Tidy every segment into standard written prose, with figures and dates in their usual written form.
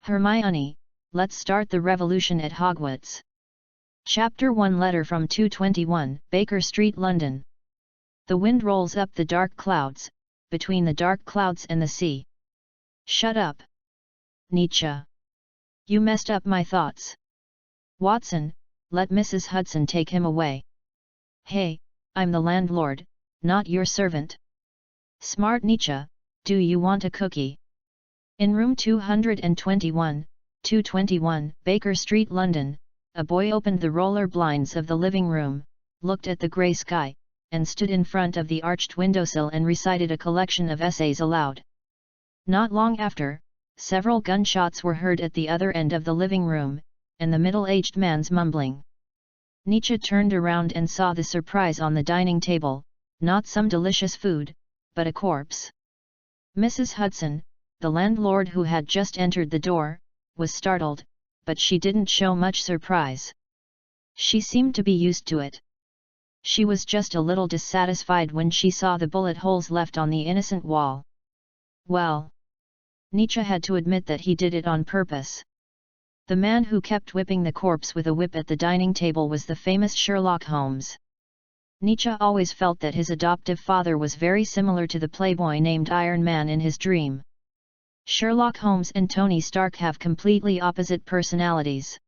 Hermione, let's start the revolution at Hogwarts. Chapter 1 Letter from 221, Baker Street, London. The wind rolls up the dark clouds, between the dark clouds and the sea. Shut up. Nietzsche. You messed up my thoughts. Watson, let Mrs. Hudson take him away. Hey, I'm the landlord, not your servant. Smart Nietzsche, do you want a cookie? In room 221, Baker Street, London, a boy opened the roller blinds of the living room, looked at the grey sky, and stood in front of the arched windowsill and recited a collection of essays aloud. Not long after, several gunshots were heard at the other end of the living room, and the middle-aged man's mumbling. Nietzsche turned around and saw the surprise on the dining table, not some delicious food, but a corpse. Mrs. Hudson, the landlord who had just entered the door, was startled, but she didn't show much surprise. She seemed to be used to it. She was just a little dissatisfied when she saw the bullet holes left on the innocent wall. Well, Nietzsche had to admit that he did it on purpose. The man who kept whipping the corpse with a whip at the dining table was the famous Sherlock Holmes. Nietzsche always felt that his adoptive father was very similar to the playboy named Iron Man in his dream. Sherlock Holmes and Tony Stark have completely opposite personalities.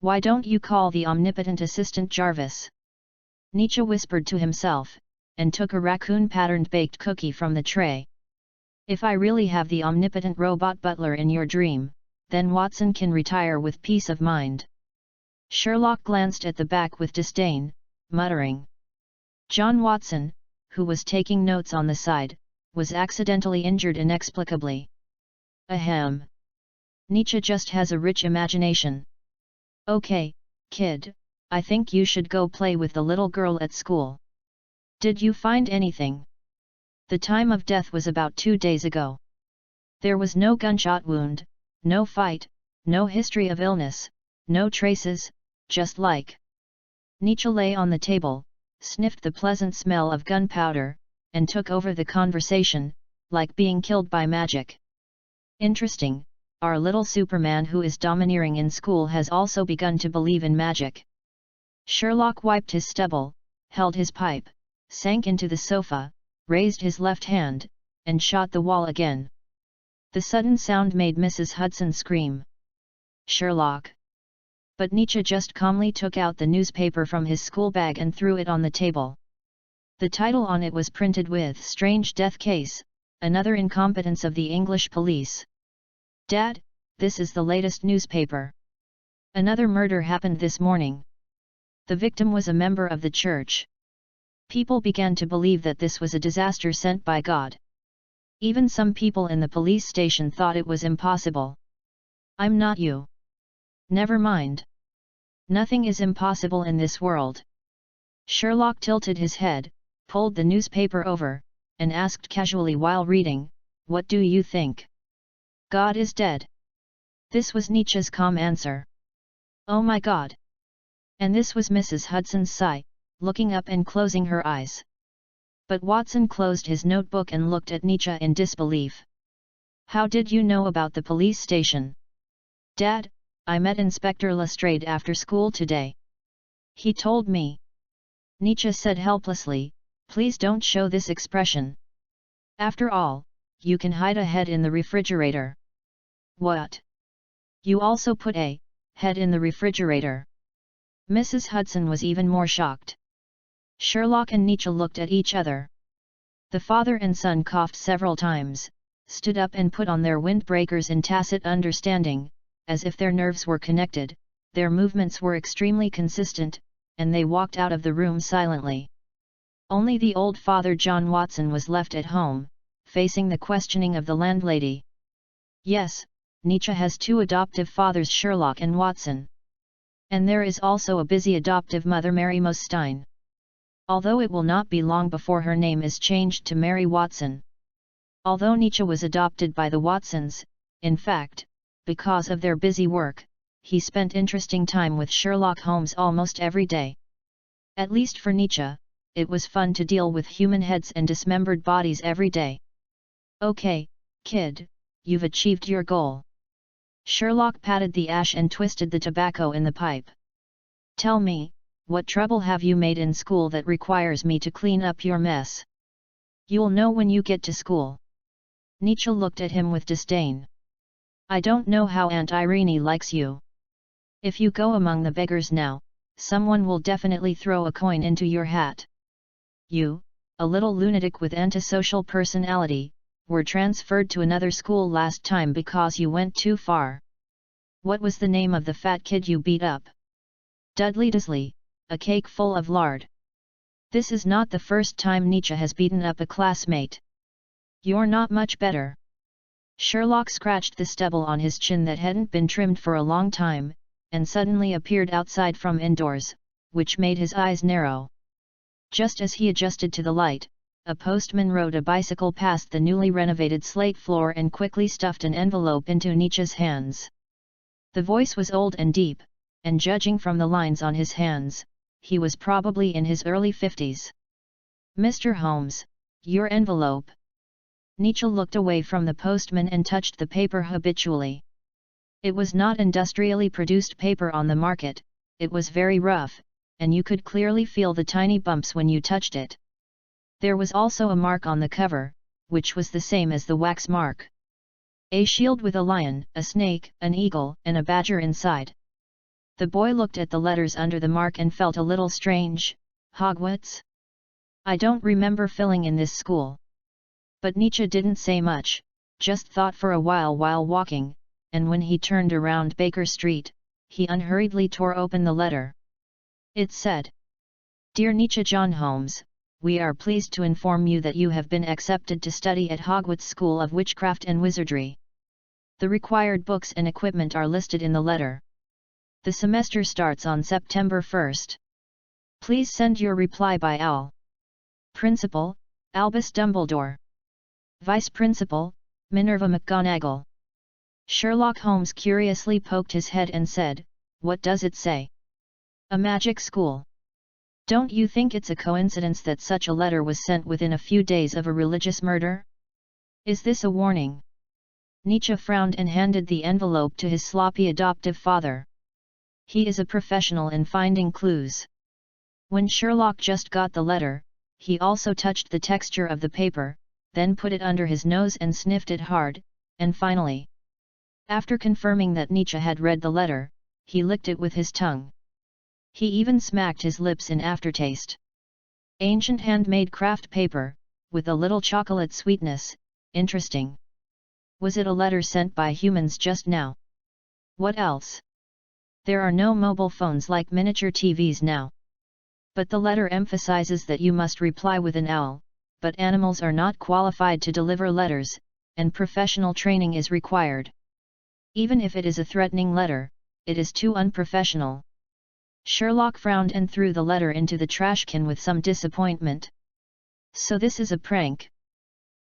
Why don't you call the omnipotent assistant Jarvis? Nietzsche whispered to himself, and took a raccoon-patterned baked cookie from the tray. If I really have the omnipotent robot butler in your dream, then Watson can retire with peace of mind. Sherlock glanced at the back with disdain, muttering. John Watson, who was taking notes on the side, was accidentally injured inexplicably. Ahem. Nietzsche just has a rich imagination. Okay, kid, I think you should go play with the little girl at school. Did you find anything? The time of death was about 2 days ago. There was no gunshot wound, no fight, no history of illness, no traces, just like. Nietzsche lay on the table, sniffed the pleasant smell of gunpowder, and took over the conversation, like being killed by magic. Interesting, our little Superman who is domineering in school has also begun to believe in magic. Sherlock wiped his stubble, held his pipe, sank into the sofa, raised his left hand, and shot the wall again. The sudden sound made Mrs. Hudson scream. Sherlock! But Nietzsche just calmly took out the newspaper from his school bag and threw it on the table. The title on it was printed with "Strange Death Case, Another Incompetence of the English Police." Dad, this is the latest newspaper. Another murder happened this morning. The victim was a member of the church. People began to believe that this was a disaster sent by God. Even some people in the police station thought it was impossible. I'm not you. Never mind. Nothing is impossible in this world. Sherlock tilted his head, pulled the newspaper over, and asked casually while reading, "What do you think? God is dead." This was Nietzsche's calm answer. Oh my God! And this was Mrs. Hudson's sigh, looking up and closing her eyes. But Watson closed his notebook and looked at Nietzsche in disbelief. How did you know about the police station? Dad, I met Inspector Lestrade after school today. He told me. Nietzsche said helplessly, please don't show this expression. After all, you can hide a head in the refrigerator. What? You also put a head in the refrigerator? Mrs. Hudson was even more shocked. Sherlock and Nietzsche looked at each other. The father and son coughed several times, stood up and put on their windbreakers in tacit understanding, as if their nerves were connected, their movements were extremely consistent, and they walked out of the room silently. Only the old father John Watson was left at home, facing the questioning of the landlady. Yes, Nietzsche has two adoptive fathers, Sherlock and Watson. And there is also a busy adoptive mother, Mary Mostine. Although it will not be long before her name is changed to Mary Watson. Although Nietzsche was adopted by the Watsons, in fact, because of their busy work, he spent interesting time with Sherlock Holmes almost every day. At least for Nietzsche, it was fun to deal with human heads and dismembered bodies every day. Okay, kid, you've achieved your goal. Sherlock patted the ash and twisted the tobacco in the pipe. "Tell me, what trouble have you made in school that requires me to clean up your mess? You'll know when you get to school." Nietzsche looked at him with disdain. "I don't know how Aunt Irene likes you. If you go among the beggars now, someone will definitely throw a coin into your hat. You, a little lunatic with antisocial personality, were transferred to another school last time because you went too far. What was the name of the fat kid you beat up?" "Dudley Disley, a cake full of lard." This is not the first time Nietzsche has beaten up a classmate. "You're not much better." Sherlock scratched the stubble on his chin that hadn't been trimmed for a long time, and suddenly appeared outside from indoors, which made his eyes narrow. Just as he adjusted to the light, a postman rode a bicycle past the newly renovated slate floor and quickly stuffed an envelope into Nietzsche's hands. The voice was old and deep, and judging from the lines on his hands, he was probably in his early 50s. "Mr. Holmes, your envelope." Nietzsche looked away from the postman and touched the paper habitually. It was not industrially produced paper on the market, it was very rough, and you could clearly feel the tiny bumps when you touched it. There was also a mark on the cover, which was the same as the wax mark. A shield with a lion, a snake, an eagle, and a badger inside. The boy looked at the letters under the mark and felt a little strange. "Hogwarts? I don't remember filling in this school." But Nietzsche didn't say much, just thought for a while walking, and when he turned around Baker Street, he unhurriedly tore open the letter. It said, "Dear Nietzsche John Holmes, we are pleased to inform you that you have been accepted to study at Hogwarts School of Witchcraft and Wizardry. The required books and equipment are listed in the letter. The semester starts on September 1st. Please send your reply by OWL. Principal, Albus Dumbledore. Vice Principal, Minerva McGonagall." Sherlock Holmes curiously poked his head and said, "What does it say? A magic school? Don't you think it's a coincidence that such a letter was sent within a few days of a religious murder? Is this a warning?" Nietzsche frowned and handed the envelope to his sloppy adoptive father. He is a professional in finding clues. When Sherlock just got the letter, he also touched the texture of the paper, then put it under his nose and sniffed it hard, and finally, after confirming that Nietzsche had read the letter, he licked it with his tongue. He even smacked his lips in aftertaste. Ancient handmade craft paper, with a little chocolate sweetness, interesting. Was it a letter sent by humans just now? What else? There are no mobile phones like miniature TVs now. But the letter emphasizes that you must reply with an OWL, but animals are not qualified to deliver letters, and professional training is required. Even if it is a threatening letter, it is too unprofessional. Sherlock frowned and threw the letter into the trash can with some disappointment. So this is a prank.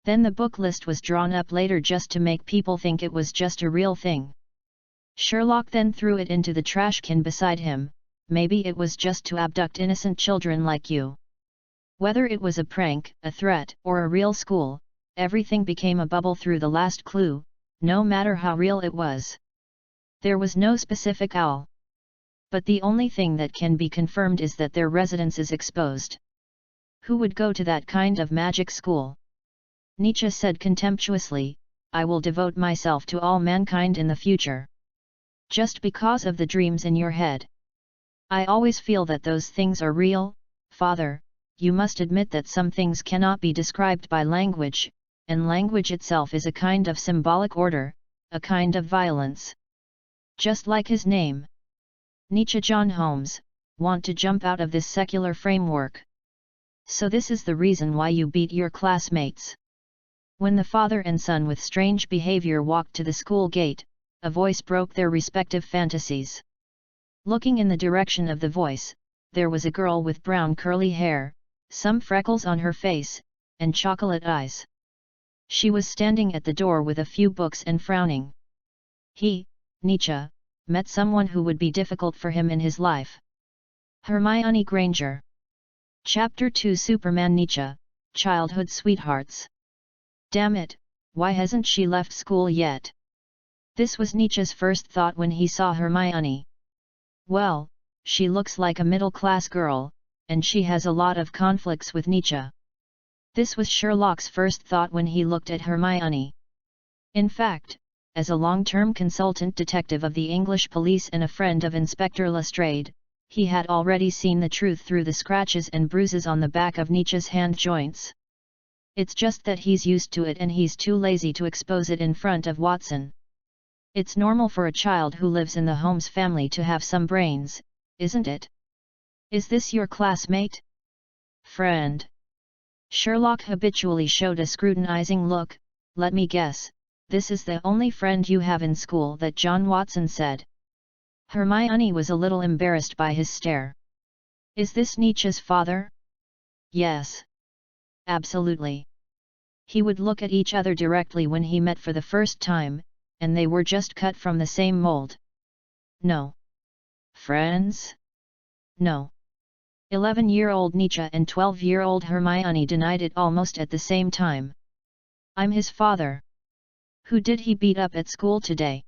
Then the book list was drawn up later just to make people think it was just a real thing. Sherlock then threw it into the trash can beside him. Maybe it was just to abduct innocent children like you. Whether it was a prank, a threat, or a real school, everything became a bubble through the last clue, no matter how real it was. There was no specific OWL. But the only thing that can be confirmed is that their residence is exposed. Who would go to that kind of magic school? Nietzsche said contemptuously, "I will devote myself to all mankind in the future. Just because of the dreams in your head. I always feel that those things are real, Father. You must admit that some things cannot be described by language, and language itself is a kind of symbolic order, a kind of violence. Just like his name. Nietzsche John Holmes, want to jump out of this secular framework. So this is the reason why you beat your classmates." When the father and son with strange behavior walked to the school gate, a voice broke their respective fantasies. Looking in the direction of the voice, there was a girl with brown curly hair, some freckles on her face, and chocolate eyes. She was standing at the door with a few books and frowning. He, Nietzsche, met someone who would be difficult for him in his life. Hermione Granger. Chapter 2 Superman Nietzsche, Childhood Sweethearts. Damn it, why hasn't she left school yet? This was Nietzsche's first thought when he saw Hermione. Well, she looks like a middle-class girl, and she has a lot of conflicts with Nietzsche. This was Sherlock's first thought when he looked at Hermione. In fact, as a long-term consultant detective of the English police and a friend of Inspector Lestrade, he had already seen the truth through the scratches and bruises on the back of Nietzsche's hand joints. It's just that he's used to it and he's too lazy to expose it in front of Watson. It's normal for a child who lives in the Holmes family to have some brains, isn't it? Is this your classmate? Friend? Sherlock habitually showed a scrutinizing look. Let me guess, this is the only friend you have in school, that John Watson said. Hermione was a little embarrassed by his stare. Is this Nietzsche's father? Yes. Absolutely. He would look at each other directly when he met for the first time, and they were just cut from the same mold. No. Friends? No. 11-year-old Nietzsche and 12-year-old Hermione denied it almost at the same time. I'm his father. Who did he beat up at school today?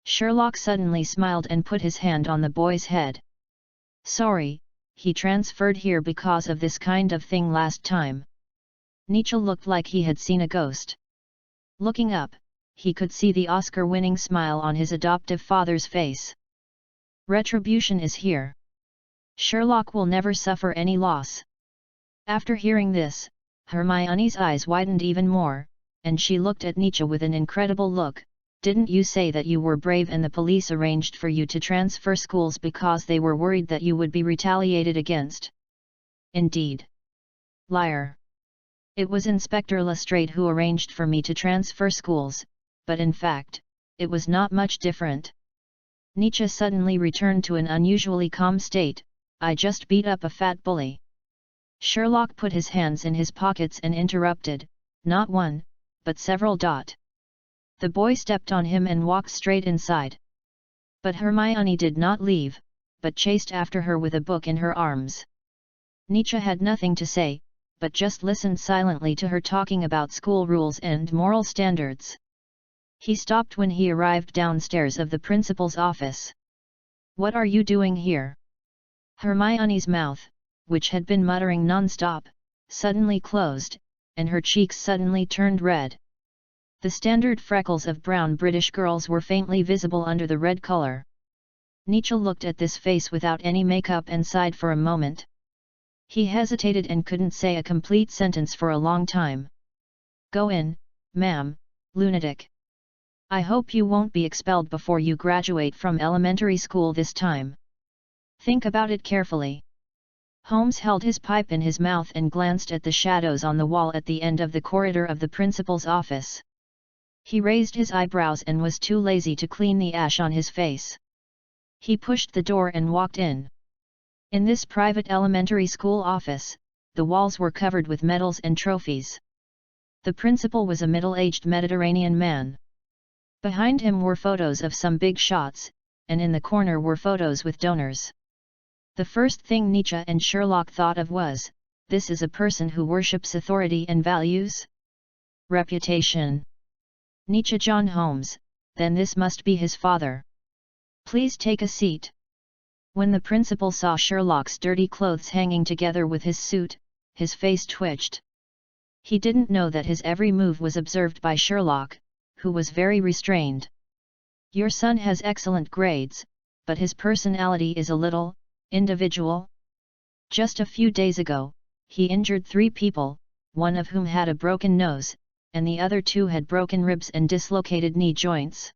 Sherlock suddenly smiled and put his hand on the boy's head. Sorry, he transferred here because of this kind of thing last time. Nietzsche looked like he had seen a ghost. Looking up, he could see the Oscar-winning smile on his adoptive father's face. Retribution is here. Sherlock will never suffer any loss. After hearing this, Hermione's eyes widened even more, and she looked at Nietzsche with an incredible look. Didn't you say that you were brave and the police arranged for you to transfer schools because they were worried that you would be retaliated against? Indeed. Liar. It was Inspector Lestrade who arranged for me to transfer schools, but in fact, it was not much different. Nietzsche suddenly returned to an unusually calm state. I just beat up a fat bully. Sherlock put his hands in his pockets and interrupted, not one, but several. The boy stepped on him and walked straight inside. But Hermione did not leave, but chased after her with a book in her arms. Nietzsche had nothing to say, but just listened silently to her talking about school rules and moral standards. He stopped when he arrived downstairs of the principal's office. What are you doing here? Hermione's mouth, which had been muttering non-stop, suddenly closed, and her cheeks suddenly turned red. The standard freckles of brown British girls were faintly visible under the red color. Nietzsche looked at this face without any makeup and sighed for a moment. He hesitated and couldn't say a complete sentence for a long time. Go in, ma'am, lunatic. I hope you won't be expelled before you graduate from elementary school this time. Think about it carefully. Holmes held his pipe in his mouth and glanced at the shadows on the wall at the end of the corridor of the principal's office. He raised his eyebrows and was too lazy to clean the ash on his face. He pushed the door and walked in. In this private elementary school office, the walls were covered with medals and trophies. The principal was a middle-aged Mediterranean man. Behind him were photos of some big shots, and in the corner were photos with donors. The first thing Nietzsche and Sherlock thought of was, this is a person who worships authority and values? Reputation. Nietzsche John Holmes, then this must be his father. Please take a seat. When the principal saw Sherlock's dirty clothes hanging together with his suit, his face twitched. He didn't know that his every move was observed by Sherlock, who was very restrained. Your son has excellent grades, but his personality is a little individual. Just a few days ago, he injured 3 people, one of whom had a broken nose, and the other 2 had broken ribs and dislocated knee joints.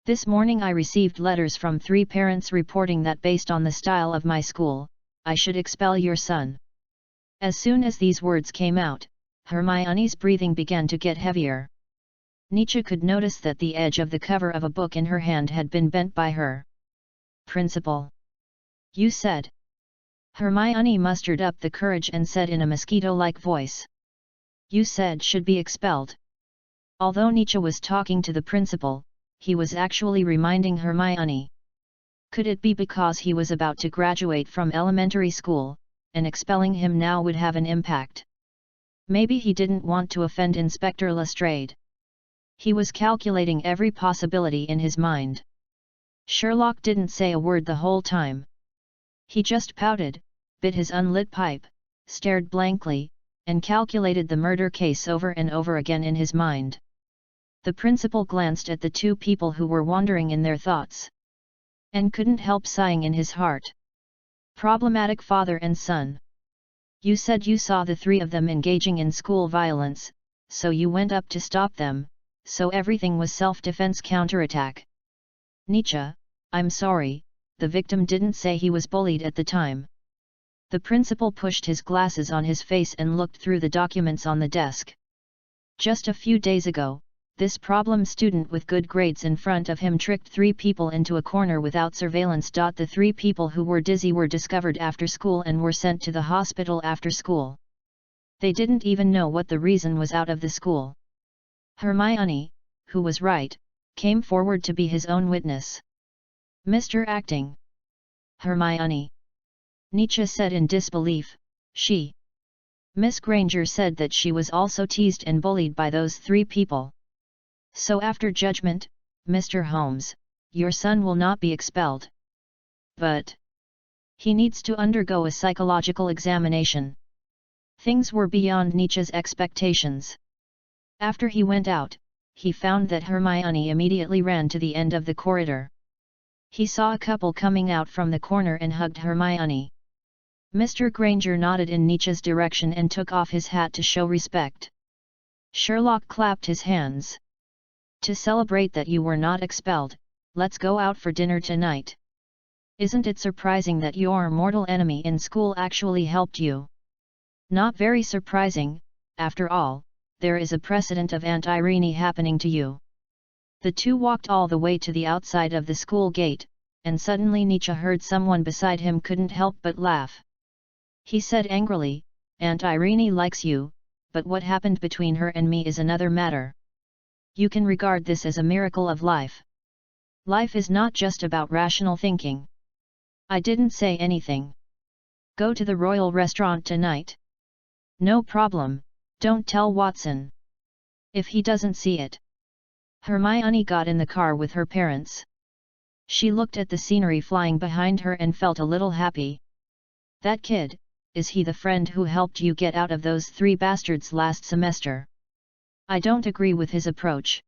This morning I received letters from 3 parents reporting that based on the style of my school, I should expel your son. As soon as these words came out, Hermione's breathing began to get heavier. Nietzsche could notice that the edge of the cover of a book in her hand had been bent by her. Principal. You said. Hermione mustered up the courage and said in a mosquito-like voice. You said should be expelled. Although Nietzsche was talking to the principal, he was actually reminding Hermione. Could it be because he was about to graduate from elementary school, and expelling him now would have an impact? Maybe he didn't want to offend Inspector Lestrade. He was calculating every possibility in his mind. Sherlock didn't say a word the whole time. He just pouted, bit his unlit pipe, stared blankly, and calculated the murder case over and over again in his mind. The principal glanced at the two people who were wandering in their thoughts, and couldn't help sighing in his heart. Problematic father and son. You said you saw the three of them engaging in school violence, so you went up to stop them, so everything was self-defense counterattack. Nietzsche, I'm sorry, the victim didn't say he was bullied at the time. The principal pushed his glasses on his face and looked through the documents on the desk. Just a few days ago, this problem student with good grades in front of him tricked three people into a corner without surveillance. The three people who were dizzy were discovered after school and were sent to the hospital after school. They didn't even know what the reason was out of the school. Hermione, who was right, came forward to be his own witness. Mr. Acting. Hermione. Nietzsche said in disbelief, she. Miss Granger said that she was also teased and bullied by those three people. So after judgment, Mr. Holmes, your son will not be expelled. But he needs to undergo a psychological examination. Things were beyond Nietzsche's expectations. After he went out, he found that Hermione immediately ran to the end of the corridor. He saw a couple coming out from the corner and hugged Hermione. Mr. Granger nodded in Nietzsche's direction and took off his hat to show respect. Sherlock clapped his hands. To celebrate that you were not expelled, let's go out for dinner tonight. Isn't it surprising that your mortal enemy in school actually helped you? Not very surprising, after all, there is a precedent of Aunt Irene happening to you. The two walked all the way to the outside of the school gate, and suddenly Nietzsche heard someone beside him couldn't help but laugh. He said angrily, Aunt Irene likes you, but what happened between her and me is another matter. You can regard this as a miracle of life. Life is not just about rational thinking. I didn't say anything. Go to the Royal Restaurant tonight. No problem, don't tell Watson. If he doesn't see it. Hermione got in the car with her parents. She looked at the scenery flying behind her and felt a little happy. That kid, is he the friend who helped you get out of those three bastards last semester? I don't agree with his approach.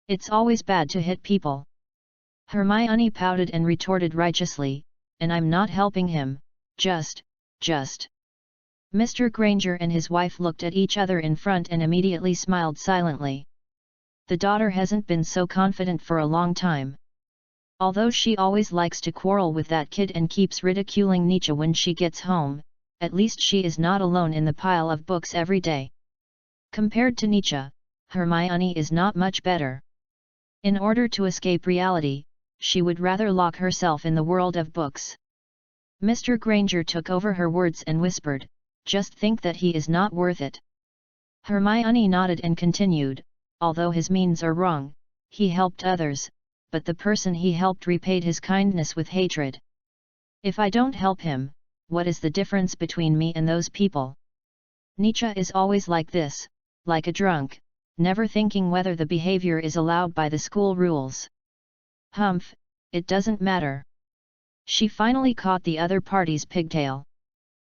It's always bad to hit people. Hermione pouted and retorted righteously, and I'm not helping him, just. Mr. Granger and his wife looked at each other in front and immediately smiled silently. The daughter hasn't been so confident for a long time. Although she always likes to quarrel with that kid and keeps ridiculing Nietzsche when she gets home, at least she is not alone in the pile of books every day. Compared to Nietzsche, Hermione is not much better. In order to escape reality, she would rather lock herself in the world of books. Mr. Granger took over her words and whispered, just think that he is not worth it. Hermione nodded and continued, although his means are wrong, he helped others, but the person he helped repaid his kindness with hatred. If I don't help him, what is the difference between me and those people? Nietzsche is always like this, like a drunk, never thinking whether the behavior is allowed by the school rules. Humph, it doesn't matter. She finally caught the other party's pigtail.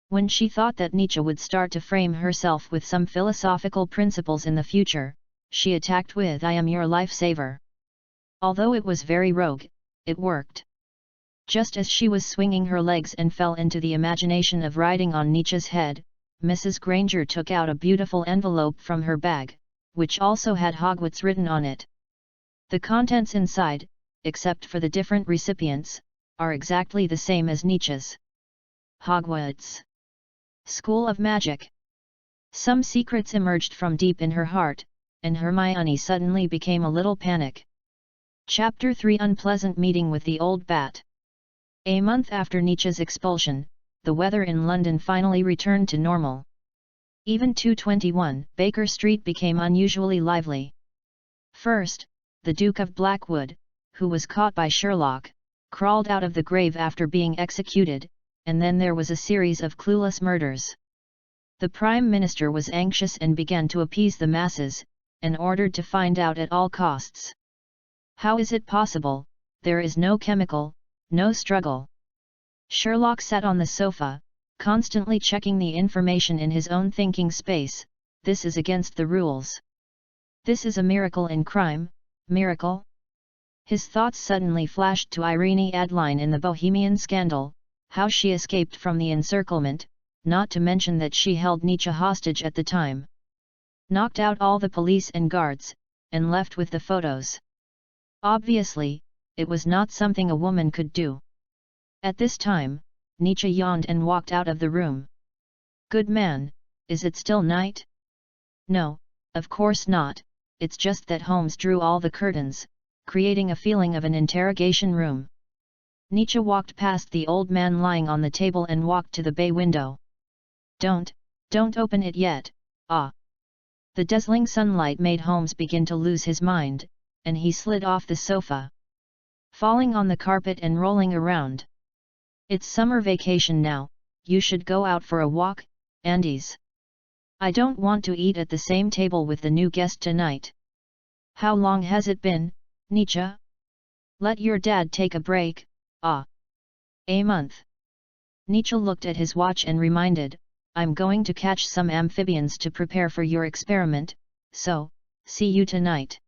When she thought that Nietzsche would start to frame herself with some philosophical principles in the future, she attacked with I am your lifesaver. Although it was very rogue, it worked. Just as she was swinging her legs and fell into the imagination of riding on Nietzsche's head, Mrs. Granger took out a beautiful envelope from her bag, which also had Hogwarts written on it. The contents inside, except for the different recipients, are exactly the same as Nietzsche's. Hogwarts. School of Magic. Some secrets emerged from deep in her heart, and Hermione suddenly became a little panic. Chapter 3 Unpleasant Meeting with the Old Bat. A month after Nietzsche's expulsion, the weather in London finally returned to normal. Even 221 Baker Street became unusually lively. First, the Duke of Blackwood, who was caught by Sherlock, crawled out of the grave after being executed, and then there was a series of clueless murders. The Prime Minister was anxious and began to appease the masses, and ordered to find out at all costs. How is it possible? There is no chemical, no struggle. Sherlock sat on the sofa, constantly checking the information in his own thinking space. This is against the rules. This is a miracle in crime, miracle? His thoughts suddenly flashed to Irene Adeline in the Bohemian scandal, how she escaped from the encirclement, not to mention that she held Nietzsche hostage at the time. Knocked out all the police and guards, and left with the photos. Obviously, it was not something a woman could do. At this time, Nietzsche yawned and walked out of the room. Good man, is it still night? No, of course not, it's just that Holmes drew all the curtains, creating a feeling of an interrogation room. Nietzsche walked past the old man lying on the table and walked to the bay window. Don't open it yet, ah! The dazzling sunlight made Holmes begin to lose his mind, and he slid off the sofa, falling on the carpet and rolling around. It's summer vacation now, you should go out for a walk, Andes. I don't want to eat at the same table with the new guest tonight. How long has it been, Nietzsche? Let your dad take a break, ah. A month. Nietzsche looked at his watch and reminded, I'm going to catch some amphibians to prepare for your experiment, so, see you tonight.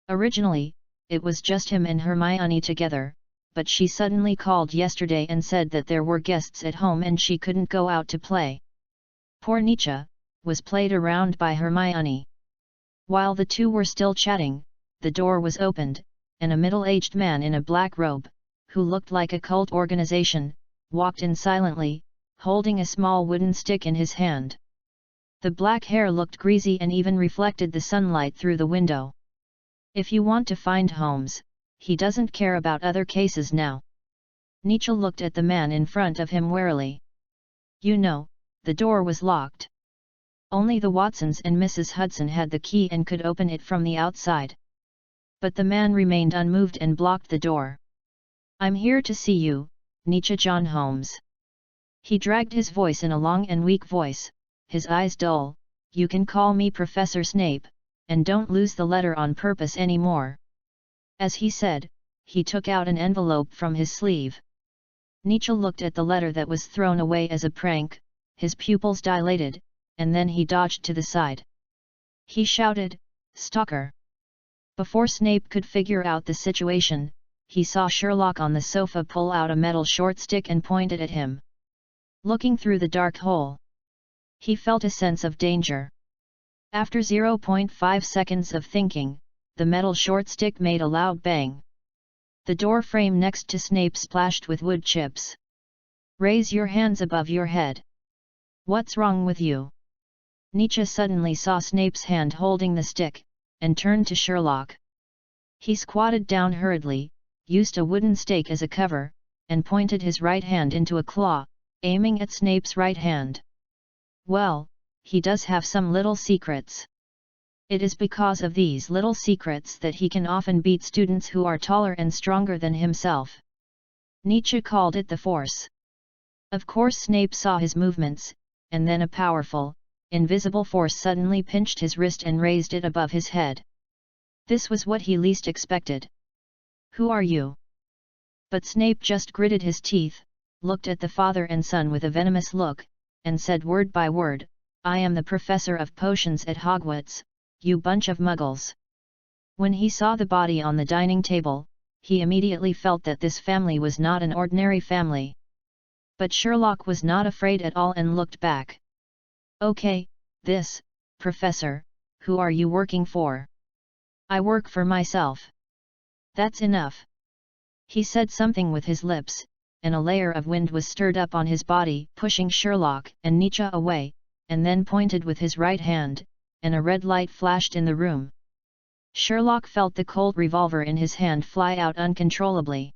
Originally, it was just him and Hermione together, but she suddenly called yesterday and said that there were guests at home and she couldn't go out to play. Poor Nietzsche was played around by Hermione. While the two were still chatting, the door was opened, and a middle-aged man in a black robe, who looked like a cult organization, walked in silently, holding a small wooden stick in his hand. The black hair looked greasy and even reflected the sunlight through the window. If you want to find Holmes, he doesn't care about other cases now. Nietzsche looked at the man in front of him warily. You know, the door was locked. Only the Watsons and Mrs. Hudson had the key and could open it from the outside. But the man remained unmoved and blocked the door. I'm here to see you, Nietzsche John Holmes. He dragged his voice in a long and weak voice, his eyes dull. You can call me Professor Snape, and don't lose the letter on purpose anymore. As he said, he took out an envelope from his sleeve. Nietzsche looked at the letter that was thrown away as a prank, his pupils dilated, and then he dodged to the side. He shouted, "Stalker!" Before Snape could figure out the situation, he saw Sherlock on the sofa pull out a metal short stick and point it at him. Looking through the dark hole, he felt a sense of danger. After 0.5 seconds of thinking, the metal short stick made a loud bang. The door frame next to Snape splashed with wood chips. Raise your hands above your head. What's wrong with you? Nietzsche suddenly saw Snape's hand holding the stick, and turned to Sherlock. He squatted down hurriedly, used a wooden stake as a cover, and pointed his right hand into a claw, aiming at Snape's right hand. Well, he does have some little secrets. It is because of these little secrets that he can often beat students who are taller and stronger than himself. Nietzsche called it the Force. Of course Snape saw his movements, and then a powerful, invisible force suddenly pinched his wrist and raised it above his head. This was what he least expected. Who are you? But Snape just gritted his teeth, looked at the father and son with a venomous look, and said word by word, I am the professor of potions at Hogwarts, you bunch of muggles. When he saw the body on the dining table, he immediately felt that this family was not an ordinary family. But Sherlock was not afraid at all and looked back. Okay, Professor, who are you working for? I work for myself. That's enough. He said something with his lips, and a layer of wind was stirred up on his body, pushing Sherlock and Nietzsche away, and then pointed with his right hand, and a red light flashed in the room. Sherlock felt the cold revolver in his hand fly out uncontrollably.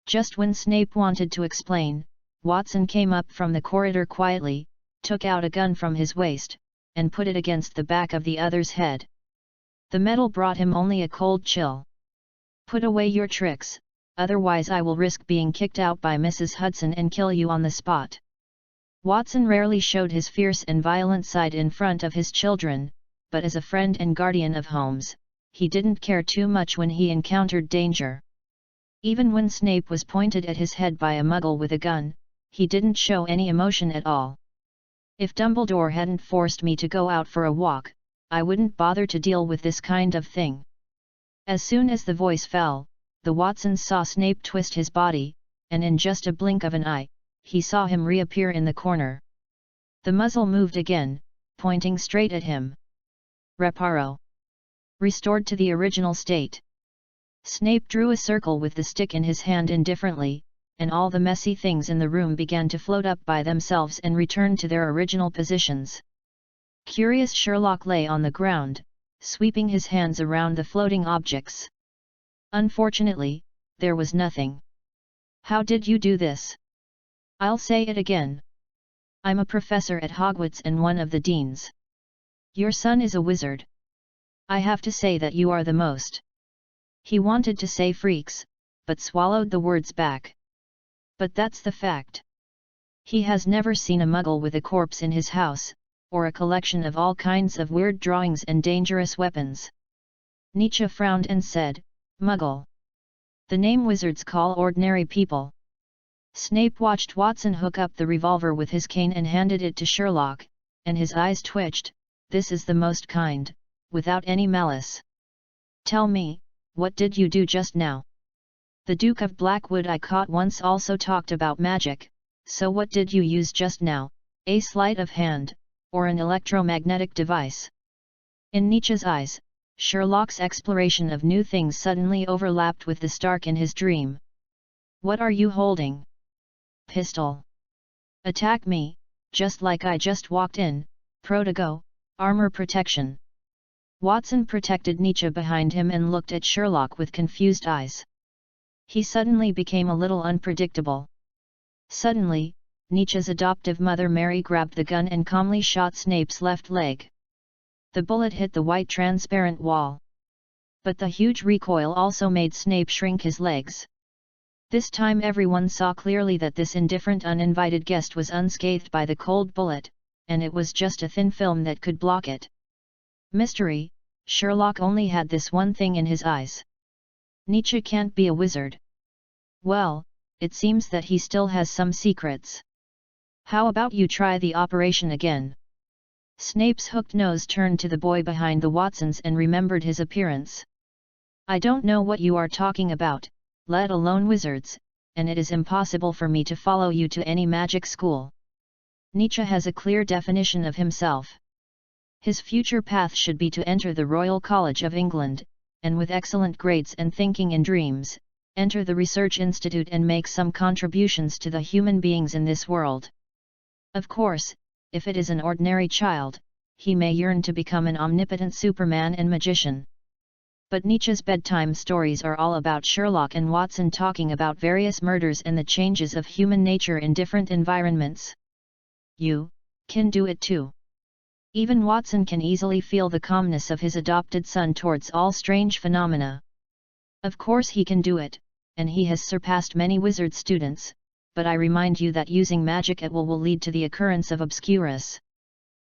Just when Snape wanted to explain, Watson came up from the corridor quietly, took out a gun from his waist, and put it against the back of the other's head. The metal brought him only a cold chill. Put away your tricks, otherwise I will risk being kicked out by Mrs. Hudson and kill you on the spot. Watson rarely showed his fierce and violent side in front of his children, but as a friend and guardian of Holmes, he didn't care too much when he encountered danger. Even when Snape was pointed at his head by a muggle with a gun, he didn't show any emotion at all. If Dumbledore hadn't forced me to go out for a walk, I wouldn't bother to deal with this kind of thing. As soon as the voice fell, the Watsons saw Snape twist his body, and in just a blink of an eye, he saw him reappear in the corner. The muzzle moved again, pointing straight at him. Reparo. Restored to the original state. Snape drew a circle with the stick in his hand indifferently, and all the messy things in the room began to float up by themselves and return to their original positions. Curious Sherlock lay on the ground, sweeping his hands around the floating objects. Unfortunately, there was nothing. How did you do this? I'll say it again. I'm a professor at Hogwarts and one of the deans. Your son is a wizard. I have to say that you are the most. He wanted to say freaks, but swallowed the words back. But that's the fact. He has never seen a muggle with a corpse in his house, or a collection of all kinds of weird drawings and dangerous weapons. Nietzsche frowned and said, Muggle. The name wizards call ordinary people. Snape watched Watson hook up the revolver with his cane and handed it to Sherlock, and his eyes twitched. This is the most kind, without any malice. Tell me, what did you do just now? The Duke of Blackwood I caught once also talked about magic, so what did you use just now, a sleight of hand, or an electromagnetic device? In Nietzsche's eyes, Sherlock's exploration of new things suddenly overlapped with the Stark in his dream. What are you holding? Pistol. Attack me, just like I just walked in, Protego, armor protection. Watson protected Nietzsche behind him and looked at Sherlock with confused eyes. He suddenly became a little unpredictable. Suddenly, Nietzsche's adoptive mother Mary grabbed the gun and calmly shot Snape's left leg. The bullet hit the white transparent wall. But the huge recoil also made Snape shrink his legs. This time everyone saw clearly that this indifferent uninvited guest was unscathed by the cold bullet, and it was just a thin film that could block it. Mystery, Sherlock only had this one thing in his eyes. Nietzsche can't be a wizard. Well, it seems that he still has some secrets. How about you try the operation again? Snape's hooked nose turned to the boy behind the Watsons and remembered his appearance. I don't know what you are talking about, let alone wizards, and it is impossible for me to follow you to any magic school. Nietzsche has a clear definition of himself. His future path should be to enter the Royal College of England, and with excellent grades and thinking in dreams, enter the Research Institute and make some contributions to the human beings in this world. Of course, if it is an ordinary child, he may yearn to become an omnipotent Superman and magician. But Nietzsche's bedtime stories are all about Sherlock and Watson talking about various murders and the changes of human nature in different environments. You can do it too. Even Watson can easily feel the calmness of his adopted son towards all strange phenomena. Of course he can do it, and he has surpassed many wizard students, but I remind you that using magic at will lead to the occurrence of obscurus.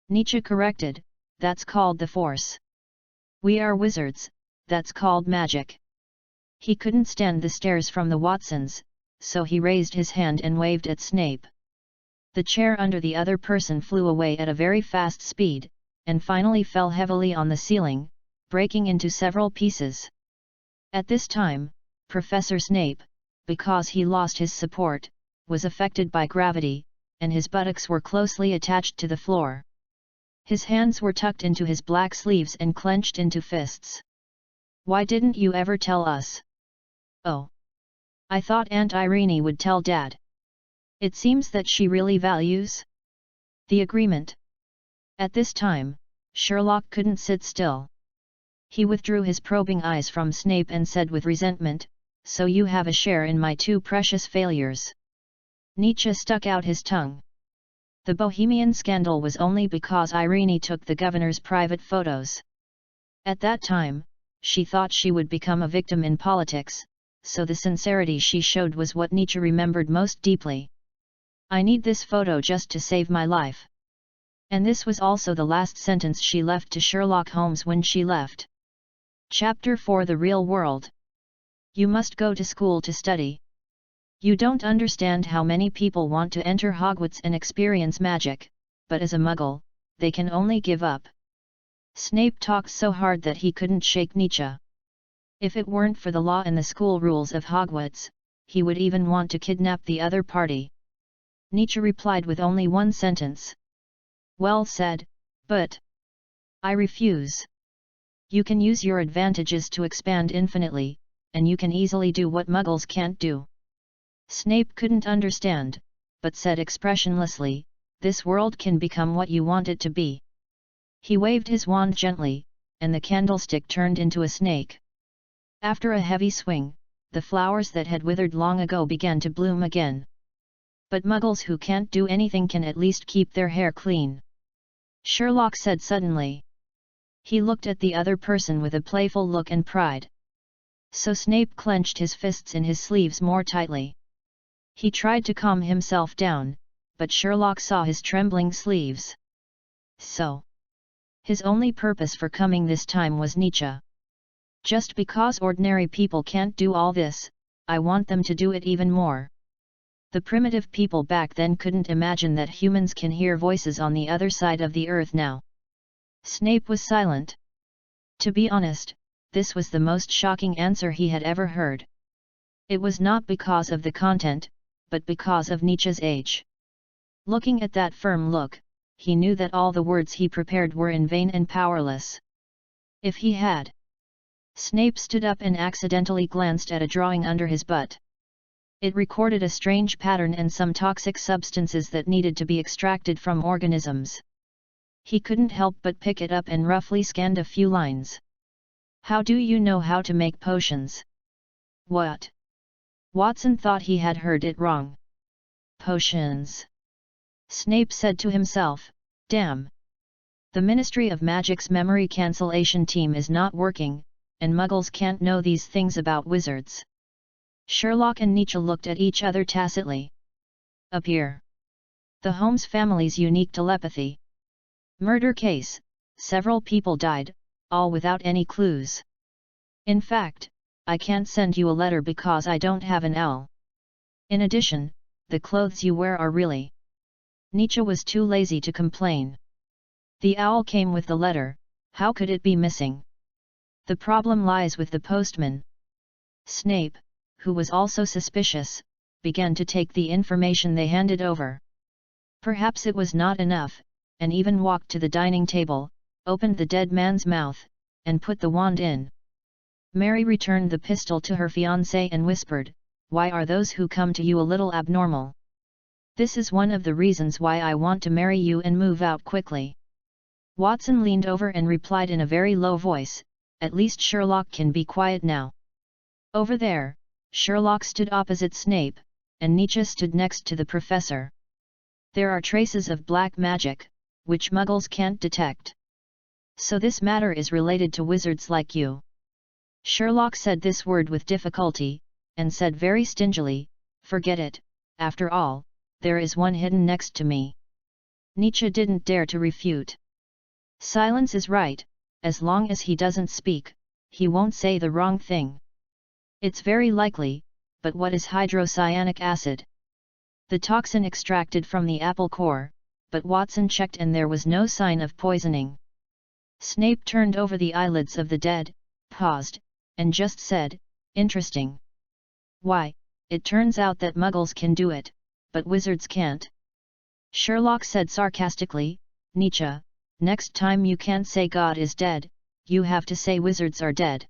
Nietzsche corrected, that's called the Force. We are wizards, that's called magic. He couldn't stand the stares from the Watsons, so he raised his hand and waved at Snape. The chair under the other person flew away at a very fast speed, and finally fell heavily on the ceiling, breaking into several pieces. At this time, Professor Snape, because he lost his support, was affected by gravity, and his buttocks were closely attached to the floor. His hands were tucked into his black sleeves and clenched into fists. Why didn't you ever tell us? Oh. I thought Aunt Irene would tell Dad. It seems that she really values the agreement. At this time, Sherlock couldn't sit still. He withdrew his probing eyes from Snape and said with resentment, so you have a share in my two precious failures. Nietzsche stuck out his tongue. The Bohemian scandal was only because Irene took the governor's private photos. At that time, she thought she would become a victim in politics, so the sincerity she showed was what Nietzsche remembered most deeply. I need this photo just to save my life. And this was also the last sentence she left to Sherlock Holmes when she left. Chapter 4: The Real World. You must go to school to study. You don't understand how many people want to enter Hogwarts and experience magic, but as a Muggle, they can only give up. Snape talked so hard that he couldn't shake Nietzsche. If it weren't for the law and the school rules of Hogwarts, he would even want to kidnap the other party. Nietzsche replied with only one sentence. Well said, but I refuse. You can use your advantages to expand infinitely, and you can easily do what Muggles can't do. Snape couldn't understand, but said expressionlessly, this world can become what you want it to be. He waved his wand gently, and the candlestick turned into a snake. After a heavy swing, the flowers that had withered long ago began to bloom again. But Muggles who can't do anything can at least keep their hair clean. Sherlock said suddenly. He looked at the other person with a playful look and pride. So Snape clenched his fists in his sleeves more tightly. He tried to calm himself down, but Sherlock saw his trembling sleeves. So, his only purpose for coming this time was Nietzsche. Just because ordinary people can't do all this, I want them to do it even more. The primitive people back then couldn't imagine that humans can hear voices on the other side of the earth now. Snape was silent. To be honest, this was the most shocking answer he had ever heard. It was not because of the content, but because of Nietzsche's age. Looking at that firm look, he knew that all the words he prepared were in vain and powerless. If he had. Snape stood up and accidentally glanced at a drawing under his butt. It recorded a strange pattern and some toxic substances that needed to be extracted from organisms. He couldn't help but pick it up and roughly scanned a few lines. How do you know how to make potions? What? Watson thought he had heard it wrong. Potions. Snape said to himself, damn. The Ministry of Magic's memory cancellation team is not working, and Muggles can't know these things about wizards. Sherlock and Nietzsche looked at each other tacitly. Appear. The Holmes family's unique telepathy. Murder case, several people died, all without any clues. In fact, I can't send you a letter because I don't have an owl. In addition, the clothes you wear are really. Nietzsche was too lazy to complain. The owl came with the letter, how could it be missing? The problem lies with the postman. Snape, who was also suspicious, began to take the information they handed over. Perhaps it was not enough, and even walked to the dining table, opened the dead man's mouth, and put the wand in. Mary returned the pistol to her fiancé and whispered, why are those who come to you a little abnormal? This is one of the reasons why I want to marry you and move out quickly. Watson leaned over and replied in a very low voice, at least Sherlock can be quiet now. Over there, Sherlock stood opposite Snape, and Nietzsche stood next to the professor. There are traces of black magic, which Muggles can't detect. So this matter is related to wizards like you. Sherlock said this word with difficulty, and said very stingily, forget it, after all, there is one hidden next to me. Nietzsche didn't dare to refute. Silence is right, as long as he doesn't speak, he won't say the wrong thing. It's very likely, but what is hydrocyanic acid? The toxin extracted from the apple core, but Watson checked and there was no sign of poisoning. Snape turned over the eyelids of the dead, paused, and just said, interesting. Why, it turns out that Muggles can do it, but wizards can't. Sherlock said sarcastically, Nietzsche, next time you can't say God is dead, you have to say wizards are dead.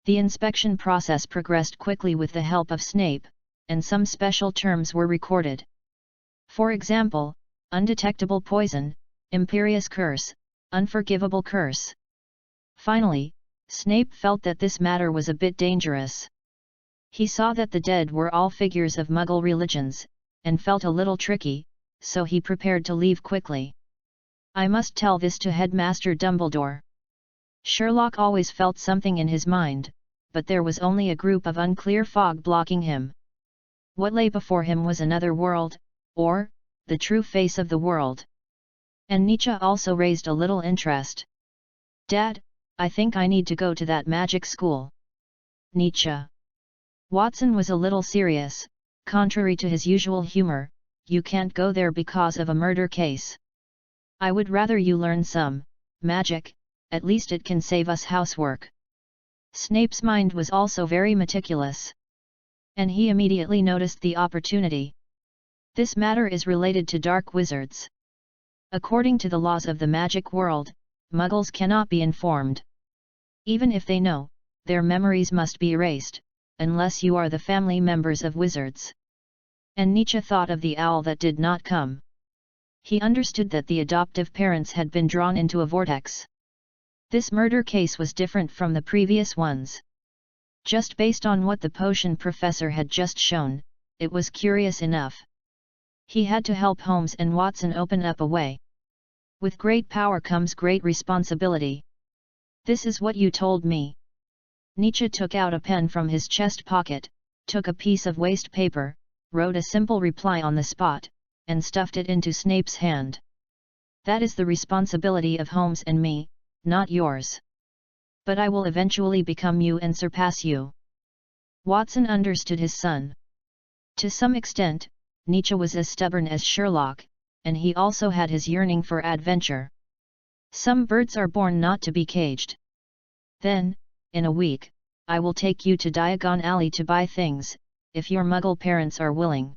The inspection process progressed quickly with the help of Snape, and some special terms were recorded. For example, undetectable poison, imperious curse, unforgivable curse. Finally, Snape felt that this matter was a bit dangerous. He saw that the dead were all figures of Muggle religions, and felt a little tricky, so he prepared to leave quickly. I must tell this to Headmaster Dumbledore. Sherlock always felt something in his mind, but there was only a group of unclear fog blocking him. What lay before him was another world, or, the true face of the world. And Nietzsche also raised a little interest. Dad, I think I need to go to that magic school. Nietzsche. Watson was a little serious. Contrary to his usual humor, you can't go there because of a murder case. I would rather you learn some magic, at least it can save us housework. Snape's mind was also very meticulous. And he immediately noticed the opportunity. This matter is related to dark wizards. According to the laws of the magic world, Muggles cannot be informed. Even if they know, their memories must be erased, unless you are the family members of wizards. And Nietzsche thought of the owl that did not come. He understood that the adoptive parents had been drawn into a vortex. This murder case was different from the previous ones. Just based on what the potion professor had just shown, it was curious enough. He had to help Holmes and Watson open up a way. With great power comes great responsibility. This is what you told me. Nietzsche took out a pen from his chest pocket, took a piece of waste paper, wrote a simple reply on the spot, and stuffed it into Snape's hand. That is the responsibility of Holmes and me, not yours. But I will eventually become you and surpass you. Watson understood his son. To some extent, Nietzsche was as stubborn as Sherlock, and he also had his yearning for adventure. Some birds are born not to be caged. Then, in a week, I will take you to Diagon Alley to buy things, if your Muggle parents are willing.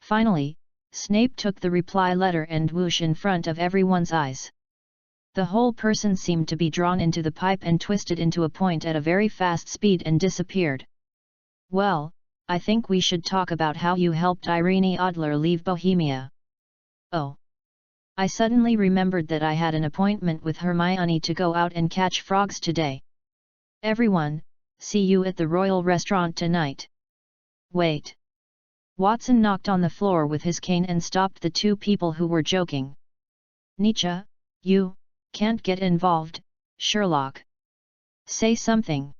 Finally, Snape took the reply letter and whoosh in front of everyone's eyes. The whole person seemed to be drawn into the pipe and twisted into a point at a very fast speed and disappeared. Well, I think we should talk about how you helped Irene Adler leave Bohemia. Oh. I suddenly remembered that I had an appointment with Hermione to go out and catch frogs today. Everyone, see you at the Royal Restaurant tonight. Wait. Watson knocked on the floor with his cane and stopped the two people who were joking. Nietzsche, you can't get involved, Sherlock. Say something.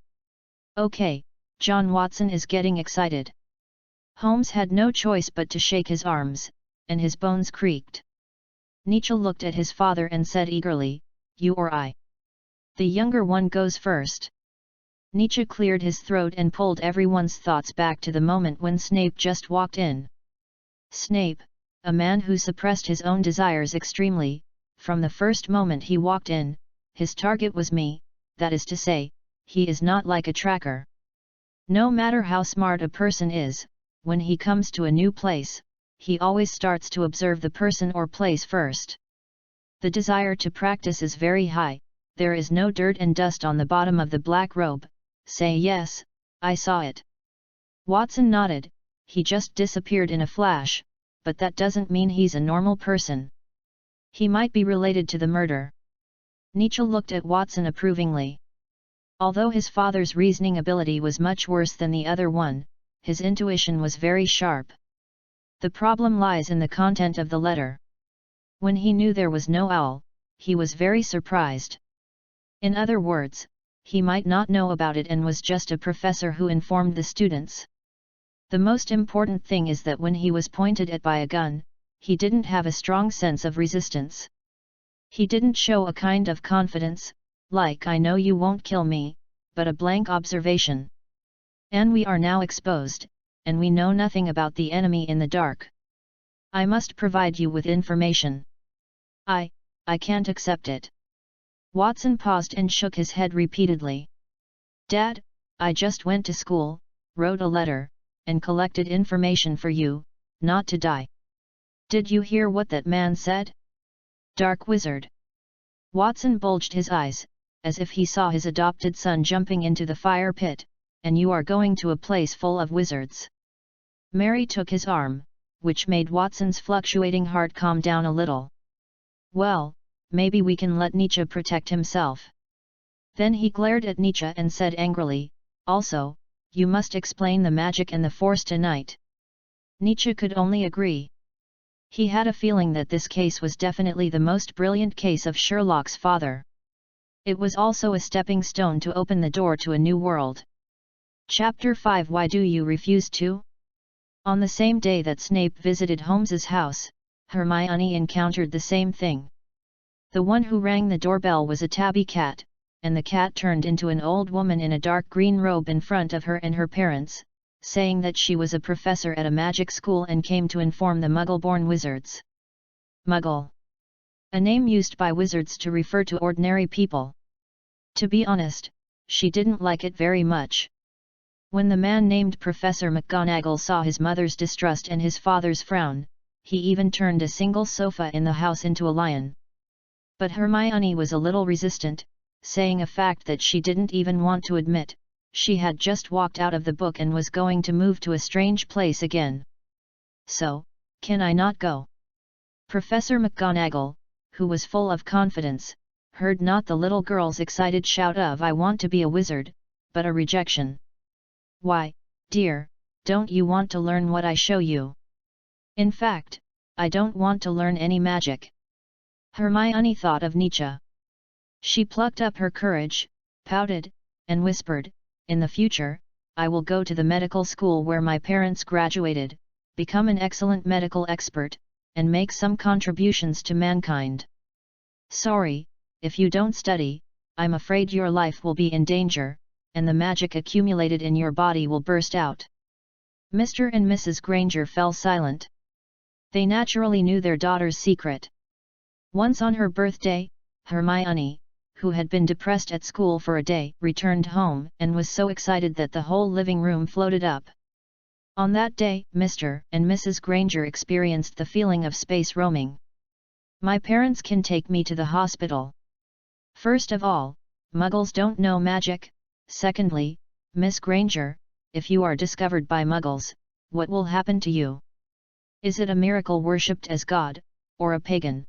Okay, John Watson is getting excited. Holmes had no choice but to shake his arms, and his bones creaked. Nietzsche looked at his father and said eagerly, you or I. The younger one goes first. Nietzsche cleared his throat and pulled everyone's thoughts back to the moment when Snape just walked in. Snape, a man who suppressed his own desires extremely, from the first moment he walked in, his target was me, that is to say, he is not like a tracker. No matter how smart a person is, when he comes to a new place, he always starts to observe the person or place first. The desire to practice is very high, there is no dirt and dust on the bottom of the black robe. Say yes, I saw it. Watson nodded, he just disappeared in a flash, but that doesn't mean he's a normal person. He might be related to the murder. Nietzsche looked at Watson approvingly. Although his father's reasoning ability was much worse than the other one, his intuition was very sharp. The problem lies in the content of the letter. When he knew there was no owl, he was very surprised. In other words, he might not know about it and was just a professor who informed the students. The most important thing is that when he was pointed at by a gun, he didn't have a strong sense of resistance. He didn't show a kind of confidence, like I know you won't kill me, but a blank observation. And we are now exposed, and we know nothing about the enemy in the dark. I must provide you with information. I can't accept it. Watson paused and shook his head repeatedly. Dad, I just went to school, wrote a letter, and collected information for you, not to die. Did you hear what that man said? Dark wizard. Watson bulged his eyes, as if he saw his adopted son jumping into the fire pit, and you are going to a place full of wizards. Mary took his arm, which made Watson's fluctuating heart calm down a little. Well, maybe we can let Nietzsche protect himself. Then he glared at Nietzsche and said angrily, also, you must explain the magic and the force tonight. Nietzsche could only agree. He had a feeling that this case was definitely the most brilliant case of Sherlock's father. It was also a stepping stone to open the door to a new world. Chapter 5 Why do you refuse to? On the same day that Snape visited Holmes's house, Hermione encountered the same thing. The one who rang the doorbell was a tabby cat, and the cat turned into an old woman in a dark green robe in front of her and her parents, saying that she was a professor at a magic school and came to inform the Muggle-born wizards. Muggle. A name used by wizards to refer to ordinary people. To be honest, she didn't like it very much. When the man named Professor McGonagall saw his mother's distrust and his father's frown, he even turned a single sofa in the house into a lion. But Hermione was a little resistant, saying a fact that she didn't even want to admit. She had just walked out of the book and was going to move to a strange place again. So, can I not go? Professor McGonagall, who was full of confidence, heard not the little girl's excited shout of "I want to be a wizard," but a rejection. "Why, dear, don't you want to learn what I show you? In fact, I don't want to learn any magic." Hermione thought of Nietzsche. She plucked up her courage, pouted, and whispered, "In the future, I will go to the medical school where my parents graduated, become an excellent medical expert, and make some contributions to mankind. Sorry, if you don't study, I'm afraid your life will be in danger, and the magic accumulated in your body will burst out." Mr. and Mrs. Granger fell silent. They naturally knew their daughter's secret. Once on her birthday, Hermione, who had been depressed at school for a day, returned home and was so excited that the whole living room floated up. On that day, Mr. and Mrs. Granger experienced the feeling of space roaming. "My parents can take me to the hospital. First of all, Muggles don't know magic. Secondly, Miss Granger, if you are discovered by Muggles, what will happen to you? Is it a miracle worshipped as God, or a pagan?"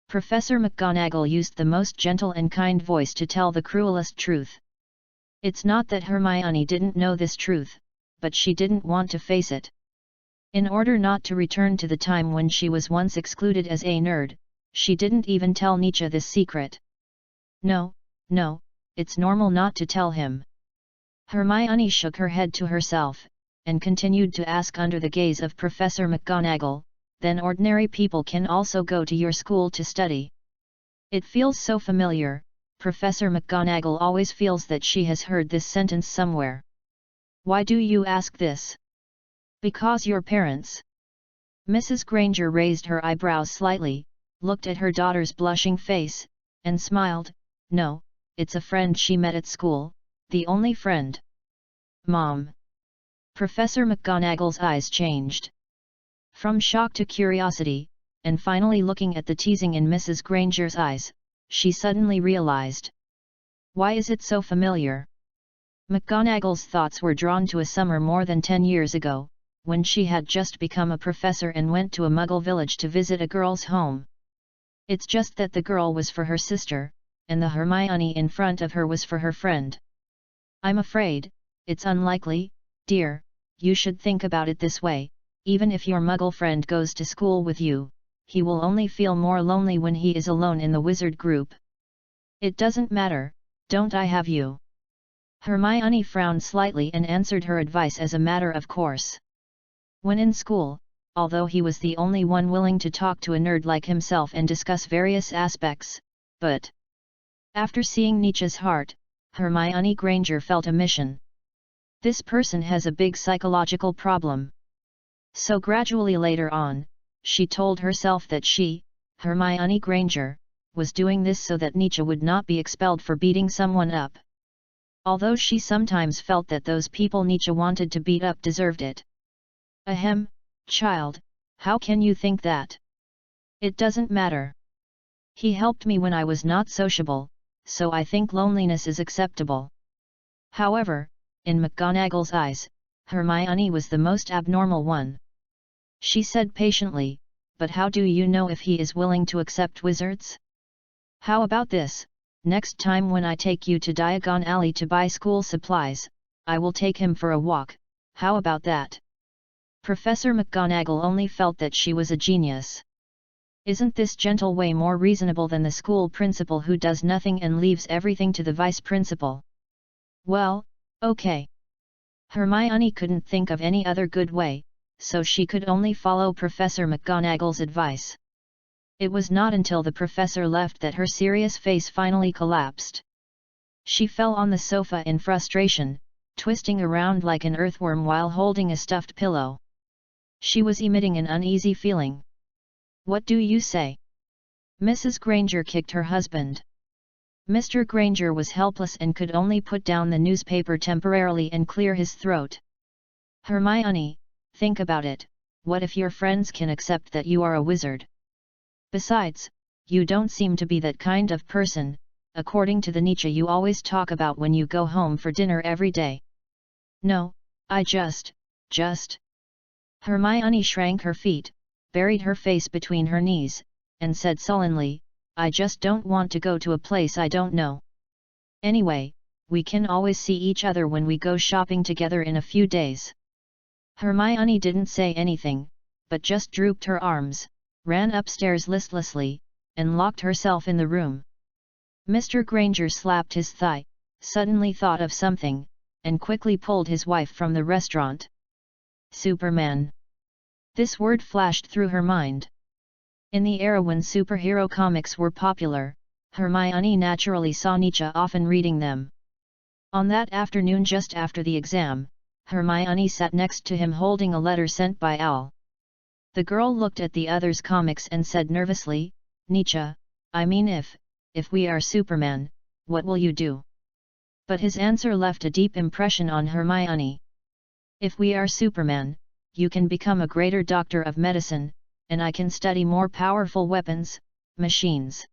Professor McGonagall used the most gentle and kind voice to tell the cruelest truth. It's not that Hermione didn't know this truth, but she didn't want to face it. In order not to return to the time when she was once excluded as a nerd, she didn't even tell Nietzsche this secret. No, it's normal not to tell him. Hermione shook her head to herself, and continued to ask under the gaze of Professor McGonagall, "Then ordinary people can also go to your school to study?" It feels so familiar. Professor McGonagall always feels that she has heard this sentence somewhere. "Why do you ask this?" "Because your parents." Mrs. Granger raised her eyebrows slightly, looked at her daughter's blushing face, and smiled. "No, it's a friend she met at school, the only friend." "Mom." Professor McGonagall's eyes changed. From shock to curiosity, and finally looking at the teasing in Mrs. Granger's eyes, she suddenly realized. Why is it so familiar? McGonagall's thoughts were drawn to a summer more than 10 years ago, when she had just become a professor and went to a Muggle village to visit a girl's home. It's just that the girl was for her sister, and the Hermione in front of her was for her friend. "I'm afraid, it's unlikely, dear. You should think about it this way. Even if your Muggle friend goes to school with you, he will only feel more lonely when he is alone in the wizard group. It doesn't matter, don't I have you?" Hermione frowned slightly and answered her advice as a matter of course. When in school, although he was the only one willing to talk to a nerd like himself and discuss various aspects, but after seeing Nietzsche's heart, Hermione Granger felt a mission. This person has a big psychological problem. So gradually later on, she told herself that she, Hermione Granger, was doing this so that Nietzsche would not be expelled for beating someone up. Although she sometimes felt that those people Nietzsche wanted to beat up deserved it. Ahem, child, how can you think that? It doesn't matter. He helped me when I was not sociable, so I think loneliness is acceptable. However, in McGonagall's eyes, Hermione was the most abnormal one. She said patiently, "But how do you know if he is willing to accept wizards? How about this, next time when I take you to Diagon Alley to buy school supplies, I will take him for a walk, how about that?" Professor McGonagall only felt that she was a genius. Isn't this gentle way more reasonable than the school principal who does nothing and leaves everything to the vice principal? Well, okay. Hermione couldn't think of any other good way, so she could only follow Professor McGonagall's advice. It was not until the professor left that her serious face finally collapsed. She fell on the sofa in frustration, twisting around like an earthworm while holding a stuffed pillow. She was emitting an uneasy feeling. "What do you say?" Mrs. Granger kicked her husband. Mr. Granger was helpless and could only put down the newspaper temporarily and clear his throat. "Hermione, think about it. What if your friends can accept that you are a wizard? Besides, you don't seem to be that kind of person, according to the Nietzsche you always talk about when you go home for dinner every day." "No, I just... Hermione shrank her feet, buried her face between her knees, and said sullenly, "I just don't want to go to a place I don't know. Anyway, we can always see each other when we go shopping together in a few days." Hermione didn't say anything, but just drooped her arms, ran upstairs listlessly, and locked herself in the room. Mr. Granger slapped his thigh, suddenly thought of something, and quickly pulled his wife from the restaurant. Superman. This word flashed through her mind. In the era when superhero comics were popular, Hermione naturally saw Nietzsche often reading them. On that afternoon just after the exam, Hermione sat next to him holding a letter sent by Al. The girl looked at the other's comics and said nervously, "Nietzsche, I mean if we are Superman, what will you do?" But his answer left a deep impression on Hermione. "If we are Superman, you can become a greater doctor of medicine, and I can study more powerful weapons, machines."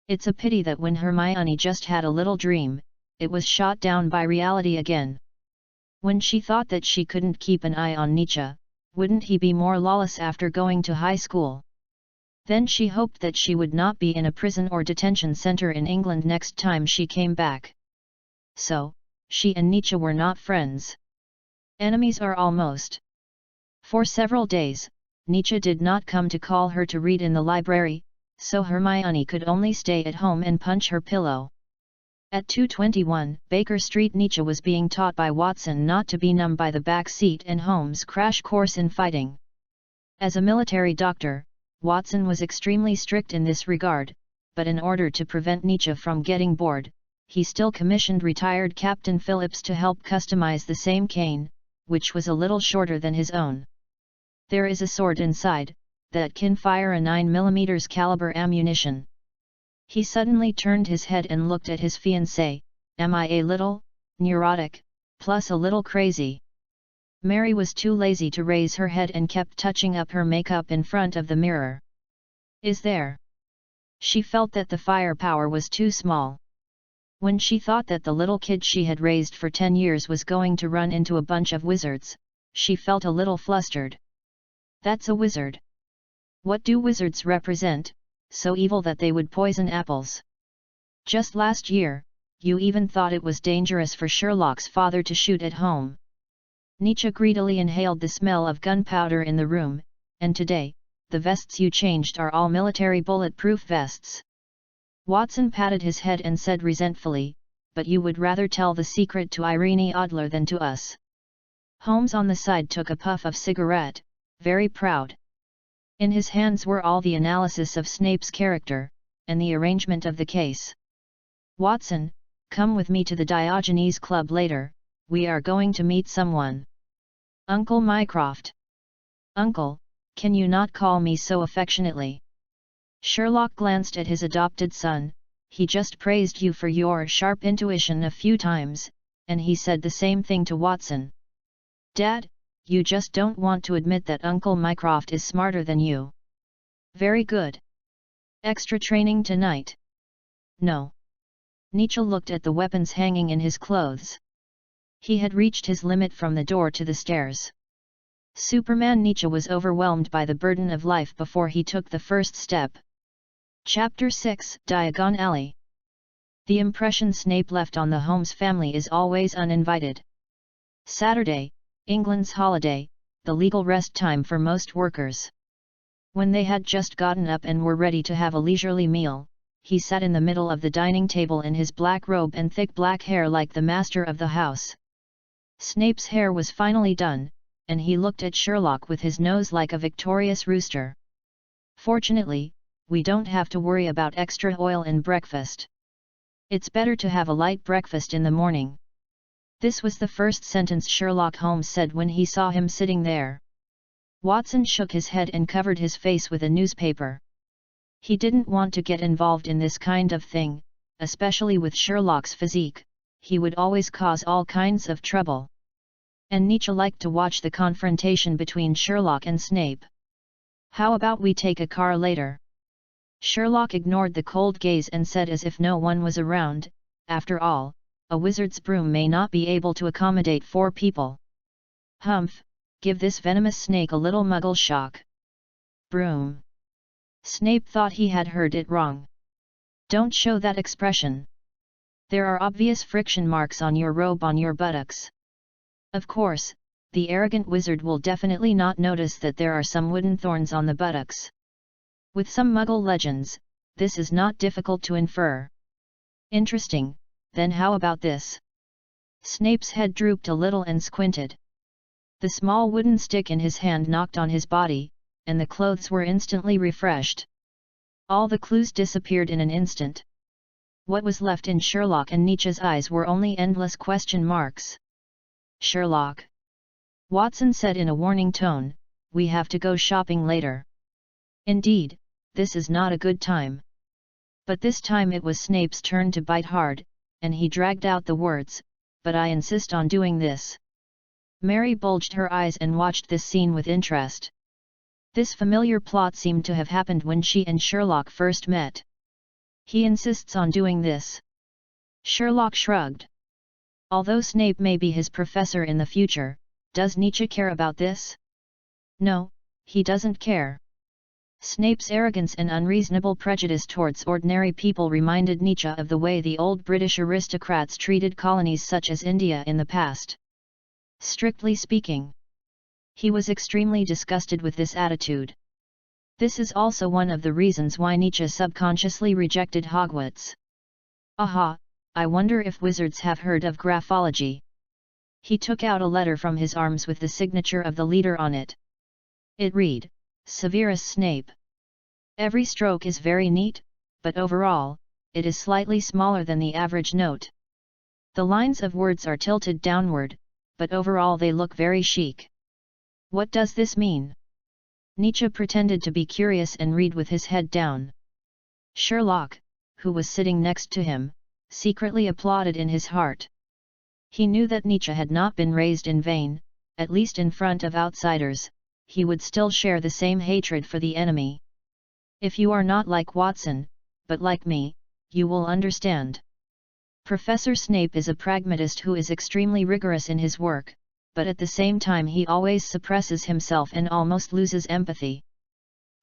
It's a pity that when Hermione just had a little dream, it was shot down by reality again. When she thought that she couldn't keep an eye on Nietzsche, wouldn't he be more lawless after going to high school? Then she hoped that she would not be in a prison or detention center in England next time she came back. So, she and Nietzsche were not friends. Enemies are almost. For several days, Nietzsche did not come to call her to read in the library, so Hermione could only stay at home and punch her pillow. At 221 Baker Street, Nietzsche was being taught by Watson not to be numb by the back seat and Holmes' crash course in fighting. As a military doctor, Watson was extremely strict in this regard, but in order to prevent Nietzsche from getting bored, he still commissioned retired Captain Phillips to help customize the same cane, which was a little shorter than his own. "There is a sword inside, that can fire a 9mm caliber ammunition." He suddenly turned his head and looked at his fiancée. "Am I a little neurotic, plus a little crazy?" Mary was too lazy to raise her head and kept touching up her makeup in front of the mirror. "Is there?" She felt that the firepower was too small. When she thought that the little kid she had raised for 10 years was going to run into a bunch of wizards, she felt a little flustered. "That's a wizard. What do wizards represent, so evil that they would poison apples? Just last year, you even thought it was dangerous for Sherlock's father to shoot at home." Nietzsche greedily inhaled the smell of gunpowder in the room, "And today, the vests you changed are all military bulletproof vests." Watson patted his head and said resentfully, "But you would rather tell the secret to Irene Adler than to us." Holmes on the side took a puff of cigarette, very proud. In his hands were all the analysis of Snape's character, and the arrangement of the case. "Watson, come with me to the Diogenes Club later, we are going to meet someone." "Uncle Mycroft." "Uncle, can you not call me so affectionately?" Sherlock glanced at his adopted son. "He just praised you for your sharp intuition a few times, and he said the same thing to Watson." "Dad, you just don't want to admit that Uncle Mycroft is smarter than you." "Very good. Extra training tonight?" "No." Nietzsche looked at the weapons hanging in his clothes. He had reached his limit from the door to the stairs. Superman Nietzsche was overwhelmed by the burden of life before he took the first step. Chapter 6 Diagon Alley. The impression Snape left on the Holmes family is always uninvited. Saturday, England's holiday, the legal rest time for most workers. When they had just gotten up and were ready to have a leisurely meal, he sat in the middle of the dining table in his black robe and thick black hair like the master of the house. Snape's hair was finally done, and he looked at Sherlock with his nose like a victorious rooster. Fortunately, we don't have to worry about extra oil in breakfast. It's better to have a light breakfast in the morning. This was the first sentence Sherlock Holmes said when he saw him sitting there. Watson shook his head and covered his face with a newspaper. He didn't want to get involved in this kind of thing, especially with Sherlock's physique. He would always cause all kinds of trouble. And Nietzsche liked to watch the confrontation between Sherlock and Snape. How about we take a car later? Sherlock ignored the cold gaze and said as if no one was around, after all, a wizard's broom may not be able to accommodate 4 people. Humph, give this venomous snake a little muggle shock. Broom. Snape thought he had heard it wrong. Don't show that expression. There are obvious friction marks on your robe on your buttocks. Of course, the arrogant wizard will definitely not notice that there are some wooden thorns on the buttocks. With some Muggle legends, this is not difficult to infer. Interesting, then how about this? Snape's head drooped a little and squinted. The small wooden stick in his hand knocked on his body, and the clothes were instantly refreshed. All the clues disappeared in an instant. What was left in Sherlock and Nietzsche's eyes were only endless question marks. Sherlock, Watson said in a warning tone, we have to go shopping later. Indeed, this is not a good time. But this time it was Snape's turn to bite hard, and he dragged out the words, but I insist on doing this. Mary bulged her eyes and watched this scene with interest. This familiar plot seemed to have happened when she and Sherlock first met. He insists on doing this. Sherlock shrugged. Although Snape may be his professor in the future, does Nietzsche care about this? No, he doesn't care. Snape's arrogance and unreasonable prejudice towards ordinary people reminded Nietzsche of the way the old British aristocrats treated colonies such as India in the past. Strictly speaking, he was extremely disgusted with this attitude. This is also one of the reasons why Nietzsche subconsciously rejected Hogwarts. Aha, I wonder if wizards have heard of graphology. He took out a letter from his arms with the signature of the leader on it. It read, Severus Snape. Every stroke is very neat, but overall, it is slightly smaller than the average note. The lines of words are tilted downward, but overall they look very chic. What does this mean? Nietzsche pretended to be curious and read with his head down. Sherlock, who was sitting next to him, secretly applauded in his heart. He knew that Nietzsche had not been raised in vain, at least in front of outsiders. He would still share the same hatred for the enemy. If you are not like Watson, but like me, you will understand. Professor Snape is a pragmatist who is extremely rigorous in his work, but at the same time he always suppresses himself and almost loses empathy.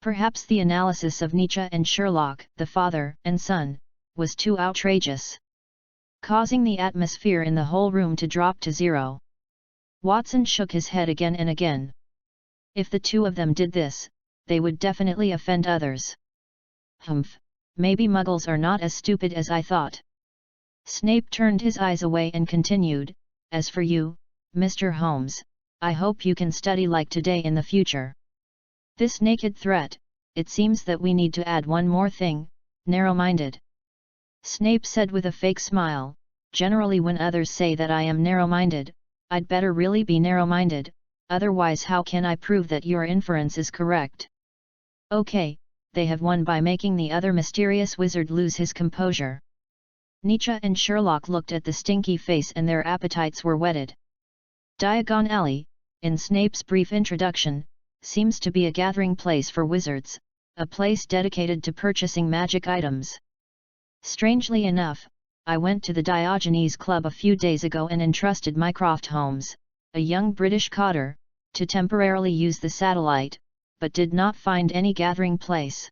Perhaps the analysis of Nietzsche and Sherlock, the father and son, was too outrageous, causing the atmosphere in the whole room to drop to zero. Watson shook his head again and again. If the two of them did this, they would definitely offend others. Humph, maybe Muggles are not as stupid as I thought. Snape turned his eyes away and continued, as for you, Mr. Holmes, I hope you can study like today in the future. This naked threat, it seems that we need to add one more thing, narrow-minded. Snape said with a fake smile, generally when others say that I am narrow-minded, I'd better really be narrow-minded. Otherwise how can I prove that your inference is correct? Okay, they have won by making the other mysterious wizard lose his composure. Nietzsche and Sherlock looked at the stinky face and their appetites were whetted. Diagon Alley, in Snape's brief introduction, seems to be a gathering place for wizards, a place dedicated to purchasing magic items. Strangely enough, I went to the Diogenes Club a few days ago and entrusted Mycroft Holmes, a young British cotter, to temporarily use the satellite, but did not find any gathering place.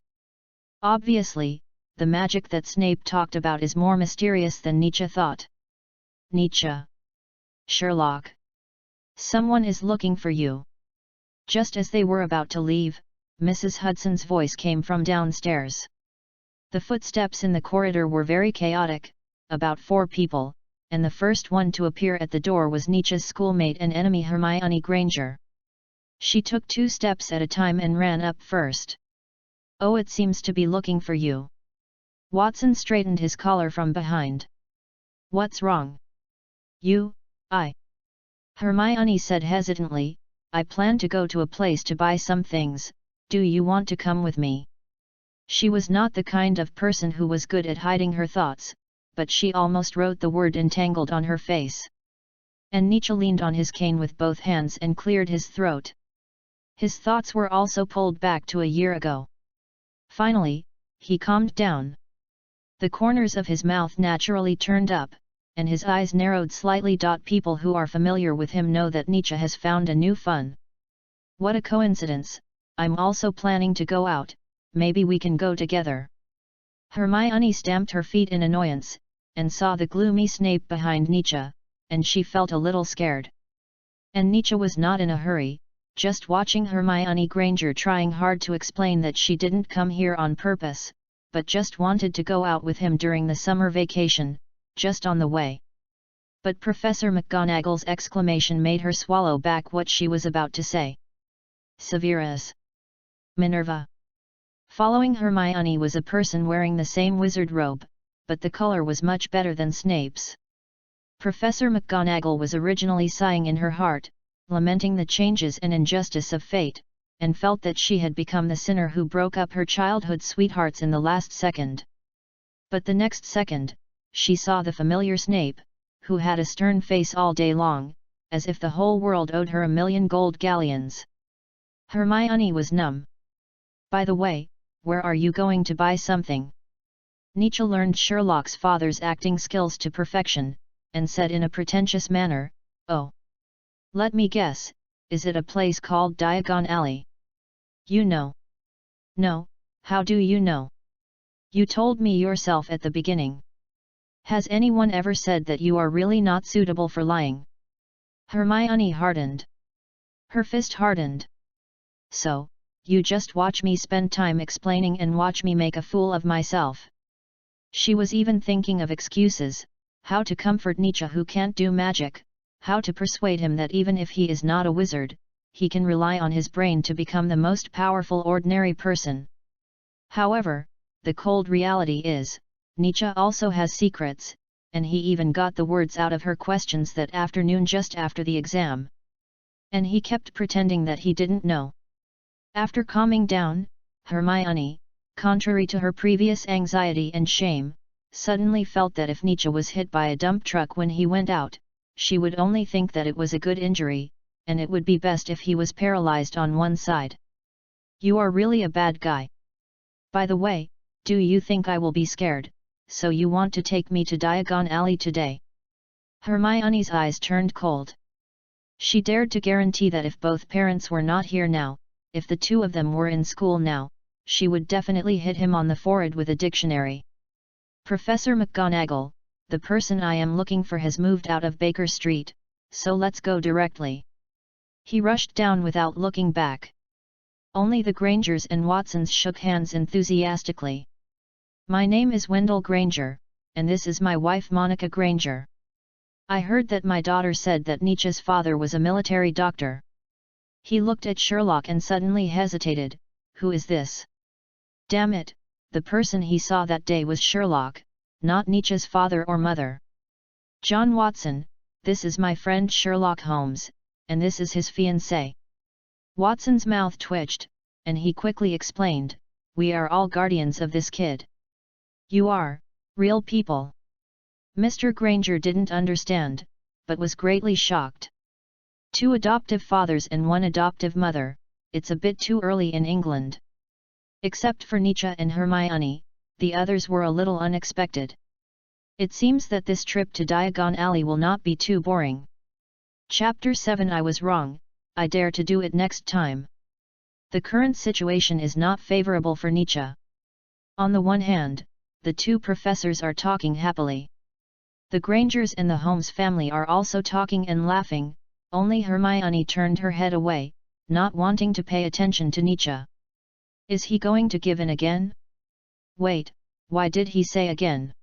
Obviously, the magic that Snape talked about is more mysterious than Nietzsche thought. Nietzsche. Sherlock. Someone is looking for you. Just as they were about to leave, Mrs. Hudson's voice came from downstairs. The footsteps in the corridor were very chaotic, about 4 people, and the first one to appear at the door was Nietzsche's schoolmate and enemy Hermione Granger. She took 2 steps at a time and ran up first. Oh, it seems to be looking for you. Watson straightened his collar from behind. What's wrong? I. Hermione said hesitantly, I plan to go to a place to buy some things, do you want to come with me? She was not the kind of person who was good at hiding her thoughts, but she almost wrote the word entangled on her face. And Nietzsche leaned on his cane with both hands and cleared his throat. His thoughts were also pulled back to a year ago. Finally, he calmed down. The corners of his mouth naturally turned up, and his eyes narrowed slightly. People who are familiar with him know that Nietzsche has found a new fun. What a coincidence, I'm also planning to go out, maybe we can go together. Hermione stamped her feet in annoyance, and saw the gloomy Snape behind Nietzsche, and she felt a little scared. And Nietzsche was not in a hurry, just watching Hermione Granger trying hard to explain that she didn't come here on purpose, but just wanted to go out with him during the summer vacation, just on the way. But Professor McGonagall's exclamation made her swallow back what she was about to say. Severus. Minerva. Following Hermione was a person wearing the same wizard robe, but the color was much better than Snape's. Professor McGonagall was originally sighing in her heart, lamenting the changes and injustice of fate, and felt that she had become the sinner who broke up her childhood sweethearts in the last second. But the next second, she saw the familiar Snape, who had a stern face all day long, as if the whole world owed her 1,000,000 gold galleons. Hermione was numb. By the way, where are you going to buy something? Nietzsche learned Sherlock's father's acting skills to perfection, and said in a pretentious manner, oh. Let me guess, is it a place called Diagon Alley? You know. No, how do you know? You told me yourself at the beginning. Has anyone ever said that you are really not suitable for lying? Hermione hardened. Her fist hardened. So, you just watch me spend time explaining and watch me make a fool of myself. She was even thinking of excuses, how to comfort Nietzsche who can't do magic, how to persuade him that even if he is not a wizard, he can rely on his brain to become the most powerful ordinary person. However, the cold reality is, Nietzsche also has secrets, and he even got the words out of her questions that afternoon just after the exam. And he kept pretending that he didn't know. After calming down, Hermione, contrary to her previous anxiety and shame, suddenly felt that if Nietzsche was hit by a dump truck when he went out, she would only think that it was a good injury, and it would be best if he was paralyzed on one side. You are really a bad guy. By the way, do you think I will be scared, so you want to take me to Diagon Alley today? Hermione's eyes turned cold. She dared to guarantee that if both parents were not here now, if the two of them were in school now, she would definitely hit him on the forehead with a dictionary. Professor McGonagall, the person I am looking for has moved out of Baker Street, so let's go directly. He rushed down without looking back. Only the Grangers and Watsons shook hands enthusiastically. My name is Wendell Granger, and this is my wife Monica Granger. I heard that my daughter said that Nietzsche's father was a military doctor. He looked at Sherlock and suddenly hesitated. Who is this? Damn it, the person he saw that day was Sherlock, not Nietzsche's father or mother. John Watson, this is my friend Sherlock Holmes, and this is his fiancée. Watson's mouth twitched, and he quickly explained, we are all guardians of this kid. You are, real people. Mr. Granger didn't understand, but was greatly shocked. 2 adoptive fathers and 1 adoptive mother, it's a bit too early in England. Except for Nietzsche and Hermione, the others were a little unexpected. It seems that this trip to Diagon Alley will not be too boring. Chapter 7 I was wrong, I dare to do it next time. The current situation is not favorable for Nietzsche. On the one hand, the 2 professors are talking happily. The Grangers and the Holmes family are also talking and laughing, only Hermione turned her head away, not wanting to pay attention to Nietzsche. Is he going to give in again? Wait, why did he say again?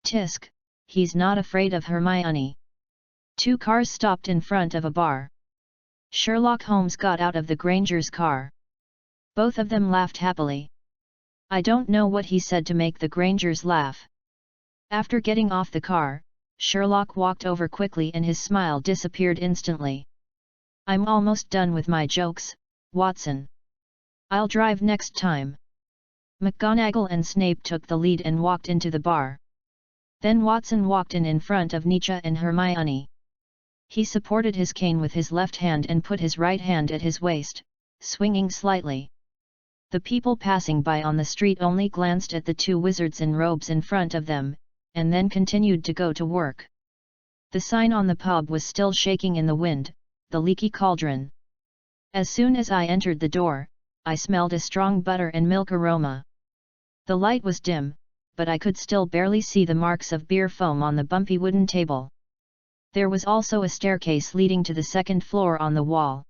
Tisk, he's not afraid of Hermione. 2 cars stopped in front of a bar. Sherlock Holmes got out of the Granger's car. Both of them laughed happily. I don't know what he said to make the Grangers laugh. After getting off the car, Sherlock walked over quickly and his smile disappeared instantly. I'm almost done with my jokes, Watson. I'll drive next time. McGonagall and Snape took the lead and walked into the bar. Then Watson walked in front of Nietzsche and Hermione. He supported his cane with his left hand and put his right hand at his waist, swinging slightly. The people passing by on the street only glanced at the two wizards in robes in front of them, and then continued to go to work. The sign on the pub was still shaking in the wind, the leaky cauldron. As soon as I entered the door, I smelled a strong butter and milk aroma. The light was dim, but I could still barely see the marks of beer foam on the bumpy wooden table. There was also a staircase leading to the second floor on the wall.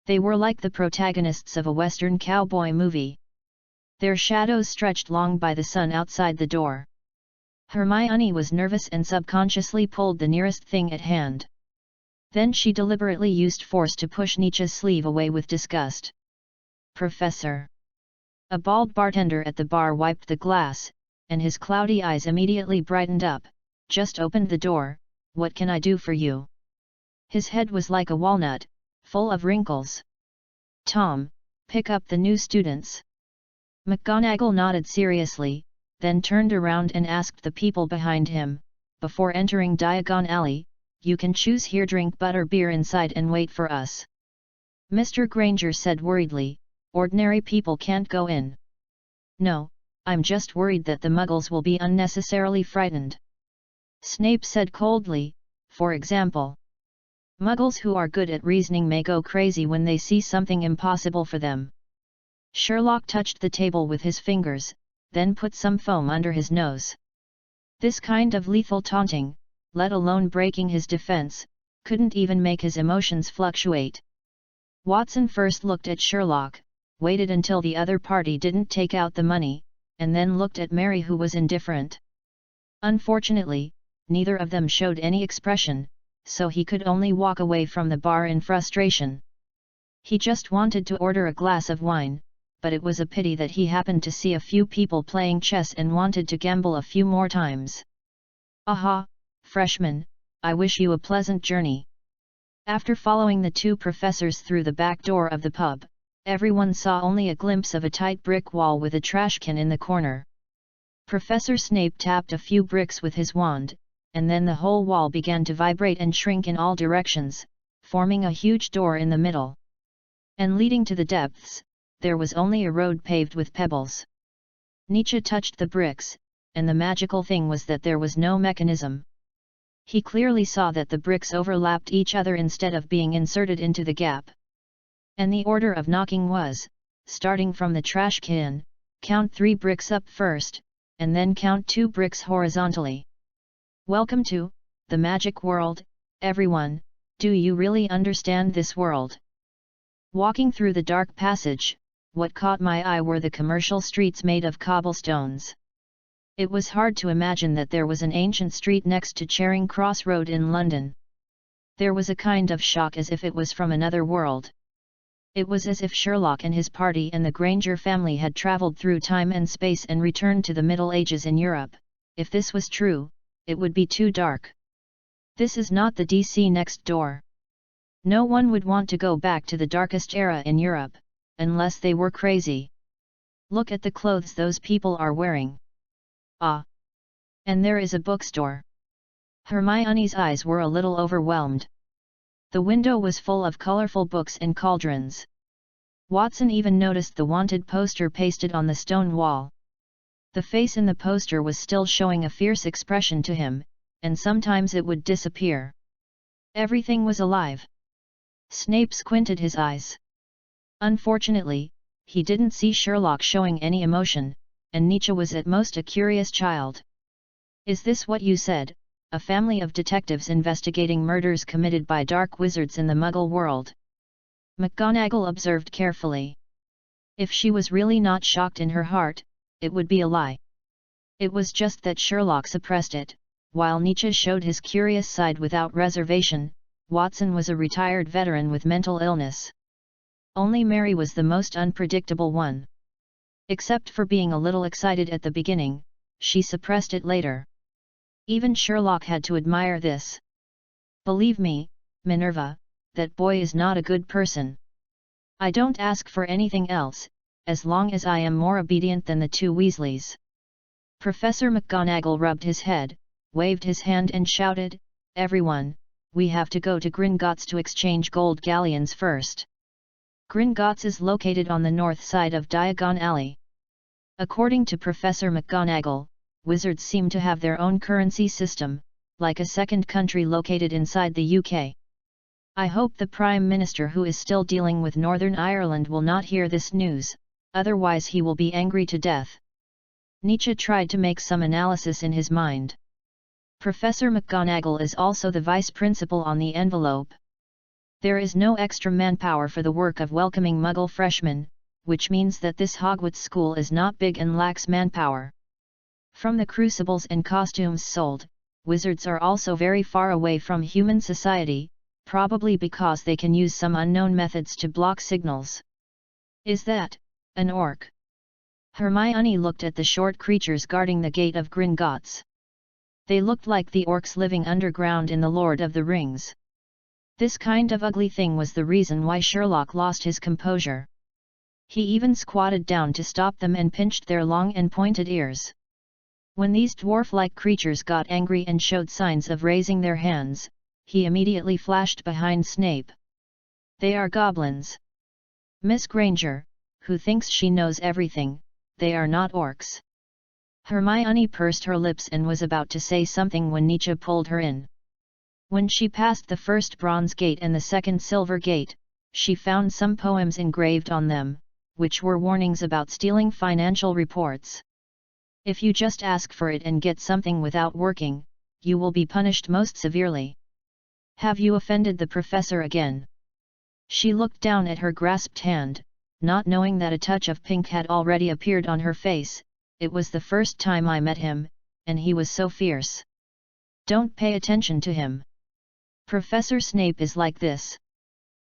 They were like the protagonists of a Western cowboy movie. Their shadows stretched long by the sun outside the door. Hermione was nervous and subconsciously pulled the nearest thing at hand. Then she deliberately used force to push Nietzsche's sleeve away with disgust. Professor! A bald bartender at the bar wiped the glass, and his cloudy eyes immediately brightened up. Just opened the door, what can I do for you? His head was like a walnut, full of wrinkles. Tom, pick up the new students. McGonagall nodded seriously, then turned around and asked the people behind him, before entering Diagon Alley, you can choose here, drink butter beer inside and wait for us. Mr. Granger said worriedly, ordinary people can't go in. No, I'm just worried that the muggles will be unnecessarily frightened. Snape said coldly, for example. Muggles who are good at reasoning may go crazy when they see something impossible for them. Sherlock touched the table with his fingers, then put some foam under his nose. This kind of lethal taunting, let alone breaking his defense, couldn't even make his emotions fluctuate. Watson first looked at Sherlock, waited until the other party didn't take out the money, and then looked at Mary, who was indifferent. Unfortunately, neither of them showed any expression, so he could only walk away from the bar in frustration. He just wanted to order a glass of wine, but it was a pity that he happened to see a few people playing chess and wanted to gamble a few more times. Aha, freshman, I wish you a pleasant journey. After following the two professors through the back door of the pub, everyone saw only a glimpse of a tight brick wall with a trash can in the corner. Professor Snape tapped a few bricks with his wand, and then the whole wall began to vibrate and shrink in all directions, forming a huge door in the middle. And leading to the depths, there was only a road paved with pebbles. Nietzsche touched the bricks, and the magical thing was that there was no mechanism. He clearly saw that the bricks overlapped each other instead of being inserted into the gap. And the order of knocking was, starting from the trash can, count 3 bricks up first, and then count 2 bricks horizontally. Welcome to the magic world, everyone. Do you really understand this world? Walking through the dark passage, what caught my eye were the commercial streets made of cobblestones. It was hard to imagine that there was an ancient street next to Charing Cross Road in London. There was a kind of shock, as if it was from another world. It was as if Sherlock and his party and the Granger family had travelled through time and space and returned to the Middle Ages in Europe. If this was true, it would be too dark. This is not the DC next door. No one would want to go back to the darkest era in Europe, unless they were crazy. Look at the clothes those people are wearing. Ah! And there is a bookstore. Hermione's eyes were a little overwhelmed. The window was full of colorful books and cauldrons. Watson even noticed the wanted poster pasted on the stone wall. The face in the poster was still showing a fierce expression to him, and sometimes it would disappear. Everything was alive. Snape squinted his eyes. Unfortunately, he didn't see Sherlock showing any emotion, and Nietzsche was at most a curious child. Is this what you said, a family of detectives investigating murders committed by dark wizards in the Muggle world? McGonagall observed carefully. If she was really not shocked in her heart, it would be a lie. It was just that Sherlock suppressed it. While Nietzsche showed his curious side without reservation, Watson was a retired veteran with mental illness. Only Mary was the most unpredictable one. Except for being a little excited at the beginning, she suppressed it later. Even Sherlock had to admire this. Believe me, Minerva, that boy is not a good person. I don't ask for anything else, as long as I am more obedient than the two Weasleys. Professor McGonagall rubbed his head, waved his hand and shouted, "Everyone, we have to go to Gringotts to exchange gold galleons first." Gringotts is located on the north side of Diagon Alley. According to Professor McGonagall, wizards seem to have their own currency system, like a second country located inside the UK. I hope the Prime Minister who is still dealing with Northern Ireland will not hear this news, otherwise he will be angry to death. Nietzsche tried to make some analysis in his mind. Professor McGonagall is also the vice principal on the envelope. There is no extra manpower for the work of welcoming Muggle freshmen, which means that this Hogwarts school is not big and lacks manpower. From the crucibles and costumes sold, wizards are also very far away from human society, probably because they can use some unknown methods to block signals. Is that an orc? Hermione looked at the short creatures guarding the gate of Gringotts. They looked like the orcs living underground in The Lord of the Rings. This kind of ugly thing was the reason why Sherlock lost his composure. He even squatted down to stop them and pinched their long and pointed ears. When these dwarf-like creatures got angry and showed signs of raising their hands, he immediately flashed behind Snape. They are goblins. Miss Granger, who thinks she knows everything, they are not orcs. Hermione pursed her lips and was about to say something when Nietzsche pulled her in. When she passed the first bronze gate and the second silver gate, she found some poems engraved on them, which were warnings about stealing financial reports. If you just ask for it and get something without working, you will be punished most severely. Have you offended the professor again? She looked down at her grasped hand, not knowing that a touch of pink had already appeared on her face. It was the first time I met him, and he was so fierce. Don't pay attention to him. Professor Snape is like this.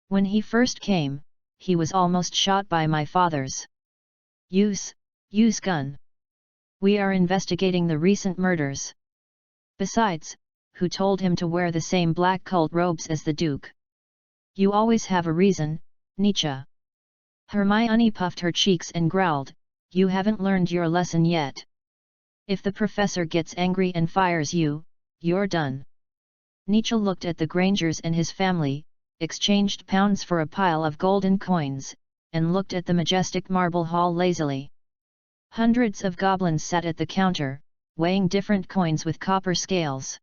When he first came, he was almost shot by my father's. Use gun. We are investigating the recent murders. Besides, who told him to wear the same black cult robes as the Duke? You always have a reason, Nietzsche. Hermione puffed her cheeks and growled, you haven't learned your lesson yet. If the professor gets angry and fires you, you're done. Nietzsche looked at the Grangers and his family, exchanged pounds for a pile of golden coins, and looked at the majestic marble hall lazily. Hundreds of goblins sat at the counter, weighing different coins with copper scales.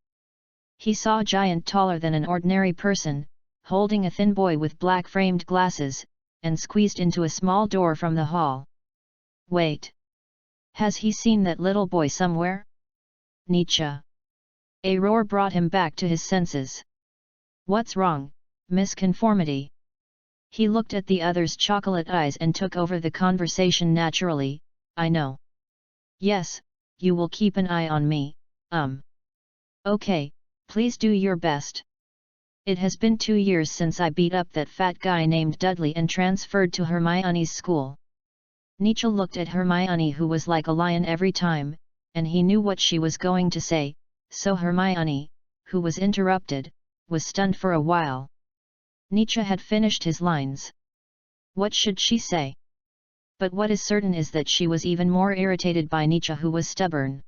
He saw a giant taller than an ordinary person, holding a thin boy with black framed glasses, and squeezed into a small door from the hall. Wait! Has he seen that little boy somewhere? Nietzsche! A roar brought him back to his senses. What's wrong, Miss Conformity? He looked at the other's chocolate eyes and took over the conversation naturally. I know. Yes, you will keep an eye on me, Okay, please do your best. It has been 2 years since I beat up that fat guy named Dudley and transferred to Hermione's school. Nietzsche looked at Hermione, who was like a lion every time, and he knew what she was going to say, so Hermione, who was interrupted, was stunned for a while. Nietzsche had finished his lines. What should she say? But what is certain is that she was even more irritated by Nietzsche, who was stubborn.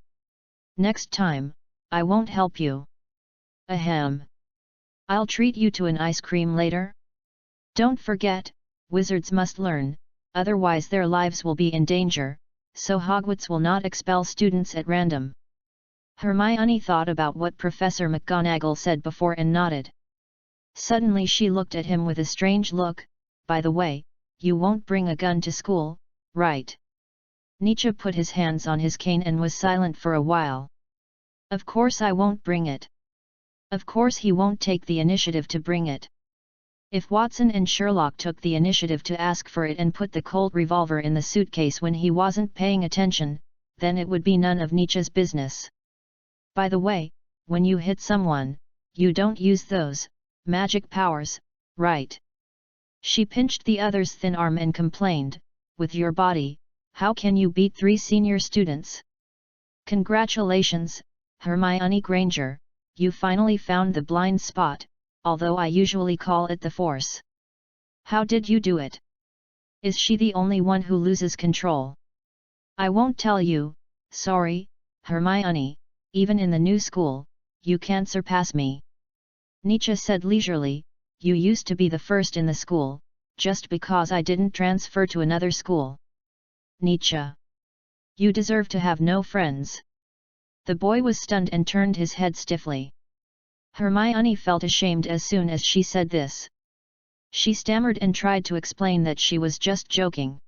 Next time, I won't help you. Ahem. I'll treat you to an ice cream later. Don't forget, wizards must learn, otherwise their lives will be in danger, so Hogwarts will not expel students at random. Hermione thought about what Professor McGonagall said before and nodded. Suddenly she looked at him with a strange look. By the way, you won't bring a gun to school, right? Nietzsche put his hands on his cane and was silent for a while. Of course I won't bring it. Of course he won't take the initiative to bring it. If Watson and Sherlock took the initiative to ask for it and put the Colt revolver in the suitcase when he wasn't paying attention, then it would be none of Nietzsche's business. By the way, when you hit someone, you don't use those magic powers, right? She pinched the other's thin arm and complained, with your body, How can you beat 3 senior students? Congratulations, Hermione Granger, you finally found the blind spot, although I usually call it the Force. How did you do it? Is she the only one who loses control? I won't tell you, sorry, Hermione, even in the new school, you can't surpass me. Nietzsche said leisurely, you used to be the first in the school, just because I didn't transfer to another school. Nietzsche. You deserve to have no friends. The boy was stunned and turned his head stiffly. Hermione felt ashamed as soon as she said this. She stammered and tried to explain that she was just joking.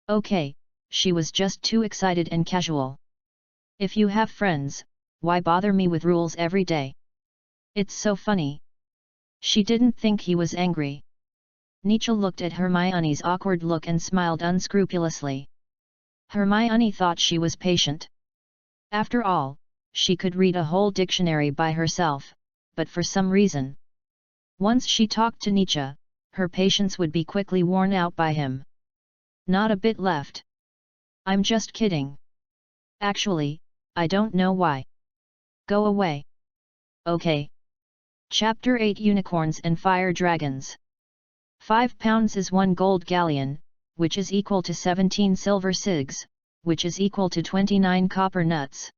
Okay, she was just too excited and casual. If you have friends, why bother me with rules every day? It's so funny. She didn't think he was angry. Nietzsche looked at Hermione's awkward look and smiled unscrupulously. Hermione thought she was patient. After all, she could read a whole dictionary by herself, but for some reason, once she talked to Nietzsche, her patience would be quickly worn out by him. Not a bit left. I'm just kidding. Actually, I don't know why. Go away. Okay. Chapter 8 Unicorns and Fire Dragons. 5 pounds is 1 gold galleon, which is equal to 17 silver cigs, which is equal to 29 copper nuts.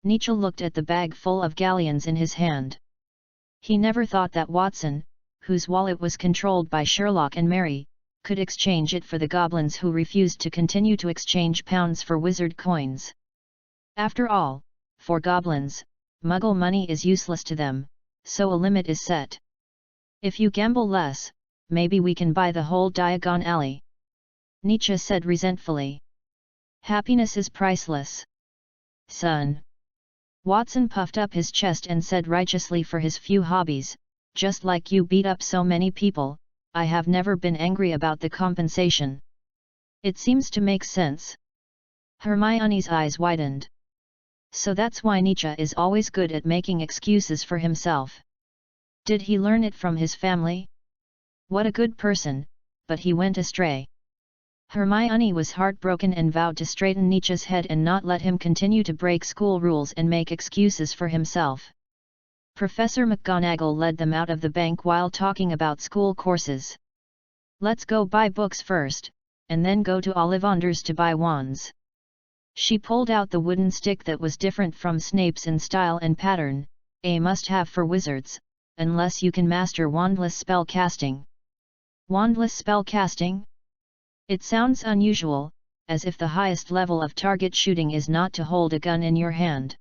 Nietzsche looked at the bag full of galleons in his hand. He never thought that Watson, whose wallet was controlled by Sherlock and Mary, could exchange it for the goblins who refused to continue to exchange pounds for wizard coins. After all, for goblins, Muggle money is useless to them, so a limit is set. If you gamble less, maybe we can buy the whole Diagon Alley. Nietzsche said resentfully. Happiness is priceless. Son. Watson puffed up his chest and said righteously, for his few hobbies, just like you beat up so many people, I have never been angry about the compensation. It seems to make sense. Hermione's eyes widened. So that's why Nietzsche is always good at making excuses for himself. Did he learn it from his family? What a good person, but he went astray. Hermione was heartbroken and vowed to straighten Nietzsche's head and not let him continue to break school rules and make excuses for himself. Professor McGonagall led them out of the bank while talking about school courses. Let's go buy books first, and then go to Ollivanders to buy wands. She pulled out the wooden stick that was different from Snape's in style and pattern, a must-have for wizards, unless you can master wandless spell casting. Wandless spell casting? It sounds unusual, as if the highest level of target shooting is not to hold a gun in your hand.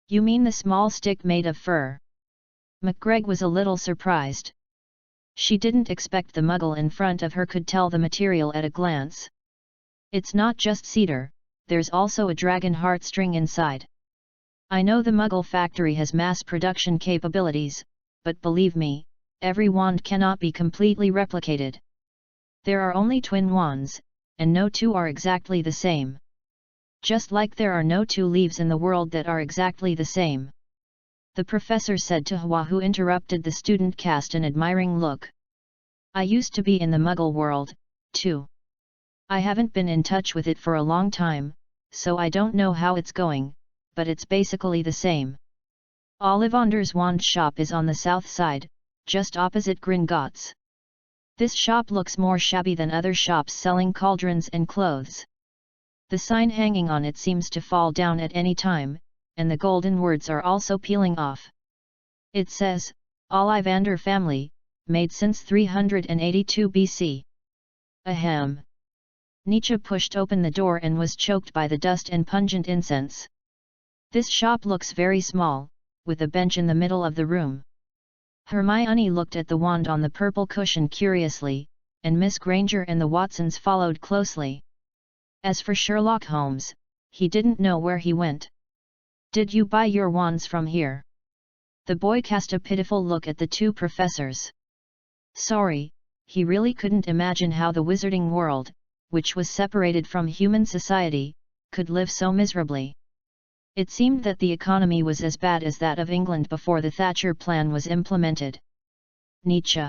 You mean the small stick made of fur? McGregor was a little surprised. She didn't expect the Muggle in front of her could tell the material at a glance. It's not just cedar, there's also a dragon heartstring inside. I know the Muggle factory has mass production capabilities, but believe me, every wand cannot be completely replicated. There are only twin wands, and no two are exactly the same. Just like there are no two leaves in the world that are exactly the same. The professor said to Hua, who interrupted the student, cast an admiring look. I used to be in the Muggle world, too. I haven't been in touch with it for a long time, so I don't know how it's going, but it's basically the same. Ollivanders' wand shop is on the south side, just opposite Gringotts. This shop looks more shabby than other shops selling cauldrons and clothes. The sign hanging on it seems to fall down at any time, and the golden words are also peeling off. It says, Ollivander family, made since 382 BC. Ahem. Nietzsche pushed open the door and was choked by the dust and pungent incense. This shop looks very small, with a bench in the middle of the room. Hermione looked at the wand on the purple cushion curiously, and Miss Granger and the Watsons followed closely. As for Sherlock Holmes, he didn't know where he went. Did you buy your wands from here? The boy cast a pitiful look at the two professors. Sorry, he really couldn't imagine how the wizarding world, which was separated from human society, could live so miserably. It seemed that the economy was as bad as that of England before the Thatcher Plan was implemented. Nietzsche.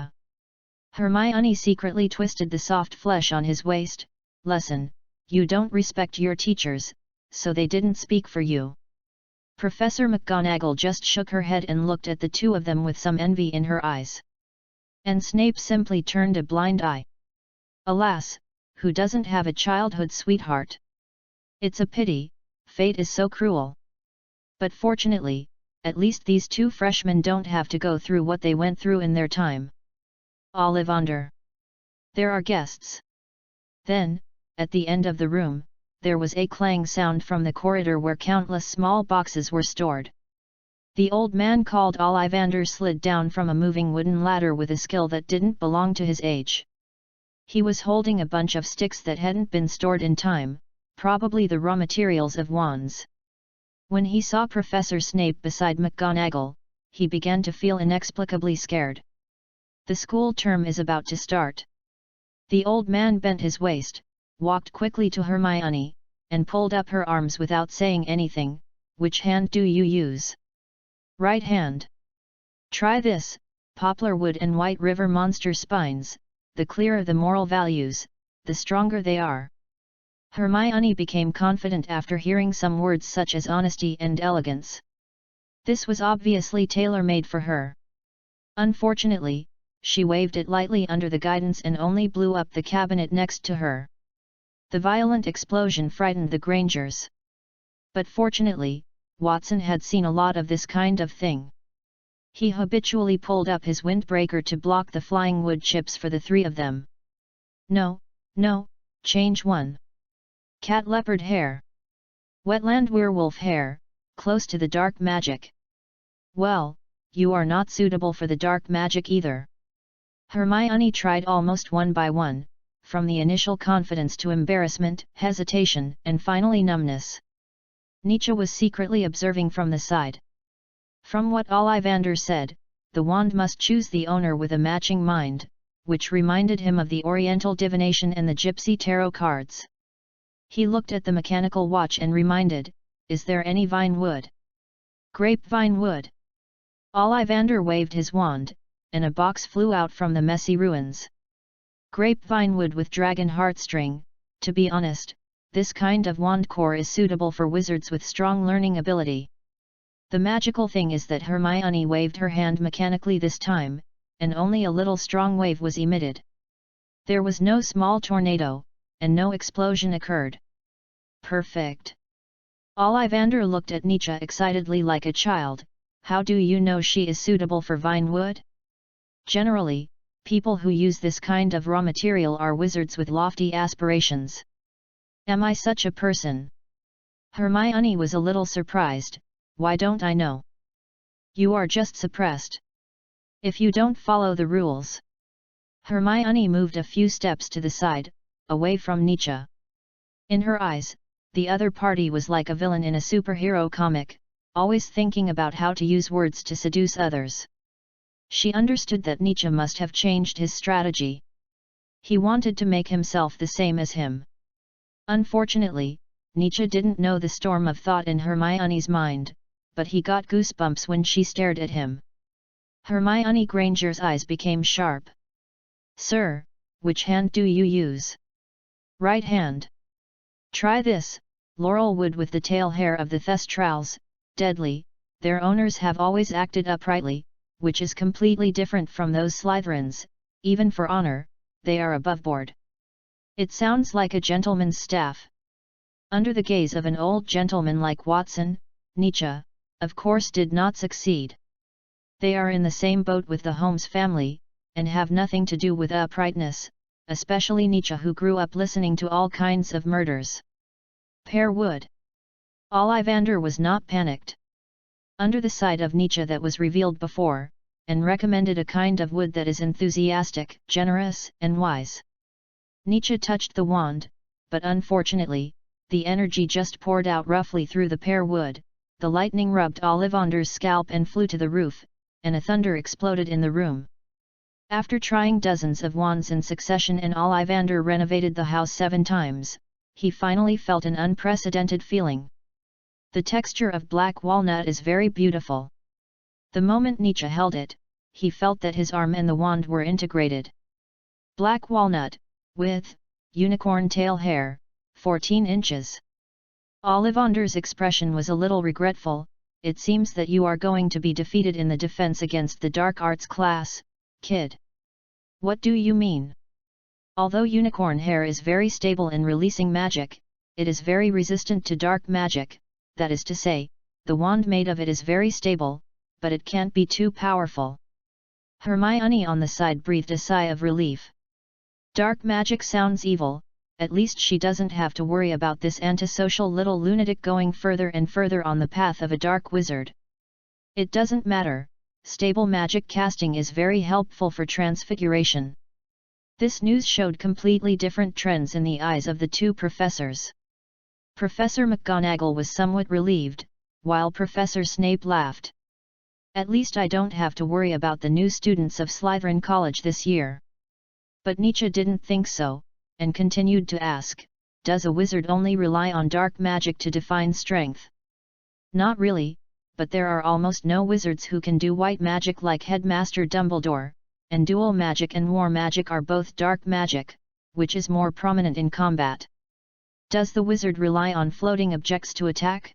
Hermione secretly twisted the soft flesh on his waist. Lesson, You don't respect your teachers, so they didn't speak for you. Professor McGonagall just shook her head and looked at the two of them with some envy in her eyes. And Snape simply turned a blind eye. Alas, who doesn't have a childhood sweetheart? It's a pity, fate is so cruel. But fortunately, at least these two freshmen don't have to go through what they went through in their time. Ollivander. There are guests. Then, at the end of the room, there was a clang sound from the corridor where countless small boxes were stored. The old man called Ollivander slid down from a moving wooden ladder with a skill that didn't belong to his age. He was holding a bunch of sticks that hadn't been stored in time, probably the raw materials of wands. When he saw Professor Snape beside McGonagall, he began to feel inexplicably scared. The school term is about to start. The old man bent his waist, walked quickly to Hermione, and pulled up her arms without saying anything. Which hand do you use? Right hand. Try this, poplar wood and white river monster spines, the clearer the moral values, the stronger they are. Hermione became confident after hearing some words such as honesty and elegance. This was obviously tailor-made for her. Unfortunately, she waved it lightly under the guidance and only blew up the cabinet next to her. The violent explosion frightened the Grangers. But fortunately, Watson had seen a lot of this kind of thing. He habitually pulled up his windbreaker to block the flying wood chips for the three of them. No, change one. Cat leopard hair. Wetland werewolf hair, close to the dark magic. Well, you are not suitable for the dark magic either. Hermione tried almost one by one, from the initial confidence to embarrassment, hesitation, and finally numbness. Nietzsche was secretly observing from the side. From what Ollivander said, the wand must choose the owner with a matching mind, which reminded him of the Oriental divination and the Gypsy tarot cards. He looked at the mechanical watch and reminded, is there any vine wood? Grapevine wood. Ollivander waved his wand, and a box flew out from the messy ruins. Grapevine wood with dragon heartstring. To be honest, this kind of wand core is suitable for wizards with strong learning ability. The magical thing is that Hermione waved her hand mechanically this time, and only a little strong wave was emitted. There was no small tornado, and no explosion occurred. Perfect. Ollivander looked at Nietzsche excitedly like a child. How do you know she is suitable for vine wood? Generally, people who use this kind of raw material are wizards with lofty aspirations. Am I such a person? Hermione was a little surprised. Why don't I know? You are just suppressed. If you don't follow the rules. Hermione moved a few steps to the side, away from Nietzsche. In her eyes, the other party was like a villain in a superhero comic, always thinking about how to use words to seduce others. She understood that Nietzsche must have changed his strategy. He wanted to make himself the same as him. Unfortunately, Nietzsche didn't know the storm of thought in Hermione's mind, but he got goosebumps when she stared at him. Hermione Granger's eyes became sharp. Sir, which hand do you use? Right hand. Try this, laurel wood with the tail hair of the thestrals, deadly. Their owners have always acted uprightly, which is completely different from those Slytherins. Even for honor, they are aboveboard. It sounds like a gentleman's staff. Under the gaze of an old gentleman like Watson, Nietzsche, of course, did not succeed. They are in the same boat with the Holmes family, and have nothing to do with uprightness, especially Nietzsche, who grew up listening to all kinds of murders. Pear wood. Ollivander was not panicked. Under the sight of Nietzsche that was revealed before, and recommended a kind of wood that is enthusiastic, generous, and wise. Nietzsche touched the wand, but unfortunately, the energy just poured out roughly through the pear wood. The lightning rubbed Ollivander's scalp and flew to the roof, and a thunder exploded in the room. After trying dozens of wands in succession and Ollivander renovated the house 7 times, he finally felt an unprecedented feeling. The texture of black walnut is very beautiful. The moment Nietzsche held it, he felt that his arm and the wand were integrated. Black walnut, with unicorn tail hair, 14 inches. Ollivander's expression was a little regretful. It seems that you are going to be defeated in the defense against the dark arts class, kid. What do you mean? Although unicorn hair is very stable in releasing magic, it is very resistant to dark magic, that is to say, the wand made of it is very stable, but it can't be too powerful. Hermione on the side breathed a sigh of relief. Dark magic sounds evil, at least she doesn't have to worry about this antisocial little lunatic going further and further on the path of a dark wizard. It doesn't matter, stable magic casting is very helpful for transfiguration. This news showed completely different trends in the eyes of the two professors. Professor McGonagall was somewhat relieved, while Professor Snape laughed. At least I don't have to worry about the new students of Slytherin College this year. But Nietzsche didn't think so, and continued to ask, does a wizard only rely on dark magic to define strength? Not really, but there are almost no wizards who can do white magic like Headmaster Dumbledore, and dual magic and war magic are both dark magic, which is more prominent in combat. Does the wizard rely on floating objects to attack?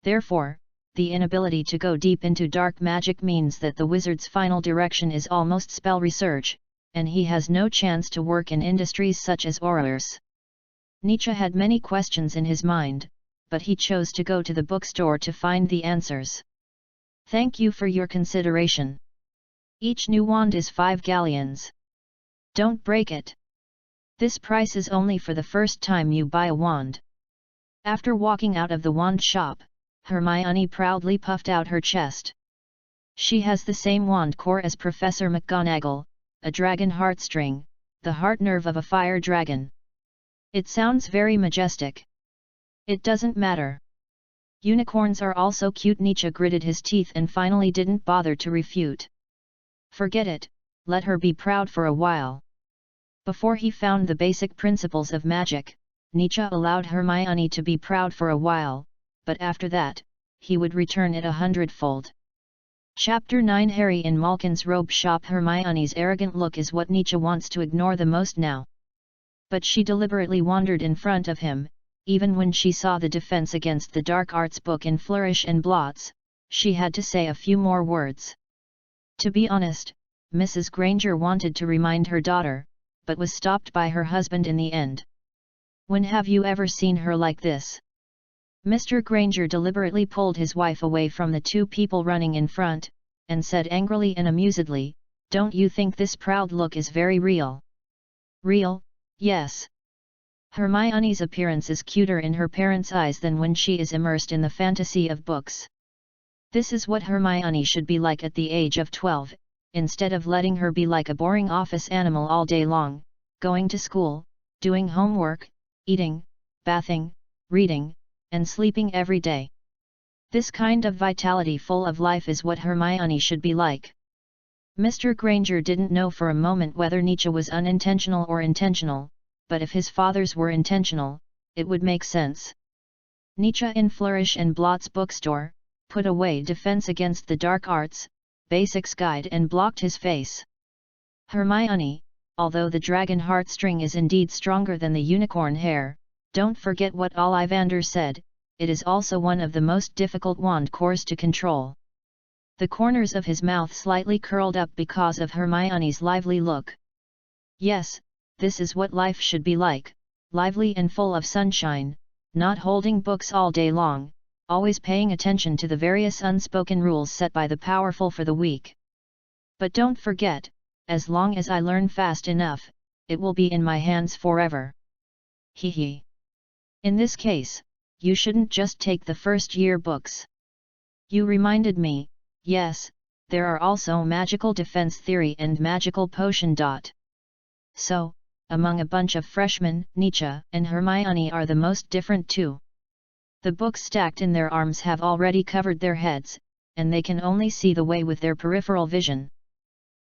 Therefore, the inability to go deep into dark magic means that the wizard's final direction is almost spell research, and he has no chance to work in industries such as Aurors. Nietzsche had many questions in his mind, but he chose to go to the bookstore to find the answers. Thank you for your consideration. Each new wand is 5 galleons. Don't break it. This price is only for the first time you buy a wand. After walking out of the wand shop, Hermione proudly puffed out her chest. She has the same wand core as Professor McGonagall, a dragon heartstring, the heart nerve of a fire dragon. It sounds very majestic. It doesn't matter. Unicorns are also cute. Nietzsche gritted his teeth and finally didn't bother to refute. Forget it, let her be proud for a while. Before he found the basic principles of magic, Nietzsche allowed Hermione to be proud for a while, but after that, he would return it 100-fold. Chapter 9 Harry in Malkin's robe shop. Hermione's arrogant look is what Nietzsche wants to ignore the most now. But she deliberately wandered in front of him, even when she saw the defense against the dark arts book in flourish and blots, she had to say a few more words. To be honest, Mrs. Granger wanted to remind her daughter, but was stopped by her husband in the end. When have you ever seen her like this? Mr. Granger deliberately pulled his wife away from the two people running in front, and said angrily and amusedly, "Don't you think this proud look is very real?" Real, yes. Hermione's appearance is cuter in her parents' eyes than when she is immersed in the fantasy of books. This is what Hermione should be like at the age of 12, instead of letting her be like a boring office animal all day long, going to school, doing homework, eating, bathing, reading, and sleeping every day. This kind of vitality full of life is what Hermione should be like. Mr. Granger didn't know for a moment whether Nietzsche was unintentional or intentional, but if his father's were intentional, it would make sense. Nietzsche in Flourish and Blot's bookstore, put away Defense Against the Dark Arts, Basics Guide and blocked his face. Hermione, although the dragon heartstring is indeed stronger than the unicorn hair, don't forget what Ollivander said, it is also one of the most difficult wand cores to control. The corners of his mouth slightly curled up because of Hermione's lively look. Yes, this is what life should be like, lively and full of sunshine, not holding books all day long, always paying attention to the various unspoken rules set by the powerful for the weak. But don't forget, as long as I learn fast enough, it will be in my hands forever. Hee hee. In this case, you shouldn't just take the first year books. You reminded me, yes, there are also magical defense theory and magical potion. So, among a bunch of freshmen, Nietzsche and Hermione are the most different too. The books stacked in their arms have already covered their heads, and they can only see the way with their peripheral vision.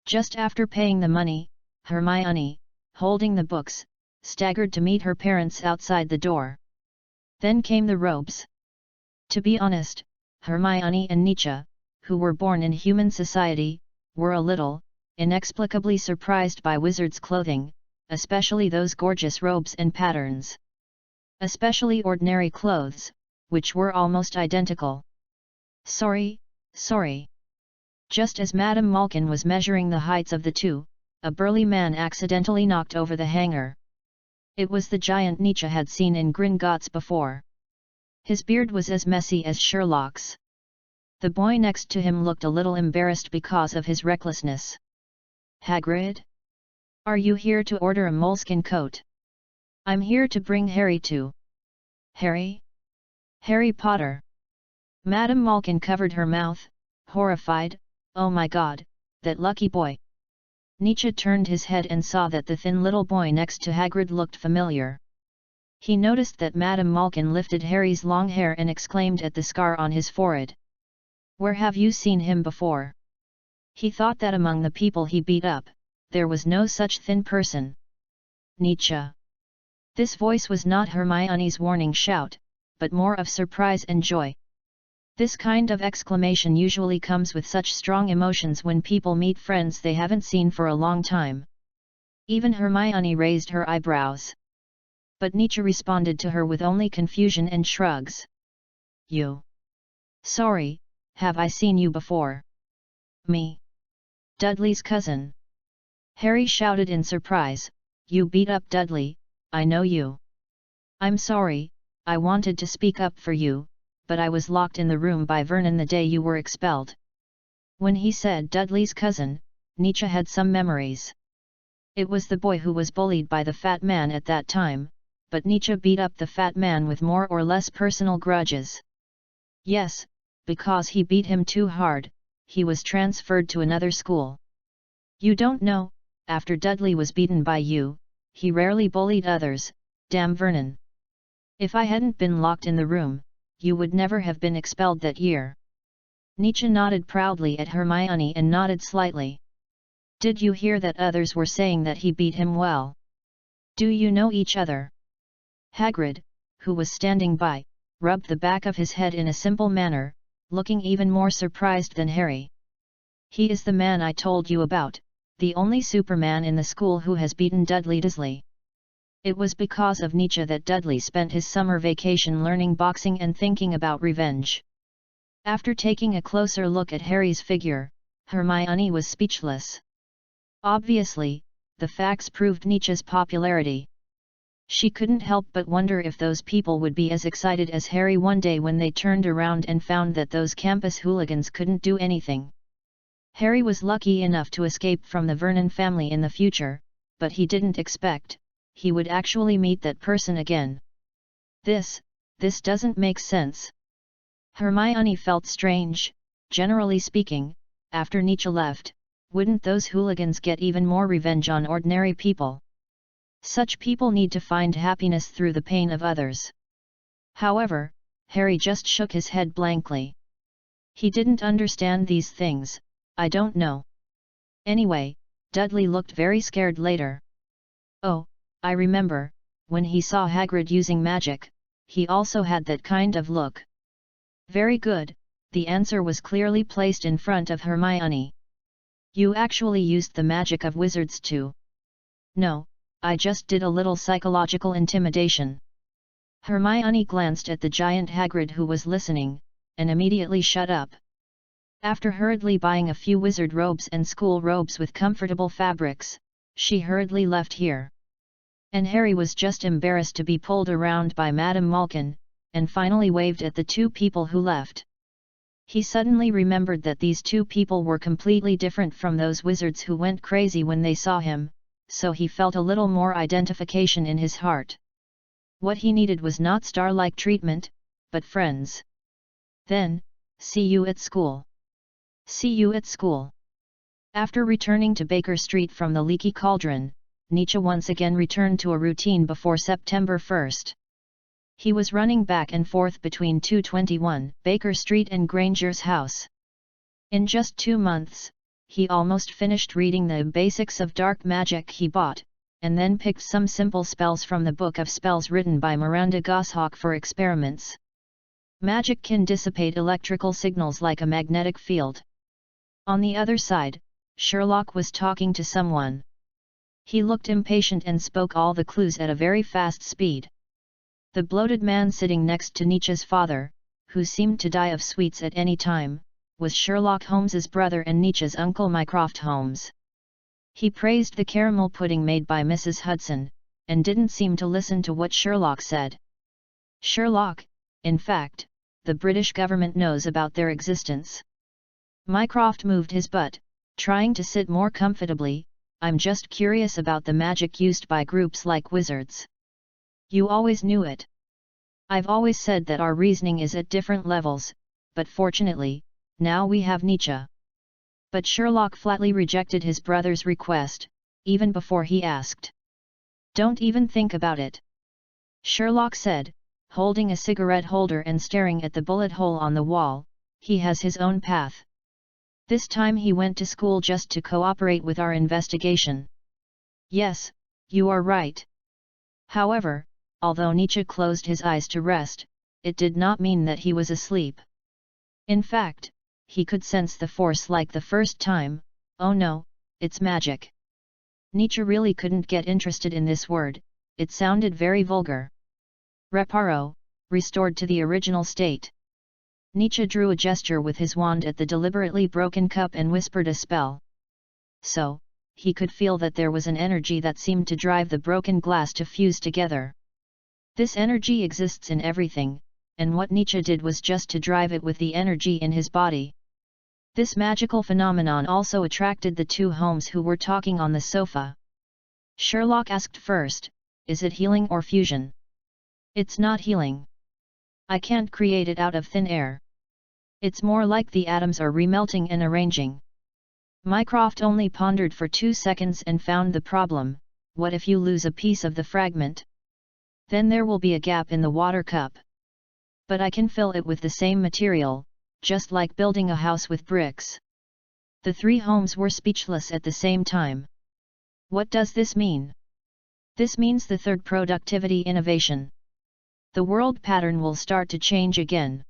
Just after paying the money, Hermione, holding the books, staggered to meet her parents outside the door. Then came the robes. To be honest, Hermione and Nietzsche, who were born in human society, were a little, inexplicably surprised by wizards' clothing, especially those gorgeous robes and patterns. especially ordinary clothes, which were almost identical. Sorry. Just as Madame Malkin was measuring the heights of the two, a burly man accidentally knocked over the hanger. It was the giant Nietzsche had seen in Gringotts before. His beard was as messy as Sherlock's. The boy next to him looked a little embarrassed because of his recklessness. Hagrid? Are you here to order a moleskin coat? I'm here to bring Harry to. Harry? Harry Potter. Madame Malkin covered her mouth, horrified. Oh my God, that lucky boy. Nietzsche turned his head and saw that the thin little boy next to Hagrid looked familiar. He noticed that Madame Malkin lifted Harry's long hair and exclaimed at the scar on his forehead. Where have you seen him before? He thought that among the people he beat up, there was no such thin person. Nietzsche. This voice was not Hermione's warning shout, but more of surprise and joy. This kind of exclamation usually comes with such strong emotions when people meet friends they haven't seen for a long time. Even Hermione raised her eyebrows. But Nietzsche responded to her with only confusion and shrugs. You. Sorry, have I seen you before? Me. Dudley's cousin. Harry shouted in surprise, you beat up Dudley, I know you. I'm sorry, I wanted to speak up for you, but I was locked in the room by Vernon the day you were expelled. When he said Dudley's cousin, Nietzsche had some memories. It was the boy who was bullied by the fat man at that time, but Nietzsche beat up the fat man with more or less personal grudges. Yes, because he beat him too hard, he was transferred to another school. You don't know, after Dudley was beaten by you, he rarely bullied others, damn Vernon. If I hadn't been locked in the room, you would never have been expelled that year. Nietzsche nodded proudly at Hermione and nodded slightly. Did you hear that others were saying that he beat him well? Do you know each other? Hagrid, who was standing by, rubbed the back of his head in a simple manner, looking even more surprised than Harry. He is the man I told you about, the only Superman in the school who has beaten Dudley Dursley. It was because of Nietzsche that Dudley spent his summer vacation learning boxing and thinking about revenge. After taking a closer look at Harry's figure, Hermione was speechless. Obviously, the facts proved Nietzsche's popularity. She couldn't help but wonder if those people would be as excited as Harry one day when they turned around and found that those campus hooligans couldn't do anything. Harry was lucky enough to escape from the Vernon family in the future, but he didn't expect he would actually meet that person again. This doesn't make sense. Hermione felt strange. Generally speaking, after Nietzsche left, wouldn't those hooligans get even more revenge on ordinary people? Such people need to find happiness through the pain of others. However, Harry just shook his head blankly. He didn't understand these things. I don't know. Anyway, Dudley looked very scared later. Oh, I remember, when he saw Hagrid using magic, he also had that kind of look. Very good, the answer was clearly placed in front of Hermione. You actually used the magic of wizards too. No, I just did a little psychological intimidation. Hermione glanced at the giant Hagrid who was listening, and immediately shut up. After hurriedly buying a few wizard robes and school robes with comfortable fabrics, she hurriedly left here. And Harry was just embarrassed to be pulled around by Madame Malkin, and finally waved at the two people who left. He suddenly remembered that these two people were completely different from those wizards who went crazy when they saw him, so he felt a little more identification in his heart. What he needed was not star-like treatment, but friends. Then, see you at school. See you at school. After returning to Baker Street from the Leaky Cauldron, Nietzsche once again returned to a routine before September 1st. He was running back and forth between 221 Baker Street and Granger's house. In just 2 months, he almost finished reading the basics of dark magic he bought, and then picked some simple spells from the book of spells written by Miranda Goshawk for experiments. Magic can dissipate electrical signals like a magnetic field. On the other side, Sherlock was talking to someone. He looked impatient and spoke all the clues at a very fast speed. The bloated man sitting next to Nietzsche's father, who seemed to die of sweets at any time, was Sherlock Holmes's brother and Nietzsche's uncle Mycroft Holmes. He praised the caramel pudding made by Mrs. Hudson, and didn't seem to listen to what Sherlock said. Sherlock, in fact, the British government knows about their existence. Mycroft moved his butt, trying to sit more comfortably. I'm just curious about the magic used by groups like wizards. You always knew it. I've always said that our reasoning is at different levels, but fortunately, now we have Nietzsche. But Sherlock flatly rejected his brother's request, even before he asked. Don't even think about it. Sherlock said, holding a cigarette holder and staring at the bullet hole on the wall. He has his own path. This time he went to school just to cooperate with our investigation. Yes, you are right. However, although Nietzsche closed his eyes to rest, it did not mean that he was asleep. In fact, he could sense the force like the first time. Oh no, it's magic. Nietzsche really couldn't get interested in this word, it sounded very vulgar. Reparo, restored to the original state. Nietzsche drew a gesture with his wand at the deliberately broken cup and whispered a spell. So, he could feel that there was an energy that seemed to drive the broken glass to fuse together. This energy exists in everything, and what Nietzsche did was just to drive it with the energy in his body. This magical phenomenon also attracted the two Holmes who were talking on the sofa. Sherlock asked first, is it healing or fusion? It's not healing. I can't create it out of thin air. It's more like the atoms are remelting and arranging. Mycroft only pondered for 2 seconds and found the problem. What if you lose a piece of the fragment? Then there will be a gap in the water cup. But I can fill it with the same material, just like building a house with bricks. The three Holmes were speechless at the same time. What does this mean? This means the third productivity innovation. The world pattern will start to change again.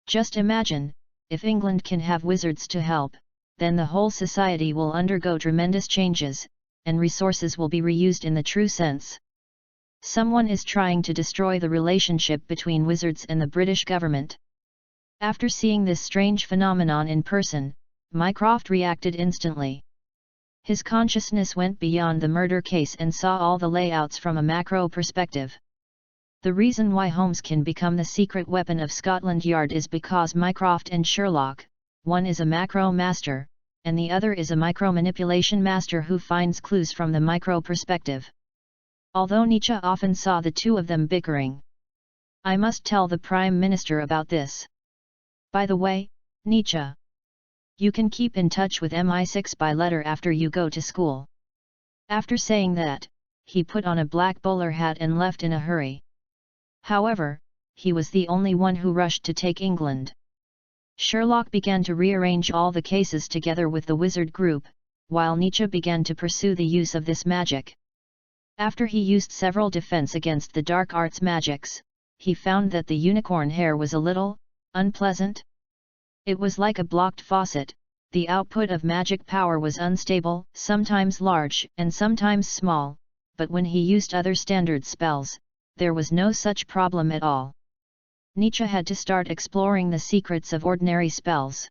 Just imagine, if England can have wizards to help, then the whole society will undergo tremendous changes, and resources will be reused in the true sense. Someone is trying to destroy the relationship between wizards and the British government. After seeing this strange phenomenon in person, Mycroft reacted instantly. His consciousness went beyond the murder case and saw all the layouts from a macro perspective. The reason why Holmes can become the secret weapon of Scotland Yard is because Mycroft and Sherlock, one is a macro master, and the other is a micro manipulation master who finds clues from the micro perspective. Although Nietzsche often saw the two of them bickering. I must tell the Prime Minister about this. By the way, Nietzsche. You can keep in touch with MI6 by letter after you go to school. After saying that, he put on a black bowler hat and left in a hurry. However, he was the only one who rushed to take England. Sherlock began to rearrange all the cases together with the wizard group, while Nietzsche began to pursue the use of this magic. After he used several defense against the dark arts magics, he found that the unicorn hair was a little unpleasant. It was like a blocked faucet. The output of magic power was unstable, sometimes large and sometimes small, but when he used other standard spells, there was no such problem at all. Nietzsche had to start exploring the secrets of ordinary spells.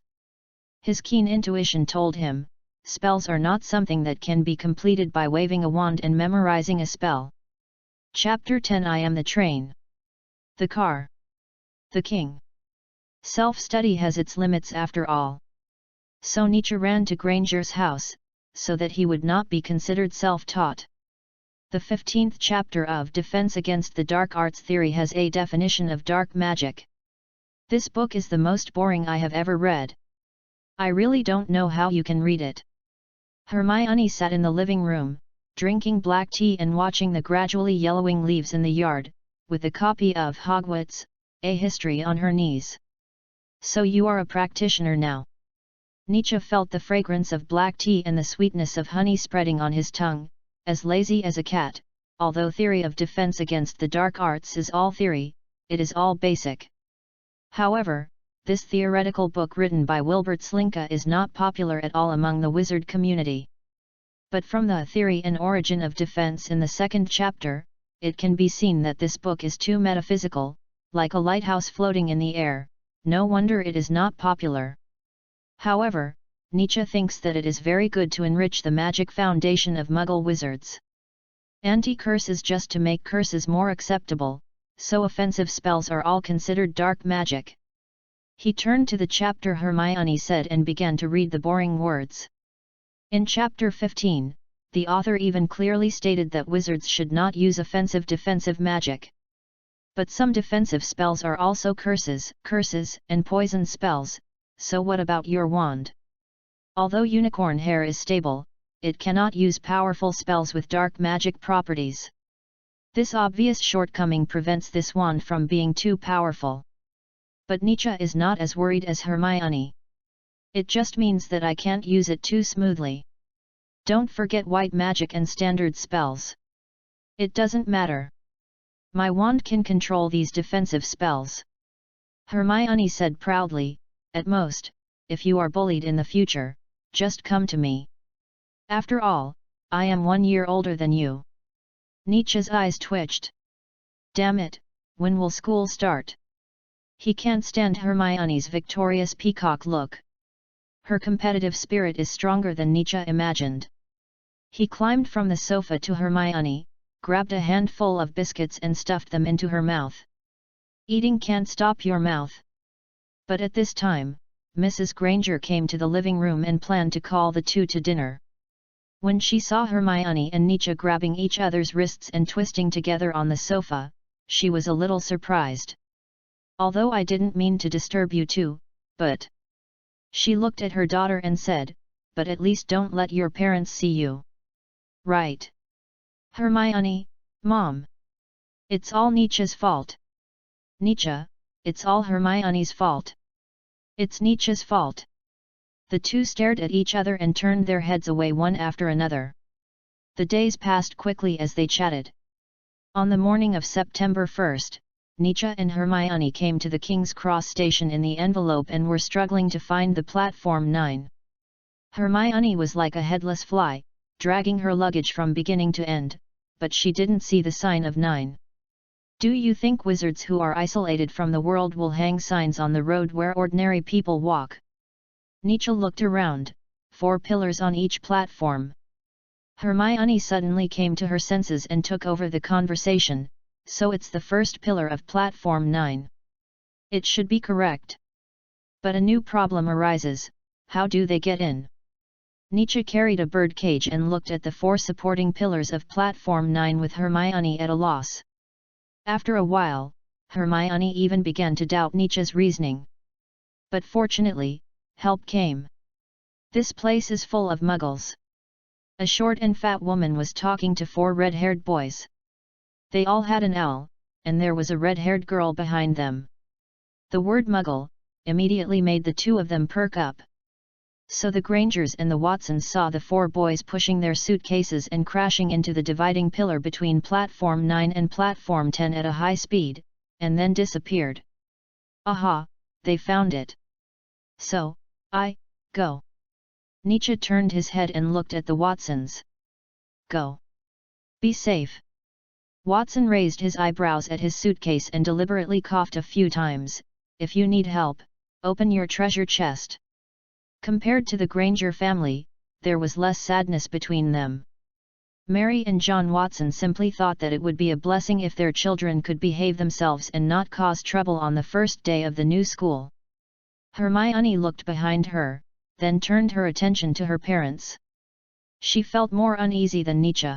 His keen intuition told him, spells are not something that can be completed by waving a wand and memorizing a spell. Chapter 10 I am the train. The car. The king. Self-study has its limits after all. So Nietzsche ran to Granger's house, so that he would not be considered self-taught. The 15th chapter of Defense Against the Dark Arts Theory has a definition of dark magic. This book is the most boring I have ever read. I really don't know how you can read it. Hermione sat in the living room, drinking black tea and watching the gradually yellowing leaves in the yard, with a copy of Hogwarts-A History on her knees. So you are a practitioner now. Nietzsche felt the fragrance of black tea and the sweetness of honey spreading on his tongue, as lazy as a cat. Although theory of defense against the dark arts is all theory, it is all basic. However, this theoretical book written by Wilbert Slinka is not popular at all among the wizard community. But from the theory and origin of defense in the second chapter, it can be seen that this book is too metaphysical, like a lighthouse floating in the air. No wonder it is not popular. However, Nietzsche thinks that it is very good to enrich the magic foundation of Muggle wizards. Anti-curses just to make curses more acceptable, so offensive spells are all considered dark magic. He turned to the chapter Hermione said and began to read the boring words. In chapter 15, the author even clearly stated that wizards should not use offensive defensive magic. But some defensive spells are also curses, and poison spells, so what about your wand? Although unicorn hair is stable, it cannot use powerful spells with dark magic properties. This obvious shortcoming prevents this wand from being too powerful. But Nietzsche is not as worried as Hermione. It just means that I can't use it too smoothly. Don't forget white magic and standard spells. It doesn't matter. My wand can control these defensive spells. Hermione said proudly, at most, if you are bullied in the future, just come to me. After all, I am 1 year older than you. Nietzsche's eyes twitched. Damn it, when will school start? He can't stand Hermione's victorious peacock look. Her competitive spirit is stronger than Nietzsche imagined. He climbed from the sofa to Hermione, grabbed a handful of biscuits and stuffed them into her mouth. Eating can't stop your mouth. But at this time, Mrs. Granger came to the living room and planned to call the two to dinner. When she saw Hermione and Nietzsche grabbing each other's wrists and twisting together on the sofa, she was a little surprised. Although I didn't mean to disturb you two, but... She looked at her daughter and said, but at least don't let your parents see you. Right. Hermione, Mom. It's all Nietzsche's fault. Nietzsche, it's all Hermione's fault. It's Nietzsche's fault. The two stared at each other and turned their heads away one after another. The days passed quickly as they chatted. On the morning of September 1st, Nietzsche and Hermione came to the King's Cross station in the envelope and were struggling to find the platform 9. Hermione was like a headless fly, dragging her luggage from beginning to end, but she didn't see the sign of 9. Do you think wizards who are isolated from the world will hang signs on the road where ordinary people walk? Nietzsche looked around, 4 pillars on each platform. Hermione suddenly came to her senses and took over the conversation, so it's the first pillar of platform 9. It should be correct. But a new problem arises, how do they get in? Nietzsche carried a bird cage and looked at the 4 supporting pillars of platform 9 with Hermione at a loss. After a while, Hermione even began to doubt Nietzsche's reasoning. But fortunately, help came. This place is full of muggles. A short and fat woman was talking to 4 red-haired boys. They all had an owl, and there was a red-haired girl behind them. The word muggle immediately made the 2 of them perk up. So the Grangers and the Watsons saw the 4 boys pushing their suitcases and crashing into the dividing pillar between platform 9 and platform 10 at a high speed, and then disappeared. Aha, they found it. So, go. Nietzsche turned his head and looked at the Watsons. Go. Be safe. Watson raised his eyebrows at his suitcase and deliberately coughed a few times. If you need help, open your treasure chest. Compared to the Granger family, there was less sadness between them. Mary and John Watson simply thought that it would be a blessing if their children could behave themselves and not cause trouble on the first day of the new school. Hermione looked behind her, then turned her attention to her parents. She felt more uneasy than Nietzsche.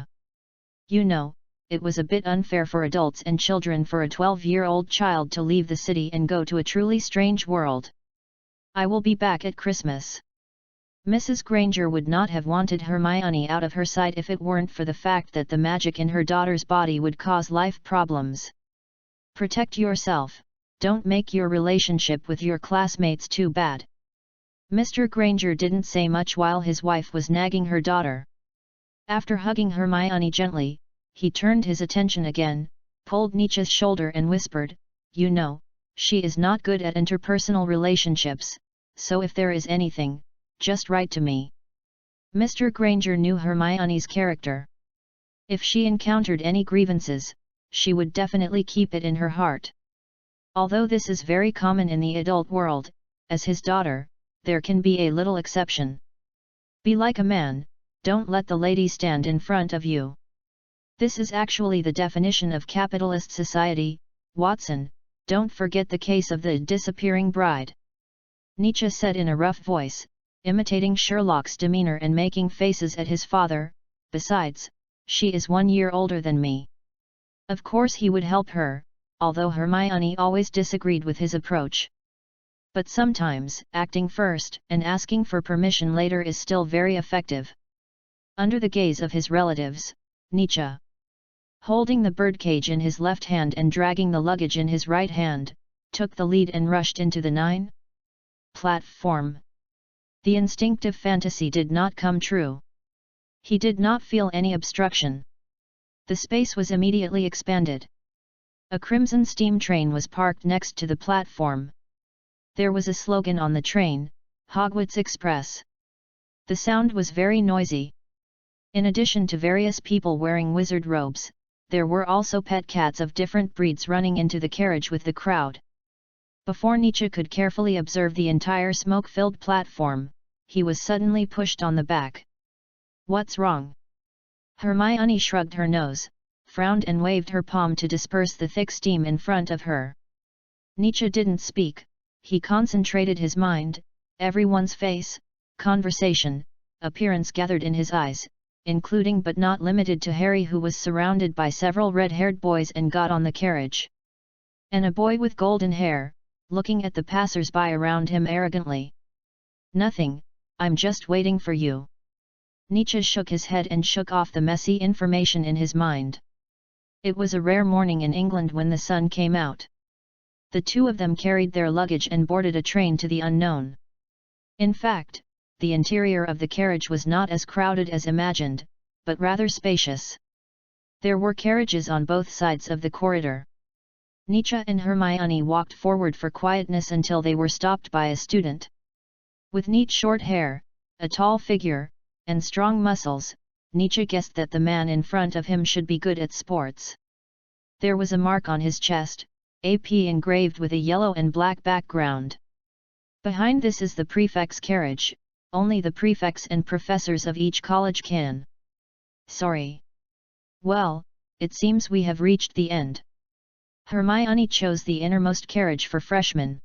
You know, it was a bit unfair for adults and children for a 12-year-old child to leave the city and go to a truly strange world. I will be back at Christmas. Mrs. Granger would not have wanted Hermione out of her sight if it weren't for the fact that the magic in her daughter's body would cause life problems. Protect yourself, don't make your relationship with your classmates too bad. Mr. Granger didn't say much while his wife was nagging her daughter. After hugging Hermione gently, he turned his attention again, pulled Nietzsche's shoulder and whispered, you know, she is not good at interpersonal relationships, so if there is anything, just write to me. Mr. Granger knew Hermione's character. If she encountered any grievances, she would definitely keep it in her heart. Although this is very common in the adult world, as his daughter, there can be a little exception. Be like a man, don't let the lady stand in front of you. This is actually the definition of capitalist society, Watson, don't forget the case of the disappearing bride. Nietzsche said in a rough voice, imitating Sherlock's demeanor and making faces at his father, besides, she is 1 year older than me. Of course he would help her, although Hermione always disagreed with his approach. But sometimes, acting first and asking for permission later is still very effective. Under the gaze of his relatives, Nietzsche, holding the birdcage in his left hand and dragging the luggage in his right hand, took the lead and rushed into the 9 platform. The instinctive fantasy did not come true. He did not feel any obstruction. The space was immediately expanded. A crimson steam train was parked next to the platform. There was a slogan on the train, Hogwarts Express. The sound was very noisy. In addition to various people wearing wizard robes, there were also pet cats of different breeds running into the carriage with the crowd. Before Nietzsche could carefully observe the entire smoke-filled platform, he was suddenly pushed on the back. What's wrong? Hermione shrugged her nose, frowned and waved her palm to disperse the thick steam in front of her. Nietzsche didn't speak, he concentrated his mind, everyone's face, conversation, appearance gathered in his eyes, including but not limited to Harry, who was surrounded by several red-haired boys and got on the carriage. And a boy with golden hair, looking at the passers-by around him arrogantly. Nothing, I'm just waiting for you. Nietzsche shook his head and shook off the messy information in his mind. It was a rare morning in England when the sun came out. The two of them carried their luggage and boarded a train to the unknown. In fact, the interior of the carriage was not as crowded as imagined, but rather spacious. There were carriages on both sides of the corridor. Nietzsche and Hermione walked forward for quietness until they were stopped by a student. With neat short hair, a tall figure, and strong muscles, Nietzsche guessed that the man in front of him should be good at sports. There was a mark on his chest, AP engraved with a yellow and black background. Behind this is the prefect's carriage, only the prefects and professors of each college can. Sorry. Well, it seems we have reached the end. Hermione chose the innermost carriage for freshmen.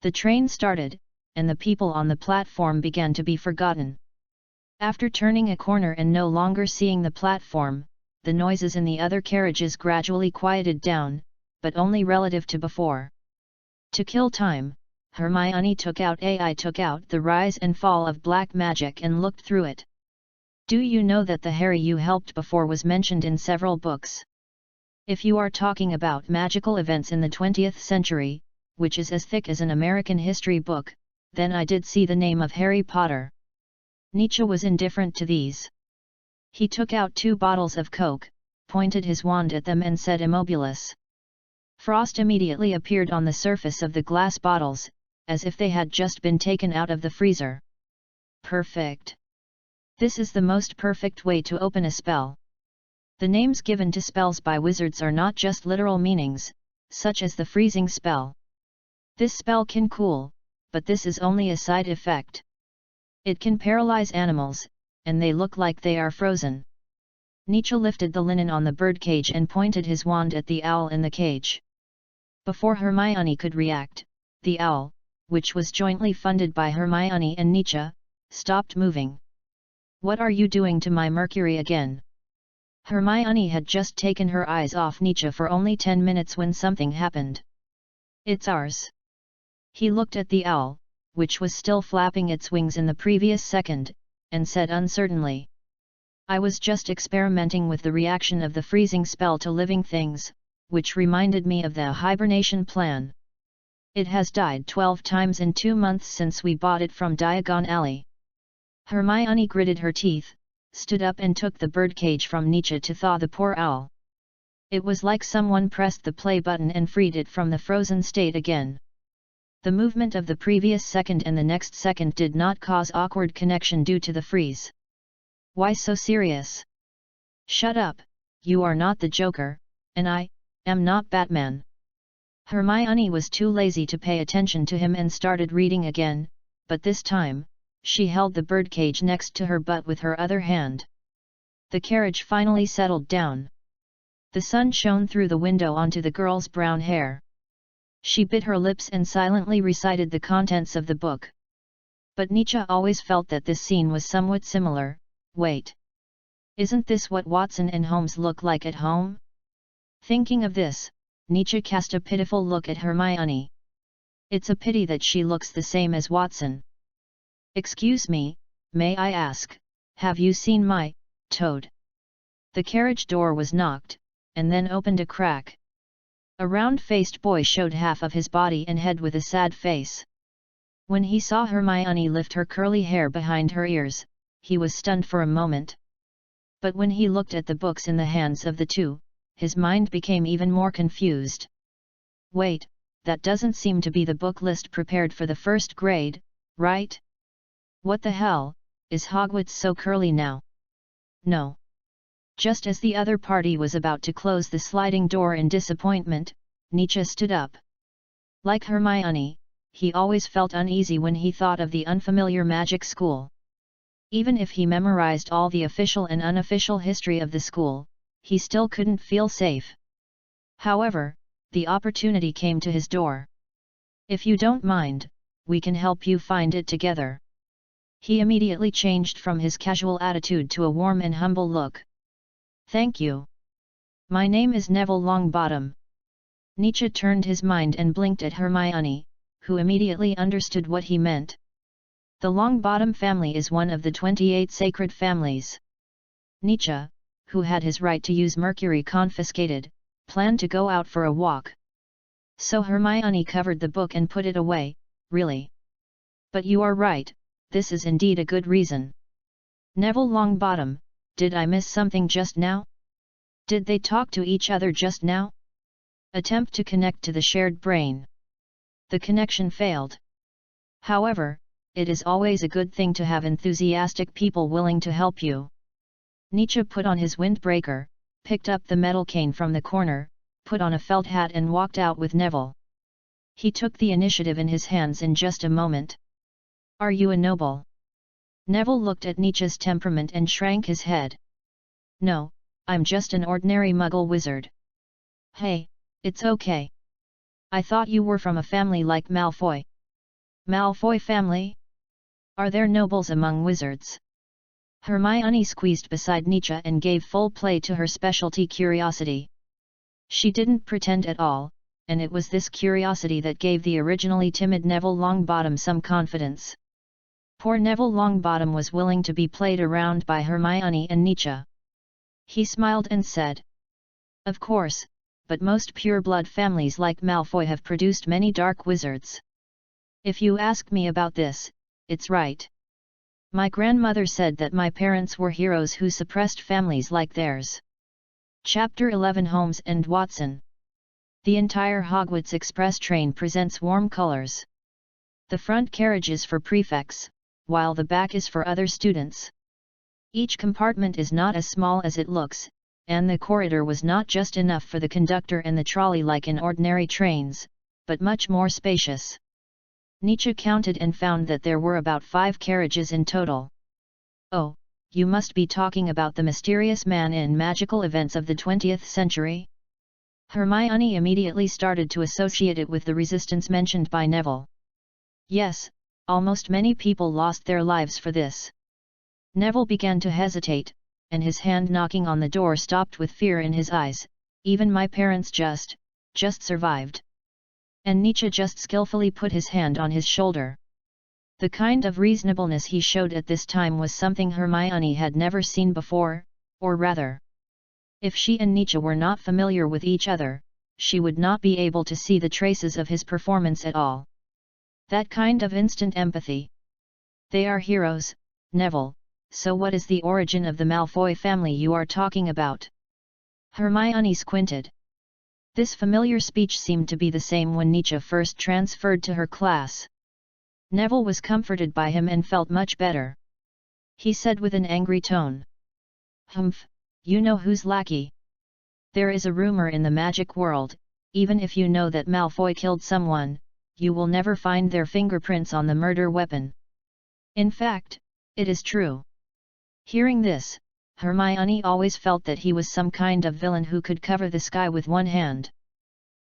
The train started, and the people on the platform began to be forgotten. After turning a corner and no longer seeing the platform, the noises in the other carriages gradually quieted down, but only relative to before. To kill time, Hermione took out the rise and fall of black magic and looked through it. Do you know that the Harry you helped before was mentioned in several books? If you are talking about magical events in the 20th century, which is as thick as an American history book, then I did see the name of Harry Potter. Nietzsche was indifferent to these. He took out 2 bottles of Coke, pointed his wand at them and said Immobilis. Frost immediately appeared on the surface of the glass bottles, as if they had just been taken out of the freezer. Perfect. This is the most perfect way to open a spell. The names given to spells by wizards are not just literal meanings, such as the freezing spell. This spell can cool, but this is only a side effect. It can paralyze animals, and they look like they are frozen. Nietzsche lifted the linen on the birdcage and pointed his wand at the owl in the cage. Before Hermione could react, the owl, which was jointly funded by Hermione and Nietzsche, stopped moving. What are you doing to my Mercury again? Hermione had just taken her eyes off Nietzsche for only 10 minutes when something happened. It's ours. He looked at the owl, which was still flapping its wings in the previous second, and said uncertainly. I was just experimenting with the reaction of the freezing spell to living things, which reminded me of the hibernation plan. It has died 12 times in 2 months since we bought it from Diagon Alley. Hermione gritted her teeth, stood up and took the birdcage from Nietzsche to thaw the poor owl. It was like someone pressed the play button and freed it from the frozen state again. The movement of the previous second and the next second did not cause awkward connection due to the freeze. Why so serious? Shut up, you are not the Joker, And I am not Batman. Hermione was too lazy to pay attention to him and started reading again, but this time, she held the birdcage next to her butt with her other hand. The carriage finally settled down. The sun shone through the window onto the girl's brown hair. She bit her lips and silently recited the contents of the book. But Nietzsche always felt that this scene was somewhat similar. Wait. Isn't this what Watson and Holmes look like at home? Thinking of this, Nietzsche cast a pitiful look at Hermione. It's a pity that she looks the same as Watson. Excuse me, may I ask, have you seen my Toad? The carriage door was knocked, and then opened a crack. A round-faced boy showed half of his body and head with a sad face. When he saw Hermione lift her curly hair behind her ears, he was stunned for a moment. But when he looked at the books in the hands of the two, his mind became even more confused. Wait, that doesn't seem to be the book list prepared for the first grade, right? What the hell, is Hogwarts so curly now? No. Just as the other party was about to close the sliding door in disappointment, Nietzsche stood up. Like Hermione, he always felt uneasy when he thought of the unfamiliar magic school. Even if he memorized all the official and unofficial history of the school, he still couldn't feel safe. However, the opportunity came to his door. If you don't mind, we can help you find it together. He immediately changed from his casual attitude to a warm and humble look. Thank you. My name is Neville Longbottom. Nietzsche turned his mind and blinked at Hermione, who immediately understood what he meant. The Longbottom family is one of the 28 sacred families. Nietzsche, who had his right to use Mercury confiscated, planned to go out for a walk. So Hermione covered the book and put it away. Really? But you are right, this is indeed a good reason. Neville Longbottom, did I miss something just now? Did they talk to each other just now? Attempt to connect to the shared brain. The connection failed. However, it is always a good thing to have enthusiastic people willing to help you. Nietzsche put on his windbreaker, picked up the metal cane from the corner, put on a felt hat and walked out with Neville. He took the initiative in his hands in just a moment. Are you a noble? Neville looked at Nietzsche's temperament and shrank his head. No, I'm just an ordinary muggle wizard. Hey, it's okay. I thought you were from a family like Malfoy. Malfoy family? Are there nobles among wizards? Hermione squeezed beside Nietzsche and gave full play to her specialty curiosity. She didn't pretend at all, and it was this curiosity that gave the originally timid Neville Longbottom some confidence. Poor Neville Longbottom was willing to be played around by Hermione and Nietzsche. He smiled and said, "Of course, but most pure-blood families like Malfoy have produced many dark wizards. If you ask me about this, it's right. My grandmother said that my parents were heroes who suppressed families like theirs." Chapter 11 Holmes and Watson. The entire Hogwarts Express train presents warm colors. The front carriage is for prefects, while the back is for other students. Each compartment is not as small as it looks, and the corridor was not just enough for the conductor and the trolley like in ordinary trains, but much more spacious. Nietzsche counted and found that there were about 5 carriages in total. Oh, you must be talking about the mysterious man in magical events of the 20th century? Hermione immediately started to associate it with the resistance mentioned by Neville. Yes, almost many people lost their lives for this. Neville began to hesitate, and his hand knocking on the door stopped with fear in his eyes. Even my parents just survived. And Nietzsche just skillfully put his hand on his shoulder. The kind of reasonableness he showed at this time was something Hermione had never seen before, or rather, if she and Nietzsche were not familiar with each other, she would not be able to see the traces of his performance at all. That kind of instant empathy. They are heroes, Neville, so what is the origin of the Malfoy family you are talking about? Hermione squinted. This familiar speech seemed to be the same when Nietzsche first transferred to her class. Neville was comforted by him and felt much better. He said with an angry tone. Humph, you know who's lackey. There is a rumor in the magic world, even if you know that Malfoy killed someone, you will never find their fingerprints on the murder weapon. In fact, it is true. Hearing this, Hermione always felt that he was some kind of villain who could cover the sky with one hand.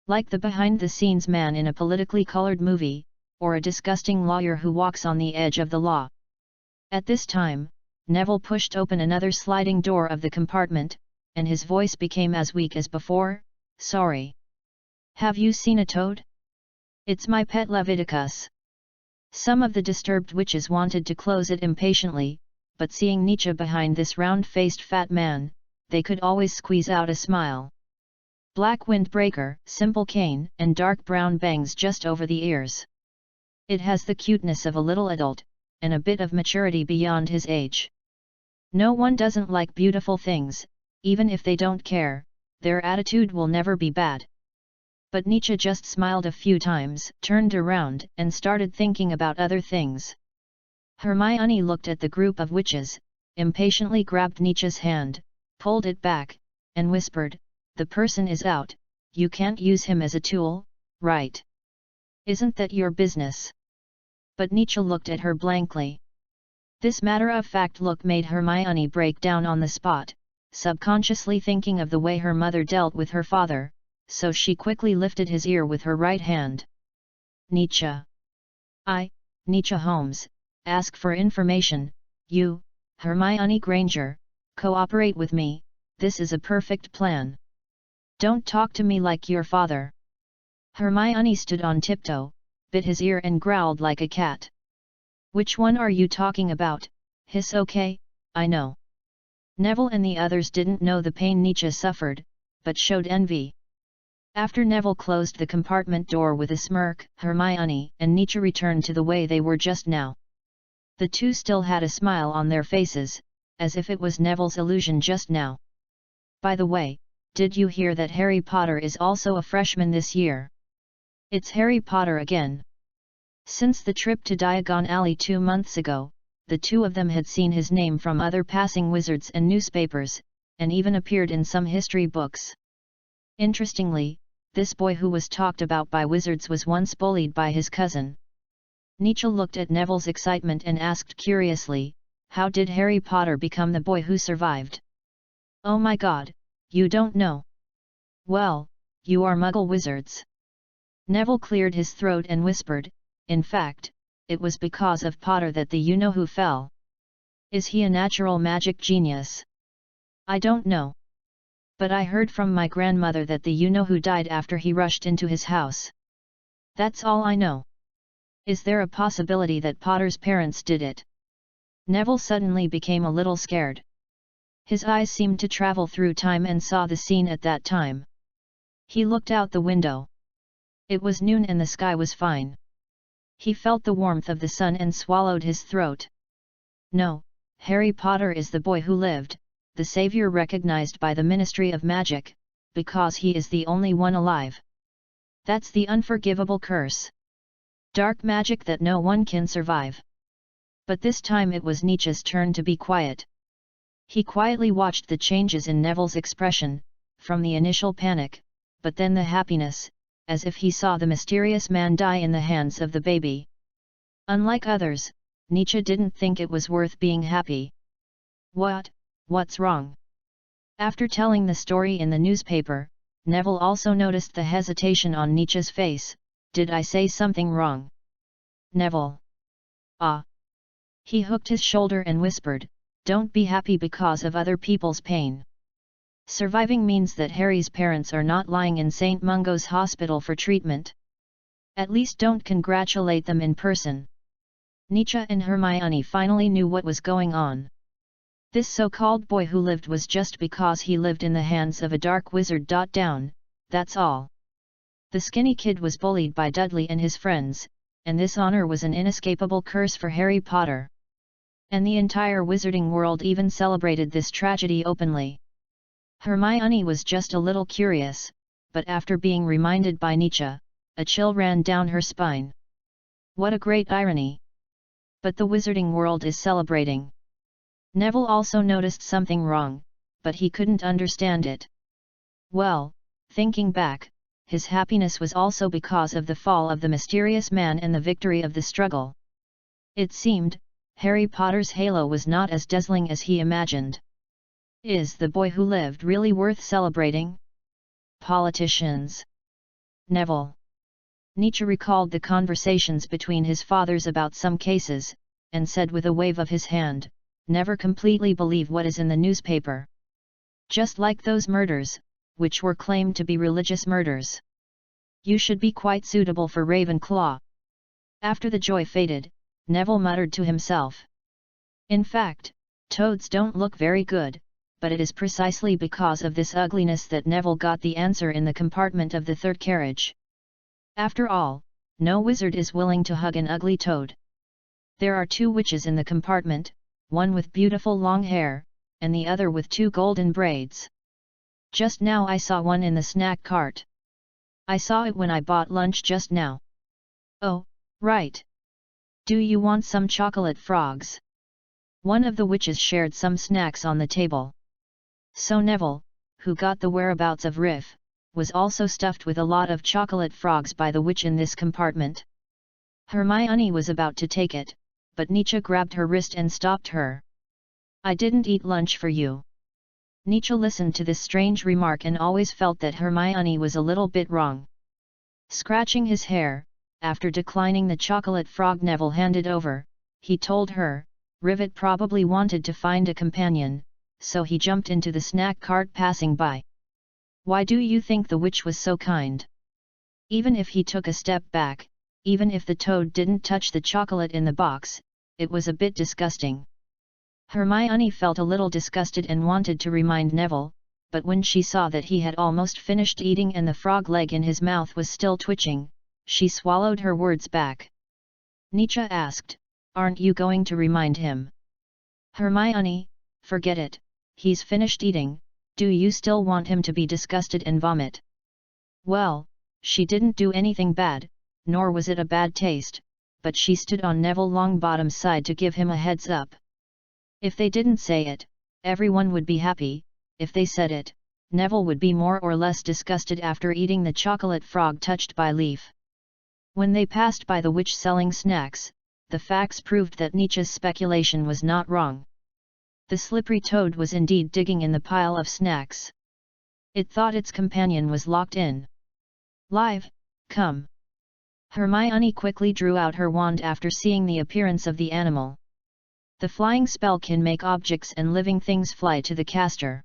Like the behind-the-scenes man in a politically colored movie, or a disgusting lawyer who walks on the edge of the law. At this time, Neville pushed open another sliding door of the compartment, and his voice became as weak as before, "Sorry. Have you seen a toad? It's my pet Leviticus." Some of the disturbed witches wanted to close it impatiently, but seeing Nietzsche behind this round-faced fat man, they could always squeeze out a smile. Black windbreaker, simple cane, and dark brown bangs just over the ears. It has the cuteness of a little adult, and a bit of maturity beyond his age. No one doesn't like beautiful things, even if they don't care, their attitude will never be bad. But Nietzsche just smiled a few times, turned around, and started thinking about other things. Hermione looked at the group of witches, impatiently grabbed Nietzsche's hand, pulled it back, and whispered, "The person is out, you can't use him as a tool, right? Isn't that your business?" But Nietzsche looked at her blankly. This matter-of-fact look made Hermione break down on the spot, subconsciously thinking of the way her mother dealt with her father, so she quickly lifted his ear with her right hand. "Nietzsche. Nietzsche Holmes, ask for information, you, Hermione Granger, cooperate with me, this is a perfect plan. Don't talk to me like your father." Hermione stood on tiptoe, bit his ear and growled like a cat. "Which one are you talking about? Hiss, okay, I know." Neville and the others didn't know the pain Nietzsche suffered, but showed envy. After Neville closed the compartment door with a smirk, Hermione and Nietzsche returned to the way they were just now. The two still had a smile on their faces, as if it was Neville's illusion just now. "By the way, did you hear that Harry Potter is also a freshman this year? It's Harry Potter again." Since the trip to Diagon Alley 2 months ago, the two of them had seen his name from other passing wizards and newspapers, and even appeared in some history books. Interestingly, this boy who was talked about by wizards was once bullied by his cousin. Nietzsche looked at Neville's excitement and asked curiously, "How did Harry Potter become the boy who survived?" "Oh my god, you don't know? Well, you are Muggle wizards." Neville cleared his throat and whispered, "In fact, it was because of Potter that the you-know-who fell." "Is he a natural magic genius?" "I don't know. But I heard from my grandmother that the you-know-who died after he rushed into his house. That's all I know." "Is there a possibility that Potter's parents did it?" Neville suddenly became a little scared. His eyes seemed to travel through time and saw the scene at that time. He looked out the window. It was noon and the sky was fine. He felt the warmth of the sun and swallowed his throat. "No, Harry Potter is the boy who lived, the savior recognized by the Ministry of Magic, because he is the only one alive. That's the unforgivable curse. Dark magic that no one can survive." But this time it was Nietzsche's turn to be quiet. He quietly watched the changes in Neville's expression, from the initial panic, but then the happiness, as if he saw the mysterious man die in the hands of the baby. Unlike others, Nietzsche didn't think it was worth being happy. What's wrong?" After telling the story in the newspaper, Neville also noticed the hesitation on Nietzsche's face. "Did I say something wrong?" "Neville." "Ah." He hooked his shoulder and whispered, "Don't be happy because of other people's pain. Surviving means that Harry's parents are not lying in St. Mungo's hospital for treatment. At least don't congratulate them in person." Nietzsche and Hermione finally knew what was going on. This so-called boy who lived was just because he lived in the hands of a dark wizard. Down, that's all. The skinny kid was bullied by Dudley and his friends, and this honor was an inescapable curse for Harry Potter. And the entire wizarding world even celebrated this tragedy openly. Hermione was just a little curious, but after being reminded by Nietzsche, a chill ran down her spine. What a great irony! But the wizarding world is celebrating. Neville also noticed something wrong, but he couldn't understand it. Well, thinking back, his happiness was also because of the fall of the mysterious man and the victory of the struggle. It seemed, Harry Potter's halo was not as dazzling as he imagined. Is the boy who lived really worth celebrating? Politicians. Neville. Nietzsche recalled the conversations between his fathers about some cases, and said with a wave of his hand, "Never completely believe what is in the newspaper. Just like those murders, which were claimed to be religious murders. You should be quite suitable for Ravenclaw." After the joy faded, Neville muttered to himself. In fact, toads don't look very good, but it is precisely because of this ugliness that Neville got the answer in the compartment of the third carriage. After all, no wizard is willing to hug an ugly toad. There are 2 witches in the compartment, one with beautiful long hair, and the other with 2 golden braids. Just now I saw one in the snack cart. I saw it when I bought lunch just now. Oh, right. Do you want some chocolate frogs? One of the witches shared some snacks on the table. So Neville, who got the whereabouts of Riff, was also stuffed with a lot of chocolate frogs by the witch in this compartment. Hermione was about to take it, but Nietzsche grabbed her wrist and stopped her. "I didn't eat lunch for you." Nietzsche listened to this strange remark and always felt that Hermione was a little bit wrong. Scratching his hair, after declining the chocolate frog Neville handed over, he told her, Rivet probably wanted to find a companion, so he jumped into the snack cart passing by. Why do you think the witch was so kind? Even if he took a step back, even if the toad didn't touch the chocolate in the box, it was a bit disgusting. Hermione felt a little disgusted and wanted to remind Neville, but when she saw that he had almost finished eating and the frog leg in his mouth was still twitching, she swallowed her words back. Nietzsche asked, "Aren't you going to remind him?" Hermione, forget it, he's finished eating, do you still want him to be disgusted and vomit? Well, she didn't do anything bad, nor was it a bad taste, but she stood on Neville Longbottom's side to give him a heads up. If they didn't say it, everyone would be happy. If they said it, Neville would be more or less disgusted after eating the chocolate frog touched by Leaf. When they passed by the witch selling snacks, the facts proved that Nietzsche's speculation was not wrong. The slippery toad was indeed digging in the pile of snacks. It thought its companion was locked in. "Live, come." Hermione quickly drew out her wand after seeing the appearance of the animal. The flying spell can make objects and living things fly to the caster.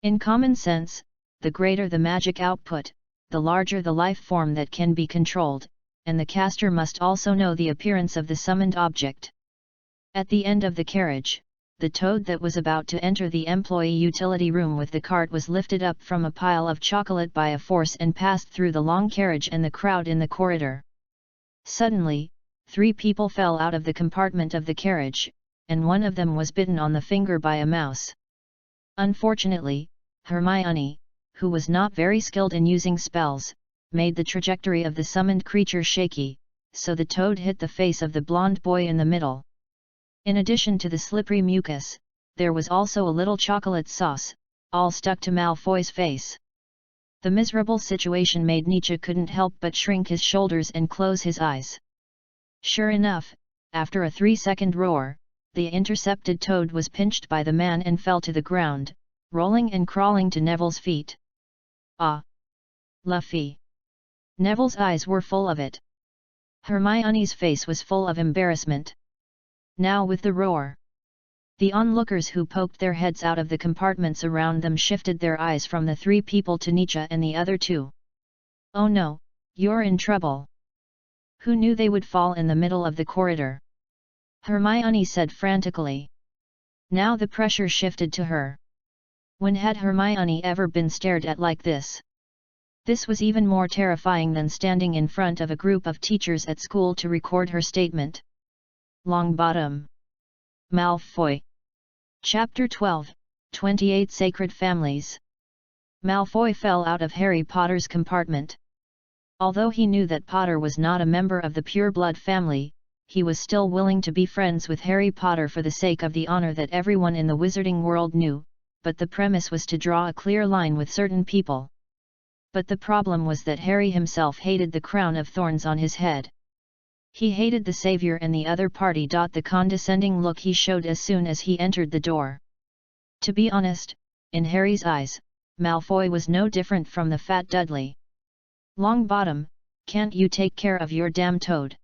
In common sense, the greater the magic output, the larger the life form that can be controlled, and the caster must also know the appearance of the summoned object. At the end of the carriage, the toad that was about to enter the employee utility room with the cart was lifted up from a pile of chocolate by a force and passed through the long carriage and the crowd in the corridor. Suddenly, 3 people fell out of the compartment of the carriage, and one of them was bitten on the finger by a mouse. Unfortunately, Hermione, who was not very skilled in using spells, made the trajectory of the summoned creature shaky, so the toad hit the face of the blonde boy in the middle. In addition to the slippery mucus, there was also a little chocolate sauce, all stuck to Malfoy's face. The miserable situation made Nietzsche couldn't help but shrink his shoulders and close his eyes. Sure enough, after a 3-second roar, the intercepted toad was pinched by the man and fell to the ground, rolling and crawling to Neville's feet. "Ah! Luffy!" Neville's eyes were full of it. Hermione's face was full of embarrassment. Now with the roar, the onlookers who poked their heads out of the compartments around them shifted their eyes from the 3 people to Nietzsche and the other 2. "Oh no, you're in trouble." "Who knew they would fall in the middle of the corridor?" Hermione said frantically. Now the pressure shifted to her. When had Hermione ever been stared at like this? This was even more terrifying than standing in front of a group of teachers at school to record her statement. Longbottom. Malfoy. Chapter 12, 28 Sacred Families. Malfoy fell out of Harry Potter's compartment. Although he knew that Potter was not a member of the pure-blood family, he was still willing to be friends with Harry Potter for the sake of the honor that everyone in the wizarding world knew, but the premise was to draw a clear line with certain people. But the problem was that Harry himself hated the crown of thorns on his head. He hated the savior and the other party. The condescending look he showed as soon as he entered the door. To be honest, in Harry's eyes, Malfoy was no different from the fat Dudley. "Longbottom, can't you take care of your damn toad?"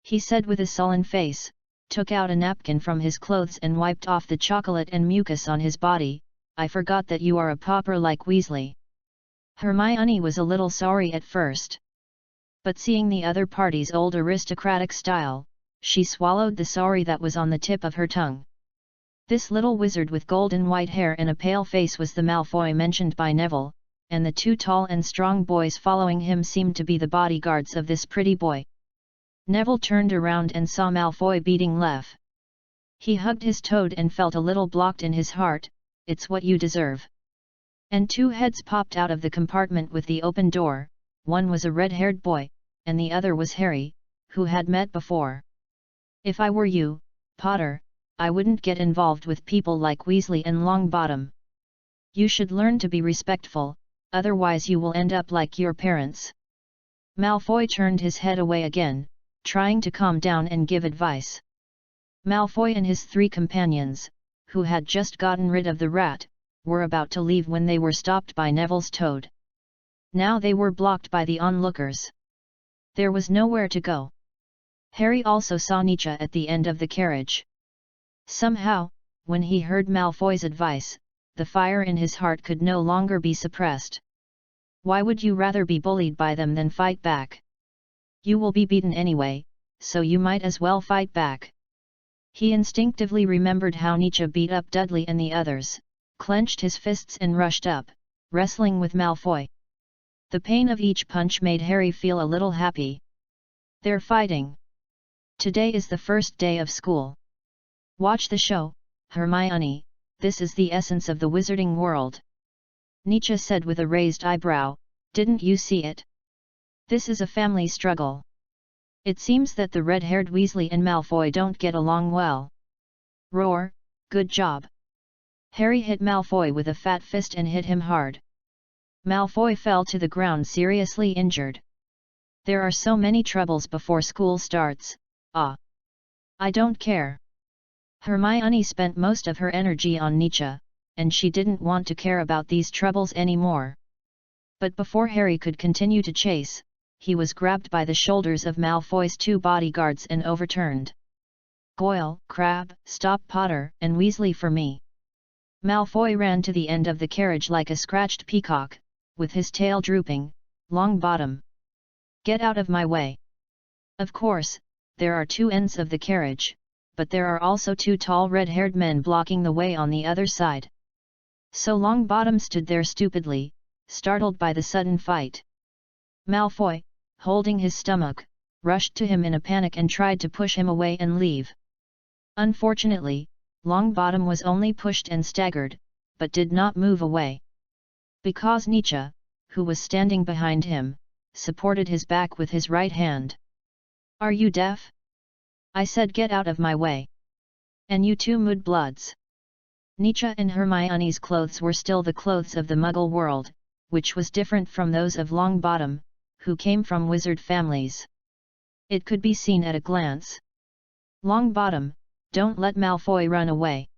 he said with a sullen face, took out a napkin from his clothes and wiped off the chocolate and mucus on his body. "I forgot that you are a pauper like Weasley." Hermione was a little sorry at first. But seeing the other party's old aristocratic style, she swallowed the sorry that was on the tip of her tongue. This little wizard with golden white hair and a pale face was the Malfoy mentioned by Neville, and the two tall and strong boys following him seemed to be the bodyguards of this pretty boy. Neville turned around and saw Malfoy beating Lef. He hugged his toad and felt a little blocked in his heart. "It's what you deserve." And two heads popped out of the compartment with the open door. One was a red-haired boy, and the other was Harry, who had met before. "If I were you, Potter, I wouldn't get involved with people like Weasley and Longbottom. You should learn to be respectful, otherwise you will end up like your parents." Malfoy turned his head away again, trying to calm down and give advice. Malfoy and his three companions, who had just gotten rid of the rat, were about to leave when they were stopped by Neville's toad. Now they were blocked by the onlookers. There was nowhere to go. Harry also saw Nietzsche at the end of the carriage. Somehow, when he heard Malfoy's advice, the fire in his heart could no longer be suppressed. Why would you rather be bullied by them than fight back? You will be beaten anyway, so you might as well fight back. He instinctively remembered how Nietzsche beat up Dudley and the others, clenched his fists and rushed up, wrestling with Malfoy. The pain of each punch made Harry feel a little happy. They're fighting. Today is the first day of school. Watch the show, Hermione, this is the essence of the wizarding world. Nietzsche said with a raised eyebrow, didn't you see it? This is a family struggle. It seems that the red-haired Weasley and Malfoy don't get along well. Roar, good job. Harry hit Malfoy with a fat fist and hit him hard. Malfoy fell to the ground seriously injured. There are so many troubles before school starts. I don't care. Hermione spent most of her energy on Nietzsche, and she didn't want to care about these troubles anymore. But before Harry could continue to chase, he was grabbed by the shoulders of Malfoy's two bodyguards and overturned. Goyle, Crabbe, stop Potter and Weasley for me. Malfoy ran to the end of the carriage like a scratched peacock, with his tail drooping. Longbottom, get out of my way. Of course, there are two ends of the carriage, but there are also two tall red-haired men blocking the way on the other side. So Longbottom stood there stupidly, startled by the sudden fight. Malfoy, holding his stomach, rushed to him in a panic and tried to push him away and leave. Unfortunately, Longbottom was only pushed and staggered, but did not move away. Because Nietzsche, who was standing behind him, supported his back with his right hand. Are you deaf? I said get out of my way. And you two mudbloods. Nietzsche and Hermione's clothes were still the clothes of the Muggle world, which was different from those of Longbottom, who came from wizard families. It could be seen at a glance. Longbottom, don't let Malfoy run away.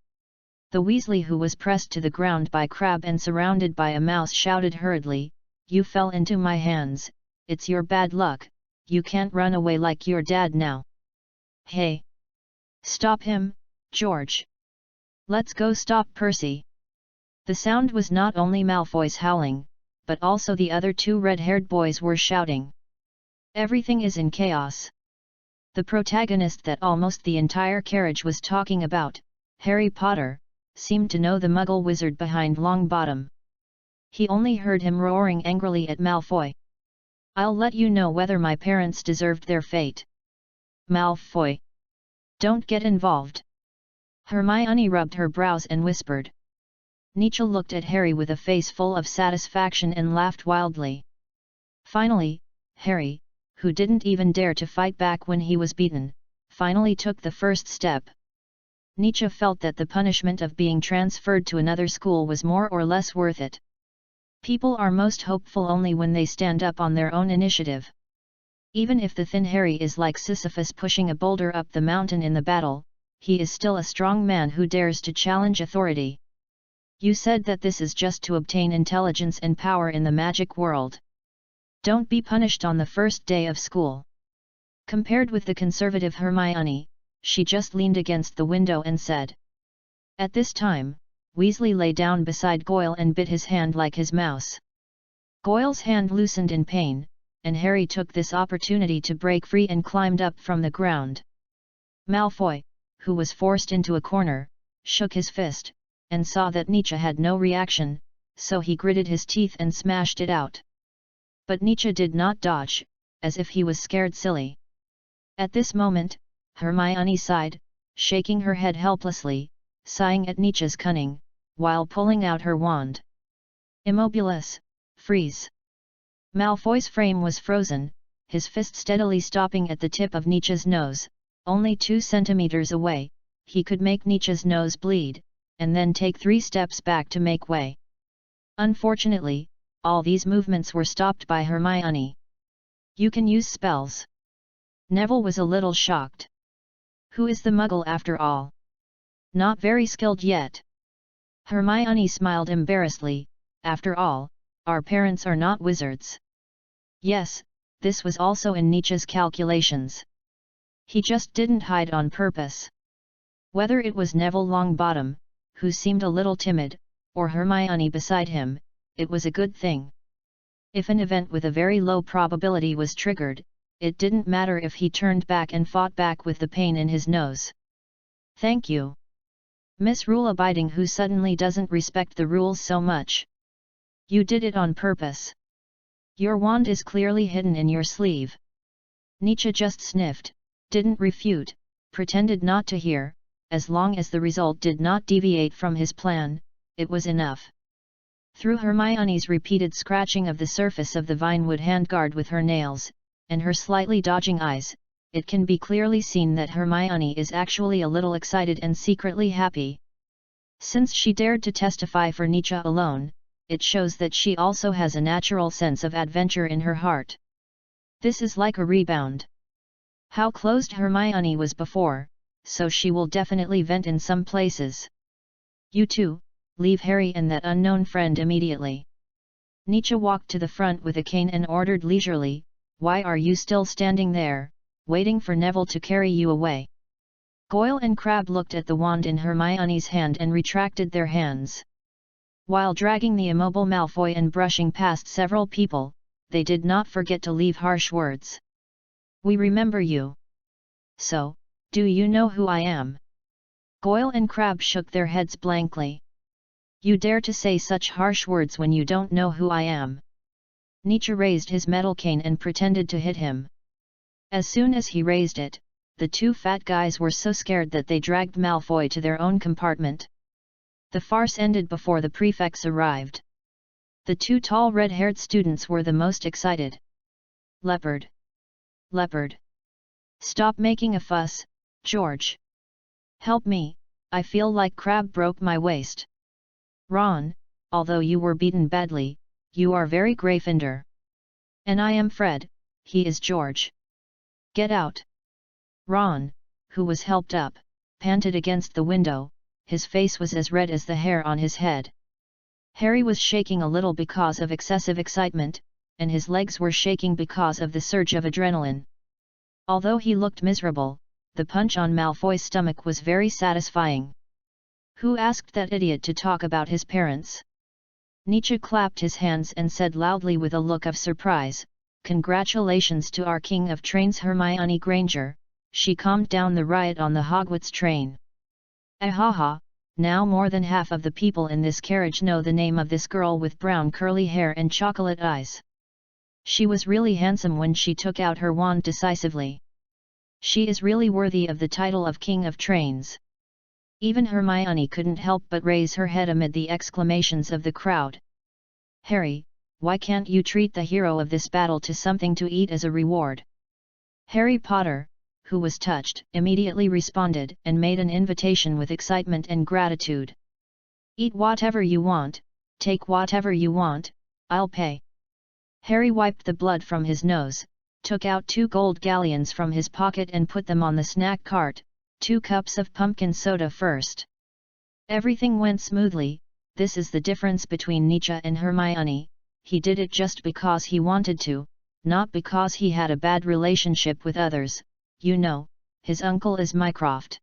The Weasley who was pressed to the ground by Crabbe and surrounded by a mouse shouted hurriedly, you fell into my hands, it's your bad luck, you can't run away like your dad now. Hey! Stop him, George! Let's go stop Percy! The sound was not only Malfoy's howling, but also the other two red-haired boys were shouting. Everything is in chaos. The protagonist that almost the entire carriage was talking about, Harry Potter, seemed to know the Muggle wizard behind Longbottom. He only heard him roaring angrily at Malfoy. I'll let you know whether my parents deserved their fate. Malfoy! Don't get involved. Hermione rubbed her brows and whispered. Nietzsche looked at Harry with a face full of satisfaction and laughed wildly. Finally, Harry, who didn't even dare to fight back when he was beaten, finally took the first step. Nietzsche felt that the punishment of being transferred to another school was more or less worth it. People are most hopeful only when they stand up on their own initiative. Even if the thin Harry is like Sisyphus pushing a boulder up the mountain in the battle, he is still a strong man who dares to challenge authority. You said that this is just to obtain intelligence and power in the magic world. Don't be punished on the first day of school. Compared with the conservative Hermione, she just leaned against the window and said. At this time, Weasley lay down beside Goyle and bit his hand like his mouse. Goyle's hand loosened in pain, and Harry took this opportunity to break free and climbed up from the ground. Malfoy, who was forced into a corner, shook his fist, and saw that Nietzsche had no reaction, so he gritted his teeth and smashed it out. But Nietzsche did not dodge, as if he was scared silly. At this moment, Hermione sighed, shaking her head helplessly, sighing at Nietzsche's cunning, while pulling out her wand. Immobilis, freeze. Malfoy's frame was frozen, his fist steadily stopping at the tip of Nietzsche's nose. Only 2 centimeters away, he could make Nietzsche's nose bleed, and then take 3 steps back to make way. Unfortunately, all these movements were stopped by Hermione. You can use spells. Neville was a little shocked. Who is the Muggle after all? Not very skilled yet. Hermione smiled embarrassedly. After all, our parents are not wizards. Yes, this was also in Nietzsche's calculations. He just didn't hide on purpose. Whether it was Neville Longbottom, who seemed a little timid, or Hermione beside him, it was a good thing. If an event with a very low probability was triggered, it didn't matter if he turned back and fought back with the pain in his nose. Thank you. Miss Rule-Abiding, who suddenly doesn't respect the rules so much. You did it on purpose. Your wand is clearly hidden in your sleeve. Nietzsche just sniffed, didn't refute, pretended not to hear. As long as the result did not deviate from his plan, it was enough. Through Hermione's repeated scratching of the surface of the vinewood handguard with her nails, and her slightly dodging eyes, it can be clearly seen that Hermione is actually a little excited and secretly happy. Since she dared to testify for Nietzsche alone, it shows that she also has a natural sense of adventure in her heart. This is like a rebound. How closed Hermione was before, so she will definitely vent in some places. You two, leave Harry and that unknown friend immediately. Nietzsche walked to the front with a cane and ordered leisurely, why are you still standing there, waiting for Neville to carry you away? Goyle and Crabbe looked at the wand in Hermione's hand and retracted their hands. While dragging the immobile Malfoy and brushing past several people, they did not forget to leave harsh words. We remember you. So, do you know who I am? Goyle and Crabbe shook their heads blankly. You dare to say such harsh words when you don't know who I am? Nietzsche raised his metal cane and pretended to hit him. As soon as he raised it, the 2 fat guys were so scared that they dragged Malfoy to their own compartment. The farce ended before the prefects arrived. The 2 tall red-haired students were the most excited. Leopard. Leopard. Stop making a fuss, George. Help me, I feel like Crabbe broke my waist. Ron, although you were beaten badly, you are very Gryffindor. And I am Fred, he is George. Get out. Ron, who was helped up, panted against the window, his face was as red as the hair on his head. Harry was shaking a little because of excessive excitement, and his legs were shaking because of the surge of adrenaline. Although he looked miserable, the punch on Malfoy's stomach was very satisfying. Who asked that idiot to talk about his parents? Nietzsche clapped his hands and said loudly with a look of surprise, Congratulations to our King of Trains Hermione Granger, she calmed down the riot on the Hogwarts train. Ahaha, now more than half of the people in this carriage know the name of this girl with brown curly hair and chocolate eyes. She was really handsome when she took out her wand decisively. She is really worthy of the title of King of Trains. Even Hermione couldn't help but raise her head amid the exclamations of the crowd. Harry, why can't you treat the hero of this battle to something to eat as a reward? Harry Potter, who was touched, immediately responded and made an invitation with excitement and gratitude. "Eat whatever you want, take whatever you want, I'll pay." Harry wiped the blood from his nose, took out 2 gold galleons from his pocket and put them on the snack cart, 2 cups of pumpkin soda first. Everything went smoothly. This is the difference between Nietzsche and Hermione. He did it just because he wanted to, not because he had a bad relationship with others. You know, his uncle is Mycroft.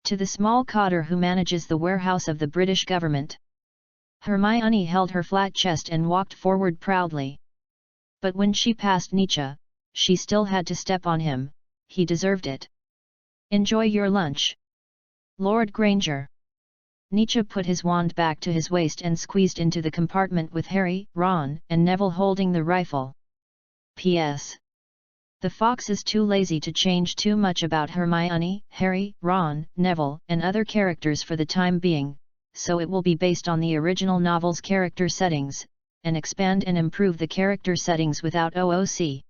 To the small cotter who manages the warehouse of the British government. Hermione held her flat chest and walked forward proudly. But when she passed Nietzsche, she still had to step on him. He deserved it. "Enjoy your lunch, Lord Granger." Nietzsche put his wand back to his waist and squeezed into the compartment with Harry, Ron, and Neville holding the rifle. P.S. The Fox is too lazy to change too much about Hermione, Harry, Ron, Neville, and other characters for the time being, so it will be based on the original novel's character settings, and expand and improve the character settings without OOC.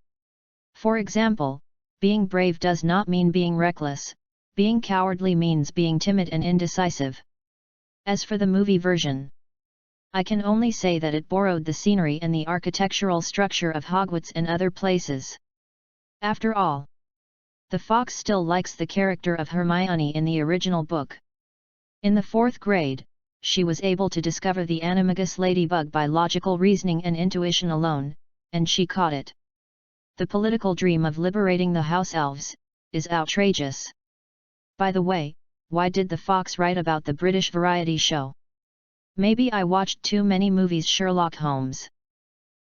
For example, being brave does not mean being reckless, being cowardly means being timid and indecisive. As for the movie version, I can only say that it borrowed the scenery and the architectural structure of Hogwarts and other places. After all, the Fox still likes the character of Hermione in the original book. In the 4th grade, she was able to discover the animagus ladybug by logical reasoning and intuition alone, and she caught it. The political dream of liberating the house elves is outrageous. By the way, why did the Fox write about the British variety show? Maybe I watched too many movies Sherlock Holmes.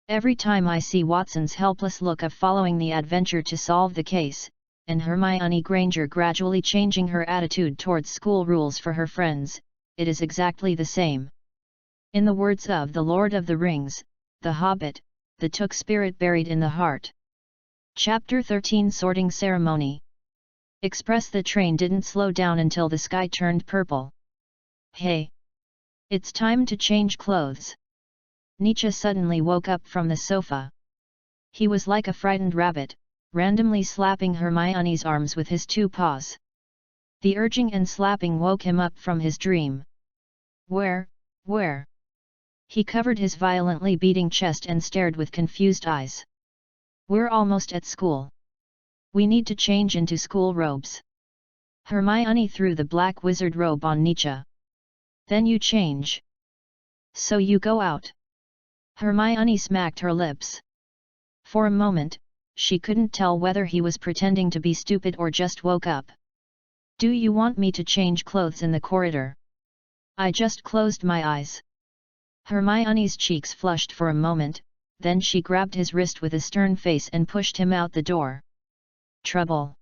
Every time I see Watson's helpless look of following the adventure to solve the case, and Hermione Granger gradually changing her attitude towards school rules for her friends, it is exactly the same. In the words of The Lord of the Rings, The Hobbit, the Took spirit buried in the heart. Chapter 13 Sorting Ceremony. Express. The train didn't slow down until the sky turned purple. "Hey! It's time to change clothes." Nietzsche suddenly woke up from the sofa. He was like a frightened rabbit, randomly slapping Hermione's arms with his 2 paws. The urging and slapping woke him up from his dream. Where? He covered his violently beating chest and stared with confused eyes. "We're almost at school. We need to change into school robes." Hermione threw the black wizard robe on Nietzsche. "Then you change. So you go out." Hermione smacked her lips. For a moment, she couldn't tell whether he was pretending to be stupid or just woke up. "Do you want me to change clothes in the corridor?" "I just closed my eyes." Hermione's cheeks flushed for a moment, then she grabbed his wrist with a stern face and pushed him out the door. "Trouble."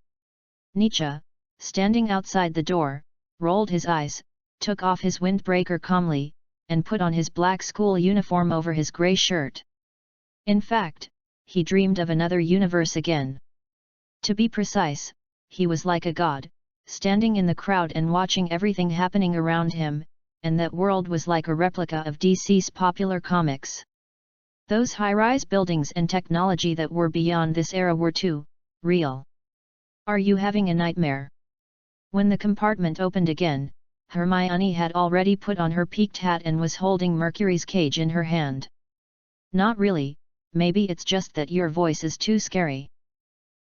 Nietzsche, standing outside the door, rolled his eyes, took off his windbreaker calmly, and put on his black school uniform over his grey shirt. In fact, he dreamed of another universe again. To be precise, he was like a god, standing in the crowd and watching everything happening around him, and that world was like a replica of DC's popular comics. Those high-rise buildings and technology that were beyond this era were too real. "Are you having a nightmare?" When the compartment opened again, Hermione had already put on her peaked hat and was holding Mercury's cage in her hand. "Not really, maybe it's just that your voice is too scary."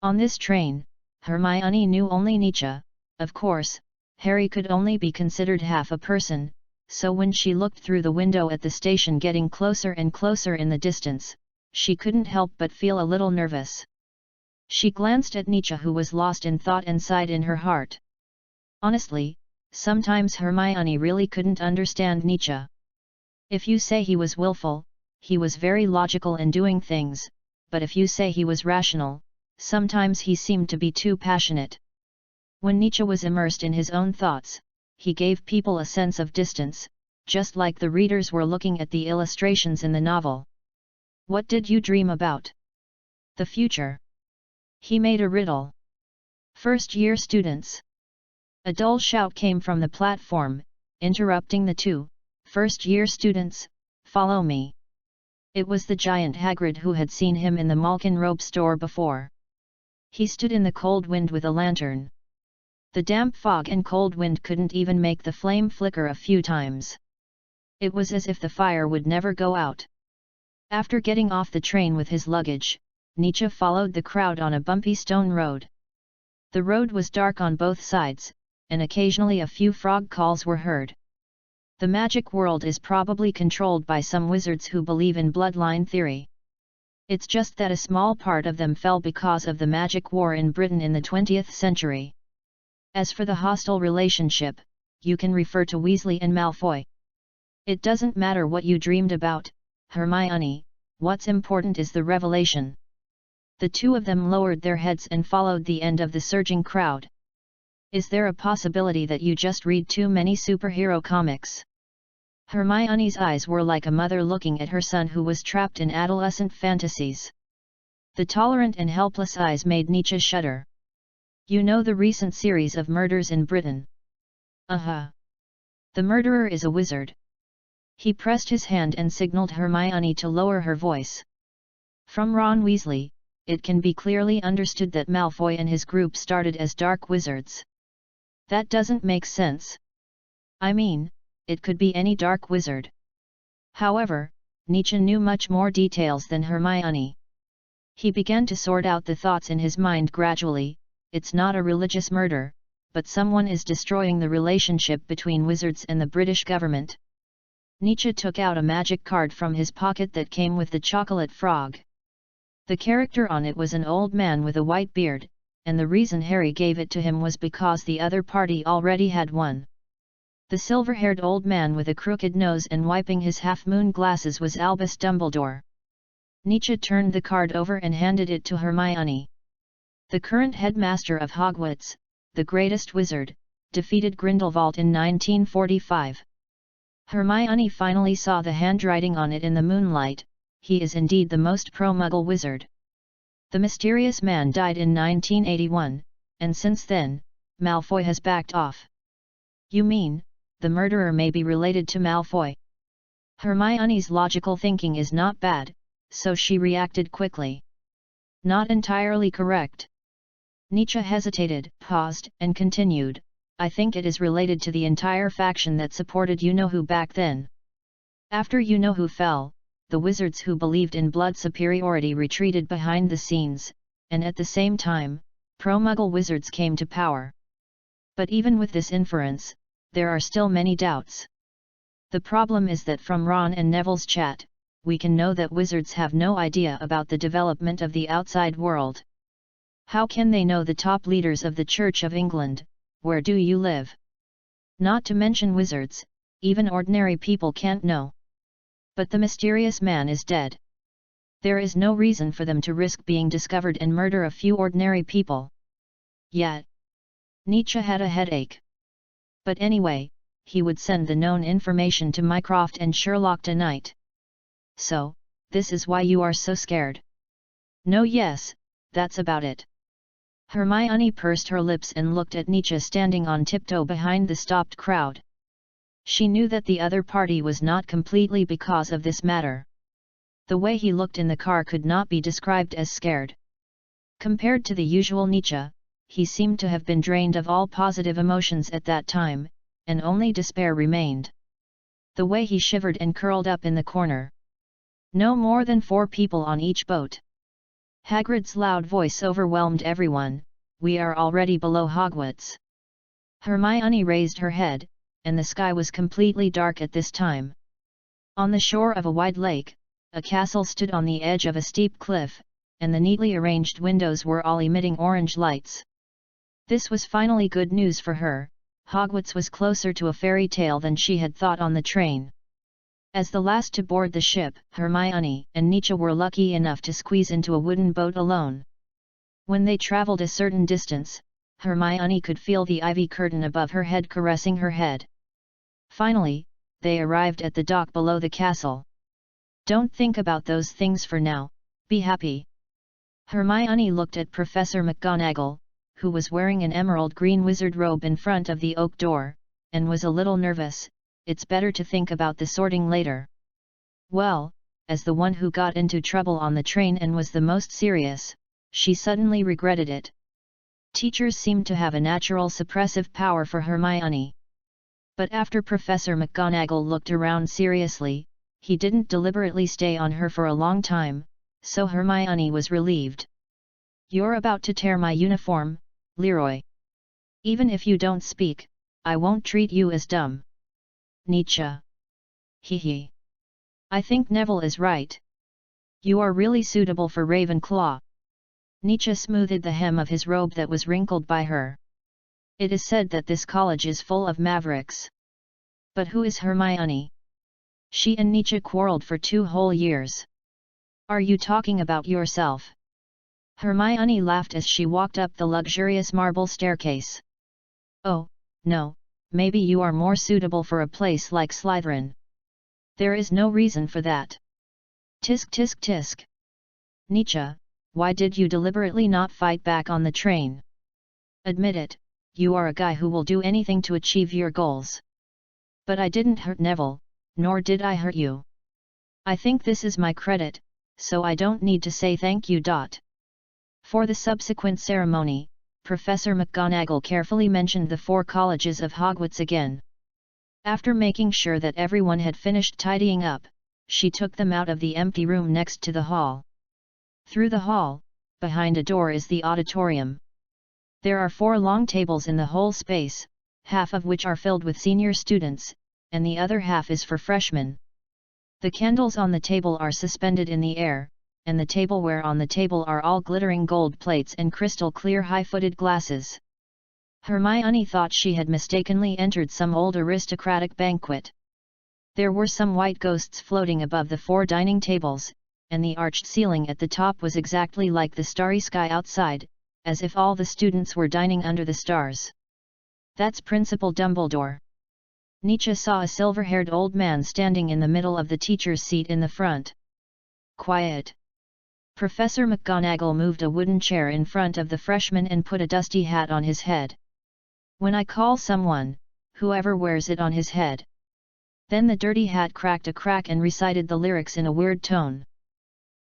On this train, Hermione knew only Nietzsche. Of course, Harry could only be considered half a person, so when she looked through the window at the station getting closer and closer in the distance, she couldn't help but feel a little nervous. She glanced at Nietzsche, who was lost in thought and sighed in her heart. Honestly, sometimes Hermione really couldn't understand Nietzsche. If you say he was willful, he was very logical in doing things, but if you say he was rational, sometimes he seemed to be too passionate. When Nietzsche was immersed in his own thoughts, he gave people a sense of distance, just like the readers were looking at the illustrations in the novel. "What did you dream about?" "The future." He made a riddle. "First-year students." A dull shout came from the platform, interrupting the 2 first-year students. "Follow me." It was the giant Hagrid, who had seen him in the Malkin robe store before. He stood in the cold wind with a lantern. The damp fog and cold wind couldn't even make the flame flicker a few times. It was as if the fire would never go out. After getting off the train with his luggage, Nietzsche followed the crowd on a bumpy stone road. The road was dark on both sides, and occasionally a few frog calls were heard. The magic world is probably controlled by some wizards who believe in bloodline theory. It's just that a small part of them fell because of the magic war in Britain in the 20th century. As for the hostile relationship, you can refer to Weasley and Malfoy. It doesn't matter what you dreamed about, Hermione, what's important is the revelation. The two of them lowered their heads and followed the end of the surging crowd. Is there a possibility that you just read too many superhero comics? Hermione's eyes were like a mother looking at her son who was trapped in adolescent fantasies. The tolerant and helpless eyes made Nietzsche shudder. You know the recent series of murders in Britain? Uh-huh. The murderer is a wizard. He pressed his hand and signaled Hermione to lower her voice. From Ron Weasley, it can be clearly understood that Malfoy and his group started as dark wizards. That doesn't make sense. I mean, it could be any dark wizard. However, Nietzsche knew much more details than Hermione. He began to sort out the thoughts in his mind gradually. It's not a religious murder, but someone is destroying the relationship between wizards and the British government. Nietzsche took out a magic card from his pocket that came with the chocolate frog. The character on it was an old man with a white beard, and the reason Harry gave it to him was because the other party already had one. The silver-haired old man with a crooked nose and wiping his half-moon glasses was Albus Dumbledore. Nietzsche turned the card over and handed it to Hermione. The current headmaster of Hogwarts, the greatest wizard, defeated Grindelwald in 1945. Hermione finally saw the handwriting on it in the moonlight. He is indeed the most pro-Muggle wizard. The mysterious man died in 1981, and since then, Malfoy has backed off. You mean, the murderer may be related to Malfoy? Hermione's logical thinking is not bad, so she reacted quickly. Not entirely correct. Nietzsche hesitated, paused, and continued, I think it is related to the entire faction that supported you-know-who back then. After you-know-who fell, the wizards who believed in blood superiority retreated behind the scenes, and at the same time, pro-Muggle wizards came to power. But even with this inference, there are still many doubts. The problem is that from Ron and Neville's chat, we can know that wizards have no idea about the development of the outside world. How can they know the top leaders of the Church of England? Where do you live? Not to mention wizards, even ordinary people can't know. But the mysterious man is dead. There is no reason for them to risk being discovered and murder a few ordinary people. Yet, Nietzsche had a headache. But anyway, he would send the known information to Mycroft and Sherlock tonight. So, this is why you are so scared. No, yes, that's about it. Hermione pursed her lips and looked at Nietzsche standing on tiptoe behind the stopped crowd. She knew that the other party was not completely because of this matter. The way he looked in the car could not be described as scared. Compared to the usual Nietzsche, he seemed to have been drained of all positive emotions at that time, and only despair remained. The way he shivered and curled up in the corner. No more than 4 people on each boat. Hagrid's loud voice overwhelmed everyone, we are already below Hogwarts. Hermione raised her head, and the sky was completely dark at this time. On the shore of a wide lake, a castle stood on the edge of a steep cliff, and the neatly arranged windows were all emitting orange lights. This was finally good news for her. Hogwarts was closer to a fairy tale than she had thought on the train. As the last to board the ship, Hermione and Nietzsche were lucky enough to squeeze into a wooden boat alone. When they traveled a certain distance, Hermione could feel the ivy curtain above her head caressing her head. Finally, they arrived at the dock below the castle. Don't think about those things for now, be happy. Hermione looked at Professor McGonagall, who was wearing an emerald green wizard robe in front of the oak door, and was a little nervous. It's better to think about the sorting later. Well, as the one who got into trouble on the train and was the most serious, she suddenly regretted it. Teachers seemed to have a natural suppressive power for Hermione. But after Professor McGonagall looked around seriously, he didn't deliberately stay on her for a long time, so Hermione was relieved. "You're about to tear my uniform, Leroy. Even if you don't speak, I won't treat you as dumb." Nietzsche. Hee. I think Neville is right. You are really suitable for Ravenclaw. Nietzsche smoothed the hem of his robe that was wrinkled by her. It is said that this college is full of mavericks. But who is Hermione? She and Nietzsche quarreled for 2 whole years. Are you talking about yourself? Hermione laughed as she walked up the luxurious marble staircase. Oh, no, maybe you are more suitable for a place like Slytherin. There is no reason for that. Tisk tisk tisk. Nietzsche, why did you deliberately not fight back on the train? Admit it, you are a guy who will do anything to achieve your goals. But I didn't hurt Neville, nor did I hurt you. I think this is my credit, so I don't need to say thank you. For the subsequent ceremony, Professor McGonagall carefully mentioned the 4 colleges of Hogwarts again. After making sure that everyone had finished tidying up, she took them out of the empty room next to the hall. Through the hall, behind a door is the auditorium. There are 4 long tables in the whole space, half of which are filled with senior students, and the other half is for freshmen. The candles on the table are suspended in the air, and the tableware on the table are all glittering gold plates and crystal clear high-footed glasses. Hermione thought she had mistakenly entered some old aristocratic banquet. There were some white ghosts floating above the 4 dining tables, and the arched ceiling at the top was exactly like the starry sky outside, as if all the students were dining under the stars. That's Principal Dumbledore. Nietzsche saw a silver-haired old man standing in the middle of the teacher's seat in the front. Quiet. Professor McGonagall moved a wooden chair in front of the freshman and put a dusty hat on his head. When I call someone, whoever wears it on his head. Then the dirty hat cracked a crack and recited the lyrics in a weird tone.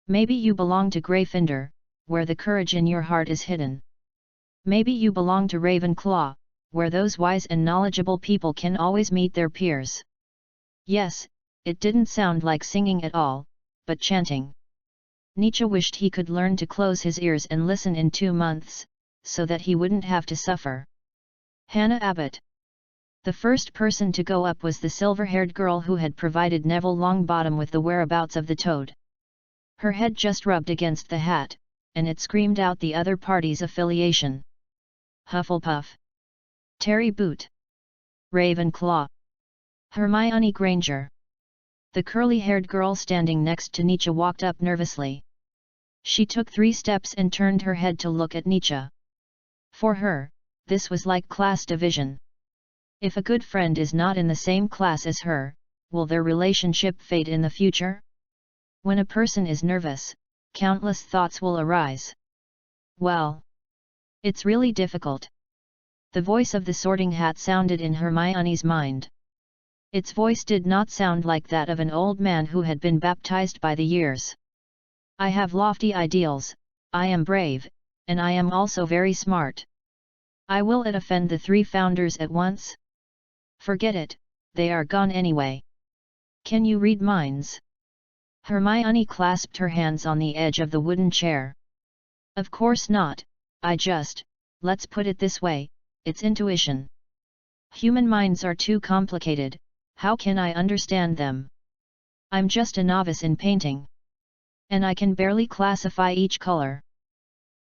Maybe you belong to Gryffindor, where the courage in your heart is hidden. Maybe you belong to Ravenclaw, where those wise and knowledgeable people can always meet their peers. Yes, it didn't sound like singing at all, but chanting. Nietzsche wished he could learn to close his ears and listen in 2 months, so that he wouldn't have to suffer. Hannah Abbott. The first person to go up was the silver-haired girl who had provided Neville Longbottom with the whereabouts of the toad. Her head just rubbed against the hat, and it screamed out the other party's affiliation. Hufflepuff. Terry Boot. Ravenclaw. Hermione Granger. The curly-haired girl standing next to Nietzsche walked up nervously. She took 3 steps and turned her head to look at Nietzsche. For her, this was like class division. If a good friend is not in the same class as her, will their relationship fade in the future? When a person is nervous, countless thoughts will arise. Well, it's really difficult. The voice of the Sorting Hat sounded in Hermione's mind. Its voice did not sound like that of an old man who had been baptized by the years. I have lofty ideals, I am brave, and I am also very smart. Will it offend the 3 founders at once? Forget it, they are gone anyway. Can you read minds? Hermione clasped her hands on the edge of the wooden chair. Of course not, let's put it this way, it's intuition. Human minds are too complicated, how can I understand them? I'm just a novice in painting. And I can barely classify each color.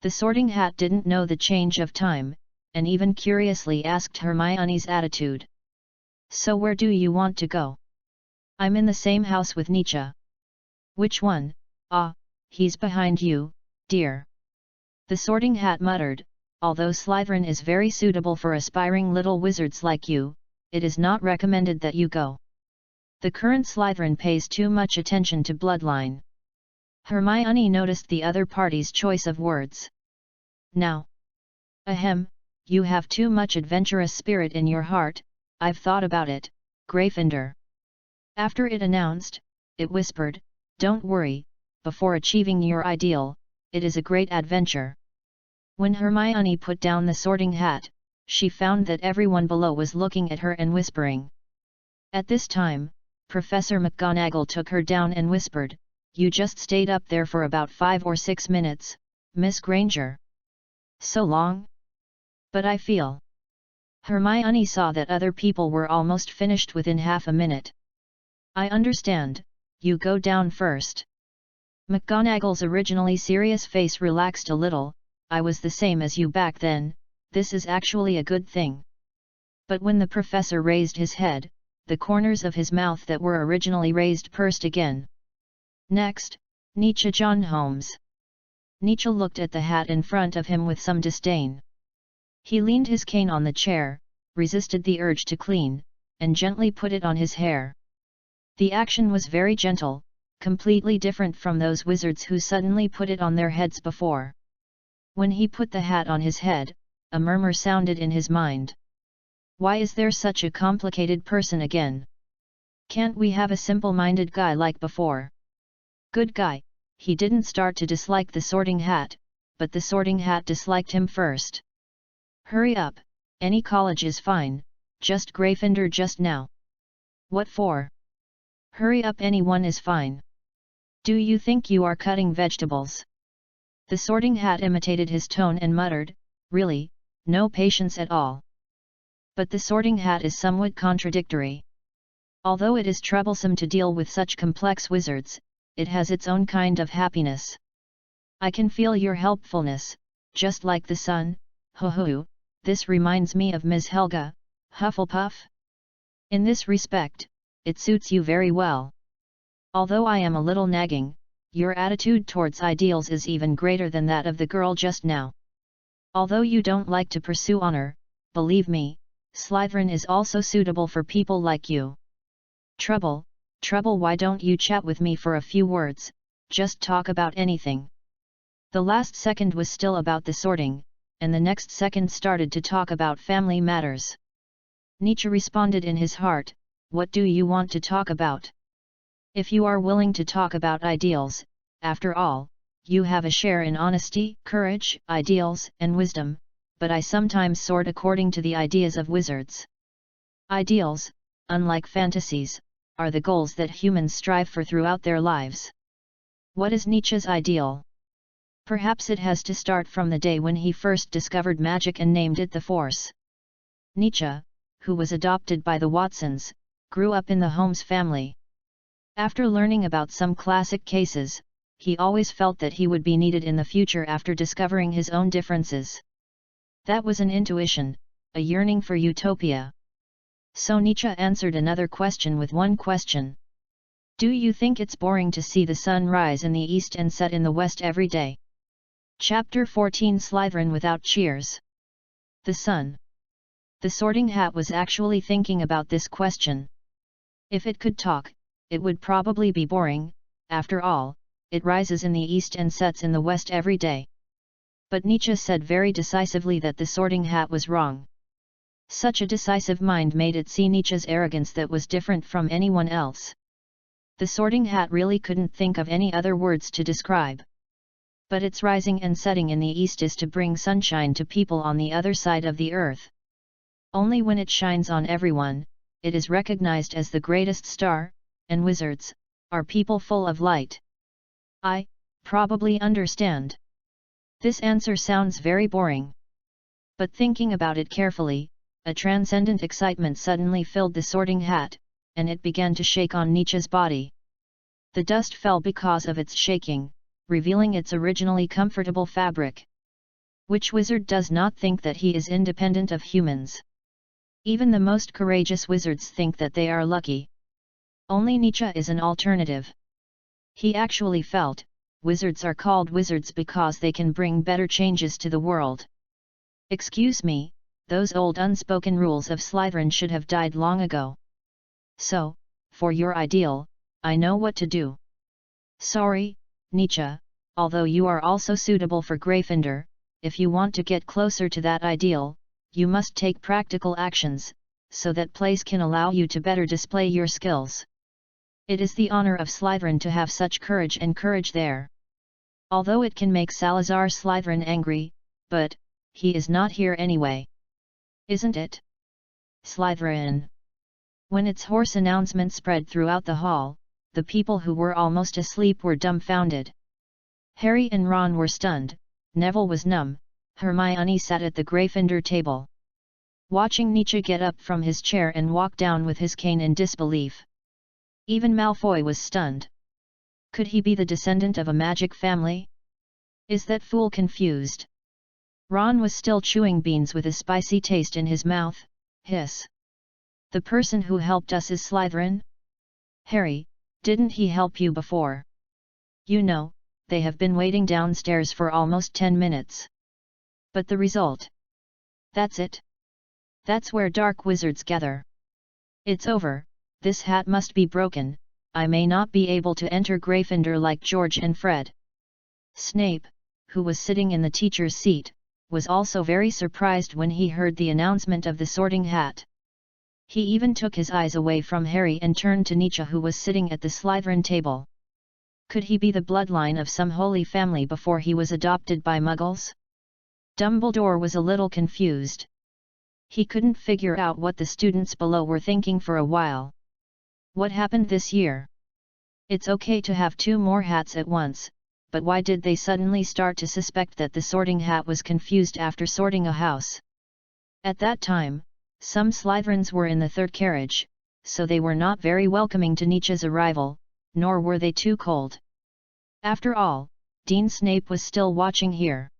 The Sorting Hat didn't know the change of time, and even curiously asked Hermione's attitude. So where do you want to go? I'm in the same house with Nietzsche. Which one? He's behind you, dear. The Sorting Hat muttered, although Slytherin is very suitable for aspiring little wizards like you, it is not recommended that you go. The current Slytherin pays too much attention to bloodline. Hermione noticed the other party's choice of words. Now. Ahem, you have too much adventurous spirit in your heart, I've thought about it, Gryffindor. After it announced, it whispered, don't worry, before achieving your ideal, it is a great adventure. When Hermione put down the sorting hat, she found that everyone below was looking at her and whispering. At this time, Professor McGonagall took her down and whispered, "You just stayed up there for about 5 or 6 minutes, Miss Granger." "So long?" "But I feel." Hermione saw that other people were almost finished within half a minute. "I understand, you go down first." McGonagall's originally serious face relaxed a little. "I was the same as you back then, this is actually a good thing." But when the professor raised his head, the corners of his mouth that were originally raised pursed again. "Next, Nietzsche John Holmes." Nietzsche looked at the hat in front of him with some disdain. He leaned his cane on the chair, resisted the urge to clean, and gently put it on his hair. The action was very gentle, completely different from those wizards who suddenly put it on their heads before. When he put the hat on his head, a murmur sounded in his mind. "Why is there such a complicated person again? Can't we have a simple-minded guy like before?" Good guy, he didn't start to dislike the sorting hat, but the sorting hat disliked him first. "Hurry up, any college is fine, just Gryffindor just now." "What for?" "Hurry up, anyone is fine. Do you think you are cutting vegetables?" The sorting hat imitated his tone and muttered, "Really, no patience at all." But the sorting hat is somewhat contradictory. Although it is troublesome to deal with such complex wizards, it has its own kind of happiness. "I can feel your helpfulness, just like the sun, ho-ho, this reminds me of Ms. Helga, Hufflepuff. In this respect, it suits you very well. Although I am a little nagging, your attitude towards ideals is even greater than that of the girl just now. Although you don't like to pursue honor, believe me, Slytherin is also suitable for people like you." Trouble, why don't you chat with me for a few words, just talk about anything." The last second was still about the sorting, and the next second started to talk about family matters. Nietzsche responded in his heart, "What do you want to talk about? If you are willing to talk about ideals, after all, you have a share in honesty, courage, ideals, and wisdom, but I sometimes sort according to the ideas of wizards. Ideals, unlike fantasies, are the goals that humans strive for throughout their lives. What is Nietzsche's ideal? Perhaps it has to start from the day when he first discovered magic and named it the Force. Nietzsche, who was adopted by the Watsons, grew up in the Holmes family. After learning about some classic cases, he always felt that he would be needed in the future after discovering his own differences. That was an intuition, a yearning for utopia. So Nietzsche answered another question with one question. Do you think it's boring to see the sun rise in the east and set in the west every day? Chapter 14 Slytherin Without Cheers. The sun. The sorting hat was actually thinking about this question. If it could talk, it would probably be boring. After all, it rises in the east and sets in the west every day. But Nietzsche said very decisively that the sorting hat was wrong. Such a decisive mind made it see Nietzsche's arrogance that was different from anyone else. The sorting hat really couldn't think of any other words to describe. But its rising and setting in the east is to bring sunshine to people on the other side of the earth. Only when it shines on everyone, it is recognized as the greatest star, and wizards are people full of light. I probably understand. This answer sounds very boring. But thinking about it carefully, a transcendent excitement suddenly filled the sorting hat, and it began to shake on Nietzsche's body. The dust fell because of its shaking, revealing its originally comfortable fabric. Which wizard does not think that he is independent of humans? Even the most courageous wizards think that they are lucky. Only Nietzsche is an alternative. He actually felt, wizards are called wizards because they can bring better changes to the world. Excuse me, those old unspoken rules of Slytherin should have died long ago. So, for your ideal, I know what to do. Sorry, Nietzsche, although you are also suitable for Gryffindor, if you want to get closer to that ideal, you must take practical actions, so that place can allow you to better display your skills. It is the honor of Slytherin to have such courage and courage there. Although it can make Salazar Slytherin angry, but he is not here anyway. Isn't it? Slytherin. When its hoarse announcement spread throughout the hall, the people who were almost asleep were dumbfounded. Harry and Ron were stunned, Neville was numb, Hermione sat at the Gryffindor table, watching Nietzsche get up from his chair and walk down with his cane in disbelief. Even Malfoy was stunned. Could he be the descendant of a magic family? Is that fool confused? Ron was still chewing beans with a spicy taste in his mouth. Hiss. The person who helped us is Slytherin? Harry, didn't he help you before? You know, they have been waiting downstairs for almost 10 minutes. But the result? That's it. That's where dark wizards gather. It's over, this hat must be broken, I may not be able to enter Gryffindor like George and Fred. Snape, who was sitting in the teacher's seat, was also very surprised when he heard the announcement of the Sorting Hat. He even took his eyes away from Harry and turned to Nietzsche, who was sitting at the Slytherin table. Could he be the bloodline of some holy family before he was adopted by Muggles? Dumbledore was a little confused. He couldn't figure out what the students below were thinking for a while. What happened this year? It's okay to have 2 more hats at once, but why did they suddenly start to suspect that the Sorting Hat was confused after sorting a house? At that time, some Slytherins were in the 3rd carriage, so they were not very welcoming to Nietzsche's arrival, nor were they too cold. After all, Dean Snape was still watching here.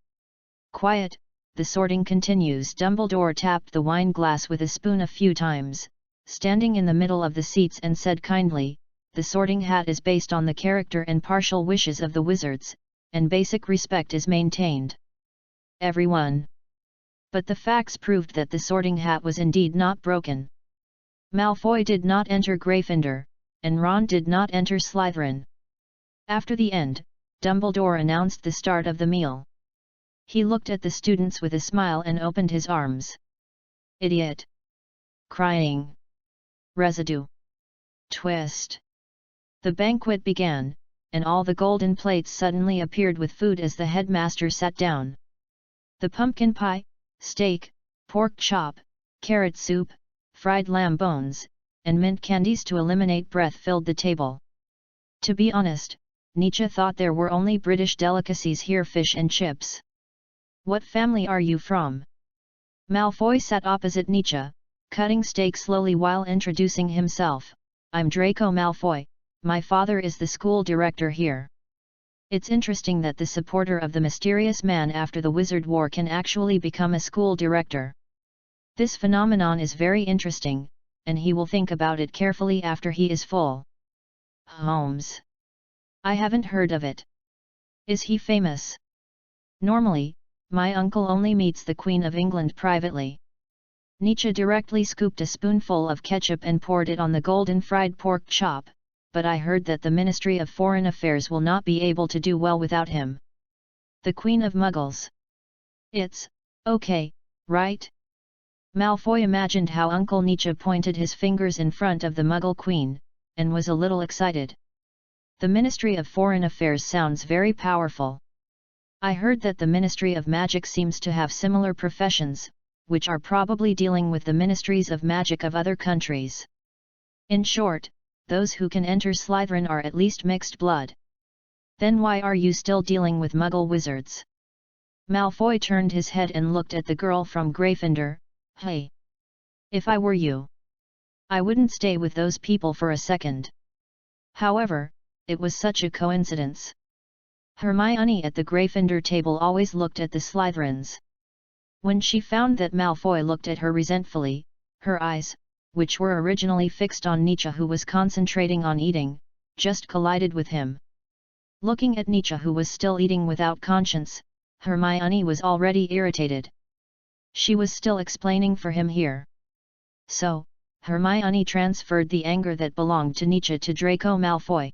Quiet, the sorting continues. Dumbledore tapped the wine glass with a spoon a few times, standing in the middle of the seats, and said kindly, the Sorting Hat is based on the character and partial wishes of the wizards, and basic respect is maintained. Everyone. But the facts proved that the Sorting Hat was indeed not broken. Malfoy did not enter Gryffindor, and Ron did not enter Slytherin. After the end, Dumbledore announced the start of the meal. He looked at the students with a smile and opened his arms. Idiot. Crying. Residue. Twist. The banquet began, and all the golden plates suddenly appeared with food as the headmaster sat down. The pumpkin pie, steak, pork chop, carrot soup, fried lamb bones, and mint candies to eliminate breath filled the table. To be honest, Nietzsche thought there were only British delicacies here: fish and chips. What family are you from? Malfoy sat opposite Nietzsche, cutting steak slowly while introducing himself. I'm Draco Malfoy, my father is the school director here. It's interesting that the supporter of the mysterious man after the Wizard War can actually become a school director. This phenomenon is very interesting, and he will think about it carefully after he is full. Holmes. I haven't heard of it. Is he famous? Normally, my uncle only meets the Queen of England privately. Nietzsche directly scooped a spoonful of ketchup and poured it on the golden fried pork chop, but I heard that the Ministry of Foreign Affairs will not be able to do well without him. The Queen of Muggles. It's okay, right? Malfoy imagined how Uncle Nietzsche pointed his fingers in front of the Muggle Queen, and was a little excited. The Ministry of Foreign Affairs sounds very powerful. I heard that the Ministry of Magic seems to have similar professions, which are probably dealing with the ministries of magic of other countries. In short, those who can enter Slytherin are at least mixed blood. Then why are you still dealing with Muggle wizards? Malfoy turned his head and looked at the girl from Gryffindor. Hey! If I were you, I wouldn't stay with those people for a second. However, it was such a coincidence. Hermione at the Gryffindor table always looked at the Slytherins. When she found that Malfoy looked at her resentfully, her eyes, which were originally fixed on Nietzsche who was concentrating on eating, just collided with him. Looking at Nietzsche who was still eating without conscience, Hermione was already irritated. She was still explaining for him here. So, Hermione transferred the anger that belonged to Nietzsche to Draco Malfoy.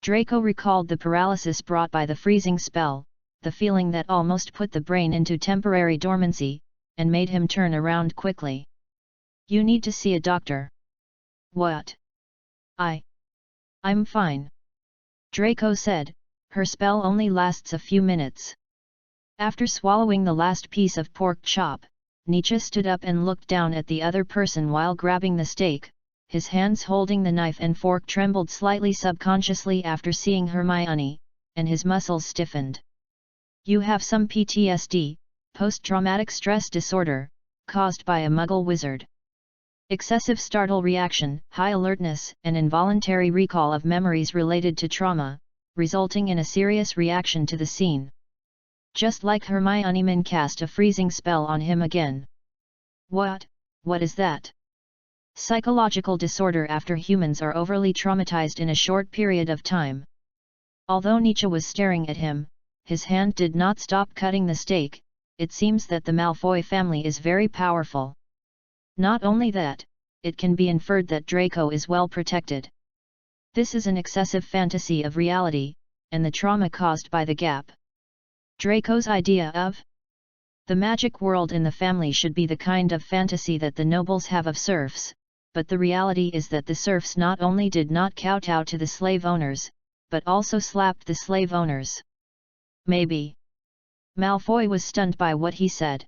Draco recalled the paralysis brought by the freezing spell, the feeling that almost put the brain into temporary dormancy, and made him turn around quickly. You need to see a doctor. What? I'm fine. Draco said, Her spell only lasts a few minutes. After swallowing the last piece of pork chop, Nietzsche stood up and looked down at the other person while grabbing the steak. His hands holding the knife and fork trembled slightly subconsciously after seeing Hermione, and his muscles stiffened. You have some PTSD, post-traumatic stress disorder, caused by a Muggle wizard. Excessive startle reaction, high alertness, and involuntary recall of memories related to trauma, resulting in a serious reaction to the scene. Just like Hermione Min cast a freezing spell on him again. What is that? Psychological disorder after humans are overly traumatized in a short period of time. Although Nietzsche was staring at him, his hand did not stop cutting the steak. It seems that the Malfoy family is very powerful. Not only that, it can be inferred that Draco is well protected. This is an excessive fantasy of reality, and the trauma caused by the gap. Draco's idea of the magic world in the family should be the kind of fantasy that the nobles have of serfs, but the reality is that the serfs not only did not kowtow to the slave owners, but also slapped the slave owners. Maybe. Malfoy was stunned by what he said.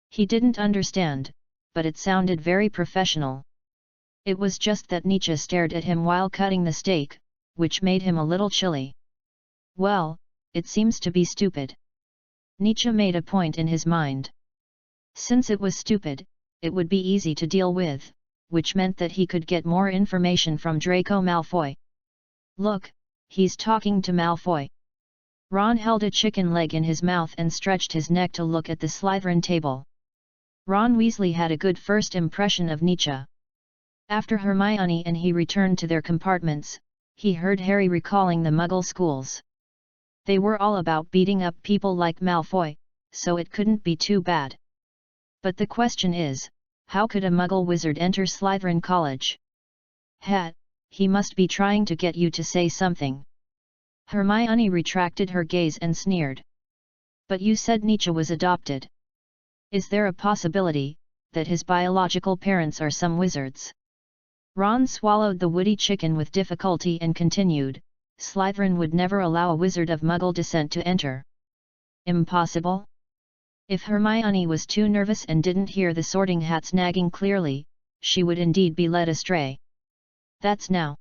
He didn't understand, but it sounded very professional. It was just that Nietzsche stared at him while cutting the steak, which made him a little chilly. Well, it seems to be stupid. Nietzsche made a point in his mind. Since it was stupid, it would be easy to deal with, which meant that he could get more information from Draco Malfoy. Look, he's talking to Malfoy. Ron held a chicken leg in his mouth and stretched his neck to look at the Slytherin table. Ron Weasley had a good first impression of Nietzsche. After Hermione and he returned to their compartments, he heard Harry recalling the Muggle schools. They were all about beating up people like Malfoy, so it couldn't be too bad. But the question is, how could a Muggle wizard enter Slytherin College? He must be trying to get you to say something. Hermione retracted her gaze and sneered. But you said Nietzsche was adopted. Is there a possibility that his biological parents are some wizards? Ron swallowed the woody chicken with difficulty and continued, Slytherin would never allow a wizard of Muggle descent to enter. Impossible? If Hermione was too nervous and didn't hear the Sorting Hat's nagging clearly, she would indeed be led astray. That's now.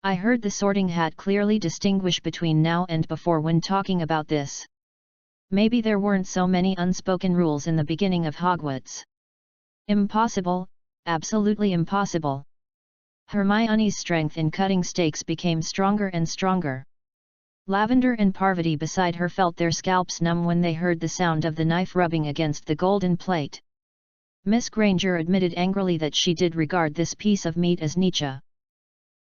I heard the Sorting Hat clearly distinguish between now and before when talking about this. Maybe there weren't so many unspoken rules in the beginning of Hogwarts. Impossible, absolutely impossible. Hermione's strength in cutting steaks became stronger and stronger. Lavender and Parvati beside her felt their scalps numb when they heard the sound of the knife rubbing against the golden plate. Miss Granger admitted angrily that she did regard this piece of meat as Nietzsche.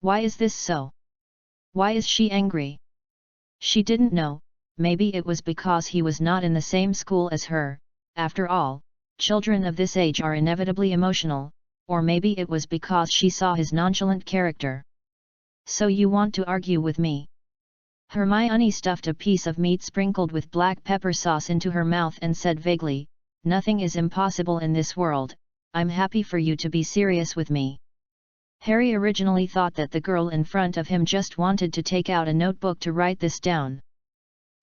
Why is this so? Why is she angry? She didn't know. Maybe it was because he was not in the same school as her. After all, children of this age are inevitably emotional, or maybe it was because she saw his nonchalant character. So you want to argue with me? Hermione stuffed a piece of meat sprinkled with black pepper sauce into her mouth and said vaguely, "Nothing is impossible in this world. I'm happy for you to be serious with me." Harry originally thought that the girl in front of him just wanted to take out a notebook to write this down.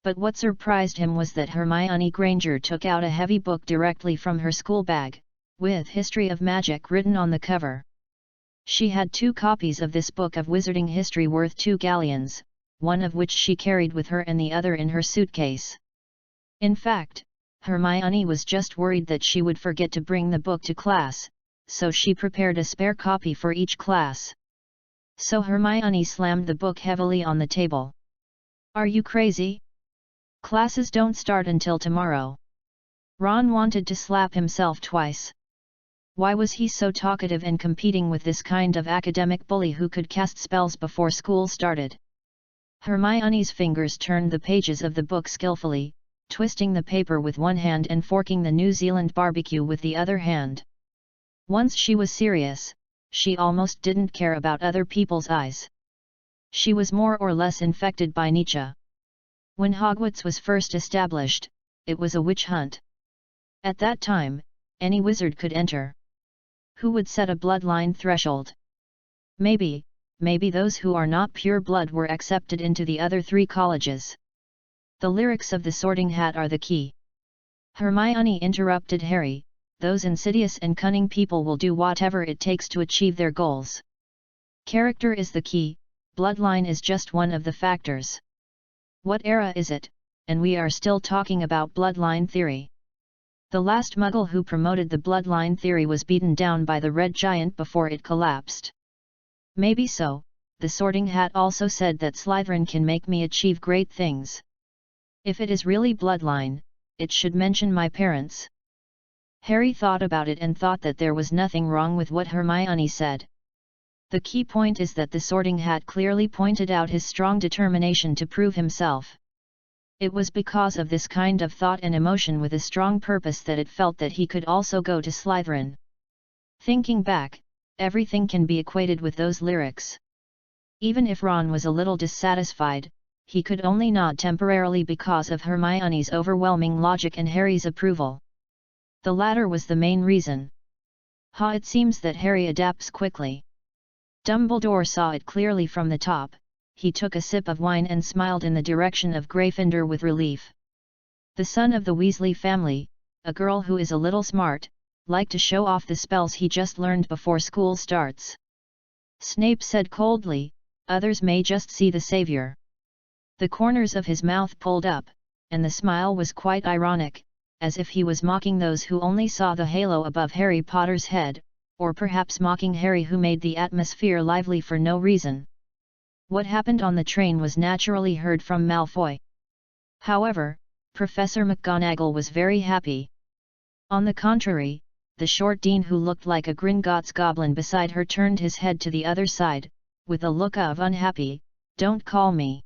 But what surprised him was that Hermione Granger took out a heavy book directly from her school bag, with History of Magic written on the cover. She had 2 copies of this book of wizarding history worth 2 galleons, one of which she carried with her and the other in her suitcase. In fact, Hermione was just worried that she would forget to bring the book to class, so she prepared a spare copy for each class. So Hermione slammed the book heavily on the table. "Are you crazy? Classes don't start until tomorrow." Ron wanted to slap himself twice. Why was he so talkative and competing with this kind of academic bully who could cast spells before school started? Hermione's fingers turned the pages of the book skillfully, twisting the paper with one hand and forking the New Zealand barbecue with the other hand. Once she was serious, she almost didn't care about other people's eyes. She was more or less infected by Nietzsche. When Hogwarts was first established, it was a witch hunt. At that time, any wizard could enter. Who would set a bloodline threshold? Maybe maybe those who are not pure blood were accepted into the other 3 colleges. The lyrics of the Sorting Hat are the key. Hermione interrupted Harry, those insidious and cunning people will do whatever it takes to achieve their goals. Character is the key, bloodline is just one of the factors. What era is it, and we are still talking about bloodline theory? The last Muggle who promoted the bloodline theory was beaten down by the Red Giant before it collapsed. Maybe so, the Sorting Hat also said that Slytherin can make me achieve great things. If it is really bloodline, it should mention my parents. Harry thought about it and thought that there was nothing wrong with what Hermione said. The key point is that the Sorting Hat clearly pointed out his strong determination to prove himself. It was because of this kind of thought and emotion with a strong purpose that it felt that he could also go to Slytherin. Thinking back, everything can be equated with those lyrics. Even if Ron was a little dissatisfied, he could only nod temporarily because of Hermione's overwhelming logic and Harry's approval. The latter was the main reason. It seems that Harry adapts quickly. Dumbledore saw it clearly from the top. He took a sip of wine and smiled in the direction of Gryffindor with relief. The son of the Weasley family, a girl who is a little smart, liked to show off the spells he just learned before school starts. Snape said coldly, others may just see the savior. The corners of his mouth pulled up, and the smile was quite ironic, as if he was mocking those who only saw the halo above Harry Potter's head, or perhaps mocking Harry who made the atmosphere lively for no reason. What happened on the train was naturally heard from Malfoy. However, Professor McGonagall was very happy. On the contrary, the short dean who looked like a Gringotts goblin beside her turned his head to the other side, with a look of unhappy, "Don't call me."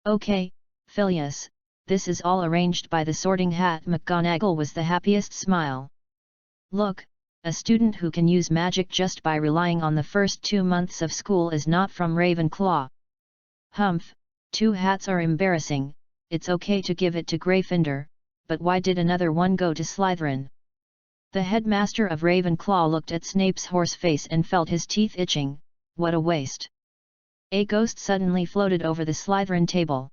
"Okay, Phileas, this is all arranged by the Sorting Hat." McGonagall was the happiest smile. "Look, a student who can use magic just by relying on the first 2 months of school is not from Ravenclaw." "Humph, 2 hats are embarrassing, it's okay to give it to Gryffindor, but why did another one go to Slytherin?" The headmaster of Ravenclaw looked at Snape's horse face and felt his teeth itching. What a waste. A ghost suddenly floated over the Slytherin table.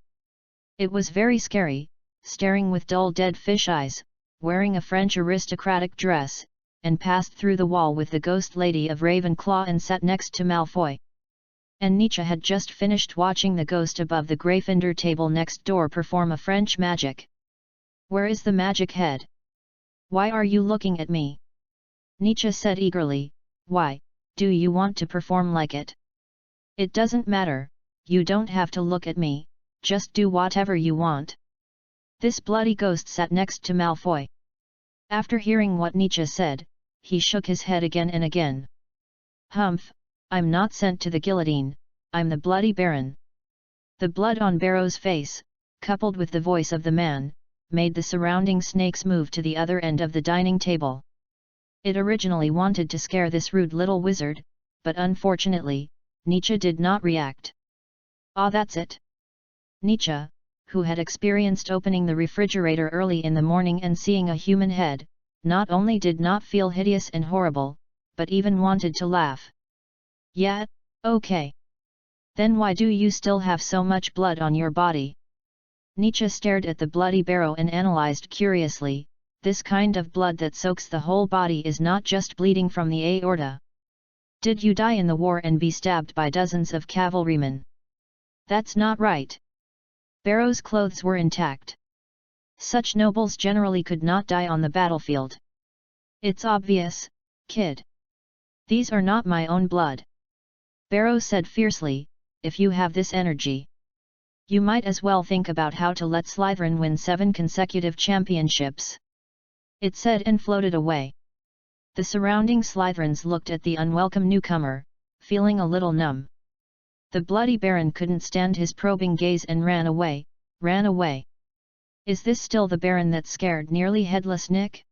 It was very scary, staring with dull dead fish eyes, wearing a French aristocratic dress, and passed through the wall with the ghost lady of Ravenclaw and sat next to Malfoy. And Nietzsche had just finished watching the ghost above the Gryffindor table next door perform a French magic. "Where is the magic head? Why are you looking at me?" Nietzsche said eagerly. "Why, do you want to perform like it?" "It doesn't matter, you don't have to look at me, just do whatever you want." This bloody ghost sat next to Malfoy. After hearing what Nietzsche said, he shook his head again and again. "Humph, I'm not sent to the guillotine, I'm the Bloody Baron." The blood on Barrow's face, coupled with the voice of the man, made the surrounding snakes move to the other end of the dining table. It originally wanted to scare this rude little wizard, but unfortunately, Nietzsche did not react. That's it." Nietzsche, who had experienced opening the refrigerator early in the morning and seeing a human head, not only did not feel hideous and horrible, but even wanted to laugh. "Yeah, okay. Then why do you still have so much blood on your body?" Nietzsche stared at the bloody barrow and analyzed curiously, this kind of blood that soaks the whole body is not just bleeding from the aorta. "Did you die in the war and be stabbed by dozens of cavalrymen?" "That's not right. Barrow's clothes were intact. Such nobles generally could not die on the battlefield." "It's obvious, kid. These are not my own blood," Barrow said fiercely. "If you have this energy, you might as well think about how to let Slytherin win 7 consecutive championships." It said and floated away. The surrounding Slytherins looked at the unwelcome newcomer, feeling a little numb. The Bloody Baron couldn't stand his probing gaze and ran away. Is this still the Baron that scared nearly headless Nick?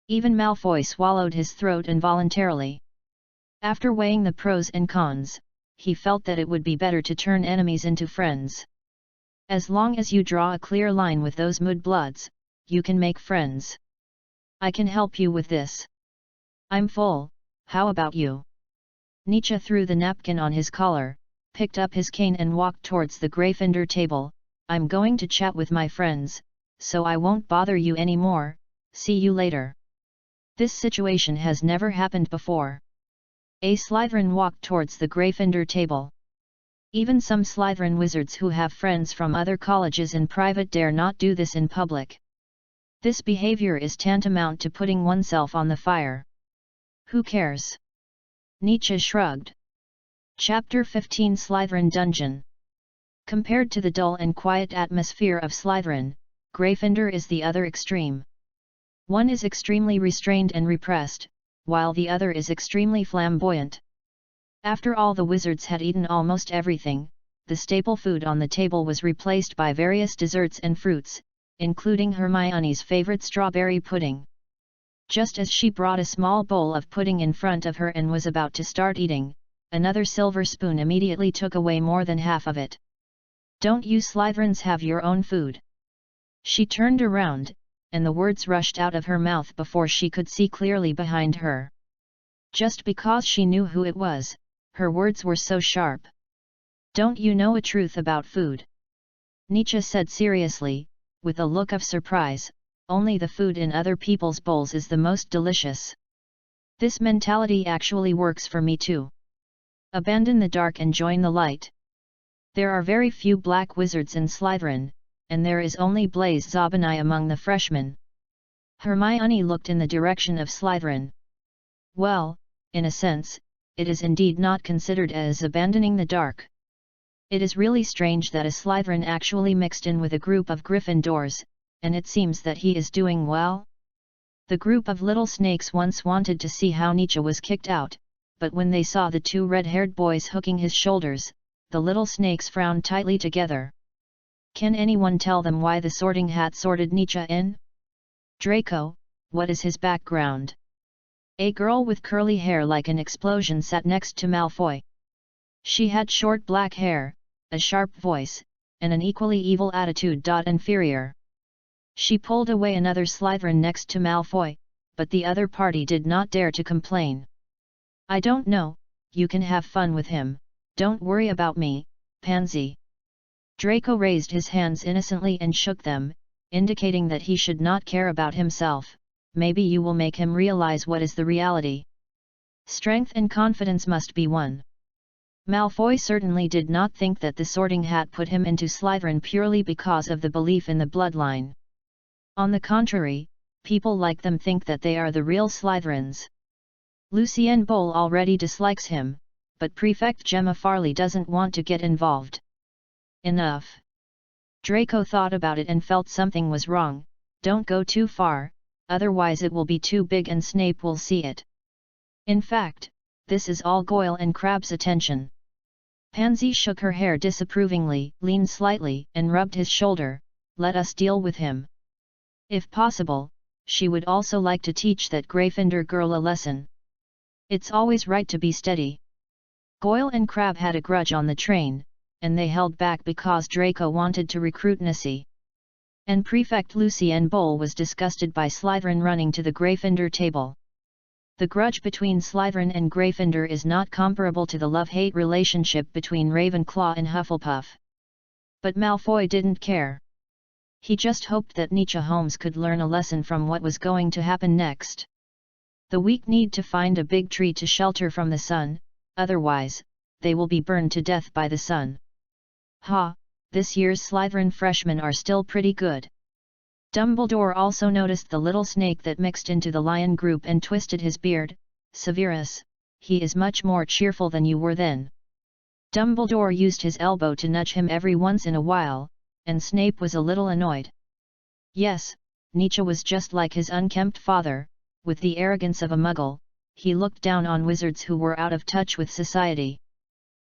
Even Malfoy swallowed his throat involuntarily. After weighing the pros and cons, he felt that it would be better to turn enemies into friends. As long as you draw a clear line with those mudbloods, you can make friends. "I can help you with this. I'm full, how about you?" Nietzsche threw the napkin on his collar, picked up his cane and walked towards the Gryffindor table. I'm going to chat with my friends, so I won't bother you anymore, see you later. This situation has never happened before. A Slytherin walked towards the Gryffindor table. Even some Slytherin wizards who have friends from other colleges in private dare not do this in public. This behavior is tantamount to putting oneself on the fire. Who cares? Nietzsche shrugged. Chapter 15 Slytherin Dungeon. Compared to the dull and quiet atmosphere of Slytherin, Gryffindor is the other extreme. One is extremely restrained and repressed, while the other is extremely flamboyant. After all the wizards had eaten almost everything, the staple food on the table was replaced by various desserts and fruits, including Hermione's favorite strawberry pudding. Just as she brought a small bowl of pudding in front of her and was about to start eating, another silver spoon immediately took away more than half of it. Don't you Slytherins have your own food? She turned around, and the words rushed out of her mouth before she could see clearly behind her. Just because she knew who it was, her words were so sharp. Don't you know a truth about food? Nietzsche said seriously, with a look of surprise, only the food in other people's bowls is the most delicious. This mentality actually works for me too. Abandon the dark and join the light. There are very few black wizards in Slytherin, and there is only Blaise Zabinai among the freshmen. Hermione looked in the direction of Slytherin. Well, in a sense, it is indeed not considered as abandoning the dark. It is really strange that a Slytherin actually mixed in with a group of Gryffindors, and it seems that he is doing well. The group of little snakes once wanted to see how Nietzsche was kicked out, but when they saw the two red-haired boys hooking his shoulders, the little snakes frowned tightly together. Can anyone tell them why the Sorting Hat sorted Nietzsche in? Draco, what is his background? A girl with curly hair like an explosion sat next to Malfoy. She had short black hair, a sharp voice, and an equally evil attitude. Inferior. She pulled away another Slytherin next to Malfoy, but the other party did not dare to complain. I don't know, you can have fun with him, don't worry about me, pansy. Draco raised his hands innocently and shook them, indicating that he should not care about himself. Maybe you will make him realize what is the reality. Strength and confidence must be won. Malfoy certainly did not think that the Sorting Hat put him into Slytherin purely because of the belief in the bloodline. On the contrary, people like them think that they are the real Slytherins. Lucien Bowl already dislikes him, but Prefect Gemma Farley doesn't want to get involved. Enough. Draco thought about it and felt something was wrong. Don't go too far, otherwise it will be too big and Snape will see it. In fact, this is all Goyle and Crabbe's attention. Pansy shook her hair disapprovingly, leaned slightly, and rubbed his shoulder. Let us deal with him. If possible, she would also like to teach that Gryffindor girl a lesson. It's always right to be steady. Goyle and Crabbe had a grudge on the train, and they held back because Draco wanted to recruit Nessie. And Prefect Lucien Bowl was disgusted by Slytherin running to the Gryffindor table. The grudge between Slytherin and Gryffindor is not comparable to the love-hate relationship between Ravenclaw and Hufflepuff. But Malfoy didn't care. He just hoped that Nietzsche Holmes could learn a lesson from what was going to happen next. The weak need to find a big tree to shelter from the sun, otherwise, they will be burned to death by the sun. Ha, this year's Slytherin freshmen are still pretty good. Dumbledore also noticed the little snake that mixed into the lion group and twisted his beard. Severus, he is much more cheerful than you were then. Dumbledore used his elbow to nudge him every once in a while, and Snape was a little annoyed. Yes, Nietzsche was just like his unkempt father, with the arrogance of a muggle. He looked down on wizards who were out of touch with society.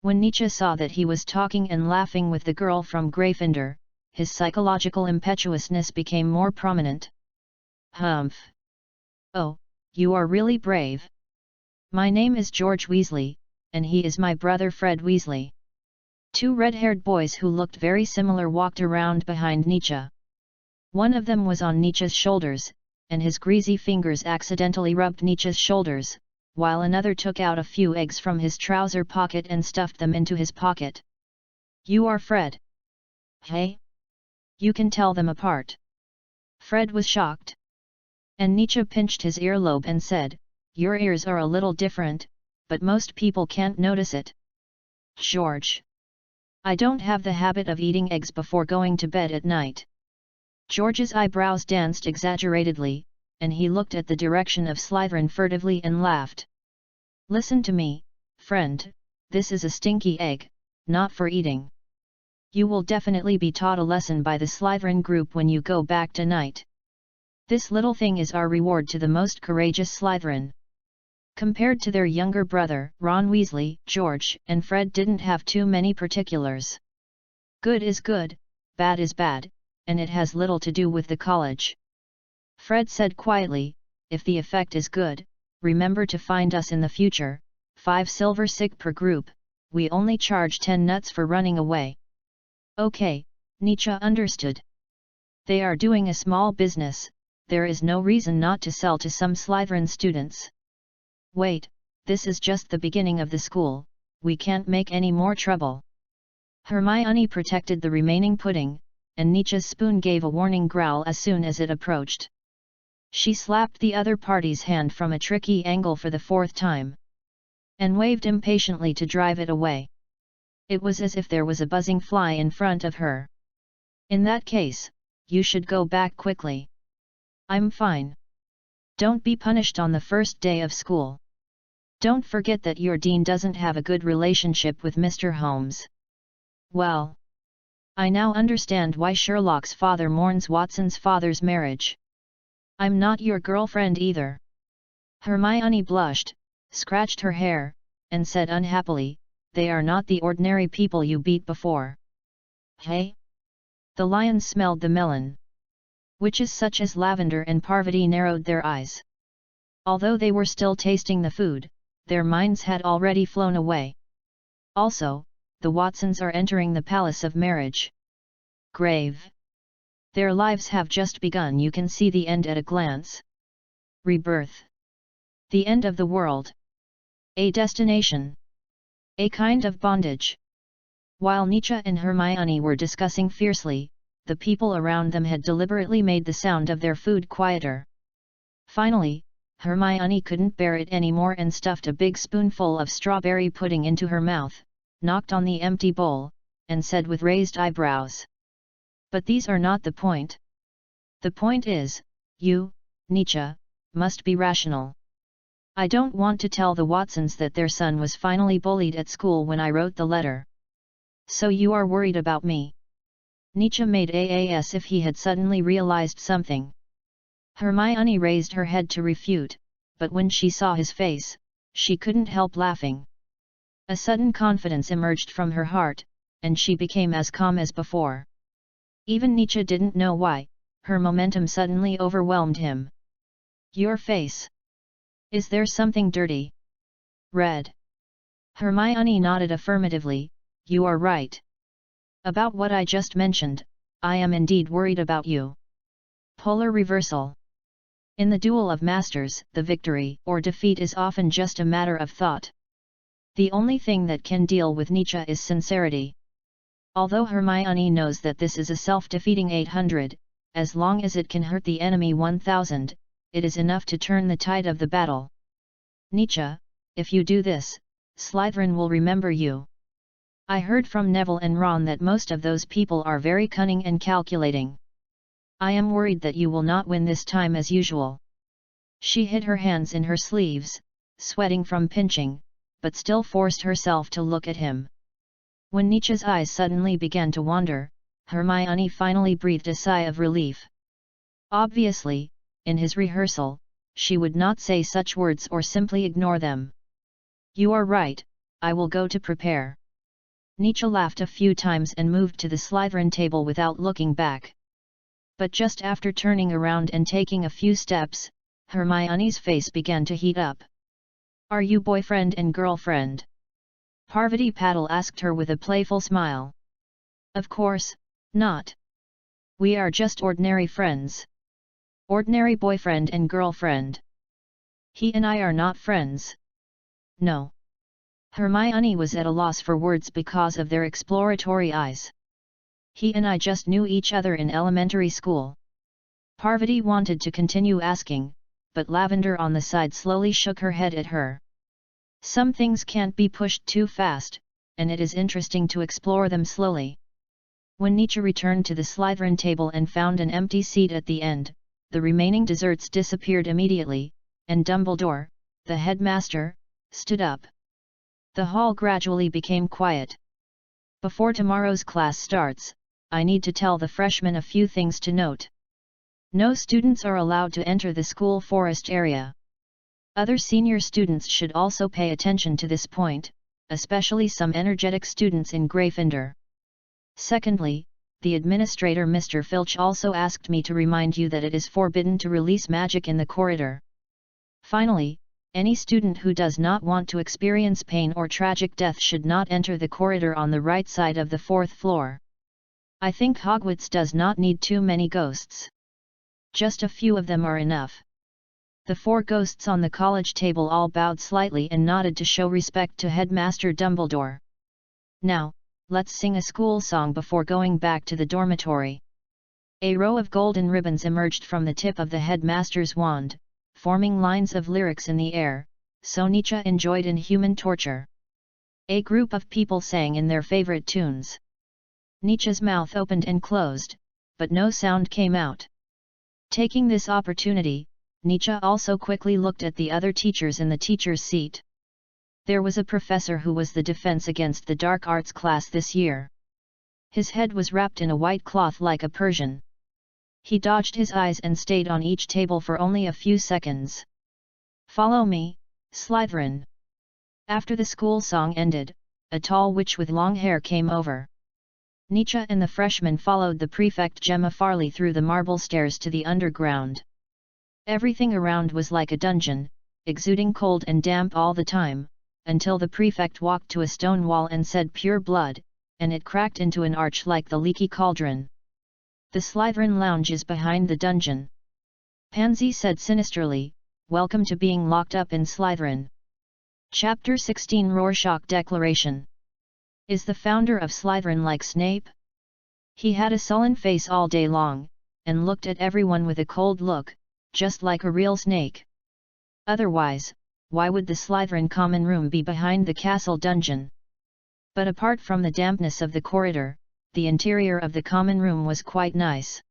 When Nietzsche saw that he was talking and laughing with the girl from Gryffindor, his psychological impetuousness became more prominent. Humph! Oh, you are really brave. My name is George Weasley, and he is my brother Fred Weasley. Two red-haired boys who looked very similar walked around behind Nietzsche. One of them was on Nietzsche's shoulders, and his greasy fingers accidentally rubbed Nietzsche's shoulders, while another took out a few eggs from his trouser pocket and stuffed them into his pocket. "You are Fred. Hey? You can tell them apart." Fred was shocked. And Nietzsche pinched his earlobe and said, "Your ears are a little different, but most people can't notice it." "George. I don't have the habit of eating eggs before going to bed at night." George's eyebrows danced exaggeratedly, and he looked at the direction of Slytherin furtively and laughed. "Listen to me, friend, this is a stinky egg, not for eating. You will definitely be taught a lesson by the Slytherin group when you go back tonight. This little thing is our reward to the most courageous Slytherin." Compared to their younger brother, Ron Weasley, George and Fred didn't have too many particulars. Good is good, bad is bad, and it has little to do with the college. Fred said quietly, "If the effect is good, remember to find us in the future, 5 silver sick per group, we only charge 10 nuts for running away." Okay, Nietzsche understood. They are doing a small business, there is no reason not to sell to some Slytherin students. Wait, this is just the beginning of the school, we can't make any more trouble. Hermione protected the remaining pudding, and Nietzsche's spoon gave a warning growl as soon as it approached. She slapped the other party's hand from a tricky angle for the 4th time, and waved impatiently to drive it away. It was as if there was a buzzing fly in front of her. "In that case, you should go back quickly." "I'm fine. Don't be punished on the first day of school. Don't forget that your dean doesn't have a good relationship with Mr. Holmes." "Well, I now understand why Sherlock's father mourns Watson's father's marriage. I'm not your girlfriend either." Hermione blushed, scratched her hair, and said unhappily, "They are not the ordinary people you beat before." "Hey?" The lions smelled the melon. Witches such as Lavender and Parvati narrowed their eyes. Although they were still tasting the food, their minds had already flown away. "Also, the Watsons are entering the Palace of Marriage. Grave. Their lives have just begun, you can see the end at a glance. Rebirth. The end of the world. A destination. A kind of bondage." While Nietzsche and Hermione were discussing fiercely, the people around them had deliberately made the sound of their food quieter. Finally, Hermione couldn't bear it anymore and stuffed a big spoonful of strawberry pudding into her mouth, knocked on the empty bowl, and said with raised eyebrows, "But these are not the point. The point is, you, Nietzsche, must be rational. I don't want to tell the Watsons that their son was finally bullied at school when I wrote the letter. So you are worried about me?" Nietzsche made as if he had suddenly realized something. Hermione raised her head to refute, but when she saw his face, she couldn't help laughing. A sudden confidence emerged from her heart, and she became as calm as before. Even Nietzsche didn't know why, her momentum suddenly overwhelmed him. "Your face. Is there something dirty? Red?" Hermione nodded affirmatively, "You are right. About what I just mentioned, I am indeed worried about you." Polar reversal. In the duel of masters, the victory or defeat is often just a matter of thought. The only thing that can deal with Nietzsche is sincerity. Although Hermione knows that this is a self-defeating 800, as long as it can hurt the enemy 1000, it is enough to turn the tide of the battle. "Nietzsche, if you do this, Slytherin will remember you. I heard from Neville and Ron that most of those people are very cunning and calculating. I am worried that you will not win this time as usual." She hid her hands in her sleeves, sweating from pinching, but still forced herself to look at him. When Nietzsche's eyes suddenly began to wander, Hermione finally breathed a sigh of relief. Obviously, in his rehearsal, she would not say such words or simply ignore them. "You are right, I will go to prepare." Nietzsche laughed a few times and moved to the Slytherin table without looking back. But just after turning around and taking a few steps, Hermione's face began to heat up. "Are you boyfriend and girlfriend?" Parvati Patil asked her with a playful smile. "Of course, not. We are just ordinary friends. Ordinary boyfriend and girlfriend. He and I are not friends." no. Hermione was at a loss for words because of their exploratory eyes. He and I just knew each other in elementary school. Parvati wanted to continue asking, but Lavender on the side slowly shook her head at her. Some things can't be pushed too fast, and it is interesting to explore them slowly. When Nietzsche returned to the Slytherin table and found an empty seat at the end, the remaining desserts disappeared immediately, and Dumbledore, the headmaster, stood up. The hall gradually became quiet. Before tomorrow's class starts, I need to tell the freshmen a few things to note. No students are allowed to enter the school forest area. Other senior students should also pay attention to this point, especially some energetic students in Gryffindor. Secondly, the administrator Mr. Filch also asked me to remind you that it is forbidden to release magic in the corridor. Finally, any student who does not want to experience pain or tragic death should not enter the corridor on the right side of the 4th floor. I think Hogwarts does not need too many ghosts. Just a few of them are enough. The 4 ghosts on the college table all bowed slightly and nodded to show respect to Headmaster Dumbledore. Now, let's sing a school song before going back to the dormitory. A row of golden ribbons emerged from the tip of the headmaster's wand, forming lines of lyrics in the air, so Nietzsche enjoyed in Human Torture. A group of people sang in their favorite tunes. Nietzsche's mouth opened and closed, but no sound came out. Taking this opportunity, Nietzsche also quickly looked at the other teachers in the teacher's seat. There was a professor who was the defense against the dark arts class this year. His head was wrapped in a white cloth like a Persian. He dodged his eyes and stayed on each table for only a few seconds. "Follow me, Slytherin." After the school song ended, a tall witch with long hair came over. Nietzsche and the freshmen followed the prefect Gemma Farley through the marble stairs to the underground. Everything around was like a dungeon, exuding cold and damp all the time, until the prefect walked to a stone wall and said "pure blood," and it cracked into an arch like the leaky cauldron. "The Slytherin lounge is behind the dungeon," Pansy said sinisterly. "Welcome to being locked up in Slytherin." Chapter 16 Rorschach Declaration. Is the founder of Slytherin like Snape? He had a sullen face all day long, and looked at everyone with a cold look, just like a real snake. Otherwise, why would the Slytherin common room be behind the castle dungeon? But apart from the dampness of the corridor, the interior of the common room was quite nice.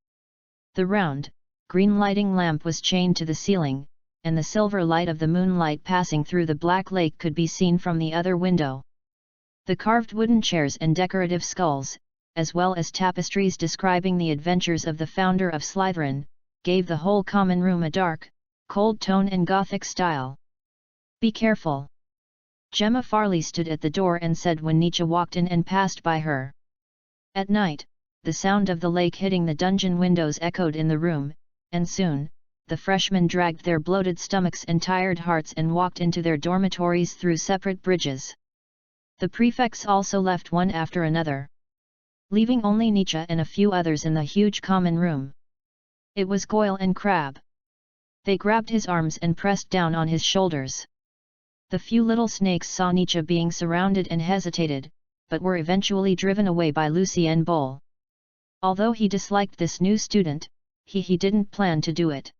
The round, green lighting lamp was chained to the ceiling, and the silver light of the moonlight passing through the black lake could be seen from the other window. The carved wooden chairs and decorative skulls, as well as tapestries describing the adventures of the founder of Slytherin, gave the whole common room a dark, cold tone and Gothic style. "Be careful." Gemma Farley stood at the door and said when Nietzsche walked in and passed by her. At night, the sound of the lake hitting the dungeon windows echoed in the room, and soon, the freshmen dragged their bloated stomachs and tired hearts and walked into their dormitories through separate bridges. The prefects also left one after another, leaving only Nietzsche and a few others in the huge common room. It was Goyle and Crabbe. They grabbed his arms and pressed down on his shoulders. The few little snakes saw Nietzsche being surrounded and hesitated, but were eventually driven away by Lucien Bowl. Although he disliked this new student, he didn't plan to do it.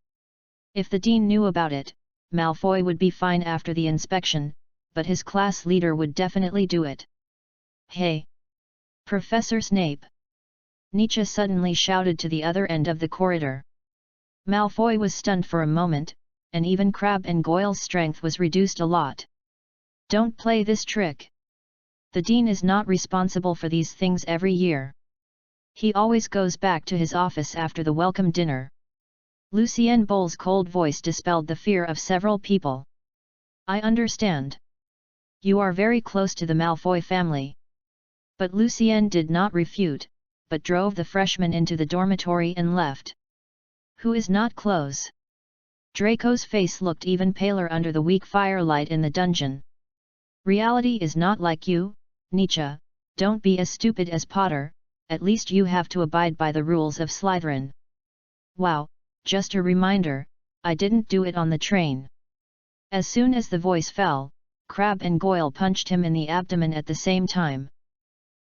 If the dean knew about it, Malfoy would be fine after the inspection, but his class leader would definitely do it. "Hey! Professor Snape!" Nietzsche suddenly shouted to the other end of the corridor. Malfoy was stunned for a moment, and even Crabbe and Goyle's strength was reduced a lot. "Don't play this trick. The dean is not responsible for these things every year. He always goes back to his office after the welcome dinner." Lucien Bowl's cold voice dispelled the fear of several people. "I understand. You are very close to the Malfoy family." But Lucien did not refute, but drove the freshman into the dormitory and left. "Who is not close?" Draco's face looked even paler under the weak firelight in the dungeon. "Reality is not like you, Nietzsche. Don't be as stupid as Potter, at least you have to abide by the rules of Slytherin." "Wow, just a reminder, I didn't do it on the train." As soon as the voice fell, Crabbe and Goyle punched him in the abdomen at the same time.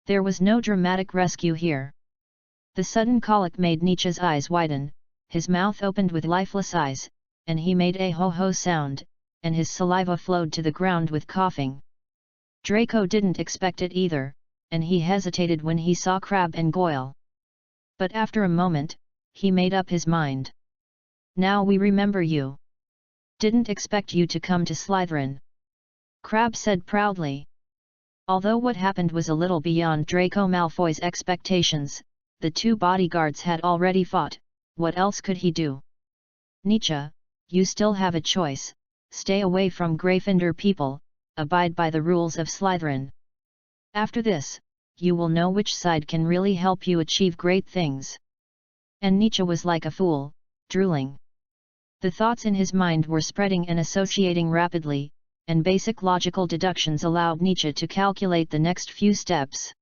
There was no dramatic rescue here. The sudden colic made Nietzsche's eyes widen, his mouth opened with lifeless eyes, and he made a ho-ho sound, and his saliva flowed to the ground with coughing. Draco didn't expect it either, and he hesitated when he saw Crabbe and Goyle. But after a moment, he made up his mind. Now we remember you. Didn't expect you to come to Slytherin. Crabbe said proudly. Although what happened was a little beyond Draco Malfoy's expectations, the two bodyguards had already fought, what else could he do? Nietzsche, you still have a choice, stay away from Gryffindor people, abide by the rules of Slytherin. After this, you will know which side can really help you achieve great things. And Nietzsche was like a fool, drooling. The thoughts in his mind were spreading and associating rapidly, and basic logical deductions allowed Nietzsche to calculate the next few steps.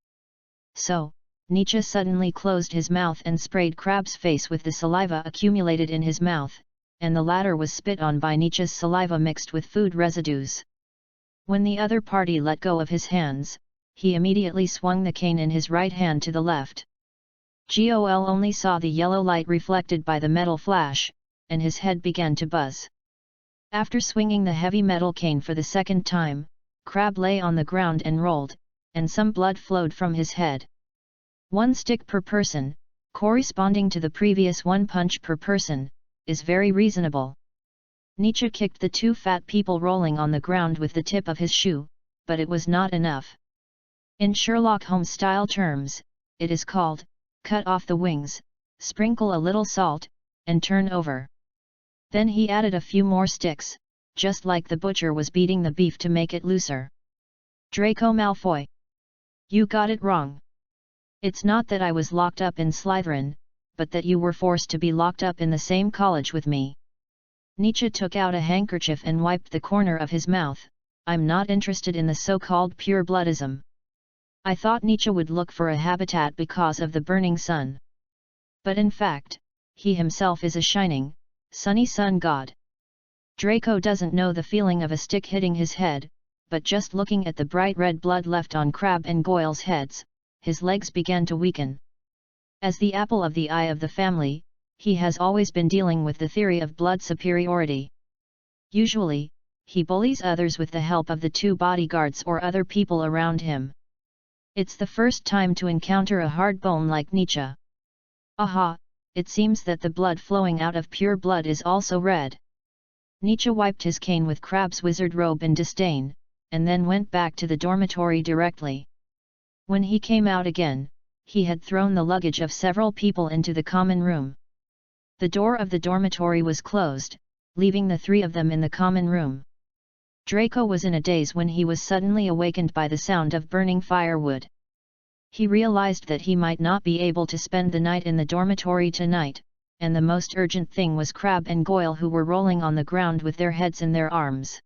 So, Nietzsche suddenly closed his mouth and sprayed Crabbe's face with the saliva accumulated in his mouth, and the latter was spit on by Nietzsche's saliva mixed with food residues. When the other party let go of his hands, he immediately swung the cane in his right hand to the left. Gol only saw the yellow light reflected by the metal flash, and his head began to buzz. After swinging the heavy metal cane for the second time, Crabbe lay on the ground and rolled, and some blood flowed from his head. 1 stick per person, corresponding to the previous 1 punch per person, is very reasonable. Nietzsche kicked the two fat people rolling on the ground with the tip of his shoe, but it was not enough. In Sherlock Holmes-style terms, it is called, cut off the wings, sprinkle a little salt, and turn over. Then he added a few more sticks, just like the butcher was beating the beef to make it looser. Draco Malfoy. You got it wrong. It's not that I was locked up in Slytherin, but that you were forced to be locked up in the same college with me. Nietzsche took out a handkerchief and wiped the corner of his mouth. I'm not interested in the so-called pure-bloodism. I thought Nietzsche would look for a habitat because of the burning sun. But in fact, he himself is a shining, sunny sun god. Draco doesn't know the feeling of a stick hitting his head, but just looking at the bright red blood left on Crabbe and Goyle's heads, his legs began to weaken. As the apple of the eye of the family, he has always been dealing with the theory of blood superiority. Usually, he bullies others with the help of the two bodyguards or other people around him. It's the first time to encounter a hard bone like Nietzsche. Aha, it seems that the blood flowing out of pure blood is also red. Nietzsche wiped his cane with Crabbe's wizard robe in disdain, and then went back to the dormitory directly. When he came out again, he had thrown the luggage of several people into the common room. The door of the dormitory was closed, leaving the three of them in the common room. Draco was in a daze when he was suddenly awakened by the sound of burning firewood. He realized that he might not be able to spend the night in the dormitory tonight, and the most urgent thing was Crabbe and Goyle, who were rolling on the ground with their heads in their arms.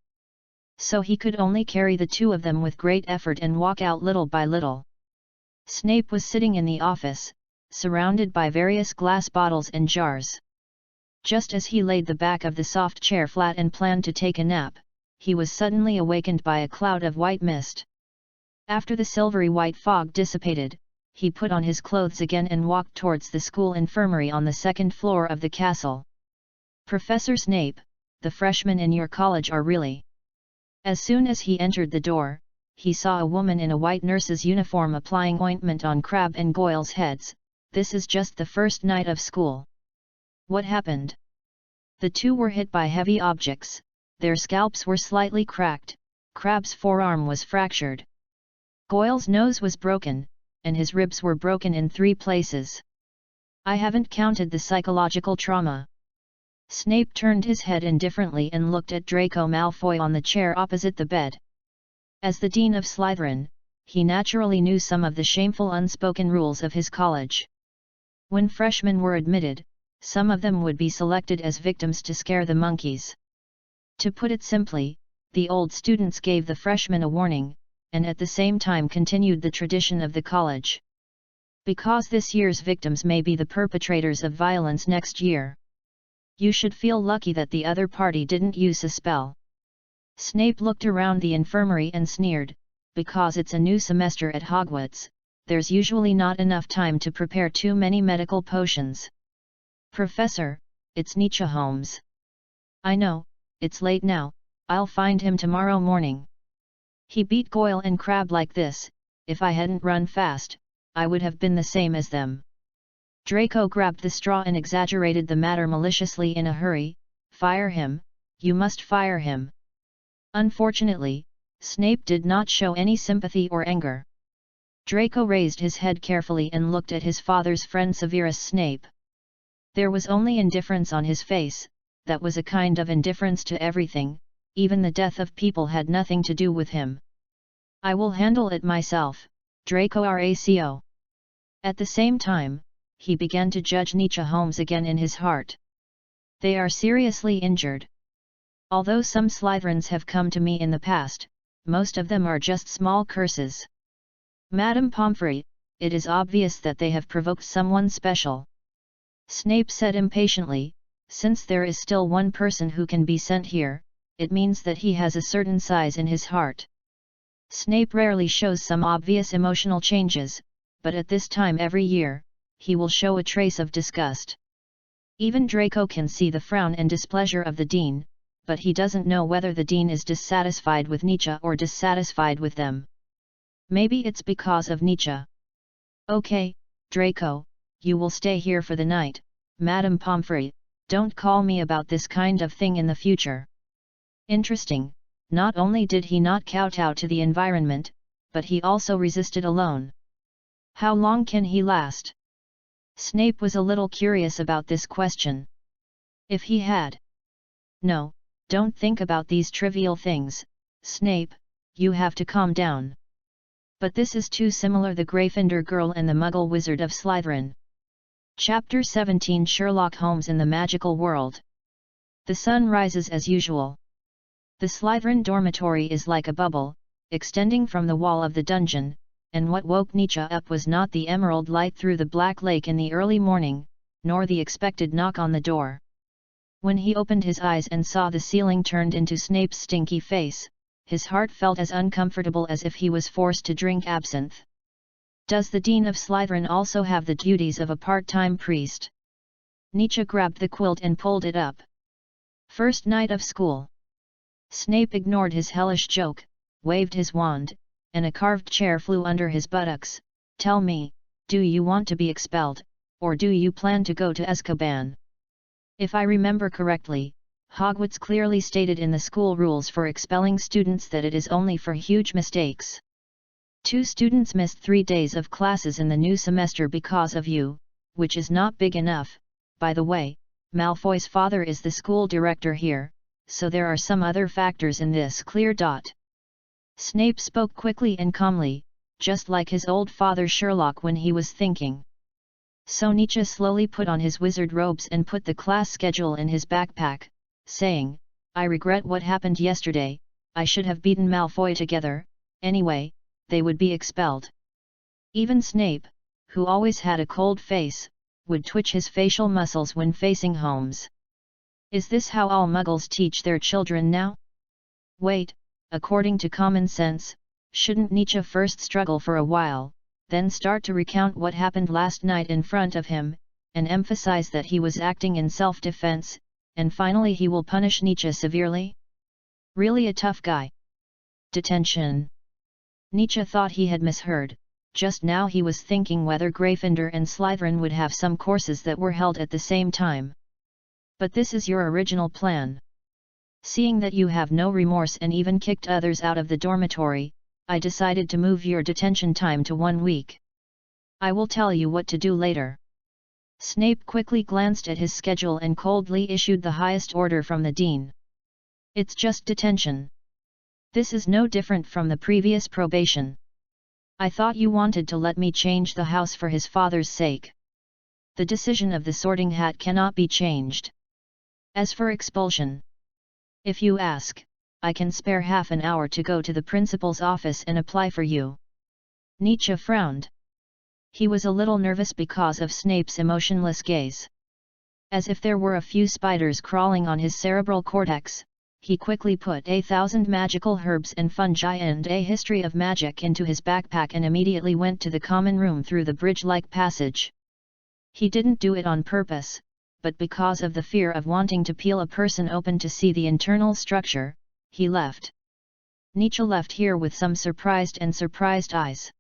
So he could only carry the two of them with great effort and walk out little by little. Snape was sitting in the office, surrounded by various glass bottles and jars. Just as he laid the back of the soft chair flat and planned to take a nap, he was suddenly awakened by a cloud of white mist. After the silvery white fog dissipated, he put on his clothes again and walked towards the school infirmary on the second floor of the castle. Professor Snape, the freshmen in your college are really... As soon as he entered the door, he saw a woman in a white nurse's uniform applying ointment on Crabbe and Goyle's heads. This is just the first night of school. What happened? The two were hit by heavy objects, their scalps were slightly cracked, Crabbe's forearm was fractured. Goyle's nose was broken, and his ribs were broken in 3 places. I haven't counted the psychological trauma. Snape turned his head indifferently and looked at Draco Malfoy on the chair opposite the bed. As the Dean of Slytherin, he naturally knew some of the shameful unspoken rules of his college. When freshmen were admitted, some of them would be selected as victims to scare the monkeys. To put it simply, the old students gave the freshmen a warning, and at the same time continued the tradition of the college. Because this year's victims may be the perpetrators of violence next year. You should feel lucky that the other party didn't use a spell. Snape looked around the infirmary and sneered, because it's a new semester at Hogwarts, there's usually not enough time to prepare too many medical potions. Professor, it's Nietzsche Holmes. I know, it's late now, I'll find him tomorrow morning. He beat Goyle and Crabbe like this, if I hadn't run fast, I would have been the same as them. Draco grabbed the straw and exaggerated the matter maliciously in a hurry. Fire him, you must fire him. Unfortunately, Snape did not show any sympathy or anger. Draco raised his head carefully and looked at his father's friend Severus Snape. There was only indifference on his face, that was a kind of indifference to everything, even the death of people had nothing to do with him. I will handle it myself, Draco Raco. At the same time, he began to judge Nietzsche Holmes again in his heart. They are seriously injured. Although some Slytherins have come to me in the past, most of them are just small curses. Madame Pomfrey, it is obvious that they have provoked someone special. Snape said impatiently, since there is still one person who can be sent here, it means that he has a certain size in his heart. Snape rarely shows some obvious emotional changes, but at this time every year, he will show a trace of disgust. Even Draco can see the frown and displeasure of the Dean, but he doesn't know whether the Dean is dissatisfied with Nietzsche or dissatisfied with them. Maybe it's because of Nietzsche. Okay, Draco, you will stay here for the night, Madame Pomfrey, don't call me about this kind of thing in the future. Interesting, not only did he not kowtow to the environment, but he also resisted alone. How long can he last? Snape was a little curious about this question. If he had. No, don't think about these trivial things, Snape, you have to calm down. But this is too similar, the Gryffindor girl and the Muggle wizard of Slytherin. Chapter 17, Sherlock Holmes in the Magical World. The sun rises as usual. The Slytherin dormitory is like a bubble, extending from the wall of the dungeon, and what woke Nietzsche up was not the emerald light through the black lake in the early morning, nor the expected knock on the door. When he opened his eyes and saw the ceiling turned into Snape's stinky face, his heart felt as uncomfortable as if he was forced to drink absinthe. Does the Dean of Slytherin also have the duties of a part-time priest? Nietzsche grabbed the quilt and pulled it up. First night of school. Snape ignored his hellish joke, waved his wand, and a carved chair flew under his buttocks. Tell me, do you want to be expelled, or do you plan to go to Azkaban? If I remember correctly, Hogwarts clearly stated in the school rules for expelling students that it is only for huge mistakes. 2 students missed 3 days of classes in the new semester because of you, which is not big enough. By the way, Malfoy's father is the school director here, so there are some other factors in this. Snape spoke quickly and calmly, just like his old father Sherlock when he was thinking. So Nietzsche slowly put on his wizard robes and put the class schedule in his backpack, saying, I regret what happened yesterday, I should have beaten Malfoy together, anyway, they would be expelled. Even Snape, who always had a cold face, would twitch his facial muscles when facing Holmes. Is this how all Muggles teach their children now? Wait, according to common sense, shouldn't Nietzsche first struggle for a while, then start to recount what happened last night in front of him, and emphasize that he was acting in self-defense, and finally he will punish Nietzsche severely? Really a tough guy. Detention. Nietzsche thought he had misheard. Just now he was thinking whether Gryffindor and Slytherin would have some courses that were held at the same time. But this is your original plan. Seeing that you have no remorse and even kicked others out of the dormitory, I decided to move your detention time to 1 week. I will tell you what to do later. Snape quickly glanced at his schedule and coldly issued the highest order from the Dean. It's just detention. This is no different from the previous probation. I thought you wanted to let me change the house for his father's sake. The decision of the Sorting Hat cannot be changed. As for expulsion, if you ask, I can spare half an hour to go to the principal's office and apply for you. Nietzsche frowned. He was a little nervous because of Snape's emotionless gaze. As if there were a few spiders crawling on his cerebral cortex, he quickly put 1,000 magical herbs and fungi and a history of magic into his backpack and immediately went to the common room through the bridge-like passage. He didn't do it on purpose, but because of the fear of wanting to peel a person open to see the internal structure, he left. Nietzsche left here with some surprised eyes.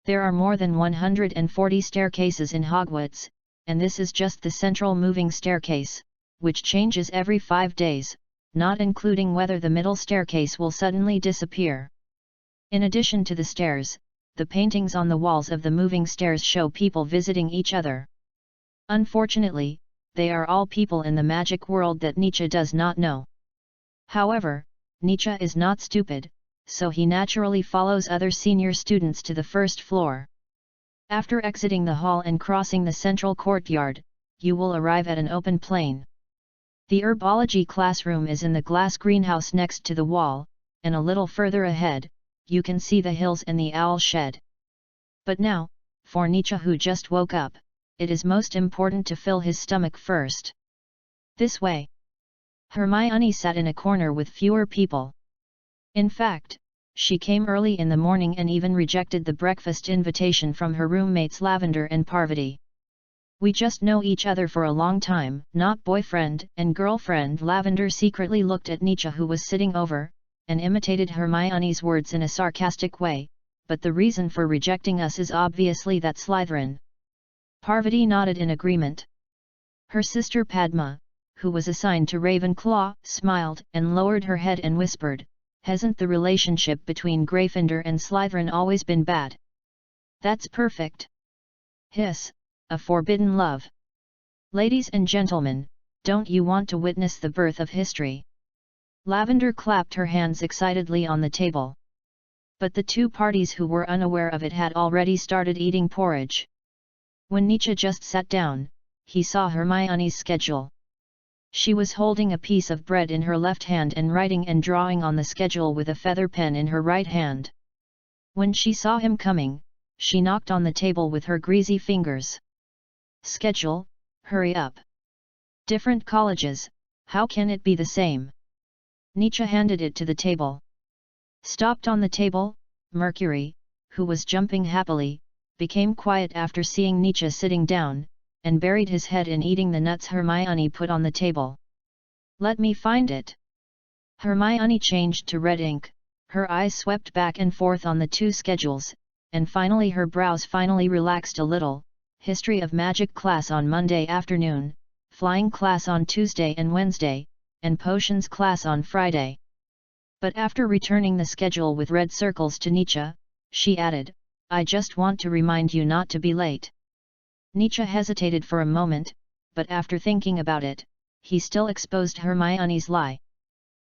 There are more than 140 staircases in Hogwarts, and this is just the central moving staircase, which changes every 5 days, not including whether the middle staircase will suddenly disappear. In addition to the stairs, the paintings on the walls of the moving stairs show people visiting each other. Unfortunately, they are all people in the magic world that Nietzsche does not know. However, Nietzsche is not stupid, so he naturally follows other senior students to the first floor. After exiting the hall and crossing the central courtyard, you will arrive at an open plain. The herbology classroom is in the glass greenhouse next to the wall, and a little further ahead, you can see the hills and the owl shed. But now, for Nietzsche who just woke up, it is most important to fill his stomach first. This way. Hermione sat in a corner with fewer people. In fact, she came early in the morning and even rejected the breakfast invitation from her roommates Lavender and Parvati. We just know each other for a long time, not boyfriend and girlfriend. Lavender secretly looked at Nietzsche who was sitting over, and imitated Hermione's words in a sarcastic way, but the reason for rejecting us is obviously that Slytherin. Parvati nodded in agreement. Her sister Padma, who was assigned to Ravenclaw, smiled and lowered her head and whispered, "Hasn't the relationship between Gryffindor and Slytherin always been bad?" "That's perfect." "Hiss, a forbidden love." "Ladies and gentlemen, don't you want to witness the birth of history?" Lavender clapped her hands excitedly on the table. But the two parties who were unaware of it had already started eating porridge. When Nietzsche just sat down, he saw Hermione's schedule. She was holding a piece of bread in her left hand and writing and drawing on the schedule with a feather pen in her right hand. When she saw him coming, she knocked on the table with her greasy fingers. "Schedule, hurry up. Different colleges, how can it be the same?" Nietzsche handed it to the table. Stopped on the table, Mercury, who was jumping happily, became quiet after seeing Nietzsche sitting down, and buried his head in eating the nuts Hermione put on the table. "Let me find it." Hermione changed to red ink, her eyes swept back and forth on the two schedules, and finally her brows finally relaxed a little. History of Magic class on Monday afternoon, Flying class on Tuesday and Wednesday, and Potions class on Friday. But after returning the schedule with red circles to Nietzsche, she added, "I just want to remind you not to be late." Nietzsche hesitated for a moment, but after thinking about it, he still exposed Hermione's lie.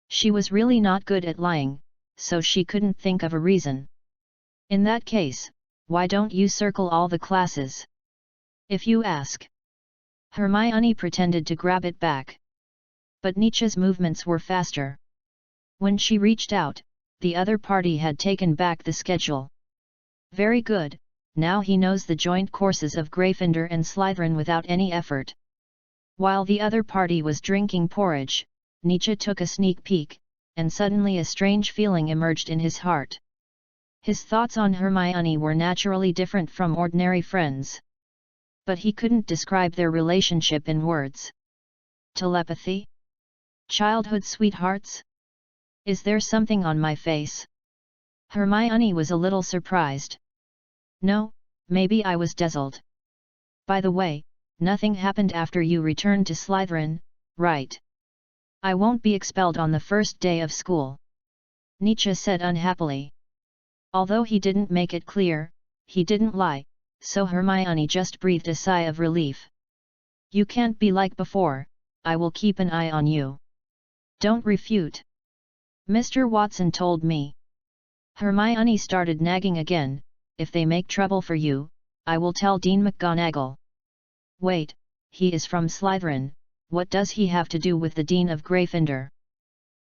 She was really not good at lying, so she couldn't think of a reason. "In that case, why don't you circle all the classes? If you ask." Hermione pretended to grab it back. But Nietzsche's movements were faster. When she reached out, the other party had taken back the schedule. Very good, now he knows the joint courses of Gryffindor and Slytherin without any effort. While the other party was drinking porridge, Nietzsche took a sneak peek, and suddenly a strange feeling emerged in his heart. His thoughts on Hermione were naturally different from ordinary friends. But he couldn't describe their relationship in words. Telepathy? Childhood sweethearts? Is there something on my face? Hermione was a little surprised. "No, maybe I was dazzled. By the way, nothing happened after you returned to Slytherin, right? I won't be expelled on the first day of school," Nietzsche said unhappily. Although he didn't make it clear, he didn't lie, so Hermione just breathed a sigh of relief. "You can't be like before, I will keep an eye on you. Don't refute. Mr. Watson told me." Hermione started nagging again, "If they make trouble for you, I will tell Dean McGonagall." "Wait, he is from Slytherin, what does he have to do with the Dean of Gryffindor?"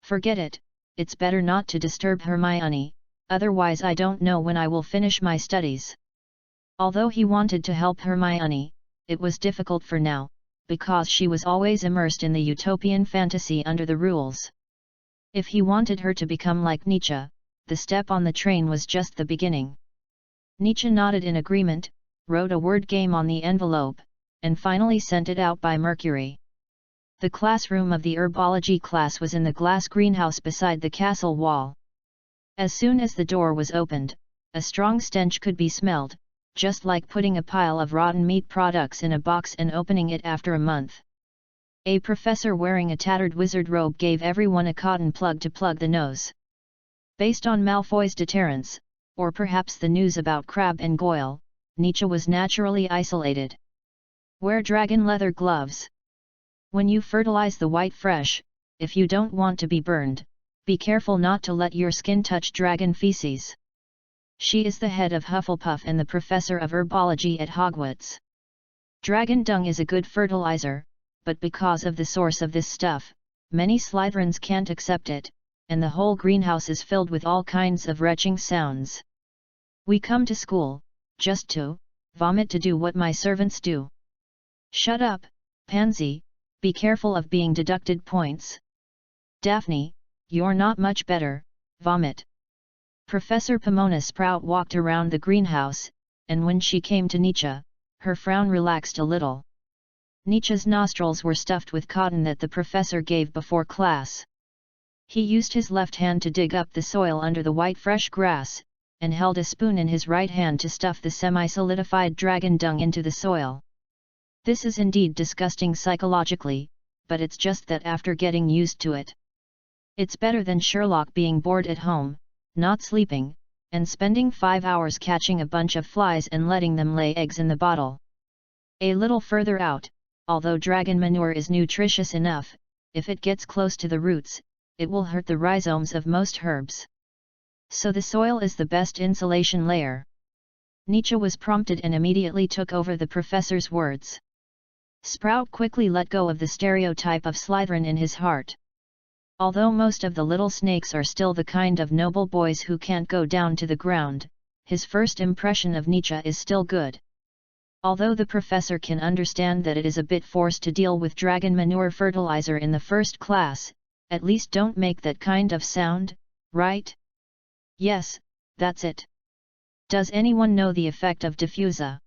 "Forget it, it's better not to disturb Hermione, otherwise I don't know when I will finish my studies." Although he wanted to help Hermione, it was difficult for now, because she was always immersed in the utopian fantasy under the rules. If he wanted her to become like Nietzsche, the step on the train was just the beginning. Nietzsche nodded in agreement, wrote a word game on the envelope, and finally sent it out by Mercury. The classroom of the herbology class was in the glass greenhouse beside the castle wall. As soon as the door was opened, a strong stench could be smelled, just like putting a pile of rotten meat products in a box and opening it after a month. A professor wearing a tattered wizard robe gave everyone a cotton plug to plug the nose. Based on Malfoy's deterrence, or perhaps the news about Crabbe and Goyle, Nietzsche was naturally isolated. Wear dragon leather gloves. When you fertilize the white fresh, if you don't want to be burned, be careful not to let your skin touch dragon feces. She is the head of Hufflepuff and the professor of herbology at Hogwarts. Dragon dung is a good fertilizer, but because of the source of this stuff, many Slytherins can't accept it, and the whole greenhouse is filled with all kinds of retching sounds. We come to school, just to vomit to do what my servants do. Shut up, Pansy, be careful of being deducted points. Daphne, you're not much better, vomit. Professor Pomona Sprout walked around the greenhouse, and when she came to Nietzsche, her frown relaxed a little. Nietzsche's nostrils were stuffed with cotton that the professor gave before class. He used his left hand to dig up the soil under the white fresh grass, and held a spoon in his right hand to stuff the semi-solidified dragon dung into the soil. This is indeed disgusting psychologically, but it's just that after getting used to it. It's better than Sherlock being bored at home, not sleeping, and spending 5 hours catching a bunch of flies and letting them lay eggs in the bottle. A little further out, although dragon manure is nutritious enough, if it gets close to the roots, it will hurt the rhizomes of most herbs. So the soil is the best insulation layer. Nietzsche was prompted and immediately took over the professor's words. Sprout quickly let go of the stereotype of Slytherin in his heart. Although most of the little snakes are still the kind of noble boys who can't go down to the ground, his first impression of Nietzsche is still good. Although the professor can understand that it is a bit forced to deal with dragon manure fertilizer in the first class, at least don't make that kind of sound, right? Yes, that's it. Does anyone know the effect of diffusa?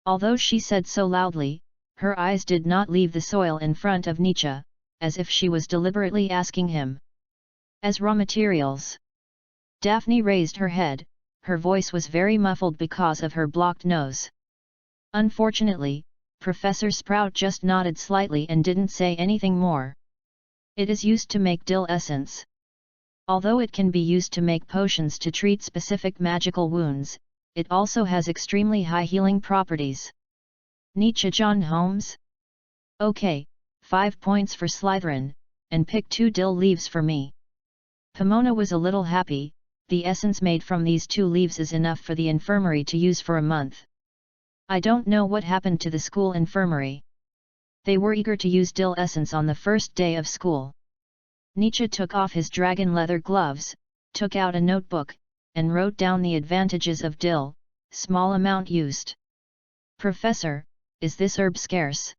Although she said so loudly, her eyes did not leave the soil in front of Nietzsche, as if she was deliberately asking him. As raw materials. Daphne raised her head, her voice was very muffled because of her blocked nose. Unfortunately, Professor Sprout just nodded slightly and didn't say anything more. It is used to make dill essence. Although it can be used to make potions to treat specific magical wounds, it also has extremely high healing properties. Nietzsche John Holmes? Okay, 5 points for Slytherin, and pick 2 dill leaves for me. Pomona was a little happy, the essence made from these 2 leaves is enough for the infirmary to use for a month. I don't know what happened to the school infirmary. They were eager to use dill essence on the first day of school. Nietzsche took off his dragon leather gloves, took out a notebook, and wrote down the advantages of dill, small amount used. Professor, is this herb scarce?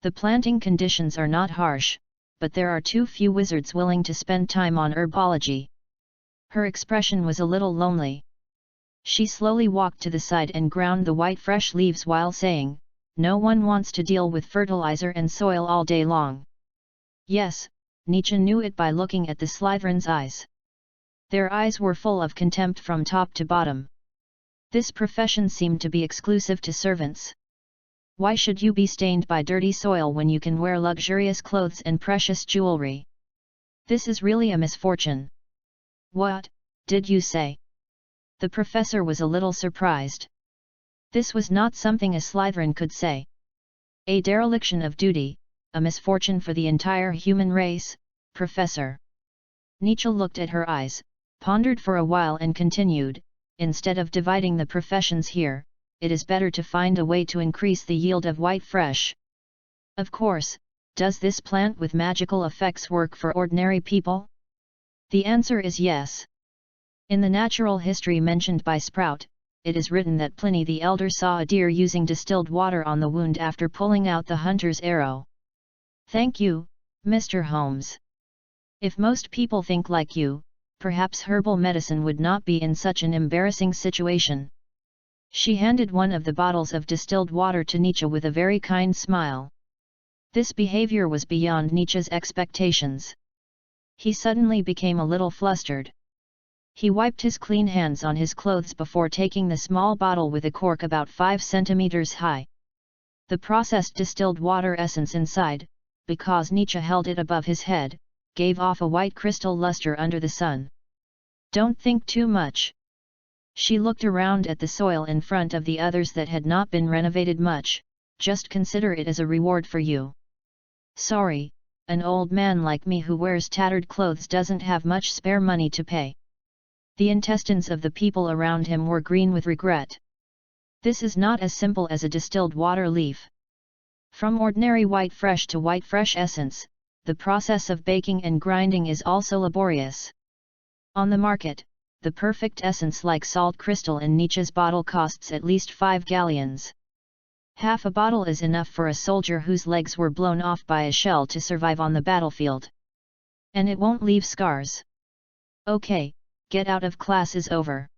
The planting conditions are not harsh, but there are too few wizards willing to spend time on herbology. Her expression was a little lonely. She slowly walked to the side and ground the white fresh leaves while saying, "No one wants to deal with fertilizer and soil all day long." Yes, Nietzsche knew it by looking at the Slytherins' eyes. Their eyes were full of contempt from top to bottom. This profession seemed to be exclusive to servants. Why should you be stained by dirty soil when you can wear luxurious clothes and precious jewelry? This is really a misfortune. What did you say? The professor was a little surprised. This was not something a Slytherin could say. A dereliction of duty, a misfortune for the entire human race, Professor. Nietzsche looked at her eyes, pondered for a while and continued, instead of dividing the professions here, it is better to find a way to increase the yield of white fresh. Of course, does this plant with magical effects work for ordinary people? The answer is yes. In the natural history mentioned by Sprout, it is written that Pliny the Elder saw a deer using distilled water on the wound after pulling out the hunter's arrow. Thank you, Mr. Holmes. If most people think like you, perhaps herbal medicine would not be in such an embarrassing situation. She handed one of the bottles of distilled water to Nietzsche with a very kind smile. This behavior was beyond Nietzsche's expectations. He suddenly became a little flustered. He wiped his clean hands on his clothes before taking the small bottle with a cork about 5 centimeters high. The processed distilled water essence inside, because Nietzsche held it above his head, gave off a white crystal luster under the sun. Don't think too much. She looked around at the soil in front of the others that had not been renovated much, just consider it as a reward for you. Sorry, an old man like me who wears tattered clothes doesn't have much spare money to pay. The intestines of the people around him were green with regret. This is not as simple as a distilled water leaf. From ordinary white fresh to white fresh essence, the process of baking and grinding is also laborious. On the market, the perfect essence like salt crystal in Nietzsche's bottle costs at least 5 galleons. Half a bottle is enough for a soldier whose legs were blown off by a shell to survive on the battlefield. And it won't leave scars. Okay, get out of class is over.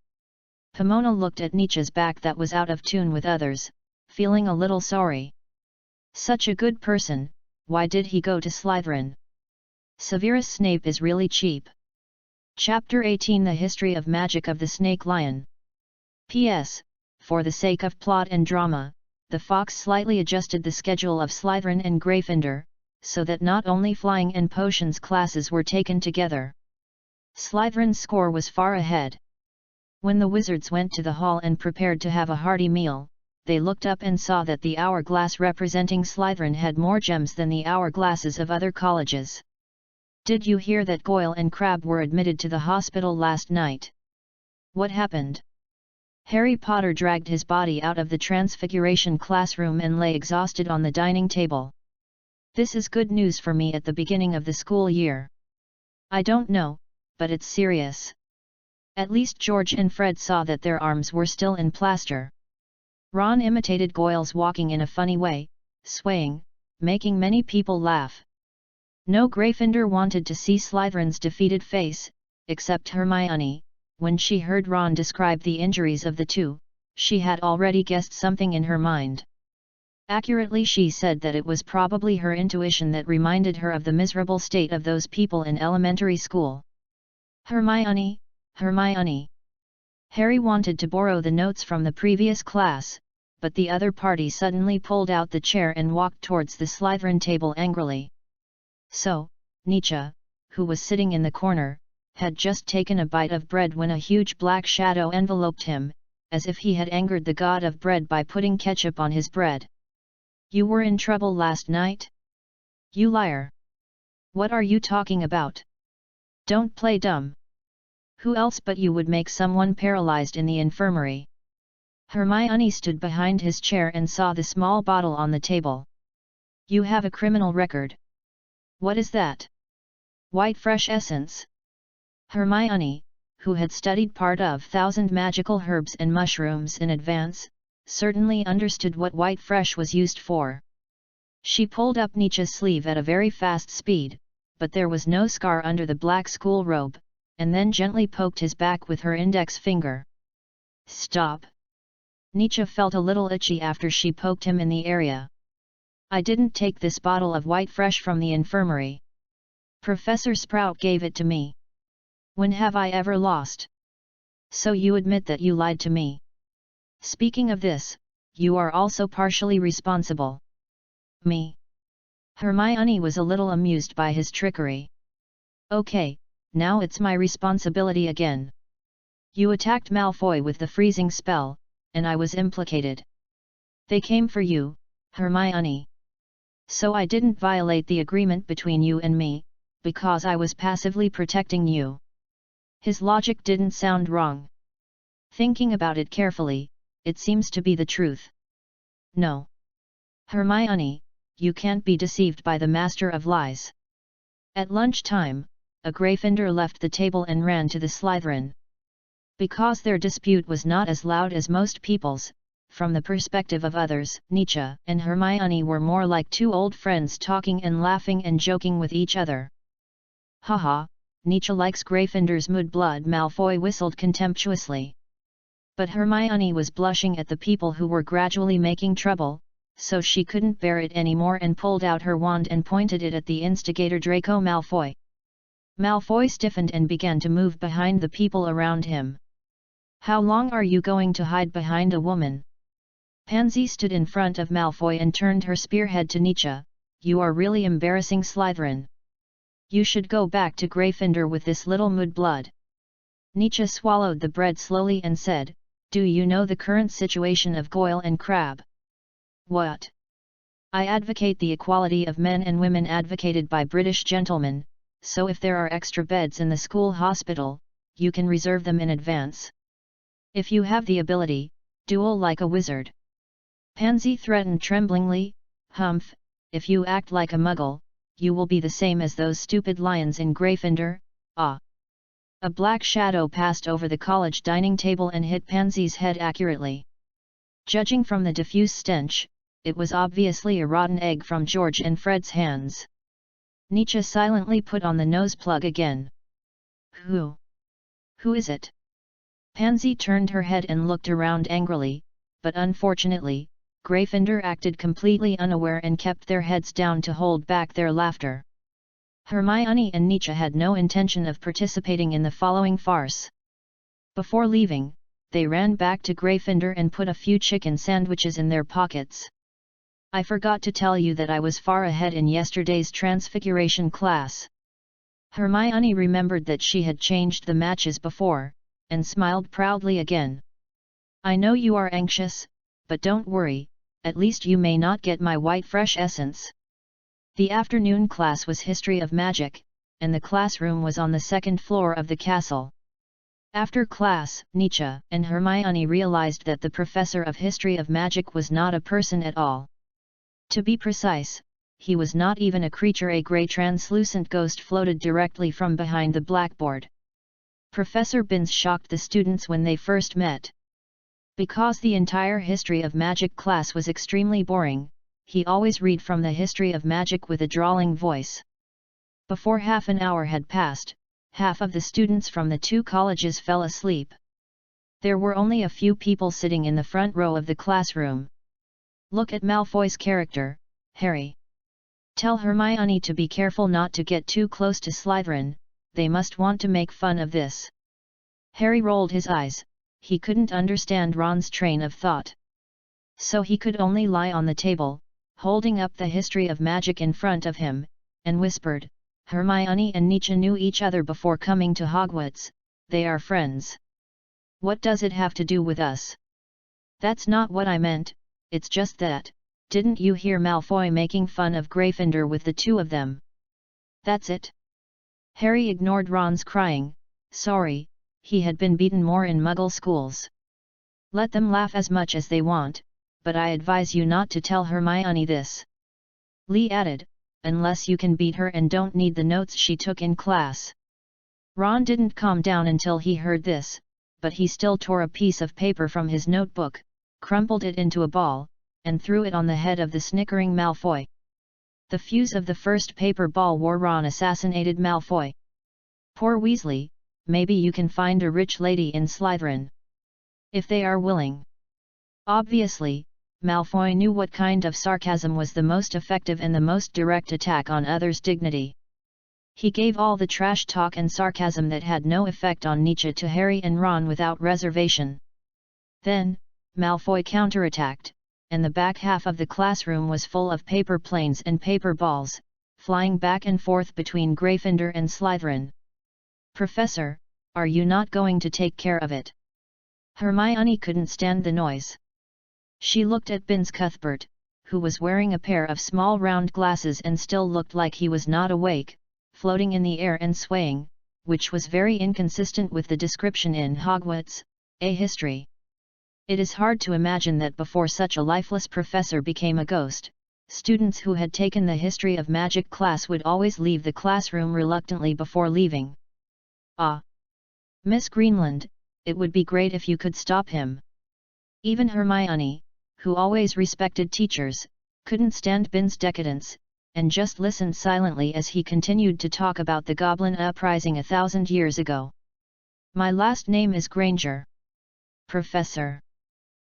Pomona looked at Nietzsche's back that was out of tune with others, feeling a little sorry. Such a good person, why did he go to Slytherin? Severus Snape is really cheap. Chapter 18 The History of Magic of the Snake Lion. P.S. For the sake of plot and drama, the Fox slightly adjusted the schedule of Slytherin and Gryffindor, so that not only flying and potions classes were taken together. Slytherin's score was far ahead. When the wizards went to the hall and prepared to have a hearty meal, they looked up and saw that the hourglass representing Slytherin had more gems than the hourglasses of other colleges. Did you hear that Goyle and Crabbe were admitted to the hospital last night? What happened? Harry Potter dragged his body out of the Transfiguration classroom and lay exhausted on the dining table. This is good news for me at the beginning of the school year. I don't know, but it's serious. At least George and Fred saw that their arms were still in plaster. Ron imitated Goyle's walking in a funny way, swaying, making many people laugh. No Gryffindor wanted to see Slytherin's defeated face, except Hermione. When she heard Ron describe the injuries of the two, she had already guessed something in her mind. Accurately, she said that it was probably her intuition that reminded her of the miserable state of those people in elementary school. Hermione, Hermione. Harry wanted to borrow the notes from the previous class, but the other party suddenly pulled out the chair and walked towards the Slytherin table angrily. So, Nietzsche, who was sitting in the corner, had just taken a bite of bread when a huge black shadow enveloped him, as if he had angered the god of bread by putting ketchup on his bread. You were in trouble last night? You liar! What are you talking about? Don't play dumb. Who else but you would make someone paralyzed in the infirmary? Hermione stood behind his chair and saw the small bottle on the table. You have a criminal record. What is that? White fresh essence. Hermione, who had studied part of 1,000 magical herbs and mushrooms in advance, certainly understood what white fresh was used for. She pulled up Nietzsche's sleeve at a very fast speed, but there was no scar under the black school robe, and then gently poked his back with her index finger. Stop! Nietzsche felt a little itchy after she poked him in the area. I didn't take this bottle of white fresh from the infirmary. Professor Sprout gave it to me. When have I ever lost? So you admit that you lied to me. Speaking of this, you are also partially responsible. Me? Hermione was a little amused by his trickery. Okay, now it's my responsibility again. You attacked Malfoy with the freezing spell, and I was implicated. They came for you, Hermione. So I didn't violate the agreement between you and me, because I was passively protecting you. His logic didn't sound wrong. Thinking about it carefully, it seems to be the truth. No. Hermione, you can't be deceived by the Master of Lies. At lunchtime, a Gryffindor left the table and ran to the Slytherin. Because their dispute was not as loud as most people's, from the perspective of others, Nietzsche and Hermione were more like two old friends talking and laughing and joking with each other. Haha, Nietzsche likes Gryffindor's mudblood, Malfoy whistled contemptuously. But Hermione was blushing at the people who were gradually making trouble, so she couldn't bear it anymore and pulled out her wand and pointed it at the instigator Draco Malfoy. Malfoy stiffened and began to move behind the people around him. How long are you going to hide behind a woman? Pansy stood in front of Malfoy and turned her spearhead to Nietzsche. You are really embarrassing, Slytherin. You should go back to Gryffindor with this little mudblood. Nietzsche swallowed the bread slowly and said, do you know the current situation of Goyle and Crabbe? What? I advocate the equality of men and women advocated by British gentlemen, so if there are extra beds in the school hospital, you can reserve them in advance. If you have the ability, duel like a wizard. Pansy threatened tremblingly, Humph, if you act like a muggle, you will be the same as those stupid lions in Gryffindor. Ah! A black shadow passed over the college dining table and hit Pansy's head accurately. Judging from the diffuse stench, it was obviously a rotten egg from George and Fred's hands. Nietzsche silently put on the nose plug again. Who? Who is it? Pansy turned her head and looked around angrily, but unfortunately, Gryffindor acted completely unaware and kept their heads down to hold back their laughter. Hermione and Nietzsche had no intention of participating in the following farce. Before leaving, they ran back to Gryffindor and put a few chicken sandwiches in their pockets. I forgot to tell you that I was far ahead in yesterday's Transfiguration class. Hermione remembered that she had changed the matches before, and smiled proudly again. I know you are anxious, but don't worry, at least you may not get my white fresh essence. The afternoon class was History of Magic, and the classroom was on the second floor of the castle. After class, Nietzsche and Hermione realized that the professor of History of Magic was not a person at all. To be precise, he was not even a creature. A grey translucent ghost floated directly from behind the blackboard. Professor Binns shocked the students when they first met. Because the entire History of Magic class was extremely boring, he always read from the History of Magic with a drawling voice. Before half an hour had passed, half of the students from the two colleges fell asleep. There were only a few people sitting in the front row of the classroom. Look at Malfoy's character, Harry. Tell Hermione to be careful not to get too close to Slytherin, they must want to make fun of this. Harry rolled his eyes, he couldn't understand Ron's train of thought. So he could only lie on the table, holding up the History of Magic in front of him, and whispered, Hermione and Nietzsche knew each other before coming to Hogwarts, they are friends. What does it have to do with us? That's not what I meant, it's just that, didn't you hear Malfoy making fun of Gryffindor with the two of them? That's it. Harry ignored Ron's crying, sorry, he had been beaten more in Muggle schools. Let them laugh as much as they want, but I advise you not to tell Hermione this. Lee added, unless you can beat her and don't need the notes she took in class. Ron didn't calm down until he heard this, but he still tore a piece of paper from his notebook, crumpled it into a ball, and threw it on the head of the snickering Malfoy. The fuse of the first paper ball wore Ron assassinated Malfoy. Poor Weasley, maybe you can find a rich lady in Slytherin. If they are willing. Obviously, Malfoy knew what kind of sarcasm was the most effective and the most direct attack on others' dignity. He gave all the trash talk and sarcasm that had no effect on Nietzsche to Harry and Ron without reservation. Then, Malfoy counterattacked, and the back half of the classroom was full of paper planes and paper balls, flying back and forth between Gryffindor and Slytherin. Professor, are you not going to take care of it? Hermione couldn't stand the noise. She looked at Binns Cuthbert, who was wearing a pair of small round glasses and still looked like he was not awake, floating in the air and swaying, which was very inconsistent with the description in Hogwarts, a history. It is hard to imagine that before such a lifeless professor became a ghost, students who had taken the History of Magic class would always leave the classroom reluctantly before leaving. Ah! Miss Greenland, it would be great if you could stop him. Even Hermione, who always respected teachers, couldn't stand Binns' decadence, and just listened silently as he continued to talk about the goblin uprising 1,000 years ago. "My last name is Granger. Professor."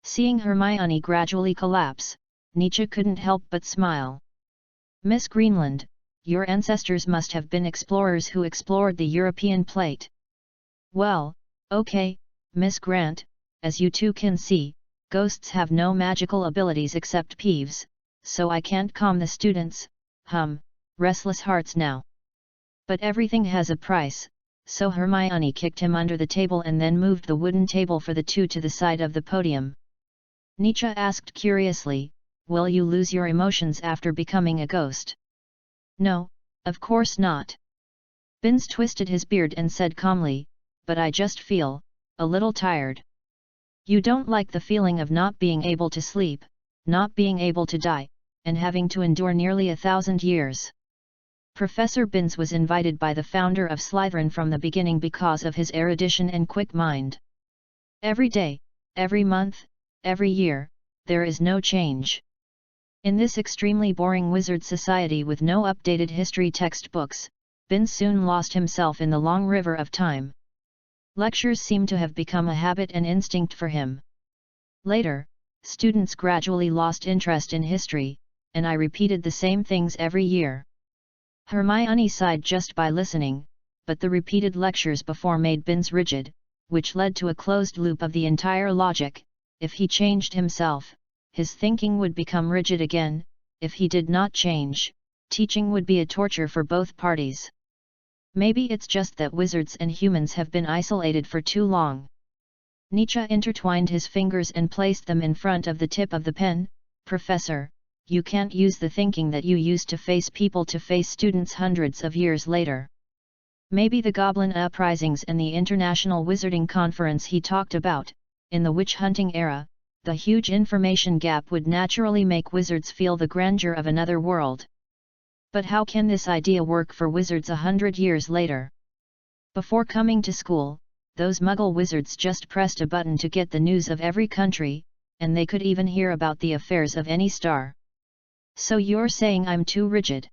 Seeing Hermione gradually collapse, Nietzsche couldn't help but smile. "Miss Greenland, your ancestors must have been explorers who explored the European plate." "Well, okay, Miss Grant, as you two can see, ghosts have no magical abilities except peeves, so I can't calm the students' restless hearts now. But everything has a price," so Hermione kicked him under the table and then moved the wooden table for the two to the side of the podium. Nietzsche asked curiously, "Will you lose your emotions after becoming a ghost?" "No, of course not." Binns twisted his beard and said calmly, "But I just feel a little tired." "You don't like the feeling of not being able to sleep, not being able to die, and having to endure nearly 1,000 years. Professor Binns was invited by the founder of Slytherin from the beginning because of his erudition and quick mind. Every day, every month, every year, there is no change. In this extremely boring wizard society with no updated history textbooks, Binns soon lost himself in the long river of time. Lectures seemed to have become a habit and instinct for him. Later, students gradually lost interest in history, and I repeated the same things every year." Hermione sighed just by listening, but the repeated lectures before made Binns rigid, which led to a closed loop of the entire logic. If he changed himself, his thinking would become rigid again. If he did not change, teaching would be a torture for both parties. Maybe it's just that wizards and humans have been isolated for too long. Nietzsche intertwined his fingers and placed them in front of the tip of the pen. "Professor, you can't use the thinking that you used to face people to face students hundreds of years later. Maybe the Goblin uprisings and the International Wizarding Conference he talked about, in the witch hunting era, the huge information gap would naturally make wizards feel the grandeur of another world. But how can this idea work for wizards 100 years later? Before coming to school, those Muggle wizards just pressed a button to get the news of every country, and they could even hear about the affairs of any star. So you're saying I'm too rigid?"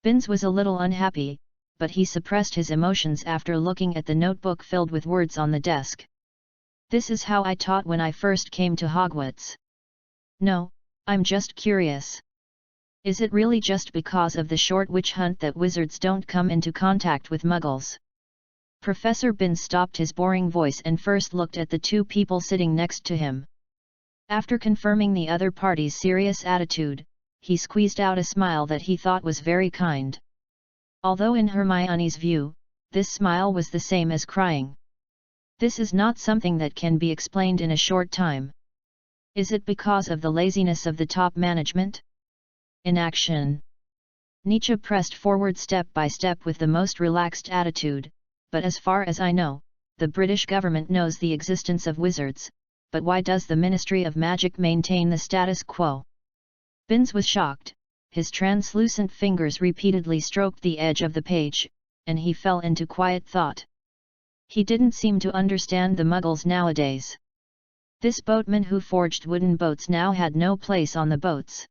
Binns was a little unhappy, but he suppressed his emotions after looking at the notebook filled with words on the desk. "This is how I taught when I first came to Hogwarts. No, I'm just curious. Is it really just because of the short witch hunt that wizards don't come into contact with Muggles?" Professor Binns stopped his boring voice and first looked at the two people sitting next to him. After confirming the other party's serious attitude, he squeezed out a smile that he thought was very kind. Although in Hermione's view, this smile was the same as crying. "This is not something that can be explained in a short time. Is it because of the laziness of the top management? Inaction." Nietzsche pressed forward step by step with the most relaxed attitude, "But as far as I know, the British government knows the existence of wizards, but why does the Ministry of Magic maintain the status quo?" Binns was shocked, his translucent fingers repeatedly stroked the edge of the page, and he fell into quiet thought. He didn't seem to understand the Muggles nowadays. This boatman who forged wooden boats now had no place on the boats.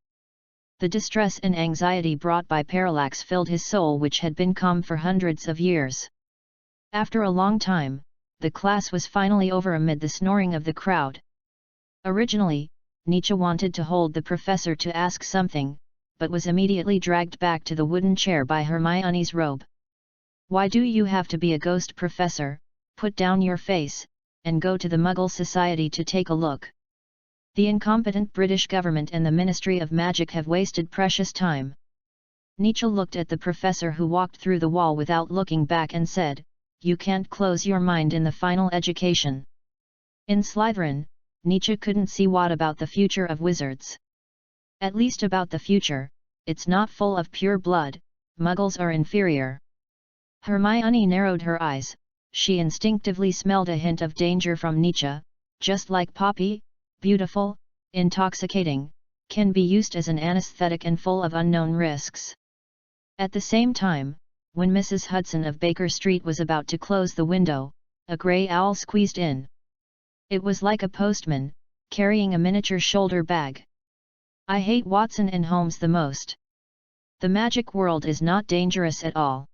The distress and anxiety brought by parallax filled his soul, which had been calm for hundreds of years. After a long time, the class was finally over amid the snoring of the crowd. Originally, Nietzsche wanted to hold the professor to ask something, but was immediately dragged back to the wooden chair by Hermione's robe. "Why do you have to be a ghost, Professor? Put down your face, and go to the Muggle Society to take a look. The incompetent British government and the Ministry of Magic have wasted precious time." Nietzsche looked at the professor who walked through the wall without looking back and said, "You can't close your mind in the final education." In Slytherin, Nietzsche couldn't see what about the future of wizards. At least about the future, it's not full of pure blood. Muggles are inferior. Hermione narrowed her eyes. She instinctively smelled a hint of danger from Nietzsche. Just like poppy, beautiful, intoxicating, can be used as an anesthetic and full of unknown risks. At the same time, when Mrs. Hudson of Baker Street was about to close the window, a grey owl squeezed in. It was like a postman, carrying a miniature shoulder bag. "I hate Watson and Holmes the most. The magic world is not dangerous at all.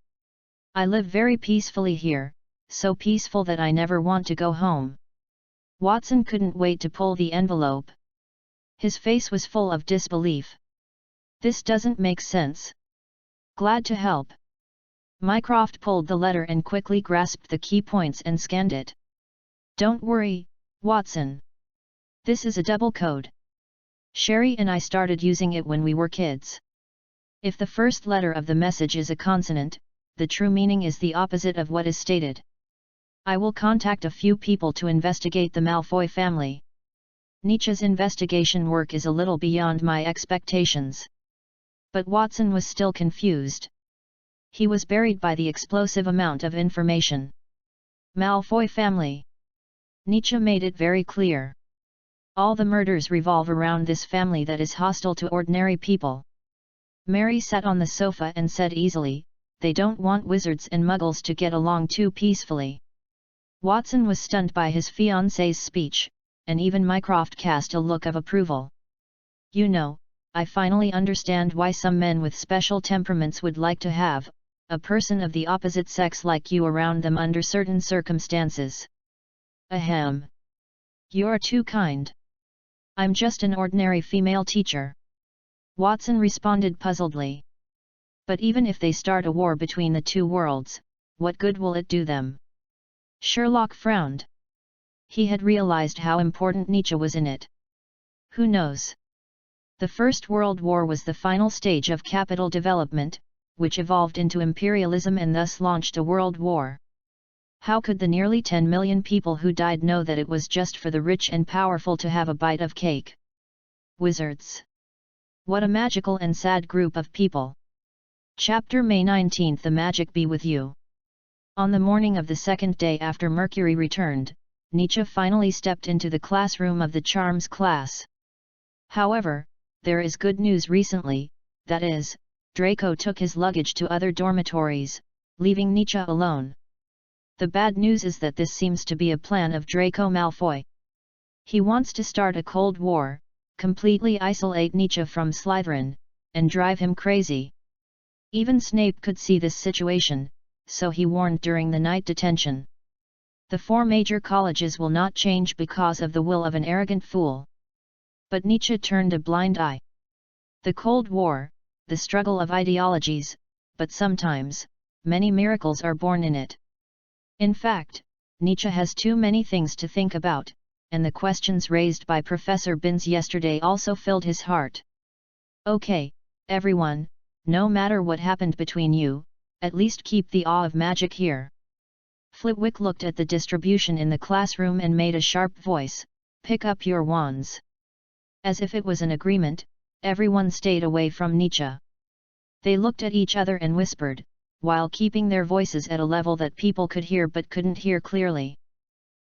I live very peacefully here, so peaceful that I never want to go home. Watson couldn't wait to pull the envelope. His face was full of disbelief. This doesn't make sense. Glad to help. Mycroft pulled the letter and quickly grasped the key points and scanned it. Don't worry, Watson. This is a double code. Sherry and I started using it when we were kids. If the first letter of the message is a consonant, the true meaning is the opposite of what is stated. I will contact a few people to investigate the Malfoy family. Nietzsche's investigation work is a little beyond my expectations. But Watson was still confused. He was buried by the explosive amount of information. Malfoy family. Nietzsche made it very clear. All the murders revolve around this family that is hostile to ordinary people. Mary sat on the sofa and said easily, they don't want wizards and muggles to get along too peacefully. Watson was stunned by his fiancée's speech, and even Mycroft cast a look of approval. You know, I finally understand why some men with special temperaments would like to have a person of the opposite sex like you around them under certain circumstances. Ahem. You're too kind. I'm just an ordinary female teacher. Watson responded puzzledly. But even if they start a war between the two worlds, what good will it do them? Sherlock frowned. He had realized how important Nietzsche was in it. Who knows? The First World War was the final stage of capital development, which evolved into imperialism and thus launched a world war. How could the nearly 10 million people who died know that it was just for the rich and powerful to have a bite of cake? Wizards. What a magical and sad group of people. Chapter May 19. The magic be with you. On the morning of the second day after Mercury returned, Nietzsche finally stepped into the classroom of the Charms class. However, there is good news recently, that is, Draco took his luggage to other dormitories, leaving Nietzsche alone. The bad news is that this seems to be a plan of Draco Malfoy. He wants to start a Cold War, completely isolate Nietzsche from Slytherin, and drive him crazy. Even Snape could see this situation, so he warned during the night detention. The 4 major colleges will not change because of the will of an arrogant fool. But Nietzsche turned a blind eye. The Cold War, the struggle of ideologies, but sometimes, many miracles are born in it. In fact, Nietzsche has too many things to think about, and the questions raised by Professor Binns yesterday also filled his heart. Okay, everyone, no matter what happened between you, at least keep the awe of magic here. Flitwick looked at the distribution in the classroom and made a sharp voice, pick up your wands. As if it was an agreement, everyone stayed away from Nietzsche. They looked at each other and whispered, while keeping their voices at a level that people could hear but couldn't hear clearly.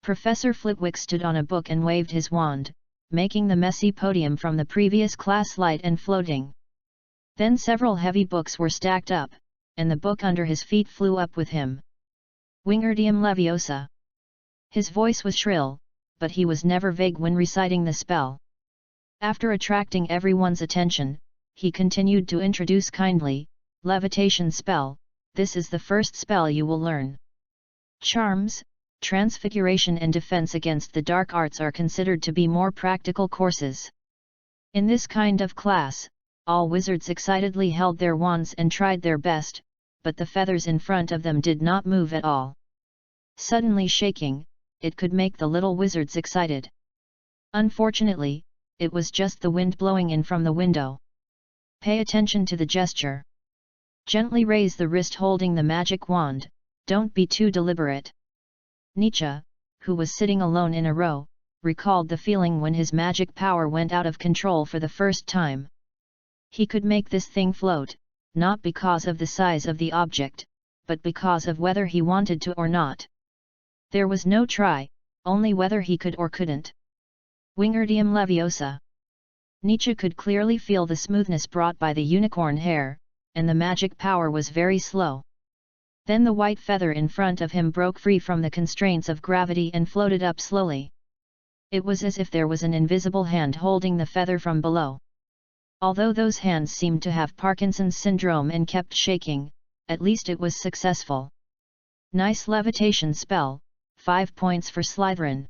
Professor Flitwick stood on a book and waved his wand, making the messy podium from the previous class light and floating. Then several heavy books were stacked up, and the book under his feet flew up with him. Wingardium Leviosa. His voice was shrill, but he was never vague when reciting the spell. After attracting everyone's attention, he continued to introduce kindly, levitation spell, this is the first spell you will learn. Charms, transfiguration and defense against the dark arts are considered to be more practical courses. In this kind of class, all wizards excitedly held their wands and tried their best, but the feathers in front of them did not move at all. Suddenly shaking, it could make the little wizards excited. Unfortunately, it was just the wind blowing in from the window. Pay attention to the gesture. Gently raise the wrist holding the magic wand, don't be too deliberate. Nietzsche, who was sitting alone in a row, recalled the feeling when his magic power went out of control for the first time. He could make this thing float, not because of the size of the object, but because of whether he wanted to or not. There was no try, only whether he could or couldn't. Wingardium Leviosa. Nietzsche could clearly feel the smoothness brought by the unicorn hair, and the magic power was very slow. Then the white feather in front of him broke free from the constraints of gravity and floated up slowly. It was as if there was an invisible hand holding the feather from below. Although those hands seemed to have Parkinson's syndrome and kept shaking, at least it was successful. Nice levitation spell, 5 points for Slytherin.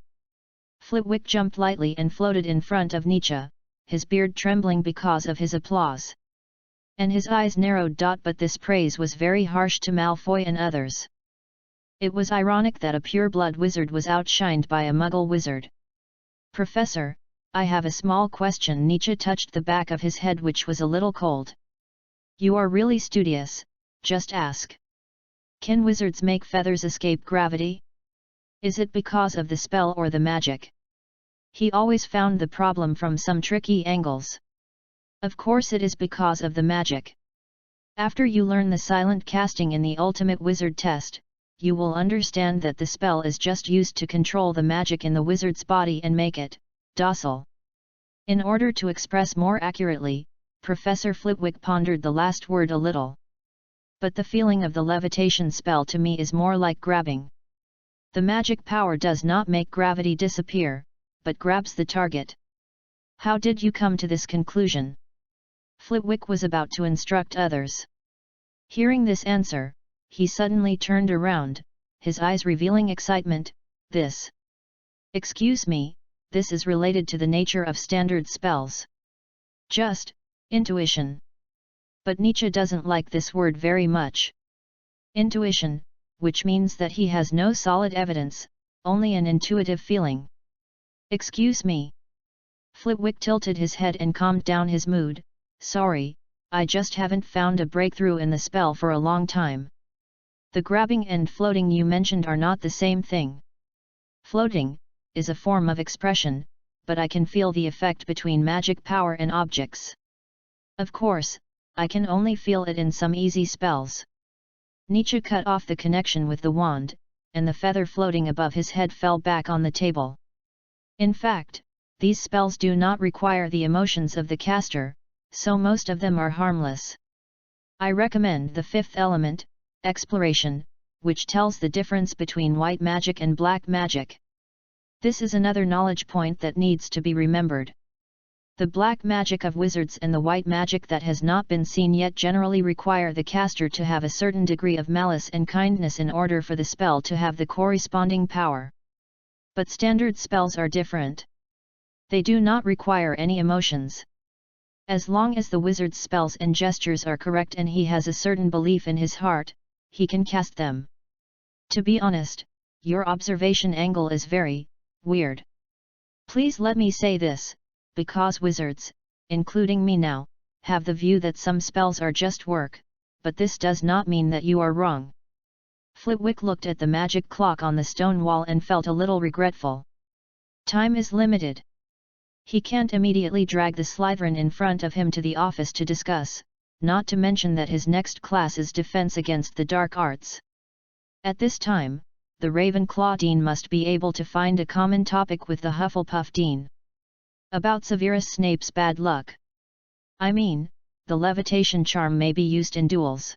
Flitwick jumped lightly and floated in front of Nietzsche, his beard trembling because of his applause. And his eyes narrowed. But this praise was very harsh to Malfoy and others. It was ironic that a pure-blood wizard was outshined by a muggle wizard. "Professor, I have a small question." Nietzsche touched the back of his head, which was a little cold. "You are really studious, just ask. Can wizards make feathers escape gravity? Is it because of the spell or the magic?" He always found the problem from some tricky angles. "Of course it is because of the magic. After you learn the silent casting in the ultimate wizard test, you will understand that the spell is just used to control the magic in the wizard's body and make it docile." In order to express more accurately, Professor Flitwick pondered the last word a little. "But the feeling of the levitation spell to me is more like grabbing. The magic power does not make gravity disappear, but grabs the target." "How did you come to this conclusion?" Flitwick was about to instruct others. Hearing this answer, he suddenly turned around, his eyes revealing excitement. "This. Excuse me, this is related to the nature of standard spells. Just intuition." But Nietzsche doesn't like this word very much. Intuition, which means that he has no solid evidence, only an intuitive feeling. "Excuse me." Flitwick tilted his head and calmed down his mood. "Sorry, I just haven't found a breakthrough in the spell for a long time. The grabbing and floating you mentioned are not the same thing. Floating is a form of expression, but I can feel the effect between magic power and objects. Of course, I can only feel it in some easy spells." Nietzsche cut off the connection with the wand, and the feather floating above his head fell back on the table. "In fact, these spells do not require the emotions of the caster, so most of them are harmless. I recommend the fifth element, exploration, which tells the difference between white magic and black magic. This is another knowledge point that needs to be remembered. The black magic of wizards and the white magic that has not been seen yet generally require the caster to have a certain degree of malice and kindness in order for the spell to have the corresponding power. But standard spells are different. They do not require any emotions. As long as the wizard's spells and gestures are correct and he has a certain belief in his heart, he can cast them. To be honest, your observation angle is very weird. Please let me say this, because wizards, including me now, have the view that some spells are just work, but this does not mean that you are wrong." Flitwick looked at the magic clock on the stone wall and felt a little regretful. Time is limited. He can't immediately drag the Slytherin in front of him to the office to discuss, not to mention that his next class is Defense Against the Dark Arts. At this time, the Ravenclaw Dean must be able to find a common topic with the Hufflepuff Dean. About Severus Snape's bad luck. I mean, the levitation charm may be used in duels.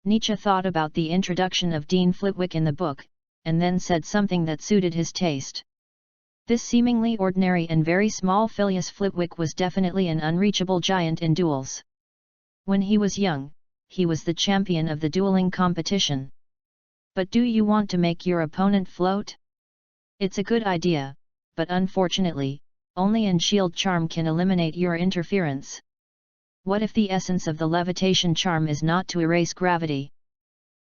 Nietzsche thought about the introduction of Dean Flitwick in the book, and then said something that suited his taste. This seemingly ordinary and very small Phileas Flitwick was definitely an unreachable giant in duels. When he was young, he was the champion of the dueling competition. But do you want to make your opponent float? It's a good idea, but unfortunately, only an shield charm can eliminate your interference. What if the essence of the levitation charm is not to erase gravity?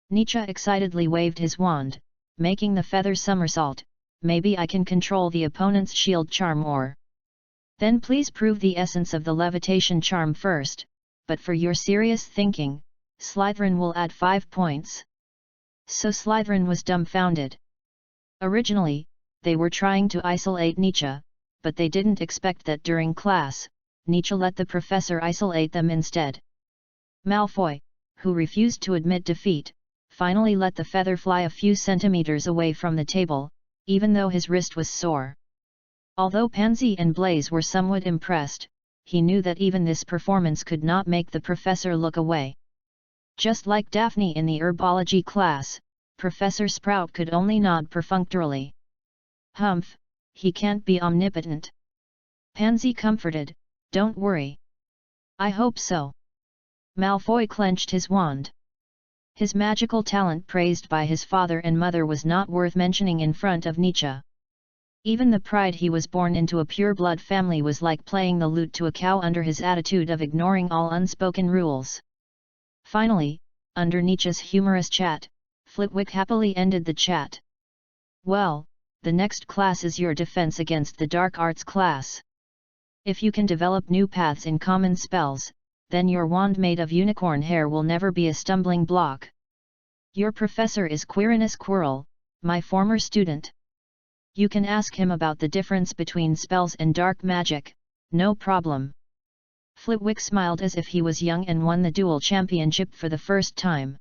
Nietzsche excitedly waved his wand, making the feather somersault. Maybe I can control the opponent's shield charm or... Then please prove the essence of the levitation charm first, but for your serious thinking, Slytherin will add 5 points. So Slytherin was dumbfounded. Originally, they were trying to isolate Nietzsche, but they didn't expect that during class, Nietzsche let the professor isolate them instead. Malfoy, who refused to admit defeat, finally let the feather fly a few centimeters away from the table, even though his wrist was sore. Although Pansy and Blaise were somewhat impressed, he knew that even this performance could not make the professor look away. Just like Daphne in the herbology class, Professor Sprout could only nod perfunctorily. Humph, he can't be omnipotent. Pansy comforted, don't worry. I hope so. Malfoy clenched his wand. His magical talent praised by his father and mother was not worth mentioning in front of Nietzsche. Even the pride he was born into a pure-blood family was like playing the lute to a cow under his attitude of ignoring all unspoken rules. Finally, under Nietzsche's humorous chat, Flitwick happily ended the chat. Well, the next class is your defense against the dark arts class. If you can develop new paths in common spells, then your wand made of unicorn hair will never be a stumbling block. Your professor is Quirinus Quirrell, my former student. You can ask him about the difference between spells and dark magic, no problem. Flitwick smiled as if he was young and won the duel championship for the first time.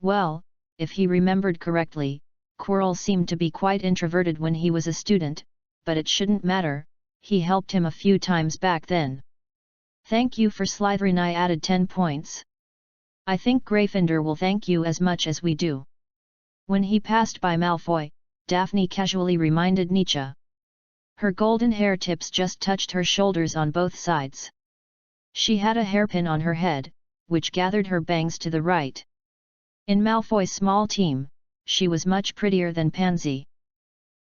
Well, if he remembered correctly, Quirrell seemed to be quite introverted when he was a student, but it shouldn't matter, he helped him a few times back then. Thank you for Slytherin, I added 10 points. I think Gryffindor will thank you as much as we do. When he passed by Malfoy, Daphne casually reminded Nietzsche. Her golden hair tips just touched her shoulders on both sides. She had a hairpin on her head, which gathered her bangs to the right. In Malfoy's small team, she was much prettier than Pansy.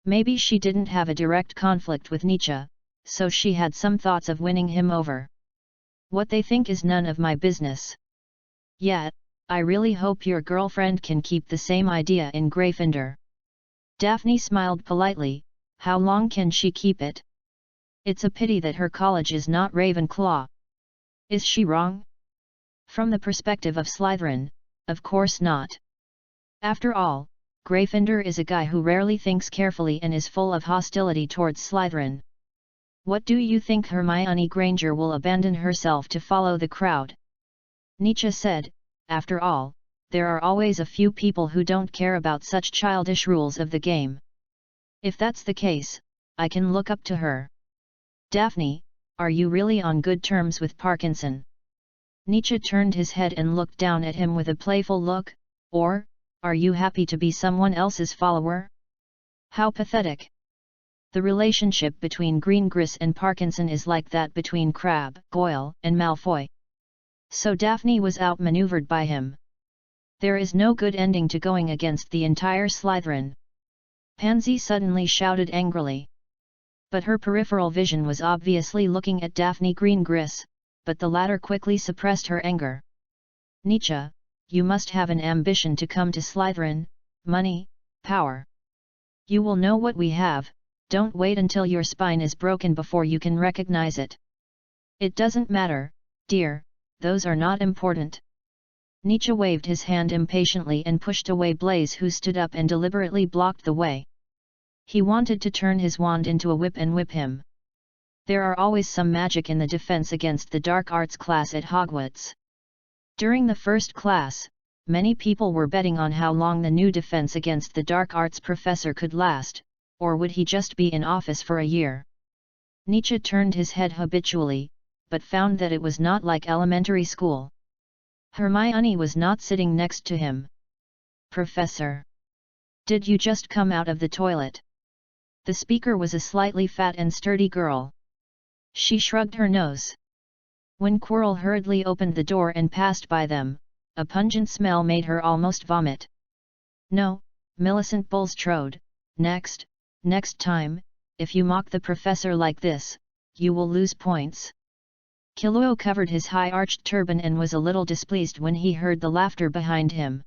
Maybe she didn't have a direct conflict with Nietzsche, so she had some thoughts of winning him over. What they think is none of my business. Yet, I really hope your girlfriend can keep the same idea in Gryffindor. Daphne smiled politely. How long can she keep it? It's a pity that her college is not Ravenclaw. Is she wrong? From the perspective of Slytherin, of course not. After all, Gryffindor is a guy who rarely thinks carefully and is full of hostility towards Slytherin. What do you think Hermione Granger will abandon herself to follow the crowd? Nietzsche said, after all, there are always a few people who don't care about such childish rules of the game. If that's the case, I can look up to her. Daphne, are you really on good terms with Parkinson? Nietzsche turned his head and looked down at him with a playful look, or, are you happy to be someone else's follower? How pathetic. The relationship between Greengriss and Parkinson is like that between Crabbe, Goyle, and Malfoy. So Daphne was outmaneuvered by him. There is no good ending to going against the entire Slytherin. Pansy suddenly shouted angrily. But her peripheral vision was obviously looking at Daphne Greengriss, but the latter quickly suppressed her anger. Nietzsche, you must have an ambition to come to Slytherin, money, power. You will know what we have. Don't wait until your spine is broken before you can recognize it. It doesn't matter, dear, those are not important. Nietzsche waved his hand impatiently and pushed away Blaise, who stood up and deliberately blocked the way. He wanted to turn his wand into a whip and whip him. There are always some magic in the defense against the dark arts class at Hogwarts. During the first class, many people were betting on how long the new defense against the dark arts professor could last, or would he just be in office for a year? Nietzsche turned his head habitually, but found that it was not like elementary school. Hermione was not sitting next to him. Professor! Did you just come out of the toilet? The speaker was a slightly fat and sturdy girl. She shrugged her nose. When Quirrell hurriedly opened the door and passed by them, a pungent smell made her almost vomit. No, Millicent Bulstrode, next time, if you mock the professor like this, you will lose points. Killua covered his high-arched turban and was a little displeased when he heard the laughter behind him.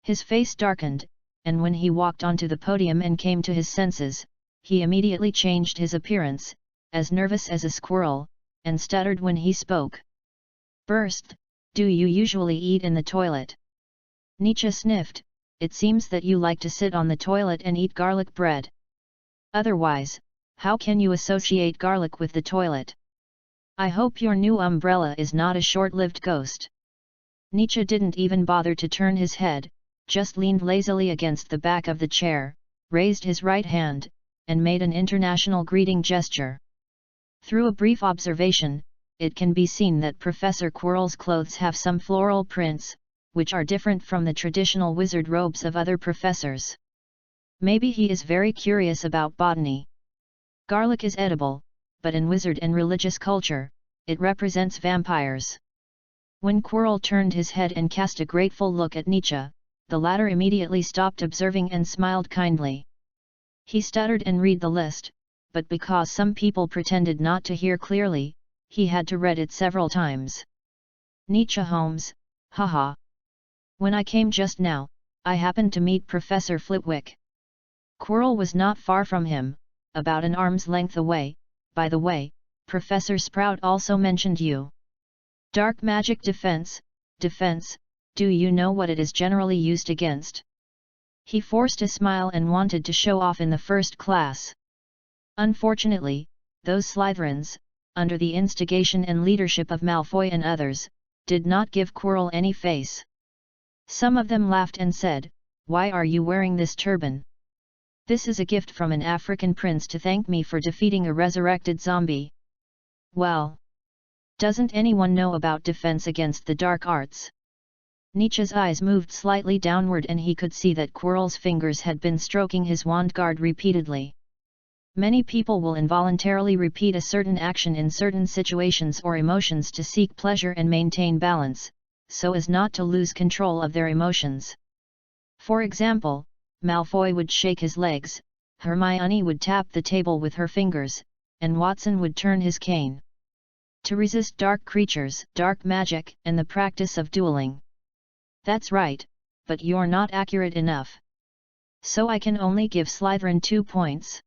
His face darkened, and when he walked onto the podium and came to his senses, he immediately changed his appearance, as nervous as a squirrel, and stuttered when he spoke. Burst, do you usually eat in the toilet? Nietzsche sniffed, it seems that you like to sit on the toilet and eat garlic bread. Otherwise, how can you associate garlic with the toilet? I hope your new umbrella is not a short-lived ghost. Nietzsche didn't even bother to turn his head, just leaned lazily against the back of the chair, raised his right hand, and made an international greeting gesture. Through a brief observation, it can be seen that Professor Quirrell's clothes have some floral prints, which are different from the traditional wizard robes of other professors. Maybe he is very curious about botany. Garlic is edible, but in wizard and religious culture, it represents vampires. When Quirrell turned his head and cast a grateful look at Nietzsche, the latter immediately stopped observing and smiled kindly. He stuttered and read the list, but because some people pretended not to hear clearly, he had to read it several times. Nietzsche Holmes, haha. When I came just now, I happened to meet Professor Flitwick. Quirrell was not far from him, about an arm's length away. By the way, Professor Sprout also mentioned you. Dark magic defense, do you know what it is generally used against? He forced a smile and wanted to show off in the first class. Unfortunately, those Slytherins, under the instigation and leadership of Malfoy and others, did not give Quirrell any face. Some of them laughed and said, "Why are you wearing this turban? This is a gift from an African prince to thank me for defeating a resurrected zombie." Well, doesn't anyone know about defense against the dark arts? Nietzsche's eyes moved slightly downward and he could see that Quirrell's fingers had been stroking his wand guard repeatedly. Many people will involuntarily repeat a certain action in certain situations or emotions to seek pleasure and maintain balance, so as not to lose control of their emotions. For example, Malfoy would shake his legs, Hermione would tap the table with her fingers, and Watson would turn his cane. To resist dark creatures, dark magic, and the practice of dueling. That's right, but you're not accurate enough. So I can only give Slytherin 2 points.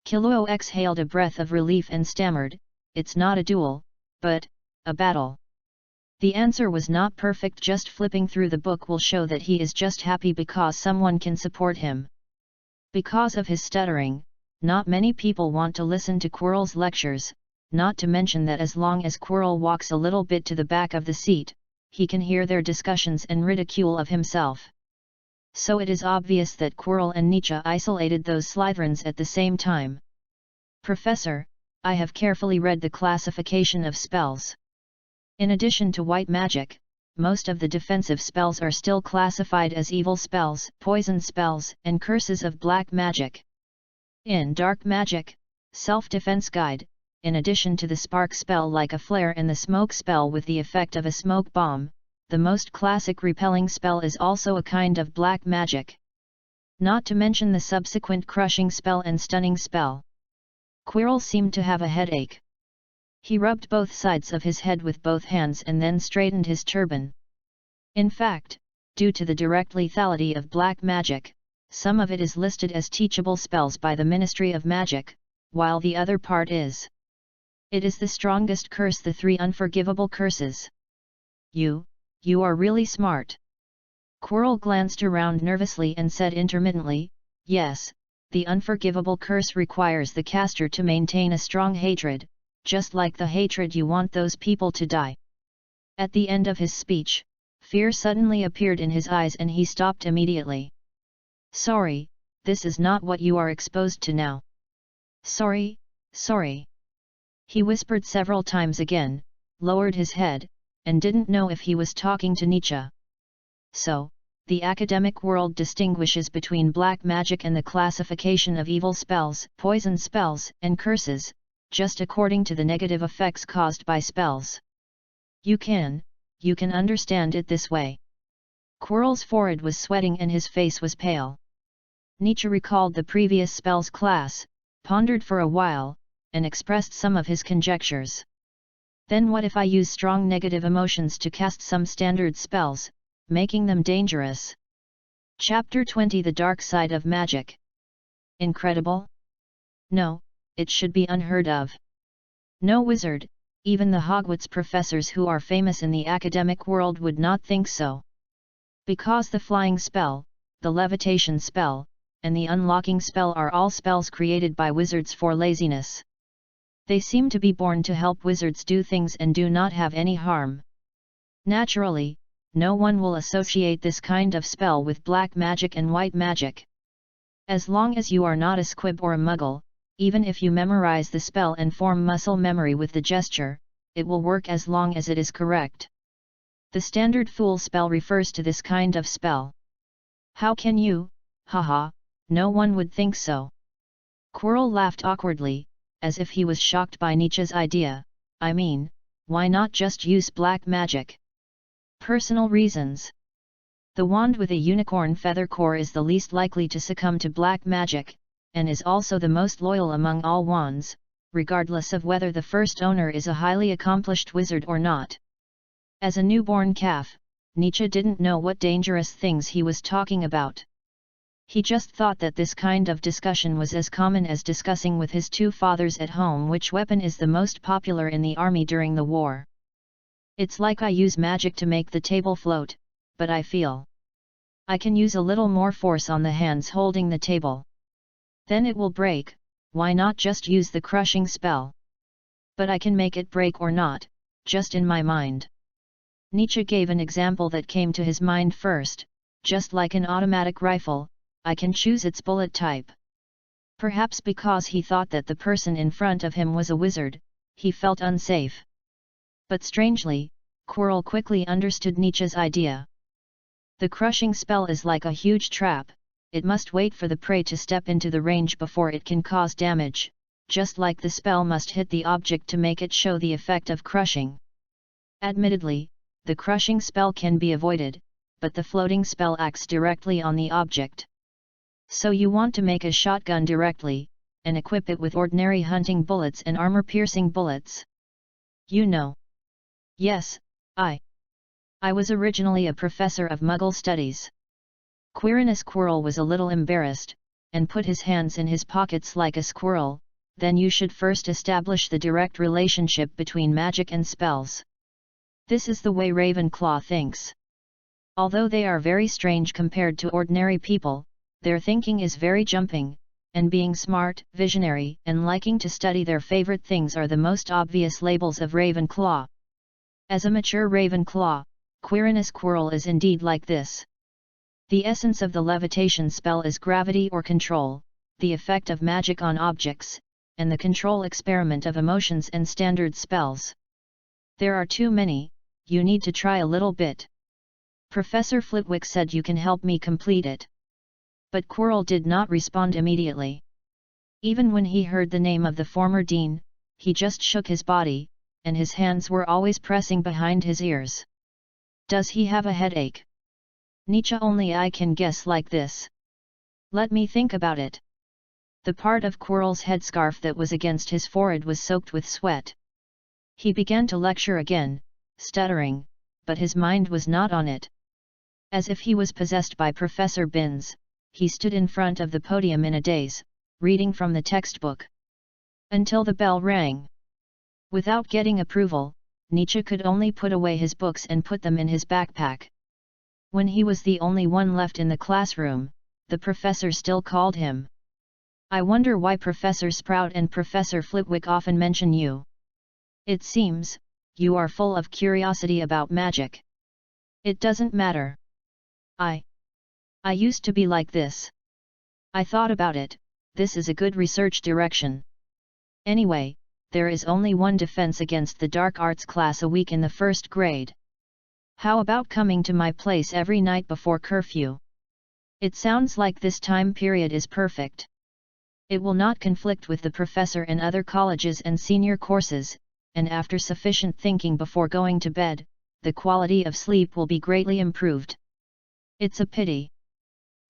Killua exhaled a breath of relief and stammered, "It's not a duel, but a battle." The answer was not perfect. Just flipping through the book will show that he is just happy because someone can support him. Because of his stuttering, not many people want to listen to Quirrell's lectures, not to mention that as long as Quirrell walks a little bit to the back of the seat, he can hear their discussions and ridicule of himself. So it is obvious that Quirrell and Nietzsche isolated those Slytherins at the same time. "Professor, I have carefully read the classification of spells. In addition to white magic, most of the defensive spells are still classified as evil spells, poison spells, and curses of black magic. In Dark Magic, Self-Defense Guide, in addition to the spark spell like a flare and the smoke spell with the effect of a smoke bomb, the most classic repelling spell is also a kind of black magic. Not to mention the subsequent crushing spell and stunning spell." Quirrell seemed to have a headache. He rubbed both sides of his head with both hands and then straightened his turban. In fact, due to the direct lethality of black magic, some of it is listed as teachable spells by the Ministry of Magic, while the other part is. It is the strongest curse, the 3 unforgivable curses. You are really smart." Quirrell glanced around nervously and said intermittently, "Yes, the unforgivable curse requires the caster to maintain a strong hatred, just like the hatred you want those people to die." At the end of his speech, fear suddenly appeared in his eyes and he stopped immediately. "Sorry, this is not what you are exposed to now." Sorry. He whispered several times again, lowered his head, and didn't know if he was talking to Nietzsche. So, the academic world distinguishes between black magic and the classification of evil spells, poison spells, and curses, just according to the negative effects caused by spells. You can understand it this way." Quirrell's forehead was sweating and his face was pale. Nietzsche recalled the previous spells class, pondered for a while, and expressed some of his conjectures. "Then what if I use strong negative emotions to cast some standard spells, making them dangerous?" Chapter 20 The Dark Side of Magic. Incredible? No, it should be unheard of. No wizard, even the Hogwarts professors who are famous in the academic world, would not think so. Because the flying spell, the levitation spell, and the unlocking spell are all spells created by wizards for laziness. They seem to be born to help wizards do things and do not have any harm. Naturally, no one will associate this kind of spell with black magic and white magic. As long as you are not a squib or a muggle, even if you memorize the spell and form muscle memory with the gesture, it will work as long as it is correct. The standard fool spell refers to this kind of spell. How can you? Haha, no one would think so. Quirrell laughed awkwardly, as if he was shocked by Nietzsche's idea. I mean, why not just use black magic? Personal reasons. The wand with a unicorn feather core is the least likely to succumb to black magic, and is also the most loyal among all wands, regardless of whether the first owner is a highly accomplished wizard or not. As a newborn calf, Nietzsche didn't know what dangerous things he was talking about. He just thought that this kind of discussion was as common as discussing with his two fathers at home which weapon is the most popular in the army during the war. It's like I use magic to make the table float, but I feel I can use a little more force on the hands holding the table. Then it will break, why not just use the crushing spell? But I can make it break or not, just in my mind. Nietzsche gave an example that came to his mind first, just like an automatic rifle, I can choose its bullet type. Perhaps because he thought that the person in front of him was a wizard, he felt unsafe. But strangely, Quirrell quickly understood Nietzsche's idea. The crushing spell is like a huge trap, it must wait for the prey to step into the range before it can cause damage, just like the spell must hit the object to make it show the effect of crushing. Admittedly, the crushing spell can be avoided, but the floating spell acts directly on the object. So you want to make a shotgun directly, and equip it with ordinary hunting bullets and armor-piercing bullets. You know. Yes, I was originally a professor of Muggle studies. Quirinus Quirrell was a little embarrassed, and put his hands in his pockets like a squirrel. Then you should first establish the direct relationship between magic and spells. This is the way Ravenclaw thinks. Although they are very strange compared to ordinary people, their thinking is very jumping, and being smart, visionary, and liking to study their favorite things are the most obvious labels of Ravenclaw. As a mature Ravenclaw, Quirinus Quirrell is indeed like this. The essence of the levitation spell is gravity or control, the effect of magic on objects, and the control experiment of emotions and standard spells. There are too many, you need to try a little bit. Professor Flitwick said you can help me complete it. But Quirrell did not respond immediately. Even when he heard the name of the former dean, he just shook his body, and his hands were always pressing behind his ears. Does he have a headache? Nietzsche, only I can guess like this. Let me think about it. The part of Quirrell's headscarf that was against his forehead was soaked with sweat. He began to lecture again, stuttering, but his mind was not on it. As if he was possessed by Professor Binns, he stood in front of the podium in a daze, reading from the textbook. Until the bell rang. Without getting approval, Nietzsche could only put away his books and put them in his backpack. When he was the only one left in the classroom, the professor still called him. I wonder why Professor Sprout and Professor Flitwick often mention you. It seems, you are full of curiosity about magic. It doesn't matter. I used to be like this. I thought about it, this is a good research direction. Anyway, there is only one defense against the dark arts class a week in the first grade. How about coming to my place every night before curfew? It sounds like this time period is perfect. It will not conflict with the professor and other colleges and senior courses, and after sufficient thinking before going to bed, the quality of sleep will be greatly improved. It's a pity.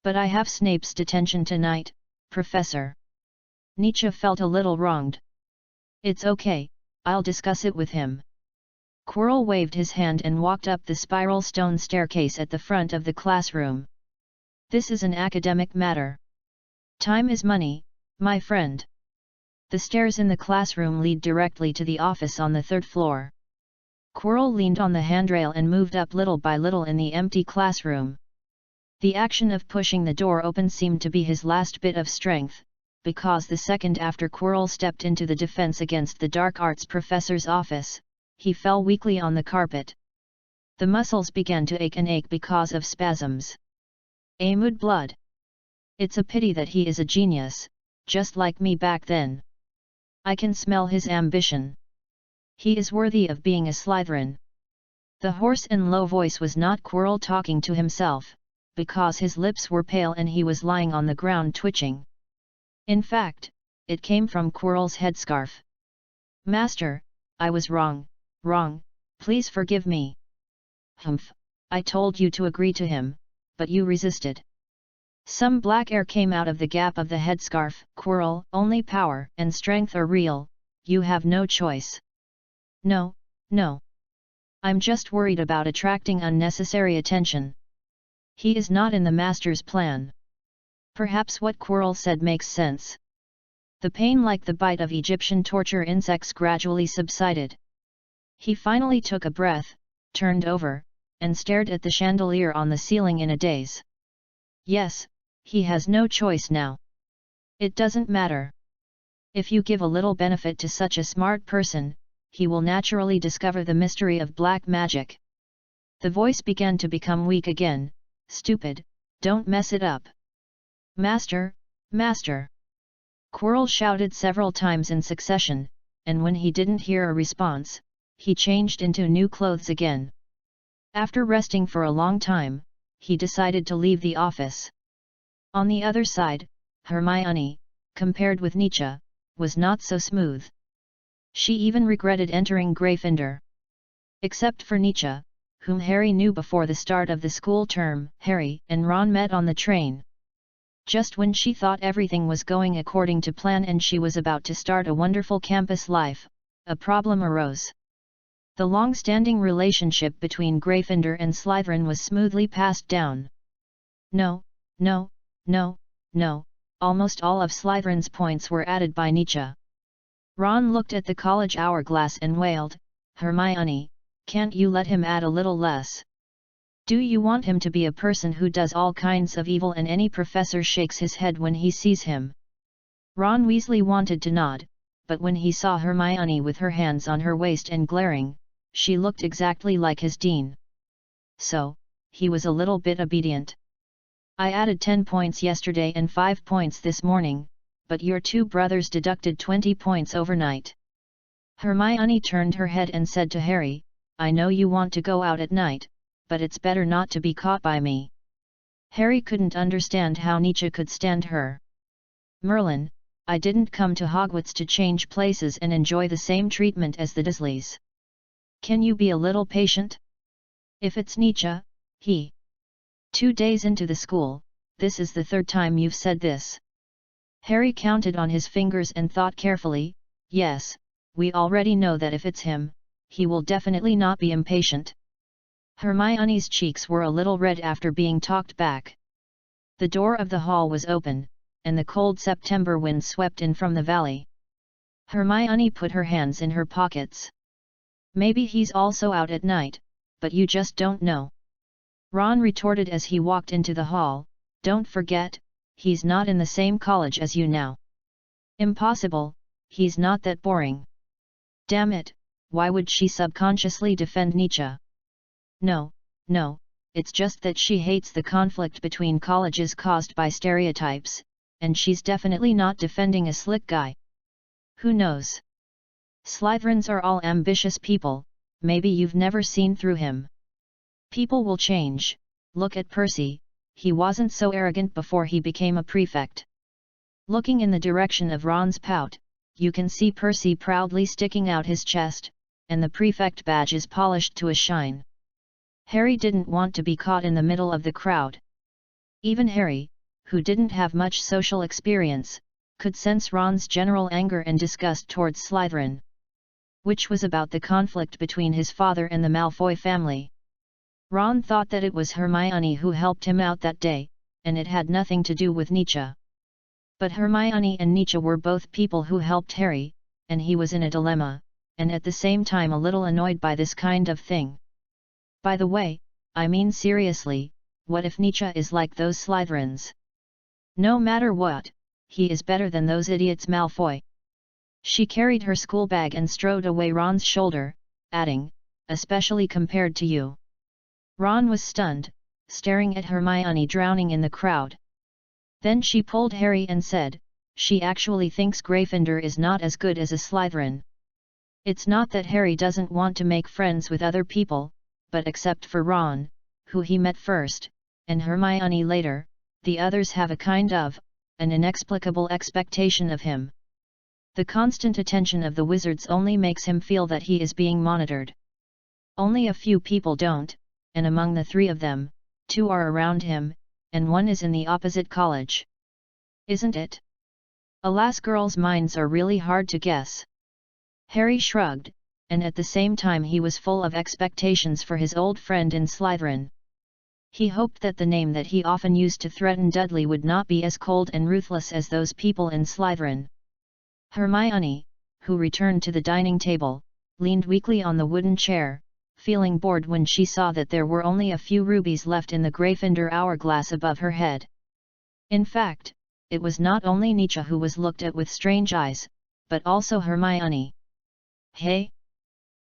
But I have Snape's detention tonight, Professor. Nietzsche felt a little wronged. It's okay, I'll discuss it with him. Quirrell waved his hand and walked up the spiral stone staircase at the front of the classroom. This is an academic matter. Time is money, my friend. The stairs in the classroom lead directly to the office on the third floor. Quirrell leaned on the handrail and moved up little by little in the empty classroom. The action of pushing the door open seemed to be his last bit of strength, because the second after Quirrell stepped into the defense against the dark arts professor's office, he fell weakly on the carpet. The muscles began to ache because of spasms. Amud blood. It's a pity that he is a genius, just like me back then. I can smell his ambition. He is worthy of being a Slytherin. The hoarse and low voice was not Quirrell talking to himself, because his lips were pale and he was lying on the ground twitching. In fact, it came from Quirrell's headscarf. Master, I was wrong, please forgive me. Humph, I told you to agree to him, but you resisted. Some black air came out of the gap of the headscarf. Quirrell, only power and strength are real, you have no choice. No. I'm just worried about attracting unnecessary attention. He is not in the master's plan. Perhaps what Quirrell said makes sense. The pain like the bite of Egyptian torture insects gradually subsided. He finally took a breath, turned over, and stared at the chandelier on the ceiling in a daze. Yes, he has no choice now. It doesn't matter. If you give a little benefit to such a smart person, he will naturally discover the mystery of black magic. The voice began to become weak again. Stupid, don't mess it up. Master, master! Quirrell shouted several times in succession, and when he didn't hear a response, he changed into new clothes again. After resting for a long time, he decided to leave the office. On the other side, Hermione, compared with Nietzsche, was not so smooth. She even regretted entering Gryffindor. Except for Nietzsche, whom Harry knew before the start of the school term, Harry and Ron met on the train. Just when she thought everything was going according to plan and she was about to start a wonderful campus life, a problem arose. The long-standing relationship between Gryffindor and Slytherin was smoothly passed down. No, almost all of Slytherin's points were added by Nietzsche. Ron looked at the college hourglass and wailed, Hermione, can't you let him add a little less? Do you want him to be a person who does all kinds of evil and any professor shakes his head when he sees him? Ron Weasley wanted to nod, but when he saw Hermione with her hands on her waist and glaring, she looked exactly like his dean. So, he was a little bit obedient. I added 10 points yesterday and 5 points this morning, but your two brothers deducted 20 points overnight. Hermione turned her head and said to Harry, I know you want to go out at night, but it's better not to be caught by me. Harry couldn't understand how Nietzsche could stand her. Merlin, I didn't come to Hogwarts to change places and enjoy the same treatment as the Dursleys. Can you be a little patient? If it's Nietzsche, he. 2 days into the school, this is the third time you've said this. Harry counted on his fingers and thought carefully, yes, we already know that if it's him, he will definitely not be impatient. Hermione's cheeks were a little red after being talked back. The door of the hall was open, and the cold September wind swept in from the valley. Hermione put her hands in her pockets. Maybe he's also out at night, but you just don't know. Ron retorted as he walked into the hall, don't forget, he's not in the same college as you now. Impossible, he's not that boring. Damn it, why would she subconsciously defend Nietzsche? No, it's just that she hates the conflict between colleges caused by stereotypes, and she's definitely not defending a slick guy. Who knows? Slytherins are all ambitious people, maybe you've never seen through him. People will change, look at Percy, he wasn't so arrogant before he became a prefect. Looking in the direction of Ron's pout, you can see Percy proudly sticking out his chest, and the prefect badge is polished to a shine. Harry didn't want to be caught in the middle of the crowd. Even Harry, who didn't have much social experience, could sense Ron's general anger and disgust towards Slytherin. Which was about the conflict between his father and the Malfoy family. Ron thought that it was Hermione who helped him out that day, and it had nothing to do with Nietzsche. But Hermione and Nietzsche were both people who helped Harry, and he was in a dilemma, and at the same time a little annoyed by this kind of thing. By the way, I mean seriously, what if Nietzsche is like those Slytherins? No matter what, he is better than those idiots Malfoy. She carried her school bag and strode away Ron's shoulder, adding, especially compared to you. Ron was stunned, staring at Hermione drowning in the crowd. Then she pulled Harry and said, she actually thinks Gryffindor is not as good as a Slytherin. It's not that Harry doesn't want to make friends with other people, but except for Ron, who he met first, and Hermione later, the others have a kind of, an inexplicable expectation of him. The constant attention of the wizards only makes him feel that he is being monitored. Only a few people don't, and among the 3 of them, 2 are around him, and 1 is in the opposite college. Isn't it? Alas, girls' minds are really hard to guess. Harry shrugged, and at the same time he was full of expectations for his old friend in Slytherin. He hoped that the name that he often used to threaten Dudley would not be as cold and ruthless as those people in Slytherin. Hermione, who returned to the dining table, leaned weakly on the wooden chair, feeling bored when she saw that there were only a few rubies left in the Gryffindor hourglass above her head. In fact, it was not only Nietzsche who was looked at with strange eyes, but also Hermione. Hey?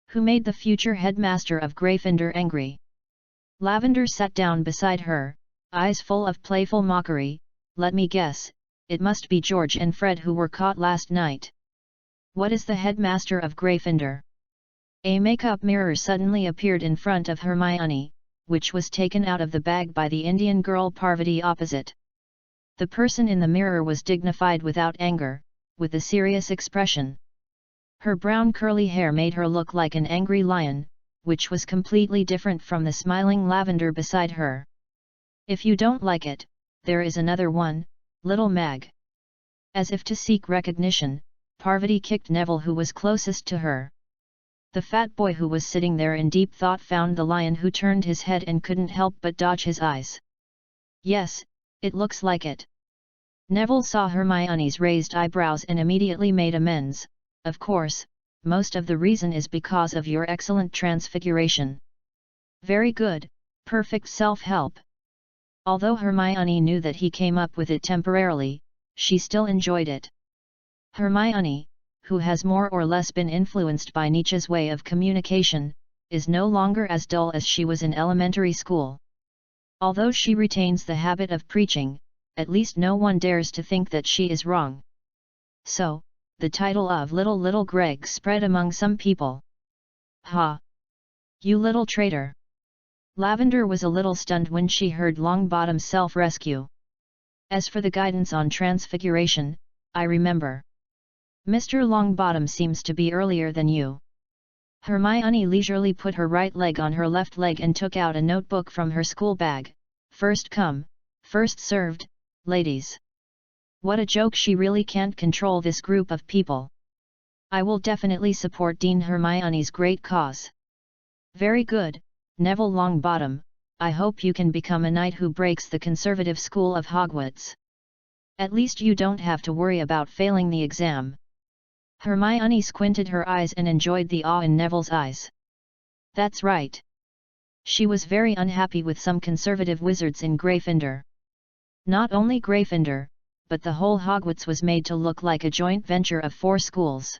Who made the future headmaster of Gryffindor angry? Lavender sat down beside her, eyes full of playful mockery. Let me guess, it must be George and Fred who were caught last night. What is the headmaster of Gryffindor? A makeup mirror suddenly appeared in front of Hermione, which was taken out of the bag by the Indian girl Parvati opposite. The person in the mirror was dignified without anger, with a serious expression. Her brown curly hair made her look like an angry lion, which was completely different from the smiling Lavender beside her. If you don't like it, there is another one, little Mag. As if to seek recognition, Parvati kicked Neville, who was closest to her. The fat boy who was sitting there in deep thought found the lion, who turned his head and couldn't help but dodge his eyes. Yes, it looks like it. Neville saw Hermione's raised eyebrows and immediately made amends. Of course, most of the reason is because of your excellent transfiguration. Very good, perfect self-help. Although Hermione knew that he came up with it temporarily, she still enjoyed it. Hermione, who has more or less been influenced by Nietzsche's way of communication, is no longer as dull as she was in elementary school. Although she retains the habit of preaching, at least no one dares to think that she is wrong. So, the title of Little Greg spread among some people. Ha! You little traitor! Lavender was a little stunned when she heard Longbottom's self-rescue. As for the guidance on transfiguration, I remember. Mr. Longbottom seems to be earlier than you. Hermione leisurely put her right leg on her left leg and took out a notebook from her school bag. First come, first served, ladies. What a joke, she really can't control this group of people. I will definitely support Dean Hermione's great cause. Very good, Neville Longbottom, I hope you can become a knight who breaks the conservative school of Hogwarts. At least you don't have to worry about failing the exam. Hermione squinted her eyes and enjoyed the awe in Neville's eyes. That's right. She was very unhappy with some conservative wizards in Gryffindor. Not only Gryffindor, but the whole Hogwarts was made to look like a joint venture of 4 schools.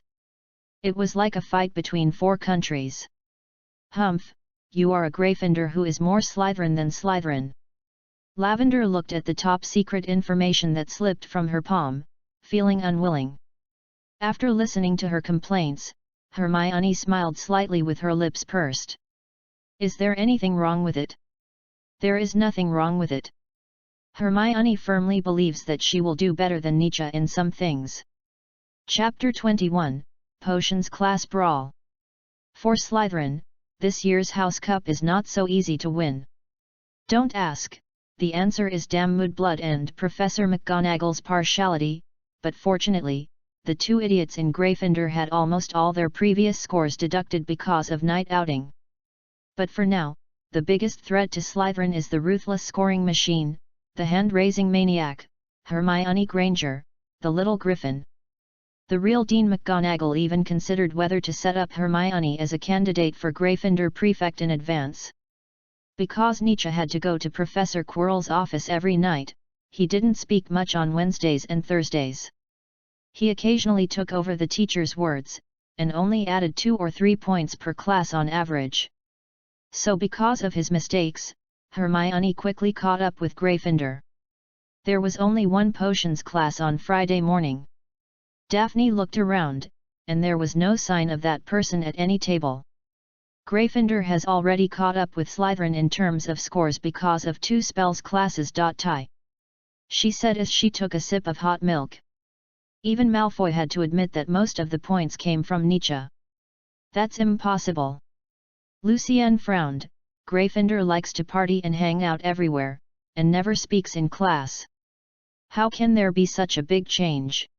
It was like a fight between 4 countries. Humph, you are a Gryffindor who is more Slytherin than Slytherin. Lavender looked at the top secret information that slipped from her palm, feeling unwilling. After listening to her complaints, Hermione smiled slightly with her lips pursed. Is there anything wrong with it? There is nothing wrong with it. Hermione firmly believes that she will do better than Nietzsche in some things. Chapter 21, Potions Class Brawl. For Slytherin, this year's House Cup is not so easy to win. Don't ask, the answer is damn Mudblood and Professor McGonagall's partiality, but fortunately, the 2 idiots in Gryffindor had almost all their previous scores deducted because of night outing. But for now, the biggest threat to Slytherin is the ruthless scoring machine, the hand-raising maniac, Hermione Granger, the little griffin. The real Dean McGonagall even considered whether to set up Hermione as a candidate for Gryffindor prefect in advance. Because Nietzsche had to go to Professor Quirrell's office every night, he didn't speak much on Wednesdays and Thursdays. He occasionally took over the teacher's words, and only added 2 or 3 points per class on average. So because of his mistakes, Hermione quickly caught up with Gryffindor. There was only one potions class on Friday morning. Daphne looked around, and there was no sign of that person at any table. Gryffindor has already caught up with Slytherin in terms of scores because of 2 spells classes. Tie. She said as she took a sip of hot milk. Even Malfoy had to admit that most of the points came from Nietzsche. That's impossible. Lucienne frowned. Gryffindor likes to party and hang out everywhere, and never speaks in class. How can there be such a big change?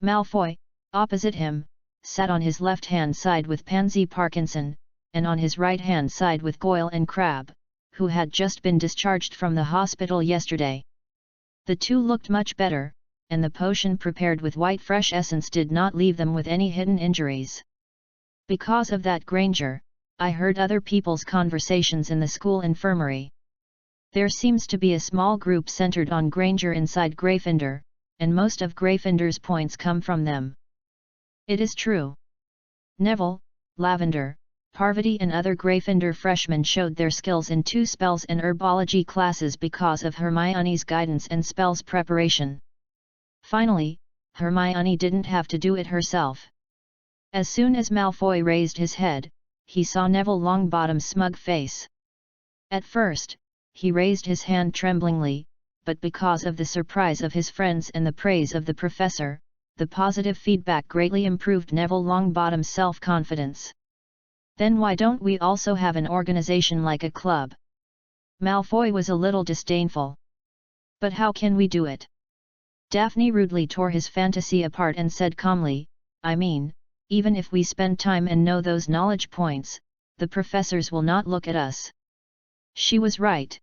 Malfoy, opposite him, sat on his left-hand side with Pansy Parkinson, and on his right-hand side with Goyle and Crabbe, who had just been discharged from the hospital yesterday. The two looked much better, and the potion prepared with white fresh essence did not leave them with any hidden injuries. Because of that, Granger, I heard other people's conversations in the school infirmary. There seems to be a small group centered on Granger inside Gryffindor, and most of Gryffindor's points come from them. It is true. Neville, Lavender, Parvati and other Gryffindor freshmen showed their skills in 2 spells and herbology classes because of Hermione's guidance and spells preparation. Finally, Hermione didn't have to do it herself. As soon as Malfoy raised his head, he saw Neville Longbottom's smug face. At first, he raised his hand tremblingly, but because of the surprise of his friends and the praise of the professor, the positive feedback greatly improved Neville Longbottom's self-confidence. Then why don't we also have an organization like a club? Malfoy was a little disdainful. But how can we do it? Daphne rudely tore his fantasy apart and said calmly, I mean, even if we spend time and know those knowledge points, the professors will not look at us. She was right.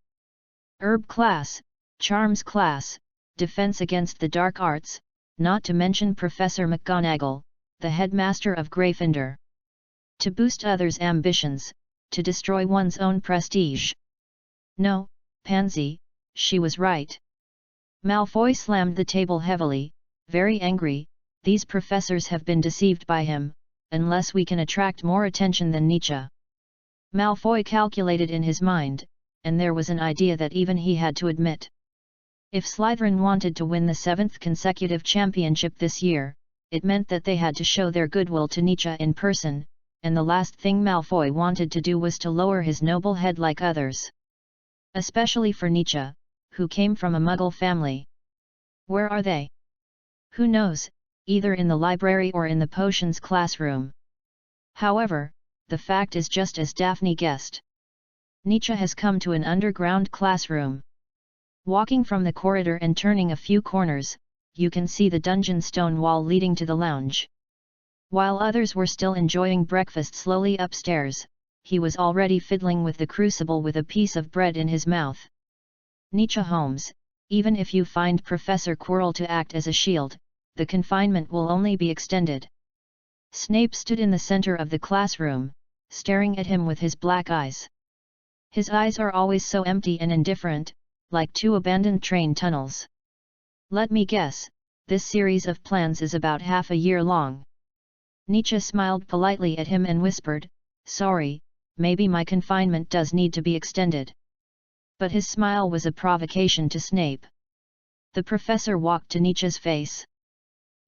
Herb class, charms class, defense against the dark arts, not to mention Professor McGonagall, the headmaster of Gryffindor. To boost others' ambitions, to destroy one's own prestige. No, Pansy, she was right. Malfoy slammed the table heavily, very angry. These professors have been deceived by him, unless we can attract more attention than Nietzsche. Malfoy calculated in his mind, and there was an idea that even he had to admit. If Slytherin wanted to win the 7th consecutive championship this year, it meant that they had to show their goodwill to Nietzsche in person, and the last thing Malfoy wanted to do was to lower his noble head like others. Especially for Nietzsche, who came from a Muggle family. Where are they? Who knows, either in the library or in the potions classroom. However, the fact is just as Daphne guessed. Nietzsche has come to an underground classroom. Walking from the corridor and turning a few corners, you can see the dungeon stone wall leading to the lounge. While others were still enjoying breakfast slowly upstairs, he was already fiddling with the crucible with a piece of bread in his mouth. Nietzsche Holmes, even if you find Professor Quirrell to act as a shield, the confinement will only be extended. Snape stood in the center of the classroom, staring at him with his black eyes. His eyes are always so empty and indifferent, like 2 abandoned train tunnels. Let me guess, this series of plans is about half a year long. Nietzsche smiled politely at him and whispered, sorry, maybe my confinement does need to be extended. But his smile was a provocation to Snape. The professor walked to Nietzsche's face.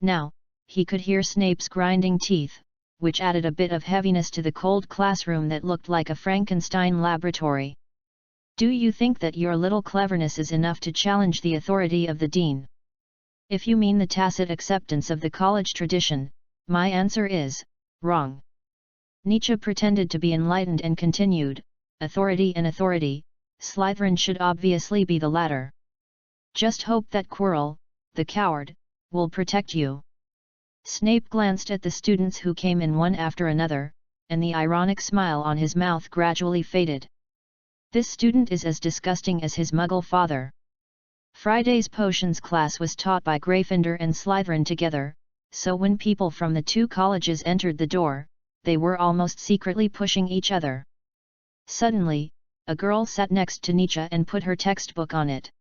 Now, he could hear Snape's grinding teeth, which added a bit of heaviness to the cold classroom that looked like a Frankenstein laboratory. Do you think that your little cleverness is enough to challenge the authority of the dean? If you mean the tacit acceptance of the college tradition, my answer is, wrong. Nietzsche pretended to be enlightened and continued, authority and authority, Slytherin should obviously be the latter. Just hope that Quirrell, the coward, will protect you. Snape glanced at the students who came in one after another, and the ironic smile on his mouth gradually faded. This student is as disgusting as his Muggle father. Friday's potions class was taught by Gryffindor and Slytherin together, so when people from the 2 colleges entered the door, they were almost secretly pushing each other. Suddenly, a girl sat next to Nietzsche and put her textbook on it.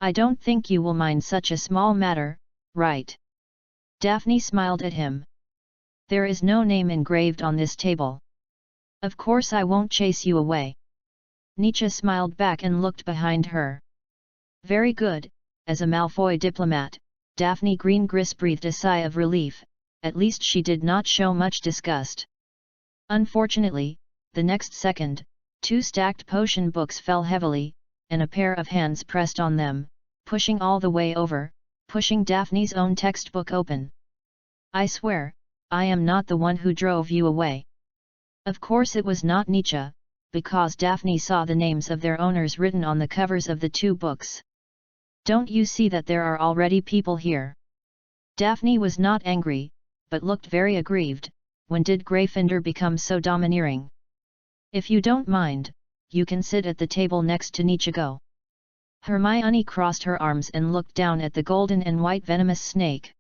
I don't think you will mind such a small matter, right? Daphne smiled at him. There is no name engraved on this table. Of course I won't chase you away. Nietzsche smiled back and looked behind her. Very good, as a Malfoy diplomat, Daphne Greengriss breathed a sigh of relief, at least she did not show much disgust. Unfortunately, the next second, 2 stacked potion books fell heavily, and a pair of hands pressed on them, pushing all the way over, pushing Daphne's own textbook open. "I swear, I am not the one who drove you away." Of course it was not Nietzsche, because Daphne saw the names of their owners written on the covers of the two books. "Don't you see that there are already people here?" Daphne was not angry, but looked very aggrieved. When did Gryffindor become so domineering? "If you don't mind, you can sit at the table next to Nietzsche. Go." Hermione crossed her arms and looked down at the golden and white venomous snake.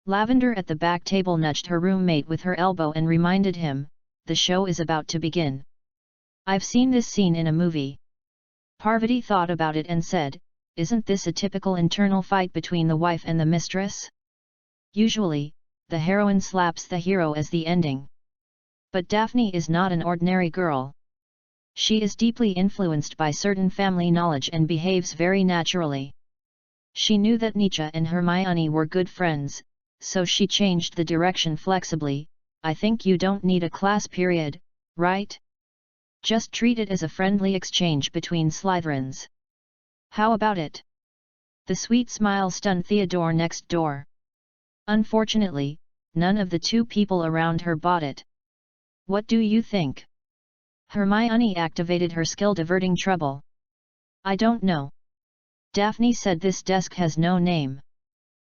Lavender at the back table nudged her roommate with her elbow and reminded him, "The show is about to begin. I've seen this scene in a movie." Parvati thought about it and said, "Isn't this a typical internal fight between the wife and the mistress? Usually, the heroine slaps the hero as the ending. But Daphne is not an ordinary girl. She is deeply influenced by certain family knowledge and behaves very naturally." She knew that Nietzsche and Hermione were good friends, so she changed the direction flexibly. "I think you don't need a class period, right? Just treat it as a friendly exchange between Slytherins. How about it?" The sweet smile stunned Theodore next door. Unfortunately, none of the two people around her bought it. "What do you think?" Hermione activated her skill diverting trouble. "I don't know." Daphne said, "This desk has no name."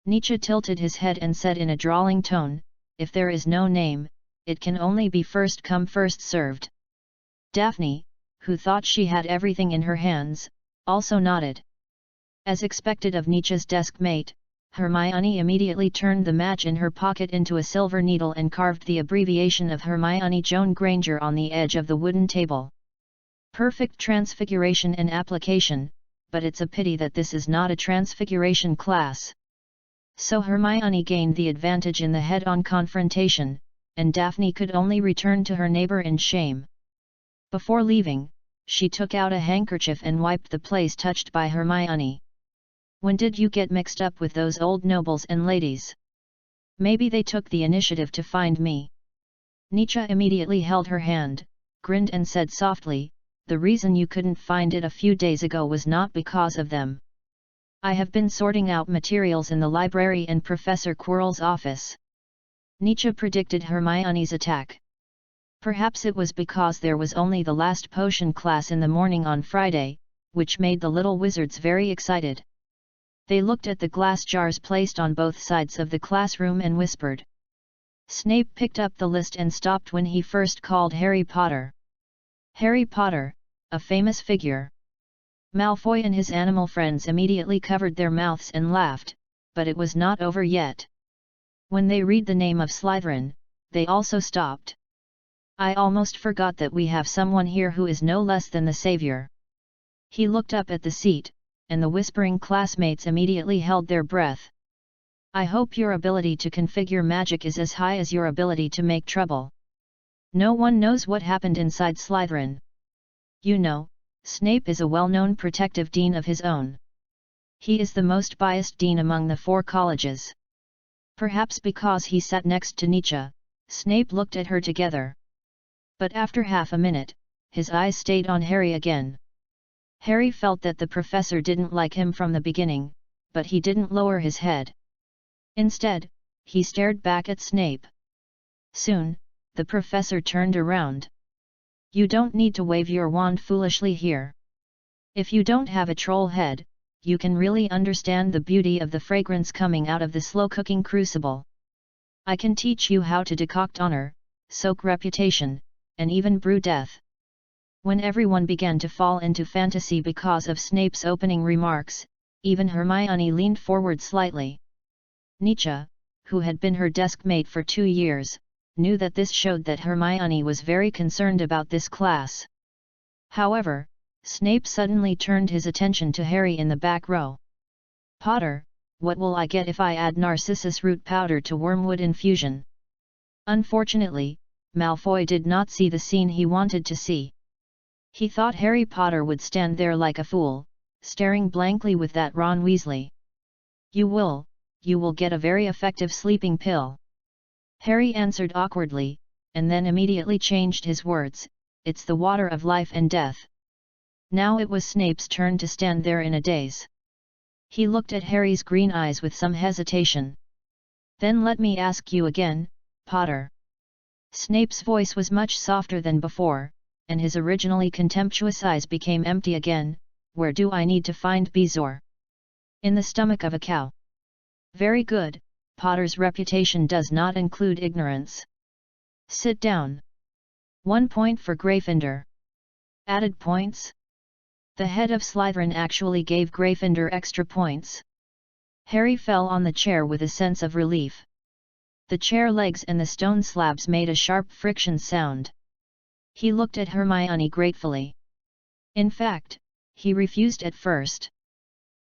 Nietzsche tilted his head and said in a drawling tone, "If there is no name, it can only be first come first served." Daphne, who thought she had everything in her hands, also nodded. As expected of Nietzsche's desk mate, Hermione immediately turned the match in her pocket into a silver needle and carved the abbreviation of Hermione Joan Granger on the edge of the wooden table. Perfect transfiguration and application, but it's a pity that this is not a transfiguration class. So Hermione gained the advantage in the head-on confrontation, and Daphne could only return to her neighbor in shame. Before leaving, she took out a handkerchief and wiped the place touched by Hermione. "When did you get mixed up with those old nobles and ladies? Maybe they took the initiative to find me." Nietzsche immediately held her hand, grinned and said softly, "The reason you couldn't find it a few days ago was not because of them. I have been sorting out materials in the library and Professor Quirrell's office." Nietzsche predicted Hermione's attack. Perhaps it was because there was only the last potion class in the morning on Friday, which made the little wizards very excited. They looked at the glass jars placed on both sides of the classroom and whispered. Snape picked up the list and stopped when he first called Harry Potter. Harry Potter, a famous figure. Malfoy and his animal friends immediately covered their mouths and laughed, but it was not over yet. When they read the name of Slytherin, they also stopped. "I almost forgot that we have someone here who is no less than the savior." He looked up at the seat, and the whispering classmates immediately held their breath. "I hope your ability to configure magic is as high as your ability to make trouble." No one knows what happened inside Slytherin. You know, Snape is a well-known protective dean of his own. He is the most biased dean among the 4 colleges. Perhaps because he sat next to Nietzsche, Snape looked at her together. But after half a minute, his eyes stayed on Harry again. Harry felt that the professor didn't like him from the beginning, but he didn't lower his head. Instead, he stared back at Snape. Soon, the professor turned around. "You don't need to wave your wand foolishly here. If you don't have a troll head, you can really understand the beauty of the fragrance coming out of the slow-cooking crucible. I can teach you how to decoct honor, soak reputation, and even brew death." When everyone began to fall into fantasy because of Snape's opening remarks, even Hermione leaned forward slightly. Nietzsche, who had been her desk mate for 2 years, knew that this showed that Hermione was very concerned about this class. However, Snape suddenly turned his attention to Harry in the back row. "Potter, what will I get if I add narcissus root powder to wormwood infusion?" Unfortunately, Malfoy did not see the scene he wanted to see. He thought Harry Potter would stand there like a fool, staring blankly with that Ron Weasley. You will get a very effective sleeping pill." Harry answered awkwardly, and then immediately changed his words, "It's the water of life and death." Now it was Snape's turn to stand there in a daze. He looked at Harry's green eyes with some hesitation. Then let me ask you again, Potter. Snape's voice was much softer than before, and his originally contemptuous eyes became empty again. Where do I need to find Bezoar? In the stomach of a cow. Very good, Potter's reputation does not include ignorance. Sit down. 1 point for Gryffindor. Added points? The head of Slytherin actually gave Gryffindor extra points. Harry fell on the chair with a sense of relief. The chair legs and the stone slabs made a sharp friction sound. He looked at Hermione gratefully. In fact, he refused at first.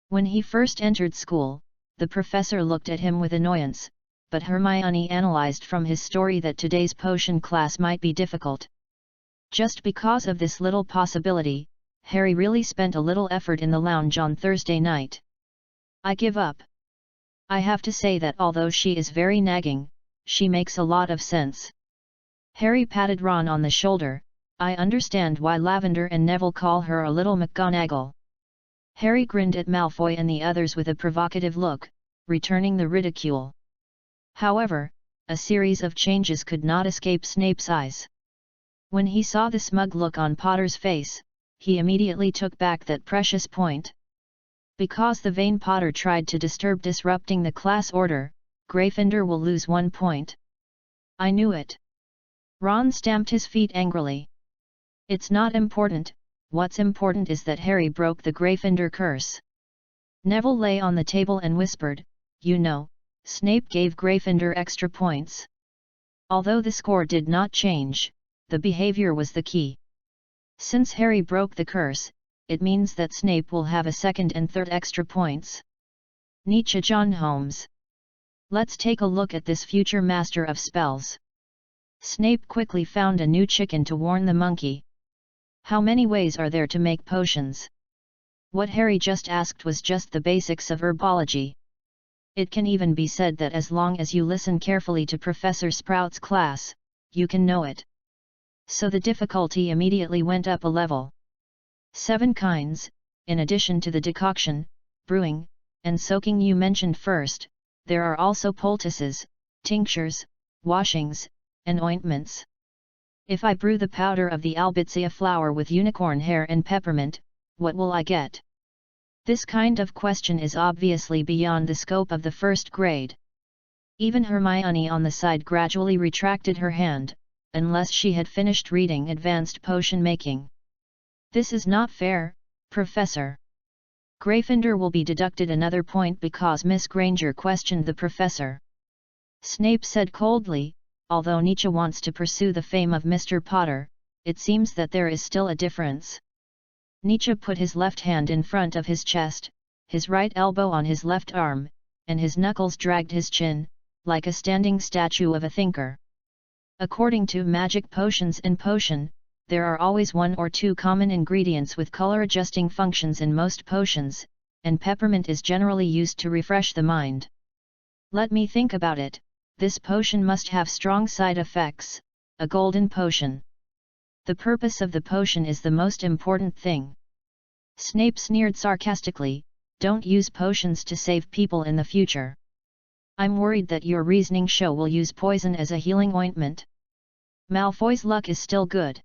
When he first entered school, the professor looked at him with annoyance, but Hermione analyzed from his story that today's potion class might be difficult. Just because of this little possibility, Harry really spent a little effort in the lounge on Thursday night. I give up. I have to say that although she is very nagging, she makes a lot of sense. Harry patted Ron on the shoulder. I understand why Lavender and Neville call her a little McGonagall. Harry grinned at Malfoy and the others with a provocative look, returning the ridicule. However, a series of changes could not escape Snape's eyes. When he saw the smug look on Potter's face, he immediately took back that precious point. Because the vain Potter tried to disrupting the class order, Gryffindor will lose 1 point. I knew it. Ron stamped his feet angrily. It's not important, what's important is that Harry broke the Gryffindor curse. Neville lay on the table and whispered, you know, Snape gave Gryffindor extra points. Although the score did not change, the behavior was the key. Since Harry broke the curse, it means that Snape will have a second and third extra points. Nietzsche John Holmes. Let's take a look at this future master of spells. Snape quickly found a new chicken to warn the monkey. How many ways are there to make potions? What Harry just asked was just the basics of herbology. It can even be said that as long as you listen carefully to Professor Sprout's class, you can know it. So the difficulty immediately went up a level. 7 kinds, in addition to the decoction, brewing, and soaking you mentioned first, there are also poultices, tinctures, washings, and ointments. If I brew the powder of the albizia flower with unicorn hair and peppermint, what will I get? This kind of question is obviously beyond the scope of the first grade. Even Hermione on the side gradually retracted her hand, unless she had finished reading advanced potion making. This is not fair, Professor. Gryffindor will be deducted another point because Miss Granger questioned the professor. Snape said coldly, although Nietzsche wants to pursue the fame of Mr. Potter, it seems that there is still a difference. Nietzsche put his left hand in front of his chest, his right elbow on his left arm, and his knuckles dragged his chin, like a standing statue of a thinker. According to Magic Potions and Potion, there are always 1 or 2 common ingredients with color-adjusting functions in most potions, and peppermint is generally used to refresh the mind. Let me think about it. This potion must have strong side effects, a golden potion. The purpose of the potion is the most important thing. Snape sneered sarcastically, don't use potions to save people in the future. I'm worried that your reasoning show will use poison as a healing ointment. Malfoy's luck is still good.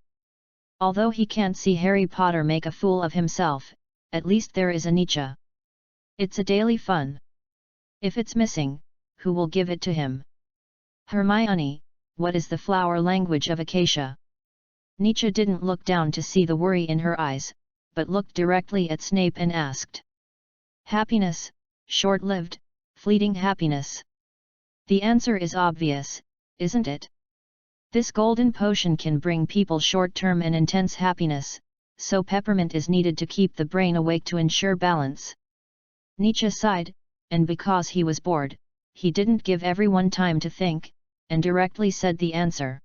Although he can't see Harry Potter make a fool of himself, at least there is a Nietzsche. It's a daily fun. If it's missing, who will give it to him? Hermione, what is the flower language of acacia? Nietzsche didn't look down to see the worry in her eyes, but looked directly at Snape and asked. Happiness, short-lived, fleeting happiness. The answer is obvious, isn't it? This golden potion can bring people short-term and intense happiness, so peppermint is needed to keep the brain awake to ensure balance. Nietzsche sighed, and because he was bored, he didn't give everyone time to think, and directly said the answer.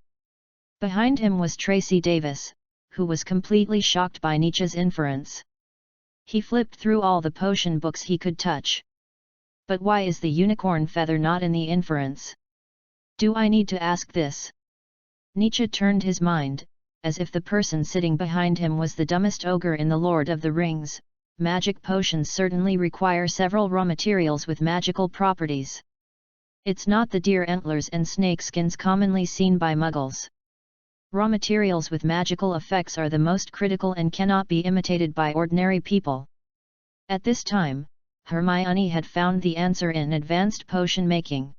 Behind him was Tracy Davis, who was completely shocked by Nietzsche's inference. He flipped through all the potion books he could touch. But why is the unicorn feather not in the inference? Do I need to ask this? Nietzsche turned his mind, as if the person sitting behind him was the dumbest ogre in The Lord of the Rings, magic potions certainly require several raw materials with magical properties. It's not the deer antlers and snake skins commonly seen by muggles. Raw materials with magical effects are the most critical and cannot be imitated by ordinary people. At this time, Hermione had found the answer in advanced potion making.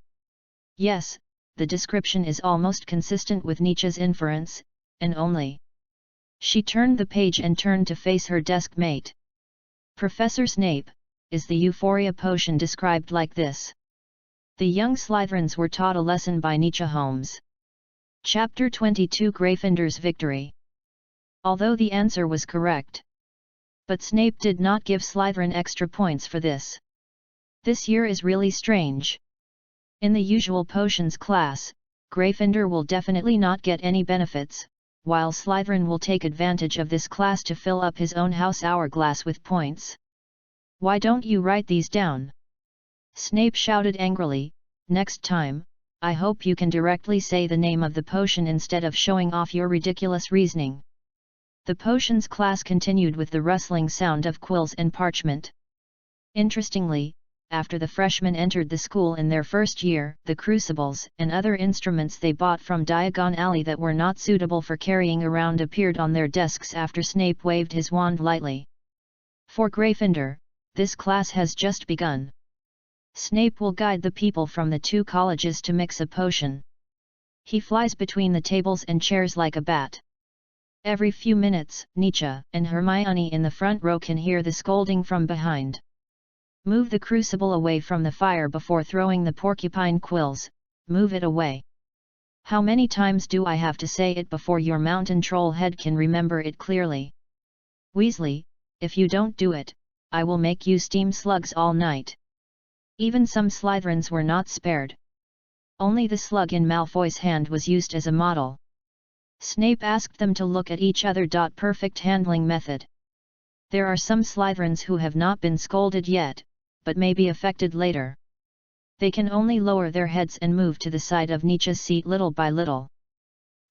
Yes, the description is almost consistent with Nietzsche's inference, and only. She turned the page and turned to face her desk mate. Professor Snape, is the Euphoria potion described like this? The young Slytherins were taught a lesson by Nietzsche Holmes. Chapter 22 Gryffindor's Victory. Although the answer was correct. But Snape did not give Slytherin extra points for this. This year is really strange. In the usual potions class, Gryffindor will definitely not get any benefits, while Slytherin will take advantage of this class to fill up his own house hourglass with points. Why don't you write these down? Snape shouted angrily, next time, I hope you can directly say the name of the potion instead of showing off your ridiculous reasoning. The potions class continued with the rustling sound of quills and parchment. Interestingly, after the freshmen entered the school in their first year, the crucibles and other instruments they bought from Diagon Alley that were not suitable for carrying around appeared on their desks after Snape waved his wand lightly. For Gryffindor, this class has just begun. Snape will guide the people from the two colleges to mix a potion. He flies between the tables and chairs like a bat. Every few minutes, Nietzsche and Hermione in the front row can hear the scolding from behind. Move the crucible away from the fire before throwing the porcupine quills, move it away. How many times do I have to say it before your mountain troll head can remember it clearly? Weasley, if you don't do it, I will make you steam slugs all night. Even some Slytherins were not spared. Only the slug in Malfoy's hand was used as a model. Snape asked them to look at each other. Perfect handling method. There are some Slytherins who have not been scolded yet, but may be affected later. They can only lower their heads and move to the side of Nietzsche's seat little by little.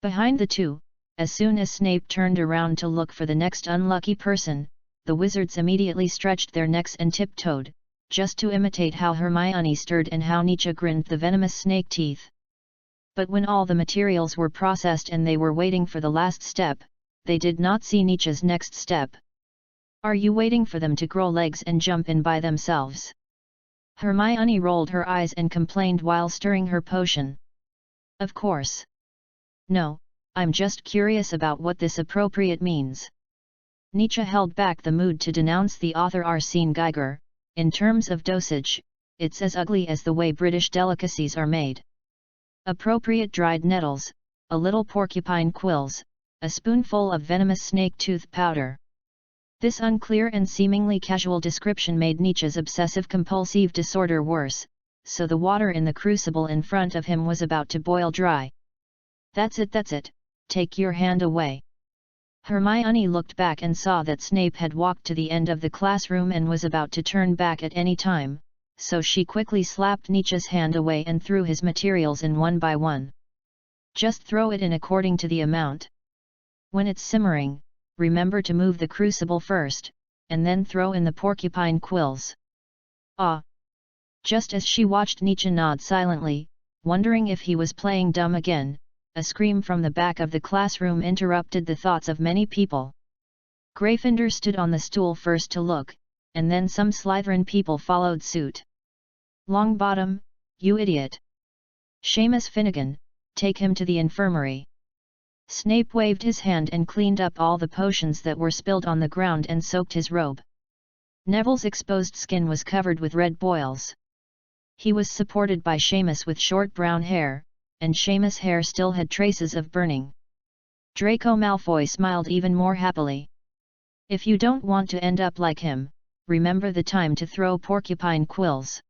Behind the two, as soon as Snape turned around to look for the next unlucky person, the wizards immediately stretched their necks and tiptoed, just to imitate how Hermione stirred and how Nietzsche grinned the venomous snake teeth. But when all the materials were processed and they were waiting for the last step, they did not see Nietzsche's next step. Are you waiting for them to grow legs and jump in by themselves? Hermione rolled her eyes and complained while stirring her potion. Of course. No, I'm just curious about what this appropriate means. Nietzsche held back the mood to denounce the author Arsene Geiger. In terms of dosage, it's as ugly as the way British delicacies are made. Appropriate dried nettles, a little porcupine quills, a spoonful of venomous snake tooth powder. This unclear and seemingly casual description made Nietzsche's obsessive-compulsive disorder worse, so the water in the crucible in front of him was about to boil dry. That's it, take your hand away. Hermione looked back and saw that Snape had walked to the end of the classroom and was about to turn back at any time, so she quickly slapped Nietzsche's hand away and threw his materials in one by one. Just throw it in according to the amount. When it's simmering, remember to move the crucible first, and then throw in the porcupine quills. Ah! Just as she watched Nietzsche nod silently, wondering if he was playing dumb again, a scream from the back of the classroom interrupted the thoughts of many people. Gryffindor stood on the stool first to look, and then some Slytherin people followed suit. Longbottom, you idiot! Seamus Finnegan, take him to the infirmary. Snape waved his hand and cleaned up all the potions that were spilled on the ground and soaked his robe. Neville's exposed skin was covered with red boils. He was supported by Seamus with short brown hair, and Seamus' hair still had traces of burning. Draco Malfoy smiled even more happily. If you don't want to end up like him, remember the time to throw porcupine quills.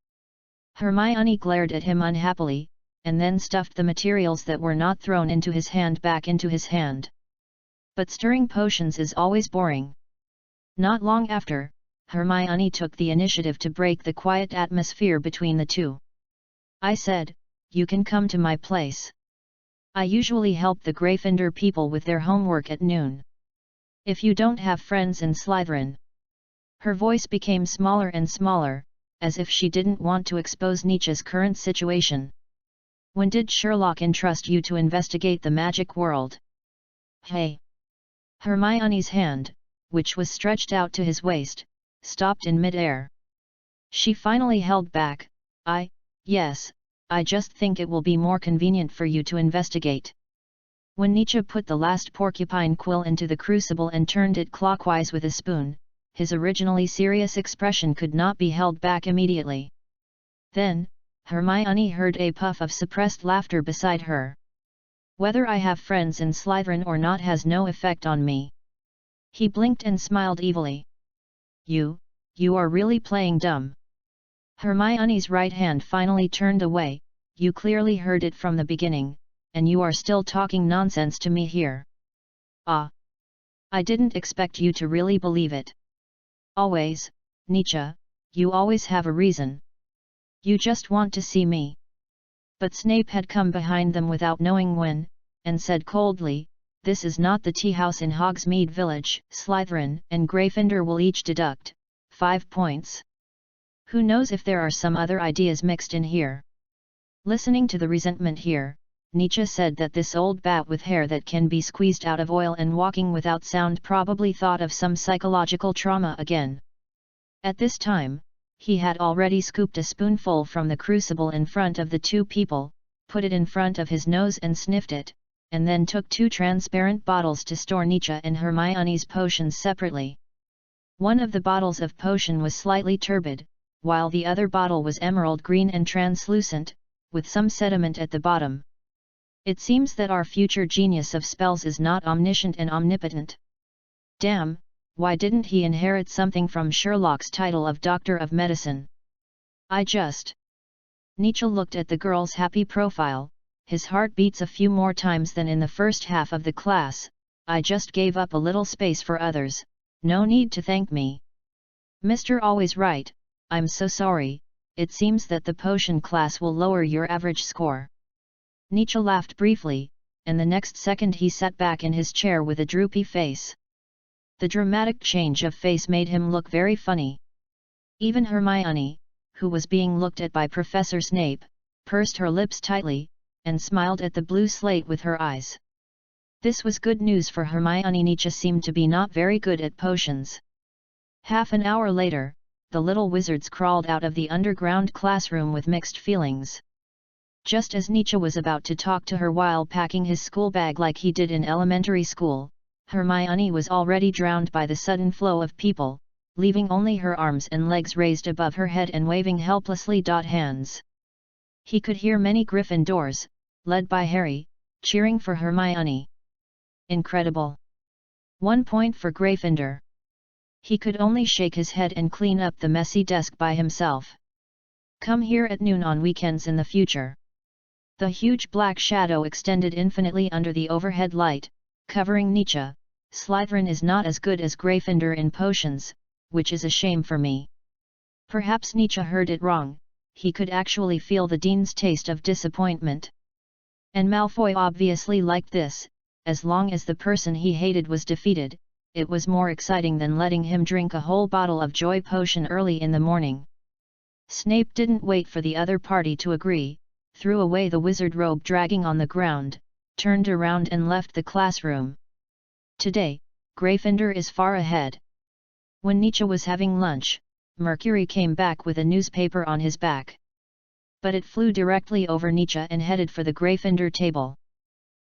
Hermione glared at him unhappily, and then stuffed the materials that were not thrown into his hand back into his hand. But stirring potions is always boring. Not long after, Hermione took the initiative to break the quiet atmosphere between the two. I said, you can come to my place. I usually help the Gryffindor people with their homework at noon. If you don't have friends in Slytherin, Her voice became smaller and smaller, as if she didn't want to expose Nietzsche's current situation. When did Sherlock entrust you to investigate the magic world? Hey! Hermione's hand, which was stretched out to his waist, stopped in mid-air. She finally held back. Yes, I just think it will be more convenient for you to investigate. When Nietzsche put the last porcupine quill into the crucible and turned it clockwise with a spoon, his originally serious expression could not be held back immediately. Then, Hermione heard a puff of suppressed laughter beside her. Whether I have friends in Slytherin or not has no effect on me. He blinked and smiled evilly. You are really playing dumb. Hermione's right hand finally turned away. You clearly heard it from the beginning, and you are still talking nonsense to me here. Ah! I didn't expect you to really believe it. Always, Nietzsche, you always have a reason. You just want to see me. But Snape had come behind them without knowing when, and said coldly, this is not the tea house in Hogsmeade Village. Slytherin and Gryffindor will each deduct 5 points. Who knows if there are some other ideas mixed in here. Listening to the resentment here, Nietzsche said that this old bat with hair that can be squeezed out of oil and walking without sound probably thought of some psychological trauma again. At this time, he had already scooped a spoonful from the crucible in front of the two people, put it in front of his nose and sniffed it, and then took 2 transparent bottles to store Nietzsche and Hermione's potions separately. One of the bottles of potion was slightly turbid, while the other bottle was emerald green and translucent, with some sediment at the bottom. It seems that our future genius of spells is not omniscient and omnipotent. Damn, why didn't he inherit something from Sherlock's title of Doctor of Medicine? Nietzsche looked at the girl's happy profile, his heart beats a few more times than in the first half of the class. I just gave up a little space for others, no need to thank me. Mr. Always Right, I'm so sorry, it seems that the potion class will lower your average score. Nietzsche laughed briefly, and the next second he sat back in his chair with a droopy face. The dramatic change of face made him look very funny. Even Hermione, who was being looked at by Professor Snape, pursed her lips tightly, and smiled at the blue slate with her eyes. This was good news for Hermione. Nietzsche seemed to be not very good at potions. Half an hour later, the little wizards crawled out of the underground classroom with mixed feelings. Just as Nietzsche was about to talk to her while packing his school bag like he did in elementary school, Hermione was already drowned by the sudden flow of people, leaving only her arms and legs raised above her head and waving helplessly. Hands. He could hear many Gryffindors, led by Harry, cheering for Hermione. Incredible! 1 point for Gryffindor. He could only shake his head and clean up the messy desk by himself. Come here at noon on weekends in the future. The huge black shadow extended infinitely under the overhead light, covering Nietzsche. Slytherin is not as good as Gryffindor in potions, which is a shame for me. Perhaps Nietzsche heard it wrong, he could actually feel the dean's taste of disappointment. And Malfoy obviously liked this, as long as the person he hated was defeated, it was more exciting than letting him drink a whole bottle of joy potion early in the morning. Snape didn't wait for the other party to agree, threw away the wizard robe dragging on the ground, turned around and left the classroom. Today, Gryffindor is far ahead. When Nietzsche was having lunch, Mercury came back with a newspaper on his back. But it flew directly over Nietzsche and headed for the Gryffindor table.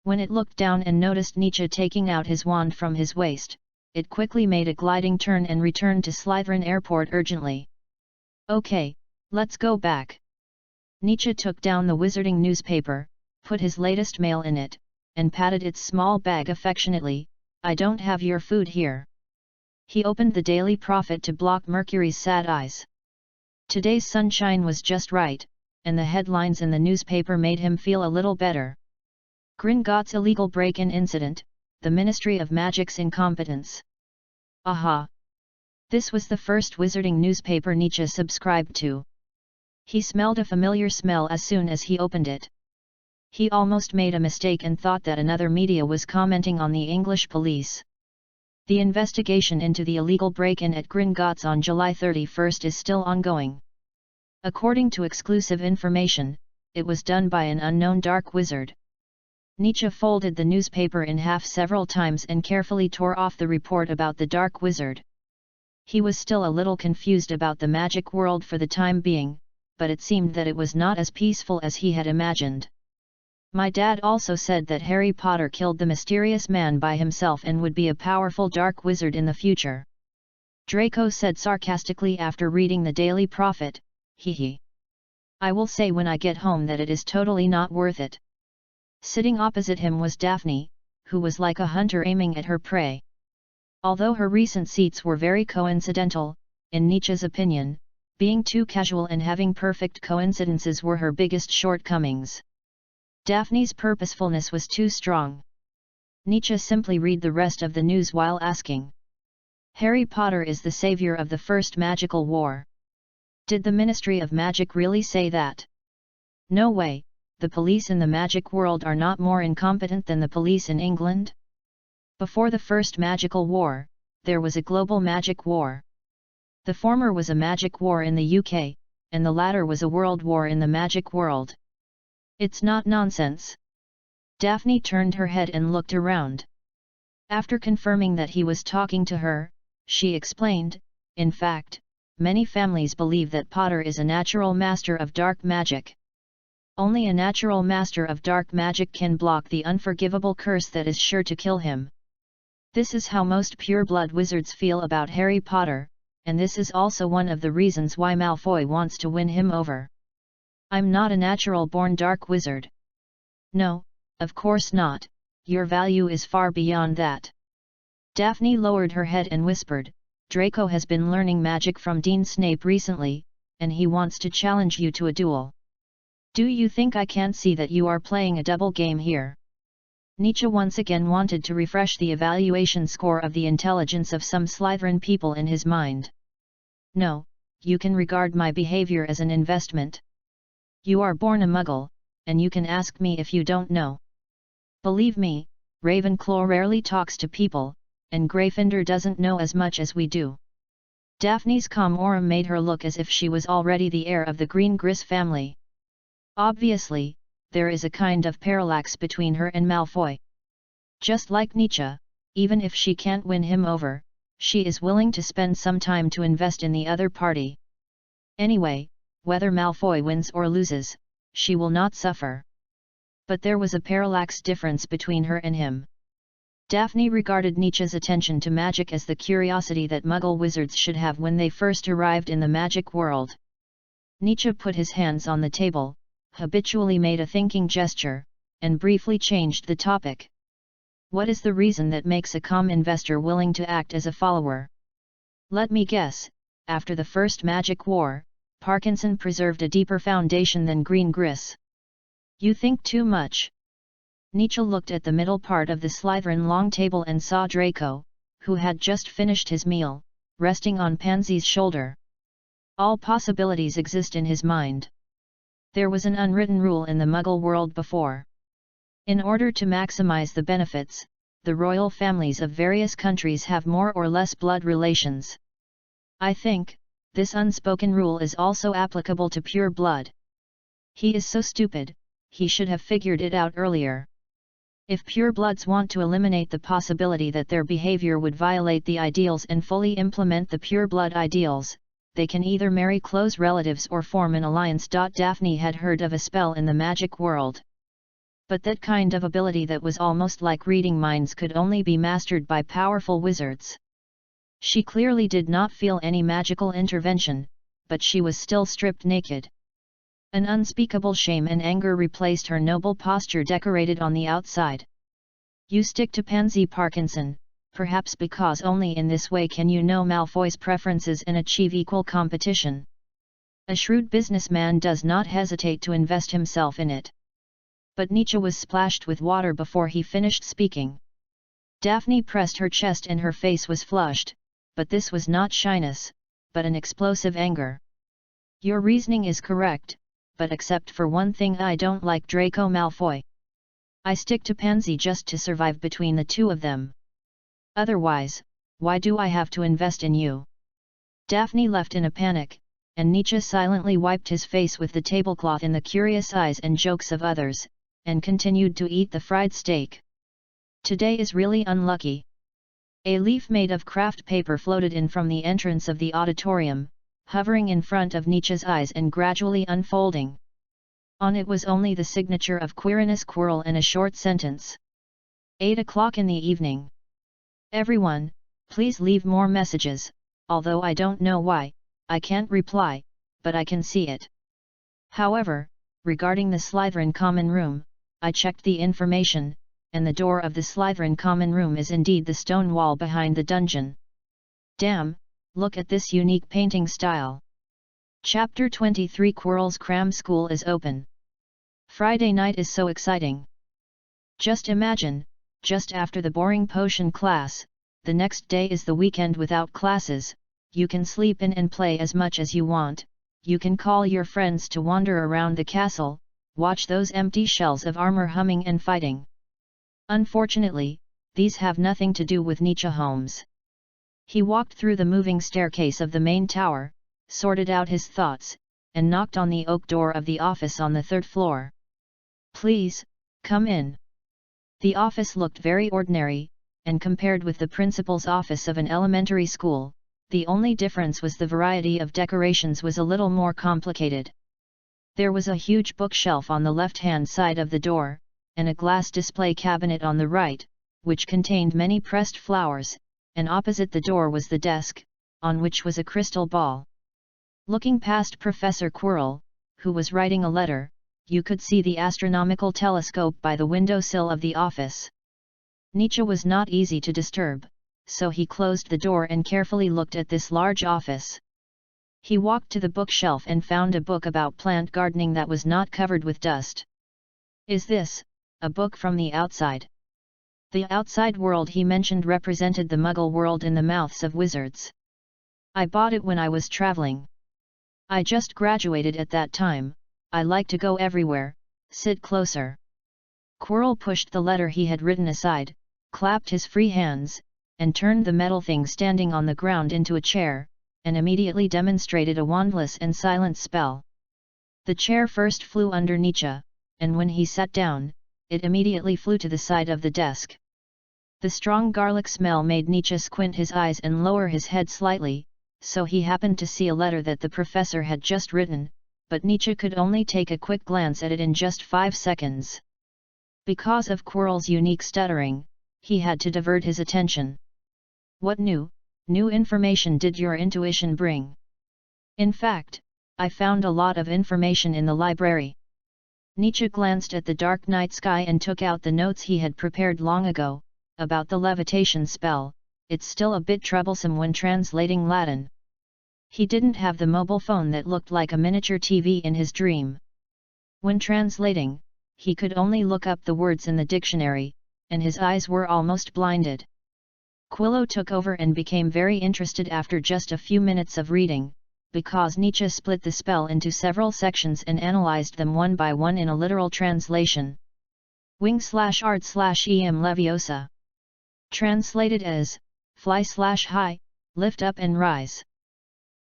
When it looked down and noticed Nietzsche taking out his wand from his waist, it quickly made a gliding turn and returned to Slytherin Airport urgently. Okay, let's go back. Nietzsche took down the wizarding newspaper, put his latest mail in it, and patted its small bag affectionately. I don't have your food here. He opened the Daily Prophet to block Mercury's sad eyes. Today's sunshine was just right, and the headlines in the newspaper made him feel a little better. Gringotts illegal break-in incident, the Ministry of Magic's incompetence. Aha! This was the first wizarding newspaper Nietzsche subscribed to. He smelled a familiar smell as soon as he opened it. He almost made a mistake and thought that another media was commenting on the English police. The investigation into the illegal break-in at Gringotts on July 31 is still ongoing. According to exclusive information, it was done by an unknown dark wizard. Nietzsche folded the newspaper in half several times and carefully tore off the report about the dark wizard. He was still a little confused about the magic world for the time being, but it seemed that it was not as peaceful as he had imagined. My dad also said that Harry Potter killed the mysterious man by himself and would be a powerful dark wizard in the future. Draco said sarcastically after reading the Daily Prophet, "Hee. I will say when I get home that it is totally not worth it." Sitting opposite him was Daphne, who was like a hunter aiming at her prey. Although her recent seats were very coincidental, in Nietzsche's opinion, being too casual and having perfect coincidences were her biggest shortcomings. Daphne's purposefulness was too strong. Nietzsche simply read the rest of the news while asking. Harry Potter is the savior of the First Magical War. Did the Ministry of Magic really say that? No way, the police in the magic world are not more incompetent than the police in England. Before the First Magical War, there was a global magic war. The former was a magic war in the UK, and the latter was a world war in the magic world. It's not nonsense. Daphne turned her head and looked around. After confirming that he was talking to her, she explained, "In fact, many families believe that Potter is a natural master of dark magic. Only a natural master of dark magic can block the unforgivable curse that is sure to kill him. This is how most pure-blood wizards feel about Harry Potter, and this is also one of the reasons why Malfoy wants to win him over. I'm not a natural-born dark wizard. No, of course not, your value is far beyond that." Daphne lowered her head and whispered, "Draco has been learning magic from Dean Snape recently, and he wants to challenge you to a duel. Do you think I can't see that you are playing a double game here?" Nietzsche once again wanted to refresh the evaluation score of the intelligence of some Slytherin people in his mind. "No, you can regard my behavior as an investment. You are born a Muggle, and you can ask me if you don't know. Believe me, Ravenclaw rarely talks to people, and Gryffindor doesn't know as much as we do." Daphne's calm aura made her look as if she was already the heir of the Green Gris family. Obviously, there is a kind of parallax between her and Malfoy. Just like Nietzsche, even if she can't win him over, she is willing to spend some time to invest in the other party. Anyway, whether Malfoy wins or loses, she will not suffer. But there was a parallax difference between her and him. Daphne regarded Nietzsche's attention to magic as the curiosity that Muggle wizards should have when they first arrived in the magic world. Nietzsche put his hands on the table, habitually made a thinking gesture, and briefly changed the topic. "What is the reason that makes a calm investor willing to act as a follower?" "Let me guess, after the First Magic War, Parkinson preserved a deeper foundation than Green Gris." "You think too much." Nietzsche looked at the middle part of the Slytherin long table and saw Draco, who had just finished his meal, resting on Pansy's shoulder. All possibilities exist in his mind. There was an unwritten rule in the Muggle world before. In order to maximize the benefits, the royal families of various countries have more or less blood relations. I think, this unspoken rule is also applicable to pure blood. He is so stupid, he should have figured it out earlier. If purebloods want to eliminate the possibility that their behavior would violate the ideals and fully implement the pureblood ideals, they can either marry close relatives or form an alliance. Daphne had heard of a spell in the magic world. But that kind of ability that was almost like reading minds could only be mastered by powerful wizards. She clearly did not feel any magical intervention, but she was still stripped naked. An unspeakable shame and anger replaced her noble posture decorated on the outside. "You stick to Pansy Parkinson, perhaps because only in this way can you know Malfoy's preferences and achieve equal competition. A shrewd businessman does not hesitate to invest himself in it." But Nietzsche was splashed with water before he finished speaking. Daphne pressed her chest and her face was flushed, but this was not shyness, but an explosive anger. "Your reasoning is correct, but except for one thing, I don't like Draco Malfoy. I stick to Pansy just to survive between the two of them. Otherwise, Why do I have to invest in you? Daphne left in a panic, and Nietzsche silently wiped his face with the tablecloth in the curious eyes and jokes of others, and continued to eat the fried steak. Today is really unlucky. A leaf made of craft paper floated in from the entrance of the auditorium, hovering in front of Nietzsche's eyes and gradually unfolding. On it was only the signature of Quirinus Quirrell and a short sentence. 8 o'clock in the evening. Everyone, please leave more messages, although I don't know why, I can't reply, but I can see it. However, regarding the Slytherin common room, I checked the information, and the door of the Slytherin common room is indeed the stone wall behind the dungeon. Damn, look at this unique painting style. Chapter 23 Quirrell's Cram School is open. Friday night is so exciting. Just imagine, just after the boring potion class, the next day is the weekend without classes, you can sleep in and play as much as you want, you can call your friends to wander around the castle, watch those empty shells of armor humming and fighting. Unfortunately, these have nothing to do with Nietzsche Holmes. He walked through the moving staircase of the main tower, sorted out his thoughts, and knocked on the oak door of the office on the 3rd floor. Please, come in. The office looked very ordinary, and compared with the principal's office of an elementary school, the only difference was the variety of decorations was a little more complicated. There was a huge bookshelf on the left-hand side of the door, and a glass display cabinet on the right, which contained many pressed flowers, and opposite the door was the desk, on which was a crystal ball. Looking past Professor Quirrell, who was writing a letter, you could see the astronomical telescope by the windowsill of the office. Nietzsche was not easy to disturb, so he closed the door and carefully looked at this large office. He walked to the bookshelf and found a book about plant gardening that was not covered with dust. Is this a book from the outside? The outside world he mentioned represented the Muggle world in the mouths of wizards. I bought it when I was traveling. I just graduated at that time, I like to go everywhere, sit closer. Quirrell pushed the letter he had written aside, clapped his free hands, and turned the metal thing standing on the ground into a chair, and immediately demonstrated a wandless and silent spell. The chair first flew under Nietzsche, and when he sat down, it immediately flew to the side of the desk. The strong garlic smell made Nietzsche squint his eyes and lower his head slightly, so he happened to see a letter that the professor had just written, but Nietzsche could only take a quick glance at it in just 5 seconds. Because of Quirrell's unique stuttering, he had to divert his attention. What new information did your intuition bring? In fact, I found a lot of information in the library. Nietzsche glanced at the dark night sky and took out the notes he had prepared long ago, about the levitation spell. It's still a bit troublesome when translating Latin. He didn't have the mobile phone that looked like a miniature TV in his dream. When translating, he could only look up the words in the dictionary, and his eyes were almost blinded. Quirrell took over and became very interested after just a few minutes of reading, because Nietzsche split the spell into several sections and analyzed them one by one in a literal translation. Wing/ard/em leviosa. Translated as, fly/high, lift up and rise.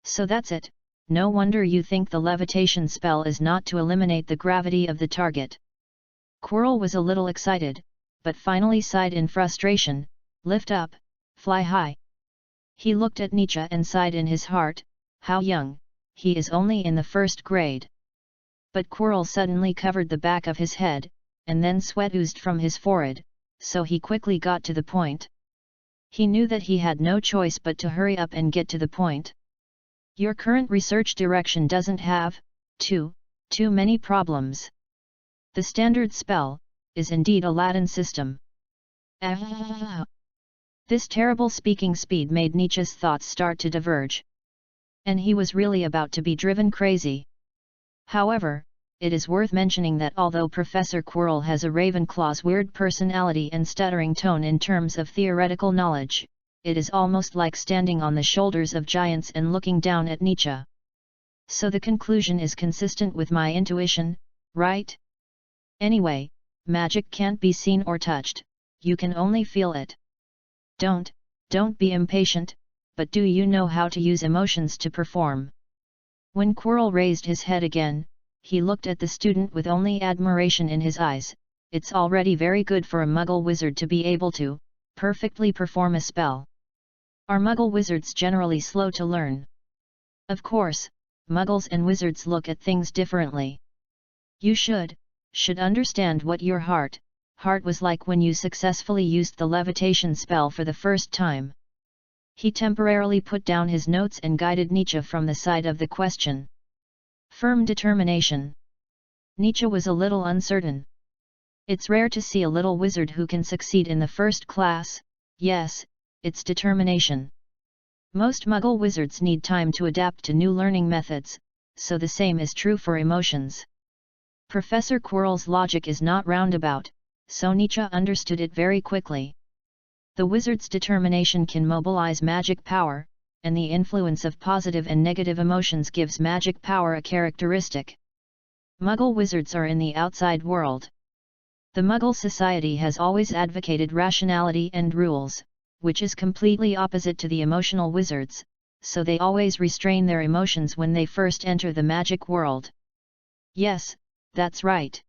So that's it, no wonder you think the levitation spell is not to eliminate the gravity of the target. Quirrell was a little excited, but finally sighed in frustration, lift up, fly high. He looked at Nietzsche and sighed in his heart, how young, he is only in the 1st grade. But Quirrell suddenly covered the back of his head, and then sweat oozed from his forehead, so he quickly got to the point. He knew that he had no choice but to hurry up and get to the point. Your current research direction doesn't have too many problems. The standard spell is indeed a Latin system. This terrible speaking speed made Nietzsche's thoughts start to diverge. And he was really about to be driven crazy. However, it is worth mentioning that although Professor Quirrell has a Ravenclaw's weird personality and stuttering tone in terms of theoretical knowledge, it is almost like standing on the shoulders of giants and looking down at Nietzsche. So the conclusion is consistent with my intuition, right? Anyway, magic can't be seen or touched, you can only feel it. Don't Don't be impatient, but do you know how to use emotions to perform? When Quirrell raised his head again, he looked at the student with only admiration in his eyes. It's already very good for a Muggle wizard to be able to perfectly perform a spell. Are Muggle wizards generally slow to learn? Of course, Muggles and wizards look at things differently. You should understand what your heart was like when you successfully used the levitation spell for the first time. He temporarily put down his notes and guided Nietzsche from the side of the question. Firm determination. Nietzsche was a little uncertain. It's rare to see a little wizard who can succeed in the first class. Yes, it's determination. Most Muggle wizards need time to adapt to new learning methods, so the same is true for emotions. Professor Quirrell's logic is not roundabout, so Nietzsche understood it very quickly. The wizard's determination can mobilize magic power, and the influence of positive and negative emotions gives magic power a characteristic. Muggle wizards are in the outside world. The Muggle society has always advocated rationality and rules, which is completely opposite to the emotional wizards, so they always restrain their emotions when they first enter the magic world. Yes, that's right.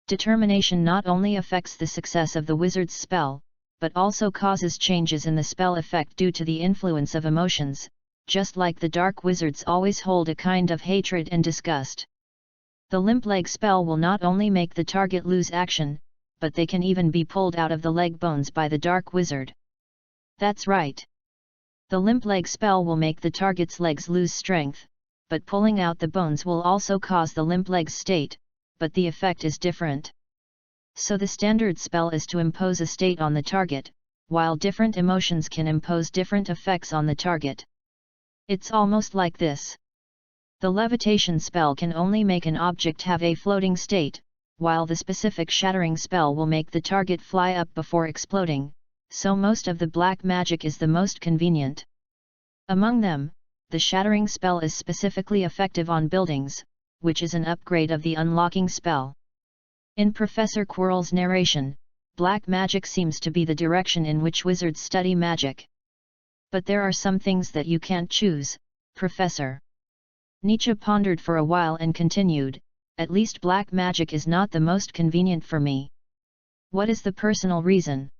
Determination not only affects the success of the wizard's spell, but also causes changes in the spell effect due to the influence of emotions, just like the dark wizards always hold a kind of hatred and disgust. The limp leg spell will not only make the target lose action, but they can even be pulled out of the leg bones by the dark wizard. That's right. The limp leg spell will make the target's legs lose strength, but pulling out the bones will also cause the limp legs state, but the effect is different. So the standard spell is to impose a state on the target, while different emotions can impose different effects on the target. It's almost like this. The levitation spell can only make an object have a floating state, while the specific shattering spell will make the target fly up before exploding, so most of the black magic is the most convenient. Among them, the shattering spell is specifically effective on buildings, which is an upgrade of the unlocking spell. In Professor Quirrell's narration, black magic seems to be the direction in which wizards study magic. But there are some things that you can't choose, Professor. Nietzsche pondered for a while and continued, at least black magic is not the most convenient for me. What is the personal reason?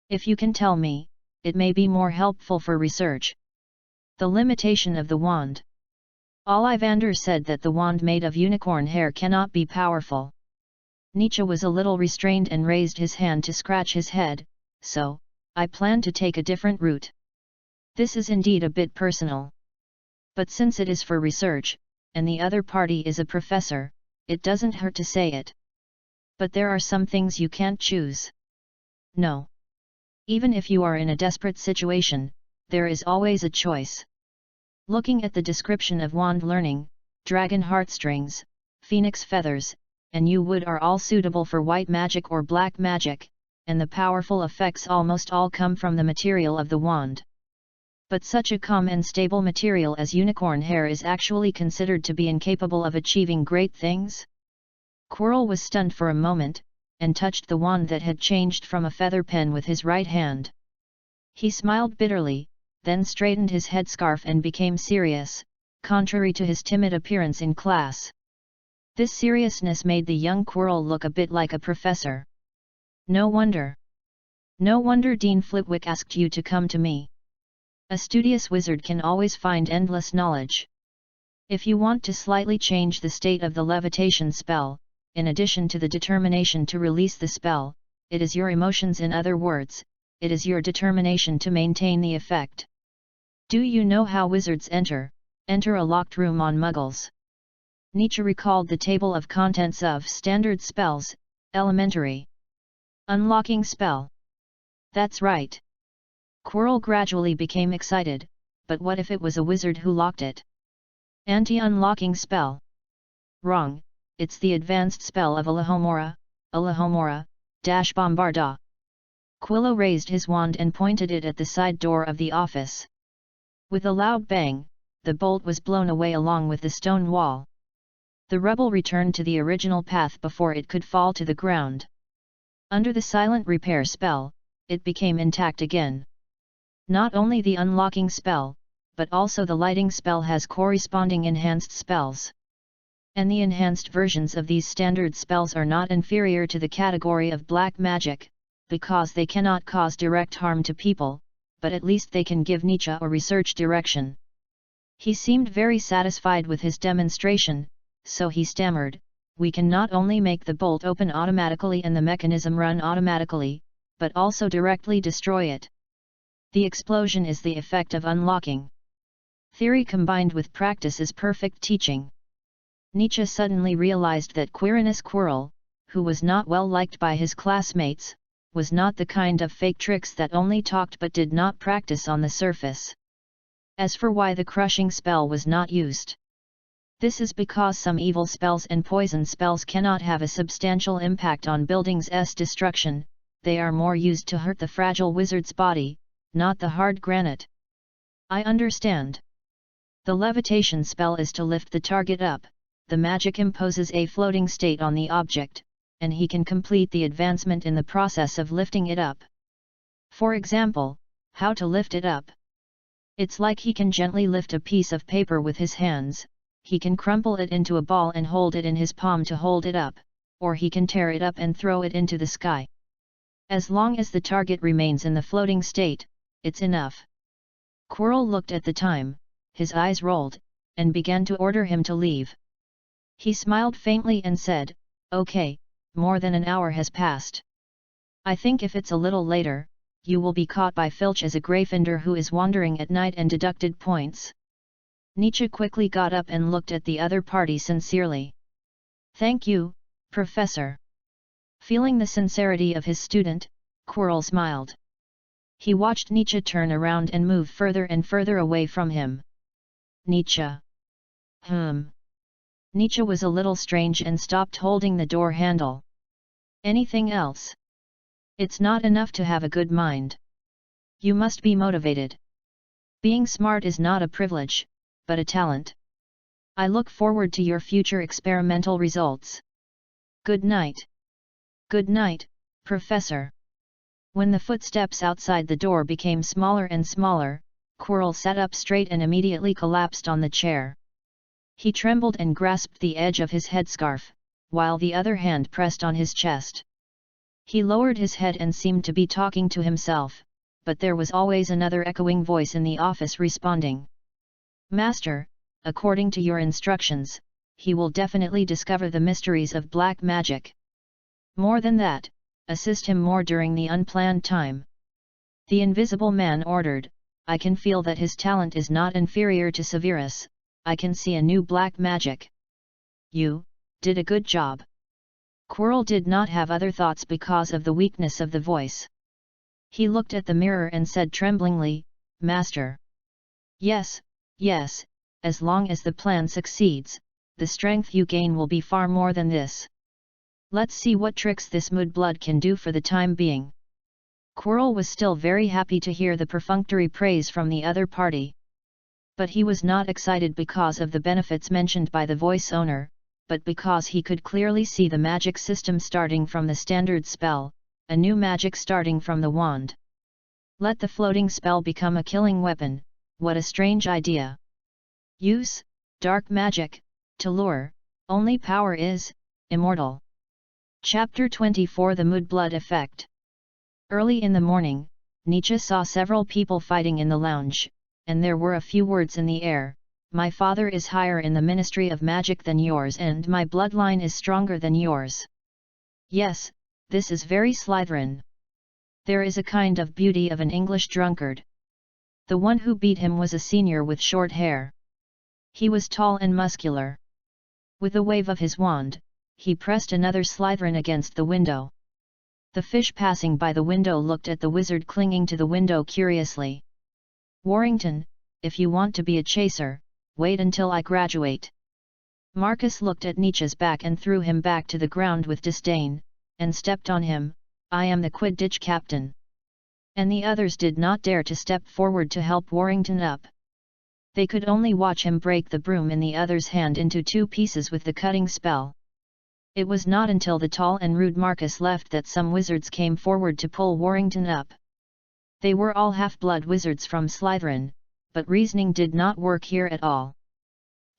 If you can tell me, it may be more helpful for research. The limitation of the wand. Ollivander said that the wand made of unicorn hair cannot be powerful. Nietzsche was a little restrained and raised his hand to scratch his head, so, I plan to take a different route. This is indeed a bit personal. But since it is for research, and the other party is a professor, it doesn't hurt to say it. But there are some things you can't choose. No. Even if you are in a desperate situation, there is always a choice. Looking at the description of wand learning, dragon heartstrings, phoenix feathers, and you wood are all suitable for white magic or black magic, and the powerful effects almost all come from the material of the wand. But such a calm and stable material as unicorn hair is actually considered to be incapable of achieving great things? Quirrell was stunned for a moment, and touched the wand that had changed from a feather pen with his right hand. He smiled bitterly, then straightened his headscarf and became serious, contrary to his timid appearance in class. This seriousness made the young Quirrell look a bit like a professor. No wonder. No wonder Dean Flitwick asked you to come to me. A studious wizard can always find endless knowledge. If you want to slightly change the state of the levitation spell, in addition to the determination to release the spell, it is your emotions. In other words, it is your determination to maintain the effect. Do you know how wizards enter a locked room on Muggles? Nietzsche recalled the table of contents of standard spells, elementary. Unlocking spell. That's right. Quirrell gradually became excited, but what if it was a wizard who locked it? Anti-unlocking spell. Wrong, it's the advanced spell of Alahomora, Bombarda. Quillo raised his wand and pointed it at the side door of the office. With a loud bang, the bolt was blown away along with the stone wall. The rebel returned to the original path before it could fall to the ground. Under the silent repair spell, it became intact again. Not only the unlocking spell, but also the lighting spell has corresponding enhanced spells. And the enhanced versions of these standard spells are not inferior to the category of black magic, because they cannot cause direct harm to people, but at least they can give niche or research direction. He seemed very satisfied with his demonstration, so he stammered, "We can not only make the bolt open automatically and the mechanism run automatically, but also directly destroy it. The explosion is the effect of unlocking. Theory combined with practice is perfect teaching." Nietzsche suddenly realized that Quirinus Quirrell, who was not well liked by his classmates, was not the kind of fake tricks that only talked but did not practice on the surface. As for why the crushing spell was not used, this is because some evil spells and poison spells cannot have a substantial impact on buildings' destruction, they are more used to hurt the fragile wizard's body, not the hard granite. I understand. The levitation spell is to lift the target up, the magic imposes a floating state on the object, and he can complete the advancement in the process of lifting it up. For example, how to lift it up? It's like he can gently lift a piece of paper with his hands, he can crumple it into a ball and hold it in his palm to hold it up, or he can tear it up and throw it into the sky. As long as the target remains in the floating state, it's enough. Quirrell looked at the time, his eyes rolled, and began to order him to leave. He smiled faintly and said, "Okay, more than an hour has passed. I think if it's a little later, you will be caught by Filch as a Gryffindor who is wandering at night and deducted points." Nietzsche quickly got up and looked at the other party sincerely. "Thank you, Professor." Feeling the sincerity of his student, Quirrell smiled. He watched Nietzsche turn around and move further and further away from him. Nietzsche. Nietzsche was a little strange and stopped holding the door handle. "Anything else? It's not enough to have a good mind. You must be motivated. Being smart is not a privilege, but a talent. I look forward to your future experimental results. Good night." "Good night, Professor." When the footsteps outside the door became smaller and smaller, Quirrell sat up straight and immediately collapsed on the chair. He trembled and grasped the edge of his headscarf, while the other hand pressed on his chest. He lowered his head and seemed to be talking to himself, but there was always another echoing voice in the office responding. "Master, according to your instructions, he will definitely discover the mysteries of black magic. More than that, assist him more during the unplanned time." The Invisible Man ordered, "I can feel that his talent is not inferior to Severus, I can see a new black magic. You did a good job." Quirrell did not have other thoughts because of the weakness of the voice. He looked at the mirror and said tremblingly, "Master. Yes, yes, as long as the plan succeeds, the strength you gain will be far more than this. Let's see what tricks this mudblood can do for the time being." Quirrell was still very happy to hear the perfunctory praise from the other party. But he was not excited because of the benefits mentioned by the voice owner, but because he could clearly see the magic system starting from the standard spell, a new magic starting from the wand. Let the floating spell become a killing weapon, what a strange idea. Use, dark magic, to lure, only power is, immortal. Chapter 24 The Mudblood Effect. Early in the morning, Nietzsche saw several people fighting in the lounge, and there were a few words in the air. "My father is higher in the Ministry of Magic than yours and my bloodline is stronger than yours. Yes, this is very Slytherin. There is a kind of beauty of an English drunkard. The one who beat him was a senior with short hair. He was tall and muscular. With a wave of his wand, he pressed another Slytherin against the window. The fish passing by the window looked at the wizard clinging to the window curiously. "Warrington, if you want to be a chaser, wait until I graduate." Marcus looked at Nietzsche's back and threw him back to the ground with disdain, and stepped on him. "I am the Quidditch captain." And the others did not dare to step forward to help Warrington up. They could only watch him break the broom in the other's hand into two pieces with the cutting spell. It was not until the tall and rude Marcus left that some wizards came forward to pull Warrington up. They were all half-blood wizards from Slytherin, but reasoning did not work here at all.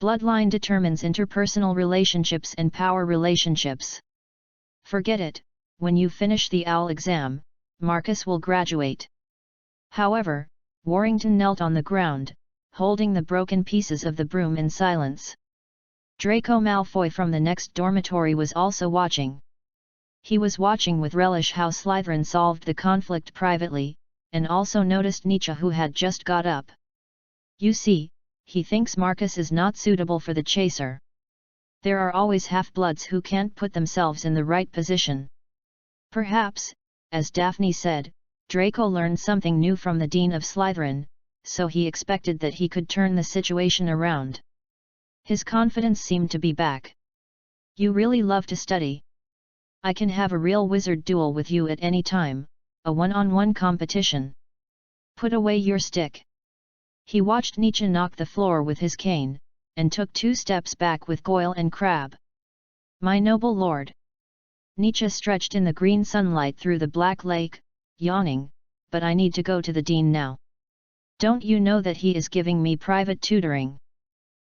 Bloodline determines interpersonal relationships and power relationships. Forget it, when you finish the OWL exam, Marcus will graduate. However, Warrington knelt on the ground, holding the broken pieces of the broom in silence. Draco Malfoy from the next dormitory was also watching. He was watching with relish how Slytherin solved the conflict privately, and also noticed Nietzsche, who had just got up. You see, he thinks Marcus is not suitable for the chaser. There are always half-bloods who can't put themselves in the right position. Perhaps, as Daphne said, Draco learned something new from the Dean of Slytherin, so he expected that he could turn the situation around. His confidence seemed to be back. You really love to study. I can have a real wizard duel with you at any time, a one-on-one competition. Put away your stick. He watched Nietzsche knock the floor with his cane, and took 2 steps back with Goyle and Crabbe. My noble lord. Nietzsche stretched in the green sunlight through the black lake, yawning, but I need to go to the dean now. Don't you know that he is giving me private tutoring?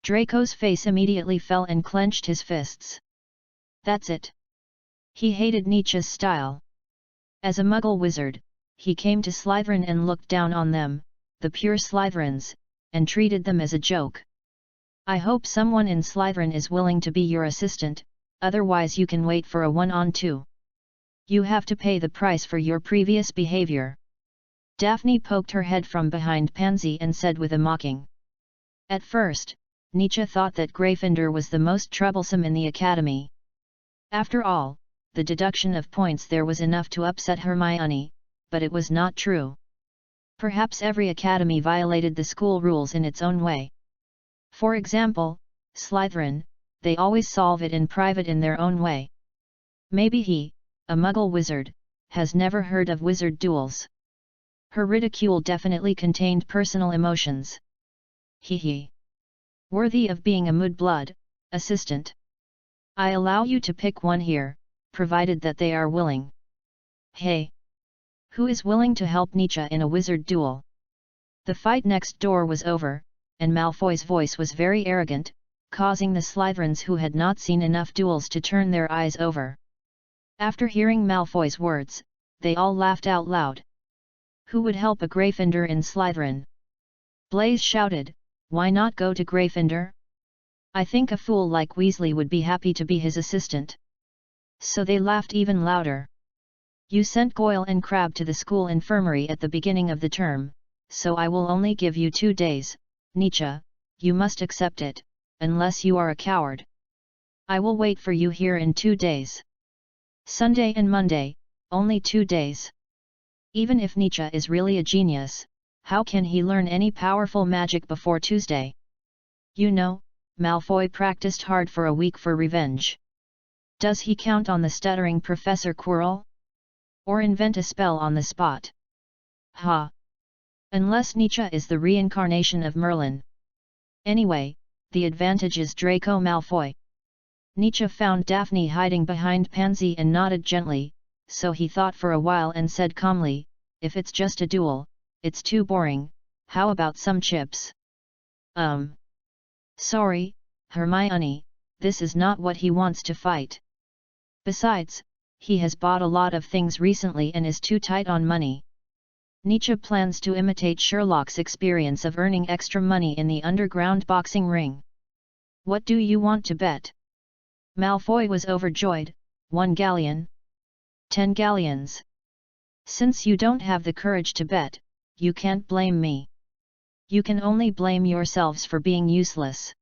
Draco's face immediately fell and clenched his fists. That's it. He hated Nietzsche's style. As a Muggle wizard, he came to Slytherin and looked down on them, the pure Slytherins, and treated them as a joke. I hope someone in Slytherin is willing to be your assistant, otherwise you can wait for a 1-on-2. You have to pay the price for your previous behavior. Daphne poked her head from behind Pansy and said with a mocking. At first, Nietzsche thought that Gryffindor was the most troublesome in the academy. After all, the deduction of points there was enough to upset Hermione, but it was not true. Perhaps every academy violated the school rules in its own way. For example, Slytherin, they always solve it in private in their own way. Maybe he, a Muggle wizard, has never heard of wizard duels. Her ridicule definitely contained personal emotions. Hee. Worthy of being a mudblood, assistant. I allow you to pick one here, provided that they are willing. Hey! Who is willing to help Nietzsche in a wizard duel? The fight next door was over, and Malfoy's voice was very arrogant, causing the Slytherins who had not seen enough duels to turn their eyes over. After hearing Malfoy's words, they all laughed out loud. Who would help a Gryffindor in Slytherin? Blaise shouted, why not go to Gryffindor? I think a fool like Weasley would be happy to be his assistant. So they laughed even louder. You sent Goyle and Crabbe to the school infirmary at the beginning of the term, so I will only give you 2 days, Nietzsche, you must accept it, unless you are a coward. I will wait for you here in 2 days. Sunday and Monday, only 2 days. Even if Nietzsche is really a genius, how can he learn any powerful magic before Tuesday? You know, Malfoy practiced hard for a week for revenge. Does he count on the stuttering Professor Quirrell? Or invent a spell on the spot? Ha! Unless Nietzsche is the reincarnation of Merlin. Anyway, the advantage is Draco Malfoy. Nietzsche found Daphne hiding behind Pansy and nodded gently, so he thought for a while and said calmly, if it's just a duel, it's too boring, how about some chips? Sorry, Hermione, this is not what he wants to fight. Besides, he has bought a lot of things recently and is too tight on money. Nietzsche plans to imitate Sherlock's experience of earning extra money in the underground boxing ring. What do you want to bet? Malfoy was overjoyed. 1 galleon? 10 galleons? Since you don't have the courage to bet, you can't blame me. You can only blame yourselves for being useless.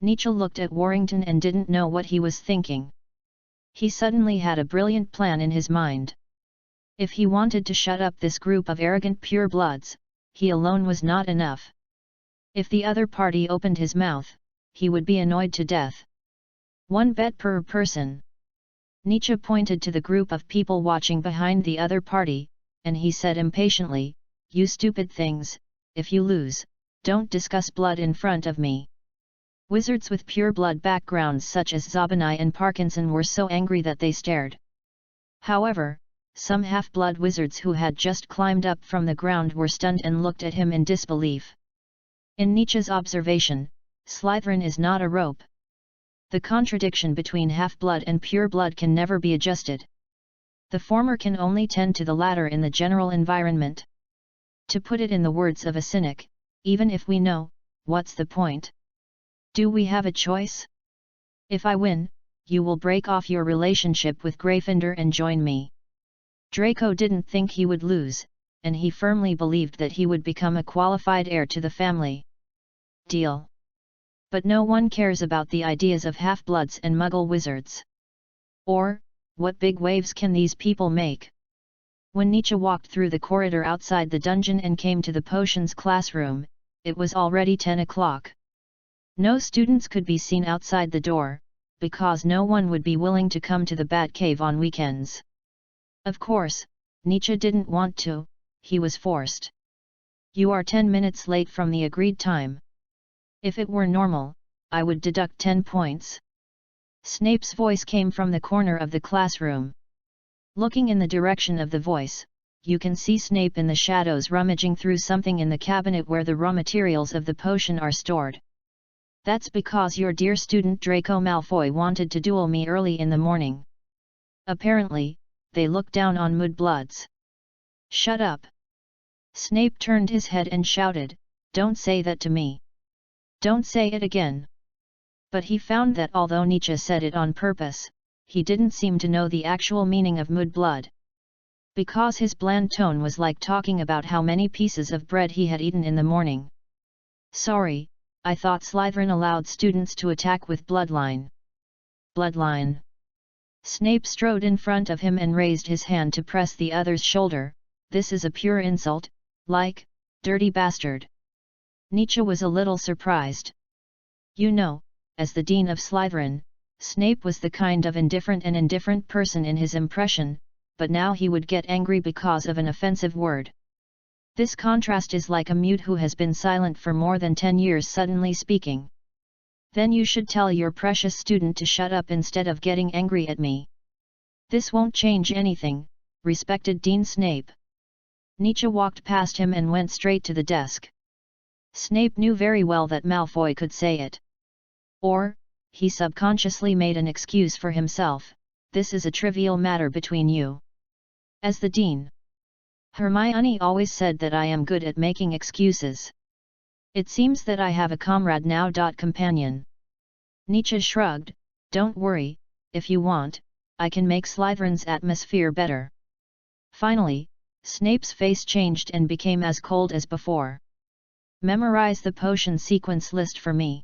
Nietzsche looked at Warrington and didn't know what he was thinking. He suddenly had a brilliant plan in his mind. If he wanted to shut up this group of arrogant purebloods, he alone was not enough. If the other party opened his mouth, he would be annoyed to death. 1 bet per person. Nietzsche pointed to the group of people watching behind the other party, and he said impatiently, you stupid things, if you lose, don't discuss blood in front of me. Wizards with pure blood backgrounds such as Zabani and Parkinson were so angry that they stared. However, some half-blood wizards who had just climbed up from the ground were stunned and looked at him in disbelief. In Nietzsche's observation, Slytherin is not a rope. The contradiction between half-blood and pure blood can never be adjusted. The former can only tend to the latter in the general environment. To put it in the words of a cynic, even if we know, what's the point? Do we have a choice? If I win, you will break off your relationship with Gryffindor and join me. Draco didn't think he would lose, and he firmly believed that he would become a qualified heir to the family. Deal. But no one cares about the ideas of half-bloods and muggle wizards. Or, what big waves can these people make? When Nietzsche walked through the corridor outside the dungeon and came to the potions classroom, it was already 10 o'clock. No students could be seen outside the door, because no one would be willing to come to the Batcave on weekends. Of course, Nietzsche didn't want to, he was forced. You are 10 minutes late from the agreed time. If it were normal, I would deduct 10 points. Snape's voice came from the corner of the classroom. Looking in the direction of the voice, you can see Snape in the shadows rummaging through something in the cabinet where the raw materials of the potion are stored. That's because your dear student Draco Malfoy wanted to duel me early in the morning. Apparently, they look down on mudbloods. Shut up! Snape turned his head and shouted, "Don't say that to me! Don't say it again!" But he found that although Nietzsche said it on purpose, he didn't seem to know the actual meaning of mudblood. Because his bland tone was like talking about how many pieces of bread he had eaten in the morning. Sorry, I thought Slytherin allowed students to attack with bloodline. Bloodline. Snape strode in front of him and raised his hand to press the other's shoulder. This is a pure insult, like, dirty bastard. Nietzsche was a little surprised. You know, as the Dean of Slytherin, Snape was the kind of indifferent person in his impression, but now he would get angry because of an offensive word. This contrast is like a mute who has been silent for more than 10 years suddenly speaking. Then you should tell your precious student to shut up instead of getting angry at me. This won't change anything, respected Dean Snape. Nietzsche walked past him and went straight to the desk. Snape knew very well that Malfoy could say it. Or, he subconsciously made an excuse for himself, this is a trivial matter between you. As the Dean, Hermione always said that I am good at making excuses. It seems that I have a comrade now. Companion. Nietzsche shrugged, don't worry, if you want, I can make Slytherin's atmosphere better. Finally, Snape's face changed and became as cold as before. Memorize the potion sequence list for me.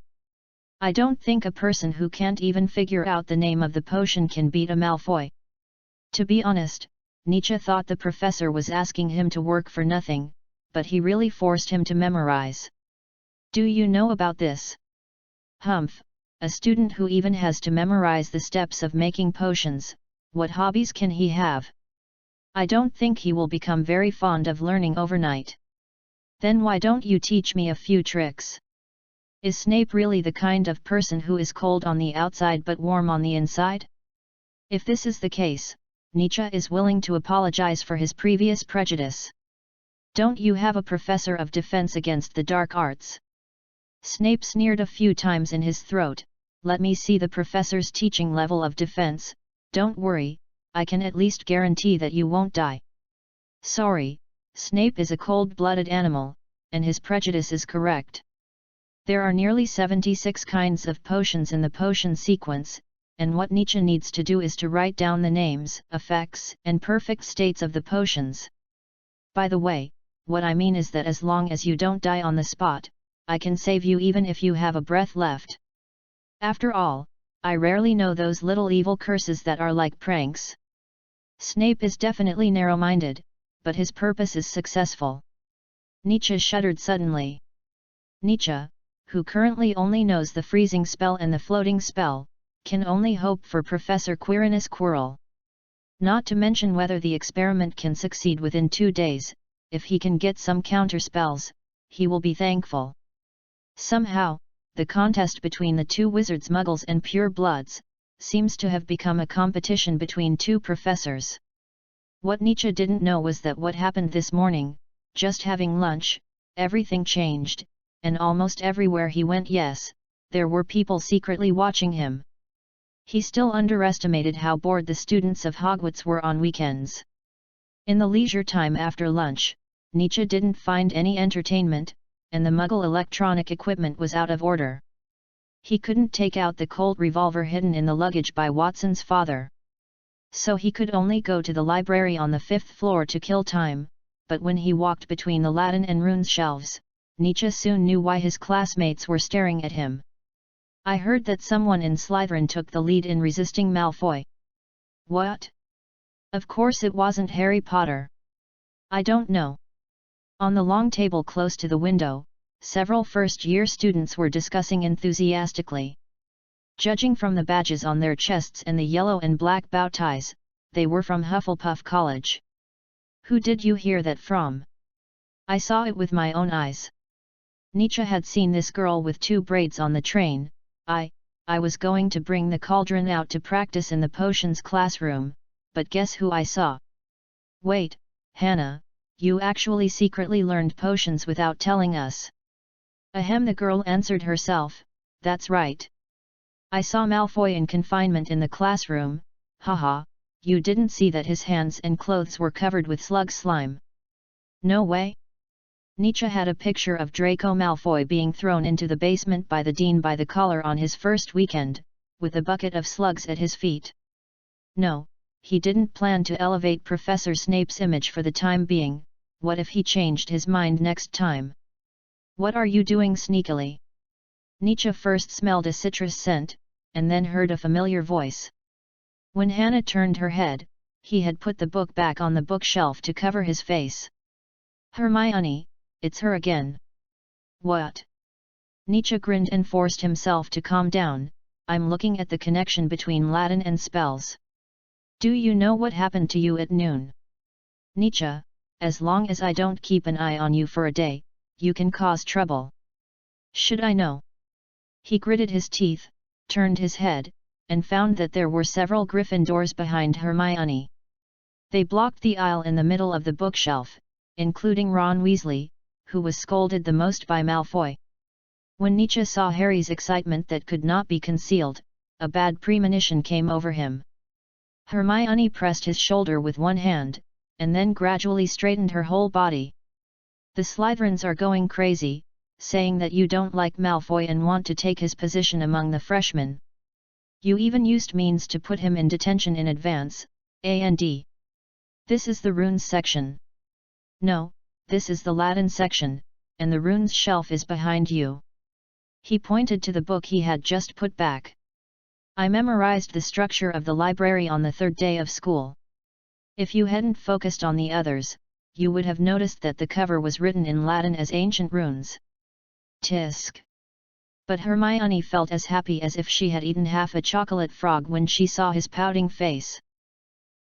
I don't think a person who can't even figure out the name of the potion can beat a Malfoy. To be honest, Nietzsche thought the professor was asking him to work for nothing, but he really forced him to memorize. Do you know about this? Humph, a student who even has to memorize the steps of making potions, what hobbies can he have? I don't think he will become very fond of learning overnight. Then why don't you teach me a few tricks? Is Snape really the kind of person who is cold on the outside but warm on the inside? If this is the case, Nietzsche is willing to apologize for his previous prejudice. Don't you have a professor of defense against the dark arts? Snape sneered a few times in his throat. Let me see the professor's teaching level of defense. Don't worry, I can at least guarantee that you won't die. Sorry, Snape is a cold-blooded animal, and his prejudice is correct. There are nearly 76 kinds of potions in the potion sequence, and what Nietzsche needs to do is to write down the names, effects, and perfect states of the potions. By the way, what I mean is that as long as you don't die on the spot, I can save you even if you have a breath left. After all, I rarely know those little evil curses that are like pranks. Snape is definitely narrow-minded, but his purpose is successful. Nietzsche shuddered suddenly. Nietzsche, who currently only knows the freezing spell and the floating spell, can only hope for Professor Quirinus Quirrell. Not to mention whether the experiment can succeed within 2 days. If he can get some counterspells, he will be thankful. Somehow, the contest between the two wizards, muggles and pure bloods, seems to have become a competition between two professors. What Nietzsche didn't know was that what happened this morning, just having lunch, everything changed, and almost everywhere he went, yes, there were people secretly watching him. He still underestimated how bored the students of Hogwarts were on weekends. In the leisure time after lunch, Nietzsche didn't find any entertainment, and the Muggle electronic equipment was out of order. He couldn't take out the Colt revolver hidden in the luggage by Watson's father. So he could only go to the library on the 5th floor to kill time, but when he walked between the Latin and runes shelves, Nietzsche soon knew why his classmates were staring at him. I heard that someone in Slytherin took the lead in resisting Malfoy. What? Of course it wasn't Harry Potter. I don't know. On the long table close to the window, several first-year students were discussing enthusiastically. Judging from the badges on their chests and the yellow and black bow ties, they were from Hufflepuff College. Who did you hear that from? I saw it with my own eyes. Nietzsche had seen this girl with 2 braids on the train. I was going to bring the cauldron out to practice in the potions classroom, but guess who I saw? Wait, Hannah, you actually secretly learned potions without telling us. Ahem, the girl answered herself, that's right. I saw Malfoy in confinement in the classroom. Haha, you didn't see that his hands and clothes were covered with slug slime. No way. Nietzsche had a picture of Draco Malfoy being thrown into the basement by the dean by the collar on his first weekend, with a bucket of slugs at his feet. No, he didn't plan to elevate Professor Snape's image for the time being. What if he changed his mind next time? What are you doing sneakily? Nietzsche first smelled a citrus scent, and then heard a familiar voice. When Hannah turned her head, he had put the book back on the bookshelf to cover his face. Hermione, it's her again. What? Nietzsche grinned and forced himself to calm down. I'm looking at the connection between Latin and spells. Do you know what happened to you at noon? Nietzsche, as long as I don't keep an eye on you for a day, you can cause trouble. Should I know? He gritted his teeth, turned his head, and found that there were several Gryffindors behind Hermione. They blocked the aisle in the middle of the bookshelf, including Ron Weasley, who was scolded the most by Malfoy. When Nietzsche saw Harry's excitement that could not be concealed, a bad premonition came over him. Hermione pressed his shoulder with one hand, and then gradually straightened her whole body. The Slytherins are going crazy, saying that you don't like Malfoy and want to take his position among the freshmen. You even used means to put him in detention in advance, and. This is the runes section. No, this is the Latin section, and the runes shelf is behind you. He pointed to the book he had just put back. I memorized the structure of the library on the 3rd day of school. If you hadn't focused on the others, you would have noticed that the cover was written in Latin as ancient runes. Tisk. But Hermione felt as happy as if she had eaten half a chocolate frog when she saw his pouting face.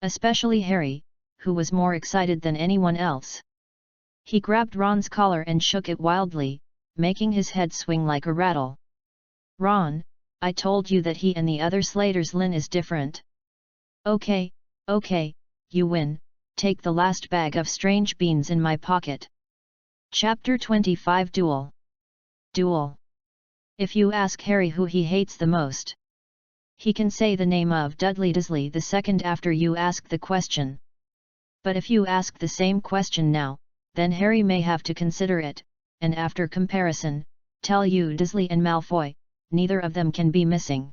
Especially Harry, who was more excited than anyone else. He grabbed Ron's collar and shook it wildly, making his head swing like a rattle. Ron, I told you that he and the other Slaters Lynn is different. Okay, you win, take the last bag of strange beans in my pocket. Chapter 25 Duel. If you ask Harry who he hates the most, he can say the name of Dudley Dursley the second after you ask the question. But if you ask the same question now, then Harry may have to consider it, and after comparison, tell you Dursley and Malfoy, neither of them can be missing.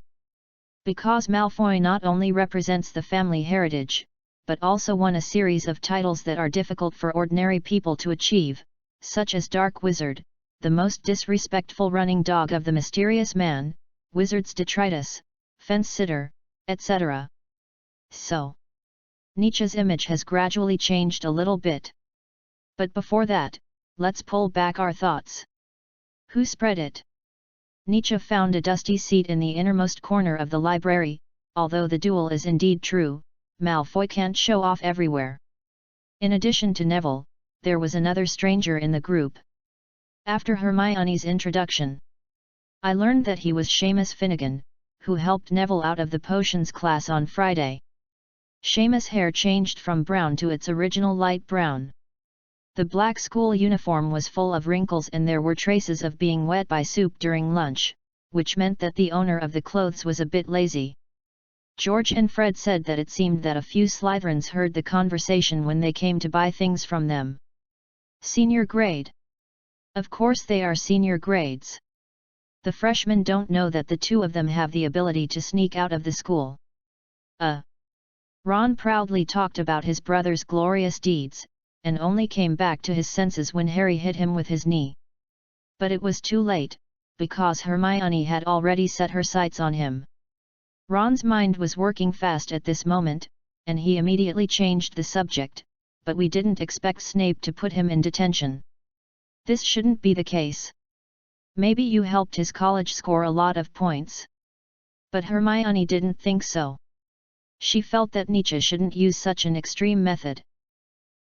Because Malfoy not only represents the family heritage, but also won a series of titles that are difficult for ordinary people to achieve, such as Dark Wizard, the most disrespectful running dog of the mysterious man, Wizard's Detritus, Fence Sitter, etc. So, Nietzsche's image has gradually changed a little bit. But before that, let's pull back our thoughts. Who spread it? Nietzsche found a dusty seat in the innermost corner of the library. Although the duel is indeed true, Malfoy can't show off everywhere. In addition to Neville, there was another stranger in the group. After Hermione's introduction, I learned that he was Seamus Finnegan, who helped Neville out of the potions class on Friday. Seamus' hair changed from brown to its original light brown. The black school uniform was full of wrinkles and there were traces of being wet by soup during lunch, which meant that the owner of the clothes was a bit lazy. George and Fred said that it seemed that a few Slytherins heard the conversation when they came to buy things from them. Senior grade. Of course they are senior grades. The freshmen don't know that the two of them have the ability to sneak out of the school. Ron proudly talked about his brother's glorious deeds, and only came back to his senses when Harry hit him with his knee. But it was too late, because Hermione had already set her sights on him. Ron's mind was working fast at this moment, and he immediately changed the subject, but we didn't expect Snape to put him in detention. This shouldn't be the case. Maybe you helped his college score a lot of points. But Hermione didn't think so. She felt that Nietzsche shouldn't use such an extreme method.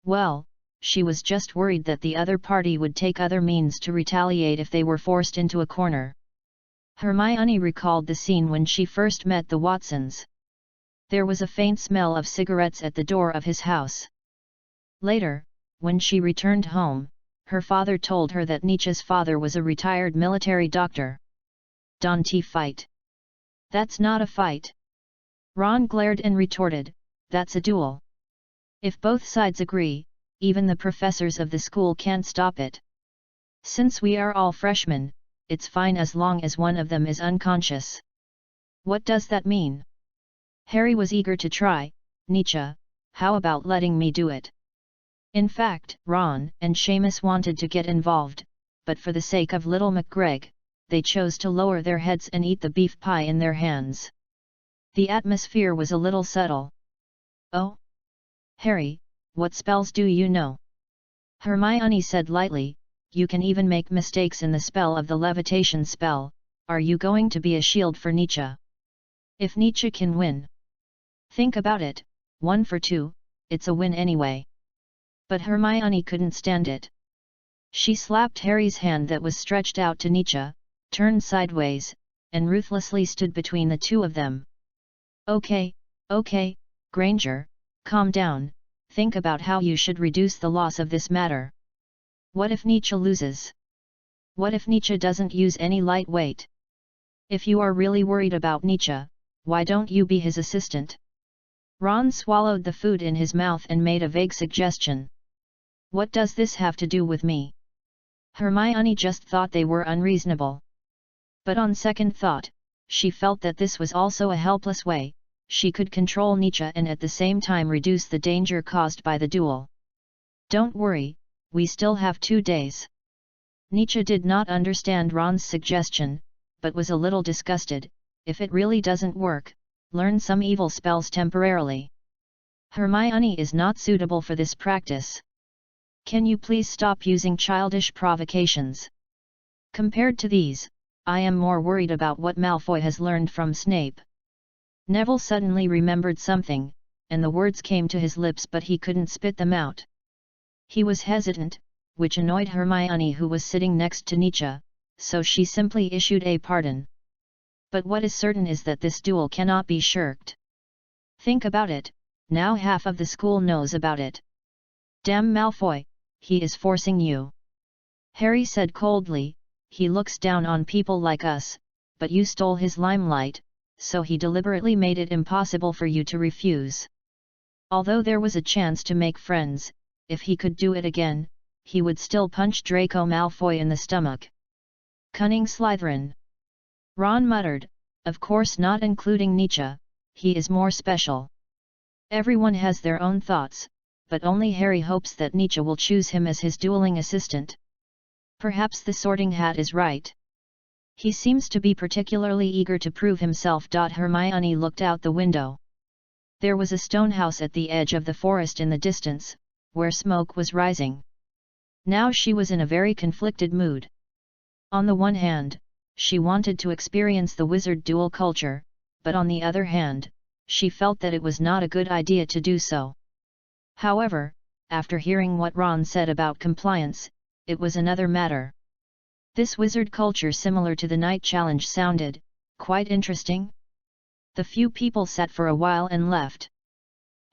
Well, she was just worried that the other party would take other means to retaliate if they were forced into a corner. Hermione recalled the scene when she first met the Watsons. There was a faint smell of cigarettes at the door of his house. Later, when she returned home, her father told her that Nietzsche's father was a retired military doctor. Don't fight. That's not a fight. Ron glared and retorted, that's a duel. If both sides agree, even the professors of the school can't stop it. Since we are all freshmen, it's fine as long as one of them is unconscious. What does that mean? Harry was eager to try. Nietzsche, how about letting me do it? In fact, Ron and Seamus wanted to get involved, but for the sake of little McGregor, they chose to lower their heads and eat the beef pie in their hands. The atmosphere was a little subtle. Oh? Harry, what spells do you know? Hermione said lightly, you can even make mistakes in the spell of the levitation spell. Are you going to be a shield for Nietzsche? If Nietzsche can win. Think about it, 1 for 2, it's a win anyway. But Hermione couldn't stand it. She slapped Harry's hand that was stretched out to Nietzsche, turned sideways, and ruthlessly stood between the two of them. Okay, Granger, calm down, think about how you should reduce the loss of this matter. What if Nietzsche loses? What if Nietzsche doesn't use any lightweight? If you are really worried about Nietzsche, why don't you be his assistant? Ron swallowed the food in his mouth and made a vague suggestion. What does this have to do with me? Hermione just thought they were unreasonable. But on second thought, she felt that this was also a helpless way, she could control Nietzsche and at the same time reduce the danger caused by the duel. Don't worry, we still have 2 days. Nietzsche did not understand Ron's suggestion, but was a little disgusted. If it really doesn't work, learn some evil spells temporarily. Hermione is not suitable for this practice. Can you please stop using childish provocations? Compared to these, I am more worried about what Malfoy has learned from Snape. Neville suddenly remembered something, and the words came to his lips but he couldn't spit them out. He was hesitant, which annoyed Hermione who was sitting next to Nietzsche, so she simply issued a pardon. But what is certain is that this duel cannot be shirked. Think about it, now half of the school knows about it. Damn Malfoy, he is forcing you. Harry said coldly, he looks down on people like us, but you stole his limelight, so he deliberately made it impossible for you to refuse. Although there was a chance to make friends, if he could do it again, he would still punch Draco Malfoy in the stomach. Cunning Slytherin. Ron muttered, of course not including Nietzsche, he is more special. Everyone has their own thoughts, but only Harry hopes that Nietzsche will choose him as his dueling assistant. Perhaps the Sorting Hat is right. He seems to be particularly eager to prove himself. Hermione looked out the window. There was a stone house at the edge of the forest in the distance, where smoke was rising. Now she was in a very conflicted mood. On the one hand, she wanted to experience the wizard duel culture, but on the other hand, she felt that it was not a good idea to do so. However, after hearing what Ron said about compliance, it was another matter. This wizard culture similar to the night challenge sounded quite interesting. The few people sat for a while and left.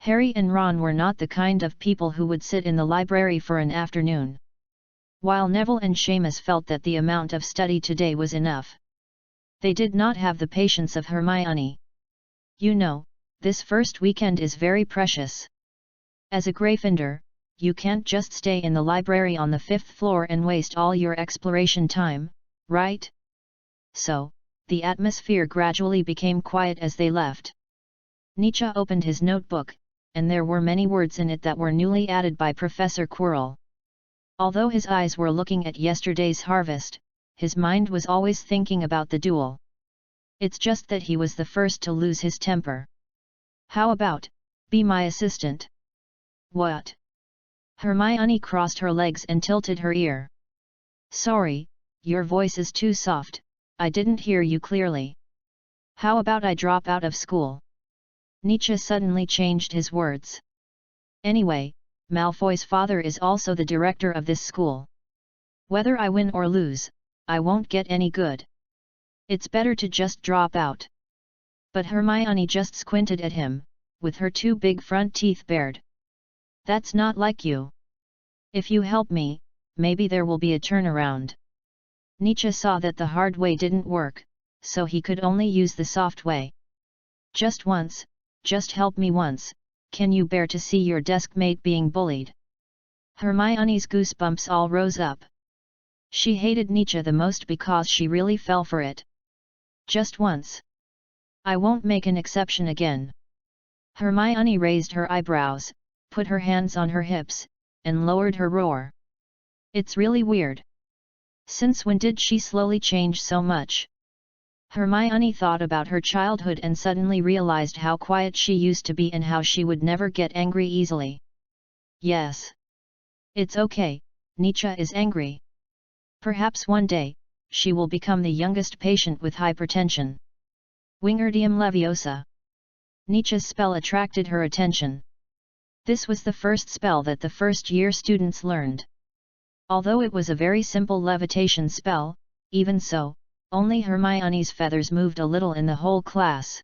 Harry and Ron were not the kind of people who would sit in the library for an afternoon. While Neville and Seamus felt that the amount of study today was enough, they did not have the patience of Hermione. You know, this first weekend is very precious. As a Gryffindor, you can't just stay in the library on the 5th floor and waste all your exploration time, right? So, the atmosphere gradually became quiet as they left. Nietzsche opened his notebook, and there were many words in it that were newly added by Professor Quirrell. Although his eyes were looking at yesterday's harvest, his mind was always thinking about the duel. It's just that he was the first to lose his temper. How about, be my assistant? What? Hermione crossed her legs and tilted her ear. Sorry, your voice is too soft, I didn't hear you clearly. How about I drop out of school? Nietzsche suddenly changed his words. Anyway, Malfoy's father is also the director of this school. Whether I win or lose, I won't get any good. It's better to just drop out. But Hermione just squinted at him, with her two big front teeth bared. That's not like you. If you help me, maybe there will be a turnaround. Nietzsche saw that the hard way didn't work, so he could only use the soft way. Just once, just help me once, can you bear to see your deskmate being bullied? Hermione's goosebumps all rose up. She hated Nietzsche the most because she really fell for it. Just once. I won't make an exception again. Hermione raised her eyebrows, put her hands on her hips, and lowered her roar. It's really weird. Since when did she slowly change so much? Hermione thought about her childhood and suddenly realized how quiet she used to be and how she would never get angry easily. Yes. It's okay, Nietzsche is angry. Perhaps one day, she will become the youngest patient with hypertension. Wingardium Leviosa. Nietzsche's spell attracted her attention. This was the first spell that the first-year students learned. Although it was a very simple levitation spell, even so, only Hermione's feathers moved a little in the whole class.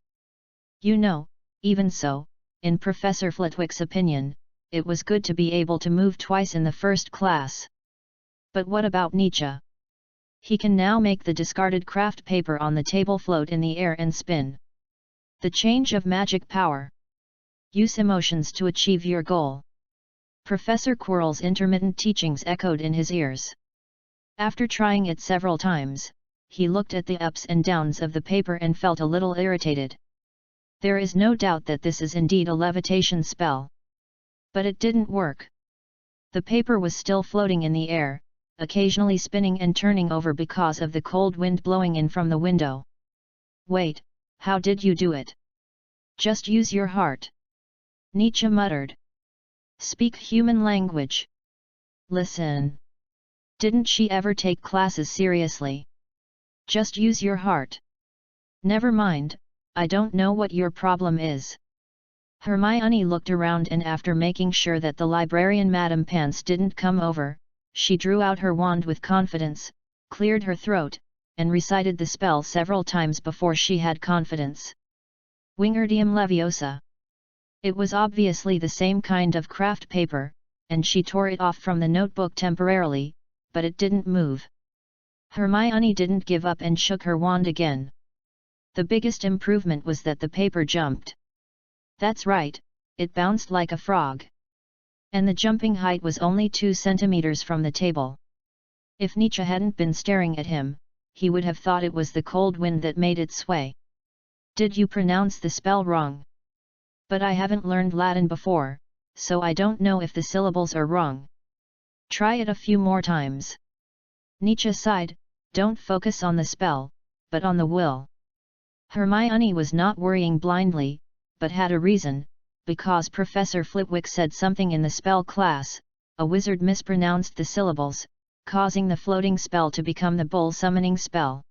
You know, even so, in Professor Flitwick's opinion, it was good to be able to move twice in the first class. But what about Nietzsche? He can now make the discarded craft paper on the table float in the air and spin. The change of magic power. Use emotions to achieve your goal. Professor Quirrell's intermittent teachings echoed in his ears. After trying it several times, he looked at the ups and downs of the paper and felt a little irritated. There is no doubt that this is indeed a levitation spell. But it didn't work. The paper was still floating in the air, occasionally spinning and turning over because of the cold wind blowing in from the window. Wait, how did you do it? Just use your heart. Nietzsche muttered. Speak human language. Listen. Didn't she ever take classes seriously? Just use your heart. Never mind, I don't know what your problem is. Hermione looked around and after making sure that the librarian Madame Pants didn't come over, she drew out her wand with confidence, cleared her throat, and recited the spell several times before she had confidence. Wingardium Leviosa. It was obviously the same kind of craft paper, and she tore it off from the notebook temporarily, but it didn't move. Hermione didn't give up and shook her wand again. The biggest improvement was that the paper jumped. That's right, it bounced like a frog. And the jumping height was only 2 centimeters from the table. If Nietzsche hadn't been staring at him, he would have thought it was the cold wind that made it sway. Did you pronounce the spell wrong? But I haven't learned Latin before, so I don't know if the syllables are wrong. Try it a few more times. Nietzsche sighed, don't focus on the spell, but on the will. Hermione was not worrying blindly, but had a reason, because Professor Flitwick said something in the spell class, a wizard mispronounced the syllables, causing the floating spell to become the bull summoning spell.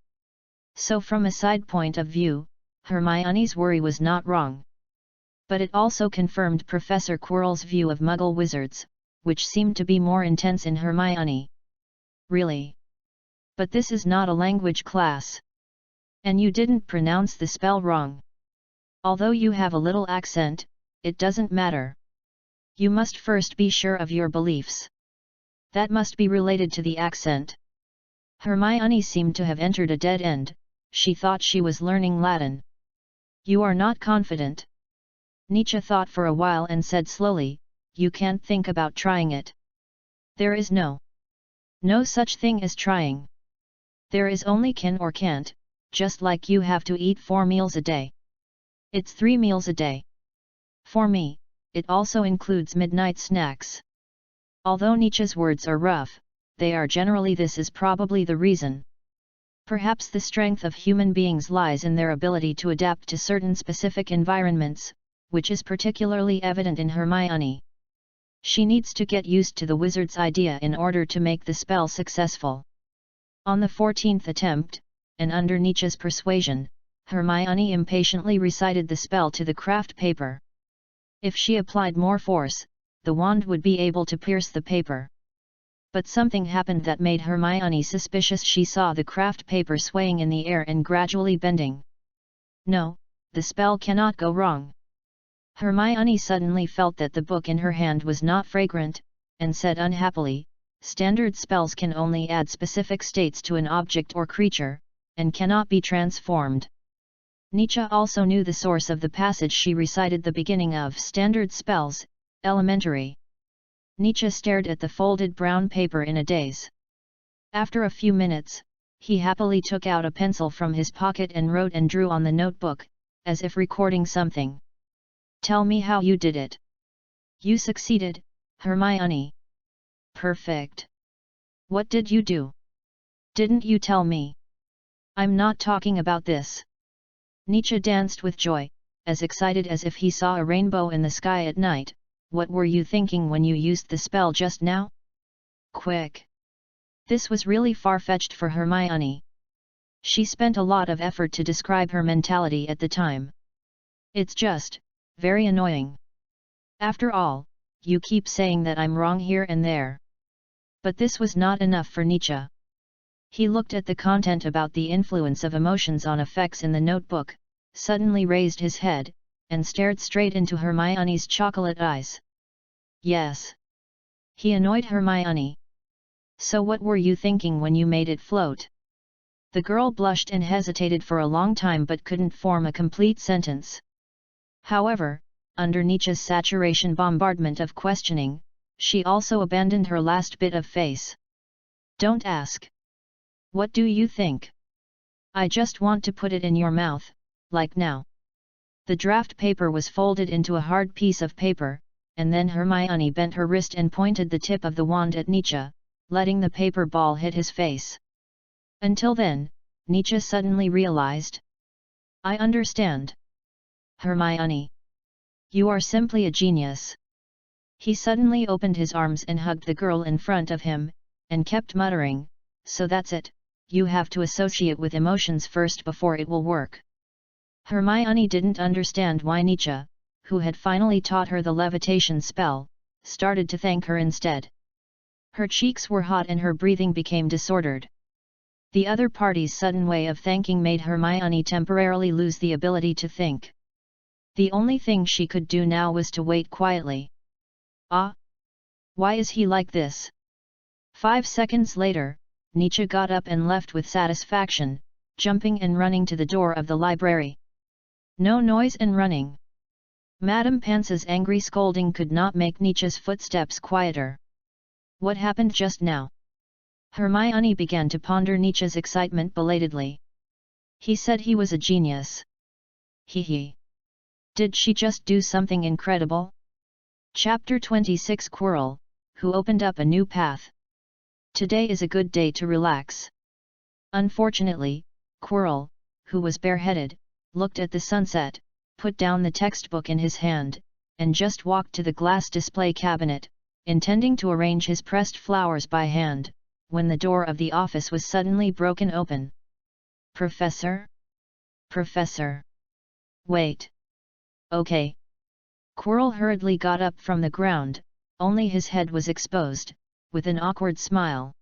So from a side point of view, Hermione's worry was not wrong. But it also confirmed Professor Quirrell's view of Muggle wizards, which seemed to be more intense in Hermione. Really? But this is not a language class. And you didn't pronounce the spell wrong. Although you have a little accent, it doesn't matter. You must first be sure of your beliefs. That must be related to the accent. Hermione seemed to have entered a dead end. She thought she was learning Latin. You are not confident. Nietzsche thought for a while and said slowly, you can't think about trying it. There is no such thing as trying. There is only can or can't, just like you have to eat 4 meals a day. It's 3 meals a day. For me, it also includes midnight snacks. Although Nietzsche's words are rough, they are generally this is probably the reason. Perhaps the strength of human beings lies in their ability to adapt to certain specific environments, which is particularly evident in Hermione. She needs to get used to the wizard's idea in order to make the spell successful. On the 14th attempt, and under Nietzsche's persuasion, Hermione impatiently recited the spell to the craft paper. If she applied more force, the wand would be able to pierce the paper. But something happened that made Hermione suspicious. She saw the craft paper swaying in the air and gradually bending. No, the spell cannot go wrong. Hermione suddenly felt that the book in her hand was not fragrant, and said unhappily, standard spells can only add specific states to an object or creature, and cannot be transformed. Nietzsche also knew the source of the passage she recited, the beginning of standard spells, elementary. Nietzsche stared at the folded brown paper in a daze. After a few minutes, he happily took out a pencil from his pocket and wrote and drew on the notebook, as if recording something. Tell me how you did it. You succeeded, Hermione. Perfect. What did you do? Didn't you tell me? I'm not talking about this. Nietzsche danced with joy, as excited as if he saw a rainbow in the sky at night. What were you thinking when you used the spell just now? Quick. This was really far-fetched for Hermione. She spent a lot of effort to describe her mentality at the time. It's just, very annoying. After all, you keep saying that I'm wrong here and there. But this was not enough for Nietzsche. He looked at the content about the influence of emotions on effects in the notebook, suddenly raised his head, and stared straight into Hermione's chocolate eyes. Yes. He annoyed Hermione. So what were you thinking when you made it float? The girl blushed and hesitated for a long time but couldn't form a complete sentence. However, under Nietzsche's saturation bombardment of questioning, she also abandoned her last bit of face. Don't ask. What do you think? I just want to put it in your mouth, like now. The draft paper was folded into a hard piece of paper, and then Hermione bent her wrist and pointed the tip of the wand at Nietzsche, letting the paper ball hit his face. Until then, Nietzsche suddenly realized. I understand. Hermione. You are simply a genius. He suddenly opened his arms and hugged the girl in front of him, and kept muttering, so that's it, you have to associate with emotions first before it will work. Hermione didn't understand why Nietzsche, who had finally taught her the levitation spell, started to thank her instead. Her cheeks were hot and her breathing became disordered. The other party's sudden way of thanking made Hermione temporarily lose the ability to think. The only thing she could do now was to wait quietly. Ah! Why is he like this? 5 seconds later, Nietzsche got up and left with satisfaction, jumping and running to the door of the library. No noise and running. Madame Pance's angry scolding could not make Nietzsche's footsteps quieter. What happened just now? Hermione began to ponder Nietzsche's excitement belatedly. He said he was a genius. Hee. Did she just do something incredible? Chapter 26 Quirrell, who opened up a new path. Today is a good day to relax. Unfortunately, Quirrell, who was bareheaded, looked at the sunset, put down the textbook in his hand, and just walked to the glass display cabinet, intending to arrange his pressed flowers by hand, when the door of the office was suddenly broken open. Professor? Professor? Wait. Okay. Quirrell hurriedly got up from the ground, only his head was exposed, with an awkward smile.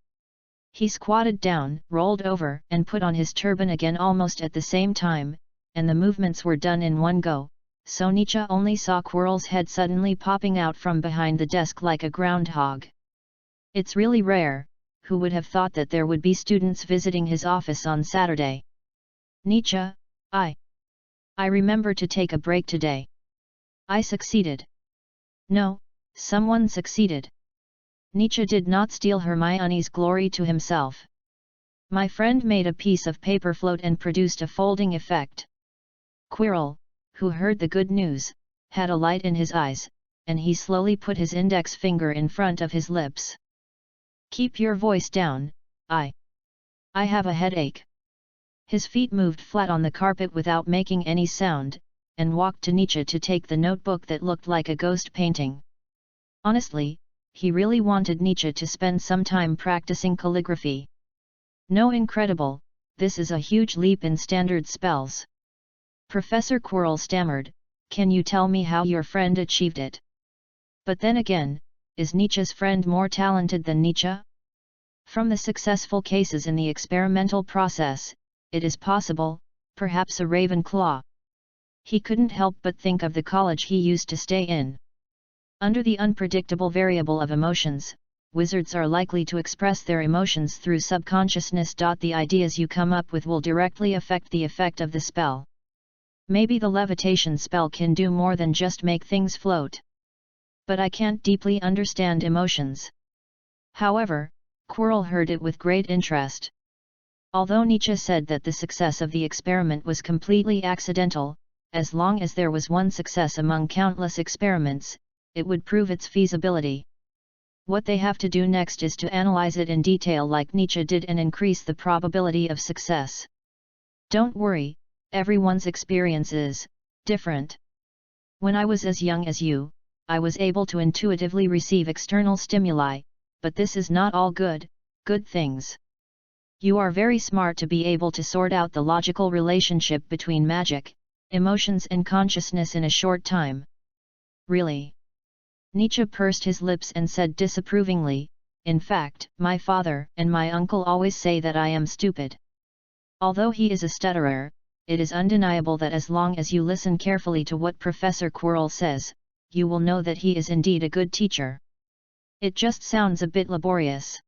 He squatted down, rolled over, and put on his turban again almost at the same time, and the movements were done in one go, so Nietzsche only saw Quirrell's head suddenly popping out from behind the desk like a groundhog. It's really rare. Who would have thought that there would be students visiting his office on Saturday? Nietzsche, I remember to take a break today. I succeeded. No, someone succeeded. Nietzsche did not steal Hermione's glory to himself. My friend made a piece of paper float and produced a folding effect. Quirrell, who heard the good news, had a light in his eyes, and he slowly put his index finger in front of his lips. Keep your voice down, I have a headache. His feet moved flat on the carpet without making any sound, and walked to Nietzsche to take the notebook that looked like a ghost painting. Honestly, he really wanted Nietzsche to spend some time practicing calligraphy. No, incredible, this is a huge leap in standard spells. Professor Quirrell stammered, can you tell me how your friend achieved it? But then again, is Nietzsche's friend more talented than Nietzsche? From the successful cases in the experimental process, it is possible, perhaps a Ravenclaw. He couldn't help but think of the college he used to stay in. Under the unpredictable variable of emotions, wizards are likely to express their emotions through subconsciousness. The ideas you come up with will directly affect the effect of the spell. Maybe the levitation spell can do more than just make things float. But I can't deeply understand emotions. However, Quirrell heard it with great interest. Although Nietzsche said that the success of the experiment was completely accidental, as long as there was one success among countless experiments, it would prove its feasibility. What they have to do next is to analyze it in detail like Nietzsche did and increase the probability of success. Don't worry, everyone's experience is different. When I was as young as you, I was able to intuitively receive external stimuli, but this is not all good things. You are very smart to be able to sort out the logical relationship between magic, emotions and consciousness in a short time. Really? Nietzsche pursed his lips and said disapprovingly, in fact, my father and my uncle always say that I am stupid. Although he is a stutterer, it is undeniable that as long as you listen carefully to what Professor Quirrell says, you will know that he is indeed a good teacher. It just sounds a bit laborious.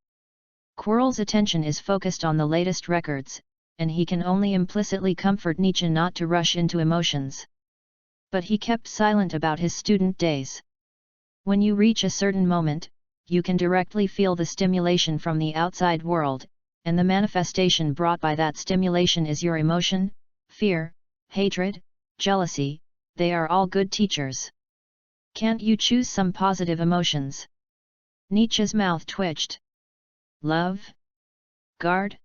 Quirrell's attention is focused on the latest records, and he can only implicitly comfort Nietzsche not to rush into emotions. But he kept silent about his student days. When you reach a certain moment, you can directly feel the stimulation from the outside world, and the manifestation brought by that stimulation is your emotion, fear, hatred, jealousy. They are all good teachers. Can't you choose some positive emotions? Nietzsche's mouth twitched. Love? Guard?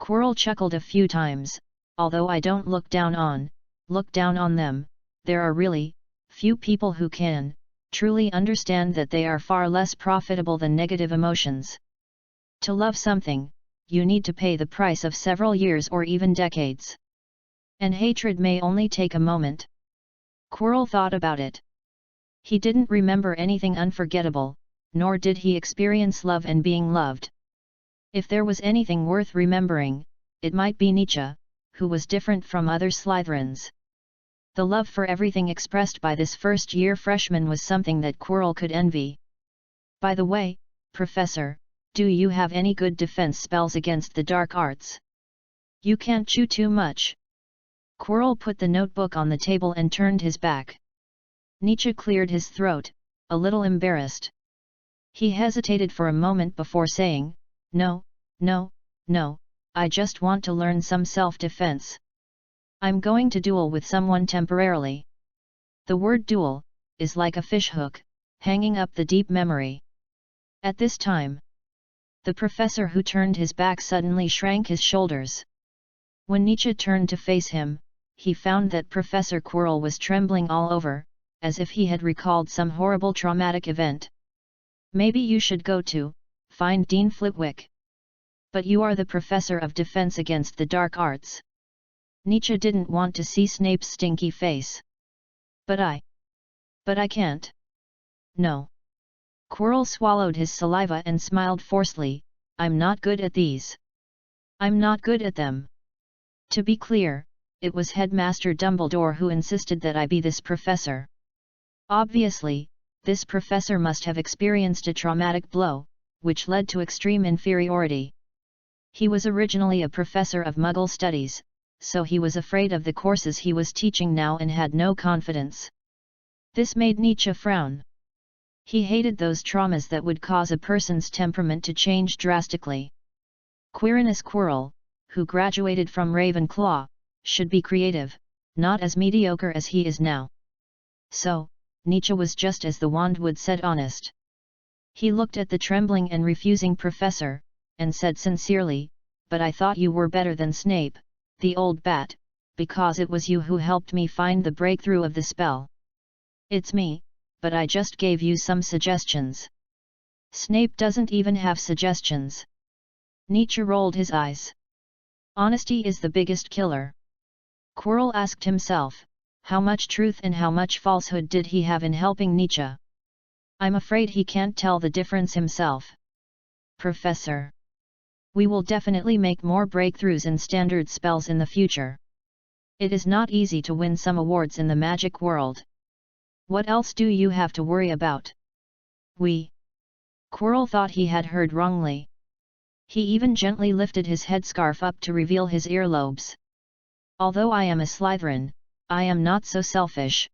Quirrell chuckled a few times. Although I don't look down on them, there are really few people who can truly understand that they are far less profitable than negative emotions. To love something, you need to pay the price of several years or even decades. And hatred may only take a moment. Quirrell thought about it. He didn't remember anything unforgettable, nor did he experience love and being loved. If there was anything worth remembering, it might be Nietzsche, who was different from other Slytherins. The love for everything expressed by this first-year freshman was something that Quirrell could envy. By the way, Professor, do you have any good defense spells against the dark arts? You can't chew too much. Quirrell put the notebook on the table and turned his back. Nietzsche cleared his throat, a little embarrassed. He hesitated for a moment before saying, No, I just want to learn some self-defense. I'm going to duel with someone temporarily. The word duel is like a fishhook, hanging up the deep memory. At this time, the professor who turned his back suddenly shrank his shoulders. When Nietzsche turned to face him, he found that Professor Quirrell was trembling all over, as if he had recalled some horrible traumatic event. Maybe you should go to find Dean Flitwick. But you are the professor of defense against the dark arts. Nietzsche didn't want to see Snape's stinky face. But I can't. No. Quirrell swallowed his saliva and smiled forcefully. I'm not good at these. I'm not good at them. To be clear, it was Headmaster Dumbledore who insisted that I be this professor. Obviously, this professor must have experienced a traumatic blow, which led to extreme inferiority. He was originally a professor of Muggle studies, so he was afraid of the courses he was teaching now and had no confidence. This made Nietzsche frown. He hated those traumas that would cause a person's temperament to change drastically. Quirinus Quirrell, who graduated from Ravenclaw, should be creative, not as mediocre as he is now. So, Nietzsche was just as the wand would said honest. He looked at the trembling and refusing professor, and said sincerely, "But I thought you were better than Snape, the old bat, because it was you who helped me find the breakthrough of the spell." "It's me, but I just gave you some suggestions." "Snape doesn't even have suggestions." Nietzsche rolled his eyes. Honesty is the biggest killer. Quirrell asked himself, how much truth and how much falsehood did he have in helping Nietzsche? "I'm afraid he can't tell the difference himself." "Professor, we will definitely make more breakthroughs in standard spells in the future. It is not easy to win some awards in the magic world. What else do you have to worry about?" "We." Quirrell thought he had heard wrongly. He even gently lifted his headscarf up to reveal his earlobes. "Although I am a Slytherin, I am not so selfish."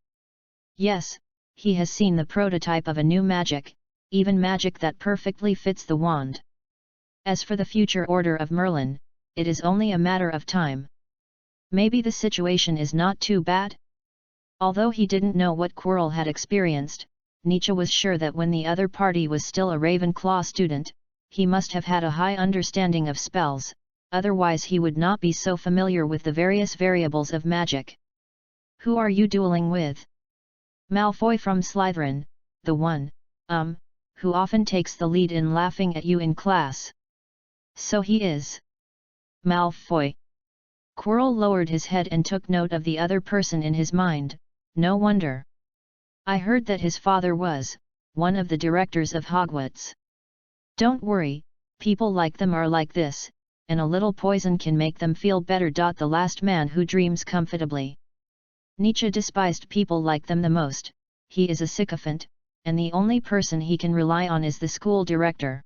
Yes, he has seen the prototype of a new magic, even magic that perfectly fits the wand. As for the future order of Merlin, it is only a matter of time. Maybe the situation is not too bad? Although he didn't know what Quirrell had experienced, Nietzsche was sure that when the other party was still a Ravenclaw student, he must have had a high understanding of spells, otherwise he would not be so familiar with the various variables of magic. "Who are you dueling with?" "Malfoy from Slytherin, the one, who often takes the lead in laughing at you in class." "So he is. Malfoy." Quirrell lowered his head and took note of the other person in his mind. No wonder. "I heard that his father was one of the directors of Hogwarts." "Don't worry, people like them are like this, and a little poison can make them feel better. The last man who dreams comfortably." Nietzsche despised people like them the most. He is a sycophant, and the only person he can rely on is the school director.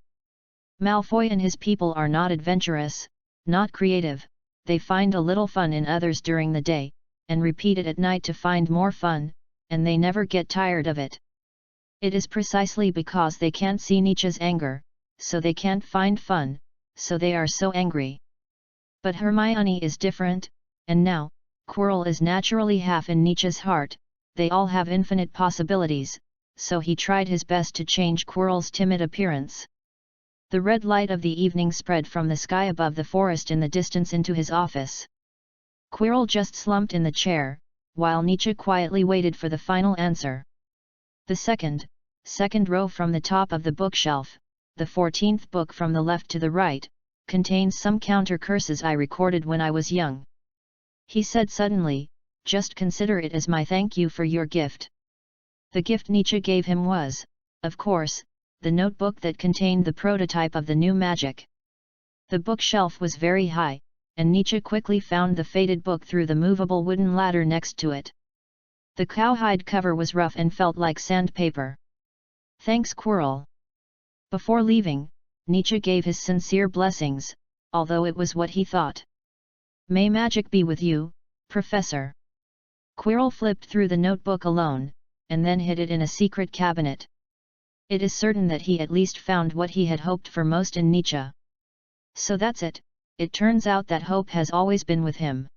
Malfoy and his people are not adventurous, not creative. They find a little fun in others during the day, and repeat it at night to find more fun, and they never get tired of it. It is precisely because they can't see Nietzsche's anger, so they can't find fun, so they are so angry. But Hermione is different, and now, Quirrell is naturally half in Nietzsche's heart. They all have infinite possibilities, so he tried his best to change Quirrell's timid appearance. The red light of the evening spread from the sky above the forest in the distance into his office. Quirrell just slumped in the chair, while Nietzsche quietly waited for the final answer. "The second row from the top of the bookshelf, the 14th book from the left to the right, contains some counter curses I recorded when I was young," he said suddenly. "Just consider it as my thank you for your gift." The gift Nietzsche gave him was, of course, the notebook that contained the prototype of the new magic. The bookshelf was very high, and Nietzsche quickly found the faded book through the movable wooden ladder next to it. The cowhide cover was rough and felt like sandpaper. "Thanks, Quirrell." Before leaving, Nietzsche gave his sincere blessings, although it was what he thought. "May magic be with you, Professor." Quirrell flipped through the notebook alone, and then hid it in a secret cabinet. It is certain that he at least found what he had hoped for most in Nietzsche. So that's it. It turns out that hope has always been with him.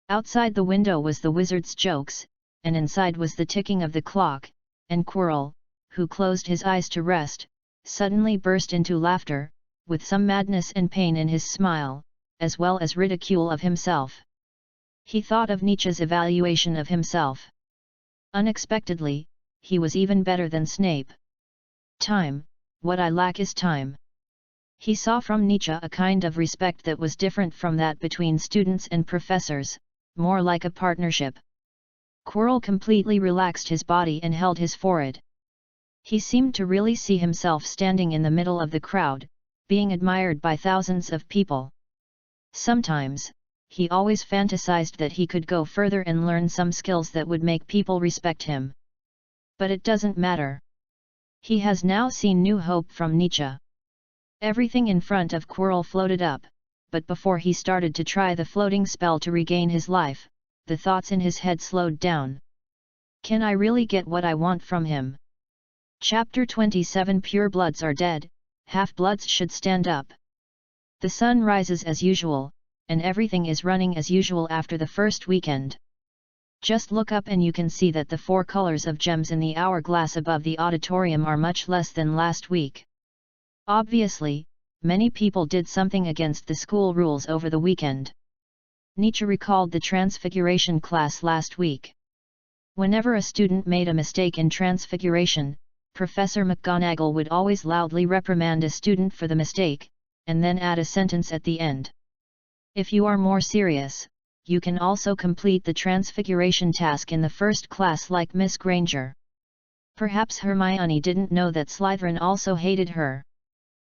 Outside the window was the wizard's jokes, and inside was the ticking of the clock, and Quirrell, who closed his eyes to rest, suddenly burst into laughter, with some madness and pain in his smile, as well as ridicule of himself. He thought of Nietzsche's evaluation of himself. Unexpectedly, he was even better than Snape. "Time, what I lack is time." He saw from Nietzsche a kind of respect that was different from that between students and professors, more like a partnership. Quirrell completely relaxed his body and held his forehead. He seemed to really see himself standing in the middle of the crowd, being admired by thousands of people. Sometimes, he always fantasized that he could go further and learn some skills that would make people respect him. But it doesn't matter. He has now seen new hope from Nietzsche. Everything in front of Quirrell floated up, but before he started to try the floating spell to regain his life, the thoughts in his head slowed down. Can I really get what I want from him? Chapter 27 Purebloods are dead, half-bloods should stand up. The sun rises as usual, and everything is running as usual after the first weekend. Just look up and you can see that the 4 colors of gems in the hourglass above the auditorium are much less than last week. Obviously, many people did something against the school rules over the weekend. Nietzsche recalled the Transfiguration class last week. Whenever a student made a mistake in Transfiguration, Professor McGonagall would always loudly reprimand a student for the mistake, and then add a sentence at the end. If you are more serious, you can also complete the Transfiguration task in the first class like Miss Granger. Perhaps Hermione didn't know that Slytherin also hated her.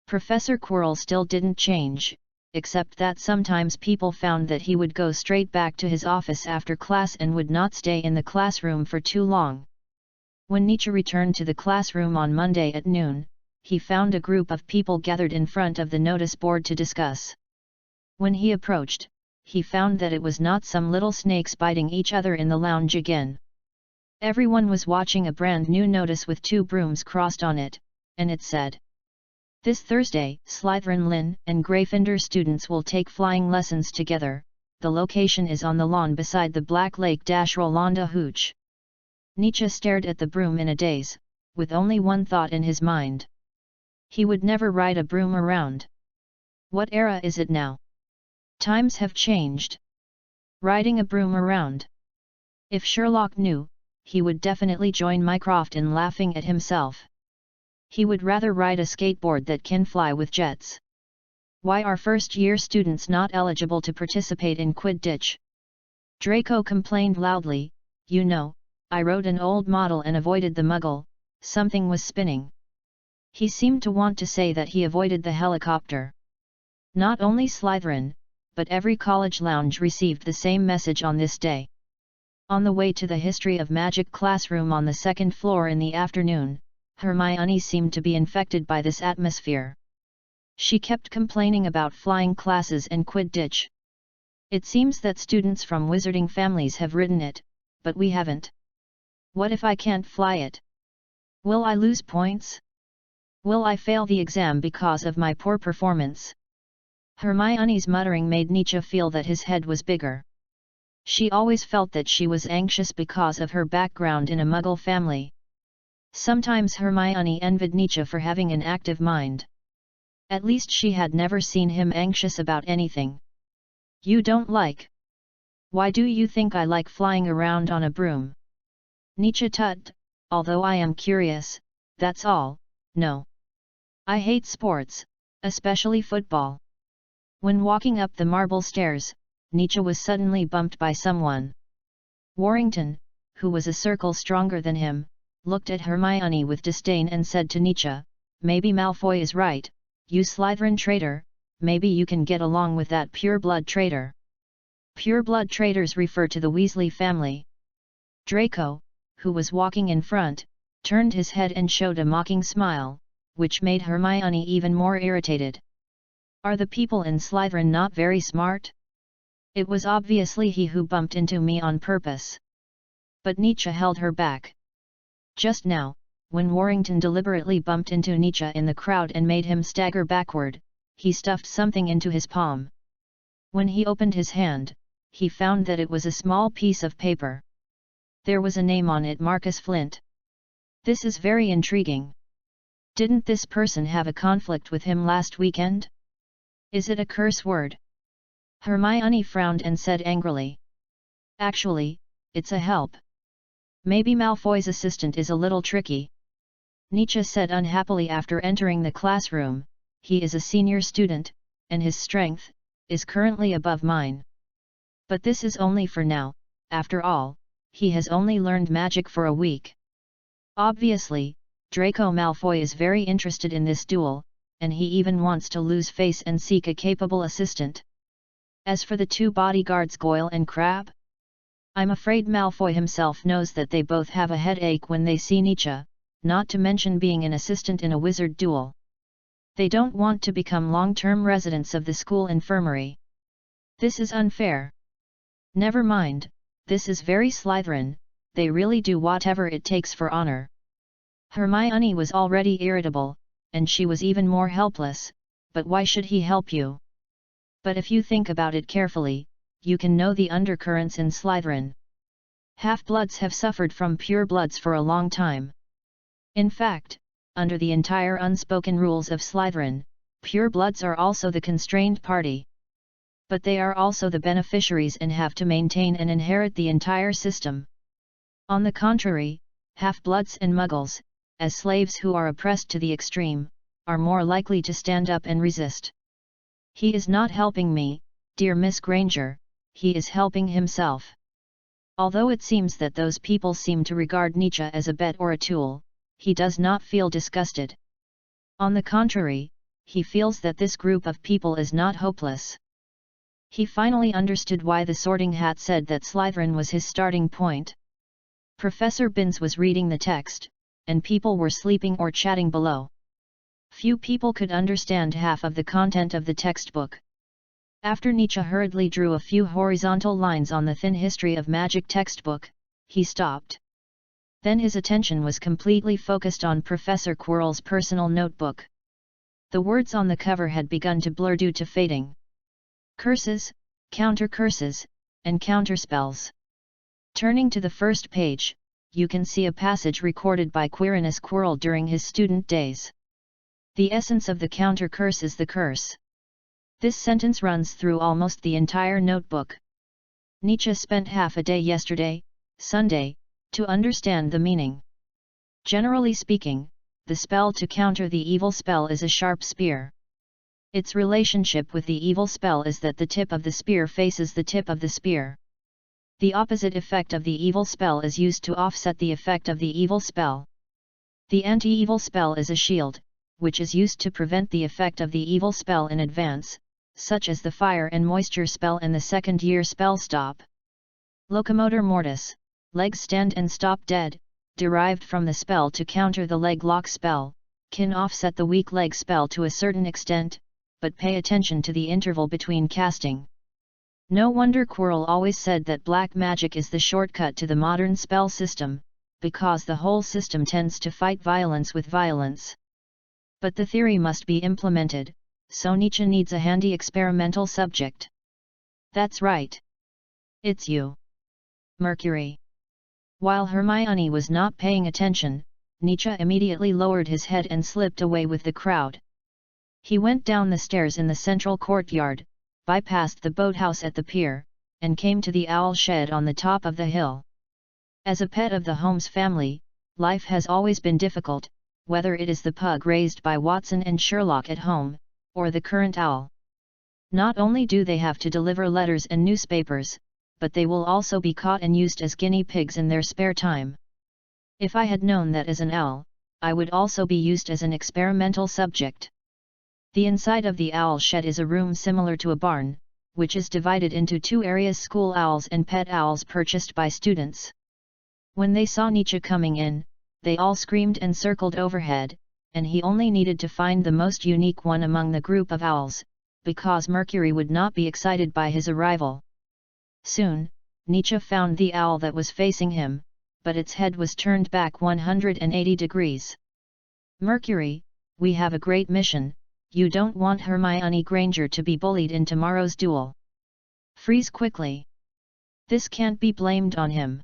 Professor Quirrell still didn't change, except that sometimes people found that he would go straight back to his office after class and would not stay in the classroom for too long. When Nietzsche returned to the classroom on Monday at noon, he found a group of people gathered in front of the notice board to discuss. When he approached, he found that it was not some little snakes biting each other in the lounge again. Everyone was watching a brand new notice with 2 brooms crossed on it, and it said, "This Thursday, Slytherin Lynn and Gryffindor students will take flying lessons together. The location is on the lawn beside the Black Lake Rolanda Hooch." Nietzsche stared at the broom in a daze, with only one thought in his mind. He would never ride a broom around. What era is it now? Times have changed. Riding a broom around. If Sherlock knew, he would definitely join Mycroft in laughing at himself. He would rather ride a skateboard that can fly with jets. Why are first-year students not eligible to participate in Quidditch? Draco complained loudly, "You know, I rode an old model and avoided the muggle, something was spinning." He seemed to want to say that he avoided the helicopter. Not only Slytherin, but every college lounge received the same message on this day. On the way to the History of Magic classroom on the 2nd floor in the afternoon, Hermione seemed to be infected by this atmosphere. She kept complaining about flying classes and Quidditch. "It seems that students from wizarding families have ridden it, but we haven't. What if I can't fly it? Will I lose points? Will I fail the exam because of my poor performance?" Hermione's muttering made Nietzsche feel that his head was bigger. She always felt that she was anxious because of her background in a Muggle family. Sometimes Hermione envied Nietzsche for having an active mind. At least she had never seen him anxious about anything. "You don't like? Why do you think I like flying around on a broom?" Nietzsche tugged, "Although I am curious, that's all. No. I hate sports, especially football." When walking up the marble stairs, Nietzsche was suddenly bumped by someone. Warrington, who was a circle stronger than him, looked at Hermione with disdain and said to Nietzsche, "Maybe Malfoy is right, you Slytherin traitor, maybe you can get along with that pure-blood traitor." Pure-blood traitors refer to the Weasley family. Draco, who was walking in front, turned his head and showed a mocking smile, which made Hermione even more irritated. Are the people in Slytherin not very smart? It was obviously he who bumped into me on purpose. But Nietzsche held her back. Just now, when Warrington deliberately bumped into Nietzsche in the crowd and made him stagger backward, he stuffed something into his palm. When he opened his hand, he found that it was a small piece of paper. There was a name on it, Marcus Flint. This is very intriguing. Didn't this person have a conflict with him last weekend? Is it a curse word? Hermione frowned and said angrily. Actually, it's a help. Maybe Malfoy's assistant is a little tricky. Nietzsche said unhappily after entering the classroom, he is a senior student, and his strength is currently above mine. But this is only for now, after all, he has only learned magic for a week. Obviously, Draco Malfoy is very interested in this duel, and he even wants to lose face and seek a capable assistant. As for the two bodyguards Goyle and Crabbe, I'm afraid Malfoy himself knows that they both have a headache when they see Nietzsche, not to mention being an assistant in a wizard duel. They don't want to become long-term residents of the school infirmary. This is unfair. Never mind, this is very Slytherin, they really do whatever it takes for honor. Hermione was already irritable, and she was even more helpless, but why should he help you? But if you think about it carefully, you can know the undercurrents in Slytherin. Half-bloods have suffered from pure-bloods for a long time. In fact, under the entire unspoken rules of Slytherin, pure-bloods are also the constrained party. But they are also the beneficiaries and have to maintain and inherit the entire system. On the contrary, half-bloods and muggles, as slaves who are oppressed to the extreme, are more likely to stand up and resist. He is not helping me, dear Miss Granger, he is helping himself. Although it seems that those people seem to regard Nietzsche as a bet or a tool, he does not feel disgusted. On the contrary, he feels that this group of people is not hopeless. He finally understood why the Sorting Hat said that Slytherin was his starting point. Professor Binns was reading the text, and people were sleeping or chatting below. Few people could understand half of the content of the textbook. After Nietzsche hurriedly drew a few horizontal lines on the thin History of Magic textbook, he stopped. Then his attention was completely focused on Professor Quirrell's personal notebook. The words on the cover had begun to blur due to fading. Curses, counter-curses, and counterspells. Turning to the first page, you can see a passage recorded by Quirinus Quirrell during his student days. The essence of the counter-curse is the curse. This sentence runs through almost the entire notebook. Nietzsche spent half a day yesterday, Sunday, to understand the meaning. Generally speaking, the spell to counter the evil spell is a sharp spear. Its relationship with the evil spell is that the tip of the spear faces the tip of the spear. The opposite effect of the evil spell is used to offset the effect of the evil spell. The anti-evil spell is a shield, which is used to prevent the effect of the evil spell in advance, such as the fire and moisture spell and the second-year spell stop. Locomotor mortis, legs stand and stop dead, derived from the spell to counter the leg lock spell, can offset the weak leg spell to a certain extent, but pay attention to the interval between casting. No wonder Quirrell always said that black magic is the shortcut to the modern spell system, because the whole system tends to fight violence with violence. But the theory must be implemented, so Nietzsche needs a handy experimental subject. That's right. It's you. Mercury. While Hermione was not paying attention, Nietzsche immediately lowered his head and slipped away with the crowd. He went down the stairs in the central courtyard, bypassed the boathouse at the pier, and came to the owl shed on the top of the hill. As a pet of the Holmes family, life has always been difficult, whether it is the pug raised by Watson and Sherlock at home, or the current owl. Not only do they have to deliver letters and newspapers, but they will also be caught and used as guinea pigs in their spare time. If I had known that as an owl, I would also be used as an experimental subject. The inside of the owl shed is a room similar to a barn, which is divided into two areas: school owls and pet owls purchased by students. When they saw Nietzsche coming in, they all screamed and circled overhead, and he only needed to find the most unique one among the group of owls, because Mercury would not be excited by his arrival. Soon, Nietzsche found the owl that was facing him, but its head was turned back 180 degrees. Mercury, we have a great mission. You don't want Hermione Granger to be bullied in tomorrow's duel. Freeze quickly. This can't be blamed on him.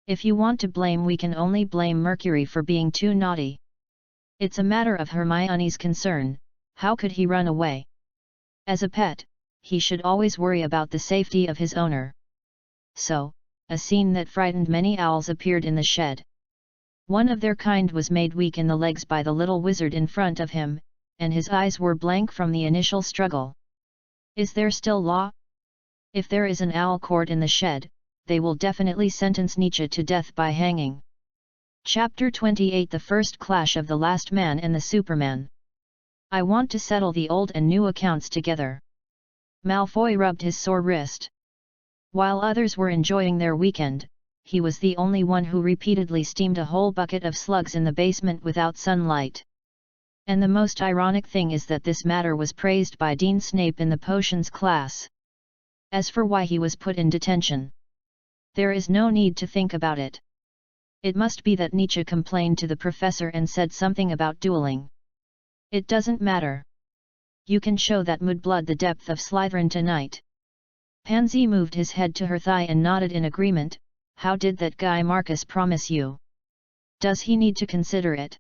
If you want to blame, we can only blame Mercury for being too naughty. It's a matter of Hermione's concern. How could he run away? As a pet, he should always worry about the safety of his owner. So, a scene that frightened many owls appeared in the shed. One of their kind was made weak in the legs by the little wizard in front of him, and his eyes were blank from the initial struggle. Is there still law? If there is an owl court in the shed, they will definitely sentence Nietzsche to death by hanging. Chapter 28: The First Clash of the Last Man and the Superman. I want to settle the old and new accounts together. Malfoy rubbed his sore wrist. While others were enjoying their weekend, he was the only one who repeatedly steamed a whole bucket of slugs in the basement without sunlight. And the most ironic thing is that this matter was praised by Dean Snape in the potions class. As for why he was put in detention, there is no need to think about it. It must be that Nietzsche complained to the professor and said something about dueling. It doesn't matter. You can show that mudblood the depth of Slytherin tonight. Pansy moved his head to her thigh and nodded in agreement. How did that guy Marcus promise you? Does he need to consider it?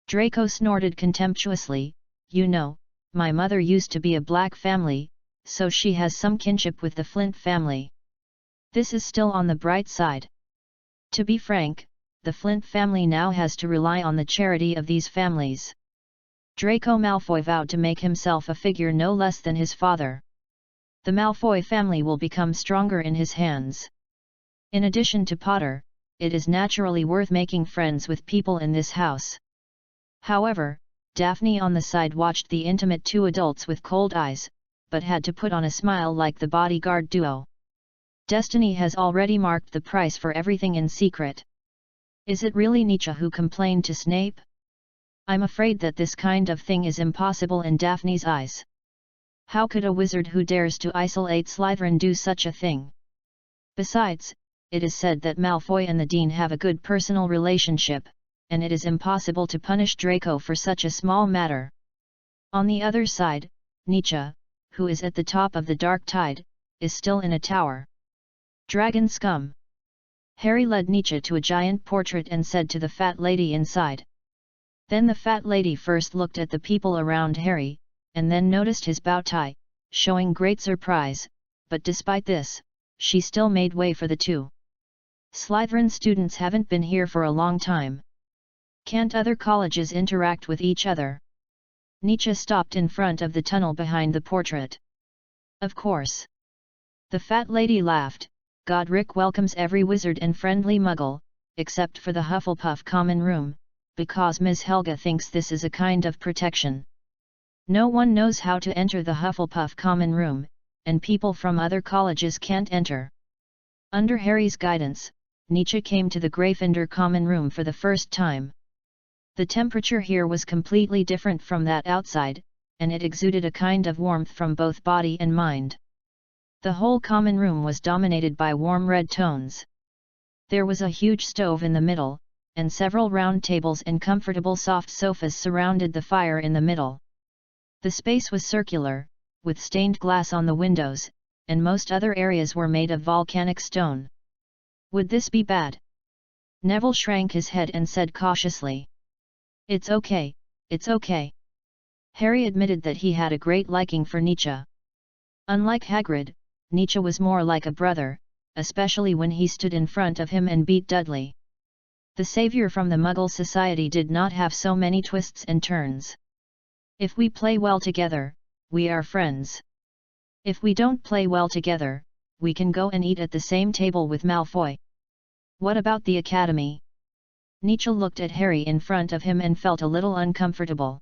Draco snorted contemptuously. You know, my mother used to be a Black family, so she has some kinship with the Flint family. This is still on the bright side. To be frank, the Flint family now has to rely on the charity of these families. Draco Malfoy vowed to make himself a figure no less than his father. The Malfoy family will become stronger in his hands. In addition to Potter, it is naturally worth making friends with people in this house. However, Daphne on the side watched the intimate two adults with cold eyes, but had to put on a smile like the bodyguard duo. Destiny has already marked the price for everything in secret. Is it really Nietzsche who complained to Snape? I'm afraid that this kind of thing is impossible in Daphne's eyes. How could a wizard who dares to isolate Slytherin do such a thing? Besides, it is said that Malfoy and the Dean have a good personal relationship, and it is impossible to punish Draco for such a small matter. On the other side, Nietzsche, who is at the top of the dark tide, is still in a tower. Dragon scum! Harry led Nietzsche to a giant portrait and said to the fat lady inside. Then the fat lady first looked at the people around Harry, and then noticed his bow tie, showing great surprise, but despite this, she still made way for the two. Slytherin students haven't been here for a long time. Can't other colleges interact with each other? Nietzsche stopped in front of the tunnel behind the portrait. Of course. The fat lady laughed. Godric welcomes every wizard and friendly muggle, except for the Hufflepuff common room, because Ms. Helga thinks this is a kind of protection. No one knows how to enter the Hufflepuff common room, and people from other colleges can't enter. Under Harry's guidance, Nietzsche came to the Gryffindor common room for the first time. The temperature here was completely different from that outside, and it exuded a kind of warmth from both body and mind. The whole common room was dominated by warm red tones. There was a huge stove in the middle, and several round tables and comfortable soft sofas surrounded the fire in the middle. The space was circular, with stained glass on the windows, and most other areas were made of volcanic stone. Would this be bad? Neville shrank his head and said cautiously. It's okay, it's okay. Harry admitted that he had a great liking for Nietzsche. Unlike Hagrid, Nietzsche was more like a brother, especially when he stood in front of him and beat Dudley. The savior from the Muggle society did not have so many twists and turns. If we play well together, we are friends. If we don't play well together, we can go and eat at the same table with Malfoy. What about the academy? Nietzsche looked at Harry in front of him and felt a little uncomfortable.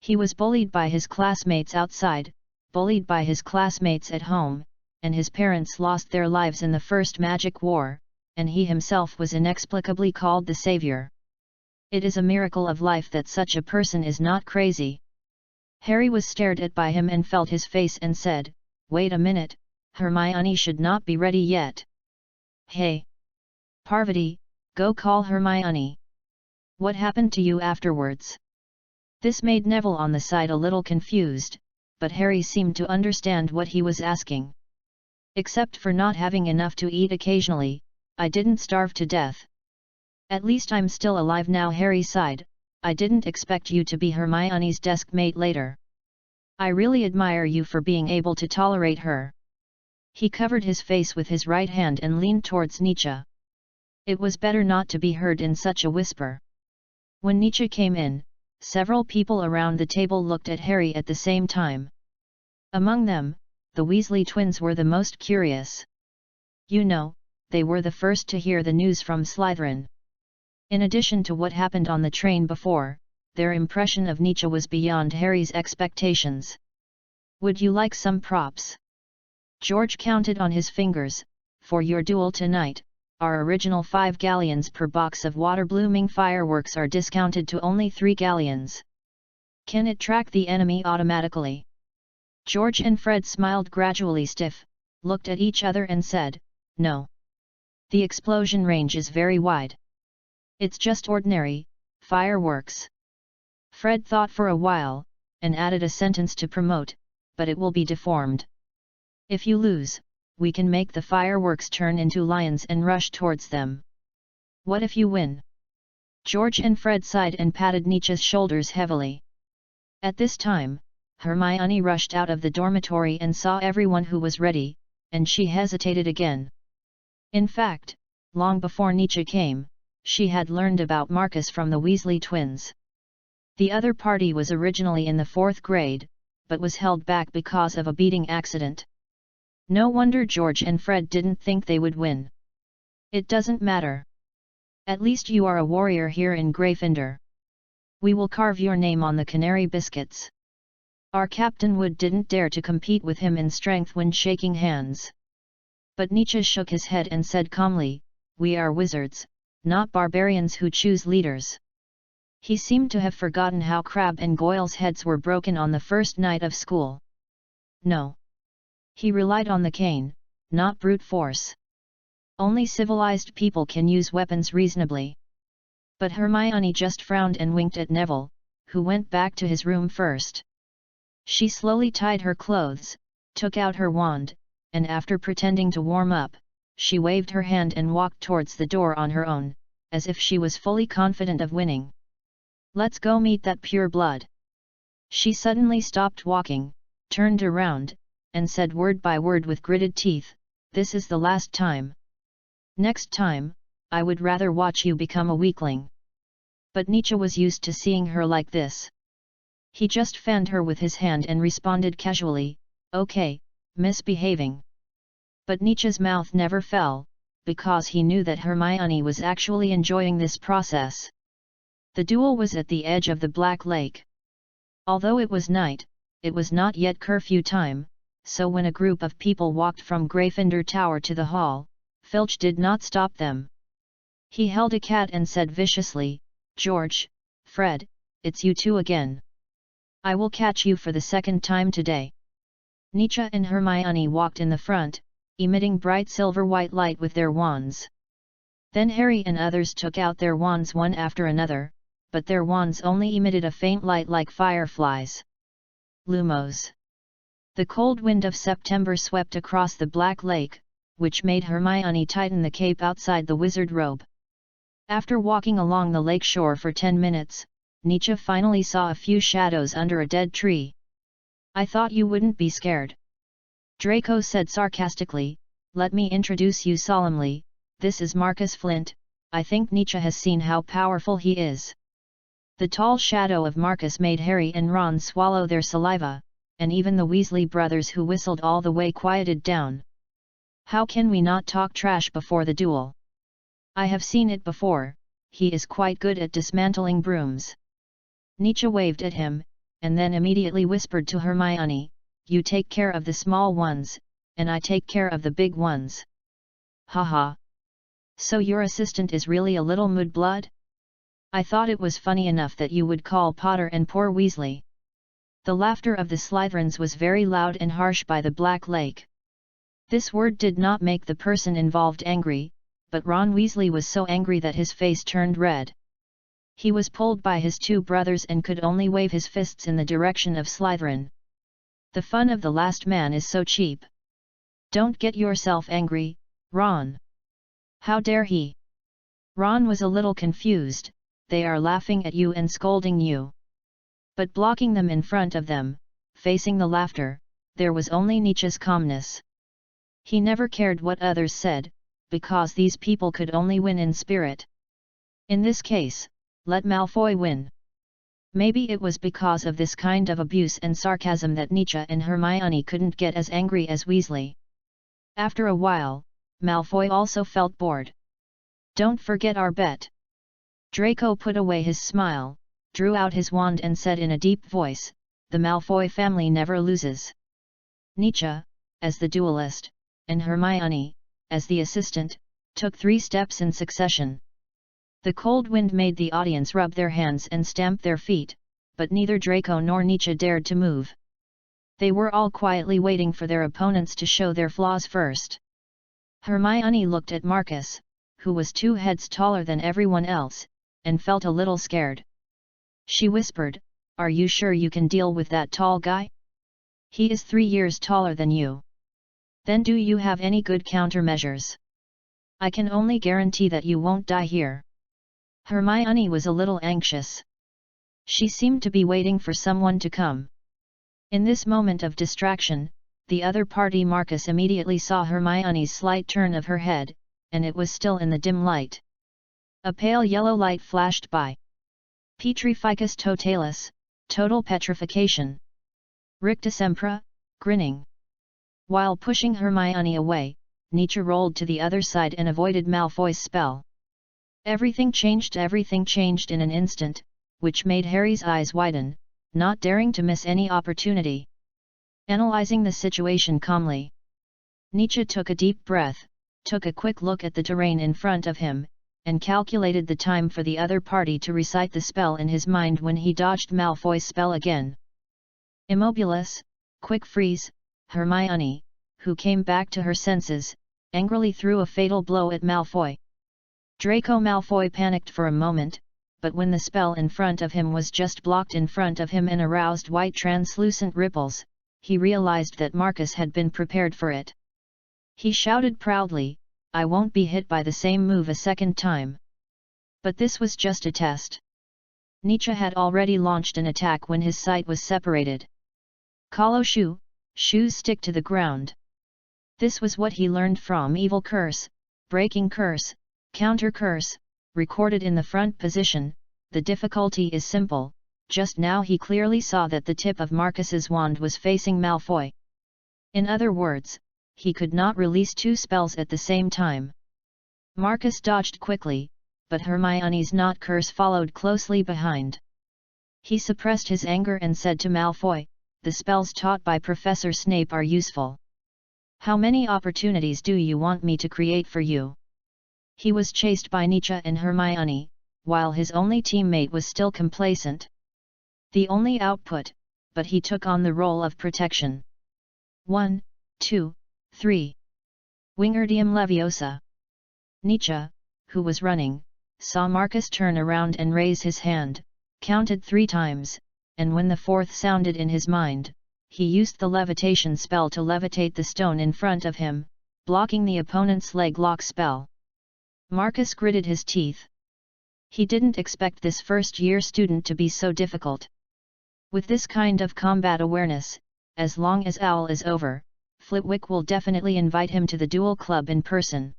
He was bullied by his classmates outside, bullied by his classmates at home, and his parents lost their lives in the First Magic War, and he himself was inexplicably called the savior. It is a miracle of life that such a person is not crazy. Harry was stared at by him and felt his face and said, "Wait a minute, Hermione should not be ready yet." "Hey! Parvati, go call Hermione. What happened to you afterwards?" This made Neville on the side a little confused, but Harry seemed to understand what he was asking. "Except for not having enough to eat occasionally, I didn't starve to death. At least I'm still alive now." Harry sighed. "I didn't expect you to be Hermione's desk mate later. I really admire you for being able to tolerate her." He covered his face with his right hand and leaned towards Nietzsche. It was better not to be heard in such a whisper. When Nietzsche came in, several people around the table looked at Harry at the same time. Among them, the Weasley twins were the most curious. You know, they were the first to hear the news from Slytherin. In addition to what happened on the train before, their impression of Nietzsche was beyond Harry's expectations. Would you like some props? George counted on his fingers. For your duel tonight, our original 5 galleons per box of water-blooming fireworks are discounted to only 3 galleons. Can it track the enemy automatically? George and Fred smiled gradually stiff, looked at each other and said, no. The explosion range is very wide. It's just ordinary fireworks. Fred thought for a while, and added a sentence to promote, but it will be deformed. If you lose, we can make the fireworks turn into lions and rush towards them. What if you win? George and Fred sighed and patted Nietzsche's shoulders heavily. At this time, Hermione rushed out of the dormitory and saw everyone who was ready, and she hesitated again. In fact, long before Nietzsche came, she had learned about Marcus from the Weasley twins. The other party was originally in the 4th grade, but was held back because of a beating accident. No wonder George and Fred didn't think they would win. It doesn't matter. At least you are a warrior here in Gryffindor. We will carve your name on the canary biscuits. Our Captain Wood didn't dare to compete with him in strength when shaking hands. But Nietzsche shook his head and said calmly, we are wizards, not barbarians who choose leaders. He seemed to have forgotten how Crabbe and Goyle's heads were broken on the first night of school. No. He relied on the cane, not brute force. Only civilized people can use weapons reasonably. But Hermione just frowned and winked at Neville, who went back to his room first. She slowly tied her clothes, took out her wand, and after pretending to warm up, she waved her hand and walked towards the door on her own, as if she was fully confident of winning. Let's go meet that pure blood. She suddenly stopped walking, turned around, and said word by word with gritted teeth, this is the last time. Next time, I would rather watch you become a weakling. But Nietzsche was used to seeing her like this. He just fanned her with his hand and responded casually, okay, misbehaving. But Nietzsche's mouth never fell, because he knew that Hermione was actually enjoying this process. The duel was at the edge of the Black Lake. Although it was night, it was not yet curfew time, so when a group of people walked from Gryffindor Tower to the hall, Filch did not stop them. He held a cat and said viciously, George, Fred, it's you two again. I will catch you for the second time today. Nietzsche and Hermione walked in the front, emitting bright silver-white light with their wands. Then Harry and others took out their wands one after another, but their wands only emitted a faint light like fireflies. Lumos. The cold wind of September swept across the Black Lake, which made Hermione tighten the cape outside the wizard robe. After walking along the lake shore for 10 minutes, Nietzsche finally saw a few shadows under a dead tree. I thought you wouldn't be scared. Draco said sarcastically, let me introduce you solemnly, this is Marcus Flint. I think Nietzsche has seen how powerful he is. The tall shadow of Marcus made Harry and Ron swallow their saliva, and even the Weasley brothers who whistled all the way quieted down. How can we not talk trash before the duel? I have seen it before, he is quite good at dismantling brooms. Nietzsche waved at him, and then immediately whispered to Hermione, you take care of the small ones, and I take care of the big ones. Haha. So your assistant is really a little mudblood? I thought it was funny enough that you would call Potter and poor Weasley. The laughter of the Slytherins was very loud and harsh by the Black Lake. This word did not make the person involved angry, but Ron Weasley was so angry that his face turned red. He was pulled by his 2 brothers and could only wave his fists in the direction of Slytherin. The fun of the last man is so cheap. Don't get yourself angry, Ron. How dare he? Ron was a little confused, they are laughing at you and scolding you. But blocking them in front of them, facing the laughter, there was only Nietzsche's calmness. He never cared what others said, because these people could only win in spirit. In this case, let Malfoy win. Maybe it was because of this kind of abuse and sarcasm that Nietzsche and Hermione couldn't get as angry as Weasley. After a while, Malfoy also felt bored. Don't forget our bet. Draco put away his smile, drew out his wand and said in a deep voice, the Malfoy family never loses. Nietzsche, as the duelist, and Hermione, as the assistant, took 3 steps in succession. The cold wind made the audience rub their hands and stamp their feet, but neither Draco nor Nietzsche dared to move. They were all quietly waiting for their opponents to show their flaws first. Hermione looked at Marcus, who was 2 heads taller than everyone else, and felt a little scared. She whispered, "Are you sure you can deal with that tall guy? He is 3 years taller than you. Then do you have any good countermeasures? I can only guarantee that you won't die here." Hermione was a little anxious. She seemed to be waiting for someone to come. In this moment of distraction, the other party Marcus immediately saw Hermione's slight turn of her head, and it was still in the dim light. A pale yellow light flashed by. Petrificus totalis, total petrification. Rictus Empra, grinning. While pushing Hermione away, Nietzsche rolled to the other side and avoided Malfoy's spell. Everything changed in an instant, which made Harry's eyes widen, not daring to miss any opportunity. Analyzing the situation calmly, Nietzsche took a deep breath, took a quick look at the terrain in front of him, and calculated the time for the other party to recite the spell in his mind when he dodged Malfoy's spell again. Immobilis, quick freeze. Hermione, who came back to her senses, angrily threw a fatal blow at Malfoy. Draco Malfoy panicked for a moment, but when the spell in front of him was just blocked in front of him and aroused white translucent ripples, he realized that Marcus had been prepared for it. He shouted proudly, "I won't be hit by the same move a second time." But this was just a test. Nietzsche had already launched an attack when his sight was separated. Kalo Shu, shoes stick to the ground. This was what he learned from Evil Curse, Breaking Curse, Counter Curse, recorded in the front position. The difficulty is simple. Just now he clearly saw that the tip of Marcus's wand was facing Malfoy. In other words, he could not release 2 spells at the same time. Marcus dodged quickly, but Hermione's Knot Curse followed closely behind. He suppressed his anger and said to Malfoy, "The spells taught by Professor Snape are useful. How many opportunities do you want me to create for you?" He was chased by Nietzsche and Hermione, while his only teammate was still complacent. The only output, but he took on the role of protection. 1, 2, 3. Wingardium Leviosa. Nietzsche, who was running, saw Marcus turn around and raise his hand, counted 3 times, and when the 4th sounded in his mind, he used the levitation spell to levitate the stone in front of him, blocking the opponent's leg lock spell. Marcus gritted his teeth. He didn't expect this first-year student to be so difficult. With this kind of combat awareness, as long as OWL is over, Flitwick will definitely invite him to the duel club in person.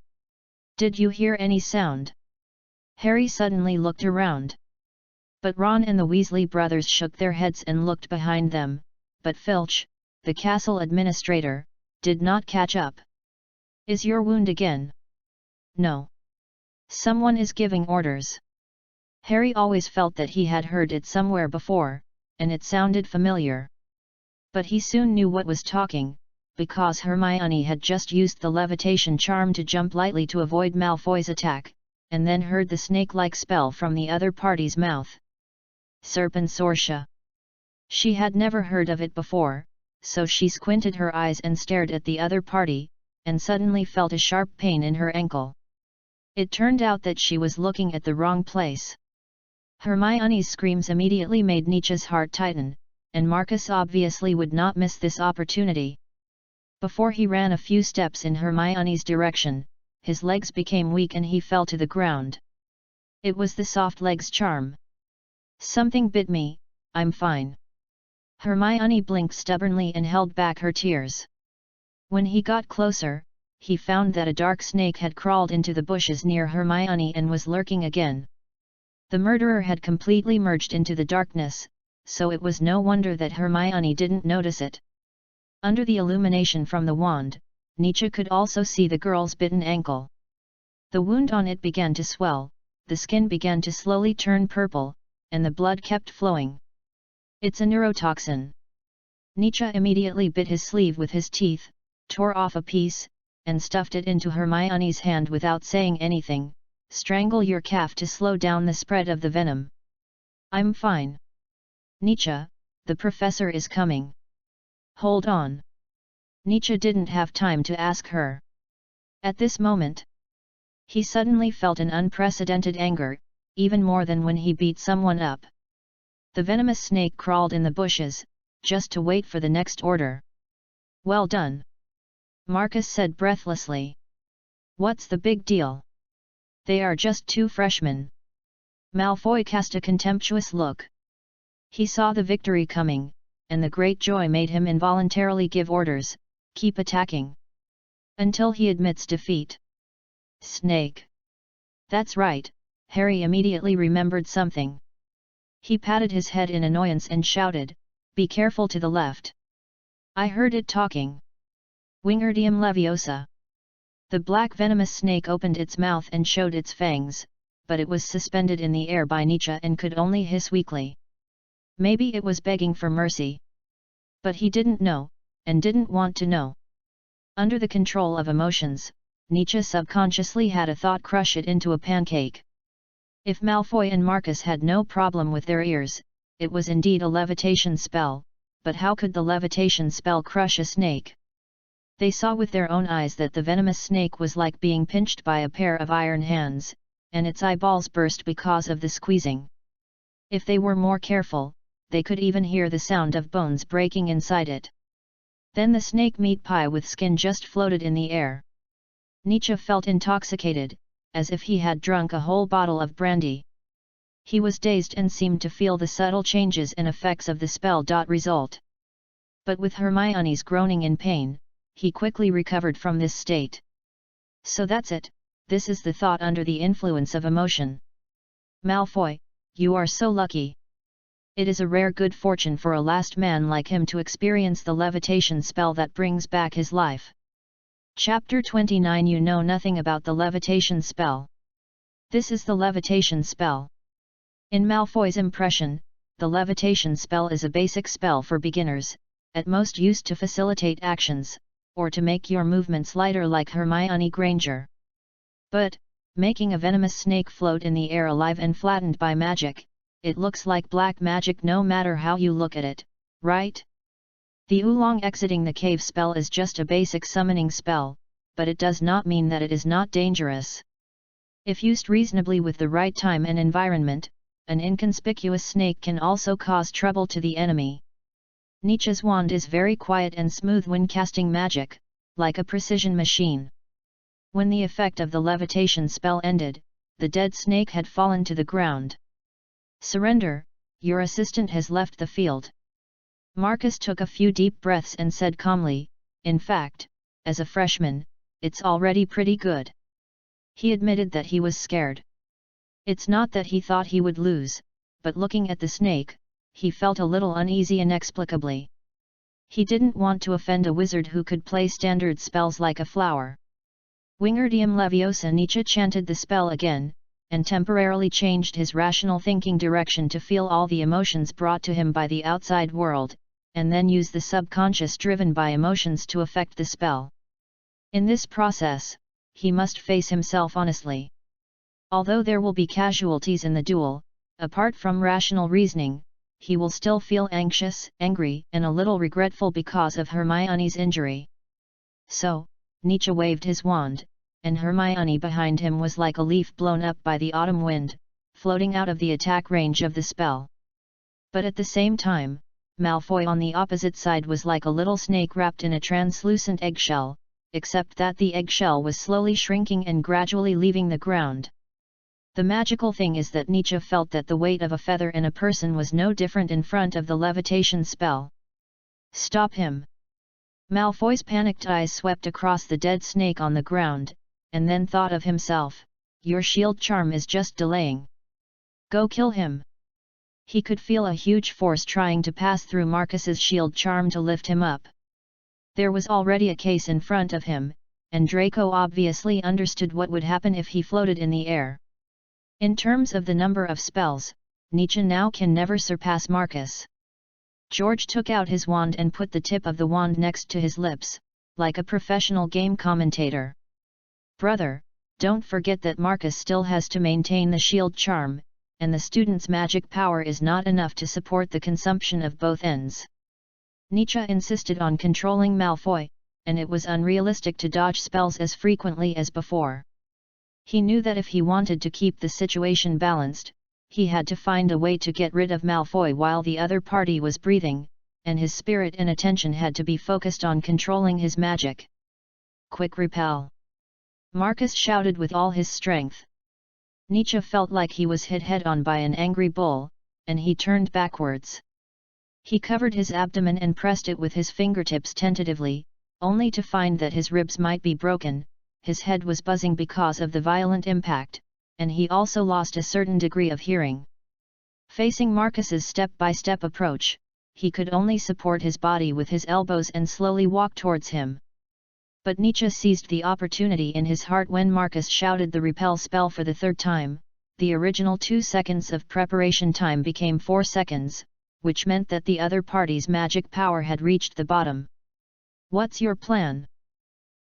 "Did you hear any sound?" Harry suddenly looked around. But Ron and the Weasley brothers shook their heads and looked behind them, but Filch, the castle administrator, did not catch up. "Is your wound again?" "No. Someone is giving orders." Harry always felt that he had heard it somewhere before, and it sounded familiar. But he soon knew what was talking, because Hermione had just used the levitation charm to jump lightly to avoid Malfoy's attack, and then heard the snake-like spell from the other party's mouth. Serpensortia. She had never heard of it before, so she squinted her eyes and stared at the other party, and suddenly felt a sharp pain in her ankle. It turned out that she was looking at the wrong place. Hermione's screams immediately made Nietzsche's heart tighten, and Marcus obviously would not miss this opportunity. Before he ran a few steps in Hermione's direction, his legs became weak and he fell to the ground. It was the soft legs charm. "Something bit me, I'm fine." Hermione blinked stubbornly and held back her tears. When he got closer, he found that a dark snake had crawled into the bushes near Hermione and was lurking again. The murderer had completely merged into the darkness, so it was no wonder that Hermione didn't notice it. Under the illumination from the wand, Nietzsche could also see the girl's bitten ankle. The wound on it began to swell, the skin began to slowly turn purple, and the blood kept flowing. "It's a neurotoxin." Nietzsche immediately bit his sleeve with his teeth, tore off a piece, and stuffed it into Hermione's hand without saying anything. Strangle your calf to slow down the spread of the venom. I'm fine. Nietzsche, the professor is coming. Hold on. Nietzsche didn't have time to ask her. At this moment, he suddenly felt an unprecedented anger, even more than when he beat someone up. The venomous snake crawled in the bushes, just to wait for the next order. Well done, Marcus said breathlessly. What's the big deal? They are just 2 freshmen. Malfoy cast a contemptuous look. He saw the victory coming, and the great joy made him involuntarily give orders, keep attacking. Until he admits defeat. Snake. That's right, Harry immediately remembered something. He patted his head in annoyance and shouted, be careful to the left. I heard it talking. Wingardium Leviosa. The black venomous snake opened its mouth and showed its fangs, but it was suspended in the air by Nietzsche and could only hiss weakly. Maybe it was begging for mercy. But he didn't know, and didn't want to know. Under the control of emotions, Nietzsche subconsciously had a thought crush it into a pancake. If Malfoy and Marcus had no problem with their ears, it was indeed a levitation spell, but how could the levitation spell crush a snake? They saw with their own eyes that the venomous snake was like being pinched by a pair of iron hands, and its eyeballs burst because of the squeezing. If they were more careful, they could even hear the sound of bones breaking inside it. Then the snake meat pie with skin just floated in the air. Nietzsche felt intoxicated, as if he had drunk a whole bottle of brandy. He was dazed and seemed to feel the subtle changes and effects of the spell. Result. But with Hermione's groaning in pain, he quickly recovered from this state. So that's it, this is the thought under the influence of emotion. Malfoy, you are so lucky. It is a rare good fortune for a last man like him to experience the levitation spell that brings back his life. Chapter 29. You know nothing about the levitation spell. This is the levitation spell. In Malfoy's impression, the levitation spell is a basic spell for beginners, at most used to facilitate actions, or to make your movements lighter like Hermione Granger. But, making a venomous snake float in the air alive and flattened by magic, it looks like black magic no matter how you look at it, right? The oolong exiting the cave spell is just a basic summoning spell, but it does not mean that it is not dangerous. If used reasonably with the right time and environment, an inconspicuous snake can also cause trouble to the enemy. Nietzsche's wand is very quiet and smooth when casting magic, like a precision machine. When the effect of the levitation spell ended, the dead snake had fallen to the ground. Surrender, your assistant has left the field. Marcus took a few deep breaths and said calmly, in fact, as a freshman, it's already pretty good. He admitted that he was scared. It's not that he thought he would lose, but looking at the snake, he felt a little uneasy inexplicably. He didn't want to offend a wizard who could play standard spells like a flower. Wingardium Leviosa. Nietzsche chanted the spell again, and temporarily changed his rational thinking direction to feel all the emotions brought to him by the outside world, and then use the subconscious driven by emotions to affect the spell. In this process, he must face himself honestly. Although there will be casualties in the duel, apart from rational reasoning, he will still feel anxious, angry, and a little regretful because of Hermione's injury. So, Nietzsche waved his wand, and Hermione behind him was like a leaf blown up by the autumn wind, floating out of the attack range of the spell. But at the same time, Malfoy on the opposite side was like a little snake wrapped in a translucent eggshell, except that the eggshell was slowly shrinking and gradually leaving the ground. The magical thing is that Nietzsche felt that the weight of a feather in a person was no different in front of the levitation spell. Stop him! Malfoy's panicked eyes swept across the dead snake on the ground, and then thought of himself, your shield charm is just delaying. Go kill him! He could feel a huge force trying to pass through Marcus's shield charm to lift him up. There was already a case in front of him, and Draco obviously understood what would happen if he floated in the air. In terms of the number of spells, Nietzsche now can never surpass Marcus. George took out his wand and put the tip of the wand next to his lips, like a professional game commentator. "Brother, don't forget that Marcus still has to maintain the shield charm, and the student's magic power is not enough to support the consumption of both ends." Nietzsche insisted on controlling Malfoy, and it was unrealistic to dodge spells as frequently as before. He knew that if he wanted to keep the situation balanced, he had to find a way to get rid of Malfoy while the other party was breathing, and his spirit and attention had to be focused on controlling his magic. "Quick repel!" Marcus shouted with all his strength. Nietzsche felt like he was hit head-on by an angry bull, and he turned backwards. He covered his abdomen and pressed it with his fingertips tentatively, only to find that his ribs might be broken, his head was buzzing because of the violent impact, and he also lost a certain degree of hearing. Facing Marcus's step-by-step approach, he could only support his body with his elbows and slowly walk towards him. But Nietzsche seized the opportunity in his heart when Marcus shouted the repel spell for the third time. The original 2 seconds of preparation time became 4 seconds, which meant that the other party's magic power had reached the bottom. "What's your plan?"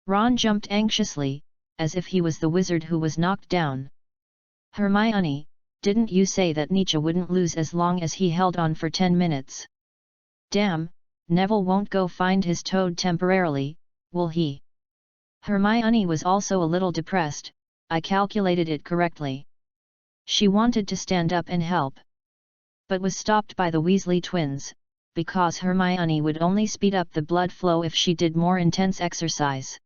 Ron jumped anxiously, as if he was the wizard who was knocked down. "Hermione, didn't you say that Nietzsche wouldn't lose as long as he held on for 10 minutes? Damn, Neville won't go find his toad temporarily, will he?" Hermione was also a little depressed. "I calculated it correctly." She wanted to stand up and help, but was stopped by the Weasley twins, because Hermione would only speed up the blood flow if she did more intense exercise.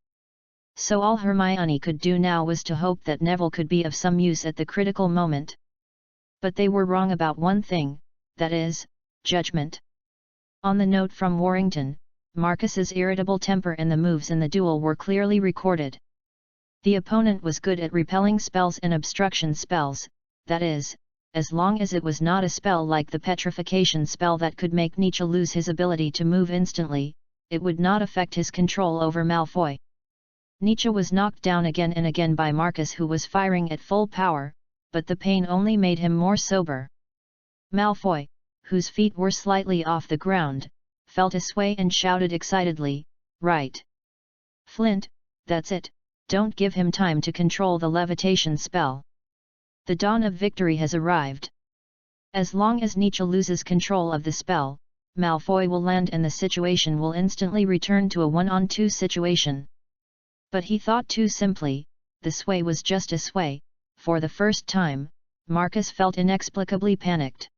So all Hermione could do now was to hope that Neville could be of some use at the critical moment. But they were wrong about one thing, that is, judgment. On the note from Warrington, Marcus's irritable temper and the moves in the duel were clearly recorded. The opponent was good at repelling spells and obstruction spells, that is, as long as it was not a spell like the petrification spell that could make Nietzsche lose his ability to move instantly, it would not affect his control over Malfoy. Nietzsche was knocked down again and again by Marcus, who was firing at full power, but the pain only made him more sober. Malfoy, whose feet were slightly off the ground, felt a sway and shouted excitedly, "Right! Flint, that's it, don't give him time to control the levitation spell. The dawn of victory has arrived. As long as Nietzsche loses control of the spell, Malfoy will land and the situation will instantly return to a 1-on-2 situation." But he thought too simply. The sway was just a sway. For the first time, Marcus felt inexplicably panicked.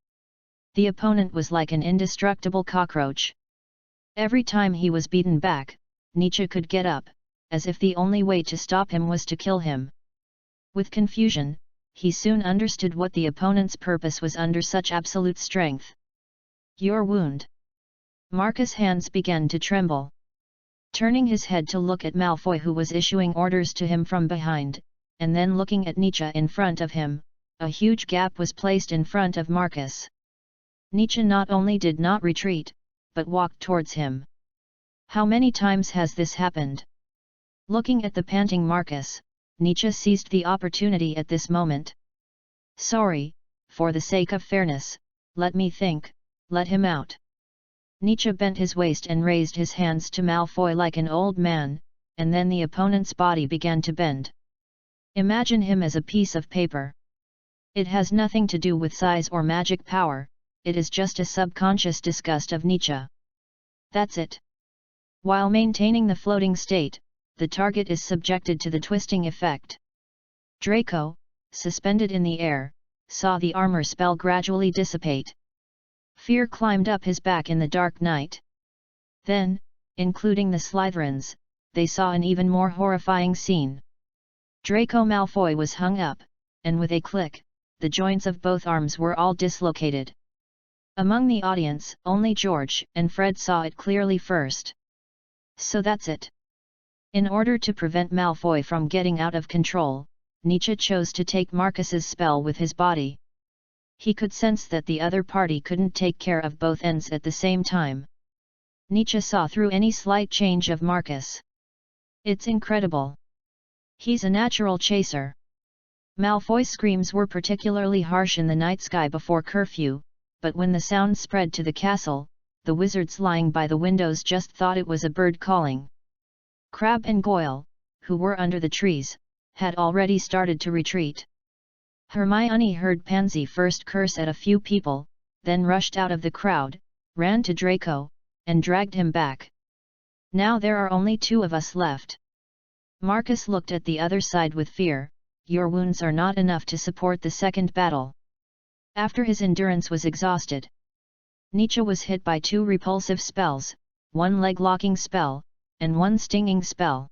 The opponent was like an indestructible cockroach. Every time he was beaten back, Nietzsche could get up, as if the only way to stop him was to kill him. With confusion, he soon understood what the opponent's purpose was under such absolute strength. "Your wound." Marcus' hands began to tremble. Turning his head to look at Malfoy, who was issuing orders to him from behind, and then looking at Nietzsche in front of him, a huge gap was placed in front of Marcus. Nietzsche not only did not retreat, but walked towards him. How many times has this happened? Looking at the panting Marcus, Nietzsche seized the opportunity at this moment. "Sorry, for the sake of fairness, let me think, let him out." Nietzsche bent his waist and raised his hands to Malfoy like an old man, and then the opponent's body began to bend. Imagine him as a piece of paper. It has nothing to do with size or magic power, it is just a subconscious disgust of Nietzsche. That's it. While maintaining the floating state, the target is subjected to the twisting effect. Draco, suspended in the air, saw the armor spell gradually dissipate. Fear climbed up his back in the dark night. Then, including the Slytherins, they saw an even more horrifying scene. Draco Malfoy was hung up, and with a click, the joints of both arms were all dislocated. Among the audience, only George and Fred saw it clearly first. So that's it. In order to prevent Malfoy from getting out of control, Nietzsche chose to take Marcus's spell with his body. He could sense that the other party couldn't take care of both ends at the same time. Nietzsche saw through any slight change of Marcus. It's incredible. He's a natural chaser. Malfoy's screams were particularly harsh in the night sky before curfew, but when the sound spread to the castle, the wizards lying by the windows just thought it was a bird calling. Crabbe and Goyle, who were under the trees, had already started to retreat. Hermione heard Pansy first curse at a few people, then rushed out of the crowd, ran to Draco, and dragged him back. Now there are only 2 of us left. Marcus looked at the other side with fear. Your wounds are not enough to support the second battle. After his endurance was exhausted, Nietzsche was hit by 2 repulsive spells, 1 leg-locking spell, and 1 stinging spell.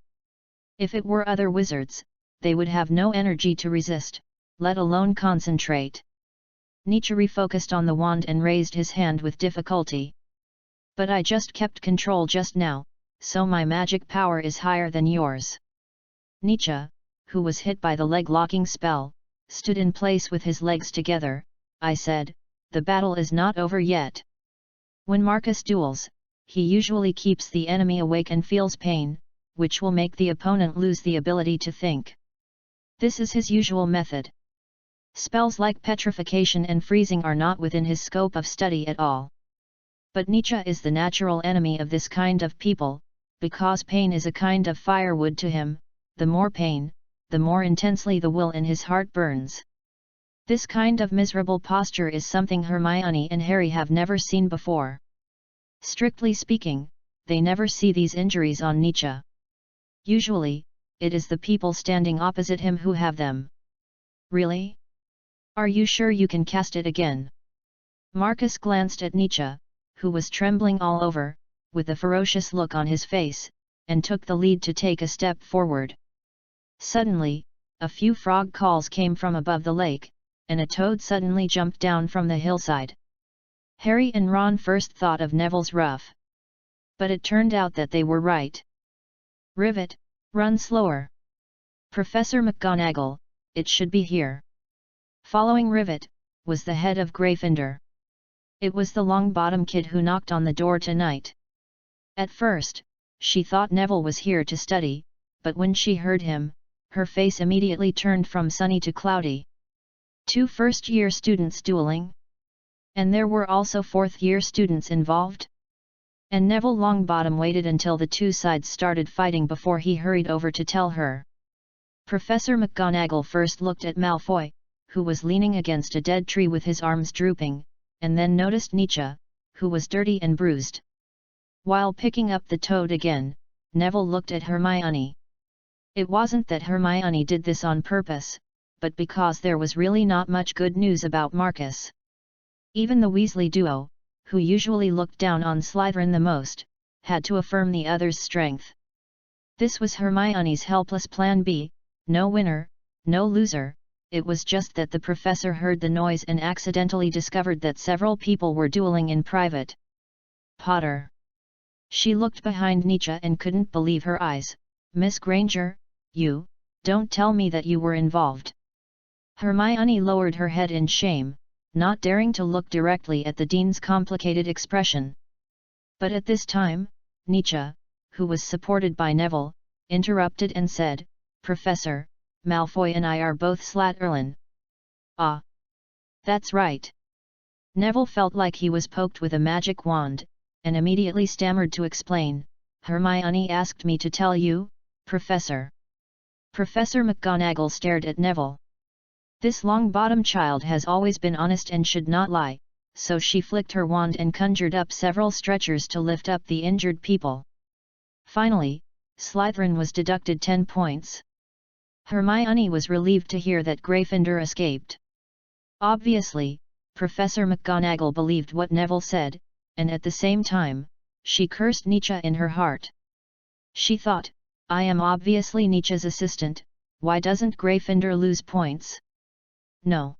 If it were other wizards, they would have no energy to resist, let alone concentrate. Nietzsche refocused on the wand and raised his hand with difficulty. But I just kept control just now, so my magic power is higher than yours. Nietzsche, who was hit by the leg-locking spell, stood in place with his legs together. I said, the battle is not over yet. When Marcus duels, he usually keeps the enemy awake and feels pain, which will make the opponent lose the ability to think. This is his usual method. Spells like petrification and freezing are not within his scope of study at all. But Nietzsche is the natural enemy of this kind of people, because pain is a kind of firewood to him. The more pain, the more intensely the will in his heart burns. This kind of miserable posture is something Hermione and Harry have never seen before. Strictly speaking, they never see these injuries on Nietzsche. Usually, it is the people standing opposite him who have them. Really? Are you sure you can cast it again? Marcus glanced at Nietzsche, who was trembling all over, with a ferocious look on his face, and took the lead to take a step forward. Suddenly, a few frog calls came from above the lake, and a toad suddenly jumped down from the hillside. Harry and Ron first thought of Neville's ruff. But it turned out that they were right. Rivet, run slower. Professor McGonagall, it should be here. Following Rivet, was the head of Gryffindor. It was the Longbottom kid who knocked on the door tonight. At first, she thought Neville was here to study, but when she heard him, her face immediately turned from sunny to cloudy. 2 first-year students dueling? And there were also 4th-year students involved? And Neville Longbottom waited until the 2 sides started fighting before he hurried over to tell her. Professor McGonagall first looked at Malfoy, who was leaning against a dead tree with his arms drooping, and then noticed Nietzsche, who was dirty and bruised. While picking up the toad again, Neville looked at Hermione. It wasn't that Hermione did this on purpose, but because there was really not much good news about Marcus. Even the Weasley duo, who usually looked down on Slytherin the most, had to affirm the other's strength. This was Hermione's helpless plan B, no winner, no loser. It was just that the professor heard the noise and accidentally discovered that several people were dueling in private. Potter. She looked behind Nietzsche and couldn't believe her eyes. Miss Granger, you, don't tell me that you were involved. Hermione lowered her head in shame, not daring to look directly at the dean's complicated expression. But at this time, Nietzsche, who was supported by Neville, interrupted and said, Professor, Malfoy and I are both Slytherin. Ah! That's right. Neville felt like he was poked with a magic wand, and immediately stammered to explain. Hermione asked me to tell you, Professor. Professor McGonagall stared at Neville. This Longbottom child has always been honest and should not lie, so she flicked her wand and conjured up several stretchers to lift up the injured people. Finally, Slytherin was deducted 10 points. Hermione was relieved to hear that Gryffindor escaped. Obviously, Professor McGonagall believed what Neville said, and at the same time, she cursed Nietzsche in her heart. She thought, I am obviously Nietzsche's assistant, why doesn't Gryffindor lose points? No.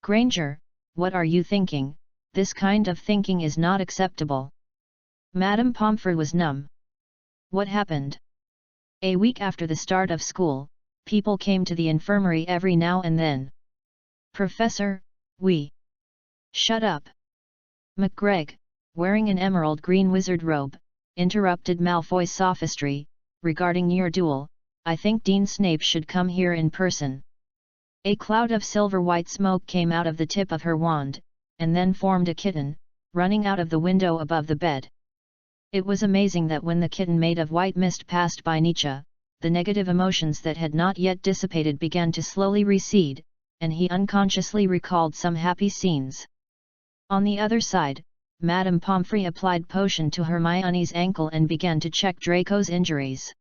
Granger, what are you thinking? This kind of thinking is not acceptable. Madame Pomfrey was numb. What happened? A week after the start of school, people came to the infirmary every now and then. Professor, we... Shut up. McGregor, wearing an emerald green wizard robe, interrupted Malfoy's sophistry. Regarding your duel, I think Dean Snape should come here in person. A cloud of silver-white smoke came out of the tip of her wand, and then formed a kitten, running out of the window above the bed. It was amazing that when the kitten made of white mist passed by Nietzsche, the negative emotions that had not yet dissipated began to slowly recede, and he unconsciously recalled some happy scenes. On the other side, Madame Pomfrey applied potion to Hermione's ankle and began to check Draco's injuries.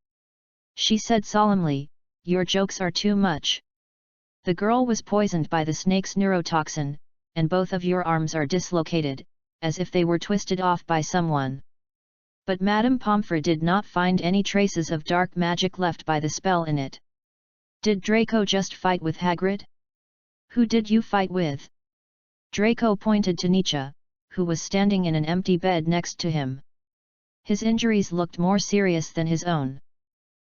She said solemnly, "Your jokes are too much. The girl was poisoned by the snake's neurotoxin, and both of your arms are dislocated, as if they were twisted off by someone." But Madame Pomfrey did not find any traces of dark magic left by the spell in it. "Did Draco just fight with Hagrid? Who did you fight with?" Draco pointed to Nietzsche, who was standing in an empty bed next to him. His injuries looked more serious than his own.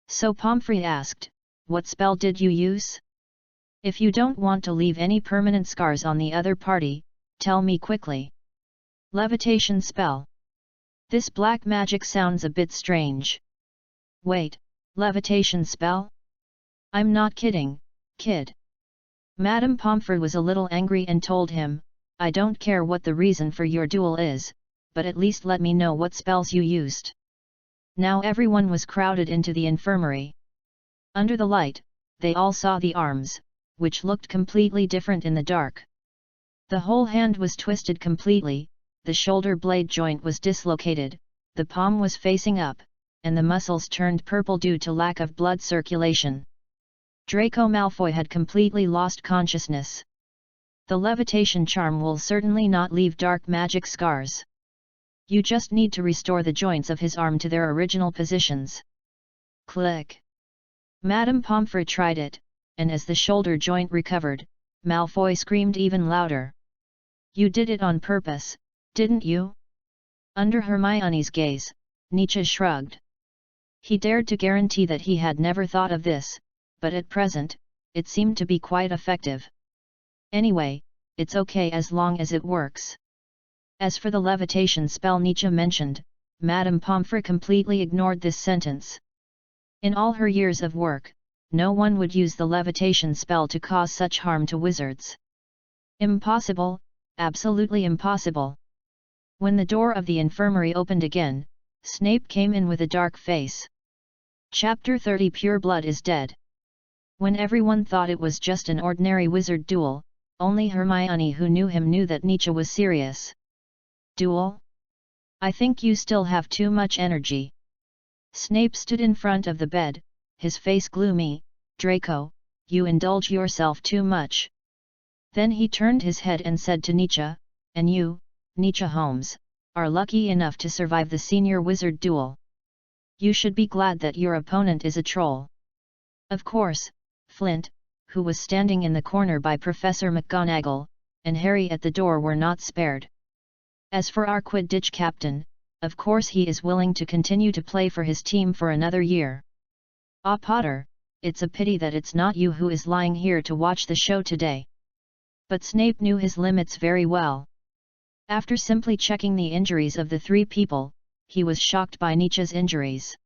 So Pomfrey asked, "What spell did you use? If you don't want to leave any permanent scars on the other party, tell me quickly." "Levitation spell. This black magic sounds a bit strange." "Wait, levitation spell? I'm not kidding, kid." Madame Pomfrey was a little angry and told him, "I don't care what the reason for your duel is, but at least let me know what spells you used." Now everyone was crowded into the infirmary. Under the light, they all saw the arms, which looked completely different in the dark. The whole hand was twisted completely, the shoulder blade joint was dislocated, the palm was facing up, and the muscles turned purple due to lack of blood circulation. Draco Malfoy had completely lost consciousness. The levitation charm will certainly not leave dark magic scars. You just need to restore the joints of his arm to their original positions. Click. Madame Pomfrey tried it, and as the shoulder joint recovered, Malfoy screamed even louder. "You did it on purpose, didn't you?" Under Hermione's gaze, Nietzsche shrugged. He dared to guarantee that he had never thought of this, but at present, it seemed to be quite effective. Anyway, it's okay as long as it works. As for the levitation spell Nietzsche mentioned, Madame Pomfrey completely ignored this sentence. In all her years of work, no one would use the levitation spell to cause such harm to wizards. Impossible, absolutely impossible. When the door of the infirmary opened again, Snape came in with a dark face. Chapter 30 Pure Blood is Dead. When everyone thought it was just an ordinary wizard duel, only Hermione who knew him knew that Nietzsche was serious. "Duel? I think you still have too much energy." Snape stood in front of the bed, his face gloomy. "Draco, you indulge yourself too much." Then he turned his head and said to Nietzsche, "And you, Nietzsche Holmes, are lucky enough to survive the senior wizard duel. You should be glad that your opponent is a troll." Of course, Flint, who was standing in the corner by Professor McGonagall, and Harry at the door were not spared. As for our Quidditch captain, of course he is willing to continue to play for his team for another year. "Ah, Potter, it's a pity that it's not you who is lying here to watch the show today." But Snape knew his limits very well. After simply checking the injuries of the three people, he was shocked by Nietzsche's injuries.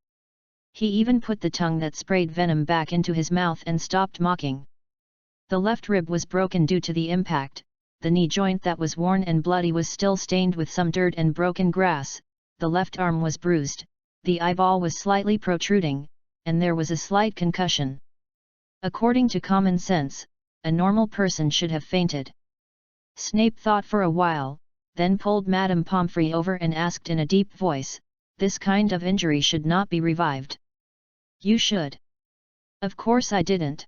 He even put the tongue that sprayed venom back into his mouth and stopped mocking. The left rib was broken due to the impact, the knee joint that was worn and bloody was still stained with some dirt and broken grass, the left arm was bruised, the eyeball was slightly protruding, and there was a slight concussion. According to common sense, a normal person should have fainted. Snape thought for a while, then pulled Madame Pomfrey over and asked in a deep voice, "This kind of injury should not be revived." "You should." "Of course I didn't.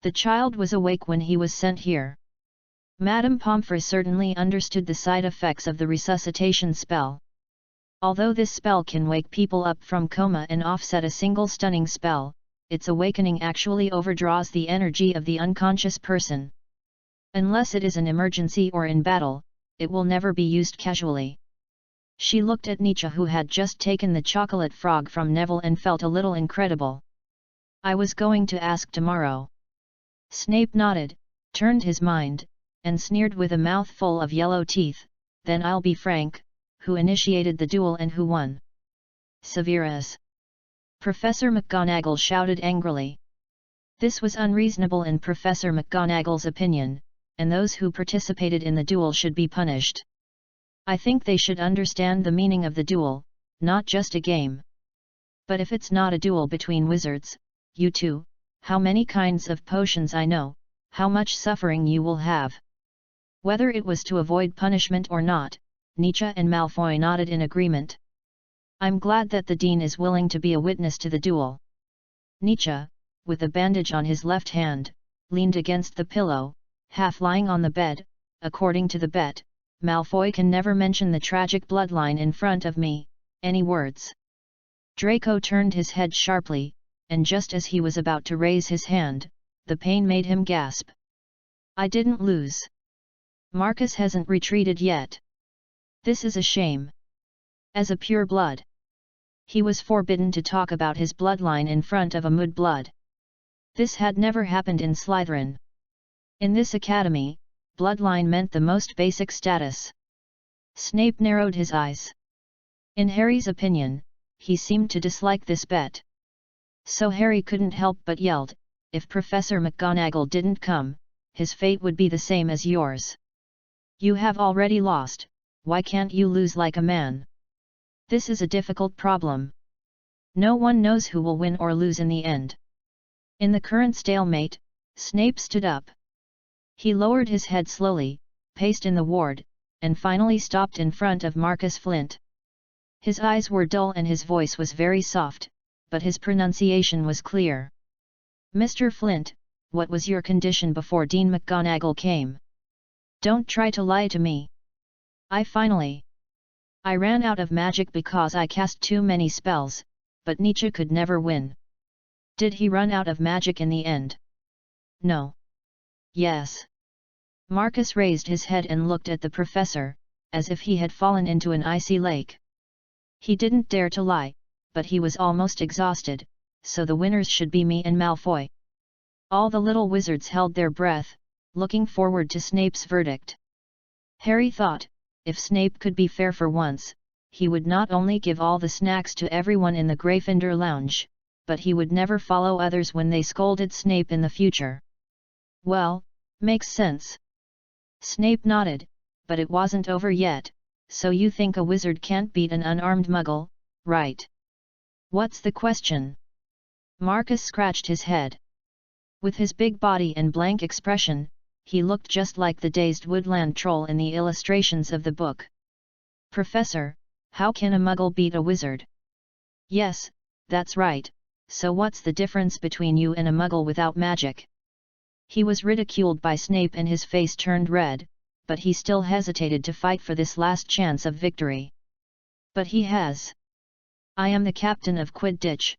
The child was awake when he was sent here." Madame Pomfrey certainly understood the side effects of the resuscitation spell. Although this spell can wake people up from coma and offset a single stunning spell, its awakening actually overdraws the energy of the unconscious person. Unless it is an emergency or in battle, it will never be used casually. She looked at Nietzsche, who had just taken the chocolate frog from Neville, and felt a little incredible. "I was going to ask tomorrow." Snape nodded, turned his mind, and sneered with a mouth full of yellow teeth, "Then I'll be frank, who initiated the duel and who won?" "Severus!" Professor McGonagall shouted angrily. This was unreasonable in Professor McGonagall's opinion, and those who participated in the duel should be punished. I think they should understand the meaning of the duel, not just a game. But if it's not a duel between wizards, you two, how many kinds of potions I know, how much suffering you will have. Whether it was to avoid punishment or not, Nietzsche and Malfoy nodded in agreement. I'm glad that the Dean is willing to be a witness to the duel. Nietzsche, with a bandage on his left hand, leaned against the pillow, half lying on the bed. According to the bet, Malfoy can never mention the tragic bloodline in front of me. Any words? Draco turned his head sharply, and just as he was about to raise his hand, the pain made him gasp. I didn't lose. Marcus hasn't retreated yet. This is a shame. As a pure blood, he was forbidden to talk about his bloodline in front of a mudblood. This had never happened in Slytherin. In this academy, bloodline meant the most basic status. Snape narrowed his eyes. In Harry's opinion, he seemed to dislike this bet. So Harry couldn't help but yelled, if Professor McGonagall didn't come, his fate would be the same as yours. You have already lost, why can't you lose like a man? This is a difficult problem. No one knows who will win or lose in the end. In the current stalemate, Snape stood up. He lowered his head slowly, paced in the ward, and finally stopped in front of Marcus Flint. His eyes were dull and his voice was very soft, but his pronunciation was clear. Mr. Flint, what was your condition before Dean McGonagall came? Don't try to lie to me. I ran out of magic because I cast too many spells, but Nietzsche could never win. Did he run out of magic in the end? No. Yes. Marcus raised his head and looked at the professor, as if he had fallen into an icy lake. He didn't dare to lie, but he was almost exhausted, so the winners should be me and Malfoy. All the little wizards held their breath, looking forward to Snape's verdict. Harry thought, if Snape could be fair for once, he would not only give all the snacks to everyone in the Gryffindor lounge, but he would never follow others when they scolded Snape in the future. Well, makes sense. Snape nodded, but it wasn't over yet. So you think a wizard can't beat an unarmed muggle, right? What's the question? Marcus scratched his head. With his big body and blank expression, he looked just like the dazed woodland troll in the illustrations of the book. Professor, how can a muggle beat a wizard? Yes, that's right, so what's the difference between you and a muggle without magic? He was ridiculed by Snape and his face turned red, but he still hesitated to fight for this last chance of victory. But he has. I am the captain of Quidditch.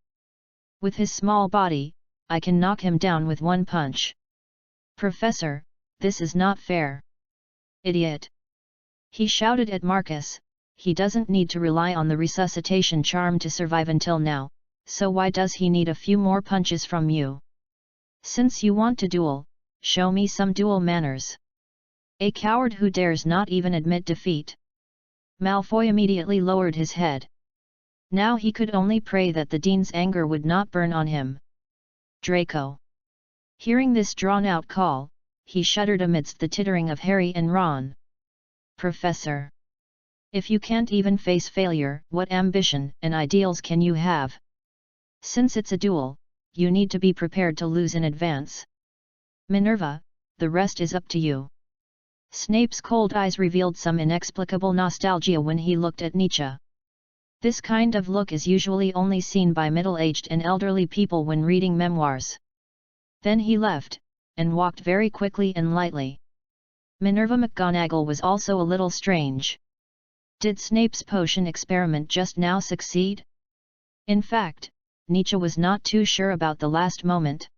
With his small body, I can knock him down with one punch. Professor, this is not fair. Idiot! He shouted at Marcus, he doesn't need to rely on the resuscitation charm to survive until now, so why does he need a few more punches from you? Since you want to duel, show me some duel manners. A coward who dares not even admit defeat. Malfoy immediately lowered his head. Now he could only pray that the Dean's anger would not burn on him. Draco. Hearing this drawn-out call, he shuddered amidst the tittering of Harry and Ron. Professor. If you can't even face failure, what ambition and ideals can you have? Since it's a duel, you need to be prepared to lose in advance. Minerva, the rest is up to you. Snape's cold eyes revealed some inexplicable nostalgia when he looked at Nietzsche. This kind of look is usually only seen by middle-aged and elderly people when reading memoirs. Then he left, and walked very quickly and lightly. Minerva McGonagall was also a little strange. Did Snape's potion experiment just now succeed? In fact, Nietzsche was not too sure about the last moment.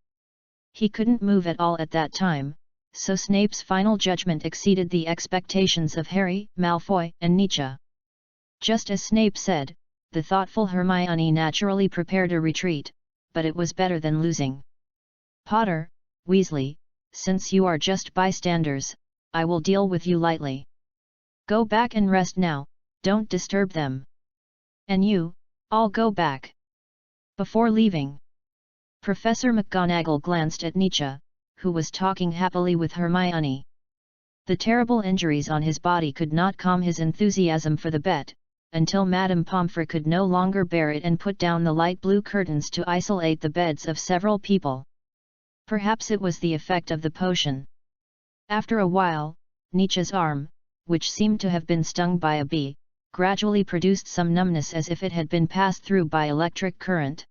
He couldn't move at all at that time, so Snape's final judgment exceeded the expectations of Harry, Malfoy, and Nietzsche. Just as Snape said, the thoughtful Hermione naturally prepared a retreat, but it was better than losing. Potter, Weasley, since you are just bystanders, I will deal with you lightly. Go back and rest now, don't disturb them. And you, all go back. Before leaving, Professor McGonagall glanced at Nietzsche, who was talking happily with Hermione. The terrible injuries on his body could not calm his enthusiasm for the bet, until Madame Pomfrey could no longer bear it and put down the light blue curtains to isolate the beds of several people. Perhaps it was the effect of the potion. After a while, Nietzsche's arm, which seemed to have been stung by a bee, gradually produced some numbness as if it had been passed through by electric current.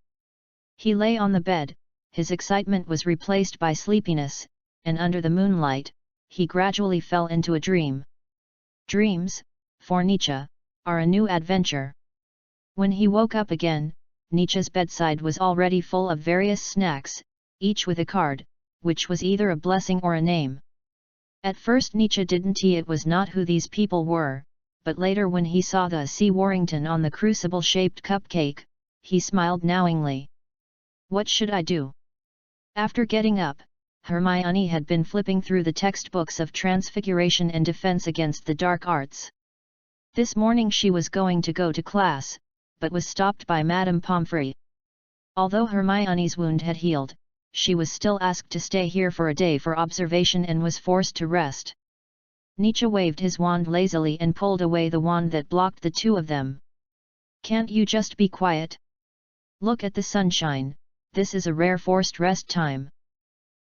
He lay on the bed, his excitement was replaced by sleepiness, and under the moonlight, he gradually fell into a dream. Dreams, for Nietzsche, are a new adventure. When he woke up again, Nietzsche's bedside was already full of various snacks, each with a card, which was either a blessing or a name. At first Nietzsche didn't see it was not who these people were, but later when he saw the C. Warrington on the crucible-shaped cupcake, he smiled knowingly. What should I do? After getting up, Hermione had been flipping through the textbooks of Transfiguration and Defense Against the Dark Arts. This morning she was going to go to class, but was stopped by Madame Pomfrey. Although Hermione's wound had healed, she was still asked to stay here for a day for observation and was forced to rest. Nietzsche waved his wand lazily and pulled away the wand that blocked the two of them. Can't you just be quiet? Look at the sunshine, this is a rare forced rest time.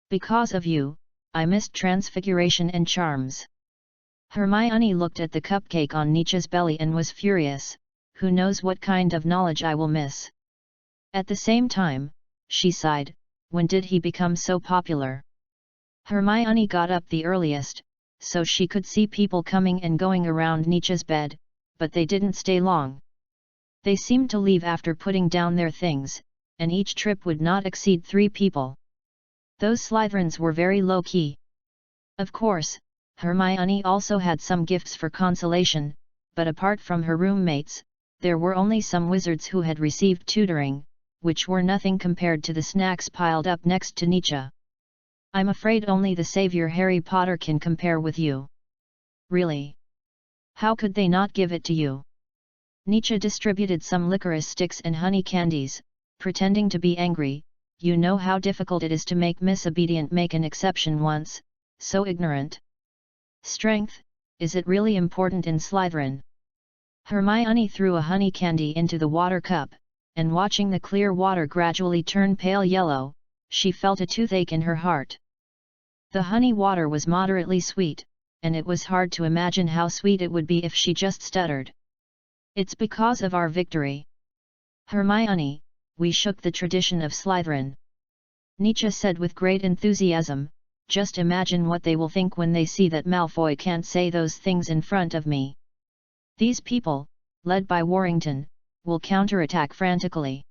Because of you, I missed Transfiguration and Charms. Hermione looked at the cupcake on Nietzsche's belly and was furious, who knows what kind of knowledge I will miss. At the same time, she sighed, when did he become so popular? Hermione got up the earliest, so she could see people coming and going around Nietzsche's bed, but they didn't stay long. They seemed to leave after putting down their things, and each trip would not exceed 3 people. Those Slytherins were very low-key. Of course, Hermione also had some gifts for consolation, but apart from her roommates, there were only some wizards who had received tutoring, which were nothing compared to the snacks piled up next to Nietzsche. I'm afraid only the savior Harry Potter can compare with you. Really? How could they not give it to you? Nietzsche distributed some licorice sticks and honey candies, pretending to be angry. You know how difficult it is to make Miss Obedient make an exception once, so ignorant. Strength, is it really important in Slytherin? Hermione threw a honey candy into the water cup, and watching the clear water gradually turn pale yellow, she felt a toothache in her heart. The honey water was moderately sweet, and it was hard to imagine how sweet it would be if she just stuttered. It's because of our victory. Hermione, we shook the tradition of Slytherin. Nietzsche said with great enthusiasm, just imagine what they will think when they see that Malfoy can't say those things in front of me. These people, led by Warrington, will counterattack frantically.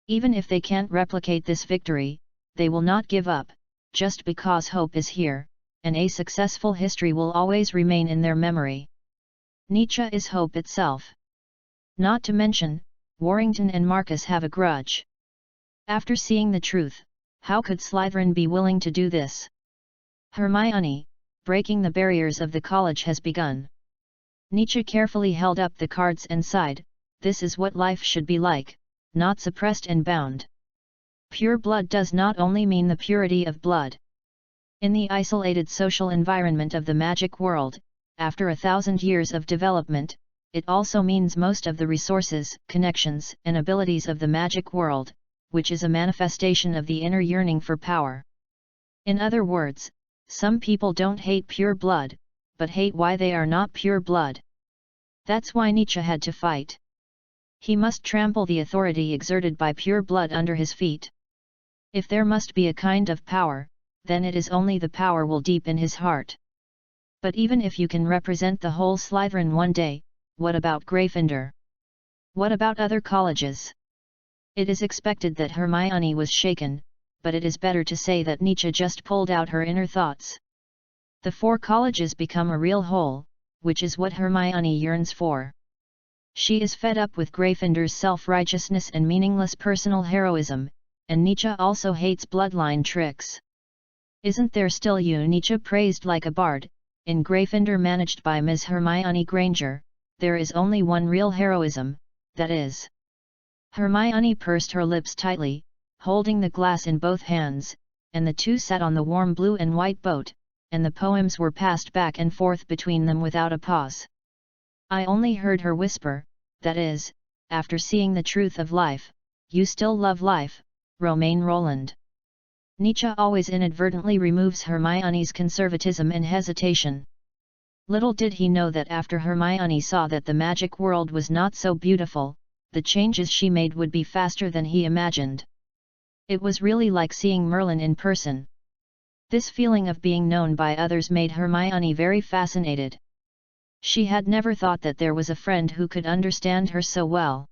Even if they can't replicate this victory, they will not give up, just because hope is here, and a successful history will always remain in their memory. Nietzsche is hope itself. Not to mention, Warrington and Marcus have a grudge. After seeing the truth, how could Slytherin be willing to do this? Hermione, breaking the barriers of the college has begun. Nietzsche carefully held up the cards and sighed, this is what life should be like, not suppressed and bound. Pure blood does not only mean the purity of blood. In the isolated social environment of the magic world, after 1,000 years of development, it also means most of the resources, connections, and abilities of the magic world, which is a manifestation of the inner yearning for power. In other words, some people don't hate pure blood, but hate why they are not pure blood. That's why Nietzsche had to fight. He must trample the authority exerted by pure blood under his feet. If there must be a kind of power, then it is only the power will deep in his heart. But even if you can represent the whole Slytherin one day, what about Gryffindor? What about other colleges? It is expected that Hermione was shaken, but it is better to say that Nietzsche just pulled out her inner thoughts. The 4 colleges become a real whole, which is what Hermione yearns for. She is fed up with Gryffindor's self-righteousness and meaningless personal heroism, and Nietzsche also hates bloodline tricks. Isn't there still you? Nietzsche praised like a bard. In Gryffindor managed by Ms. Hermione Granger, there is only one real heroism, that is. Hermione pursed her lips tightly, holding the glass in both hands, and the two sat on the warm blue and white boat, and the poems were passed back and forth between them without a pause. I only heard her whisper, that is, after seeing the truth of life, you still love life, Romain Roland. Nietzsche always inadvertently removes Hermione's conservatism and hesitation. Little did he know that after Hermione saw that the magic world was not so beautiful, the changes she made would be faster than he imagined. It was really like seeing Merlin in person. This feeling of being known by others made Hermione very fascinated. She had never thought that there was a friend who could understand her so well.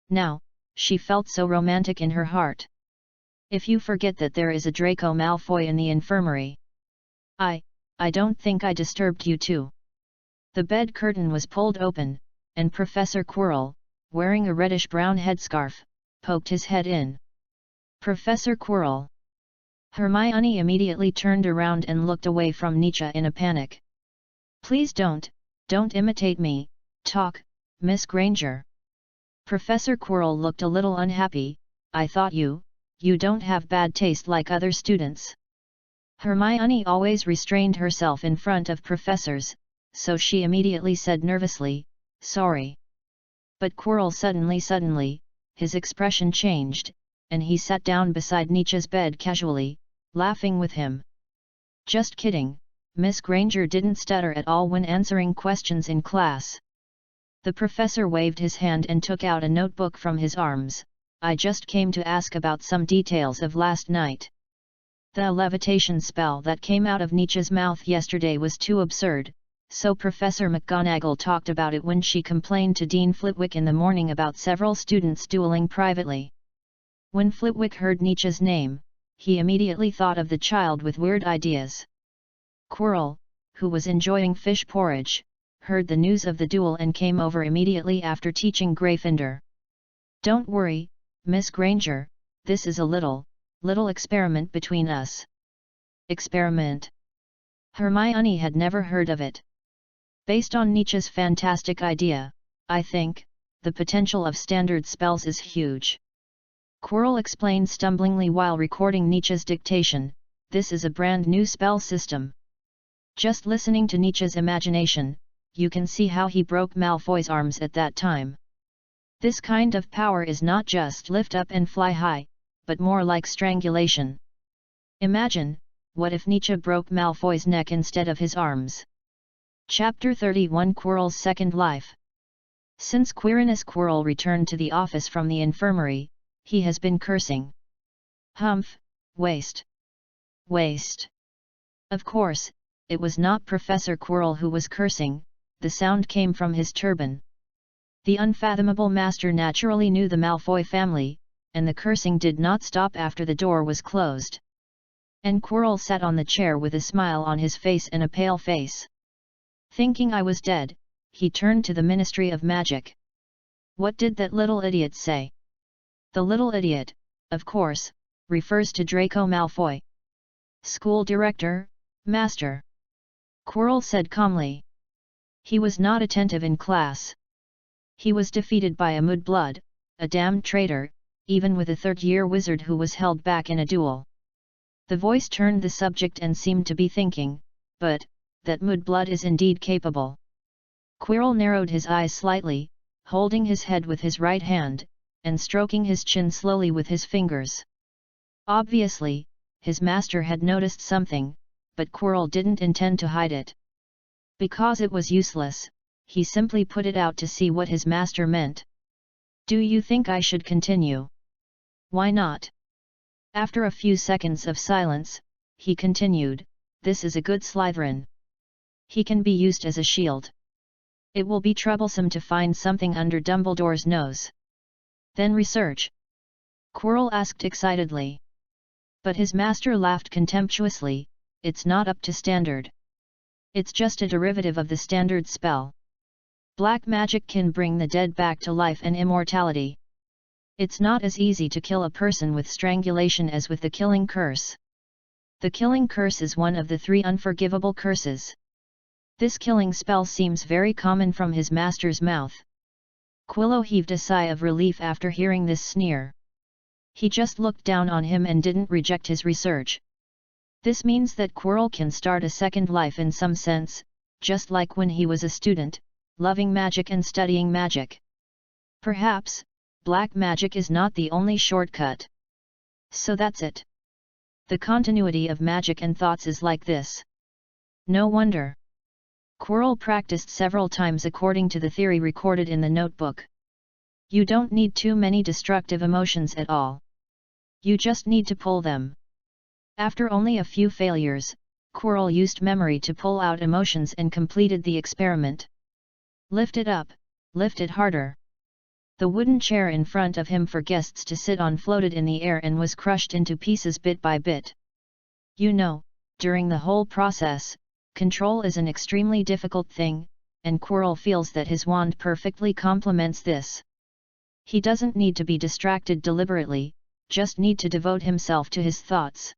Now, she felt so romantic in her heart. If you forget that there is a Draco Malfoy in the infirmary. I don't think I disturbed you too. The bed curtain was pulled open, and Professor Quirrell, wearing a reddish-brown headscarf, poked his head in. Professor Quirrell. Hermione immediately turned around and looked away from Nietzsche in a panic. Please don't imitate me, talk, Miss Granger. Professor Quirrell looked a little unhappy. I thought you don't have bad taste like other students. Hermione always restrained herself in front of professors, so she immediately said nervously, sorry. But Quirrell suddenly, his expression changed, and he sat down beside Nietzsche's bed casually, laughing with him. Just kidding, Miss Granger didn't stutter at all when answering questions in class. The professor waved his hand and took out a notebook from his arms. I just came to ask about some details of last night. The levitation spell that came out of Nietzsche's mouth yesterday was too absurd, so Professor McGonagall talked about it when she complained to Dean Flitwick in the morning about several students dueling privately. When Flitwick heard Nietzsche's name, he immediately thought of the child with weird ideas. Quirrell, who was enjoying fish porridge, heard the news of the duel and came over immediately after teaching Gryffindor. Don't worry, Miss Granger, this is a little experiment between us. Experiment? Hermione had never heard of it. Based on Nietzsche's fantastic idea, I think, the potential of standard spells is huge. Quirrell explained stumblingly while recording Nietzsche's dictation, this is a brand new spell system. Just listening to Nietzsche's imagination, you can see how he broke Malfoy's arms at that time. This kind of power is not just lift up and fly high, but more like strangulation. Imagine, what if Nietzsche broke Malfoy's neck instead of his arms? Chapter 31 Quirrell's Second Life. Since Quirinus Quirrell returned to the office from the infirmary, he has been cursing. Humph, waste. Waste. Of course, it was not Professor Quirrell who was cursing, the sound came from his turban. The unfathomable master naturally knew the Malfoy family, and the cursing did not stop after the door was closed. And Quirrell sat on the chair with a smile on his face and a pale face. Thinking I was dead, he turned to the Ministry of Magic. What did that little idiot say? The little idiot, of course, refers to Draco Malfoy. School director, master. Quirrell said calmly. He was not attentive in class. He was defeated by a mudblood, a damned traitor, even with a third-year wizard who was held back in a duel. The voice turned the subject and seemed to be thinking, but, that mudblood is indeed capable. Quirrell narrowed his eyes slightly, holding his head with his right hand, and stroking his chin slowly with his fingers. Obviously, his master had noticed something, but Quirrell didn't intend to hide it. Because it was useless, he simply put it out to see what his master meant. Do you think I should continue? Why not? After a few seconds of silence, he continued, this is a good Slytherin. He can be used as a shield. It will be troublesome to find something under Dumbledore's nose. Then research? Quirrell asked excitedly. But his master laughed contemptuously, it's not up to standard. It's just a derivative of the standard spell. Black magic can bring the dead back to life and immortality. It's not as easy to kill a person with strangulation as with the killing curse. The killing curse is one of the 3 unforgivable curses. This killing spell seems very common from his master's mouth. Quirrell heaved a sigh of relief after hearing this sneer. He just looked down on him and didn't reject his research. This means that Quirrell can start a second life in some sense, just like when he was a student, loving magic and studying magic. Perhaps, black magic is not the only shortcut. So that's it. The continuity of magic and thoughts is like this. No wonder. Quirrell practiced several times according to the theory recorded in the notebook. You don't need too many destructive emotions at all. You just need to pull them. After only a few failures, Quirrell used memory to pull out emotions and completed the experiment. Lift it up, lift it harder. The wooden chair in front of him for guests to sit on floated in the air and was crushed into pieces bit by bit. You know, during the whole process, control is an extremely difficult thing, and Quirrell feels that his wand perfectly complements this. He doesn't need to be distracted deliberately, just need to devote himself to his thoughts.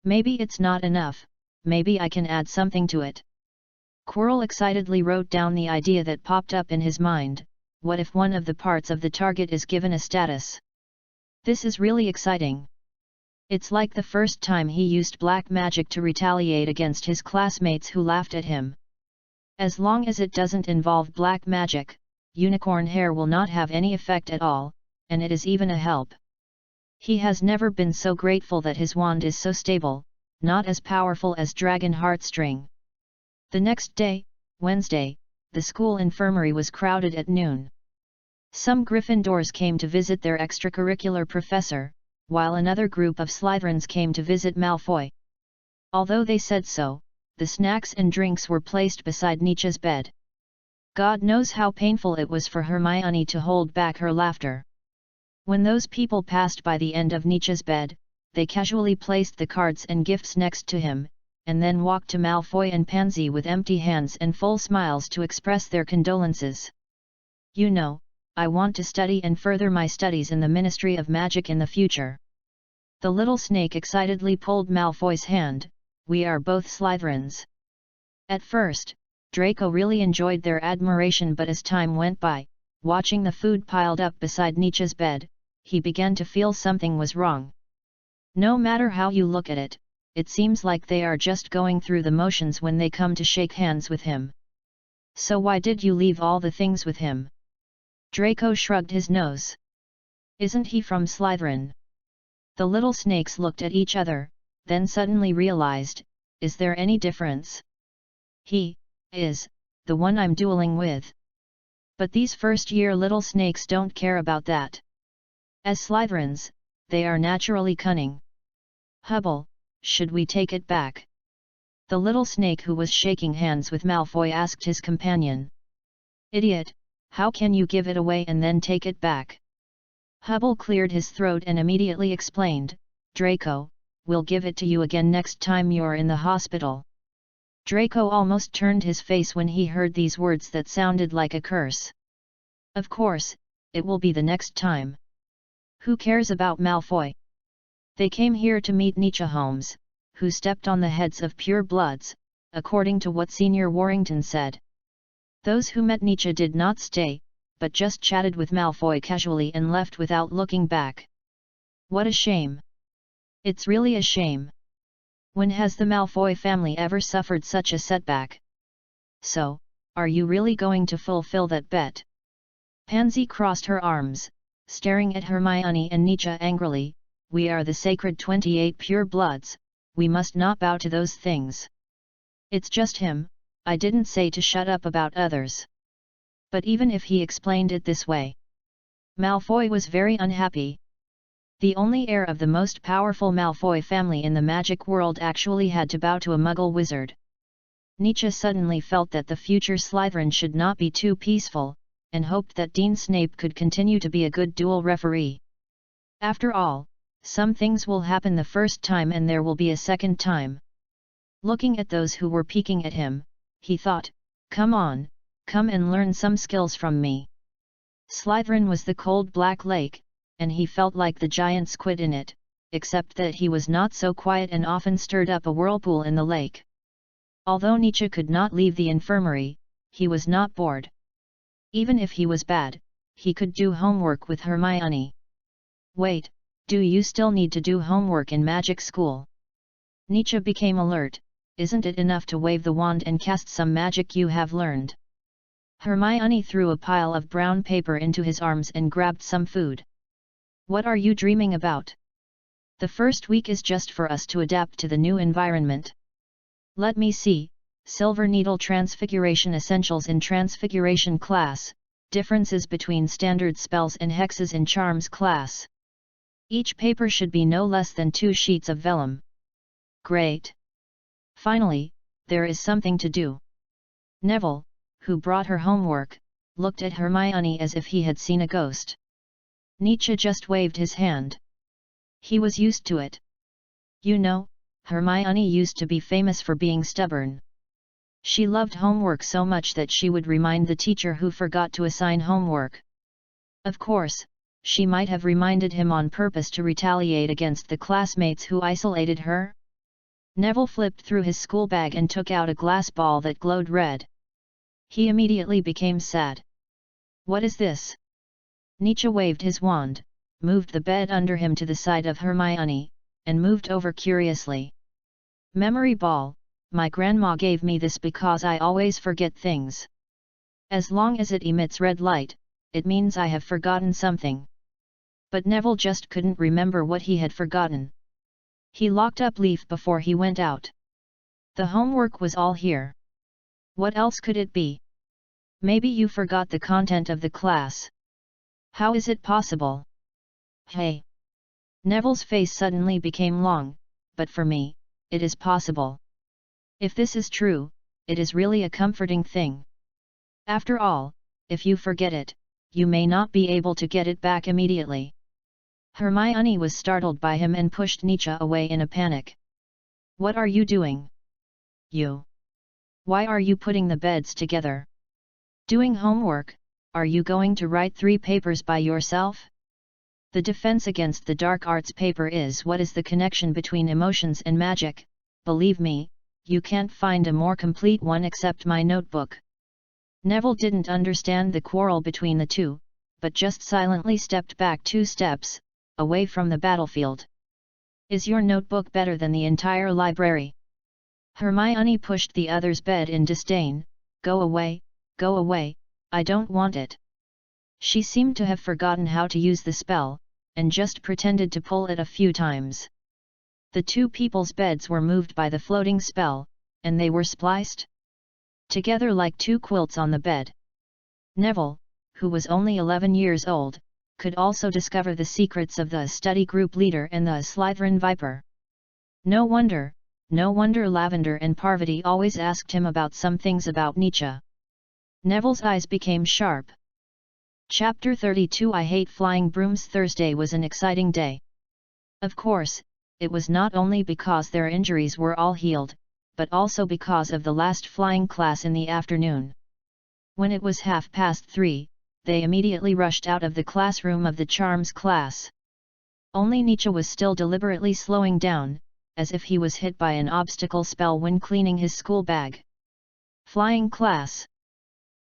Maybe it's not enough, maybe I can add something to it. Quirrell excitedly wrote down the idea that popped up in his mind. What if one of the parts of the target is given a status? This is really exciting. It's like the first time he used black magic to retaliate against his classmates who laughed at him. As long as it doesn't involve black magic, unicorn hair will not have any effect at all, and it is even a help. He has never been so grateful that his wand is so stable, not as powerful as dragon heartstring. The next day, Wednesday, the school infirmary was crowded at noon. Some Gryffindors came to visit their extracurricular professor, while another group of Slytherins came to visit Malfoy. Although they said so, the snacks and drinks were placed beside Nietzsche's bed. God knows how painful it was for Hermione to hold back her laughter. When those people passed by the end of Nietzsche's bed, they casually placed the cards and gifts next to him, and then walked to Malfoy and Pansy with empty hands and full smiles to express their condolences. You know, I want to study and further my studies in the Ministry of Magic in the future. The little snake excitedly pulled Malfoy's hand. We are both Slytherins. At first, Draco really enjoyed their admiration, but as time went by, watching the food piled up beside Nietzsche's bed, he began to feel something was wrong. No matter how you look at it, it seems like they are just going through the motions when they come to shake hands with him. So why did you leave all the things with him? Draco shrugged his nose. Isn't he from Slytherin? The little snakes looked at each other, then suddenly realized, is there any difference? He is the one I'm dueling with. But these first-year little snakes don't care about that. As Slytherins, they are naturally cunning. Hubble, should we take it back? The little snake who was shaking hands with Malfoy asked his companion. Idiot, how can you give it away and then take it back? Hubble cleared his throat and immediately explained, Draco, we'll give it to you again next time you're in the hospital. Draco almost turned his face when he heard these words that sounded like a curse. Of course, it will be the next time. Who cares about Malfoy? They came here to meet Nietzsche Holmes, who stepped on the heads of pure bloods, according to what Senior Warrington said. Those who met Nietzsche did not stay, but just chatted with Malfoy casually and left without looking back. What a shame! It's really a shame. When has the Malfoy family ever suffered such a setback? So, are you really going to fulfill that bet? Pansy crossed her arms, staring at Hermione and Nietzsche angrily. We are the sacred 28 pure bloods, we must not bow to those things. It's just him, I didn't say to shut up about others. But even if he explained it this way, Malfoy was very unhappy. The only heir of the most powerful Malfoy family in the magic world actually had to bow to a Muggle wizard. Nietzsche suddenly felt that the future Slytherin should not be too peaceful, and hoped that Dean Snape could continue to be a good duel referee. After all, some things will happen the first time and there will be a second time. Looking at those who were peeking at him, he thought, come on, come and learn some skills from me. Slytherin was the cold black lake, and he felt like the giant squid in it, except that he was not so quiet and often stirred up a whirlpool in the lake. Although Nietzsche could not leave the infirmary, he was not bored. Even if he was bad, he could do homework with Hermione. Wait, do you still need to do homework in magic school? Nietzsche became alert. Isn't it enough to wave the wand and cast some magic you have learned? Hermione threw a pile of brown paper into his arms and grabbed some food. What are you dreaming about? The first week is just for us to adapt to the new environment. Let me see. Silver Needle Transfiguration Essentials in Transfiguration class, differences between standard spells and hexes in Charms class. Each paper should be no less than 2 sheets of vellum. Great! Finally, there is something to do. Neville, who brought her homework, looked at Hermione as if he had seen a ghost. Nietzsche just waved his hand. He was used to it. You know, Hermione used to be famous for being stubborn. She loved homework so much that she would remind the teacher who forgot to assign homework. Of course, she might have reminded him on purpose to retaliate against the classmates who isolated her. Neville flipped through his school bag and took out a glass ball that glowed red. He immediately became sad. What is this? Nietzsche waved his wand, moved the bed under him to the side of Hermione, and moved over curiously. Memory ball. My grandma gave me this because I always forget things. As long as it emits red light, it means I have forgotten something. But Neville just couldn't remember what he had forgotten. He locked up Leaf before he went out. The homework was all here. What else could it be? Maybe you forgot the content of the class. How is it possible? Hey! Neville's face suddenly became long, but for me, it is possible. If this is true, it is really a comforting thing. After all, if you forget it, you may not be able to get it back immediately. Hermione was startled by him and pushed Nietzsche away in a panic. What are you doing? You. Why are you putting the beds together? Doing homework? Are you going to write 3 papers by yourself? The defense against the dark arts paper is what is the connection between emotions and magic. Believe me, you can't find a more complete one except my notebook. Neville didn't understand the quarrel between the two, but just silently stepped back 2 steps, away from the battlefield. Is your notebook better than the entire library? Hermione pushed the other's bed in disdain. Go away, I don't want it. She seemed to have forgotten how to use the spell, and just pretended to pull it a few times. The 2 people's beds were moved by the floating spell, and they were spliced together like 2 quilts on the bed. Neville, who was only 11 years old, could also discover the secrets of the study group leader and the Slytherin Viper. No wonder Lavender and Parvati always asked him about some things about Nietzsche. Neville's eyes became sharp. Chapter 32 I Hate Flying Brooms. Thursday was an exciting day. Of course, it was not only because their injuries were all healed, but also because of the last flying class in the afternoon. When it was 3:30, they immediately rushed out of the classroom of the Charms class. Only Nietzsche was still deliberately slowing down, as if he was hit by an obstacle spell when cleaning his school bag. Flying class.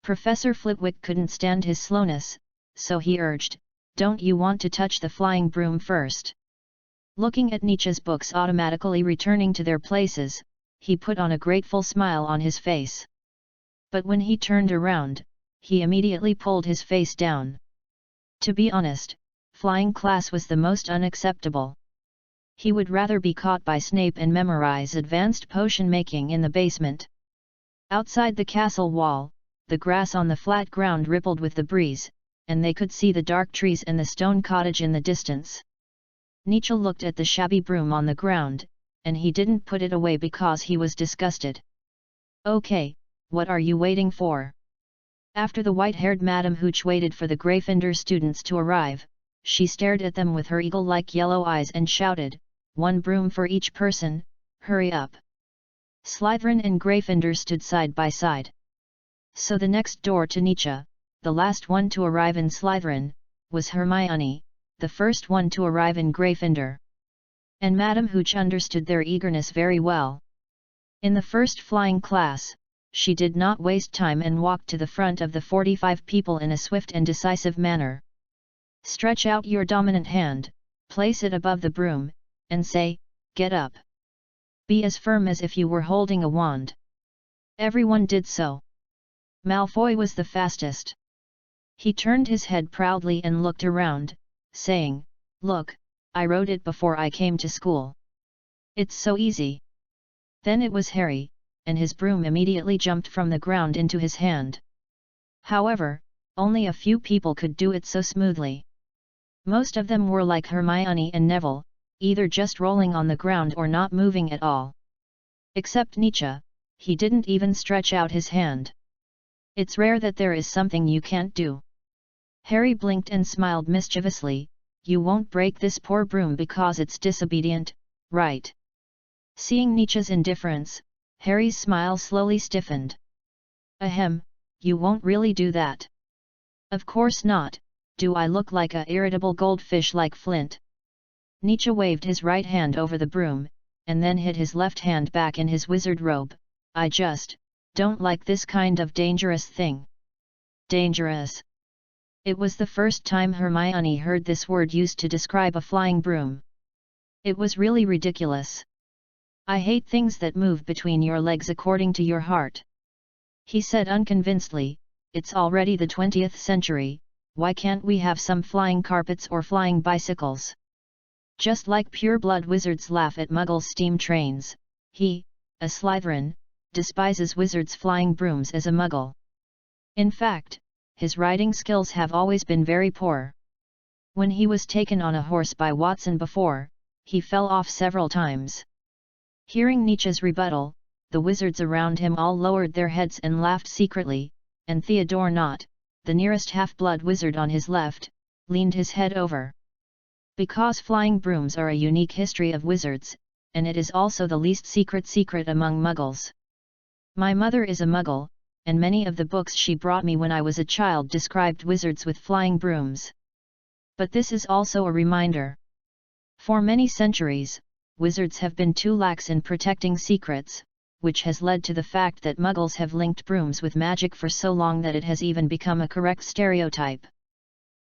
Professor Flitwick couldn't stand his slowness, so he urged, "Don't you want to touch the flying broom first?" Looking at Nietzsche's books automatically returning to their places, he put on a grateful smile on his face. But when he turned around, he immediately pulled his face down. To be honest, flying class was the most unacceptable. He would rather be caught by Snape and memorize advanced potion making in the basement. Outside the castle wall, the grass on the flat ground rippled with the breeze, and they could see the dark trees and the stone cottage in the distance. Nietzsche looked at the shabby broom on the ground, and he didn't put it away because he was disgusted. "Okay, what are you waiting for?" After the white-haired Madame Hooch waited for the Gryffindor students to arrive, she stared at them with her eagle-like yellow eyes and shouted, "1 broom for each person, hurry up!" Slytherin and Gryffindor stood side by side. So the next door to Nietzsche, the last one to arrive in Slytherin, was Hermione, the first one to arrive in Gryffindor. And Madame Hooch understood their eagerness very well. In the first flying class, she did not waste time and walked to the front of the 45 people in a swift and decisive manner. "Stretch out your dominant hand, place it above the broom, and say, 'Get up!'" Be as firm as if you were holding a wand. Everyone did so. Malfoy was the fastest. He turned his head proudly and looked around, saying, "Look, I wrote it before I came to school. It's so easy." Then it was Harry, and his broom immediately jumped from the ground into his hand. However, only a few people could do it so smoothly. Most of them were like Hermione and Neville, either just rolling on the ground or not moving at all. Except Nietzsche, he didn't even stretch out his hand. It's rare that there is something you can't do. Harry blinked and smiled mischievously. You won't break this poor broom because it's disobedient, right? Seeing Nietzsche's indifference, Harry's smile slowly stiffened. Ahem, you won't really do that. Of course not. Do I look like a irritable goldfish like Flint? Nietzsche waved his right hand over the broom, and then hid his left hand back in his wizard robe. I just don't like this kind of dangerous thing. Dangerous. It was the first time Hermione heard this word used to describe a flying broom. It was really ridiculous. I hate things that move between your legs according to your heart. He said unconvincedly, it's already the 20th century, why can't we have some flying carpets or flying bicycles? Just like pure-blood wizards laugh at muggles' steam trains, he, a Slytherin, despises wizards flying brooms as a muggle. In fact, his riding skills have always been very poor. When he was taken on a horse by Watson before, he fell off several times. Hearing Nietzsche's rebuttal, the wizards around him all lowered their heads and laughed secretly, and Theodore Nott, the nearest half-blood wizard on his left, leaned his head over. Because flying brooms are a unique history of wizards, and it is also the least secret among muggles. My mother is a muggle, and many of the books she brought me when I was a child described wizards with flying brooms. But this is also a reminder. For many centuries, wizards have been too lax in protecting secrets, which has led to the fact that muggles have linked brooms with magic for so long that it has even become a correct stereotype.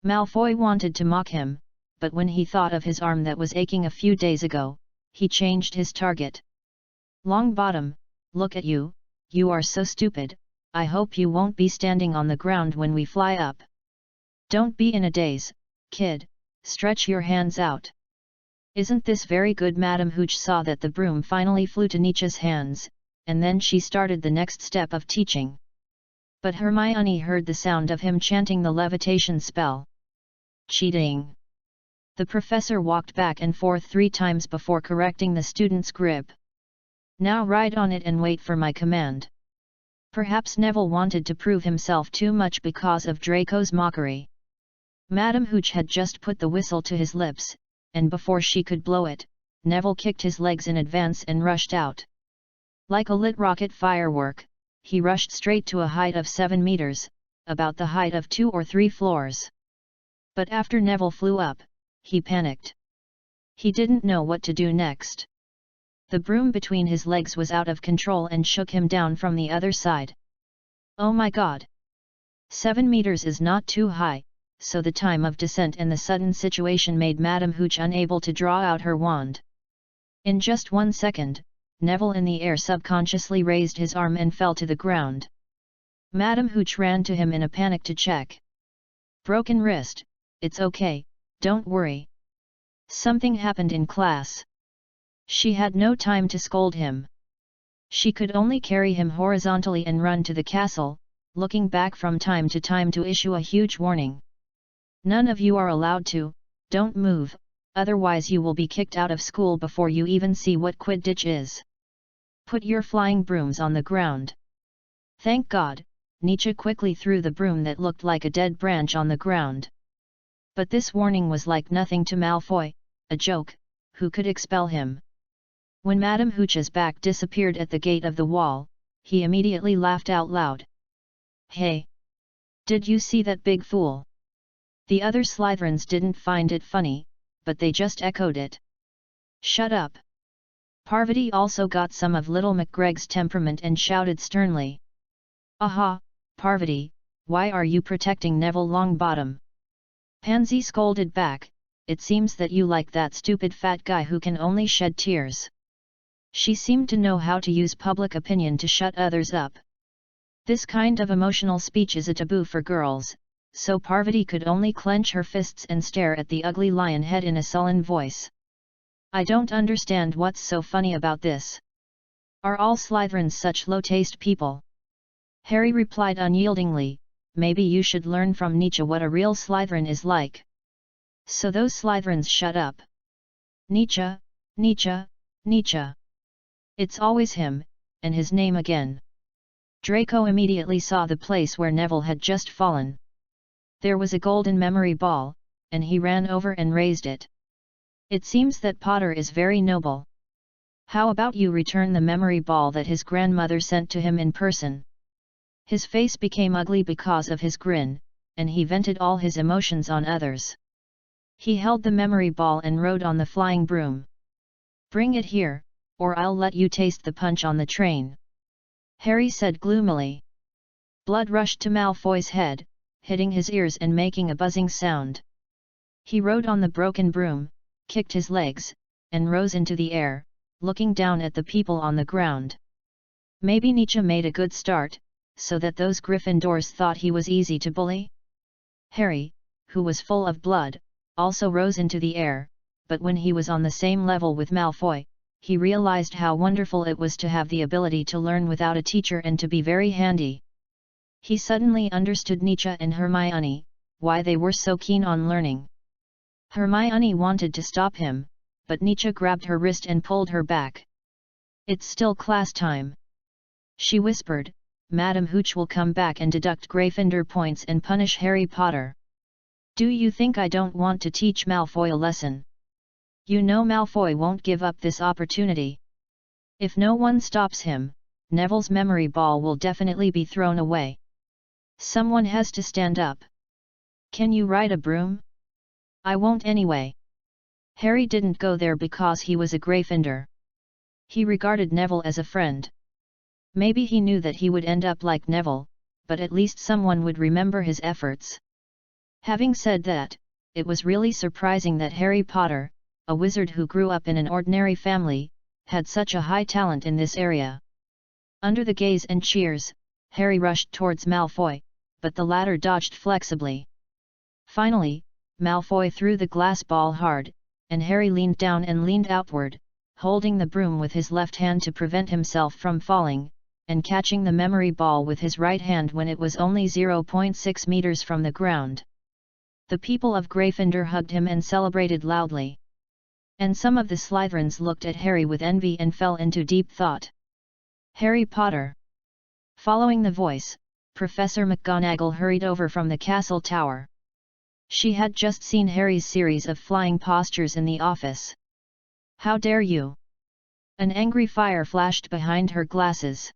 Malfoy wanted to mock him, but when he thought of his arm that was aching a few days ago, he changed his target. Longbottom, look at you, you are so stupid, I hope you won't be standing on the ground when we fly up. Don't be in a daze, kid, stretch your hands out. Isn't this very good? Madame Hooch saw that the broom finally flew to Nietzsche's hands, and then she started the next step of teaching. But Hermione heard the sound of him chanting the levitation spell. Cheating! The professor walked back and forth 3 times before correcting the student's grip. Now ride on it and wait for my command. Perhaps Neville wanted to prove himself too much because of Draco's mockery. Madame Hooch had just put the whistle to his lips, and before she could blow it, Neville kicked his legs in advance and rushed out. Like a lit rocket firework, he rushed straight to a height of 7 meters, about the height of 2 or 3 floors. But after Neville flew up, he panicked. He didn't know what to do next. The broom between his legs was out of control and shook him down from the other side. Oh my God! 7 meters is not too high, so the time of descent and the sudden situation made Madame Hooch unable to draw out her wand. In just 1 second, Neville in the air subconsciously raised his arm and fell to the ground. Madame Hooch ran to him in a panic to check. Broken wrist, it's okay, don't worry. Something happened in class. She had no time to scold him. She could only carry him horizontally and run to the castle, looking back from time to time to issue a huge warning. None of you are allowed to, don't move, otherwise you will be kicked out of school before you even see what Quidditch is. Put your flying brooms on the ground. Thank God, Nietzsche quickly threw the broom that looked like a dead branch on the ground. But this warning was like nothing to Malfoy, a joke, who could expel him? When Madame Hooch's back disappeared at the gate of the wall, he immediately laughed out loud. Hey! Did you see that big fool? The other Slytherins didn't find it funny, but they just echoed it. Shut up! Parvati also got some of little McGreg's temperament and shouted sternly. Aha, Parvati, why are you protecting Neville Longbottom? Pansy scolded back, it seems that you like that stupid fat guy who can only shed tears. She seemed to know how to use public opinion to shut others up. This kind of emotional speech is a taboo for girls, so Parvati could only clench her fists and stare at the ugly lion head in a sullen voice. I don't understand what's so funny about this. Are all Slytherins such low-taste people? Harry replied unyieldingly, maybe you should learn from Nietzsche what a real Slytherin is like. So those Slytherins shut up. Nietzsche, Nietzsche, Nietzsche. It's always him, and his name again. Draco immediately saw the place where Neville had just fallen. There was a golden memory ball, and he ran over and raised it. It seems that Potter is very noble. How about you return the memory ball that his grandmother sent to him in person? His face became ugly because of his grin, and he vented all his emotions on others. He held the memory ball and rode on the flying broom. Bring it here, or I'll let you taste the punch on the train. Harry said gloomily. Blood rushed to Malfoy's head, hitting his ears and making a buzzing sound. He rode on the broken broom, kicked his legs, and rose into the air, looking down at the people on the ground. Maybe Nietzsche made a good start, so that those Gryffindors thought he was easy to bully? Harry, who was full of blood, also rose into the air, but when he was on the same level with Malfoy, he realized how wonderful it was to have the ability to learn without a teacher and to be very handy. He suddenly understood Nietzsche and Hermione, why they were so keen on learning. Hermione wanted to stop him, but Nietzsche grabbed her wrist and pulled her back. It's still class time. She whispered, Madam Hooch will come back and deduct Gryffindor points and punish Harry Potter. Do you think I don't want to teach Malfoy a lesson? You know Malfoy won't give up this opportunity. If no one stops him, Neville's memory ball will definitely be thrown away. Someone has to stand up. Can you ride a broom? I won't anyway. Harry didn't go there because he was a Gryffindor. He regarded Neville as a friend. Maybe he knew that he would end up like Neville, but at least someone would remember his efforts. Having said that, it was really surprising that Harry Potter, a wizard who grew up in an ordinary family, had such a high talent in this area. Under the gaze and cheers, Harry rushed towards Malfoy, but the latter dodged flexibly. Finally, Malfoy threw the glass ball hard, and Harry leaned down and leaned outward, holding the broom with his left hand to prevent himself from falling, and catching the memory ball with his right hand when it was only 0.6 meters from the ground. The people of Gryffindor hugged him and celebrated loudly. And some of the Slytherins looked at Harry with envy and fell into deep thought. Harry Potter. Following the voice, Professor McGonagall hurried over from the castle tower. She had just seen Harry's series of flying postures in the office. How dare you! An angry fire flashed behind her glasses.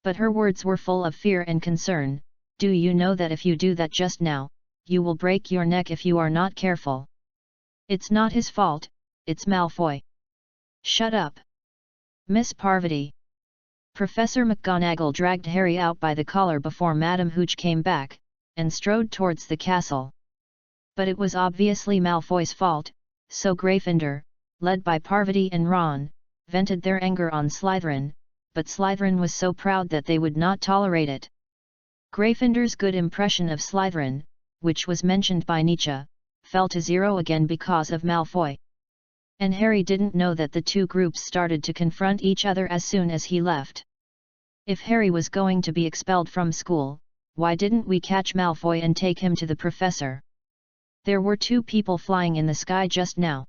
But her words were full of fear and concern. Do you know that if you do that just now, you will break your neck if you are not careful? It's not his fault, it's Malfoy. Shut up! Miss Parvati. Professor McGonagall dragged Harry out by the collar before Madame Hooch came back, and strode towards the castle. But it was obviously Malfoy's fault, so Gryffindor, led by Parvati and Ron, vented their anger on Slytherin, but Slytherin was so proud that they would not tolerate it. Gryffindor's good impression of Slytherin, which was mentioned by Nietzsche, fell to zero again because of Malfoy. And Harry didn't know that the two groups started to confront each other as soon as he left. If Harry was going to be expelled from school, why didn't we catch Malfoy and take him to the professor? There were two people flying in the sky just now.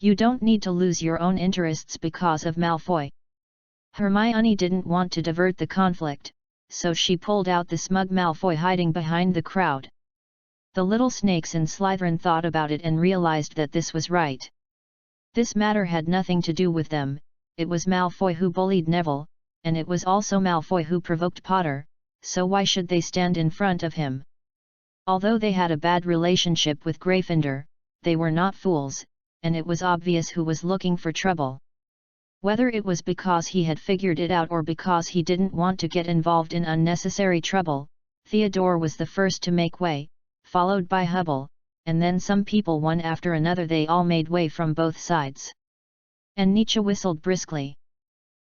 You don't need to lose your own interests because of Malfoy. Hermione didn't want to divert the conflict, so she pulled out the smug Malfoy hiding behind the crowd. The little snakes in Slytherin thought about it and realized that this was right. This matter had nothing to do with them, it was Malfoy who bullied Neville, and it was also Malfoy who provoked Potter, so why should they stand in front of him? Although they had a bad relationship with Gryffindor, they were not fools, and it was obvious who was looking for trouble. Whether it was because he had figured it out or because he didn't want to get involved in unnecessary trouble, Theodore was the first to make way, followed by Hubble, and then some people one after another. They all made way from both sides. And Nietzsche whistled briskly.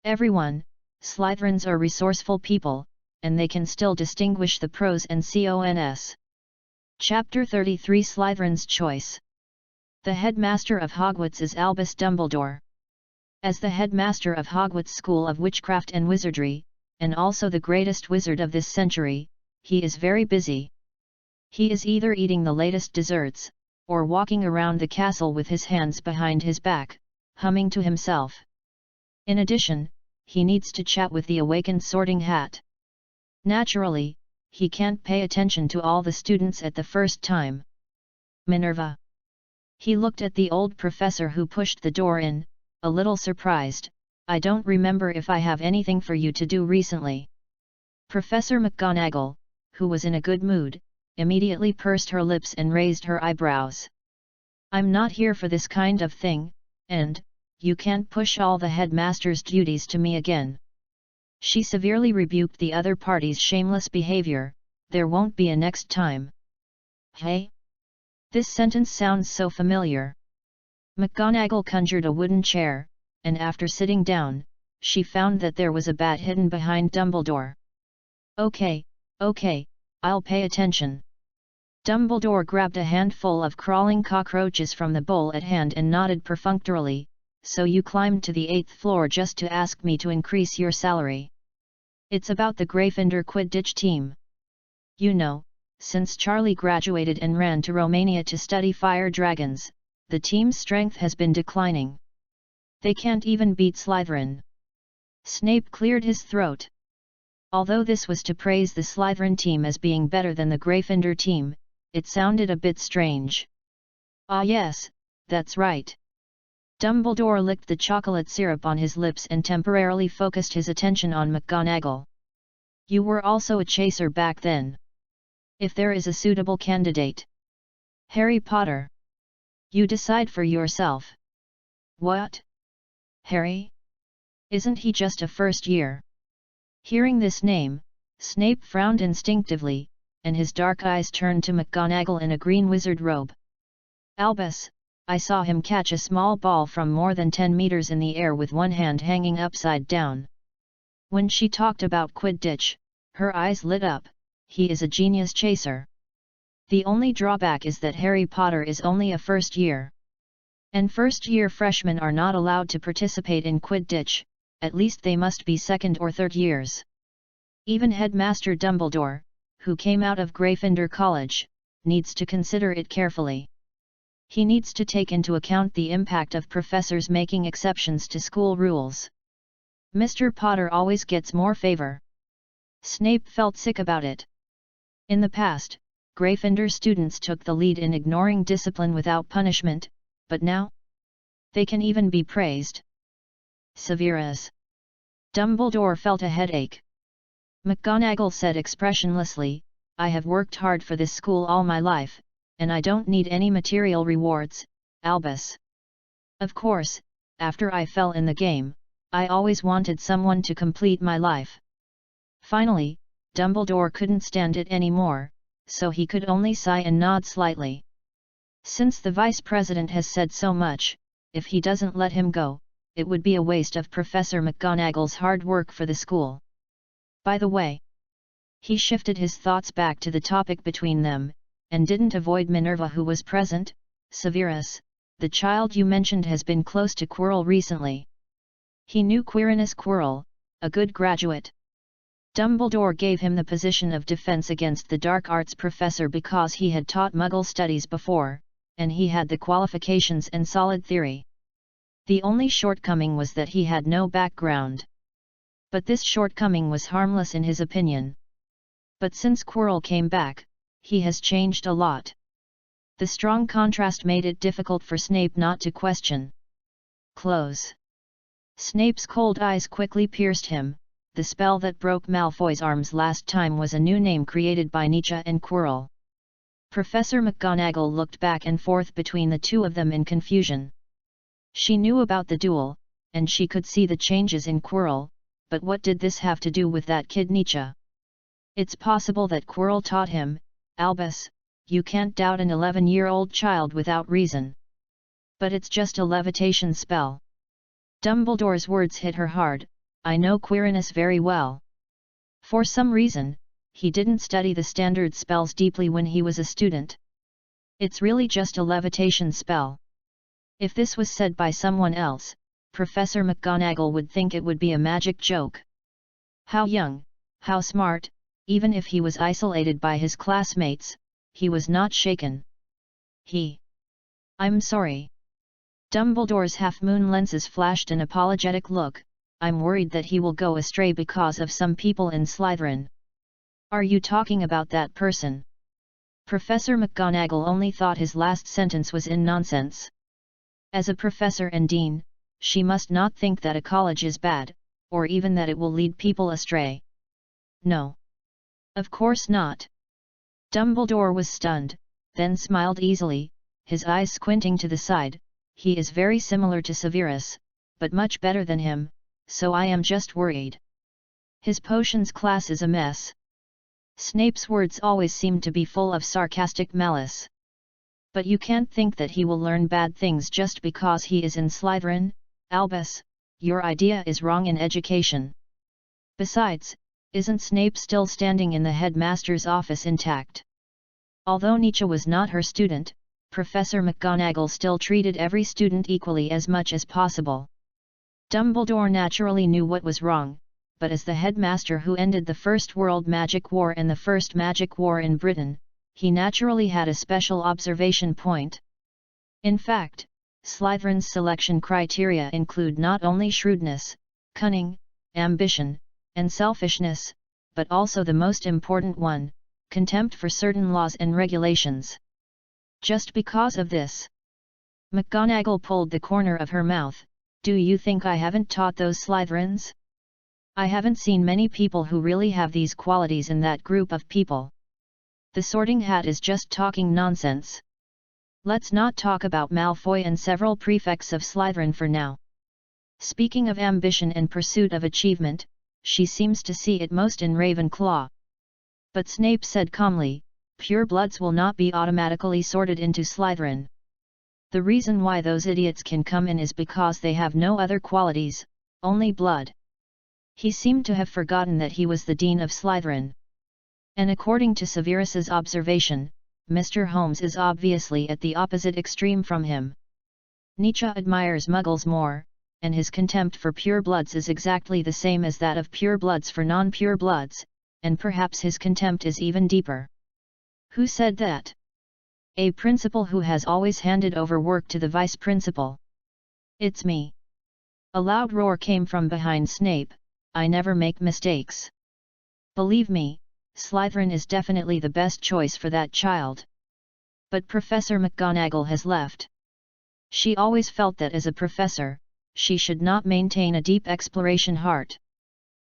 Everyone, Slytherins are resourceful people, and they can still distinguish the pros and cons. Chapter 33 Slytherin's Choice. The headmaster of Hogwarts is Albus Dumbledore. As the headmaster of Hogwarts School of Witchcraft and Wizardry, and also the greatest wizard of this century, he is very busy. He is either eating the latest desserts, or walking around the castle with his hands behind his back, humming to himself. In addition, he needs to chat with the awakened Sorting Hat. Naturally, he can't pay attention to all the students at the first time. Minerva. He looked at the old professor who pushed the door in, a little surprised. I don't remember if I have anything for you to do recently. Professor McGonagall, who was in a good mood, immediately pursed her lips and raised her eyebrows. I'm not here for this kind of thing, and you can't push all the headmaster's duties to me again. She severely rebuked the other party's shameless behavior. There won't be a next time. Hey? This sentence sounds so familiar. McGonagall conjured a wooden chair, and after sitting down, she found that there was a bat hidden behind Dumbledore. Okay, I'll pay attention. Dumbledore grabbed a handful of crawling cockroaches from the bowl at hand and nodded perfunctorily. So you climbed to the 8th floor just to ask me to increase your salary. It's about the Gryffindor Quidditch team. You know, since Charlie graduated and ran to Romania to study fire dragons, the team's strength has been declining. They can't even beat Slytherin. Snape cleared his throat. Although this was to praise the Slytherin team as being better than the Gryffindor team, it sounded a bit strange. Ah yes, that's right. Dumbledore licked the chocolate syrup on his lips and temporarily focused his attention on McGonagall. You were also a chaser back then. If there is a suitable candidate. Harry Potter. You decide for yourself. What? Harry? Isn't he just a first year? Hearing this name, Snape frowned instinctively, and his dark eyes turned to McGonagall in a green wizard robe. Albus, I saw him catch a small ball from more than 10 meters in the air with one hand hanging upside down. When she talked about Quidditch, her eyes lit up. He is a genius chaser. The only drawback is that Harry Potter is only a first year. And first-year freshmen are not allowed to participate in Quidditch, at least they must be second or third years. Even Headmaster Dumbledore, who came out of Gryffindor College, needs to consider it carefully. He needs to take into account the impact of professors making exceptions to school rules. Mr. Potter always gets more favor. Snape felt sick about it. In the past, Gryffindor students took the lead in ignoring discipline without punishment, but now? They can even be praised. Severus. Dumbledore felt a headache. McGonagall said expressionlessly, I have worked hard for this school all my life, and I don't need any material rewards, Albus. Of course, after I fell in the game, I always wanted someone to complete my life. Finally, Dumbledore couldn't stand it anymore, so he could only sigh and nod slightly. Since the Vice President has said so much, if he doesn't let him go, it would be a waste of Professor McGonagall's hard work for the school. By the way, he shifted his thoughts back to the topic between them, and didn't avoid Minerva who was present. Severus, the child you mentioned has been close to Quirrell recently. He knew Quirinus Quirrell, a good graduate. Dumbledore gave him the position of defense against the dark arts professor because he had taught Muggle studies before, and he had the qualifications and solid theory. The only shortcoming was that he had no background. But this shortcoming was harmless in his opinion. But since Quirrell came back, he has changed a lot. The strong contrast made it difficult for Snape not to question. Close. Snape's cold eyes quickly pierced him. The spell that broke Malfoy's arms last time was a new name created by Nietzsche and Quirrell. Professor McGonagall looked back and forth between the two of them in confusion. She knew about the duel, and she could see the changes in Quirrell, but what did this have to do with that kid Nietzsche? It's possible that Quirrell taught him. Albus, you can't doubt an 11-year-old child without reason. But it's just a levitation spell. Dumbledore's words hit her hard. I know Quirinus very well. For some reason, he didn't study the standard spells deeply when he was a student. It's really just a levitation spell. If this was said by someone else, Professor McGonagall would think it would be a magic joke. How young, how smart, even if he was isolated by his classmates, he was not shaken. I'm sorry. Dumbledore's half-moon lenses flashed an apologetic look. I'm worried that he will go astray because of some people in Slytherin. Are you talking about that person? Professor McGonagall only thought his last sentence was in nonsense. As a professor and dean, she must not think that a college is bad, or even that it will lead people astray. No. Of course not. Dumbledore was stunned, then smiled easily, his eyes squinting to the side. He is very similar to Severus, but much better than him, so I am just worried. His potions class is a mess. Snape's words always seemed to be full of sarcastic malice. But you can't think that he will learn bad things just because he is in Slytherin, Albus. Your idea is wrong in education. Besides, isn't Snape still standing in the headmaster's office intact? Although Nietzsche was not her student, Professor McGonagall still treated every student equally as much as possible. Dumbledore naturally knew what was wrong, but as the headmaster who ended the First World Magic War and the First Magic War in Britain, he naturally had a special observation point. In fact, Slytherin's selection criteria include not only shrewdness, cunning, ambition, and selfishness, but also the most important one, contempt for certain laws and regulations. Just because of this, McGonagall pulled the corner of her mouth. Do you think I haven't taught those Slytherins? I haven't seen many people who really have these qualities in that group of people. The Sorting Hat is just talking nonsense. Let's not talk about Malfoy and several prefects of Slytherin for now. Speaking of ambition and pursuit of achievement, she seems to see it most in Ravenclaw. But Snape said calmly, purebloods will not be automatically sorted into Slytherin. The reason why those idiots can come in is because they have no other qualities, only blood. He seemed to have forgotten that he was the Dean of Slytherin. And according to Severus's observation, Mr. Holmes is obviously at the opposite extreme from him. Nietzsche admires Muggles more, and his contempt for purebloods is exactly the same as that of purebloods for non-purebloods, and perhaps his contempt is even deeper. Who said that? A principal who has always handed over work to the vice principal. It's me. A loud roar came from behind Snape. I never make mistakes. Believe me, Slytherin is definitely the best choice for that child. But Professor McGonagall has left. She always felt that as a professor, she should not maintain a deep exploration heart.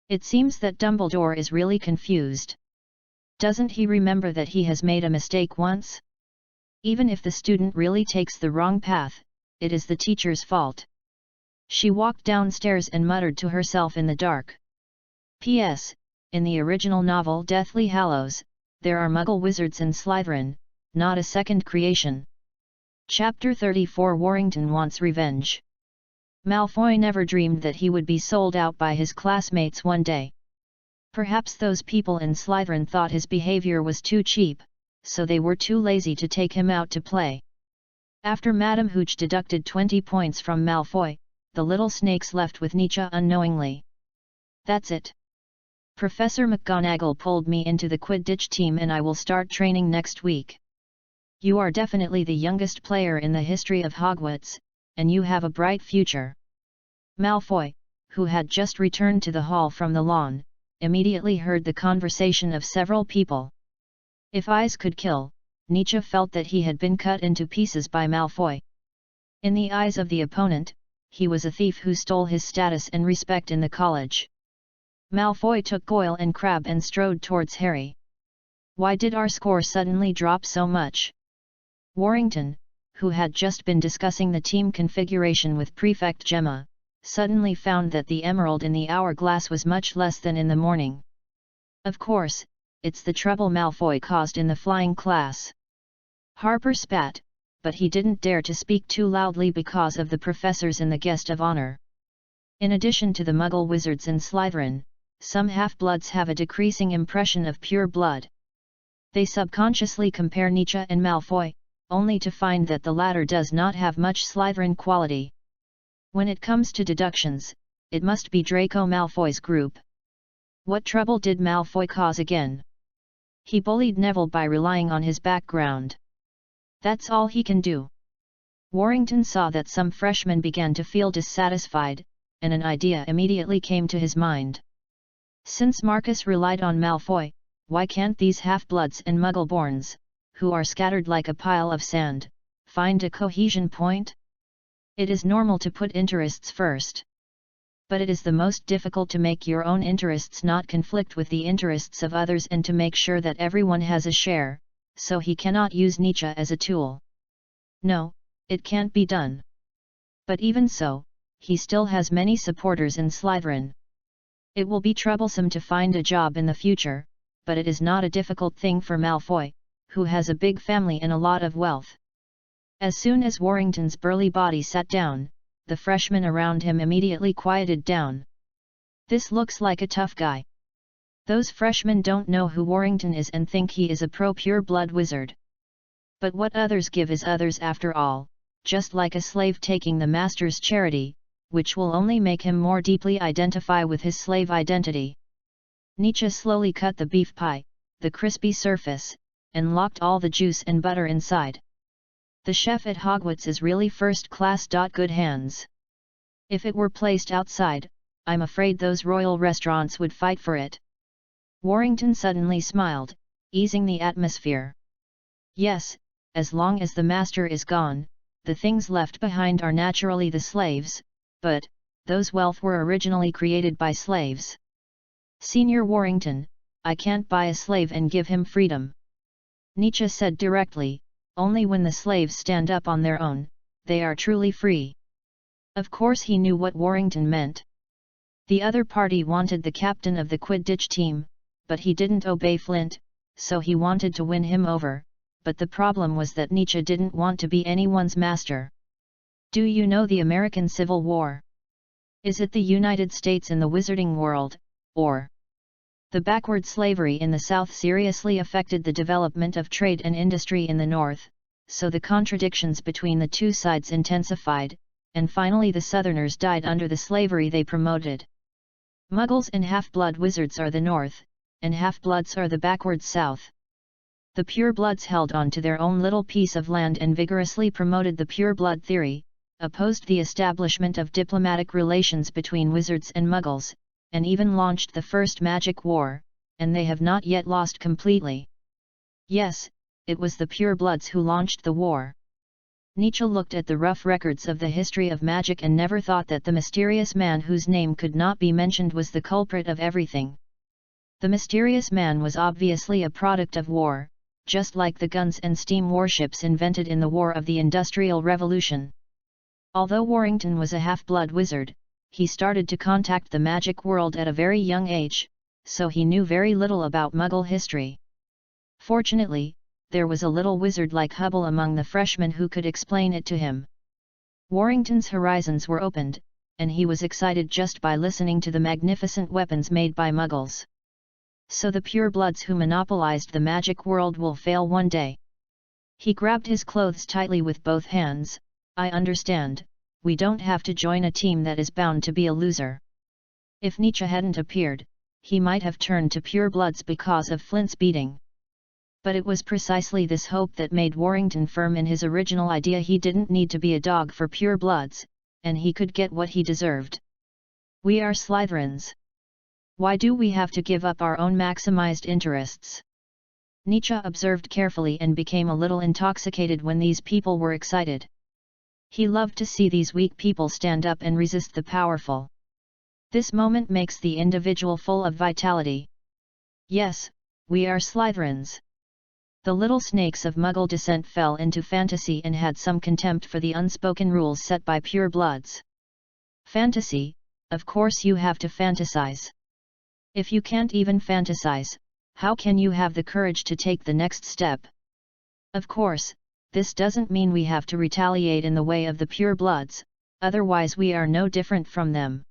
It seems that Dumbledore is really confused. Doesn't he remember that he has made a mistake once? Even if the student really takes the wrong path, it is the teacher's fault. She walked downstairs and muttered to herself in the dark. P.S. In the original novel Deathly Hallows, there are Muggle wizards in Slytherin, not a second creation. Chapter 34 Warrington Wants Revenge. Malfoy never dreamed that he would be sold out by his classmates one day. Perhaps those people in Slytherin thought his behavior was too cheap, so they were too lazy to take him out to play. After Madame Hooch deducted 20 points from Malfoy, the little snakes left with Nietzsche unknowingly. That's it. Professor McGonagall pulled me into the Quidditch team and I will start training next week. You are definitely the youngest player in the history of Hogwarts, and you have a bright future. Malfoy, who had just returned to the hall from the lawn, immediately heard the conversation of several people. If eyes could kill, Nietzsche felt that he had been cut into pieces by Malfoy. In the eyes of the opponent, he was a thief who stole his status and respect in the college. Malfoy took Goyle and Crabbe and strode towards Harry. Why did our score suddenly drop so much? Warrington, who had just been discussing the team configuration with Prefect Gemma, suddenly found that the emerald in the hourglass was much less than in the morning. Of course, it's the trouble Malfoy caused in the flying class. Harper spat, but he didn't dare to speak too loudly because of the professors and the guest of honor. In addition to the Muggle wizards in Slytherin, some half-bloods have a decreasing impression of pure blood. They subconsciously compare Nietzsche and Malfoy, only to find that the latter does not have much Slytherin quality. When it comes to deductions, it must be Draco Malfoy's group. What trouble did Malfoy cause again? He bullied Neville by relying on his background. That's all he can do. Warrington saw that some freshmen began to feel dissatisfied, and an idea immediately came to his mind. Since Marcus relied on Malfoy, why can't these half-bloods and Muggle-borns, who are scattered like a pile of sand, find a cohesion point? It is normal to put interests first. But it is the most difficult to make your own interests not conflict with the interests of others and to make sure that everyone has a share, so he cannot use Nietzsche as a tool. No, it can't be done. But even so, he still has many supporters in Slytherin. It will be troublesome to find a job in the future, but it is not a difficult thing for Malfoy, who has a big family and a lot of wealth. As soon as Warrington's burly body sat down, the freshmen around him immediately quieted down. This looks like a tough guy. Those freshmen don't know who Warrington is and think he is a pure blood wizard. But what others give is others after all, just like a slave taking the master's charity, which will only make him more deeply identify with his slave identity. Nietzsche slowly cut the beef pie, the crispy surface, and locked all the juice and butter inside. The chef at Hogwarts is really first class. Good hands. If it were placed outside, I'm afraid those royal restaurants would fight for it. Warrington suddenly smiled, easing the atmosphere. Yes, as long as the master is gone, the things left behind are naturally the slaves, but those wealth were originally created by slaves. Senior Warrington, I can't buy a slave and give him freedom. Nietzsche said directly, only when the slaves stand up on their own, they are truly free. Of course he knew what Warrington meant. The other party wanted the captain of the Quidditch team, but he didn't obey Flint, so he wanted to win him over, but the problem was that Nietzsche didn't want to be anyone's master. Do you know the American Civil War? Is it the United States in the wizarding world, or? The backward slavery in the South seriously affected the development of trade and industry in the North, so the contradictions between the two sides intensified, and finally the Southerners died under the slavery they promoted. Muggles and half-blood wizards are the North, and half-bloods are the backward South. The purebloods held on to their own little piece of land and vigorously promoted the pure-blood theory, opposed the establishment of diplomatic relations between wizards and Muggles, and even launched the first magic war, and they have not yet lost completely. Yes, it was the purebloods who launched the war. Nietzsche looked at the rough records of the history of magic and never thought that the mysterious man whose name could not be mentioned was the culprit of everything. The mysterious man was obviously a product of war, just like the guns and steam warships invented in the War of the Industrial Revolution. Although Warrington was a half-blood wizard, he started to contact the magic world at a very young age, so he knew very little about Muggle history. Fortunately, there was a little wizard like Hubble among the freshmen who could explain it to him. Warrington's horizons were opened, and he was excited just by listening to the magnificent weapons made by Muggles. So the purebloods who monopolized the magic world will fail one day. He grabbed his clothes tightly with both hands. I understand. We don't have to join a team that is bound to be a loser. If Nietzsche hadn't appeared, he might have turned to purebloods because of Flint's beating. But it was precisely this hope that made Warrington firm in his original idea. He didn't need to be a dog for purebloods, and he could get what he deserved. We are Slytherins. Why do we have to give up our own maximized interests? Nietzsche observed carefully and became a little intoxicated when these people were excited. He loved to see these weak people stand up and resist the powerful. This moment makes the individual full of vitality. Yes, we are Slytherins. The little snakes of Muggle descent fell into fantasy and had some contempt for the unspoken rules set by purebloods. Fantasy, of course you have to fantasize. If you can't even fantasize, how can you have the courage to take the next step? Of course, this doesn't mean we have to retaliate in the way of the purebloods, otherwise we are no different from them.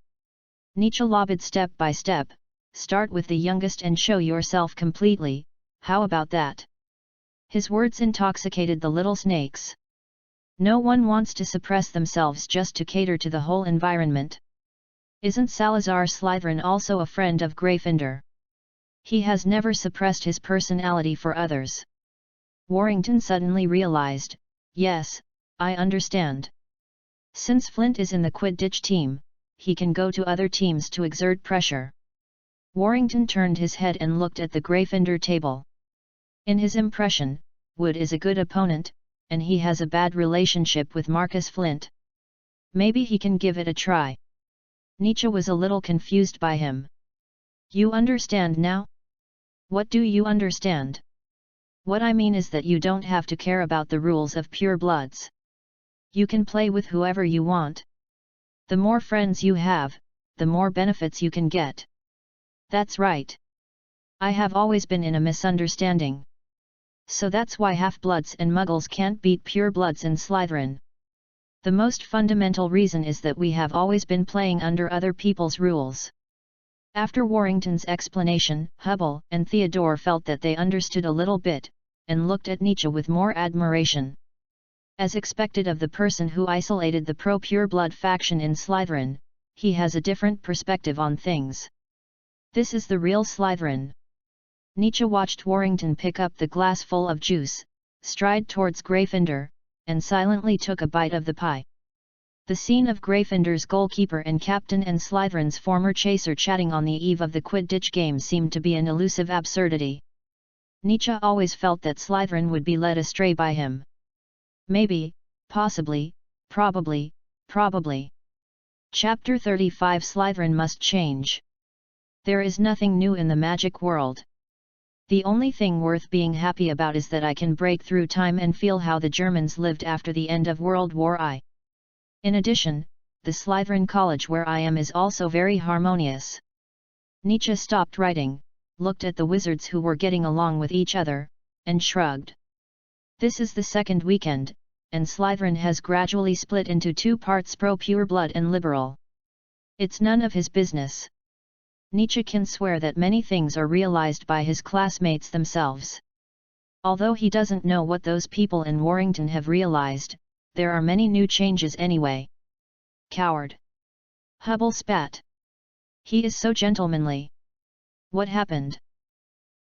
Nietzsche lobbied step by step, start with the youngest and show yourself completely, how about that? His words intoxicated the little snakes. No one wants to suppress themselves just to cater to the whole environment. Isn't Salazar Slytherin also a friend of Gryffindor? He has never suppressed his personality for others. Warrington suddenly realized, yes, I understand. Since Flint is in the Quidditch team, he can go to other teams to exert pressure. Warrington turned his head and looked at the Gryffindor table. In his impression, Wood is a good opponent, and he has a bad relationship with Marcus Flint. Maybe he can give it a try. Nietzsche was a little confused by him. You understand now? What do you understand? What I mean is that you don't have to care about the rules of pure bloods. You can play with whoever you want. The more friends you have, the more benefits you can get. That's right. I have always been in a misunderstanding. So that's why half-bloods and muggles can't beat pure-bloods in Slytherin. The most fundamental reason is that we have always been playing under other people's rules. After Warrington's explanation, Hubble and Theodore felt that they understood a little bit, and looked at Nietzsche with more admiration. As expected of the person who isolated the pro-pure-blood faction in Slytherin, he has a different perspective on things. This is the real Slytherin. Nietzsche watched Warrington pick up the glass full of juice, stride towards Gryffindor, and silently took a bite of the pie. The scene of Gryffindor's goalkeeper and captain and Slytherin's former chaser chatting on the eve of the Quidditch game seemed to be an elusive absurdity. Nietzsche always felt that Slytherin would be led astray by him. Maybe, possibly, probably. Chapter 35 Slytherin must change. There is nothing new in the magic world. The only thing worth being happy about is that I can break through time and feel how the Germans lived after the end of World War I. In addition, the Slytherin College where I am is also very harmonious. Nietzsche stopped writing, looked at the wizards who were getting along with each other, and shrugged. This is the second weekend, and Slytherin has gradually split into two parts pro-pure-blood and liberal. It's none of his business. Nietzsche can swear that many things are realized by his classmates themselves. Although he doesn't know what those people in Warrington have realized, there are many new changes anyway. Coward. Hubble spat. He is so gentlemanly. What happened?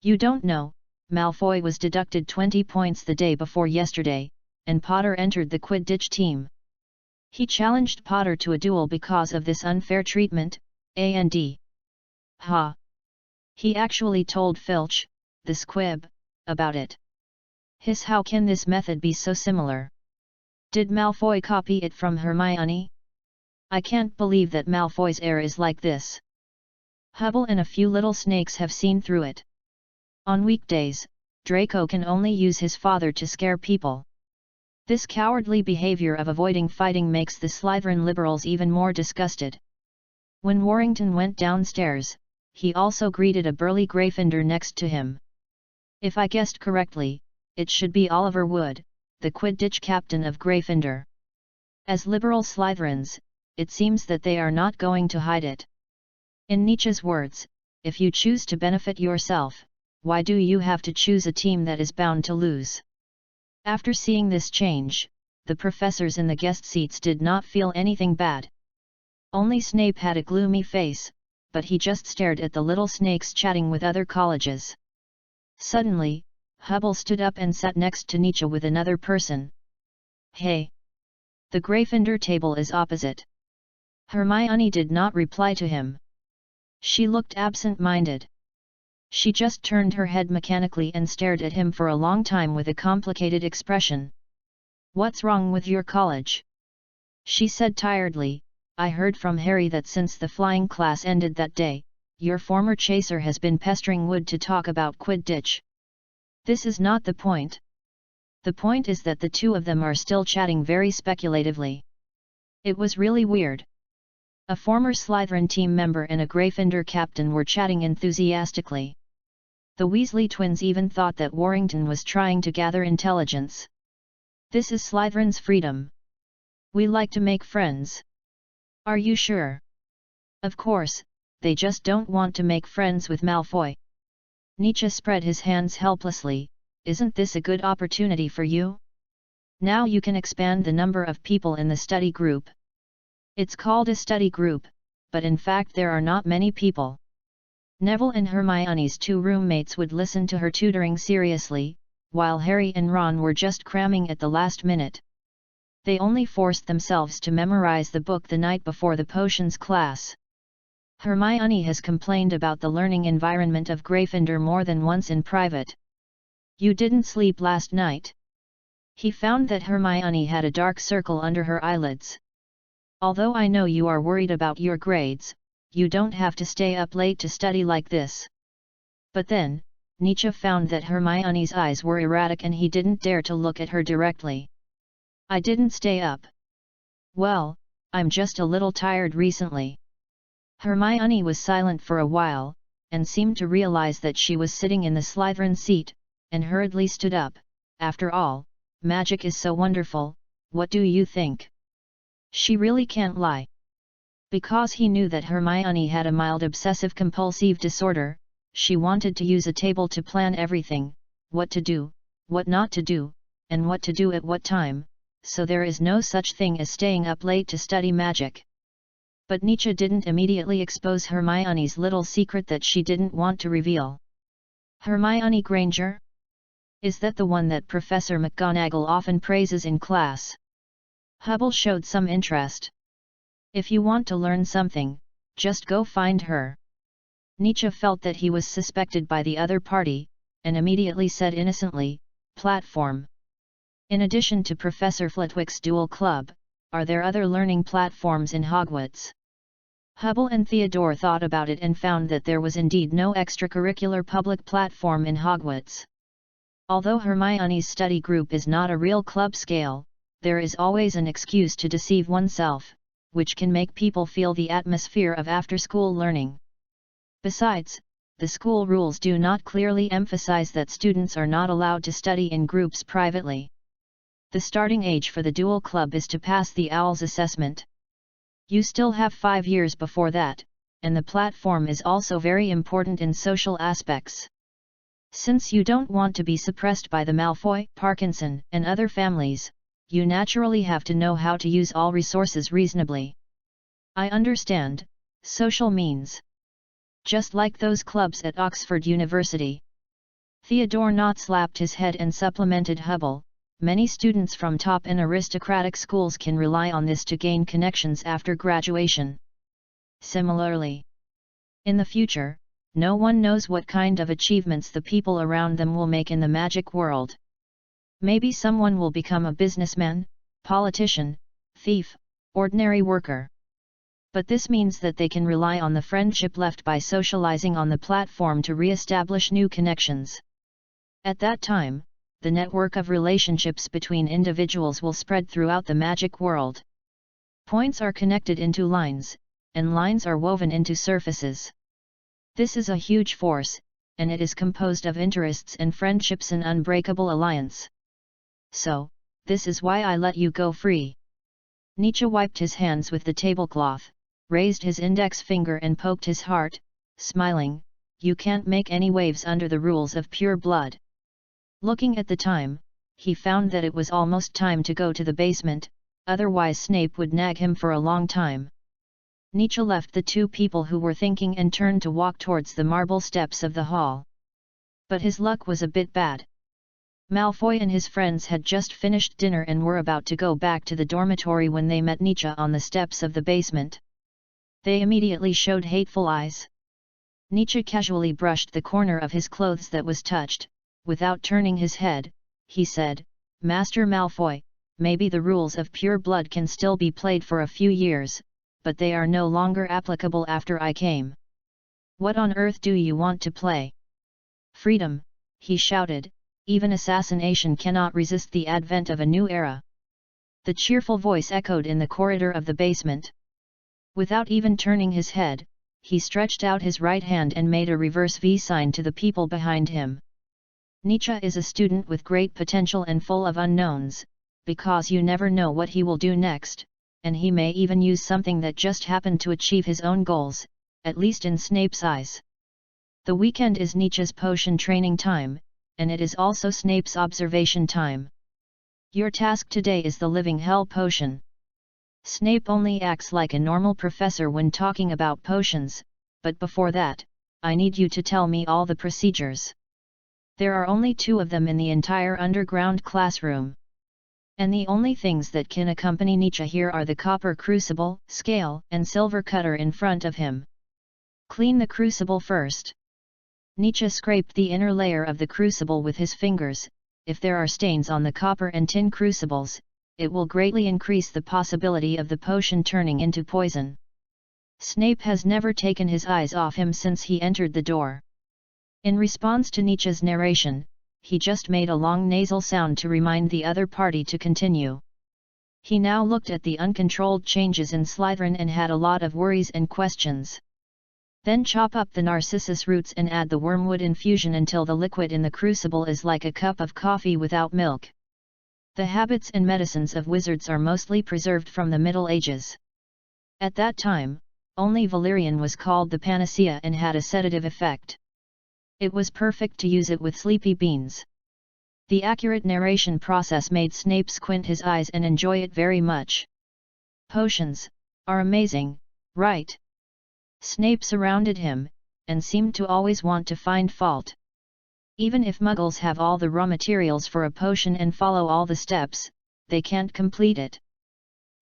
You don't know. Malfoy was deducted 20 points the day before yesterday, and Potter entered the Quidditch team. He challenged Potter to a duel because of this unfair treatment, and. Ha! He actually told Filch, the squib, about it. How can this method be so similar? Did Malfoy copy it from Hermione? I can't believe that Malfoy's heir is like this. Hubble and a few little snakes have seen through it. On weekdays, Draco can only use his father to scare people. This cowardly behavior of avoiding fighting makes the Slytherin liberals even more disgusted. When Warrington went downstairs, he also greeted a burly Gryffindor next to him. If I guessed correctly, it should be Oliver Wood, the Quidditch captain of Gryffindor. As liberal Slytherins, it seems that they are not going to hide it. In Nietzsche's words, if you choose to benefit yourself, why do you have to choose a team that is bound to lose? After seeing this change, the professors in the guest seats did not feel anything bad. Only Snape had a gloomy face, but he just stared at the little snakes chatting with other colleges. Suddenly, Hubble stood up and sat next to Nietzsche with another person. Hey! The Gryffindor table is opposite. Hermione did not reply to him. She looked absent-minded. She just turned her head mechanically and stared at him for a long time with a complicated expression. What's wrong with your college? She said tiredly, I heard from Harry that since the flying class ended that day, your former chaser has been pestering Wood to talk about Quidditch. This is not the point. The point is that the two of them are still chatting very speculatively. It was really weird. A former Slytherin team member and a Gryffindor captain were chatting enthusiastically. The Weasley twins even thought that Warrington was trying to gather intelligence. This is Slytherin's freedom. We like to make friends. Are you sure? Of course, they just don't want to make friends with Malfoy. Nietzsche spread his hands helplessly. Isn't this a good opportunity for you? Now you can expand the number of people in the study group. It's called a study group, but in fact there are not many people. Neville and Hermione's two roommates would listen to her tutoring seriously, while Harry and Ron were just cramming at the last minute. They only forced themselves to memorize the book the night before the potions class. Hermione has complained about the learning environment of Gryffindor more than once in private. You didn't sleep last night. He found that Hermione had a dark circle under her eyelids. Although I know you are worried about your grades, you don't have to stay up late to study like this. But then, Nietzsche found that Hermione's eyes were erratic and he didn't dare to look at her directly. I didn't stay up. Well, I'm just a little tired recently. Hermione was silent for a while, and seemed to realize that she was sitting in the Slytherin seat, and hurriedly stood up. After all, magic is so wonderful, what do you think? She really can't lie. Because he knew that Hermione had a mild obsessive-compulsive disorder, she wanted to use a table to plan everything, what to do, what not to do, and what to do at what time, so there is no such thing as staying up late to study magic. But Nietzsche didn't immediately expose Hermione's little secret that she didn't want to reveal. Hermione Granger? Is that the one that Professor McGonagall often praises in class? Hubble showed some interest. If you want to learn something, just go find her. Nietzsche felt that he was suspected by the other party, and immediately said innocently, platform. In addition to Professor Flitwick's dual club, are there other learning platforms in Hogwarts? Hubble and Theodore thought about it and found that there was indeed no extracurricular public platform in Hogwarts. Although Hermione's study group is not a real club scale, there is always an excuse to deceive oneself, which can make people feel the atmosphere of after-school learning. Besides, the school rules do not clearly emphasize that students are not allowed to study in groups privately. The starting age for the dual club is to pass the OWLS assessment. You still have 5 years before that, and the platform is also very important in social aspects. Since you don't want to be suppressed by the Malfoy, Parkinson, and other families, you naturally have to know how to use all resources reasonably. I understand, social means. Just like those clubs at Oxford University. Theodore Nott slapped his head and supplemented Hubble. Many students from top and aristocratic schools can rely on this to gain connections after graduation. Similarly, in the future, no one knows what kind of achievements the people around them will make in the magic world. Maybe someone will become a businessman, politician, thief, ordinary worker. But this means that they can rely on the friendship left by socializing on the platform to re-establish new connections. At that time, the network of relationships between individuals will spread throughout the magic world. Points are connected into lines, and lines are woven into surfaces. This is a huge force, and it is composed of interests and friendships in unbreakable alliance. So, this is why I let you go free. Nietzsche wiped his hands with the tablecloth, raised his index finger and poked his heart, smiling. You can't make any waves under the rules of pure blood. Looking at the time, he found that it was almost time to go to the basement, otherwise Snape would nag him for a long time. Nietzsche left the two people who were thinking and turned to walk towards the marble steps of the hall. But his luck was a bit bad. Malfoy and his friends had just finished dinner and were about to go back to the dormitory when they met Nietzsche on the steps of the basement. They immediately showed hateful eyes. Nietzsche casually brushed the corner of his clothes that was touched. Without turning his head, he said, Master Malfoy, maybe the rules of pure blood can still be played for a few years, but they are no longer applicable after I came. What on earth do you want to play? Freedom, he shouted, even assassination cannot resist the advent of a new era. The cheerful voice echoed in the corridor of the basement. Without even turning his head, he stretched out his right hand and made a reverse V sign to the people behind him. Nietzsche is a student with great potential and full of unknowns, because you never know what he will do next, and he may even use something that just happened to achieve his own goals, at least in Snape's eyes. The weekend is Nietzsche's potion training time, and it is also Snape's observation time. Your task today is the living hell potion. Snape only acts like a normal professor when talking about potions, but before that, I need you to tell me all the procedures. There are only 2 of them in the entire underground classroom. And the only things that can accompany Nietzsche here are the copper crucible, scale, and silver cutter in front of him. Clean the crucible first. Nietzsche scraped the inner layer of the crucible with his fingers. If there are stains on the copper and tin crucibles, it will greatly increase the possibility of the potion turning into poison. Snape has never taken his eyes off him since he entered the door. In response to Nietzsche's narration, he just made a long nasal sound to remind the other party to continue. He now looked at the uncontrolled changes in Slytherin and had a lot of worries and questions. Then chop up the narcissus roots and add the wormwood infusion until the liquid in the crucible is like a cup of coffee without milk. The habits and medicines of wizards are mostly preserved from the Middle Ages. At that time, only valerian was called the panacea and had a sedative effect. It was perfect to use it with sleepy beans. The accurate narration process made Snape squint his eyes and enjoy it very much. Potions are amazing, right? Snape surrounded him, and seemed to always want to find fault. Even if Muggles have all the raw materials for a potion and follow all the steps, they can't complete it.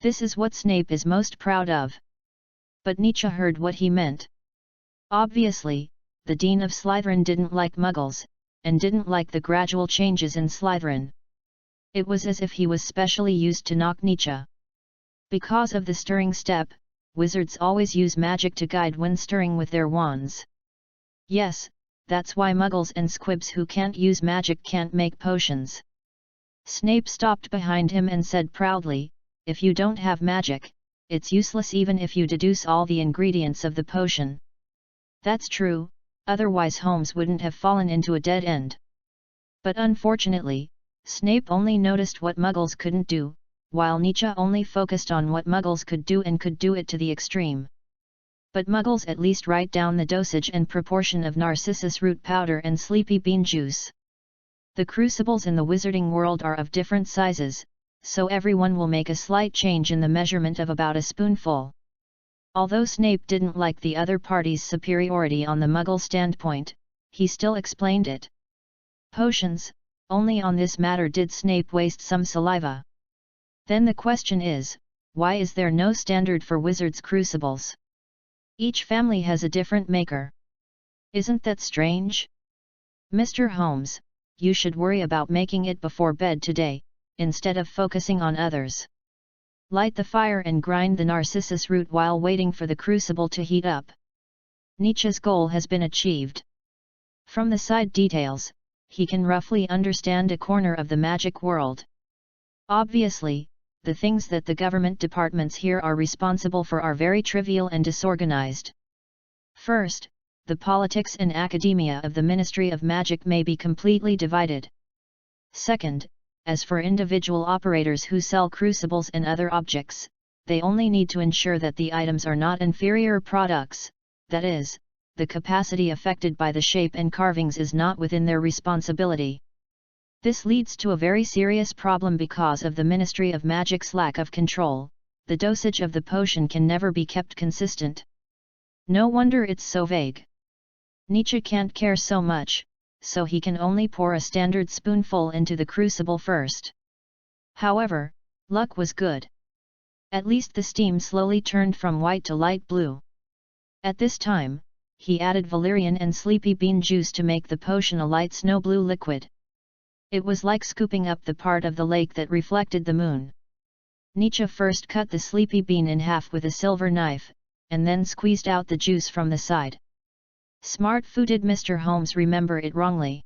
This is what Snape is most proud of. But Nietzsche heard what he meant. Obviously, the Dean of Slytherin didn't like Muggles, and didn't like the gradual changes in Slytherin. It was as if he was specially used to knock Nietzsche. Because of the stirring step, wizards always use magic to guide when stirring with their wands. Yes, that's why Muggles and squibs who can't use magic can't make potions. Snape stopped behind him and said proudly, "If you don't have magic, it's useless even if you deduce all the ingredients of the potion." That's true, otherwise Holmes wouldn't have fallen into a dead end. But unfortunately, Snape only noticed what Muggles couldn't do, while Nietzsche only focused on what Muggles could do and could do it to the extreme. But Muggles at least write down the dosage and proportion of narcissus root powder and sleepy bean juice. The crucibles in the wizarding world are of different sizes, so everyone will make a slight change in the measurement of about a spoonful. Although Snape didn't like the other party's superiority on the Muggle standpoint, he still explained it. Potions, only on this matter did Snape waste some saliva. Then the question is, why is there no standard for wizards' crucibles? Each family has a different maker. Isn't that strange? Mr. Holmes, you should worry about making it before bed today, instead of focusing on others. Light the fire and grind the narcissus root while waiting for the crucible to heat up. Nietzsche's goal has been achieved. From the side details, he can roughly understand a corner of the magic world. Obviously, the things that the government departments here are responsible for are very trivial and disorganized. First, the politics and academia of the Ministry of Magic may be completely divided. Second, as for individual operators who sell crucibles and other objects, they only need to ensure that the items are not inferior products, that is, the capacity affected by the shape and carvings is not within their responsibility. This leads to a very serious problem because of the Ministry of Magic's lack of control. The dosage of the potion can never be kept consistent. No wonder it's so vague. Nietzsche can't care so much, so he can only pour a standard spoonful into the crucible first. However, luck was good. At least the steam slowly turned from white to light blue. At this time, he added valerian and sleepy bean juice to make the potion a light snow blue liquid. It was like scooping up the part of the lake that reflected the moon. Nietzsche first cut the sleepy bean in half with a silver knife, and then squeezed out the juice from the side. Smart foo, did Mr. Holmes remember it wrongly?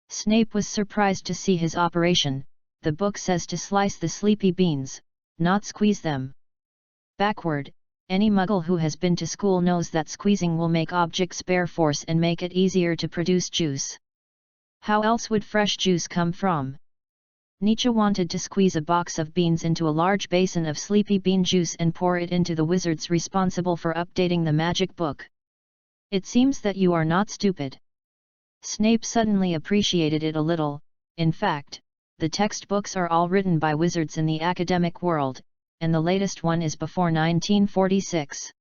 Snape was surprised to see his operation. The book says to slice the sleepy beans, not squeeze them. Backward, any Muggle who has been to school knows that squeezing will make objects bear force and make it easier to produce juice. How else would fresh juice come from? Nietzsche wanted to squeeze a box of beans into a large basin of sleepy bean juice and pour it into the wizards responsible for updating the magic book. It seems that you are not stupid. Snape suddenly appreciated it a little. In fact, the textbooks are all written by wizards in the academic world, and the latest one is before 1946.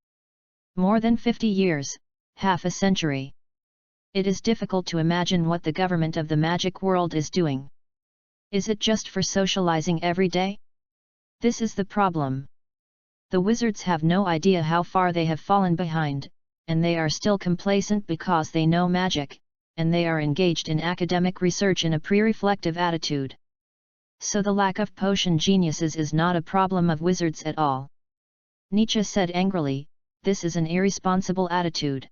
More than 50 years, half a century. It is difficult to imagine what the government of the magic world is doing. Is it just for socializing every day? This is the problem. The wizards have no idea how far they have fallen behind, and they are still complacent because they know magic, and they are engaged in academic research in a pre-reflective attitude. So the lack of potion geniuses is not a problem of wizards at all. Nietzsche said angrily, this is an irresponsible attitude.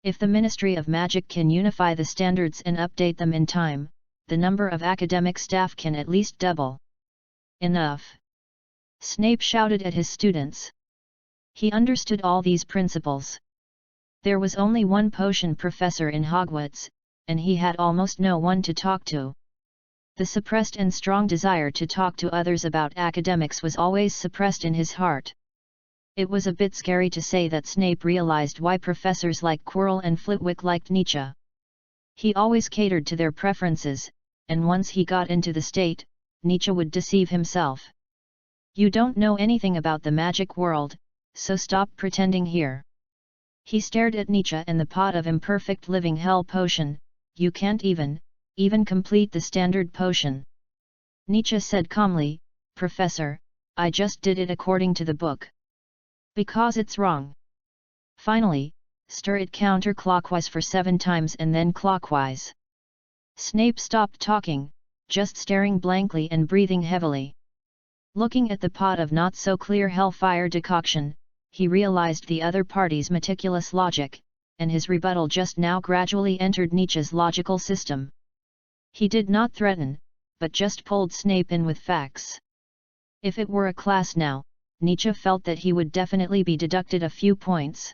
If the Ministry of Magic can unify the standards and update them in time, the number of academic staff can at least double. Enough! Snape shouted at his students. He understood all these principles. There was only one potion professor in Hogwarts, and he had almost no one to talk to. The suppressed and strong desire to talk to others about academics was always suppressed in his heart. It was a bit scary to say that Snape realized why professors like Quirrell and Flitwick liked Nietzsche. He always catered to their preferences, and once he got into the state, Nietzsche would deceive himself. You don't know anything about the magic world, so stop pretending here. He stared at Nietzsche and the pot of imperfect living hell potion. You can't even complete the standard potion. Nietzsche said calmly, Professor, I just did it according to the book. Because it's wrong. Finally, stir it counterclockwise for 7 times and then clockwise. Snape stopped talking, just staring blankly and breathing heavily. Looking at the pot of not-so-clear hellfire decoction, he realized the other party's meticulous logic, and his rebuttal just now gradually entered Nietzsche's logical system. He did not threaten, but just pulled Snape in with facts. If it were a class now, Nietzsche felt that he would definitely be deducted a few points.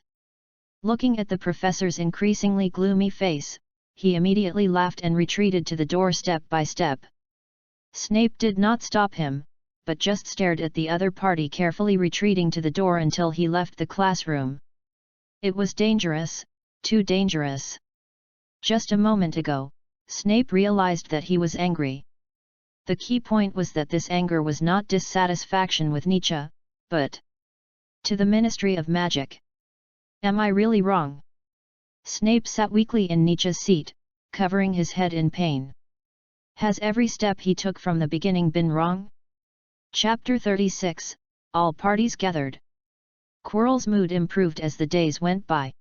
Looking at the professor's increasingly gloomy face, he immediately laughed and retreated to the door step by step. Snape did not stop him, but just stared at the other party carefully retreating to the door until he left the classroom. It was dangerous, too dangerous. Just a moment ago, Snape realized that he was angry. The key point was that this anger was not dissatisfaction with Nietzsche, but to the Ministry of Magic. Am I really wrong? Snape sat weakly in Nietzsche's seat, covering his head in pain. Has every step he took from the beginning been wrong? Chapter 36, All Parties Gathered. Quirrell's mood improved as the days went by.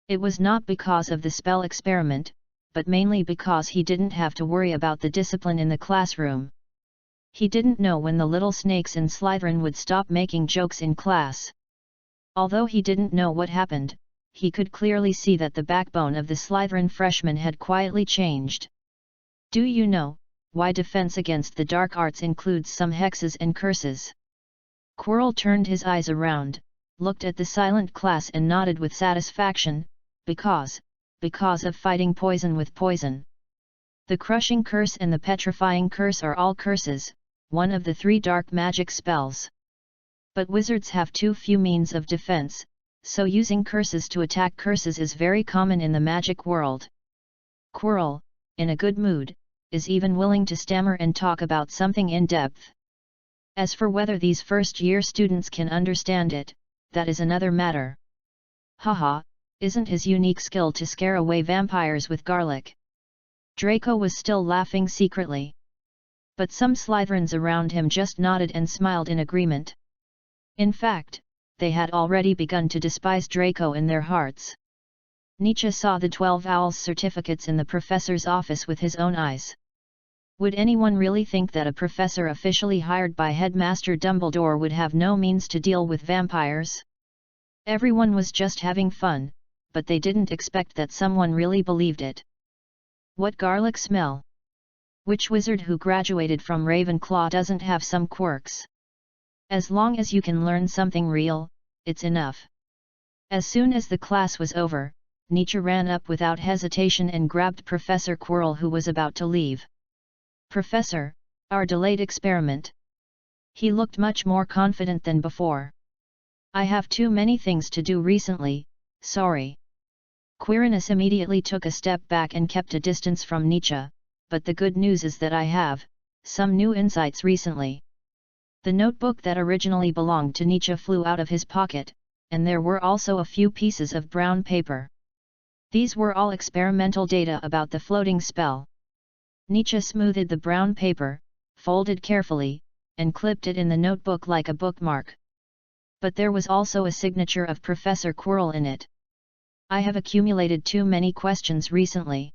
It was not because of the spell experiment, but mainly because he didn't have to worry about the discipline in the classroom. He didn't know when the little snakes in Slytherin would stop making jokes in class. Although he didn't know what happened, he could clearly see that the backbone of the Slytherin freshmen had quietly changed. Do you know why defense against the dark arts includes some hexes and curses? Quirrell turned his eyes around, looked at the silent class and nodded with satisfaction, because of fighting poison with poison. The crushing curse and the petrifying curse are all curses, one of the 3 dark magic spells. But wizards have too few means of defense, so using curses to attack curses is very common in the magic world. Quirrell, in a good mood, is even willing to stammer and talk about something in depth. As for whether these first-year students can understand it, that is another matter. Haha, isn't his unique skill to scare away vampires with garlic? Draco was still laughing secretly. But some Slytherins around him just nodded and smiled in agreement. In fact, they had already begun to despise Draco in their hearts. Nietzsche saw the 12 owls certificates in the professor's office with his own eyes. Would anyone really think that a professor officially hired by Headmaster Dumbledore would have no means to deal with vampires? Everyone was just having fun, but they didn't expect that someone really believed it. What garlic smell? Which wizard who graduated from Ravenclaw doesn't have some quirks? As long as you can learn something real, it's enough. As soon as the class was over, Nietzsche ran up without hesitation and grabbed Professor Quirrell, who was about to leave. Professor, Our delayed experiment. He looked much more confident than before. I have too many things to do recently, sorry. Quirinus immediately took a step back and kept a distance from Nietzsche, but the good news is that I have some new insights recently. The notebook that originally belonged to Nietzsche flew out of his pocket, and there were also a few pieces of brown paper. These were all experimental data about the floating spell. Nietzsche smoothed the brown paper, folded carefully, and clipped it in the notebook like a bookmark. But there was also a signature of Professor Quirrell in it. I have accumulated too many questions recently.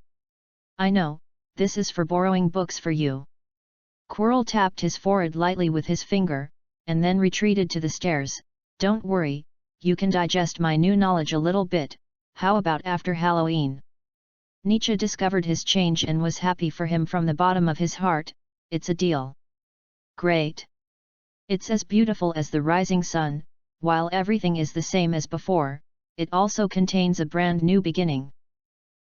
I know, this is for borrowing books for you. Quirrell tapped his forehead lightly with his finger, and then retreated to the stairs. Don't worry, you can digest my new knowledge a little bit. How about after Halloween? Nietzsche discovered his change and was happy for him from the bottom of his heart. It's a deal. Great. It's as beautiful as the rising sun, while everything is the same as before, it also contains a brand new beginning.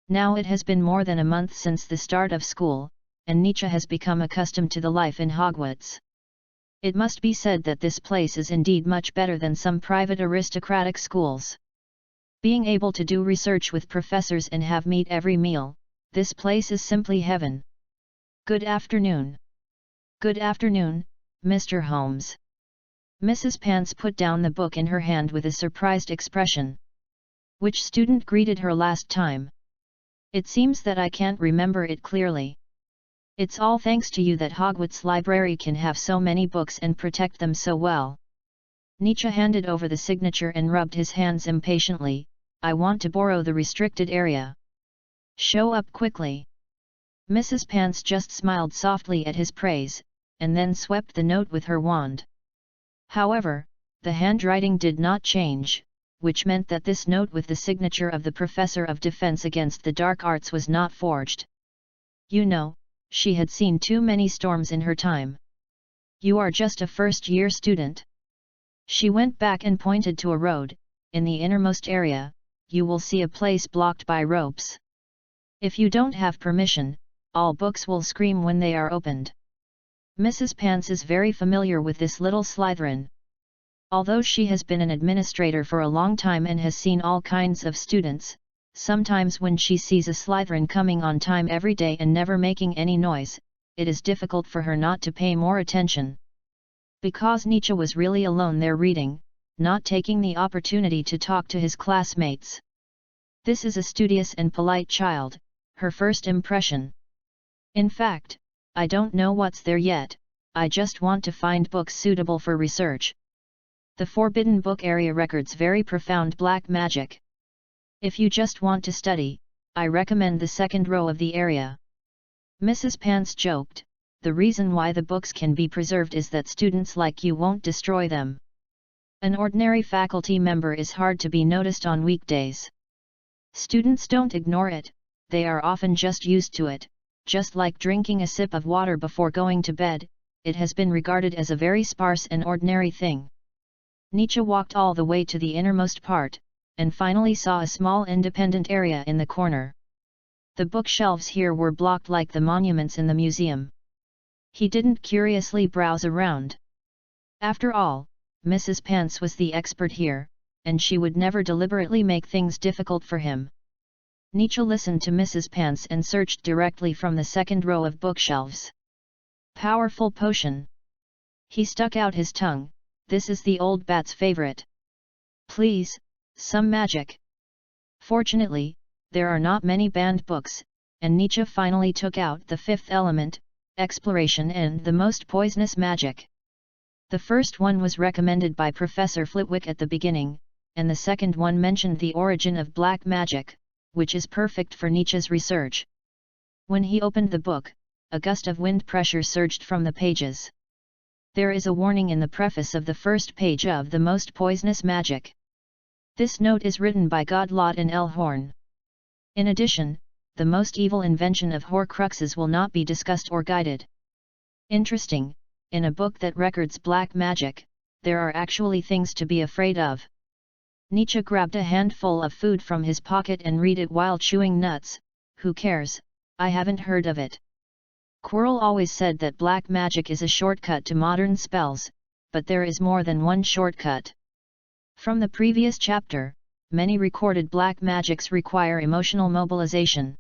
Now it has been more than a month since the start of school, and Nietzsche has become accustomed to the life in Hogwarts. It must be said that this place is indeed much better than some private aristocratic schools. Being able to do research with professors and have meat every meal, this place is simply heaven. Good afternoon. Good afternoon, Mr. Holmes. Mrs. Pants put down the book in her hand with a surprised expression. Which student greeted her last time? It seems that I can't remember it clearly. It's all thanks to you that Hogwarts Library can have so many books and protect them so well. Nietzsche handed over the signature and rubbed his hands impatiently. I want to borrow the restricted area. Show up quickly. Mrs. Pants just smiled softly at his praise, and then swept the note with her wand. However, the handwriting did not change, which meant that this note with the signature of the Professor of Defense Against the Dark Arts was not forged. You know, she had seen too many storms in her time. You are just a first-year student. She went back and pointed to a road. In the innermost area, you will see a place blocked by ropes. If you don't have permission, all books will scream when they are opened. Mrs. Pants is very familiar with this little Slytherin. Although she has been an administrator for a long time and has seen all kinds of students, sometimes when she sees a Slytherin coming on time every day and never making any noise, it is difficult for her not to pay more attention. Because Nietzsche was really alone there reading, not taking the opportunity to talk to his classmates. This is a studious and polite child, her first impression. In fact, I don't know what's there yet, I just want to find books suitable for research. The forbidden book area records very profound black magic. If you just want to study, I recommend the second row of the area. Mrs. Pants joked, the reason why the books can be preserved is that students like you won't destroy them. An ordinary faculty member is hard to be noticed on weekdays. Students don't ignore it, they are often just used to it. Just like drinking a sip of water before going to bed, it has been regarded as a very sparse and ordinary thing. Nietzsche walked all the way to the innermost part, and finally saw a small independent area in the corner. The bookshelves here were blocked like the monuments in the museum. He didn't curiously browse around. After all, Mrs. Pants was the expert here, and she would never deliberately make things difficult for him. Nietzsche listened to Mrs. Pants and searched directly from the second row of bookshelves. Powerful potion. He stuck out his tongue, this is the old bat's favorite. Please, some magic. Fortunately, there are not many banned books, and Nietzsche finally took out the fifth element, exploration and the most poisonous magic. The first one was recommended by Professor Flitwick at the beginning, and the second one mentioned the origin of black magic, which is perfect for Nietzsche's research. When he opened the book, a gust of wind pressure surged from the pages. There is a warning in the preface of the first page of the most poisonous magic. This note is written by Godlot and L. Horn. In addition, the most evil invention of Horcruxes will not be discussed or guided. Interesting, in a book that records black magic, there are actually things to be afraid of. Nietzsche grabbed a handful of food from his pocket and read it while chewing nuts. Who cares, I haven't heard of it. Quirrell always said that black magic is a shortcut to modern spells, but there is more than one shortcut. From the previous chapter, many recorded black magics require emotional mobilization.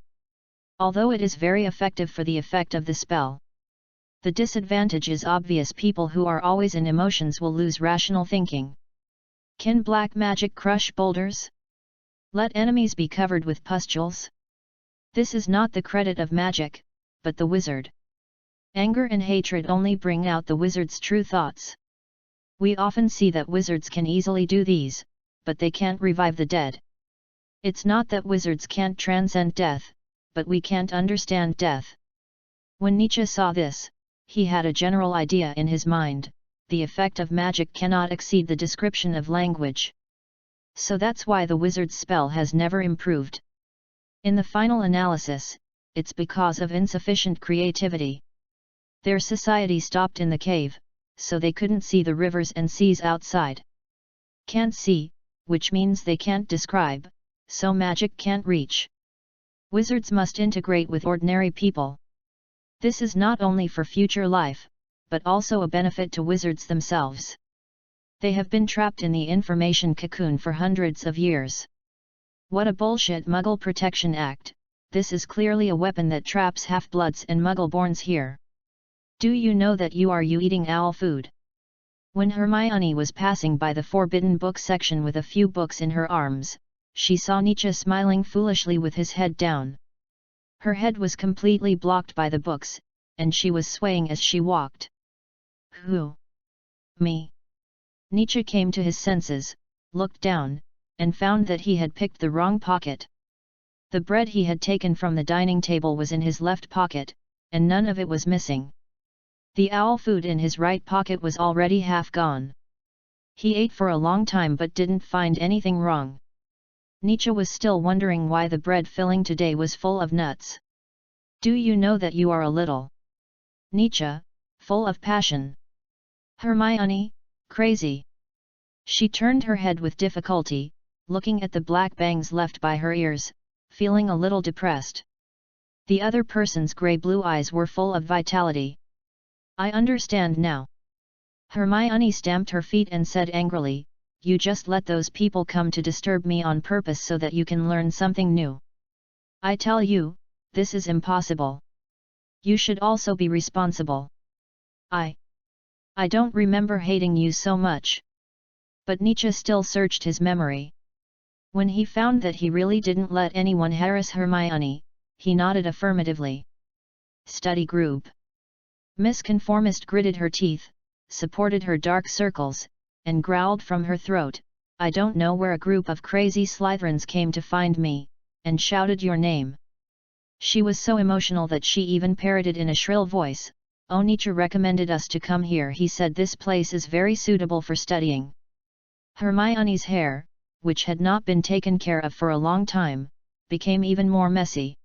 Although it is very effective for the effect of the spell, the disadvantage is obvious. People who are always in emotions will lose rational thinking. Can black magic crush boulders? Let enemies be covered with pustules? This is not the credit of magic, but the wizard. Anger and hatred only bring out the wizard's true thoughts. We often see that wizards can easily do these, but they can't revive the dead. It's not that wizards can't transcend death, but we can't understand death. When Nietzsche saw this, he had a general idea in his mind: the effect of magic cannot exceed the description of language. So that's why the wizard's spell has never improved. In the final analysis, it's because of insufficient creativity. Their society stopped in the cave, so they couldn't see the rivers and seas outside. Can't see, which means they can't describe, so magic can't reach. Wizards must integrate with ordinary people. This is not only for future life, but also a benefit to wizards themselves. They have been trapped in the information cocoon for hundreds of years. What a bullshit Muggle Protection Act! This is clearly a weapon that traps half-bloods and Muggle-borns here. Do you know that you are eating owl food? When Hermione was passing by the forbidden book section with a few books in her arms, she saw Nietzsche smiling foolishly with his head down. Her head was completely blocked by the books, and she was swaying as she walked. Who? Me? Nietzsche came to his senses, looked down, and found that he had picked the wrong pocket. The bread he had taken from the dining table was in his left pocket, and none of it was missing. The owl food in his right pocket was already half gone. He ate for a long time but didn't find anything wrong. Nietzsche was still wondering why the bread filling today was full of nuts. Do you know that you are a little Nietzsche, full of passion? Hermione, crazy. She turned her head with difficulty, looking at the black bangs left by her ears, feeling a little depressed. The other person's grey-blue eyes were full of vitality. I understand now. Hermione stamped her feet and said angrily, you just let those people come to disturb me on purpose so that you can learn something new. I tell you, this is impossible. You should also be responsible. I don't remember hating you so much. But Nietzsche still searched his memory. When he found that he really didn't let anyone harass Hermione, he nodded affirmatively. Study group. Miss Conformist gritted her teeth, supported her dark circles, and growled from her throat, I don't know where a group of crazy Slytherins came to find me, and shouted your name. She was so emotional that she even parroted in a shrill voice, Oh, Nietzsche recommended us to come here. He said this place is very suitable for studying. Hermione's hair, which had not been taken care of for a long time, became even more messy.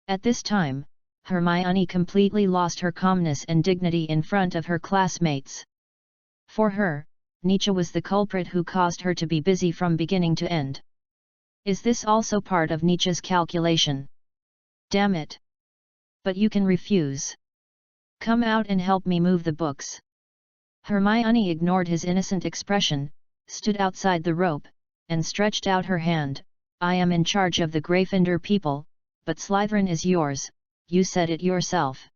At this time, Hermione completely lost her calmness and dignity in front of her classmates. For her, Nietzsche was the culprit who caused her to be busy from beginning to end. Is this also part of Nietzsche's calculation? Damn it! But you can refuse. Come out and help me move the books. Hermione ignored his innocent expression, stood outside the rope, and stretched out her hand. I am in charge of the Gryffindor people, but Slytherin is yours, you said it yourself.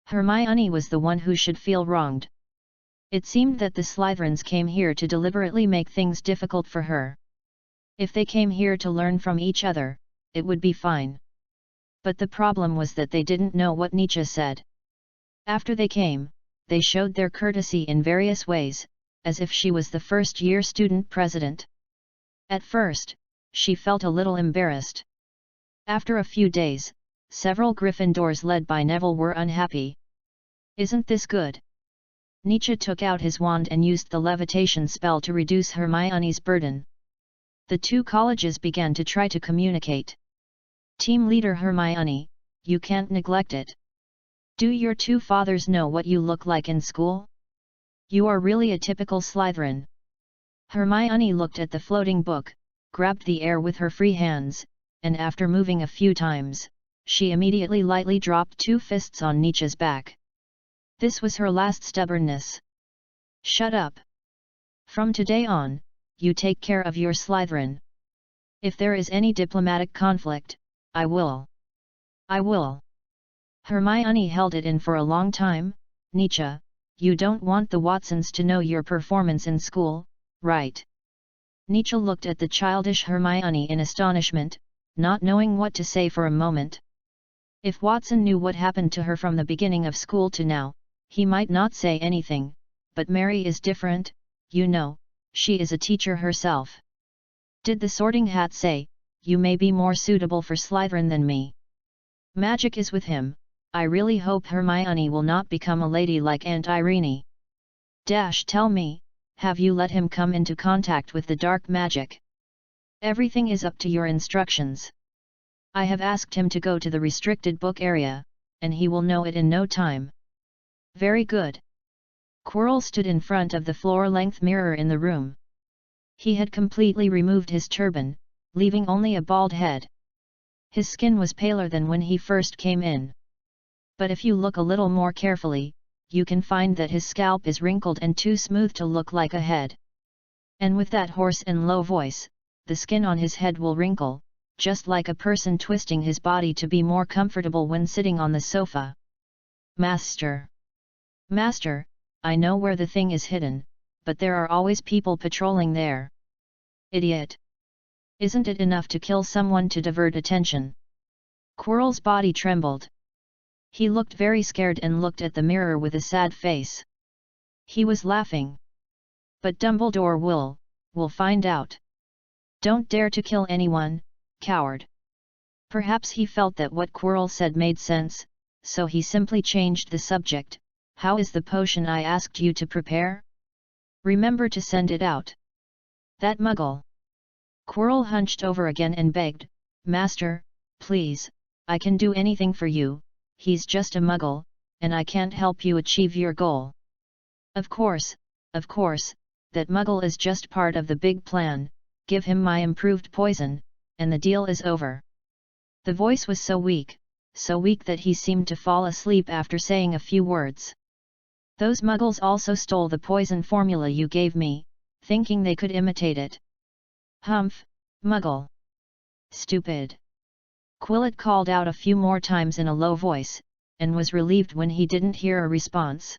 Hermione was the one who should feel wronged. It seemed that the Slytherins came here to deliberately make things difficult for her. If they came here to learn from each other, it would be fine. But the problem was that they didn't know what Nietzsche said. After they came, they showed their courtesy in various ways, as if she was the first-year student president. At first, she felt a little embarrassed. After a few days, several Gryffindors led by Neville were unhappy. Isn't this good? Nietzsche took out his wand and used the levitation spell to reduce Hermione's burden. The two colleges began to try to communicate. Team leader Hermione, you can't neglect it. Do your two fathers know what you look like in school? You are really a typical Slytherin. Hermione looked at the floating book, grabbed the air with her free hands, and after moving a few times, she immediately lightly dropped 2 fists on Nietzsche's back. This was her last stubbornness. Shut up. From today on, you take care of your Slytherin. If there is any diplomatic conflict, I will. Hermione held it in for a long time. Nietzsche, you don't want the Watsons to know your performance in school, right? Nietzsche looked at the childish Hermione in astonishment, not knowing what to say for a moment. If Watson knew what happened to her from the beginning of school to now, he might not say anything, but Mary is different, you know, she is a teacher herself. Did the Sorting Hat say, you may be more suitable for Slytherin than me? Magic is with him. I really hope Hermione will not become a lady like Aunt Irene. Tell me, have you let him come into contact with the dark magic? Everything is up to your instructions. I have asked him to go to the restricted book area, and he will know it in no time. Very good. Quirrell stood in front of the floor-length mirror in the room. He had completely removed his turban, leaving only a bald head. His skin was paler than when he first came in. But if you look a little more carefully, you can find that his scalp is wrinkled and too smooth to look like a head. And with that hoarse and low voice, the skin on his head will wrinkle, just like a person twisting his body to be more comfortable when sitting on the sofa. Master, I know where the thing is hidden, but there are always people patrolling there. Idiot! Isn't it enough to kill someone to divert attention? Quirrell's body trembled. He looked very scared and looked at the mirror with a sad face. He was laughing. But Dumbledore will find out. Don't dare to kill anyone, coward. Perhaps he felt that what Quirrell said made sense, so he simply changed the subject. How is the potion I asked you to prepare? Remember to send it out. That muggle. Quirrell hunched over again and begged, Master, please, I can do anything for you, he's just a muggle, and I can't help you achieve your goal. Of course, that muggle is just part of the big plan, give him my improved poison, and the deal is over. The voice was so weak that he seemed to fall asleep after saying a few words. Those muggles also stole the poison formula you gave me, thinking they could imitate it. Humph, muggle. Stupid. Quillet called out a few more times in a low voice, and was relieved when he didn't hear a response.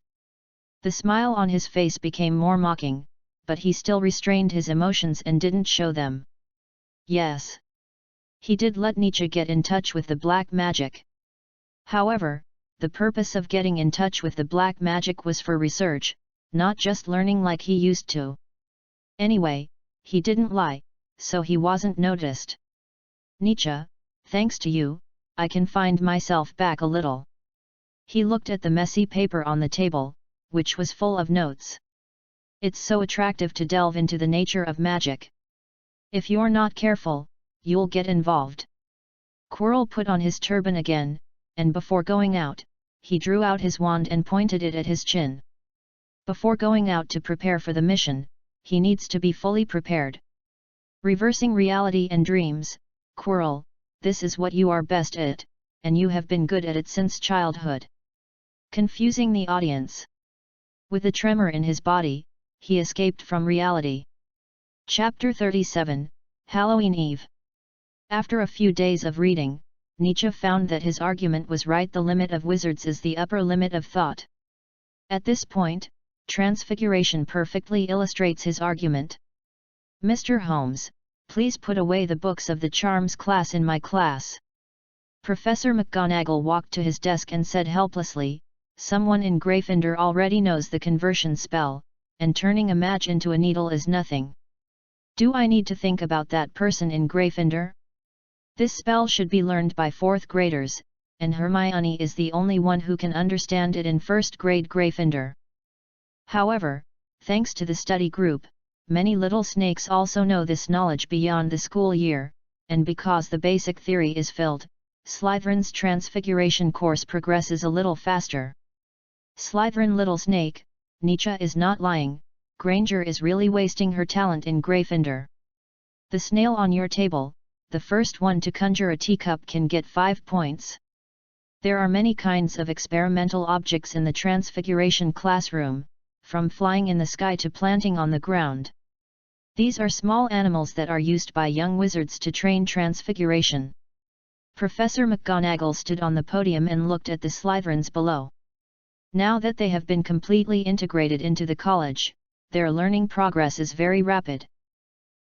The smile on his face became more mocking, but he still restrained his emotions and didn't show them. Yes. He did let Nietzsche get in touch with the black magic. However, the purpose of getting in touch with the black magic was for research, not just learning like he used to. Anyway, he didn't lie, so he wasn't noticed. Nietzsche, thanks to you, I can find myself back a little. He looked at the messy paper on the table, which was full of notes. It's so attractive to delve into the nature of magic. If you're not careful, you'll get involved. Quirrell put on his turban again, and before going out, he drew out his wand and pointed it at his chin. Before going out to prepare for the mission, he needs to be fully prepared. Reversing reality and dreams, Quirrell, this is what you are best at, and you have been good at it since childhood. Confusing the audience. With a tremor in his body, he escaped from reality. Chapter 37, Halloween Eve. After a few days of reading, Nietzsche found that his argument was right. The limit of wizards is the upper limit of thought. At this point, Transfiguration perfectly illustrates his argument. Mr. Holmes, please put away the books of the charms class in my class. Professor McGonagall walked to his desk and said helplessly, someone in Gryffindor already knows the conversion spell, and turning a match into a needle is nothing. Do I need to think about that person in Gryffindor? This spell should be learned by 4th graders, and Hermione is the only one who can understand it in 1st grade Gryffindor. However, thanks to the study group, many little snakes also know this knowledge beyond the school year, and because the basic theory is filled, Slytherin's Transfiguration course progresses a little faster. Slytherin little snake, Nietzsche is not lying, Granger is really wasting her talent in Gryffindor. The snail on your table, the first one to conjure a teacup can get 5 points. There are many kinds of experimental objects in the Transfiguration classroom, from flying in the sky to planting on the ground. These are small animals that are used by young wizards to train Transfiguration. Professor McGonagall stood on the podium and looked at the Slytherins below. Now that they have been completely integrated into the college, their learning progress is very rapid.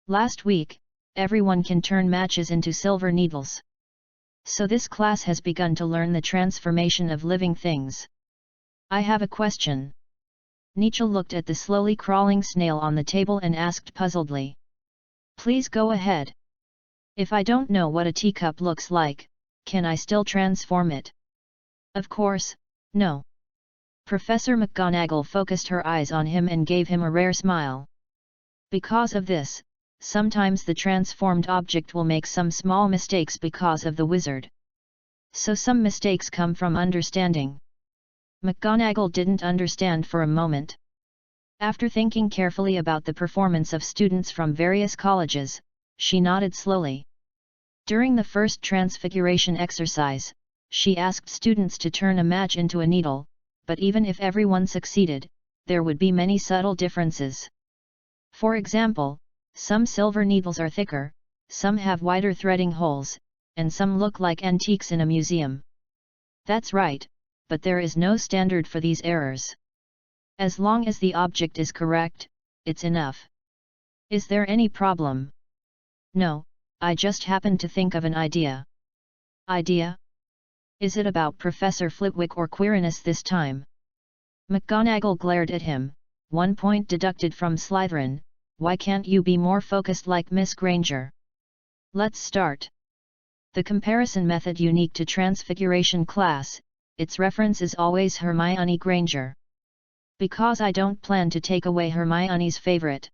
Last week, everyone can turn matches into silver needles. So this class has begun to learn the transformation of living things. I have a question. Nietzsche looked at the slowly crawling snail on the table and asked puzzledly. Please go ahead. If I don't know what a teacup looks like, can I still transform it? Of course, no. Professor McGonagall focused her eyes on him and gave him a rare smile. Because of this, sometimes the transformed object will make some small mistakes because of the wizard. So some mistakes come from understanding. McGonagall didn't understand for a moment. After thinking carefully about the performance of students from various colleges, she nodded slowly. During the first transfiguration exercise, she asked students to turn a match into a needle, but even if everyone succeeded, there would be many subtle differences. For example, some silver needles are thicker, some have wider threading holes, and some look like antiques in a museum. That's right, but there is no standard for these errors. As long as the object is correct, it's enough. Is there any problem? No, I just happened to think of an idea. Idea? Is it about Professor Flitwick or Quirinus this time? McGonagall glared at him. 1 point deducted from Slytherin. Why can't you be more focused like Miss Granger? Let's start. The comparison method unique to Transfiguration class, its reference is always Hermione Granger. Because I don't plan to take away Hermione's favorite.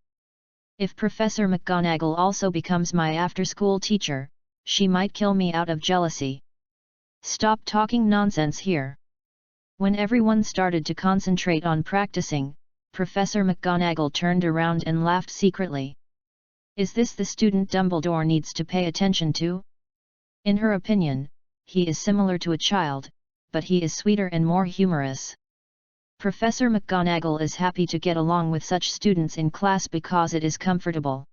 If Professor McGonagall also becomes my after-school teacher, she might kill me out of jealousy. Stop talking nonsense here. When everyone started to concentrate on practicing, Professor McGonagall turned around and laughed secretly. Is this the student Dumbledore needs to pay attention to? In her opinion, he is similar to a child, but he is sweeter and more humorous. Professor McGonagall is happy to get along with such students in class because it is comfortable.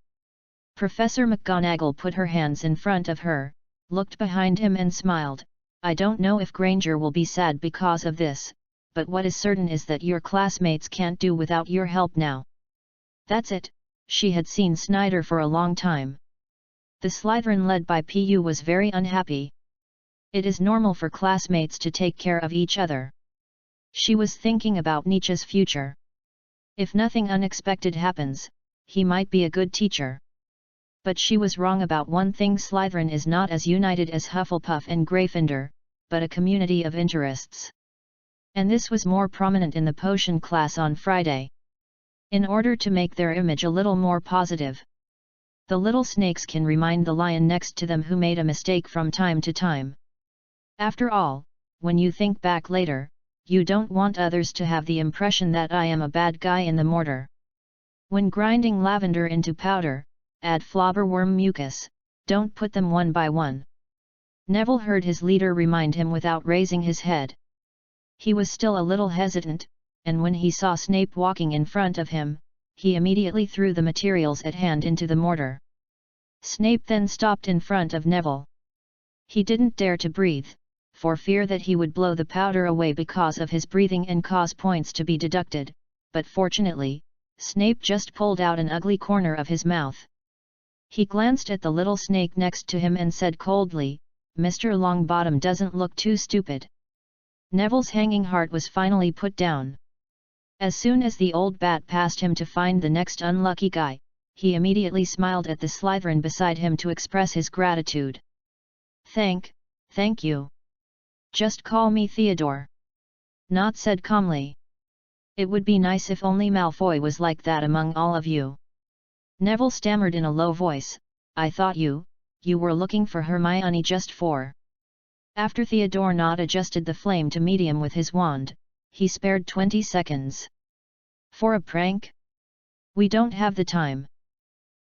Professor McGonagall put her hands in front of her, looked behind him and smiled. I don't know if Granger will be sad because of this, but what is certain is that your classmates can't do without your help now. That's it, she had seen Snyder for a long time. The Slytherin led by Pu was very unhappy. It is normal for classmates to take care of each other. She was thinking about Nietzsche's future. If nothing unexpected happens, he might be a good teacher. But she was wrong about one thing: Slytherin is not as united as Hufflepuff and Gryffindor, but a community of interests. And this was more prominent in the potion class on Friday. In order to make their image a little more positive, the little snakes can remind the lion next to them who made a mistake from time to time. After all, when you think back later, you don't want others to have the impression that I am a bad guy in the mortar. When grinding lavender into powder, add flobberworm mucus, don't put them one by one. Neville heard his leader remind him without raising his head. He was still a little hesitant, and when he saw Snape walking in front of him, he immediately threw the materials at hand into the mortar. Snape then stopped in front of Neville. He didn't dare to breathe, for fear that he would blow the powder away because of his breathing and cause points to be deducted, but fortunately, Snape just pulled out an ugly corner of his mouth. He glanced at the little snake next to him and said coldly, Mr. Longbottom doesn't look too stupid. Neville's hanging heart was finally put down. As soon as the old bat passed him to find the next unlucky guy, he immediately smiled at the Slytherin beside him to express his gratitude. Thank you. Just call me Theodore. Nott said calmly. It would be nice if only Malfoy was like that among all of you. Neville stammered in a low voice, I thought you were looking for Hermione just for... After Theodore Nott adjusted the flame to medium with his wand, he spared 20 seconds. For a prank? We don't have the time.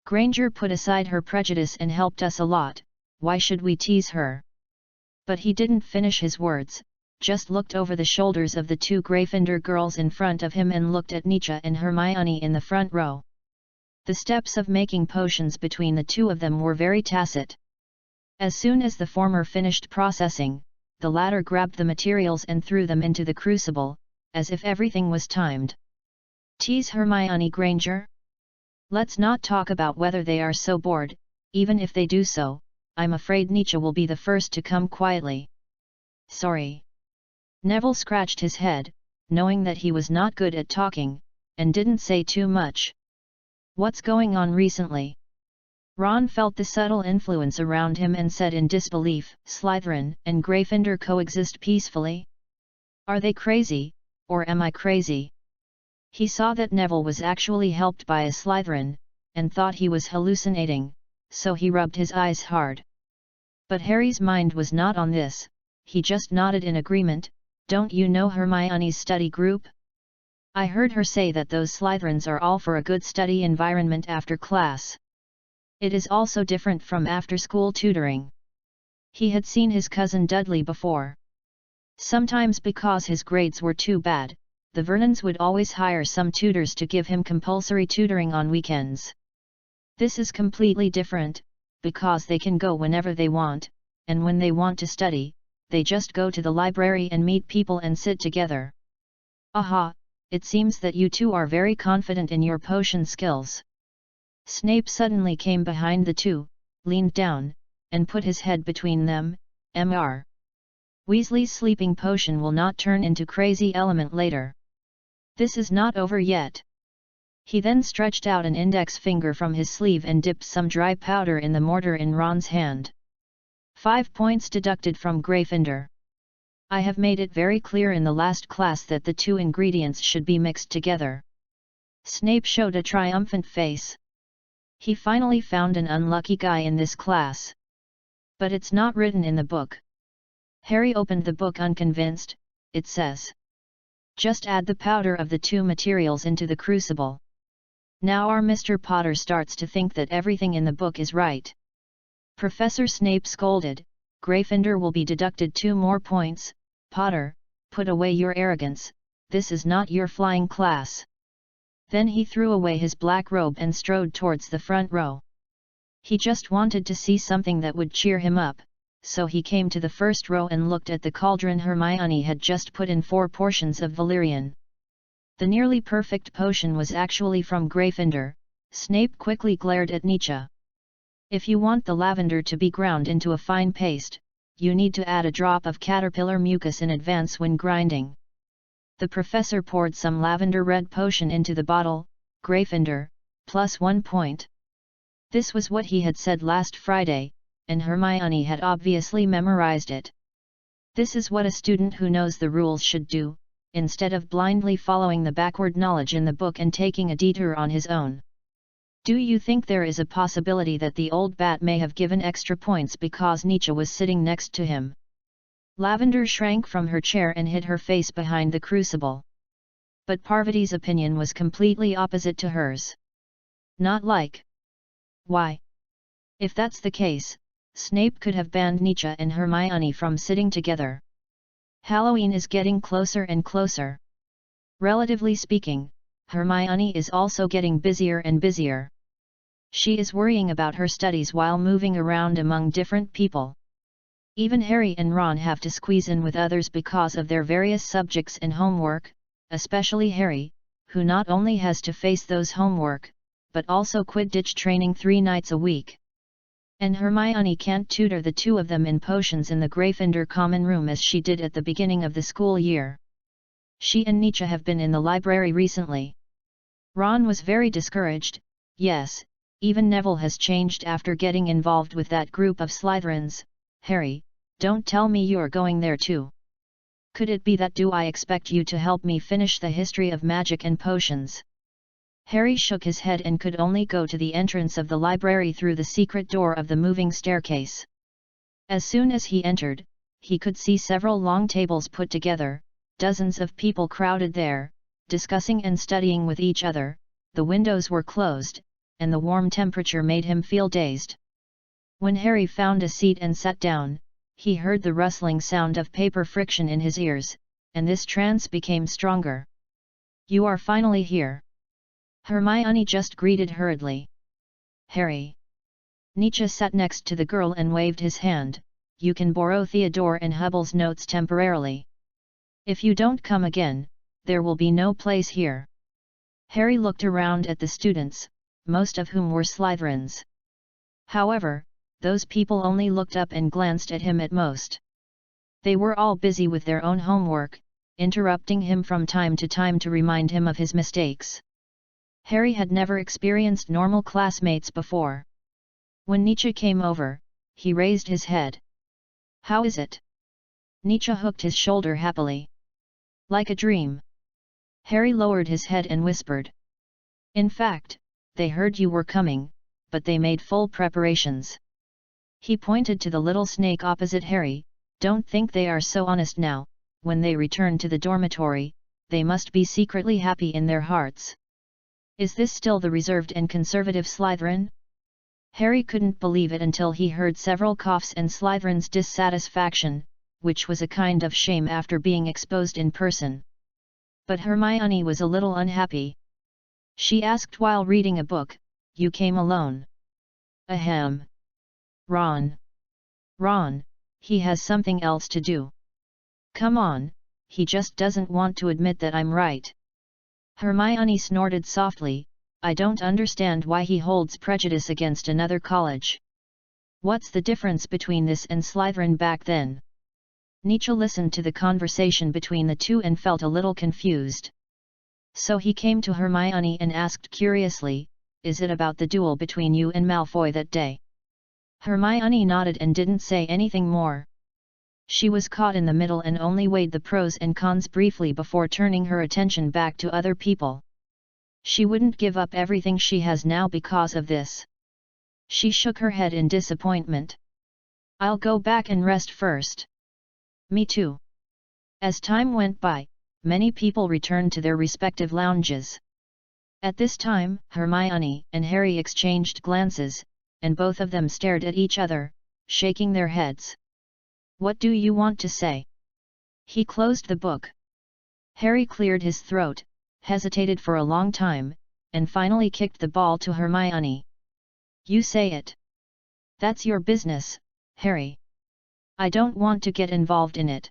Granger put aside her prejudice and helped us a lot, why should we tease her? But he didn't finish his words, just looked over the shoulders of the two Gryffindor girls in front of him and looked at Nietzsche and Hermione in the front row. The steps of making potions between the two of them were very tacit. As soon as the former finished processing, the latter grabbed the materials and threw them into the crucible, as if everything was timed. Tease Hermione Granger? Let's not talk about whether they are so bored. Even if they do so, I'm afraid Nietzsche will be the first to come quietly. Sorry. Neville scratched his head, knowing that he was not good at talking, and didn't say too much. What's going on recently? Ron felt the subtle influence around him and said in disbelief, Slytherin and Gryffindor coexist peacefully? Are they crazy, or am I crazy? He saw that Neville was actually helped by a Slytherin, and thought he was hallucinating, so he rubbed his eyes hard. But Harry's mind was not on this, he just nodded in agreement. Don't you know Hermione's study group? I heard her say that those Slytherins are all for a good study environment after class. It is also different from after-school tutoring. He had seen his cousin Dudley before. Sometimes because his grades were too bad, the Vernons would always hire some tutors to give him compulsory tutoring on weekends. This is completely different, because they can go whenever they want, and when they want to study, they just go to the library and meet people and sit together. Aha! It seems that you two are very confident in your potion skills. Snape suddenly came behind the two, leaned down, and put his head between them. Mr. Weasley's sleeping potion will not turn into crazy element later. This is not over yet. He then stretched out an index finger from his sleeve and dipped some dry powder in the mortar in Ron's hand. 5 points deducted from Gryffindor. I have made it very clear in the last class that the two ingredients should be mixed together. Snape showed a triumphant face. He finally found an unlucky guy in this class. But it's not written in the book. Harry opened the book unconvinced. It says, just add the powder of the two materials into the crucible. Now our Mr. Potter starts to think that everything in the book is right. Professor Snape scolded, Gryffindor will be deducted 2 more points. Potter, put away your arrogance, this is not your flying class. Then he threw away his black robe and strode towards the front row. He just wanted to see something that would cheer him up, so he came to the first row and looked at the cauldron Hermione had just put in 4 portions of valerian. The nearly perfect potion was actually from Gryffindor. Snape quickly glared at Nietzsche. If you want the lavender to be ground into a fine paste, you need to add a drop of caterpillar mucus in advance when grinding. The professor poured some lavender red potion into the bottle. Gryffindor, plus 1 point. This was what he had said last Friday, and Hermione had obviously memorized it. This is what a student who knows the rules should do, instead of blindly following the backward knowledge in the book and taking a detour on his own. Do you think there is a possibility that the old bat may have given extra points because Nietzsche was sitting next to him? Lavender shrank from her chair and hid her face behind the crucible. But Parvati's opinion was completely opposite to hers. Not like. Why? If that's the case, Snape could have banned Nietzsche and Hermione from sitting together. Halloween is getting closer and closer. Relatively speaking, Hermione is also getting busier and busier. She is worrying about her studies while moving around among different people. Even Harry and Ron have to squeeze in with others because of their various subjects and homework, especially Harry, who not only has to face those homework, but also Quidditch training 3 nights a week. And Hermione can't tutor the two of them in potions in the Gryffindor common room as she did at the beginning of the school year. She and Nietzsche have been in the library recently. Ron was very discouraged. Yes, even Neville has changed after getting involved with that group of Slytherins. Harry, don't tell me you're going there too. Could it be that? Do I expect you to help me finish the history of magic and potions? Harry shook his head and could only go to the entrance of the library through the secret door of the moving staircase. As soon as he entered, he could see several long tables put together, dozens of people crowded there, discussing and studying with each other. The windows were closed, and the warm temperature made him feel dazed. When Harry found a seat and sat down, he heard the rustling sound of paper friction in his ears, and this trance became stronger. "You are finally here!" Hermione just greeted hurriedly. "Harry." Nietzsche sat next to the girl and waved his hand. "You can borrow Theodore and Hubble's notes temporarily. If you don't come again, there will be no place here." Harry looked around at the students, most of whom were Slytherins. However, those people only looked up and glanced at him at most. They were all busy with their own homework, interrupting him from time to time to remind him of his mistakes. Harry had never experienced normal classmates before. When Nietzsche came over, he raised his head. "How is it?" Nietzsche hooked his shoulder happily. "Like a dream." Harry lowered his head and whispered. "In fact, they heard you were coming, but they made full preparations." He pointed to the little snake opposite Harry. "Don't think they are so honest now. When they return to the dormitory, they must be secretly happy in their hearts." "Is this still the reserved and conservative Slytherin?" Harry couldn't believe it until he heard several coughs and Slytherin's dissatisfaction, which was a kind of shame after being exposed in person. But Hermione was a little unhappy. She asked while reading a book, "You came alone?" "Ahem. Ron. Ron, he has something else to do. Come on, he just doesn't want to admit that I'm right." Hermione snorted softly. "I don't understand why he holds prejudice against another college. What's the difference between this and Slytherin back then?" Nietzsche listened to the conversation between the two and felt a little confused. So he came to Hermione and asked curiously, "Is it about the duel between you and Malfoy that day?" Hermione nodded and didn't say anything more. She was caught in the middle and only weighed the pros and cons briefly before turning her attention back to other people. She wouldn't give up everything she has now because of this. She shook her head in disappointment. "I'll go back and rest first." "Me too." As time went by, many people returned to their respective lounges. At this time, Hermione and Harry exchanged glances, and both of them stared at each other, shaking their heads. "What do you want to say?" He closed the book. Harry cleared his throat, hesitated for a long time, and finally kicked the ball to Hermione. "You say it. That's your business, Harry. I don't want to get involved in it."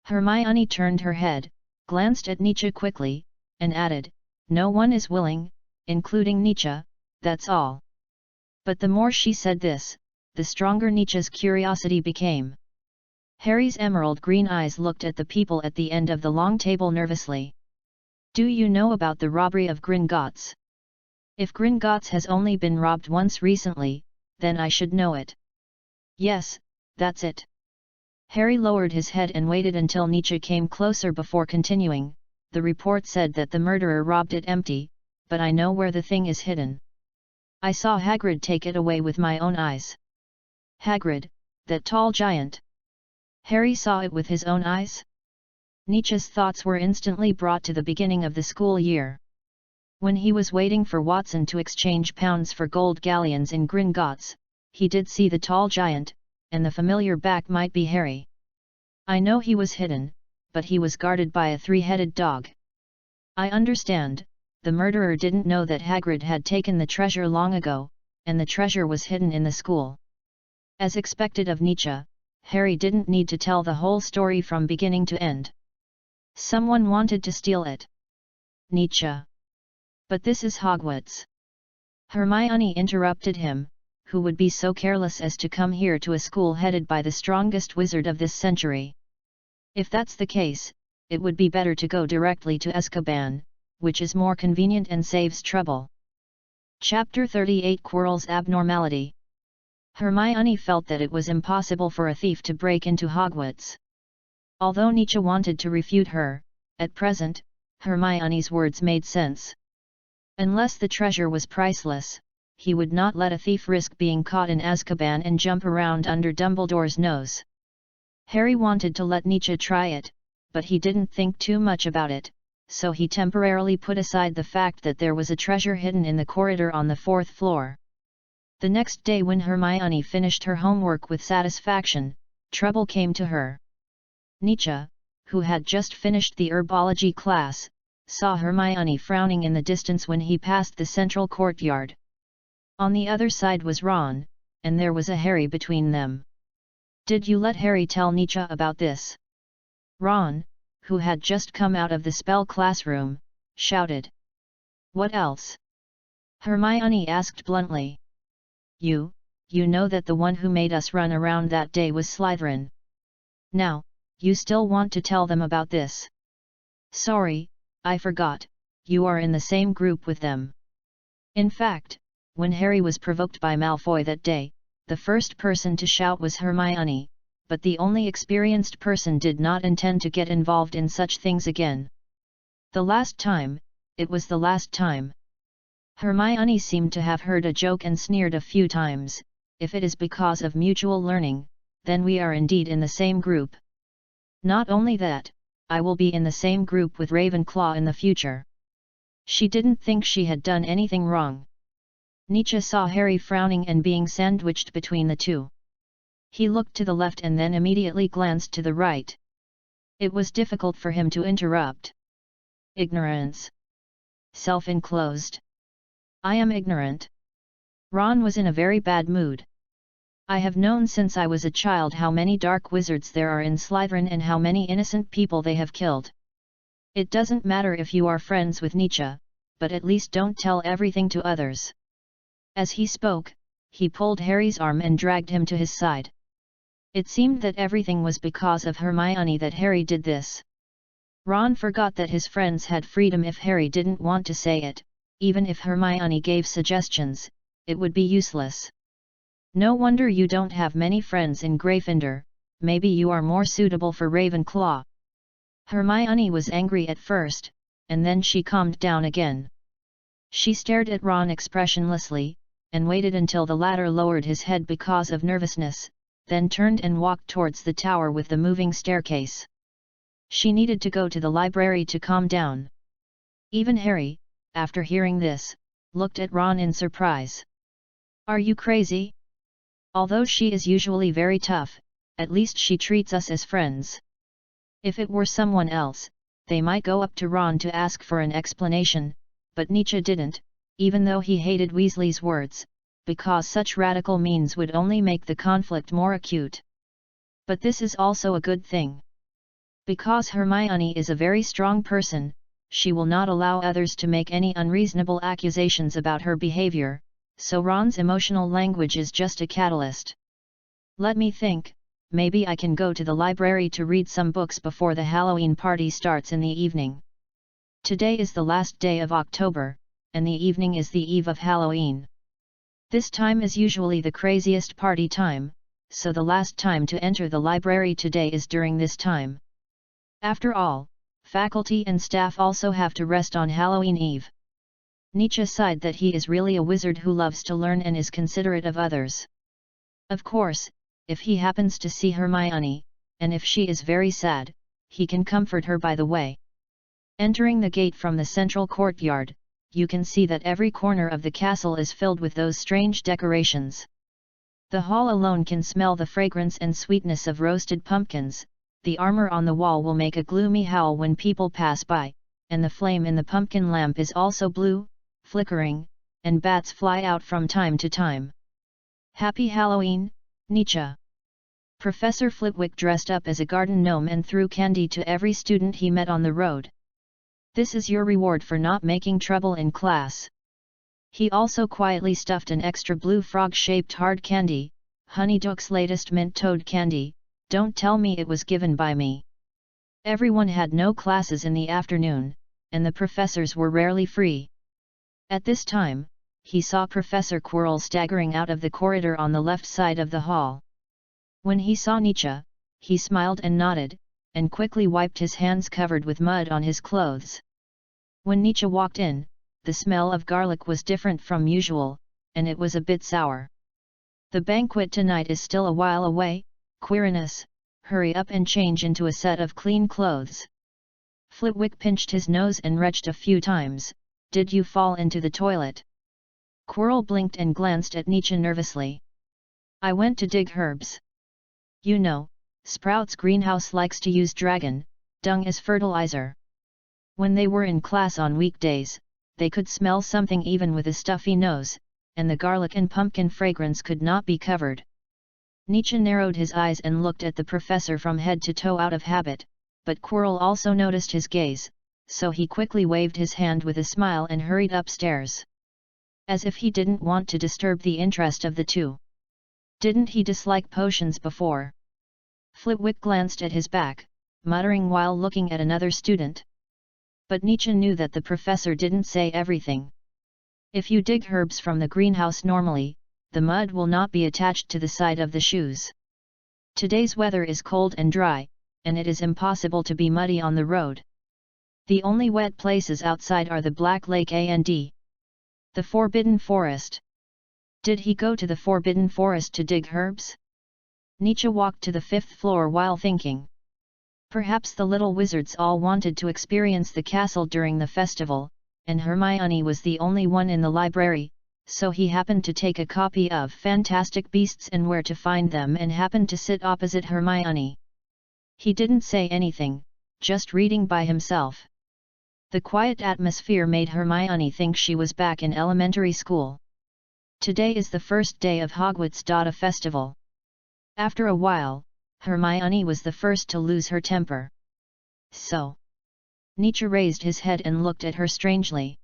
Hermione turned her head, glanced at Nietzsche quickly, and added, "No one is willing, including Nietzsche, that's all." But the more she said this, the stronger Nietzsche's curiosity became. Harry's emerald green eyes looked at the people at the end of the long table nervously. "Do you know about the robbery of Gringotts? If Gringotts has only been robbed once recently, then I should know it." "Yes, that's it." Harry lowered his head and waited until Nietzsche came closer before continuing. "The report said that the murderer robbed it empty, but I know where the thing is hidden. I saw Hagrid take it away with my own eyes." "Hagrid, that tall giant? Harry saw it with his own eyes?" Nietzsche's thoughts were instantly brought to the beginning of the school year. When he was waiting for Watson to exchange pounds for gold galleons in Gringotts, he did see the tall giant, and the familiar back might be Harry. "I know he was hidden, but he was guarded by a three-headed dog." "I understand, the murderer didn't know that Hagrid had taken the treasure long ago, and the treasure was hidden in the school." As expected of Nietzsche, Harry didn't need to tell the whole story from beginning to end. Someone wanted to steal it. Nietzsche. "But this is Hogwarts." Hermione interrupted him. "Who would be so careless as to come here to a school headed by the strongest wizard of this century? If that's the case, it would be better to go directly to Azkaban, which is more convenient and saves trouble." Chapter 38 Quirrell's Abnormality. Hermione felt that it was impossible for a thief to break into Hogwarts. Although Nietzsche wanted to refute her, at present, Hermione's words made sense. Unless the treasure was priceless, he would not let a thief risk being caught in Azkaban and jump around under Dumbledore's nose. Harry wanted to let Nietzsche try it, but he didn't think too much about it, so he temporarily put aside the fact that there was a treasure hidden in the corridor on the 4th floor. The next day when Hermione finished her homework with satisfaction, trouble came to her. Nietzsche, who had just finished the herbology class, saw Hermione frowning in the distance when he passed the central courtyard. On the other side was Ron, and there was a Harry between them. "Did you let Harry tell Nietzsche about this?" Ron, who had just come out of the spell classroom, shouted. "What else?" Hermione asked bluntly. You know that the one who made us run around that day was Slytherin. Now, you still want to tell them about this?" "Sorry, I forgot, you are in the same group with them." In fact, when Harry was provoked by Malfoy that day, the first person to shout was Hermione, but the only experienced person did not intend to get involved in such things again. The last time, it was the last time. Hermione seemed to have heard a joke and sneered a few times. "If it is because of mutual learning, then we are indeed in the same group. Not only that, I will be in the same group with Ravenclaw in the future." She didn't think she had done anything wrong. Nietzsche saw Harry frowning and being sandwiched between the two. He looked to the left and then immediately glanced to the right. It was difficult for him to interrupt. "Ignorance. Self-enclosed. I am ignorant." Ron was in a very bad mood. "I have known since I was a child how many dark wizards there are in Slytherin and how many innocent people they have killed. It doesn't matter if you are friends with Nietzsche, but at least don't tell everything to others." As he spoke, he pulled Harry's arm and dragged him to his side. It seemed that everything was because of Hermione that Harry did this. Ron forgot that his friends had freedom if Harry didn't want to say it. Even if Hermione gave suggestions, it would be useless. "No wonder you don't have many friends in Gryffindor, maybe you are more suitable for Ravenclaw." Hermione was angry at first, and then she calmed down again. She stared at Ron expressionlessly, and waited until the latter lowered his head because of nervousness, then turned and walked towards the tower with the moving staircase. She needed to go to the library to calm down. Even Harry, after hearing this, looked at Ron in surprise. "Are you crazy? Although she is usually very tough, at least she treats us as friends." If it were someone else, they might go up to Ron to ask for an explanation, but Nietzsche didn't, even though he hated Weasley's words, because such radical means would only make the conflict more acute. But this is also a good thing. Because Hermione is a very strong person, she will not allow others to make any unreasonable accusations about her behavior, so Ron's emotional language is just a catalyst. "Let me think, maybe I can go to the library to read some books before the Halloween party starts in the evening. Today is the last day of October, and the evening is the eve of Halloween. This time is usually the craziest party time, so the last time to enter the library today is during this time. After all, faculty and staff also have to rest on Halloween Eve." Nietzsche sighed that he is really a wizard who loves to learn and is considerate of others. Of course, if he happens to see Hermione, and if she is very sad, he can comfort her by the way. Entering the gate from the central courtyard, you can see that every corner of the castle is filled with those strange decorations. The hall alone can smell the fragrance and sweetness of roasted pumpkins. The armor on the wall will make a gloomy howl when people pass by, and the flame in the pumpkin lamp is also blue, flickering, and bats fly out from time to time. "Happy Halloween, Nietzsche!" Professor Flitwick dressed up as a garden gnome and threw candy to every student he met on the road. "This is your reward for not making trouble in class." He also quietly stuffed an extra blue frog-shaped hard candy, Honeyduck's latest mint toad candy. "Don't tell me it was given by me." Everyone had no classes in the afternoon, and the professors were rarely free. At this time, he saw Professor Quirrell staggering out of the corridor on the left side of the hall. When he saw Nietzsche, he smiled and nodded, and quickly wiped his hands covered with mud on his clothes. When Nietzsche walked in, the smell of garlic was different from usual, and it was a bit sour. "The banquet tonight is still a while away, Quirinus, hurry up and change into a set of clean clothes." Flitwick pinched his nose and retched a few times. "Did you fall into the toilet?" Quirrell blinked and glanced at Nietzsche nervously. I went to dig herbs. You know, Sprout's greenhouse likes to use dragon dung as fertilizer. When they were in class on weekdays, they could smell something even with a stuffy nose, and the garlic and pumpkin fragrance could not be covered. Nietzsche narrowed his eyes and looked at the professor from head to toe out of habit, but Quirrell also noticed his gaze, so he quickly waved his hand with a smile and hurried upstairs. As if he didn't want to disturb the interest of the two. Didn't he dislike potions before? Flitwick glanced at his back, muttering while looking at another student. But Nietzsche knew that the professor didn't say everything. If you dig herbs from the greenhouse normally, the mud will not be attached to the side of the shoes. Today's weather is cold and dry, and it is impossible to be muddy on the road. The only wet places outside are the Black Lake and the Forbidden Forest. Did he go to the Forbidden Forest to dig herbs? Nietzsche walked to the 5th floor while thinking. Perhaps the little wizards all wanted to experience the castle during the festival, and Hermione was the only one in the library, so he happened to take a copy of Fantastic Beasts and Where to Find Them and happened to sit opposite Hermione. He didn't say anything, just reading by himself. The quiet atmosphere made Hermione think she was back in elementary school. Today is the first day of Hogwarts-CHAPTER festival. After a while, Hermione was the first to lose her temper. So? Nietzsche raised his head and looked at her strangely.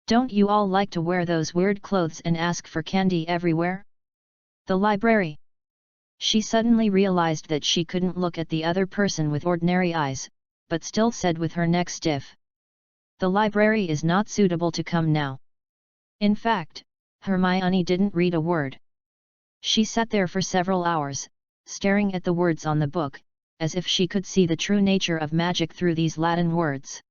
Don't you all like to wear those weird clothes and ask for candy everywhere? The library. She suddenly realized that she couldn't look at the other person with ordinary eyes, but still said with her neck stiff. The library is not suitable to come now. In fact, Hermione didn't read a word. She sat there for several hours, staring at the words on the book, as if she could see the true nature of magic through these Latin words.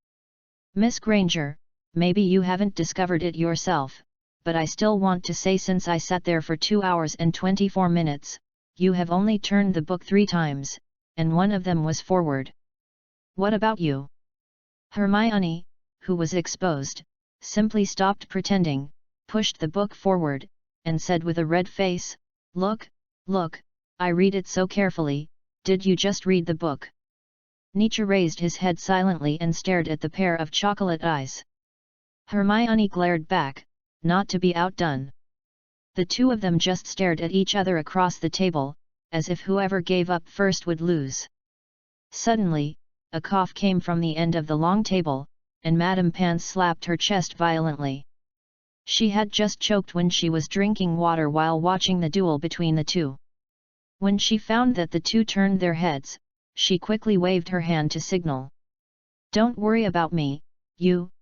Miss Granger, maybe you haven't discovered it yourself, but I still want to say since I sat there for 2 hours and 24 minutes, you have only turned the book 3 times, and one of them was forward. What about you? Hermione, who was exposed, simply stopped pretending, pushed the book forward, and said with a red face, Look, I read it so carefully, did you just read the book? Nietzsche raised his head silently and stared at the pair of chocolate eyes. Hermione glared back, not to be outdone. The two of them just stared at each other across the table, as if whoever gave up first would lose. Suddenly, a cough came from the end of the long table, and Madame Pants slapped her chest violently. She had just choked when she was drinking water while watching the duel between the two. When she found that the two turned their heads, she quickly waved her hand to signal. Don't worry about me, you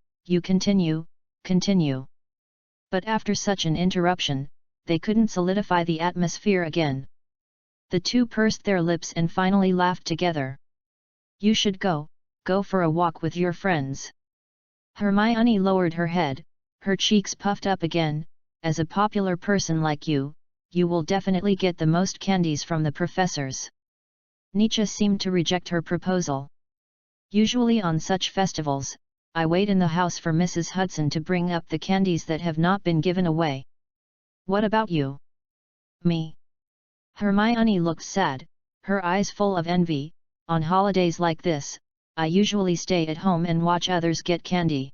continue. But after such an interruption, they couldn't solidify the atmosphere again. The two pursed their lips and finally laughed together. You should go for a walk with your friends. Hermione lowered her head, her cheeks puffed up again. As a popular person like you will definitely get the most candies from the professors. Nietzsche seemed to reject her proposal. Usually on such festivals, I wait in the house for Mrs. Hudson to bring up the candies that have not been given away. What about you? Me? Hermione looked sad, her eyes full of envy. On holidays like this, I usually stay at home and watch others get candy.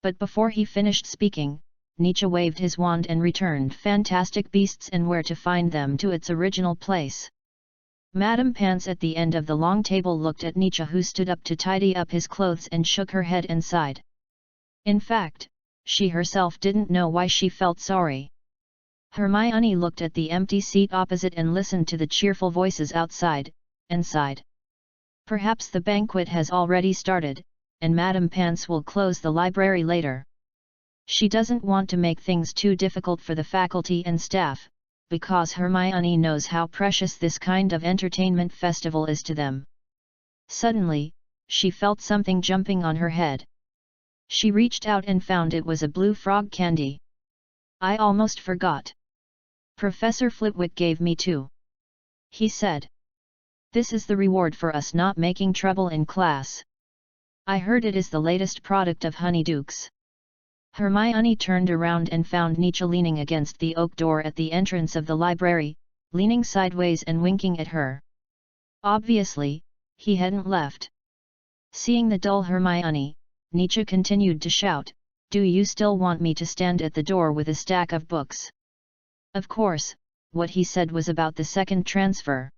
But before he finished speaking, Nietzsche waved his wand and returned Fantastic Beasts and Where to Find Them to its original place. Madame Pants at the end of the long table looked at Nietzsche, who stood up to tidy up his clothes, and shook her head and sighed. In fact, she herself didn't know why she felt sorry. Hermione looked at the empty seat opposite and listened to the cheerful voices outside, and sighed. Perhaps the banquet has already started, and Madame Pants will close the library later. She doesn't want to make things too difficult for the faculty and staff, because Hermione knows how precious this kind of entertainment festival is to them. Suddenly, she felt something jumping on her head. She reached out and found it was a blue frog candy. I almost forgot. Professor Flitwick gave me 2. He said. This is the reward for us not making trouble in class. I heard it is the latest product of Honeydukes. Hermione turned around and found Nietzsche leaning against the oak door at the entrance of the library, leaning sideways and winking at her. Obviously, he hadn't left. Seeing the dull Hermione, Nietzsche continued to shout, "Do you still want me to stand at the door with a stack of books?" Of course, what he said was about the second transfer.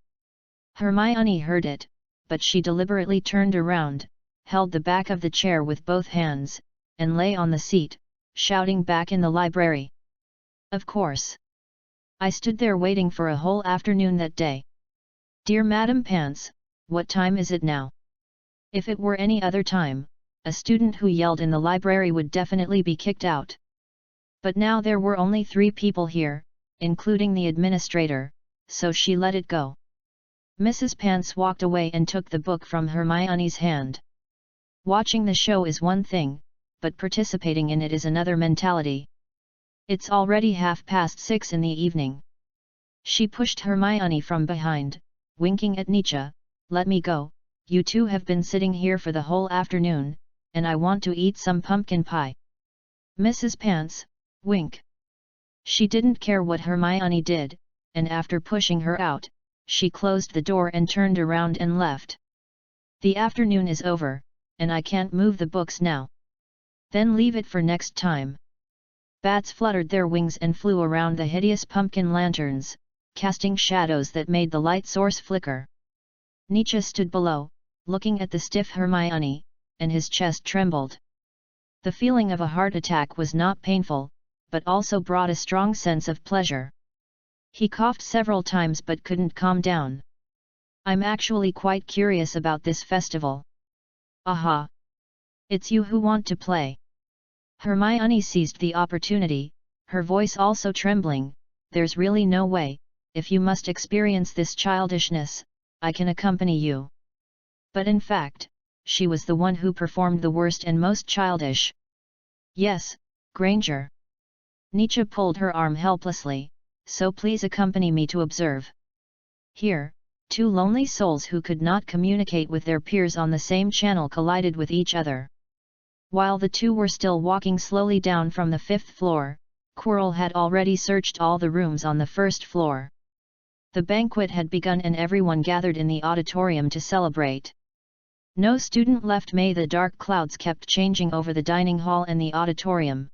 Hermione heard it, but she deliberately turned around, held the back of the chair with both hands, and lay on the seat, shouting back in the library. "Of course. I stood there waiting for a whole afternoon that day. Dear Madam Pants, what time is it now?" If it were any other time, a student who yelled in the library would definitely be kicked out. But now there were only 3 people here, including the administrator, so she let it go. Mrs. Pants walked away and took the book from Hermione's hand. Watching the show is one thing, but participating in it is another mentality. It's already 6:30 in the evening. She pushed Hermione from behind, winking at Nietzsche, "Let me go, you two have been sitting here for the whole afternoon, and I want to eat some pumpkin pie." Mrs. Pants, wink. She didn't care what Hermione did, and after pushing her out, she closed the door and turned around and left. "The afternoon is over, and I can't move the books now." "Then leave it for next time." Bats fluttered their wings and flew around the hideous pumpkin lanterns, casting shadows that made the light source flicker. Nietzsche stood below, looking at the stiff Hermione, and his chest trembled. The feeling of a heart attack was not painful, but also brought a strong sense of pleasure. He coughed several times but couldn't calm down. "I'm actually quite curious about this festival." "Aha! It's you who want to play." Hermione seized the opportunity, her voice also trembling, "There's really no way, if you must experience this childishness, I can accompany you." But in fact, she was the one who performed the worst and most childish. "Yes, Granger." Nietzsche pulled her arm helplessly, "So please accompany me to observe." Here, 2 lonely souls who could not communicate with their peers on the same channel collided with each other. While the 2 were still walking slowly down from the 5th floor, Quirrell had already searched all the rooms on the 1st floor. The banquet had begun and everyone gathered in the auditorium to celebrate. No student left. The dark clouds kept changing over the dining hall and the auditorium.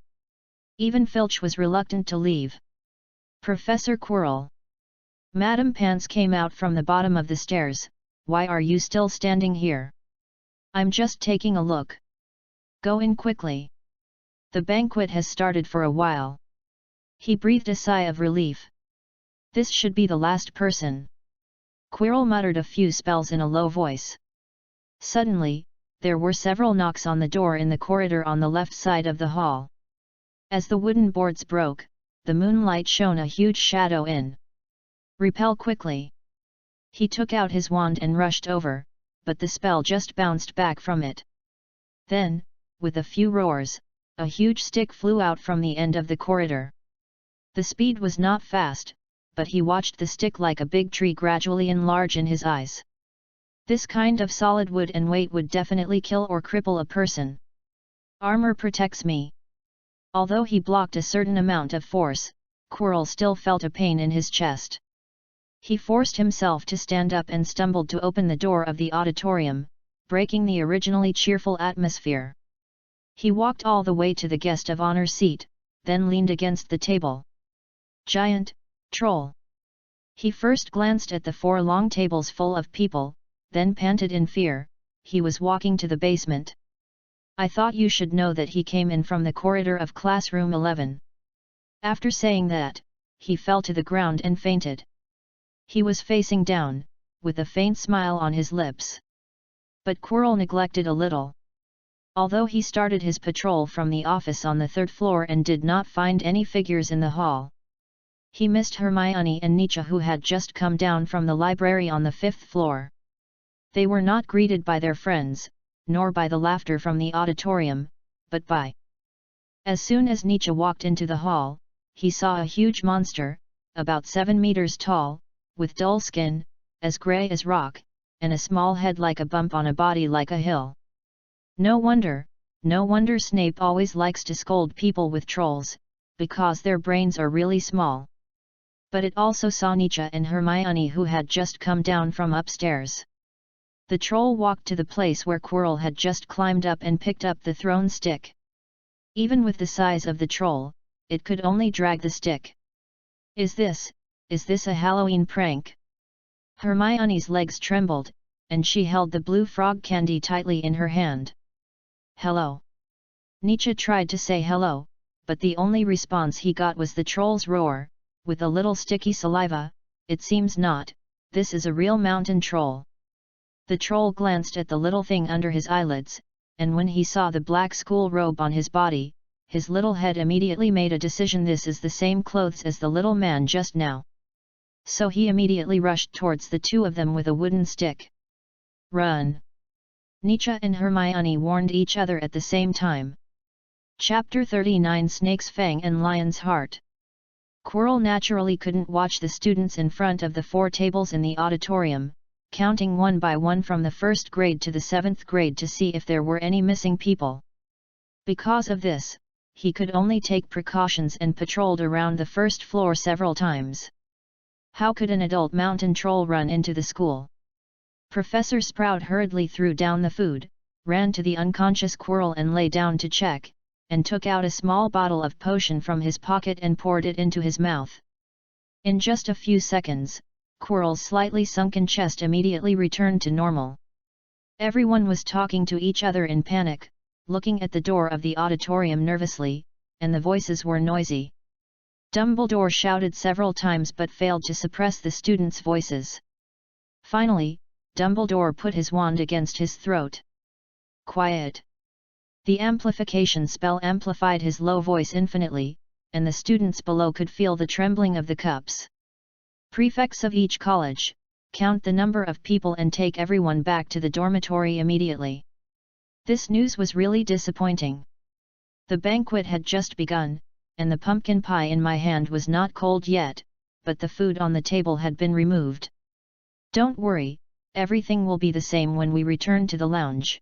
Even Filch was reluctant to leave. "Professor Quirrell." Madam Pants came out from the bottom of the stairs, "Why are you still standing here?" "I'm just taking a look." "Go in quickly. The banquet has started for a while." He breathed a sigh of relief. "This should be the last person." Quirrell muttered a few spells in a low voice. Suddenly, there were several knocks on the door in the corridor on the left side of the hall. As the wooden boards broke, the moonlight shone a huge shadow in. "Repel quickly." He took out his wand and rushed over, but the spell just bounced back from it. Then, with a few roars, a huge stick flew out from the end of the corridor. The speed was not fast, but he watched the stick like a big tree gradually enlarge in his eyes. This kind of solid wood and weight would definitely kill or cripple a person. "Armor protects me." Although he blocked a certain amount of force, Quirrell still felt a pain in his chest. He forced himself to stand up and stumbled to open the door of the auditorium, breaking the originally cheerful atmosphere. He walked all the way to the guest of honor seat, then leaned against the table. Giant, troll. He first glanced at the 4 long tables full of people, then panted in fear. He was walking to the basement. "I thought you should know that he came in from the corridor of classroom 11. After saying that, he fell to the ground and fainted. He was facing down, with a faint smile on his lips. But Quirrell neglected a little. Although he started his patrol from the office on the 3rd floor and did not find any figures in the hall, he missed Hermione and Nietzsche, who had just come down from the library on the 5th floor. They were not greeted by their friends, nor by the laughter from the auditorium, but by. As soon as Nietzsche walked into the hall, he saw a huge monster, about 7 meters tall, with dull skin, as grey as rock, and a small head like a bump on a body like a hill. No wonder, No wonder Snape always likes to scold people with trolls, because their brains are really small. But it also saw Nietzsche and Hermione, who had just come down from upstairs. The troll walked to the place where Quirrell had just climbed up and picked up the thrown stick. Even with the size of the troll, it could only drag the stick. Is this a Halloween prank? Hermione's legs trembled, and she held the blue frog candy tightly in her hand. Hello. Nietzsche tried to say hello, but the only response he got was the troll's roar, with a little sticky saliva. It seems not, this is a real mountain troll. The troll glanced at the little thing under his eyelids, and when he saw the black school robe on his body, his little head immediately made a decision. This is the same clothes as the little man just now. So he immediately rushed towards the two of them with a wooden stick. Run! Nietzsche and Hermione warned each other at the same time. Chapter 39 Snake's Fang and Lion's Heart. Quirrell naturally couldn't watch the students in front of the 4 tables in the auditorium, counting one by one from the 1st grade to the 7th grade to see if there were any missing people. Because of this, he could only take precautions and patrolled around the 1st floor several times. How could an adult mountain troll run into the school? Professor Sprout hurriedly threw down the food, ran to the unconscious Quirrell and lay down to check, and took out a small bottle of potion from his pocket and poured it into his mouth. In just a few seconds, Quirrell's slightly sunken chest immediately returned to normal. Everyone was talking to each other in panic, looking at the door of the auditorium nervously, and the voices were noisy. Dumbledore shouted several times but failed to suppress the students' voices. Finally, Dumbledore put his wand against his throat. Quiet! The amplification spell amplified his low voice infinitely, and the students below could feel the trembling of the cups. Prefects of each college, count the number of people and take everyone back to the dormitory immediately. This news was really disappointing. The banquet had just begun, and the pumpkin pie in my hand was not cold yet, but the food on the table had been removed. Don't worry, everything will be the same when we return to the lounge.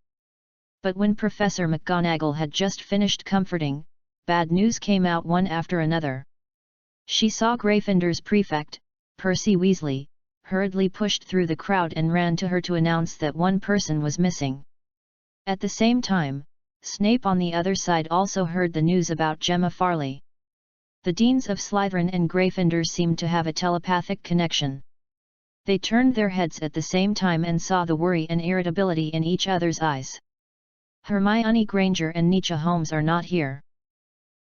But when Professor McGonagall had just finished comforting, bad news came out one after another. She saw Gryffindor's prefect, Percy Weasley, hurriedly pushed through the crowd and ran to her to announce that one person was missing. At the same time, Snape on the other side also heard the news about Gemma Farley. The deans of Slytherin and Gryffindor seemed to have a telepathic connection. They turned their heads at the same time and saw the worry and irritability in each other's eyes. Hermione Granger and Nietzsche Holmes are not here.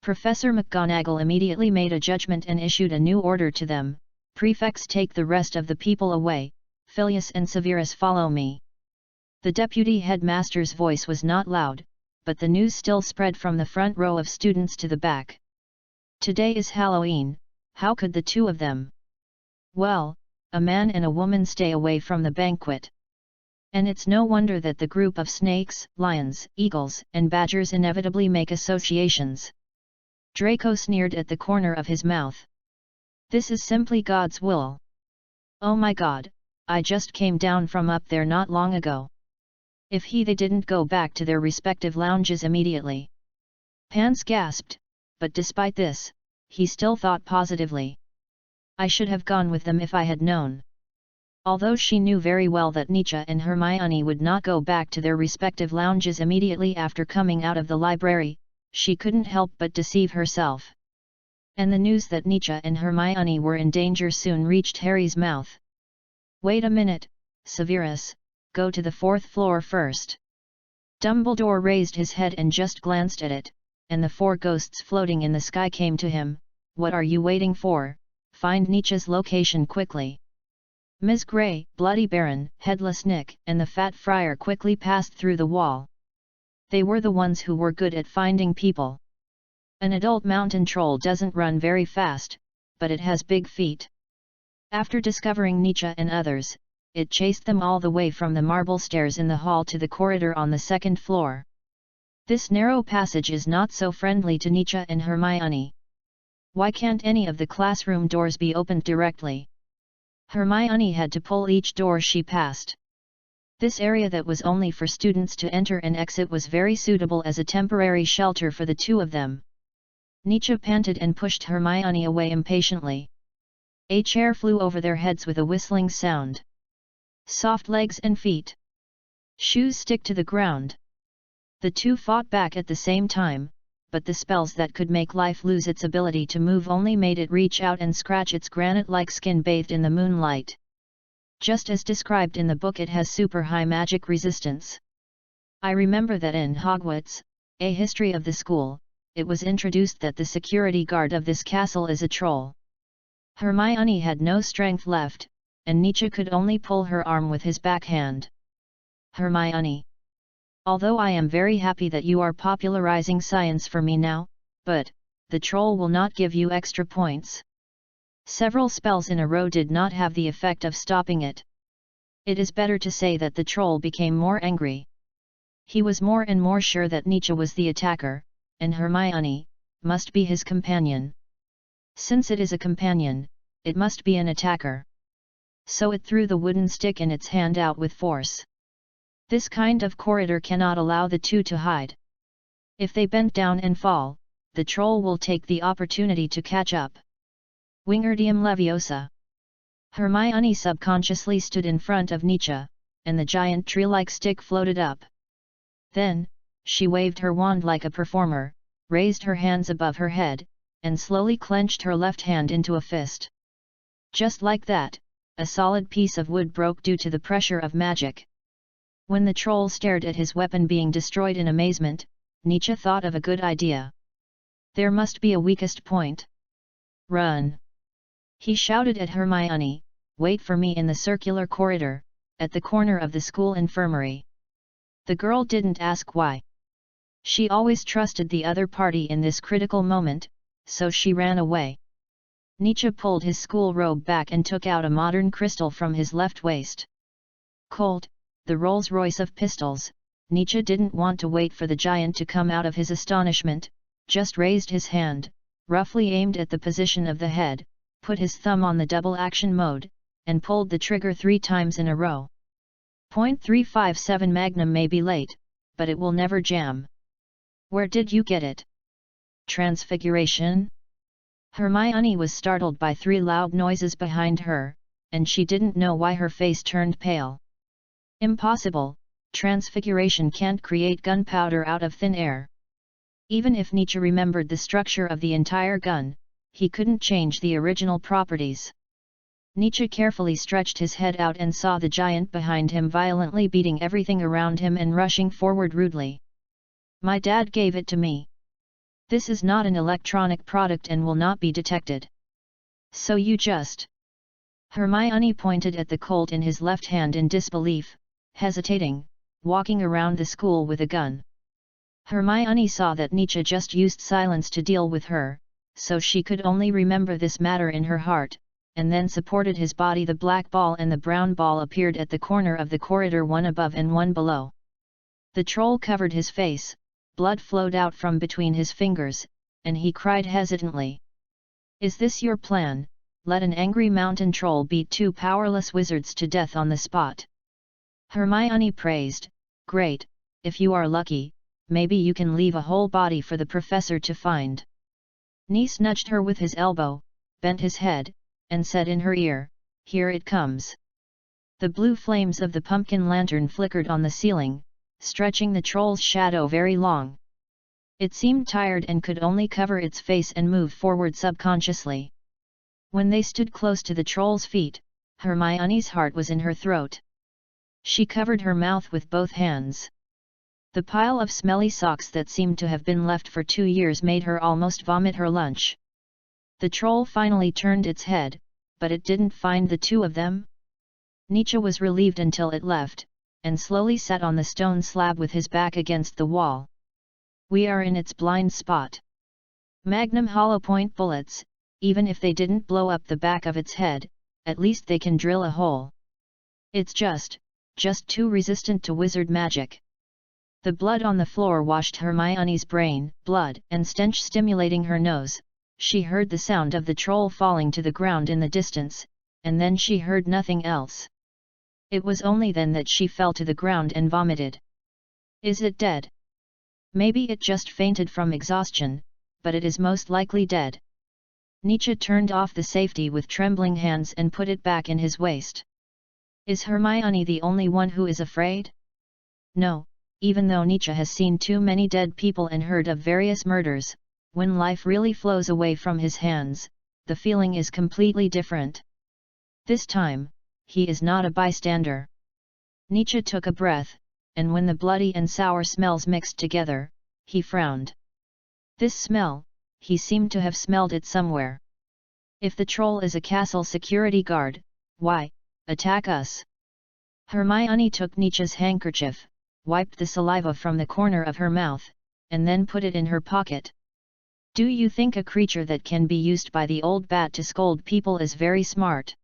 Professor McGonagall immediately made a judgment and issued a new order to them: prefects, take the rest of the people away, Filius and Severus follow me. The deputy headmaster's voice was not loud, but the news still spread from the front row of students to the back. Today is Halloween, how could the two of them? Well, a man and a woman stay away from the banquet. And it's no wonder that the group of snakes, lions, eagles, and badgers inevitably make associations. Draco sneered at the corner of his mouth. This is simply God's will. Oh my God, I just came down from up there not long ago. If they didn't go back to their respective lounges immediately. Pans gasped, but despite this, he still thought positively. I should have gone with them if I had known. Although she knew very well that Nietzsche and Hermione would not go back to their respective lounges immediately after coming out of the library, she couldn't help but deceive herself. And the news that Nietzsche and Hermione were in danger soon reached Harry's mouth. Wait a minute, Severus, go to the 4th floor first. Dumbledore raised his head and just glanced at it, and the 4 ghosts floating in the sky came to him. What are you waiting for? Find Nietzsche's location quickly. Ms. Grey, Bloody Baron, Headless Nick, and the Fat Friar quickly passed through the wall. They were the ones who were good at finding people. An adult mountain troll doesn't run very fast, but it has big feet. After discovering Nietzsche and others, it chased them all the way from the marble stairs in the hall to the corridor on the 2nd floor. This narrow passage is not so friendly to Nietzsche and Hermione. Why can't any of the classroom doors be opened directly? Hermione had to pull each door she passed. This area that was only for students to enter and exit was very suitable as a temporary shelter for the two of them. Nietzsche panted and pushed Hermione away impatiently. A chair flew over their heads with a whistling sound. Soft legs and feet. Shoes stick to the ground. The two fought back at the same time, but the spells that could make life lose its ability to move only made it reach out and scratch its granite-like skin bathed in the moonlight. Just as described in the book, it has super high magic resistance. I remember that in Hogwarts, A History of the School, it was introduced that the security guard of this castle is a troll. Hermione had no strength left, and Nietzsche could only pull her arm with his backhand. Hermione. Although I am very happy that you are popularizing science for me now, but, the troll will not give you extra points. Several spells in a row did not have the effect of stopping it. It is better to say that the troll became more angry. He was more and more sure that Nietzsche was the attacker, and Hermione must be his companion. Since it is a companion, it must be an attacker. So it threw the wooden stick in its hand out with force. This kind of corridor cannot allow the two to hide. If they bend down and fall, the troll will take the opportunity to catch up. Wingardium Leviosa. Hermione subconsciously stood in front of Nietzsche, and the giant tree-like stick floated up. Then, she waved her wand like a performer, raised her hands above her head, and slowly clenched her left hand into a fist. Just like that, a solid piece of wood broke due to the pressure of magic. When the troll stared at his weapon being destroyed in amazement, Nietzsche thought of a good idea. There must be a weakest point. Run! He shouted at Hermione, wait for me in the circular corridor, at the corner of the school infirmary. The girl didn't ask why. She always trusted the other party in this critical moment, so she ran away. Nietzsche pulled his school robe back and took out a modern crystal from his left waist. Colt, the Rolls-Royce of pistols, Nietzsche didn't want to wait for the giant to come out of his astonishment, just raised his hand, roughly aimed at the position of the head, put his thumb on the double action mode, and pulled the trigger 3 times in a row. .357 Magnum may be late, but it will never jam. Where did you get it? Transfiguration? Hermione was startled by 3 loud noises behind her, and she didn't know why her face turned pale. Impossible, transfiguration can't create gunpowder out of thin air. Even if Nietzsche remembered the structure of the entire gun, he couldn't change the original properties. Nietzsche carefully stretched his head out and saw the giant behind him violently beating everything around him and rushing forward rudely. My dad gave it to me. This is not an electronic product and will not be detected. So you just... Hermione pointed at the Colt in his left hand in disbelief, hesitating, walking around the school with a gun. Hermione saw that Nietzsche just used silence to deal with her, so she could only remember this matter in her heart, and then supported his body. The black ball and the brown ball appeared at the corner of the corridor, one above and one below. The troll covered his face, blood flowed out from between his fingers, and he cried hesitantly. Is this your plan? Let an angry mountain troll beat 2 powerless wizards to death on the spot. Hermione praised, great, if you are lucky, maybe you can leave a whole body for the professor to find. Nice nudged her with his elbow, bent his head, and said in her ear, here it comes. The blue flames of the pumpkin lantern flickered on the ceiling, stretching the troll's shadow very long. It seemed tired and could only cover its face and move forward subconsciously. When they stood close to the troll's feet, Hermione's heart was in her throat. She covered her mouth with both hands. The pile of smelly socks that seemed to have been left for 2 years made her almost vomit her lunch. The troll finally turned its head, but it didn't find the 2 of them. Nietzsche was relieved until it left, and slowly sat on the stone slab with his back against the wall. We are in its blind spot. Magnum hollow point bullets, even if they didn't blow up the back of its head, at least they can drill a hole. It's just too resistant to wizard magic. The blood on the floor washed Hermione's brain, blood and stench stimulating her nose. She heard the sound of the troll falling to the ground in the distance, and then she heard nothing else. It was only then that she fell to the ground and vomited. Is it dead? Maybe it just fainted from exhaustion, but it is most likely dead. Nietzsche turned off the safety with trembling hands and put it back in his waist. Is Hermione the only one who is afraid? No, even though Nietzsche has seen too many dead people and heard of various murders, when life really flows away from his hands, the feeling is completely different. This time, he is not a bystander. Nietzsche took a breath, and when the bloody and sour smells mixed together, he frowned. This smell, he seemed to have smelled it somewhere. If the troll is a castle security guard, why, attack us? Hermione took Nietzsche's handkerchief, wiped the saliva from the corner of her mouth, and then put it in her pocket. Do you think a creature that can be used by the old bat to scold people is very smart?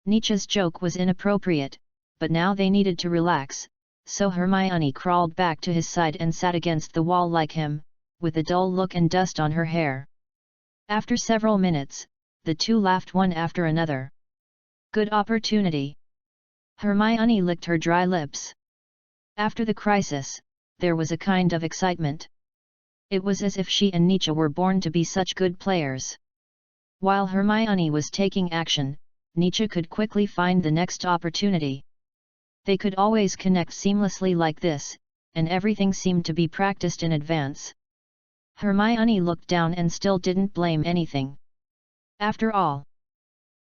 Nietzsche's joke was inappropriate, but now they needed to relax, so Hermione crawled back to his side and sat against the wall like him, with a dull look and dust on her hair. After several minutes, the two laughed one after another. Good opportunity. Hermione licked her dry lips. After the crisis, there was a kind of excitement. It was as if she and Nietzsche were born to be such good players. While Hermione was taking action, Nietzsche could quickly find the next opportunity. They could always connect seamlessly like this, and everything seemed to be practiced in advance. Hermione looked down and still didn't blame anything. After all,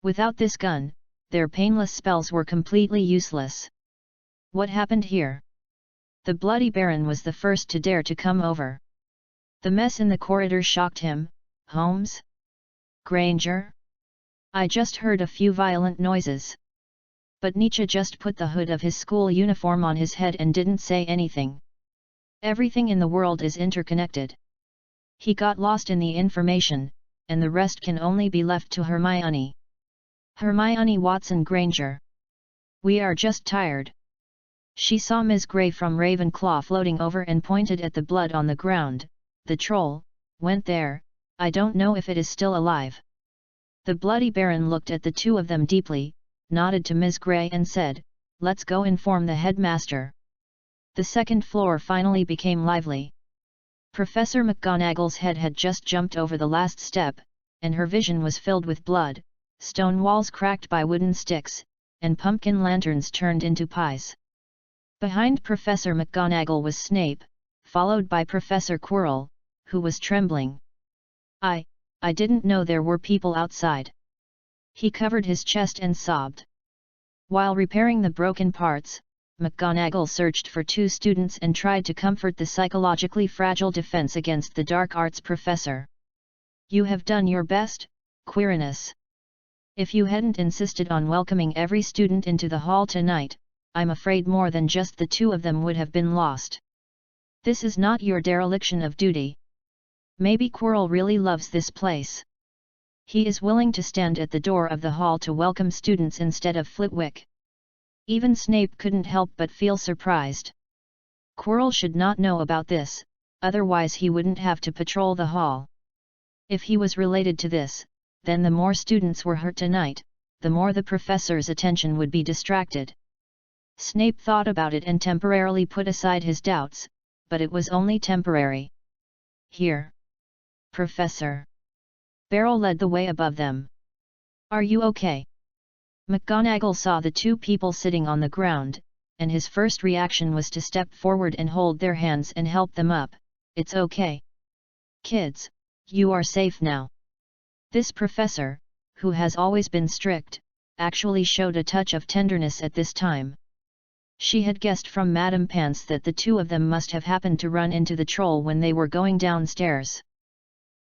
without this gun, their painless spells were completely useless. What happened here? The Bloody Baron was the first to dare to come over. The mess in the corridor shocked him. Holmes? Granger? I just heard a few violent noises. But Nietzsche just put the hood of his school uniform on his head and didn't say anything. Everything in the world is interconnected. He got lost in the information, and the rest can only be left to Hermione. Hermione Watson Granger. We are just tired. She saw Ms. Grey from Ravenclaw floating over and pointed at the blood on the ground. The troll went there. I don't know if it is still alive. The Bloody Baron looked at the two of them deeply, nodded to Ms. Grey and said, "Let's go inform the headmaster." The second floor finally became lively. Professor McGonagall's head had just jumped over the last step, and her vision was filled with blood, stone walls cracked by wooden sticks, and pumpkin lanterns turned into pies. Behind Professor McGonagall was Snape, followed by Professor Quirrell, who was trembling. I didn't know there were people outside." He covered his chest and sobbed. While repairing the broken parts, McGonagall searched for two students and tried to comfort the psychologically fragile defense against the dark arts professor. "You have done your best, Quirinus. If you hadn't insisted on welcoming every student into the hall tonight, I'm afraid more than just the two of them would have been lost. This is not your dereliction of duty. Maybe Quirrell really loves this place. He is willing to stand at the door of the hall to welcome students instead of Flitwick." Even Snape couldn't help but feel surprised. Quirrell should not know about this, otherwise he wouldn't have to patrol the hall. If he was related to this, then the more students were hurt tonight, the more the professor's attention would be distracted. Snape thought about it and temporarily put aside his doubts, but it was only temporary. "Here, Professor." Beryl led the way above them. "Are you okay?" McGonagall saw the two people sitting on the ground, and his first reaction was to step forward and hold their hands and help them up. "It's okay. Kids, you are safe now." This professor, who has always been strict, actually showed a touch of tenderness at this time. She had guessed from Madame Pants that the two of them must have happened to run into the troll when they were going downstairs.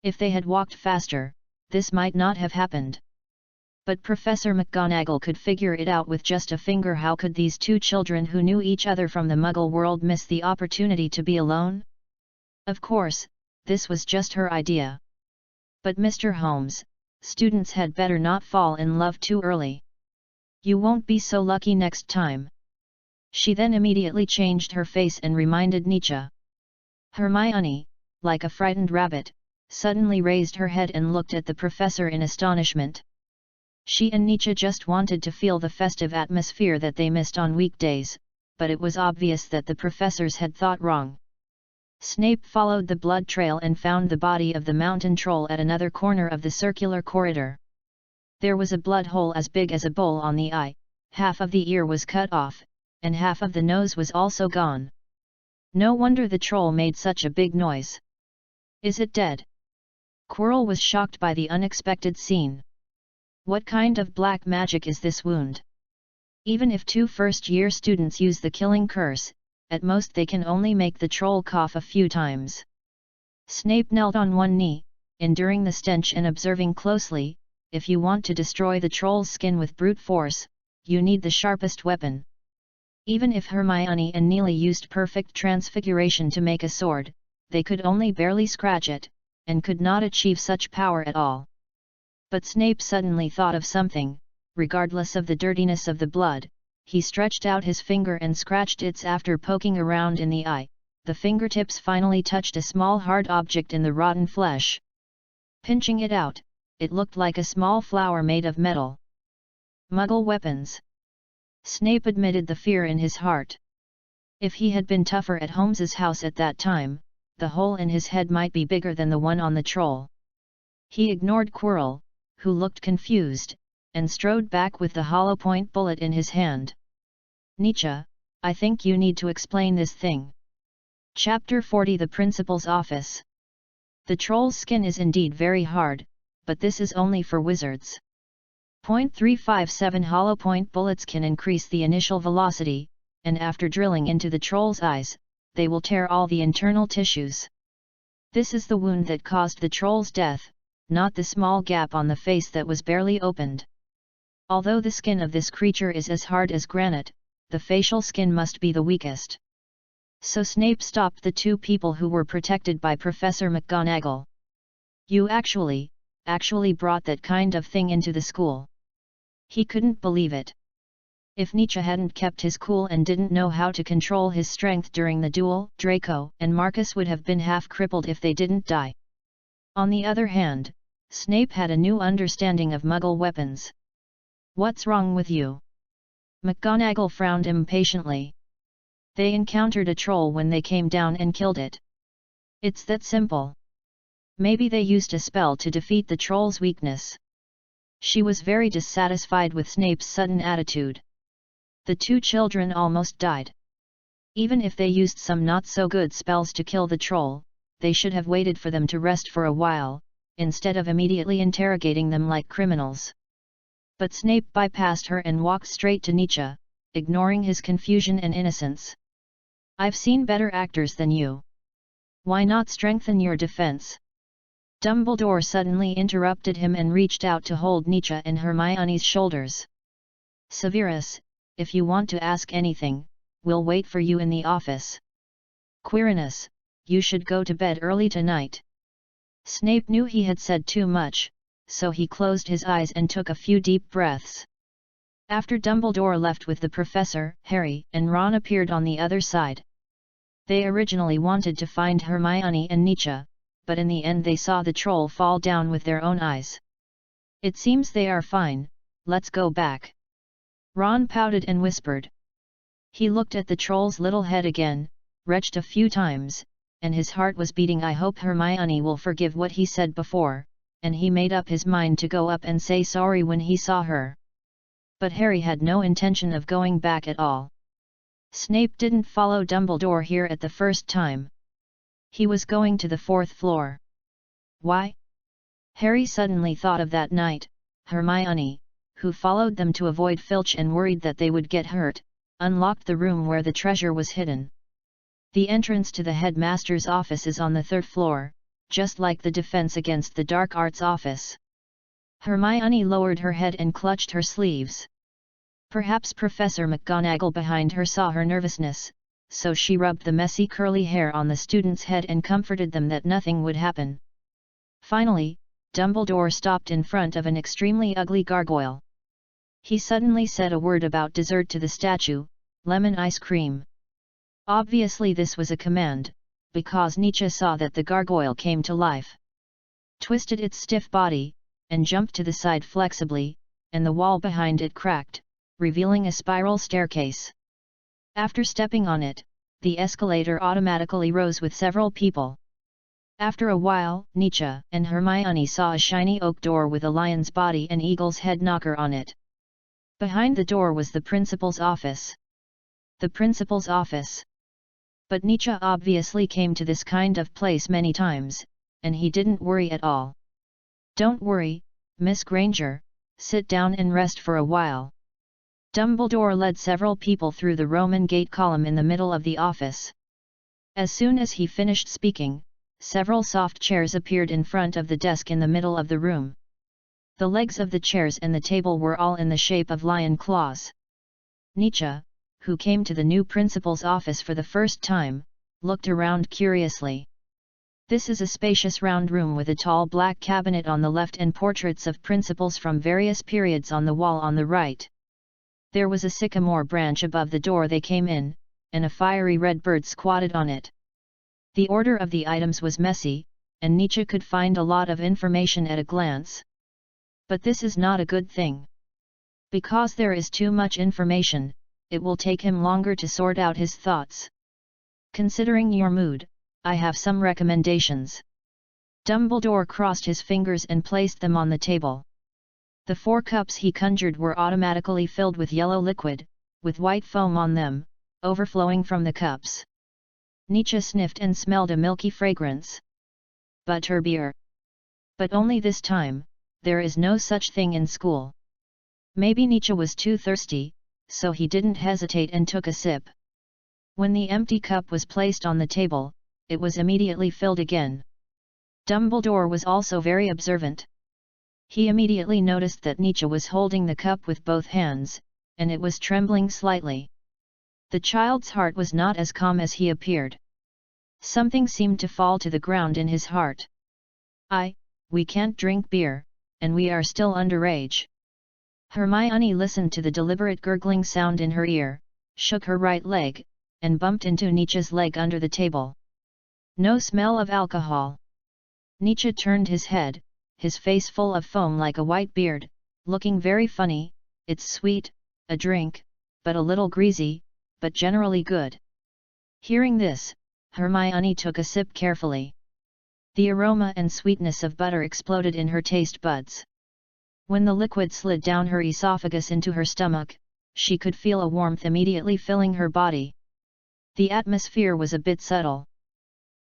If they had walked faster, this might not have happened. But Professor McGonagall could figure it out with just a finger. How could these two children who knew each other from the Muggle world miss the opportunity to be alone? Of course, this was just her idea. But Mr. Holmes, students had better not fall in love too early. You won't be so lucky next time. She then immediately changed her face and reminded Nietzsche. Hermione, like a frightened rabbit, suddenly raised her head and looked at the professor in astonishment. She and Nietzsche just wanted to feel the festive atmosphere that they missed on weekdays, but it was obvious that the professors had thought wrong. Snape followed the blood trail and found the body of the mountain troll at another corner of the circular corridor. There was a blood hole as big as a bowl on the eye, half of the ear was cut off, and half of the nose was also gone. No wonder the troll made such a big noise. Is it dead? Quirrell was shocked by the unexpected scene. What kind of black magic is this wound? Even if 2 first-year students use the killing curse, at most they can only make the troll cough a few times. Snape knelt on one knee, enduring the stench and observing closely. If you want to destroy the troll's skin with brute force, you need the sharpest weapon. Even if Hermione and Neely used perfect transfiguration to make a sword, they could only barely scratch it, and could not achieve such power at all. But Snape suddenly thought of something. Regardless of the dirtiness of the blood, he stretched out his finger and scratched it. After poking around in the eye, the fingertips finally touched a small hard object in the rotten flesh. Pinching it out, it looked like a small flower made of metal. Muggle weapons. Snape admitted the fear in his heart. If he had been tougher at Holmes's house at that time, the hole in his head might be bigger than the one on the troll. He ignored Quirrell, who looked confused, and strode back with the hollow point bullet in his hand. Nietzsche, I think you need to explain this thing. Chapter 40 The Principal's Office. The troll's skin is indeed very hard, but this is only for wizards. .357 hollow point bullets can increase the initial velocity, and after drilling into the troll's eyes, they will tear all the internal tissues. This is the wound that caused the troll's death, not the small gap on the face that was barely opened. Although the skin of this creature is as hard as granite, the facial skin must be the weakest. So Snape stopped the 2 people who were protected by Professor McGonagall. You actually brought that kind of thing into the school. He couldn't believe it. If Nietzsche hadn't kept his cool and didn't know how to control his strength during the duel, Draco and Marcus would have been half crippled if they didn't die. On the other hand, Snape had a new understanding of Muggle weapons. What's wrong with you? McGonagall frowned impatiently. They encountered a troll when they came down and killed it. It's that simple. Maybe they used a spell to defeat the troll's weakness. She was very dissatisfied with Snape's sudden attitude. The 2 children almost died. Even if they used some not-so-good spells to kill the troll, they should have waited for them to rest for a while, instead of immediately interrogating them like criminals. But Snape bypassed her and walked straight to Nietzsche, ignoring his confusion and innocence. I've seen better actors than you. Why not strengthen your defense? Dumbledore suddenly interrupted him and reached out to hold Nietzsche and Hermione's shoulders. Severus, if you want to ask anything, we'll wait for you in the office. Quirinus, you should go to bed early tonight. Snape knew he had said too much, so he closed his eyes and took a few deep breaths. After Dumbledore left with the professor, Harry and Ron appeared on the other side. They originally wanted to find Hermione and Nietzsche, but in the end they saw the troll fall down with their own eyes. It seems they are fine, let's go back. Ron pouted and whispered. He looked at the troll's little head again, retched a few times, and his heart was beating. I hope Hermione will forgive what he said before, and he made up his mind to go up and say sorry when he saw her. But Harry had no intention of going back at all. Snape didn't follow Dumbledore here at the first time. He was going to the 4th floor. Why? Harry suddenly thought of that night. Hermione, who followed them to avoid Filch and worried that they would get hurt, unlocked the room where the treasure was hidden. The entrance to the headmaster's office is on the 3rd floor, just like the Defense Against the Dark Arts office. Hermione lowered her head and clutched her sleeves. Perhaps Professor McGonagall behind her saw her nervousness, so she rubbed the messy curly hair on the student's head and comforted them that nothing would happen. Finally, Dumbledore stopped in front of an extremely ugly gargoyle. He suddenly said a word about dessert to the statue, lemon ice cream. Obviously this was a command, because Nietzsche saw that the gargoyle came to life. Twisted its stiff body, and jumped to the side flexibly, and the wall behind it cracked, revealing a spiral staircase. After stepping on it, the escalator automatically rose with several people. After a while, Nietzsche and Hermione saw a shiny oak door with a lion's body and eagle's head knocker on it. Behind the door was the principal's office. The principal's office. But Nietzsche obviously came to this kind of place many times, and he didn't worry at all. "Don't worry, Miss Granger, sit down and rest for a while." Dumbledore led several people through the Roman gate column in the middle of the office. As soon as he finished speaking, several soft chairs appeared in front of the desk in the middle of the room. The legs of the chairs and the table were all in the shape of lion claws. Nietzsche, who came to the new principal's office for the first time, looked around curiously. This is a spacious round room with a tall black cabinet on the left and portraits of principals from various periods on the wall on the right. There was a sycamore branch above the door they came in, and a fiery red bird squatted on it. The order of the items was messy, and Nietzsche could find a lot of information at a glance. But this is not a good thing. Because there is too much information, it will take him longer to sort out his thoughts. Considering your mood, I have some recommendations. Dumbledore crossed his fingers and placed them on the table. The 4 cups he conjured were automatically filled with yellow liquid, with white foam on them, overflowing from the cups. Nietzsche sniffed and smelled a milky fragrance. Butterbeer. But only this time, there is no such thing in school. Maybe Nietzsche was too thirsty, so he didn't hesitate and took a sip. When the empty cup was placed on the table, it was immediately filled again. Dumbledore was also very observant. He immediately noticed that Nietzsche was holding the cup with both hands, and it was trembling slightly. The child's heart was not as calm as he appeared. Something seemed to fall to the ground in his heart. We can't drink beer, and we are still underage." Hermione listened to the deliberate gurgling sound in her ear, shook her right leg, and bumped into Nietzsche's leg under the table. "No smell of alcohol." Nietzsche turned his head, his face full of foam like a white beard, looking very funny. "It's sweet, a drink, but a little greasy, but generally good." Hearing this, Hermione took a sip carefully. The aroma and sweetness of butter exploded in her taste buds. When the liquid slid down her esophagus into her stomach, she could feel a warmth immediately filling her body. The atmosphere was a bit subtle.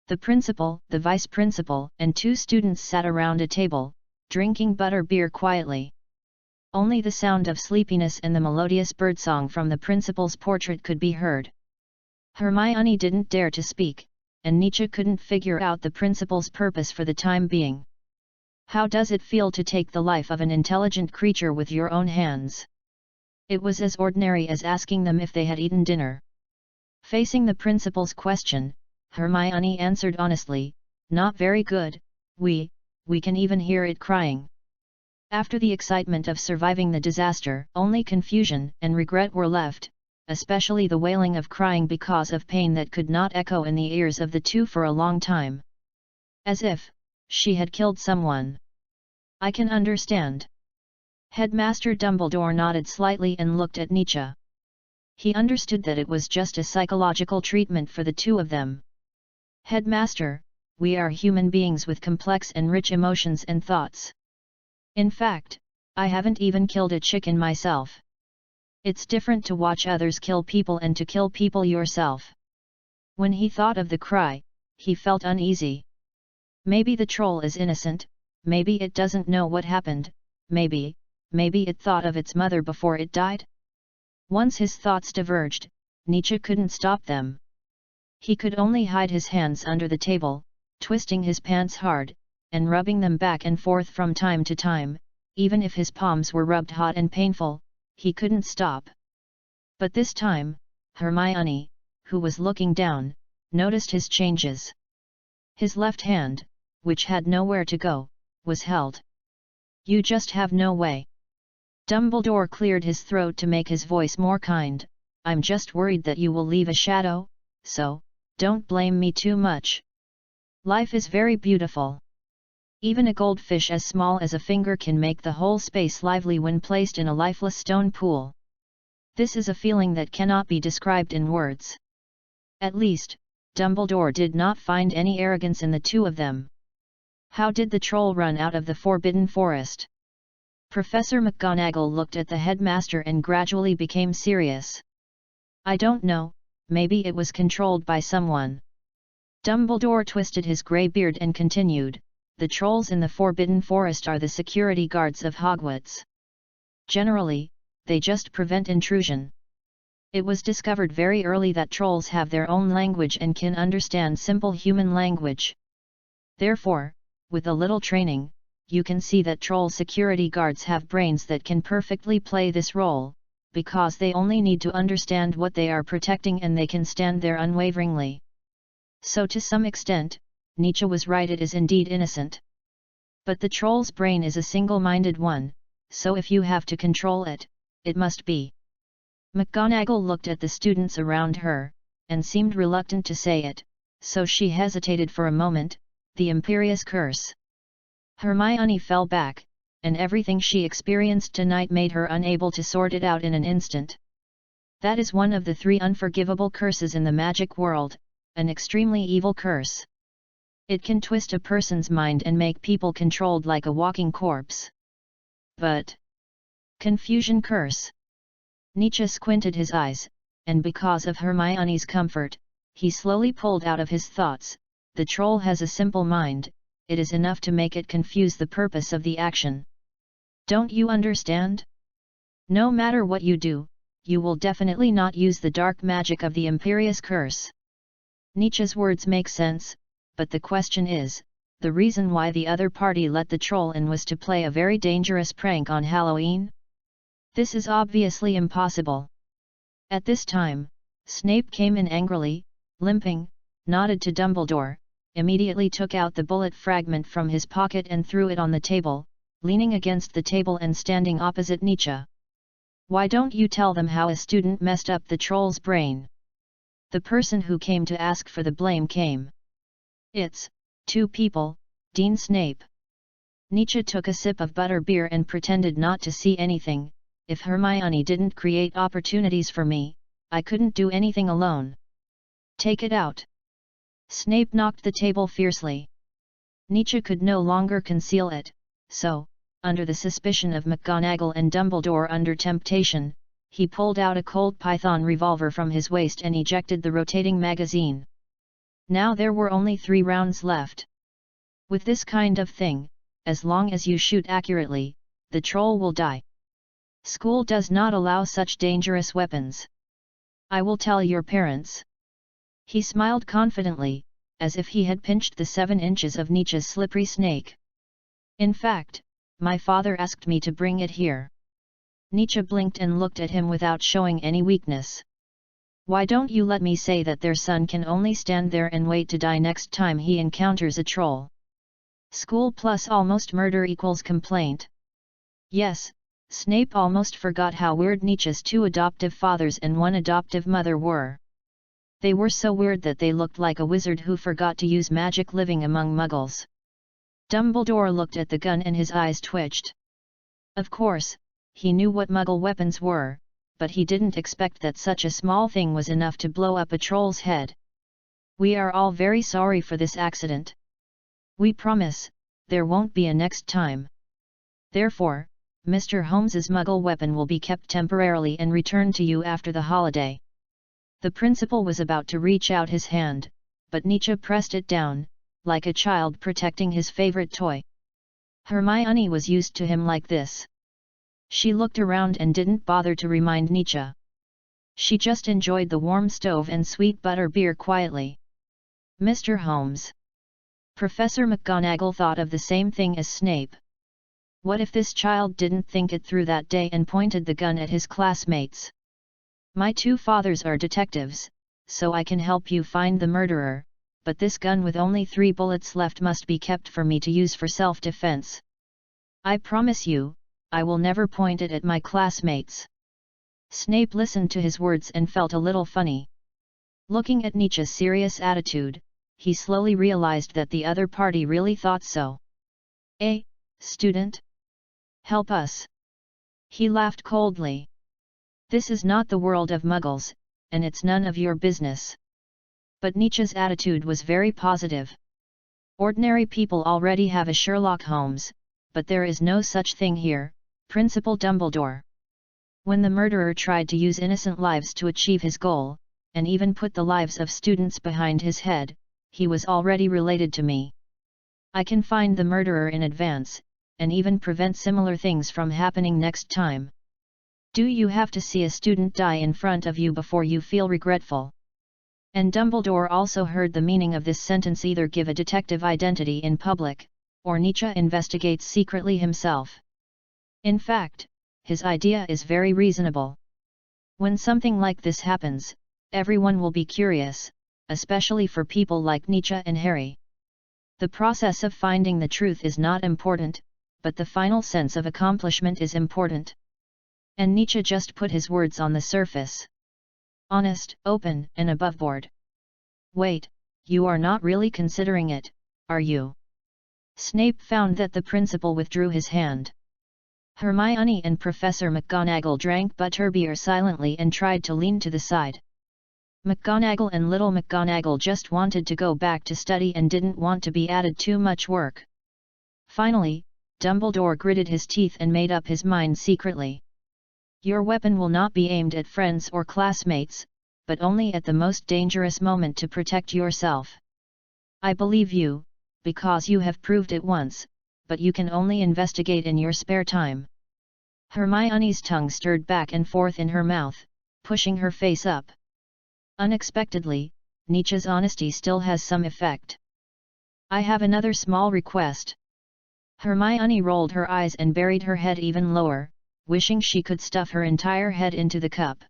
The principal, the vice principal, and 2 students sat around a table, drinking butter beer quietly. Only the sound of sleepiness and the melodious birdsong from the principal's portrait could be heard. Hermione didn't dare to speak, and Nietzsche couldn't figure out the principal's purpose for the time being. How does it feel to take the life of an intelligent creature with your own hands? It was as ordinary as asking them if they had eaten dinner. Facing the principal's question, Hermione answered honestly, "Not very good, we can even hear it crying." After the excitement of surviving the disaster, only confusion and regret were left, especially the wailing of crying because of pain that could not echo in the ears of the 2 for a long time. As if she had killed someone. "I can understand." Headmaster Dumbledore nodded slightly and looked at Nietzsche. He understood that it was just a psychological treatment for the 2 of them. "Headmaster, we are human beings with complex and rich emotions and thoughts. In fact, I haven't even killed a chicken myself. It's different to watch others kill people and to kill people yourself." When he thought of the cry, he felt uneasy. Maybe the troll is innocent, maybe it doesn't know what happened, maybe it thought of its mother before it died? Once his thoughts diverged, Nietzsche couldn't stop them. He could only hide his hands under the table, twisting his pants hard, and rubbing them back and forth from time to time. Even if his palms were rubbed hot and painful, he couldn't stop. But this time, Hermione, who was looking down, noticed his changes. His left hand, which had nowhere to go, was held. "You just have no way." Dumbledore cleared his throat to make his voice more kind. "I'm just worried that you will leave a shadow, so don't blame me too much. Life is very beautiful. Even a goldfish as small as a finger can make the whole space lively when placed in a lifeless stone pool. This is a feeling that cannot be described in words. At least, Dumbledore did not find any arrogance in the two of them. How did the troll run out of the Forbidden Forest? Professor McGonagall looked at the headmaster and gradually became serious. I don't know, maybe it was controlled by someone. Dumbledore twisted his grey beard and continued, the trolls in the Forbidden Forest are the security guards of Hogwarts. Generally, they just prevent intrusion. It was discovered very early that trolls have their own language and can understand simple human language. Therefore, with a little training, you can see that troll security guards have brains that can perfectly play this role, because they only need to understand what they are protecting and they can stand there unwaveringly. So to some extent, Nietzsche was right, it is indeed innocent. But the troll's brain is a single-minded one, so if you have to control it, it must be. McGonagall looked at the students around her, and seemed reluctant to say it, so she hesitated for a moment, the Imperious Curse. Hermione fell back, and everything she experienced tonight made her unable to sort it out in an instant. That is one of the 3 unforgivable curses in the magic world, an extremely evil curse. It can twist a person's mind and make people controlled like a walking corpse. But Confusion Curse. Nietzsche squinted his eyes, and because of Hermione's comfort, he slowly pulled out of his thoughts, the troll has a simple mind, it is enough to make it confuse the purpose of the action. Don't you understand? No matter what you do, you will definitely not use the dark magic of the Imperious Curse. Nietzsche's words make sense, but the question is, the reason why the other party let the troll in was to play a very dangerous prank on Halloween? This is obviously impossible. At this time, Snape came in angrily, limping, nodded to Dumbledore, immediately took out the bullet fragment from his pocket and threw it on the table, leaning against the table and standing opposite Nietzsche. Why don't you tell them how a student messed up the troll's brain? The person who came to ask for the blame came. It's 2 people, Dean Snape. Nietzsche took a sip of butterbeer and pretended not to see anything. If Hermione didn't create opportunities for me, I couldn't do anything alone. Take it out. Snape knocked the table fiercely. Nietzsche could no longer conceal it, so, under the suspicion of McGonagall and Dumbledore under temptation, he pulled out a Colt Python revolver from his waist and ejected the rotating magazine. Now there were only 3 rounds left. With this kind of thing, as long as you shoot accurately, the troll will die. School does not allow such dangerous weapons. I will tell your parents. He smiled confidently, as if he had pinched the 7 inches of Nietzsche's slippery snake. In fact, my father asked me to bring it here. Nietzsche blinked and looked at him without showing any weakness. Why don't you let me say that their son can only stand there and wait to die next time he encounters a troll? School plus almost murder equals complaint. Yes, Snape almost forgot how weird Nietzsche's 2 adoptive fathers and 1 adoptive mother were. They were so weird that they looked like a wizard who forgot to use magic living among muggles. Dumbledore looked at the gun and his eyes twitched. Of course, he knew what muggle weapons were, but he didn't expect that such a small thing was enough to blow up a troll's head. We are all very sorry for this accident. We promise, there won't be a next time. Therefore, Mr. Holmes's muggle weapon will be kept temporarily and returned to you after the holiday. The principal was about to reach out his hand, but Nietzsche pressed it down, like a child protecting his favorite toy. Hermione was used to him like this. She looked around and didn't bother to remind Nietzsche. She just enjoyed the warm stove and sweet butter beer quietly. Mr. Holmes. Professor McGonagall thought of the same thing as Snape. What if this child didn't think it through that day and pointed the gun at his classmates? My 2 fathers are detectives, so I can help you find the murderer, but this gun with only 3 bullets left must be kept for me to use for self-defense. I promise you, I will never point it at my classmates. Snape listened to his words and felt a little funny. Looking at Nietzsche's serious attitude, he slowly realized that the other party really thought so. Student? Help us." He laughed coldly. "This is not the world of muggles, and it's none of your business." But Nietzsche's attitude was very positive. "Ordinary people already have a Sherlock Holmes, but there is no such thing here, Principal Dumbledore. When the murderer tried to use innocent lives to achieve his goal, and even put the lives of students behind his head, he was already related to me. I can find the murderer in advance, and even prevent similar things from happening next time. Do you have to see a student die in front of you before you feel regretful?" And Dumbledore also heard the meaning of this sentence: either give a detective identity in public, or Nietzsche investigates secretly himself. In fact, his idea is very reasonable. When something like this happens, everyone will be curious, especially for people like Nietzsche and Harry. The process of finding the truth is not important, but the final sense of accomplishment is important. And Nietzsche just put his words on the surface. Honest, open, and aboveboard. Wait, you are not really considering it, are you? Snape found that the principal withdrew his hand. Hermione and Professor McGonagall drank butterbeer silently and tried to lean to the side. McGonagall and little McGonagall just wanted to go back to study and didn't want to be added too much work. Finally, Dumbledore gritted his teeth and made up his mind secretly. Your weapon will not be aimed at friends or classmates, but only at the most dangerous moment to protect yourself. I believe you, because you have proved it once, but you can only investigate in your spare time. Hermione's tongue stirred back and forth in her mouth, pushing her face up. Unexpectedly, Nietzsche's honesty still has some effect. I have another small request. Hermione rolled her eyes and buried her head even lower, wishing she could stuff her entire head into the cup.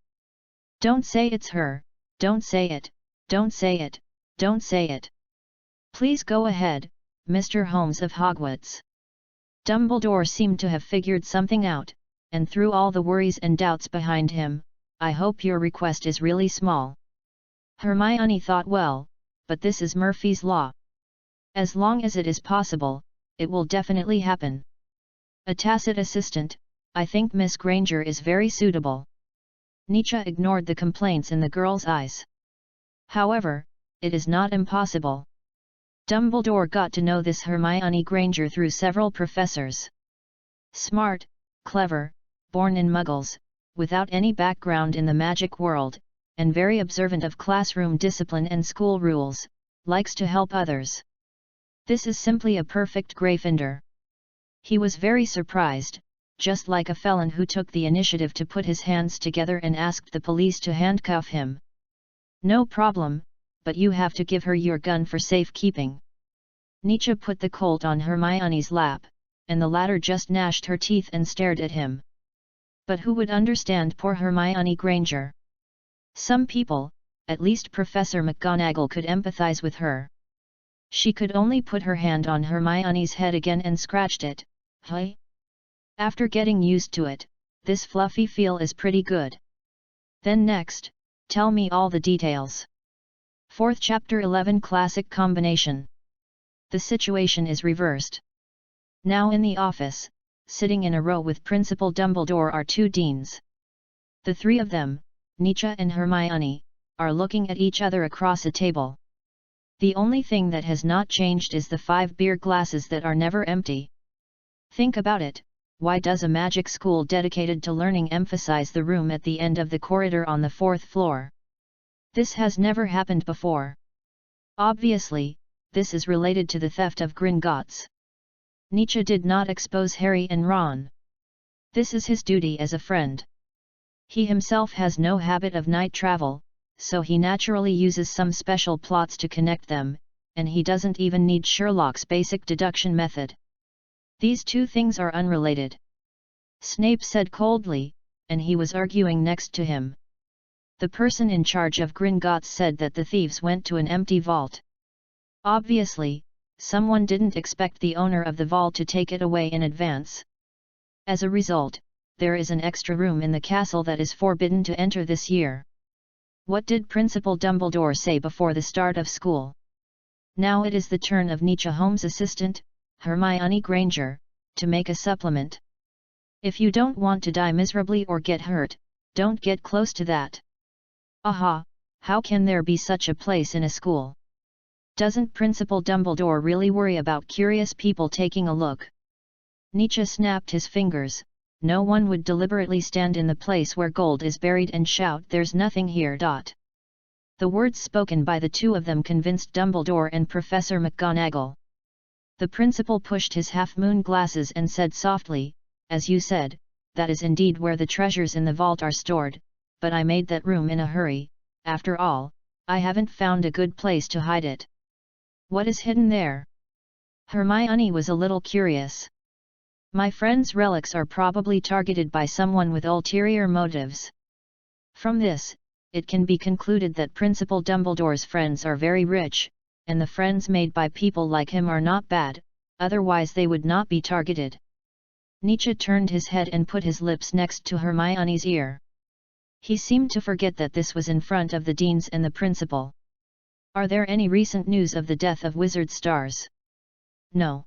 Don't say it's her, don't say it, don't say it, don't say it. Please go ahead, Mr. Holmes of Hogwarts. Dumbledore seemed to have figured something out, and threw all the worries and doubts behind him. I hope your request is really small. Hermione thought, well, but this is Murphy's Law. As long as it is possible, it will definitely happen. A tacit assistant, I think Miss Granger is very suitable. Nietzsche ignored the complaints in the girl's eyes. However, it is not impossible. Dumbledore got to know this Hermione Granger through several professors. Smart, clever, born in Muggles, without any background in the magic world, and very observant of classroom discipline and school rules, likes to help others. This is simply a perfect Gryffindor. He was very surprised, just like a felon who took the initiative to put his hands together and asked the police to handcuff him. No problem, but you have to give her your gun for safekeeping. Nietzsche put the Colt on Hermione's lap, and the latter just gnashed her teeth and stared at him. But who would understand poor Hermione Granger? Some people, at least Professor McGonagall, could empathize with her. She could only put her hand on Hermione's head again and scratched it. Hey? After getting used to it, this fluffy feel is pretty good. Then next, tell me all the details. 4th Chapter 11 Classic Combination. The situation is reversed. Now in the office, sitting in a row with Principal Dumbledore are two deans. The three of them, Nietzsche and Hermione, are looking at each other across a table. The only thing that has not changed is the 5 beer glasses that are never empty. Think about it. Why does a magic school dedicated to learning emphasize the room at the end of the corridor on the 4th floor? This has never happened before. Obviously, this is related to the theft of Gringotts. Nietzsche did not expose Harry and Ron. This is his duty as a friend. He himself has no habit of night travel, so he naturally uses some special plots to connect them, and he doesn't even need Sherlock's basic deduction method. These two things are unrelated. Snape said coldly, and he was arguing next to him. The person in charge of Gringotts said that the thieves went to an empty vault. Obviously, someone didn't expect the owner of the vault to take it away in advance. As a result, there is an extra room in the castle that is forbidden to enter this year. What did Principal Dumbledore say before the start of school? Now it is the turn of Nietzsche Holmes' assistant, Hermione Granger, to make a supplement. If you don't want to die miserably or get hurt, don't get close to that. Aha, how can there be such a place in a school? Doesn't Principal Dumbledore really worry about curious people taking a look? Nietzsche snapped his fingers. No one would deliberately stand in the place where gold is buried and shout, "There's nothing here." The words spoken by the two of them convinced Dumbledore and Professor McGonagall. The principal pushed his half-moon glasses and said softly, "As you said, that is indeed where the treasures in the vault are stored, but I made that room in a hurry. After all, I haven't found a good place to hide it." "What is hidden there?" Hermione was a little curious. "My friend's relics are probably targeted by someone with ulterior motives." From this, it can be concluded that Principal Dumbledore's friends are very rich, and the friends made by people like him are not bad, otherwise they would not be targeted. Nietzsche turned his head and put his lips next to Hermione's ear. He seemed to forget that this was in front of the deans and the principal. "Are there any recent news of the death of wizard stars?" "No."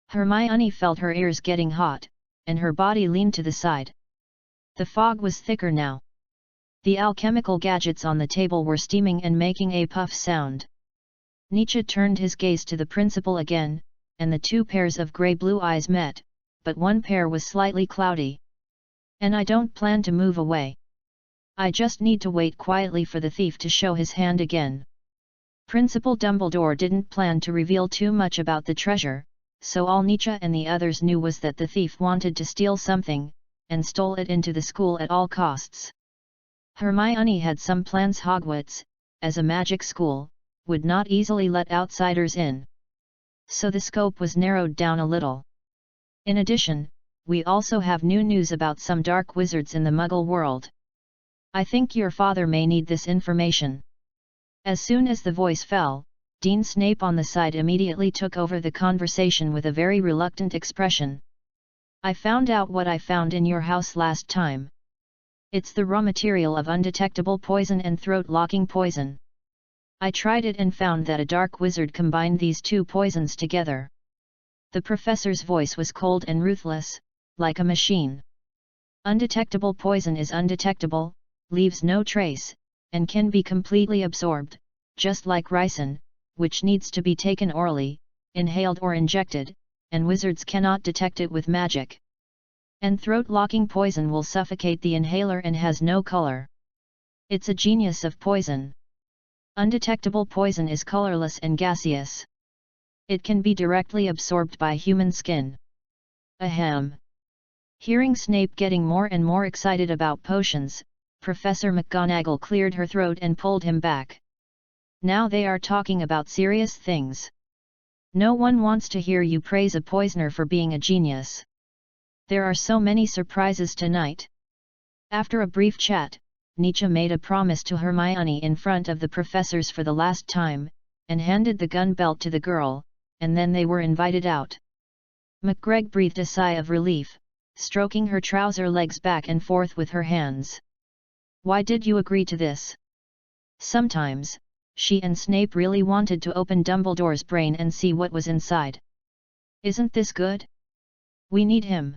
Hermione felt her ears getting hot, and her body leaned to the side. The fog was thicker now. The alchemical gadgets on the table were steaming and making a puff sound. Nietzsche turned his gaze to the principal again, and the two pairs of grey-blue eyes met, but one pair was slightly cloudy. "And I don't plan to move away. I just need to wait quietly for the thief to show his hand again." Principal Dumbledore didn't plan to reveal too much about the treasure, so all Nietzsche and the others knew was that the thief wanted to steal something, and stole it into the school at all costs. Hermione had some plans. Hogwarts, as a magic school, would not easily let outsiders in. So the scope was narrowed down a little. "In addition, we also have new news about some dark wizards in the Muggle world. I think your father may need this information." As soon as the voice fell, Dean Snape on the side immediately took over the conversation with a very reluctant expression. "I found out what I found in your house last time. It's the raw material of undetectable poison and throat-locking poison. I tried it and found that a dark wizard combined these two poisons together." The professor's voice was cold and ruthless, like a machine. "Undetectable poison is undetectable, leaves no trace, and can be completely absorbed, just like ricin, which needs to be taken orally, inhaled or injected, and wizards cannot detect it with magic. And throat-locking poison will suffocate the inhaler and has no color. It's a genius of poison. Undetectable poison is colorless and gaseous. It can be directly absorbed by human skin." Ahem. Hearing Snape getting more and more excited about potions, Professor McGonagall cleared her throat and pulled him back. "Now they are talking about serious things. No one wants to hear you praise a poisoner for being a genius. There are so many surprises tonight." After a brief chat, Nietzsche made a promise to Hermione in front of the professors for the last time, and handed the gun belt to the girl, and then they were invited out. McGregor breathed a sigh of relief, stroking her trouser legs back and forth with her hands. "Why did you agree to this?" Sometimes, she and Snape really wanted to open Dumbledore's brain and see what was inside. "Isn't this good? We need him."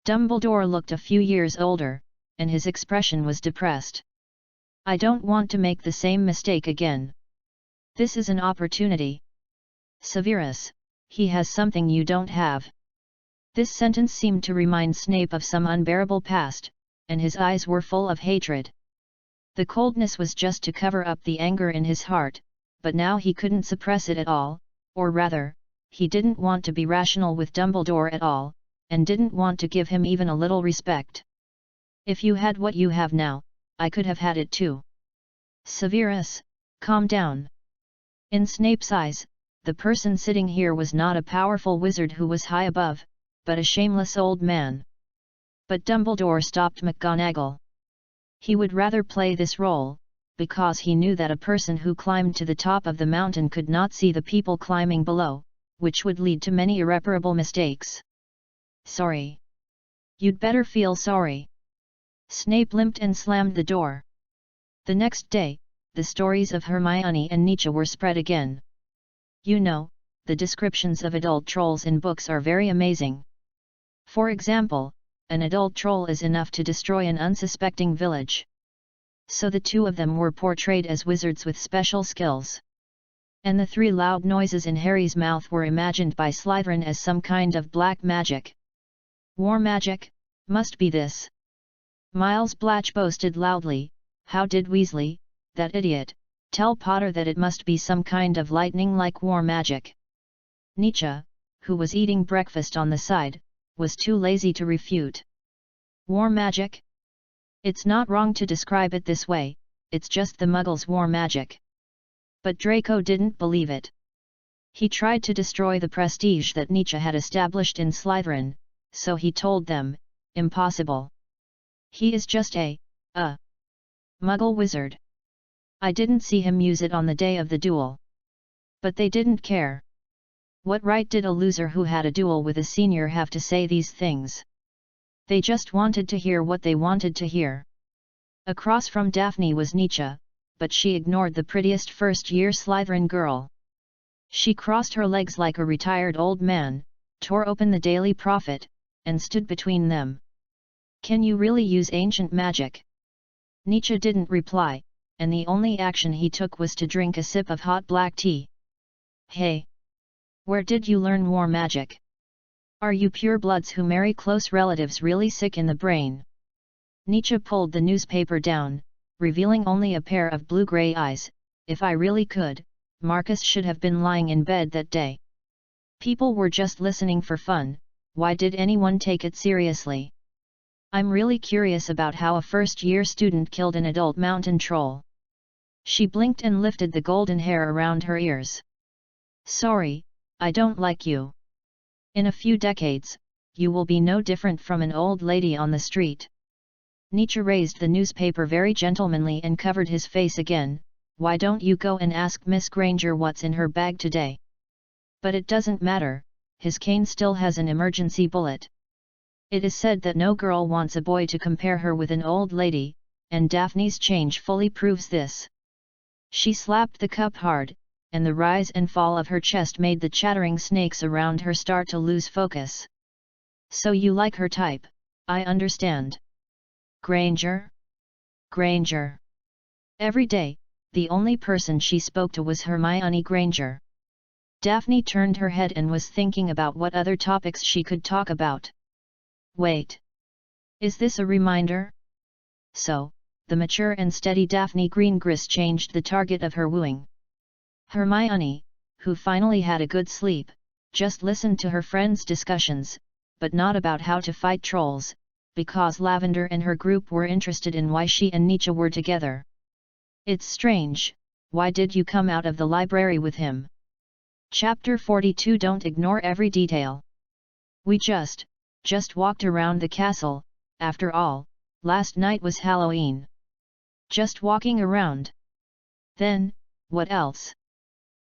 Dumbledore looked a few years older, and his expression was depressed. "I don't want to make the same mistake again. This is an opportunity. Severus, he has something you don't have." This sentence seemed to remind Snape of some unbearable past, and his eyes were full of hatred. The coldness was just to cover up the anger in his heart, but now he couldn't suppress it at all, or rather, he didn't want to be rational with Dumbledore at all, and didn't want to give him even a little respect. "If you had what you have now, I could have had it too." "Severus, calm down." In Snape's eyes, the person sitting here was not a powerful wizard who was high above, but a shameless old man. But Dumbledore stopped McGonagall. He would rather play this role, because he knew that a person who climbed to the top of the mountain could not see the people climbing below, which would lead to many irreparable mistakes. "Sorry. You'd better feel sorry." Snape limped and slammed the door. The next day, the stories of Hermione and Nietzsche were spread again. "You know, the descriptions of adult trolls in books are very amazing. For example, an adult troll is enough to destroy an unsuspecting village. So the two of them were portrayed as wizards with special skills. And the 3 loud noises in Harry's mouth were imagined by Slytherin as some kind of black magic. War magic, must be this. Miles Blatch boasted loudly. How did Weasley, that idiot, tell Potter that it must be some kind of lightning like war magic? Nietzsche, who was eating breakfast on the side, was too lazy to refute. War magic? It's not wrong to describe it this way, it's just the Muggles' war magic. But Draco didn't believe it. He tried to destroy the prestige that Nietzsche had established in Slytherin, so he told them, impossible. He is just a Muggle wizard. I didn't see him use it on the day of the duel. But they didn't care. What right did a loser who had a duel with a senior have to say these things? They just wanted to hear what they wanted to hear. Across from Daphne was Nietzsche, but she ignored the prettiest first-year Slytherin girl. She crossed her legs like a retired old man, tore open the Daily Prophet, and stood between them. Can you really use ancient magic? Nietzsche didn't reply, and the only action he took was to drink a sip of hot black tea. Hey! Where did you learn war magic? Are you purebloods who marry close relatives really sick in the brain? Nietzsche pulled the newspaper down, revealing only a pair of blue-gray eyes. If I really could, Marcus should have been lying in bed that day. People were just listening for fun, why did anyone take it seriously? I'm really curious about how a first-year student killed an adult mountain troll. She blinked and lifted the golden hair around her ears. Sorry, I don't like you. In a few decades, you will be no different from an old lady on the street. Nietzsche raised the newspaper very gentlemanly and covered his face again. Why don't you go and ask Miss Granger what's in her bag today? But it doesn't matter, his cane still has an emergency bullet. It is said that no girl wants a boy to compare her with an old lady, and Daphne's change fully proves this. She slapped the cup hard, and the rise and fall of her chest made the chattering snakes around her start to lose focus. So you like her type, I understand. Granger? Granger. Every day, the only person she spoke to was Hermione Granger. Daphne turned her head and was thinking about what other topics she could talk about. Wait. Is this a reminder? So, the mature and steady Daphne Greengris changed the target of her wooing. Hermione, who finally had a good sleep, just listened to her friends' discussions, but not about how to fight trolls, because Lavender and her group were interested in why she and Nietzsche were together. It's strange, why did you come out of the library with him? Chapter 42. Don't ignore every detail. We just walked around the castle, after all, last night was Halloween. Just walking around. Then, what else?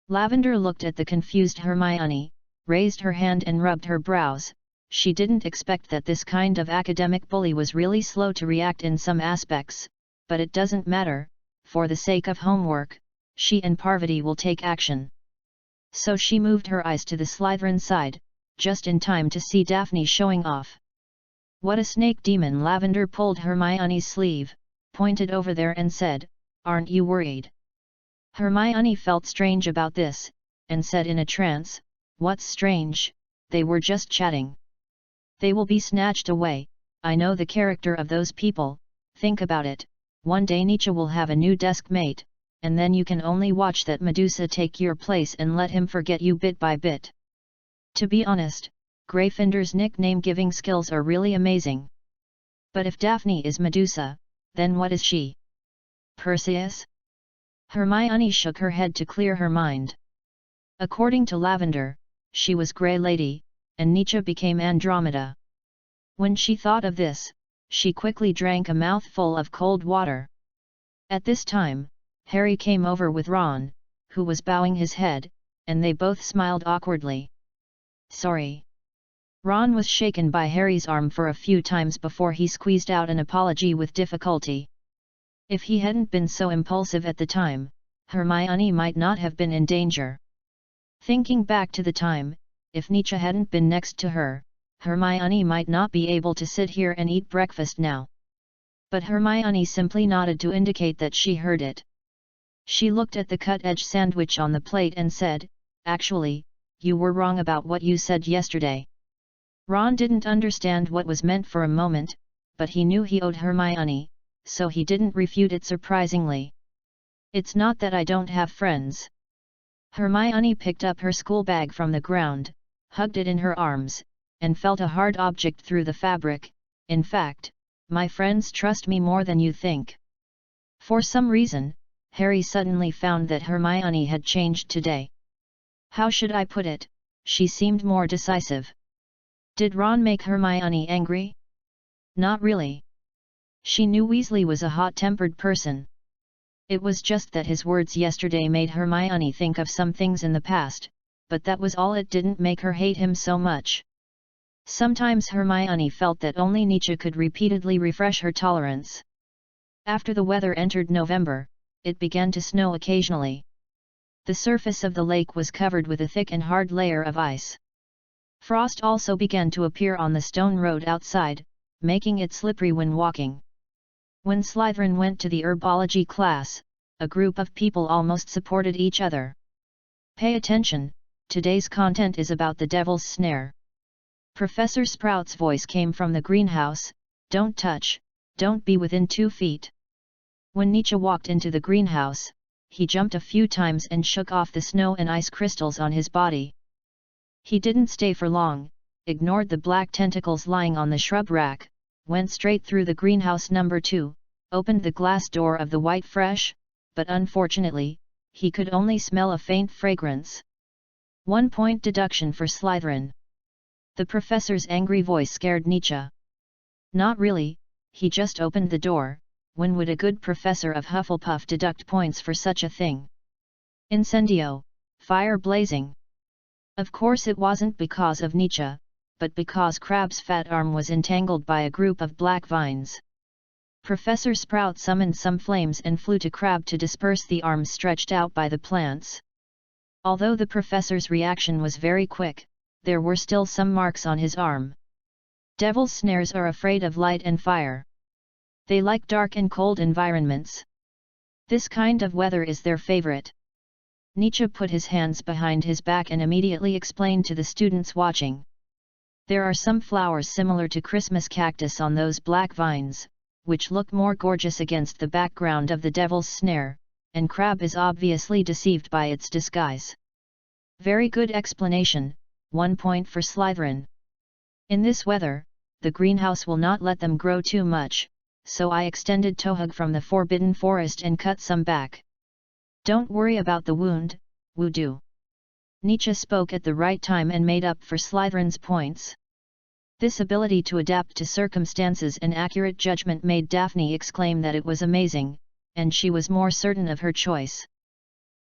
Lavender looked at the confused Hermione, raised her hand and rubbed her brows. She didn't expect that this kind of academic bully was really slow to react in some aspects, but it doesn't matter, for the sake of homework, she and Parvati will take action. So she moved her eyes to the Slytherin side, just in time to see Daphne showing off. What a snake demon! Lavender pulled Hermione's sleeve, pointed over there and said, aren't you worried? Hermione felt strange about this, and said in a trance, what's strange? They were just chatting. They will be snatched away, I know the character of those people, think about it, one day Nietzsche will have a new desk mate, and then you can only watch that Medusa take your place and let him forget you bit by bit. To be honest, Gryffindor's nickname-giving skills are really amazing. But if Daphne is Medusa, then what is she? Perseus? Hermione shook her head to clear her mind. According to Lavender, she was Grey Lady, and Nietzsche became Andromeda. When she thought of this, she quickly drank a mouthful of cold water. At this time, Harry came over with Ron, who was bowing his head, and they both smiled awkwardly. Sorry. Ron was shaken by Harry's arm for a few times before he squeezed out an apology with difficulty. If he hadn't been so impulsive at the time, Hermione might not have been in danger. Thinking back to the time, if Nietzsche hadn't been next to her, Hermione might not be able to sit here and eat breakfast now. But Hermione simply nodded to indicate that she heard it. She looked at the cut-edge sandwich on the plate and said, "Actually, you were wrong about what you said yesterday." Ron didn't understand what was meant for a moment, but he knew he owed Hermione, so he didn't refute it surprisingly. "It's not that I don't have friends." Hermione picked up her school bag from the ground, hugged it in her arms, and felt a hard object through the fabric. "In fact, my friends trust me more than you think." For some reason, Harry suddenly found that Hermione had changed today. "How should I put it?" She seemed more decisive. Did Ron make Hermione angry? Not really. She knew Weasley was a hot-tempered person. It was just that his words yesterday made Hermione think of some things in the past, but that was all. It didn't make her hate him so much. Sometimes Hermione felt that only Nietzsche could repeatedly refresh her tolerance. After the weather entered November, it began to snow occasionally. The surface of the lake was covered with a thick and hard layer of ice. Frost also began to appear on the stone road outside, making it slippery when walking. When Slytherin went to the herbology class, a group of people almost supported each other. "Pay attention, today's content is about the Devil's Snare." Professor Sprout's voice came from the greenhouse, "Don't touch, don't be within 2 feet." When Nietzsche walked into the greenhouse, he jumped a few times and shook off the snow and ice crystals on his body. He didn't stay for long, ignored the black tentacles lying on the shrub rack, went straight through the greenhouse number 2, opened the glass door of the white fresh, but unfortunately, he could only smell a faint fragrance. 1 point deduction for Slytherin. The professor's angry voice scared Nietzsche. Not really, he just opened the door. When would a good professor of Hufflepuff deduct points for such a thing? Incendio, fire blazing. Of course it wasn't because of Nietzsche, but because Crabbe's fat arm was entangled by a group of black vines. Professor Sprout summoned some flames and flew to Crabbe to disperse the arms stretched out by the plants. Although the professor's reaction was very quick, there were still some marks on his arm. Devil's snares are afraid of light and fire. They like dark and cold environments. This kind of weather is their favorite. Nietzsche put his hands behind his back and immediately explained to the students watching. There are some flowers similar to Christmas cactus on those black vines, which look more gorgeous against the background of the Devil's Snare, and Crabbe is obviously deceived by its disguise. Very good explanation, 1 point for Slytherin. In this weather, the greenhouse will not let them grow too much, so I extended Tohug from the Forbidden Forest and cut some back. Don't worry about the wound, Woo-doo. Nietzsche spoke at the right time and made up for Slytherin's points. This ability to adapt to circumstances and accurate judgment made Daphne exclaim that it was amazing, and she was more certain of her choice.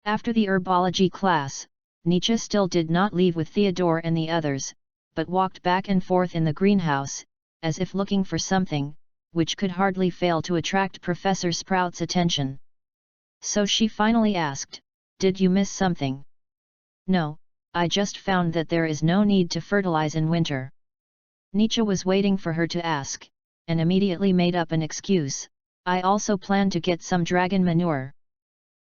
After the herbology class, Nietzsche still did not leave with Theodore and the others, but walked back and forth in the greenhouse, as if looking for something, which could hardly fail to attract Professor Sprout's attention. So she finally asked, "Did you miss something?" "No, I just found that there is no need to fertilize in winter." Nietzsche was waiting for her to ask, and immediately made up an excuse. "I also plan to get some dragon manure.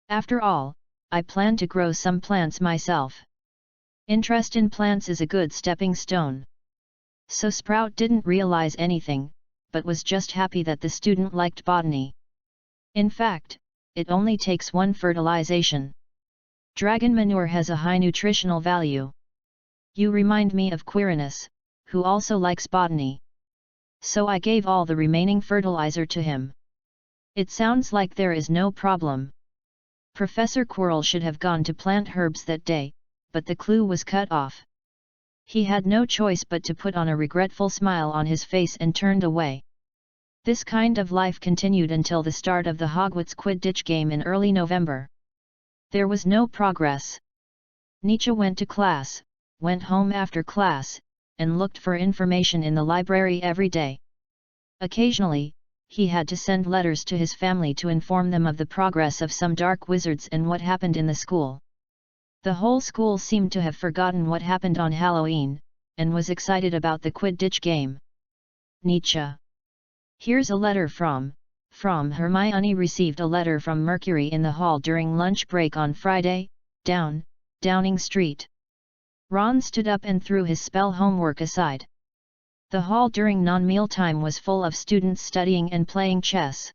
After all, I plan to grow some plants myself." Interest in plants is a good stepping stone. So Sprout didn't realize anything, but was just happy that the student liked botany. In fact, it only takes 1 fertilization. Dragon manure has a high nutritional value. You remind me of Quirinus, who also likes botany. So I gave all the remaining fertilizer to him. It sounds like there is no problem. Professor Quirrell should have gone to plant herbs that day, but the clue was cut off. He had no choice but to put on a regretful smile on his face and turned away. This kind of life continued until the start of the Hogwarts Quidditch game in early November. There was no progress. Nietzsche went to class, went home after class, and looked for information in the library every day. Occasionally, he had to send letters to his family to inform them of the progress of some dark wizards and what happened in the school. The whole school seemed to have forgotten what happened on Halloween, and was excited about the Quidditch game. Nietzsche. Here's a letter from Hermione received a letter from Mercury in the hall during lunch break on Friday, Downing Street. Ron stood up and threw his spell homework aside. The hall during non-meal time was full of students studying and playing chess.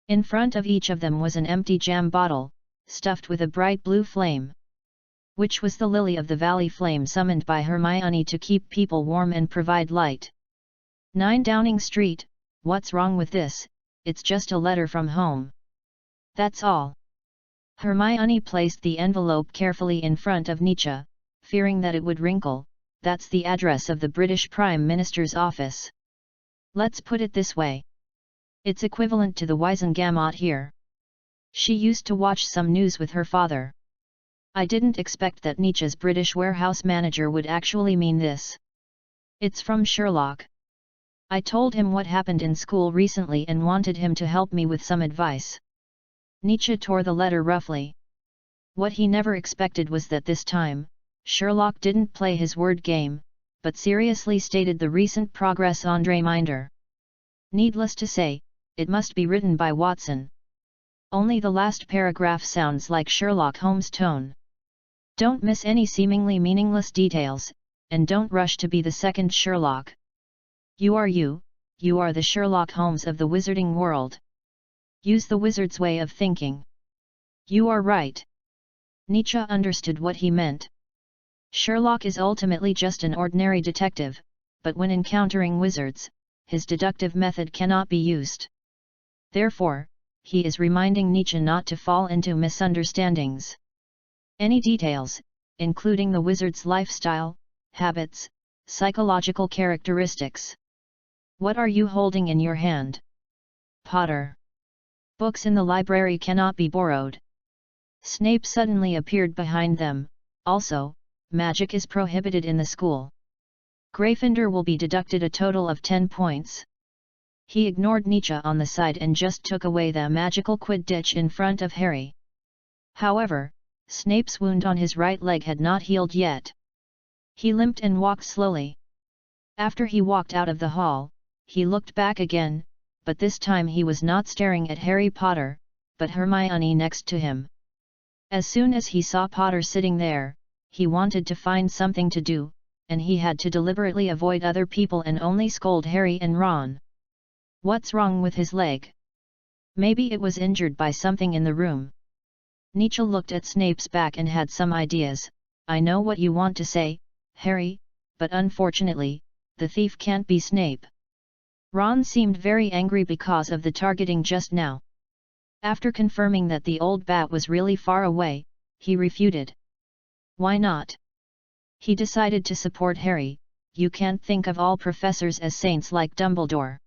In front of each of them was an empty jam bottle, stuffed with a bright blue flame, which was the lily of the valley flame summoned by Hermione to keep people warm and provide light. 9 Downing Street, what's wrong with this? It's just a letter from home. That's all. Hermione placed the envelope carefully in front of Nietzsche, fearing that it would wrinkle. That's the address of the British Prime Minister's office. Let's put it this way. It's equivalent to the Wiesengamot here. She used to watch some news with her father. I didn't expect that Nietzsche's British warehouse manager would actually mean this. It's from Sherlock. I told him what happened in school recently and wanted him to help me with some advice. Nietzsche tore the letter roughly. What he never expected was that this time, Sherlock didn't play his word game, but seriously stated the recent progress André Minder. Needless to say, it must be written by Watson. Only the last paragraph sounds like Sherlock Holmes' tone. Don't miss any seemingly meaningless details, and don't rush to be the second Sherlock. You are the Sherlock Holmes of the wizarding world. Use the wizard's way of thinking. You are right. Nietzsche understood what he meant. Sherlock is ultimately just an ordinary detective, but when encountering wizards, his deductive method cannot be used. Therefore, he is reminding Nietzsche not to fall into misunderstandings. Any details, including the wizard's lifestyle, habits, psychological characteristics. What are you holding in your hand? Potter. Books in the library cannot be borrowed. Snape suddenly appeared behind them. Also, magic is prohibited in the school. Gryffindor will be deducted a total of 10 points. He ignored Nietzsche on the side and just took away the magical Quidditch in front of Harry. However, Snape's wound on his right leg had not healed yet. He limped and walked slowly. After he walked out of the hall, he looked back again, but this time he was not staring at Harry Potter, but Hermione next to him. As soon as he saw Potter sitting there, he wanted to find something to do, and he had to deliberately avoid other people and only scold Harry and Ron. What's wrong with his leg? Maybe it was injured by something in the room. Nietzsche looked at Snape's back and had some ideas. I know what you want to say, Harry, but unfortunately, the thief can't be Snape. Ron seemed very angry because of the targeting just now. After confirming that the old bat was really far away, he refuted. Why not? He decided to support Harry. You can't think of all professors as saints like Dumbledore.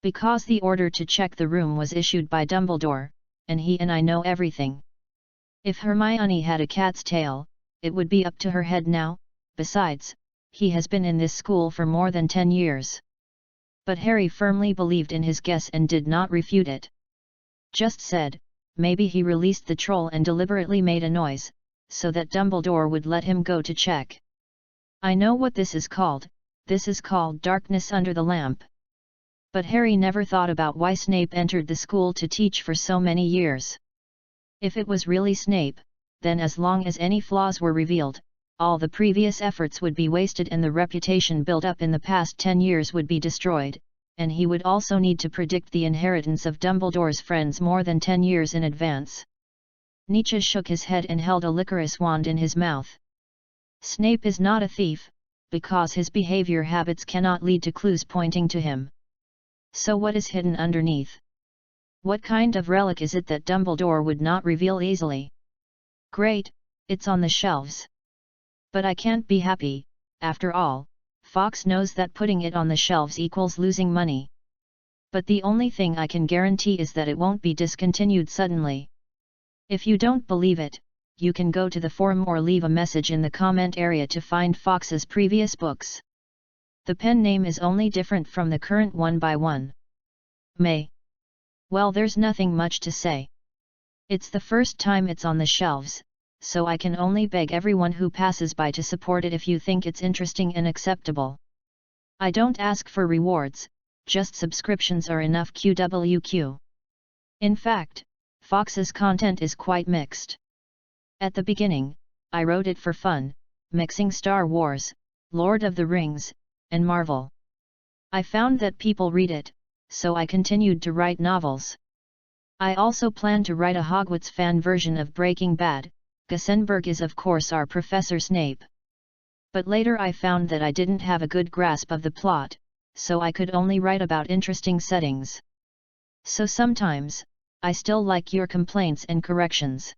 Because the order to check the room was issued by Dumbledore, and he and I know everything. If Hermione had a cat's tail, it would be up to her head now. Besides, he has been in this school for more than 10 years. But Harry firmly believed in his guess and did not refute it. Just said, maybe he released the troll and deliberately made a noise, so that Dumbledore would let him go to check. I know what this is called darkness under the lamp. But Harry never thought about why Snape entered the school to teach for so many years. If it was really Snape, then as long as any flaws were revealed, all the previous efforts would be wasted and the reputation built up in the past 10 years would be destroyed, and he would also need to predict the inheritance of Dumbledore's friends more than 10 years in advance. Nietzsche shook his head and held a licorice wand in his mouth. Snape is not a thief, because his behavior habits cannot lead to clues pointing to him. So what is hidden underneath? What kind of relic is it that Dumbledore would not reveal easily? Great, it's on the shelves. But I can't be happy. After all, Fawkes knows that putting it on the shelves equals losing money. But the only thing I can guarantee is that it won't be discontinued suddenly. If you don't believe it, you can go to the forum or leave a message in the comment area to find Fawkes's previous books. The pen name is only different from the current one by one. May. Well, there's nothing much to say. It's the first time it's on the shelves, so I can only beg everyone who passes by to support it if you think it's interesting and acceptable. I don't ask for rewards, just subscriptions are enough. QWQ. In fact, Fox's content is quite mixed. At the beginning, I wrote it for fun, mixing Star Wars, Lord of the Rings, and Marvel. I found that people read it, so I continued to write novels. I also plan to write a Hogwarts fan version of Breaking Bad. Gussenberg is of course our Professor Snape. But later I found that I didn't have a good grasp of the plot, so I could only write about interesting settings. So sometimes, I still like your complaints and corrections.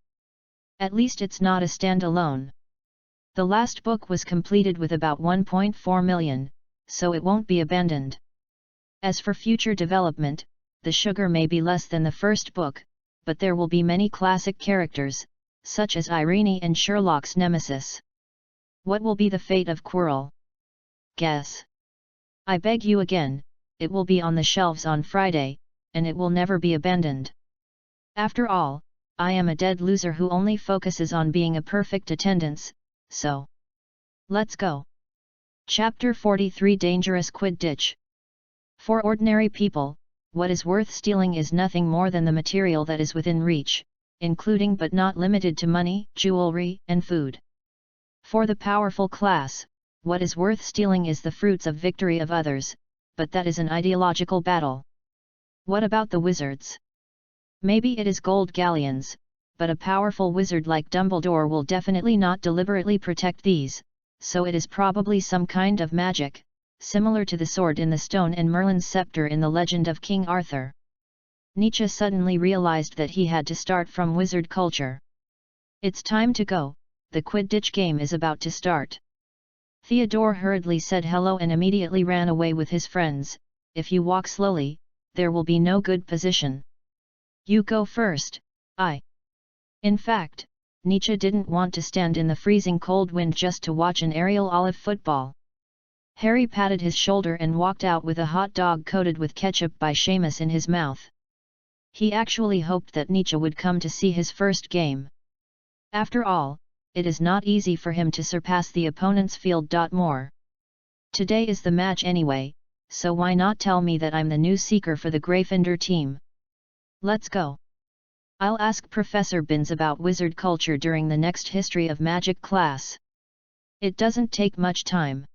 At least it's not a standalone. The last book was completed with about 1.4 million, so it won't be abandoned. As for future development, the sugar may be less than the first book, but there will be many classic characters, such as Irene and Sherlock's nemesis. What will be the fate of Quirrell? Guess. I beg you again, it will be on the shelves on Friday, and it will never be abandoned. After all, I am a dead loser who only focuses on being a perfect attendance, so. Let's go. Chapter 43 Dangerous Quidditch. For ordinary people, what is worth stealing is nothing more than the material that is within reach, including but not limited to money, jewelry, and food. For the powerful class, what is worth stealing is the fruits of victory of others, but that is an ideological battle. What about the wizards? Maybe it is gold galleons, but a powerful wizard like Dumbledore will definitely not deliberately protect these, so it is probably some kind of magic, similar to the sword in the stone and Merlin's scepter in the legend of King Arthur. Nietzsche suddenly realized that he had to start from wizard culture. It's time to go, the Quidditch game is about to start. Theodore hurriedly said hello and immediately ran away with his friends. If you walk slowly, there will be no good position. You go first, In fact, Nietzsche didn't want to stand in the freezing cold wind just to watch an aerial olive football. Harry patted his shoulder and walked out with a hot dog coated with ketchup by Seamus in his mouth. He actually hoped that Nietzsche would come to see his first game. After all, it is not easy for him to surpass the opponent's field. More. Today is the match anyway, so why not tell me that I'm the new seeker for the Gryffindor team? Let's go. I'll ask Professor Binns about wizard culture during the next History of Magic class. It doesn't take much time.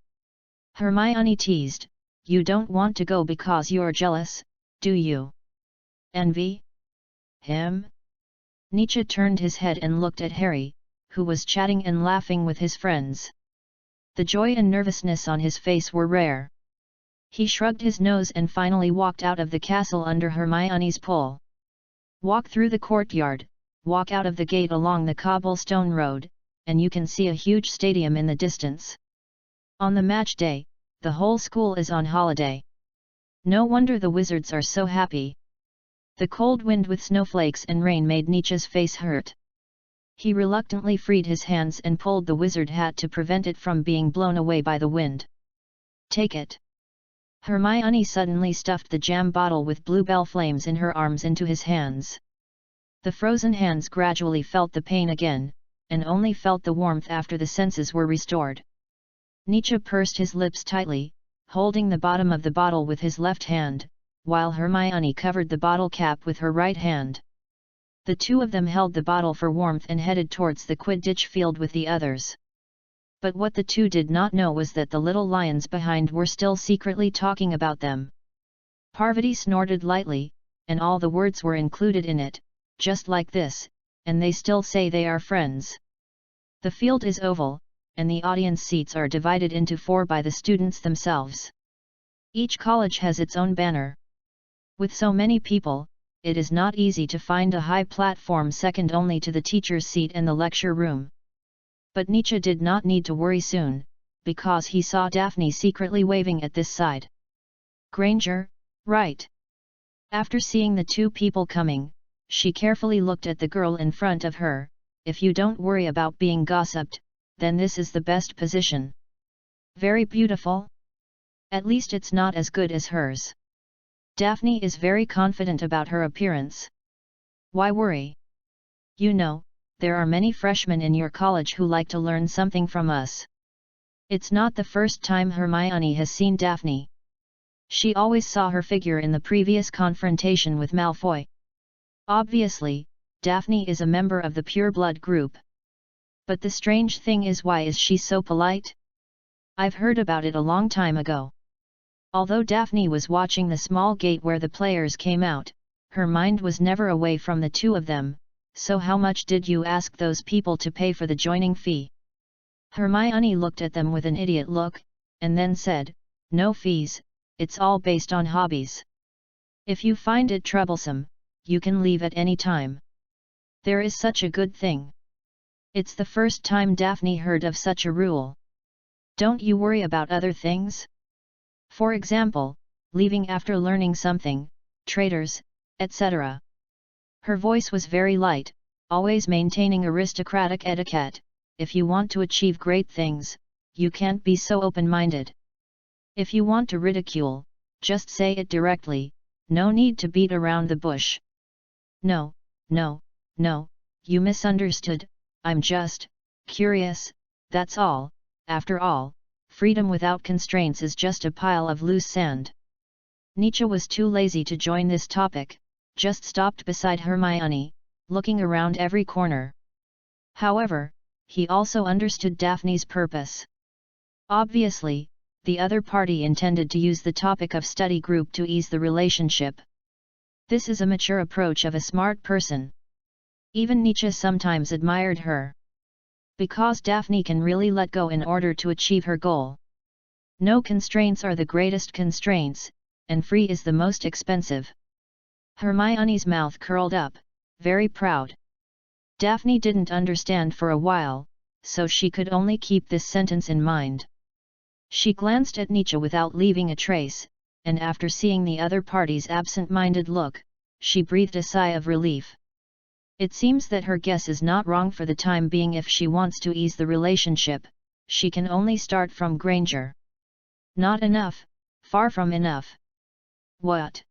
Hermione teased, you don't want to go because you're jealous, do you? Envy? Him? Nietzsche turned his head and looked at Harry, who was chatting and laughing with his friends. The joy and nervousness on his face were rare. He shrugged his nose and finally walked out of the castle under Hermione's pull. Walk through the courtyard, walk out of the gate along the cobblestone road, and you can see a huge stadium in the distance. On the match day, the whole school is on holiday. No wonder the wizards are so happy. The cold wind with snowflakes and rain made Nietzsche's face hurt. He reluctantly freed his hands and pulled the wizard hat to prevent it from being blown away by the wind. Take it. Hermione suddenly stuffed the jam bottle with bluebell flames in her arms into his hands. The frozen hands gradually felt the pain again, and only felt the warmth after the senses were restored. Nietzsche pursed his lips tightly, holding the bottom of the bottle with his left hand, while Hermione covered the bottle cap with her right hand. The two of them held the bottle for warmth and headed towards the Quidditch field with the others. But what the two did not know was that the little lions behind were still secretly talking about them. Parvati snorted lightly, and all the words were included in it, just like this, and they still say they are friends. The field is oval, and the audience seats are divided into 4 by the students themselves. Each college has its own banner. With so many people, it is not easy to find a high platform second only to the teacher's seat and the lecture room. But Nietzsche did not need to worry soon, because he saw Daphne secretly waving at this side. Granger, right. After seeing the two people coming, she carefully looked at the girl in front of her. If you don't worry about being gossiped, then this is the best position. Very beautiful? At least it's not as good as hers. Daphne is very confident about her appearance. Why worry? You know, there are many freshmen in your college who like to learn something from us. It's not the first time Hermione has seen Daphne. She always saw her figure in the previous confrontation with Malfoy. Obviously, Daphne is a member of the Pure-Blood group. But the strange thing is, why is she so polite? I've heard about it a long time ago. Although Daphne was watching the small gate where the players came out, her mind was never away from the two of them. So how much did you ask those people to pay for the joining fee? Hermione looked at them with an idiot look, and then said, no fees, it's all based on hobbies. If you find it troublesome, you can leave at any time. There is such a good thing. It's the first time Daphne heard of such a rule. Don't you worry about other things? For example, leaving after learning something, traitors, etc. Her voice was very light, always maintaining aristocratic etiquette. If you want to achieve great things, you can't be so open-minded. If you want to ridicule, just say it directly, no need to beat around the bush. No, you misunderstood, I'm just curious, that's all. After all, freedom without constraints is just a pile of loose sand. Nietzsche was too lazy to join this topic, just stopped beside Hermione, looking around every corner. However, he also understood Daphne's purpose. Obviously, the other party intended to use the topic of study group to ease the relationship. This is a mature approach of a smart person. Even Nietzsche sometimes admired her. Because Daphne can really let go in order to achieve her goal. No constraints are the greatest constraints, and free is the most expensive. Hermione's mouth curled up, very proud. Daphne didn't understand for a while, so she could only keep this sentence in mind. She glanced at Nietzsche without leaving a trace, and after seeing the other party's absent-minded look, she breathed a sigh of relief. It seems that her guess is not wrong for the time being. If she wants to ease the relationship, she can only start from Granger. Not enough, far from enough. What?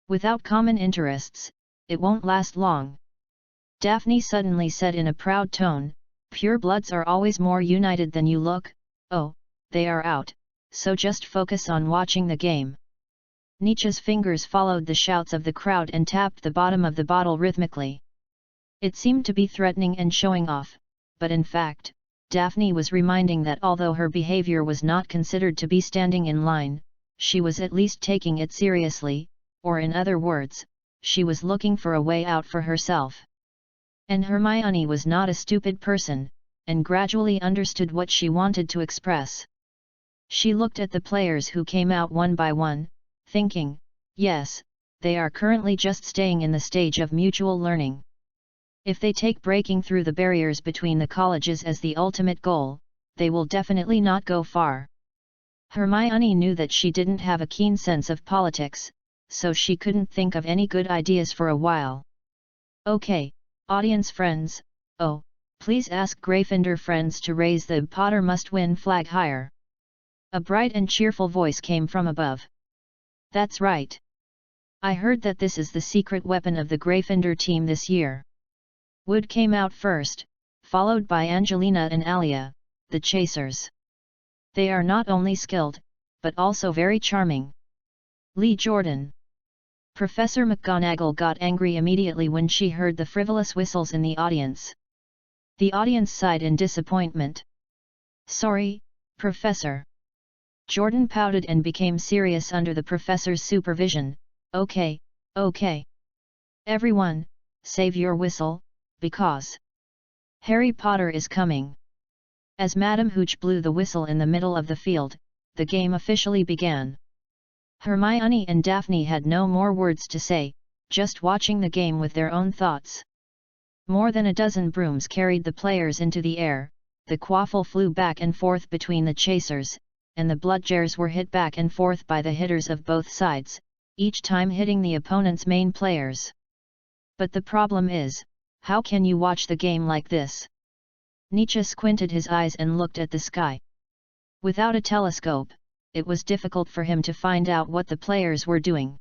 Without common interests, it won't last long. Daphne suddenly said in a proud tone, pure-bloods are always more united than you look. Oh, they are out, so just focus on watching the game. Nietzsche's fingers followed the shouts of the crowd and tapped the bottom of the bottle rhythmically. It seemed to be threatening and showing off, but in fact, Daphne was reminding that although her behavior was not considered to be standing in line, she was at least taking it seriously, or in other words, she was looking for a way out for herself. And Hermione was not a stupid person, and gradually understood what she wanted to express. She looked at the players who came out one by one, thinking, yes, they are currently just staying in the stage of mutual learning. If they take breaking through the barriers between the colleges as the ultimate goal, they will definitely not go far. Hermione knew that she didn't have a keen sense of politics, so she couldn't think of any good ideas for a while. Okay, audience friends, oh, please ask Gryffindor friends to raise the Potter must win flag higher. A bright and cheerful voice came from above. That's right. I heard that this is the secret weapon of the Gryffindor team this year. Wood came out first, followed by Angelina and Alia, the chasers. They are not only skilled, but also very charming. Lee Jordan. Professor McGonagall got angry immediately when she heard the frivolous whistles in the audience. The audience sighed in disappointment. Sorry, Professor. Jordan pouted and became serious under the professor's supervision. Okay. Everyone, save your whistle, because Harry Potter is coming. As Madame Hooch blew the whistle in the middle of the field, the game officially began. Hermione and Daphne had no more words to say, just watching the game with their own thoughts. More than a dozen brooms carried the players into the air, the quaffle flew back and forth between the chasers, and the bludgers were hit back and forth by the hitters of both sides, each time hitting the opponent's main players. But the problem is, how can you watch the game like this? Nietzsche squinted his eyes and looked at the sky. Without a telescope, it was difficult for him to find out what the players were doing.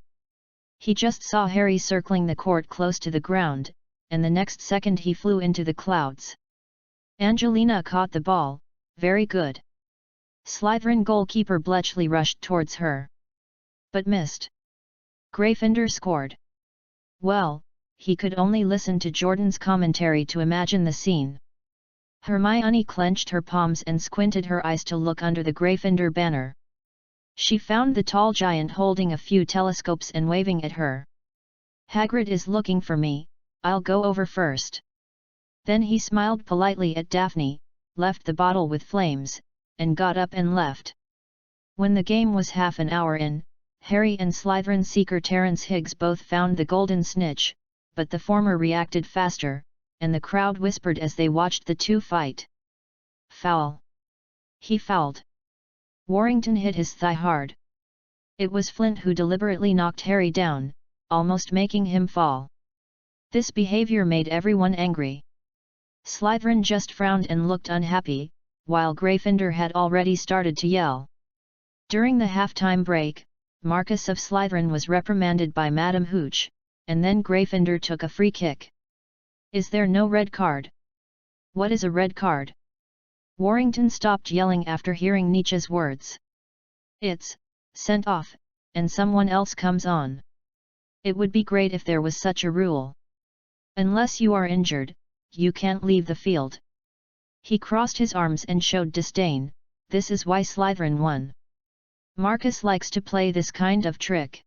He just saw Harry circling the court close to the ground, and the next second he flew into the clouds. Angelina caught the ball, very good. Slytherin goalkeeper Bletchley rushed towards her, but missed. Gryffindor scored. Well, he could only listen to Jordan's commentary to imagine the scene. Hermione clenched her palms and squinted her eyes to look under the Gryffindor banner. She found the tall giant holding a few telescopes and waving at her. Hagrid is looking for me, I'll go over first. Then he smiled politely at Daphne, left the bottle with flames, and got up and left. When the game was half an hour in, Harry and Slytherin seeker Terence Higgs both found the golden snitch, but the former reacted faster, and the crowd whispered as they watched the two fight. Foul! He fouled. Warrington hit his thigh hard. It was Flint who deliberately knocked Harry down, almost making him fall. This behavior made everyone angry. Slytherin just frowned and looked unhappy, while Gryffindor had already started to yell. During the halftime break, Marcus of Slytherin was reprimanded by Madame Hooch, and then Gryffindor took a free kick. Is there no red card? What is a red card? Warrington stopped yelling after hearing Nietzsche's words. It's sent off, and someone else comes on. It would be great if there was such a rule. Unless you are injured, you can't leave the field. He crossed his arms and showed disdain. This is why Slytherin won. Marcus likes to play this kind of trick.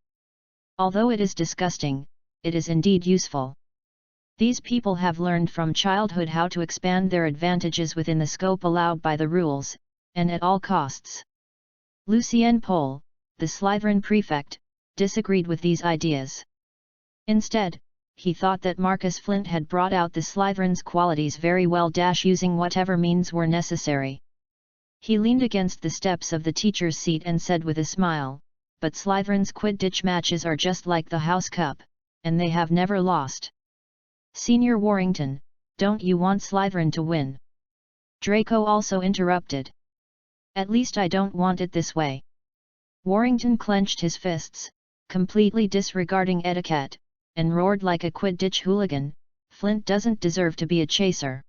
Although it is disgusting, it is indeed useful. These people have learned from childhood how to expand their advantages within the scope allowed by the rules, and at all costs. Lucien Pole, the Slytherin prefect, disagreed with these ideas. Instead, he thought that Marcus Flint had brought out the Slytherin's qualities very well using whatever means were necessary. He leaned against the steps of the teacher's seat and said with a smile, but Slytherin's Quidditch matches are just like the House Cup, and they have never lost. Senior Warrington, don't you want Slytherin to win? Draco also interrupted. At least I don't want it this way. Warrington clenched his fists, completely disregarding etiquette, and roared like a Quidditch hooligan, Flint doesn't deserve to be a chaser.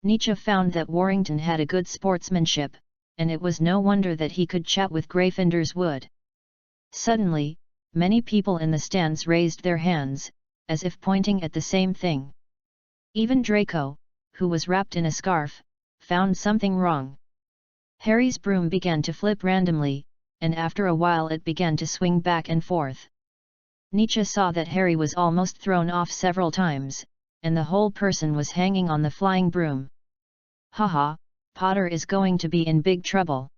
Nietzsche found that Warrington had a good sportsmanship, and it was no wonder that he could chat with Gryffindor's wood. Suddenly, many people in the stands raised their hands, as if pointing at the same thing. Even Draco, who was wrapped in a scarf, found something wrong. Harry's broom began to flip randomly, and after a while it began to swing back and forth. Nietzsche saw that Harry was almost thrown off several times, and the whole person was hanging on the flying broom. Haha, Potter is going to be in big trouble.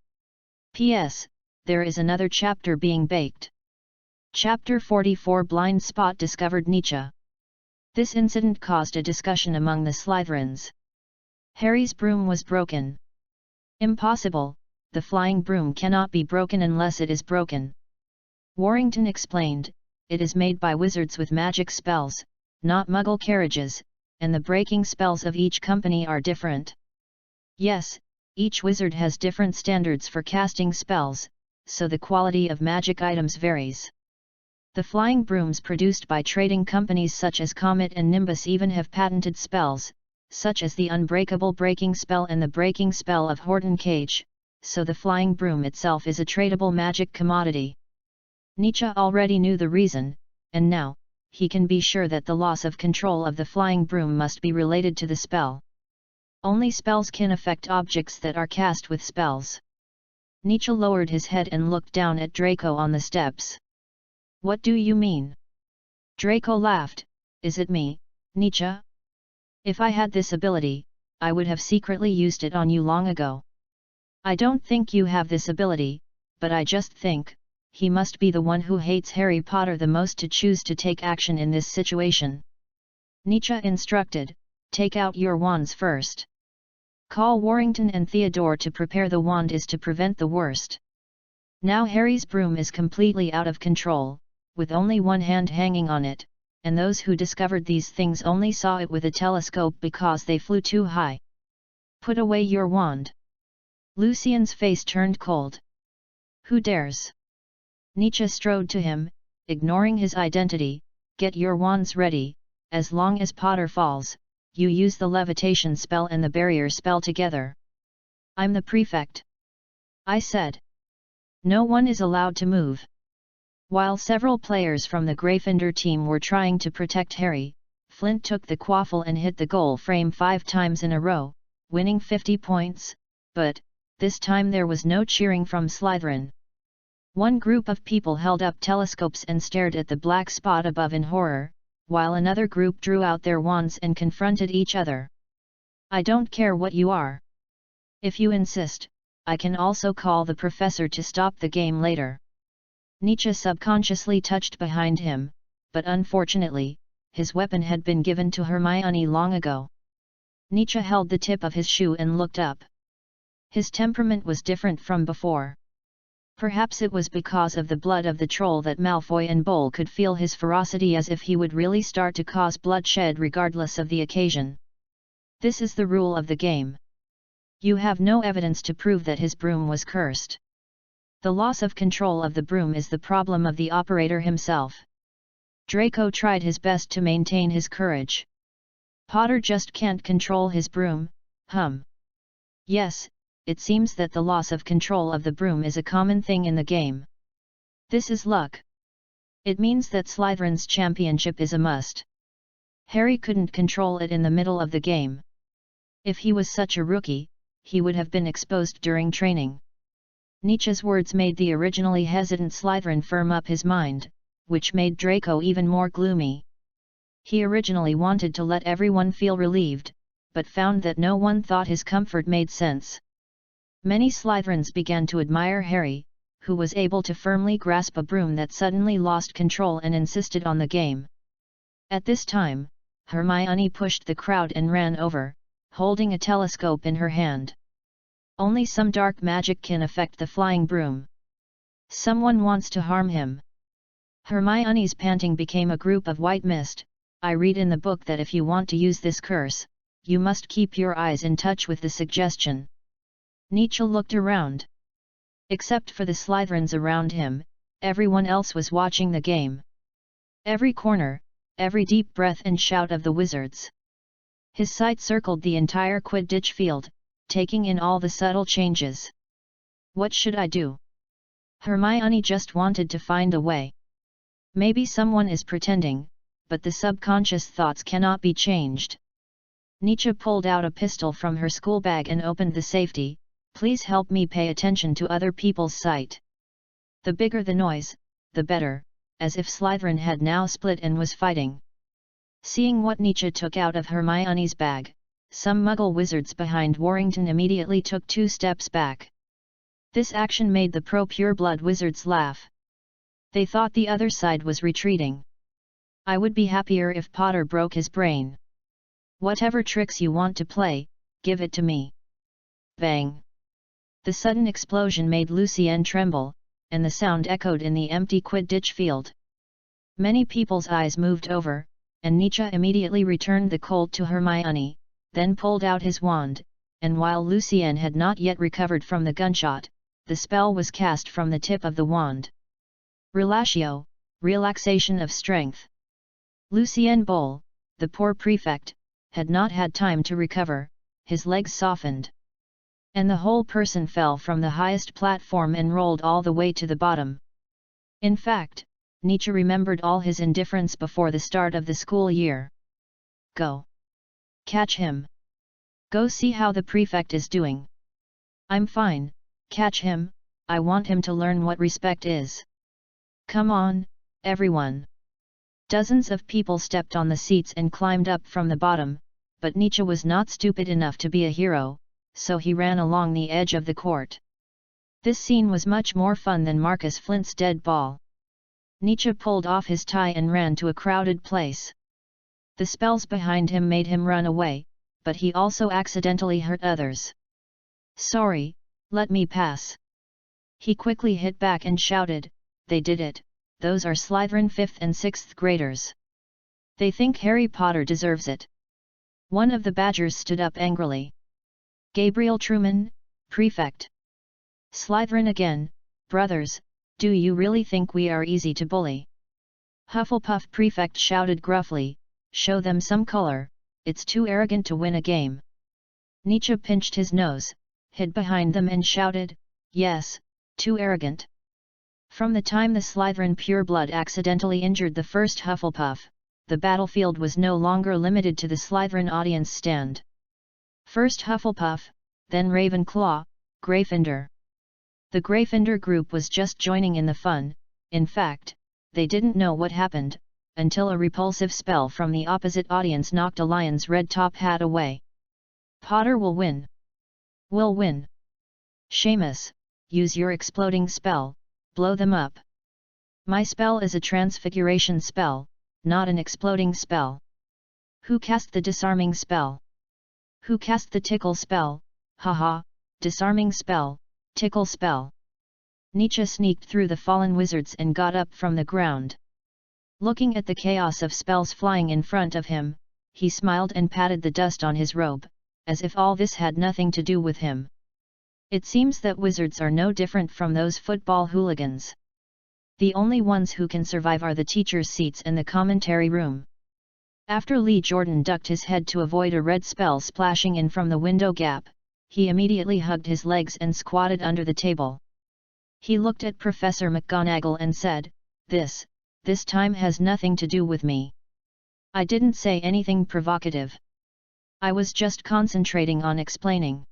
P.S. There is another chapter being baked. Chapter 44 Blind Spot discovered Nietzsche. This incident caused a discussion among the Slytherins. Harry's broom was broken. Impossible, the flying broom cannot be broken unless it is broken. Warrington explained, it is made by wizards with magic spells, not muggle carriages, and the breaking spells of each company are different. Yes, each wizard has different standards for casting spells, so the quality of magic items varies. The flying brooms produced by trading companies such as Comet and Nimbus even have patented spells, such as the Unbreakable Breaking Spell and the Breaking Spell of Horton Cage, so the flying broom itself is a tradable magic commodity. Nietzsche already knew the reason, and now, he can be sure that the loss of control of the flying broom must be related to the spell. Only spells can affect objects that are cast with spells. Nietzsche lowered his head and looked down at Draco on the steps. What do you mean? Draco laughed. Is it me, Nietzsche? If I had this ability, I would have secretly used it on you long ago. I don't think you have this ability, but I just think, he must be the one who hates Harry Potter the most to choose to take action in this situation. Nietzsche instructed, take out your wands first. Call Warrington and Theodore to prepare the wand is to prevent the worst. Now Harry's broom is completely out of control, with only one hand hanging on it, and those who discovered these things only saw it with a telescope because they flew too high. Put away your wand. Lucien's face turned cold. Who dares? Nietzsche strode to him, ignoring his identity, get your wands ready, as long as Potter falls, you use the levitation spell and the barrier spell together. I'm the prefect, I said. No one is allowed to move. While several players from the Gryffindor team were trying to protect Harry, Flint took the quaffle and hit the goal frame 5 times in a row, winning 50 points, but, this time there was no cheering from Slytherin. One group of people held up telescopes and stared at the black spot above in horror, while another group drew out their wands and confronted each other. I don't care what you are. If you insist, I can also call the professor to stop the game later. Nietzsche subconsciously touched behind him, but unfortunately, his weapon had been given to Hermione long ago. Nietzsche held the tip of his shoe and looked up. His temperament was different from before. Perhaps it was because of the blood of the troll that Malfoy and Bull could feel his ferocity as if he would really start to cause bloodshed regardless of the occasion. This is the rule of the game. You have no evidence to prove that his broom was cursed. The loss of control of the broom is the problem of the operator himself. Draco tried his best to maintain his courage. Potter just can't control his broom, Yes, it seems that the loss of control of the broom is a common thing in the game. This is luck. It means that Slytherin's championship is a must. Harry couldn't control it in the middle of the game. If he was such a rookie, he would have been exposed during training. Nietzsche's words made the originally hesitant Slytherin firm up his mind, which made Draco even more gloomy. He originally wanted to let everyone feel relieved, but found that no one thought his comfort made sense. Many Slytherins began to admire Harry, who was able to firmly grasp a broom that suddenly lost control and insisted on the game. At this time, Hermione pushed the crowd and ran over, holding a telescope in her hand. Only some dark magic can affect the flying broom. Someone wants to harm him. Hermione's panting became a group of white mist. I read in the book that if you want to use this curse, you must keep your eyes in touch with the suggestion. Nietzsche looked around. Except for the Slytherins around him, everyone else was watching the game. Every corner, every deep breath and shout of the wizards. His sight circled the entire Quidditch field, taking in all the subtle changes. What should I do? Hermione just wanted to find a way. Maybe someone is pretending, but the subconscious thoughts cannot be changed. Nietzsche pulled out a pistol from her school bag and opened the safety. Please help me pay attention to other people's sight. The bigger the noise, the better, as if Slytherin had now split and was fighting. Seeing what Nietzsche took out of Hermione's bag, some Muggle wizards behind Warrington immediately took 2 steps back. This action made the pro-pureblood wizards laugh. They thought the other side was retreating. I would be happier if Potter broke his brain. Whatever tricks you want to play, give it to me. Bang! The sudden explosion made Lucienne tremble, and the sound echoed in the empty Quidditch field. Many people's eyes moved over, and Nietzsche immediately returned the Colt to Hermione, then pulled out his wand, and while Lucienne had not yet recovered from the gunshot, the spell was cast from the tip of the wand. Relatio, relaxation of strength. Lucien Bull, the poor prefect, had not had time to recover, his legs softened. And the whole person fell from the highest platform and rolled all the way to the bottom. In fact, Nietzsche remembered all his indifference before the start of the school year. Go. Catch him. Go see how the prefect is doing. I'm fine, catch him, I want him to learn what respect is. Come on, everyone. Dozens of people stepped on the seats and climbed up from the bottom, but Nietzsche was not stupid enough to be a hero, so he ran along the edge of the court. This scene was much more fun than Marcus Flint's dead ball. Nietzsche pulled off his tie and ran to a crowded place. The spells behind him made him run away, but he also accidentally hurt others. Sorry, let me pass. He quickly hit back and shouted, they did it, those are Slytherin 5th and 6th graders. They think Harry Potter deserves it. One of the badgers stood up angrily. Gabriel Truman, prefect. Slytherin again, brothers, do you really think we are easy to bully? Hufflepuff prefect shouted gruffly, show them some color, it's too arrogant to win a game. Nietzsche pinched his nose, hid behind them and shouted, yes, too arrogant. From the time the Slytherin pureblood accidentally injured the first Hufflepuff, the battlefield was no longer limited to the Slytherin audience stand. First Hufflepuff, then Ravenclaw, Gryffindor. The Gryffindor group was just joining in the fun. In fact, they didn't know what happened, until a repulsive spell from the opposite audience knocked a lion's red top hat away. Potter will win. Will win. Seamus, use your exploding spell, blow them up. My spell is a transfiguration spell, not an exploding spell. Who cast the disarming spell? Who cast the tickle spell? Haha, disarming spell, tickle spell. Nietzsche sneaked through the fallen wizards and got up from the ground. Looking at the chaos of spells flying in front of him, he smiled and patted the dust on his robe, as if all this had nothing to do with him. It seems that wizards are no different from those football hooligans. The only ones who can survive are the teacher's seats and the commentary room. After Lee Jordan ducked his head to avoid a red spell splashing in from the window gap, he immediately hugged his legs and squatted under the table. He looked at Professor McGonagall and said, This time has nothing to do with me. I didn't say anything provocative. I was just concentrating on explaining.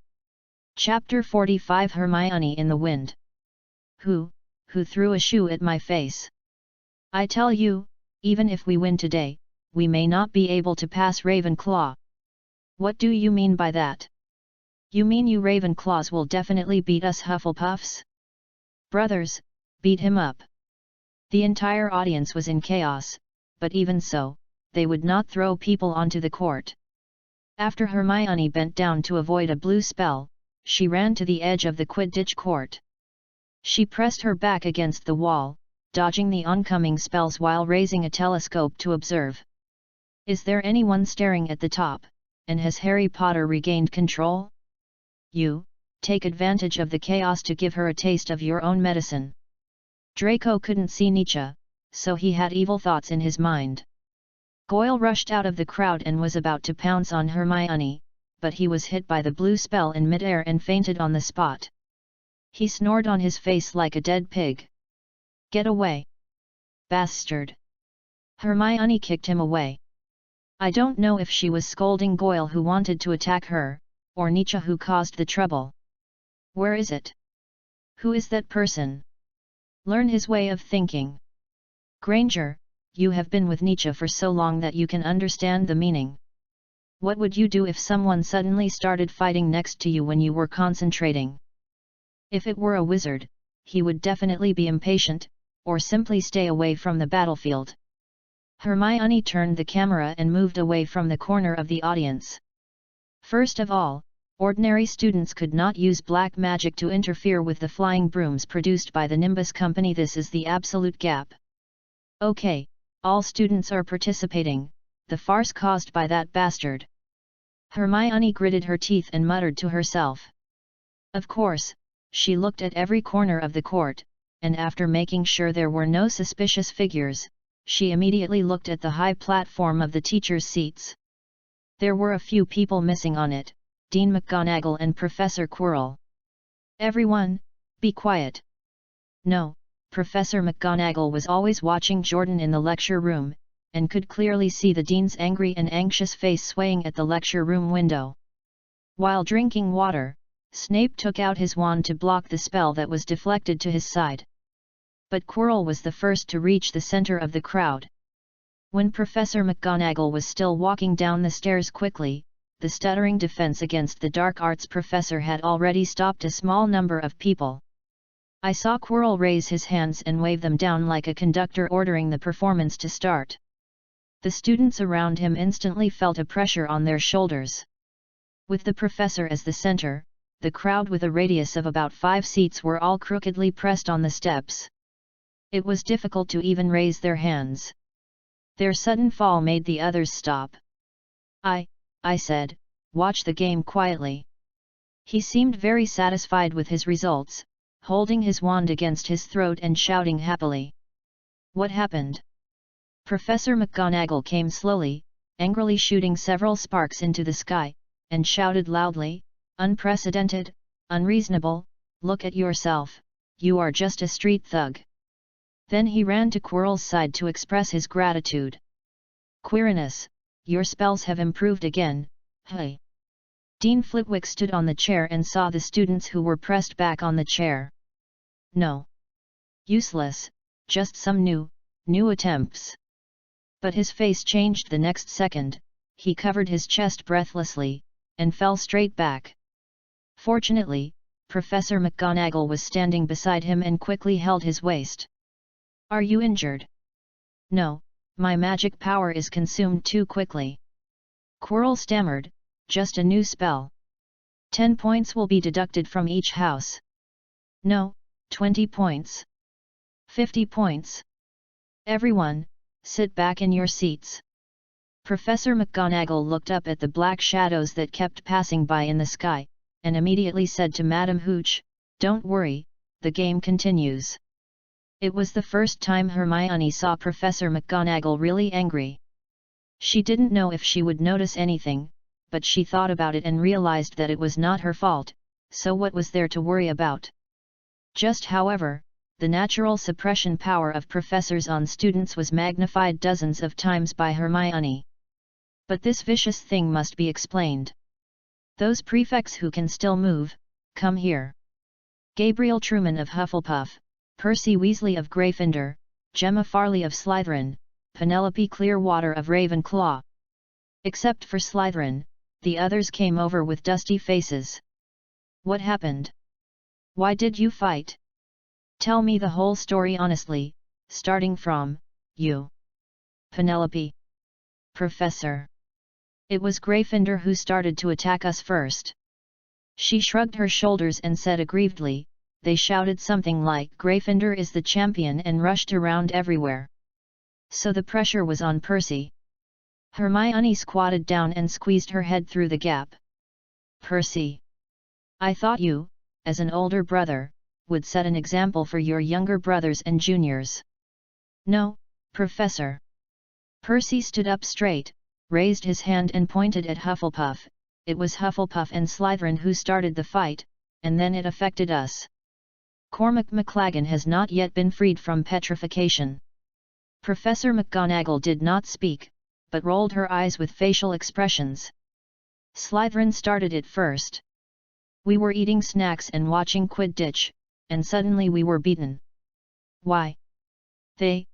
Chapter 45 Hermione in the Wind. Who threw a shoe at my face? I tell you, even if we win today, we may not be able to pass Ravenclaw. What do you mean by that? You mean you Ravenclaws will definitely beat us Hufflepuffs? Brothers, beat him up. The entire audience was in chaos, but even so, they would not throw people onto the court. After Hermione bent down to avoid a blue spell, she ran to the edge of the Quidditch court. She pressed her back against the wall, dodging the oncoming spells while raising a telescope to observe. Is there anyone staring at the top, and has Harry Potter regained control? You, take advantage of the chaos to give her a taste of your own medicine. Draco couldn't see Nietzsche, so he had evil thoughts in his mind. Goyle rushed out of the crowd and was about to pounce on Hermione, but he was hit by the blue spell in midair and fainted on the spot. He snored on his face like a dead pig. Get away! Bastard! Hermione kicked him away. I don't know if she was scolding Goyle who wanted to attack her, or Nietzsche who caused the trouble. Where is it? Who is that person? Learn his way of thinking. Granger, you have been with Nietzsche for so long that you can understand the meaning. What would you do if someone suddenly started fighting next to you when you were concentrating? If it were a wizard, he would definitely be impatient, or simply stay away from the battlefield. Hermione turned the camera and moved away from the corner of the audience. First of all, ordinary students could not use black magic to interfere with the flying brooms produced by the Nimbus Company. This is the absolute gap. Okay, all students are participating, the farce caused by that bastard. Hermione gritted her teeth and muttered to herself. Of course, she looked at every corner of the court, and after making sure there were no suspicious figures, she immediately looked at the high platform of the teachers' seats. There were a few people missing on it, Dean McGonagall and Professor Quirrell. Everyone, be quiet. No, Professor McGonagall was always watching Jordan in the lecture room, and could clearly see the Dean's angry and anxious face swaying at the lecture room window. While drinking water, Snape took out his wand to block the spell that was deflected to his side. But Quirrell was the first to reach the center of the crowd. When Professor McGonagall was still walking down the stairs quickly, the stuttering defense against the dark arts professor had already stopped a small number of people. I saw Quirrell raise his hands and wave them down like a conductor ordering the performance to start. The students around him instantly felt a pressure on their shoulders. With the professor as the center, the crowd with a radius of about 5 seats were all crookedly pressed on the steps. It was difficult to even raise their hands. Their sudden fall made the others stop. I said, watch the game quietly. He seemed very satisfied with his results, holding his wand against his throat and shouting happily. What happened? Professor McGonagall came slowly, angrily shooting several sparks into the sky, and shouted loudly, "Unprecedented, unreasonable, look at yourself, you are just a street thug." Then he ran to Quirrell's side to express his gratitude. "Quirinus, your spells have improved again, hey." Dean Flitwick stood on the chair and saw the students who were pressed back on the chair. "No. Useless, just some new attempts." But his face changed the next second, he covered his chest breathlessly, and fell straight back. Fortunately, Professor McGonagall was standing beside him and quickly held his waist. "Are you injured?" "No, my magic power is consumed too quickly." Quirrell stammered, "Just a new spell. 10 points will be deducted from each house." "No, 20 points. 50 points. Everyone, sit back in your seats." Professor McGonagall looked up at the black shadows that kept passing by in the sky, and immediately said to Madame Hooch, "Don't worry, the game continues." It was the first time Hermione saw Professor McGonagall really angry. She didn't know if she would notice anything, but she thought about it and realized that it was not her fault, so what was there to worry about? Just however, the natural suppression power of professors on students was magnified dozens of times by Hermione. But this vicious thing must be explained. "Those prefects who can still move, come here." Gabriel Truman of Hufflepuff, Percy Weasley of Gryffindor, Gemma Farley of Slytherin, Penelope Clearwater of Ravenclaw. Except for Slytherin, the others came over with dusty faces. "What happened? Why did you fight? Tell me the whole story honestly, starting from you." "Penelope." "Professor. It was Gryffindor who started to attack us first." She shrugged her shoulders and said aggrievedly, "They shouted something like Gryffindor is the champion and rushed around everywhere. So the pressure was on Percy." Hermione squatted down and squeezed her head through the gap. "Percy. I thought you, as an older brother, would set an example for your younger brothers and juniors." "No, Professor." Percy stood up straight, raised his hand and pointed at Hufflepuff. "It was Hufflepuff and Slytherin who started the fight, and then it affected us. Cormac McLaggen has not yet been freed from petrification." Professor McGonagall did not speak, but rolled her eyes with facial expressions. "Slytherin started it first. We were eating snacks and watching Quidditch, and suddenly we were beaten." "Why?" They.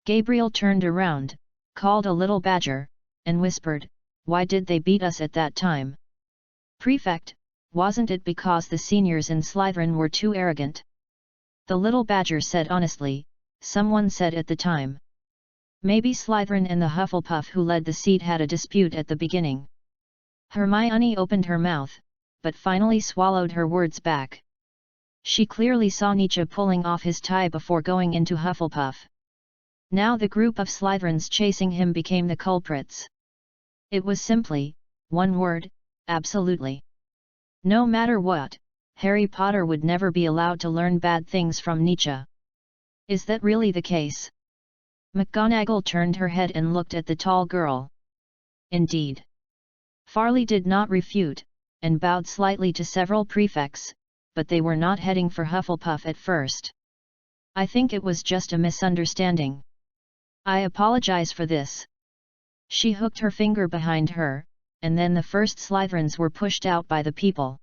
Gabriel turned around, called a little badger, and whispered, "Why did they beat us at that time?" "Prefect, wasn't it because the seniors in Slytherin were too arrogant?" The little badger said honestly, "Someone said at the time. Maybe Slytherin and the Hufflepuff who led the seat had a dispute at the beginning." Hermione opened her mouth, but finally swallowed her words back. She clearly saw Nietzsche pulling off his tie before going into Hufflepuff. Now the group of Slytherins chasing him became the culprits. It was simply, one word, absolutely. No matter what, Harry Potter would never be allowed to learn bad things from Nietzsche. "Is that really the case?" McGonagall turned her head and looked at the tall girl. "Indeed." Farley did not refute, and bowed slightly to several prefects, but they were not heading for Hufflepuff at first. "I think it was just a misunderstanding. I apologize for this." She hooked her finger behind her, and then the first Slytherins were pushed out by the people.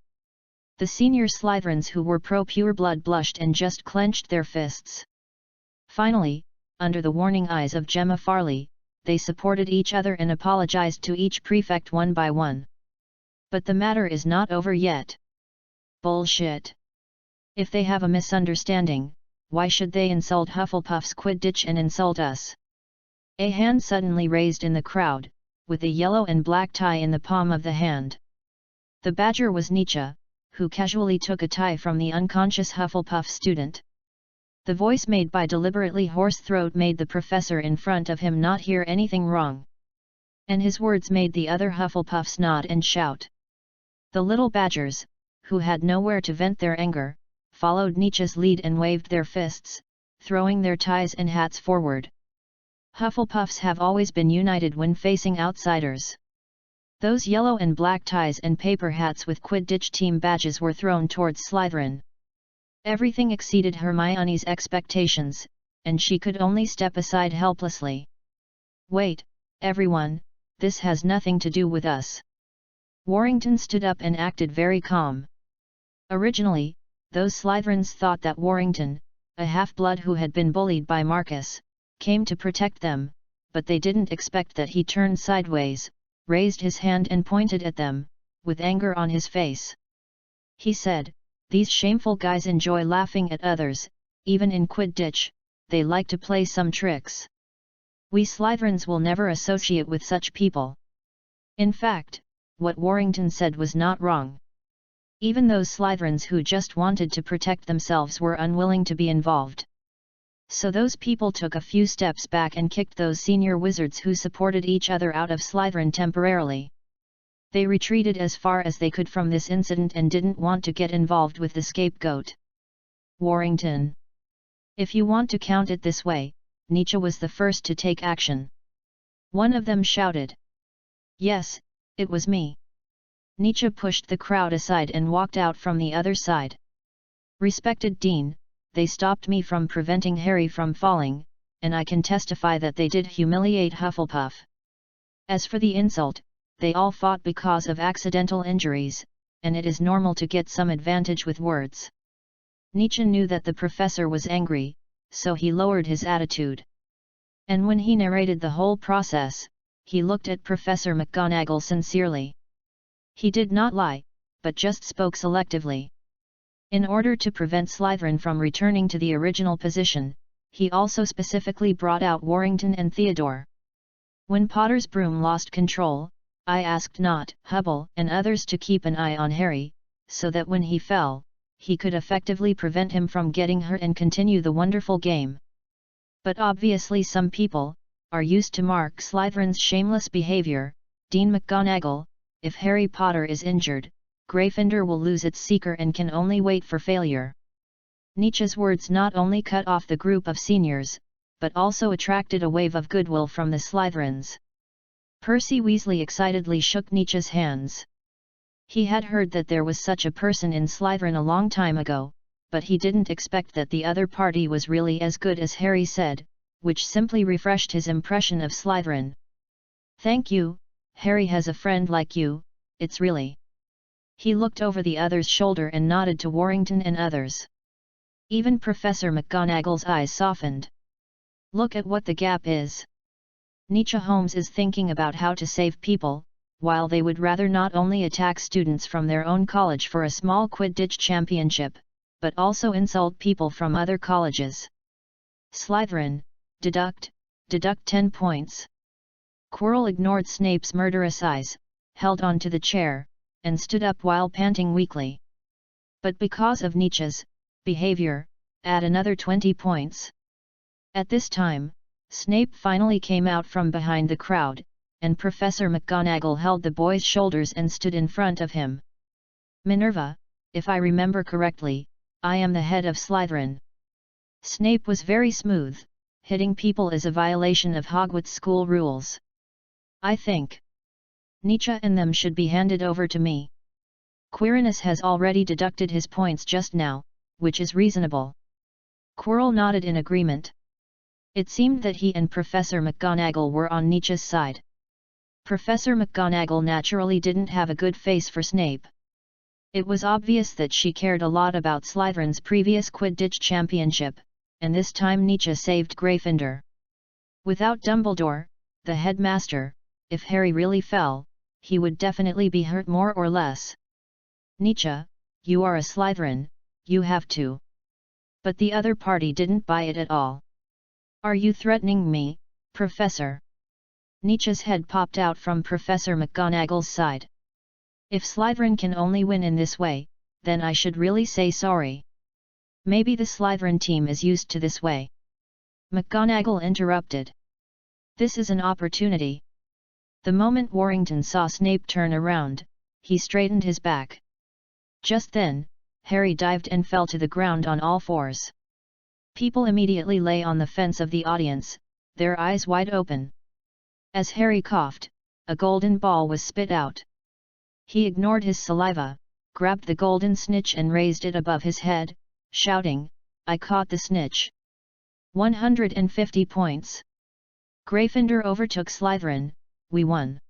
The senior Slytherins who were pro-pureblood blushed and just clenched their fists. Finally, under the warning eyes of Gemma Farley, they supported each other and apologized to each prefect one by one. "But the matter is not over yet." "Bullshit. If they have a misunderstanding, why should they insult Hufflepuff's Quidditch and insult us?" A hand suddenly raised in the crowd, with a yellow and black tie in the palm of the hand. The badger was Nietzsche, who casually took a tie from the unconscious Hufflepuff student. The voice made by deliberately hoarse throat made the professor in front of him not hear anything wrong. And his words made the other Hufflepuffs nod and shout. The little badgers, who had nowhere to vent their anger, followed Nietzsche's lead and waved their fists, throwing their ties and hats forward. Hufflepuffs have always been united when facing outsiders. Those yellow and black ties and paper hats with Quidditch team badges were thrown towards Slytherin. Everything exceeded Hermione's expectations, and she could only step aside helplessly. "Wait, everyone, this has nothing to do with us." Warrington stood up and acted very calm. Originally, those Slytherins thought that Warrington, a half-blood who had been bullied by Marcus, came to protect them, but they didn't expect that he turned sideways, raised his hand and pointed at them, with anger on his face. He said, "These shameful guys enjoy laughing at others, even in Quidditch, they like to play some tricks. We Slytherins will never associate with such people." In fact, what Warrington said was not wrong. Even those Slytherins who just wanted to protect themselves were unwilling to be involved. So those people took a few steps back and kicked those senior wizards who supported each other out of Slytherin temporarily. They retreated as far as they could from this incident and didn't want to get involved with the scapegoat. Warrington. If you want to count it this way, Nietzsche was the first to take action. One of them shouted. "Yes, it was me." Nietzsche pushed the crowd aside and walked out from the other side. "Respected Dean, they stopped me from preventing Harry from falling, and I can testify that they did humiliate Hufflepuff. As for the insult, they all fought because of accidental injuries, and it is normal to get some advantage with words." Nietzsche knew that the professor was angry, so he lowered his attitude. And when he narrated the whole process, he looked at Professor McGonagall sincerely. He did not lie, but just spoke selectively. In order to prevent Slytherin from returning to the original position, he also specifically brought out Warrington and Theodore. When Potter's broom lost control, I asked Not, Hubble and others to keep an eye on Harry, so that when he fell, he could effectively prevent him from getting hurt and continue the wonderful game. But obviously some people are used to Mark Slytherin's shameless behavior. Dean McGonagall, if Harry Potter is injured, Gryffindor will lose its seeker and can only wait for failure. Nietzsche's words not only cut off the group of seniors, but also attracted a wave of goodwill from the Slytherins. Percy Weasley excitedly shook Nietzsche's hands. He had heard that there was such a person in Slytherin a long time ago, but he didn't expect that the other party was really as good as Harry said, which simply refreshed his impression of Slytherin. "Thank you, Harry has a friend like you, it's really..." He looked over the other's shoulder and nodded to Warrington and others. Even Professor McGonagall's eyes softened. "Look at what the gap is. Nietzsche Holmes is thinking about how to save people, while they would rather not only attack students from their own college for a small Quidditch championship, but also insult people from other colleges. Slytherin, deduct 10 points. Quirrell ignored Snape's murderous eyes, held on to the chair, and stood up while panting weakly. "But because of Nietzsche's behavior, add another 20 points. At this time, Snape finally came out from behind the crowd, and Professor McGonagall held the boy's shoulders and stood in front of him. "Minerva, if I remember correctly, I am the head of Slytherin." Snape was very smooth. "Hitting people is a violation of Hogwarts school rules. I think Nietzsche and them should be handed over to me. Quirinus has already deducted his points just now, which is reasonable." Quirrell nodded in agreement. It seemed that he and Professor McGonagall were on Nietzsche's side. Professor McGonagall naturally didn't have a good face for Snape. It was obvious that she cared a lot about Slytherin's previous Quidditch championship, and this time Nietzsche saved Gryffindor. Without Dumbledore, the headmaster, if Harry really fell, he would definitely be hurt more or less. "Nietzsche, you are a Slytherin, you have to." But the other party didn't buy it at all. "Are you threatening me, Professor?" Nietzsche's head popped out from Professor McGonagall's side. "If Slytherin can only win in this way, then I should really say sorry. Maybe the Slytherin team is used to this way." McGonagall interrupted. "This is an opportunity." The moment Warrington saw Snape turn around, he straightened his back. Just then, Harry dived and fell to the ground on all fours. People immediately lay on the fence of the audience, their eyes wide open. As Harry coughed, a golden ball was spit out. He ignored his saliva, grabbed the golden snitch and raised it above his head, shouting, "I caught the snitch." 150 points. Gryffindor overtook Slytherin, we won.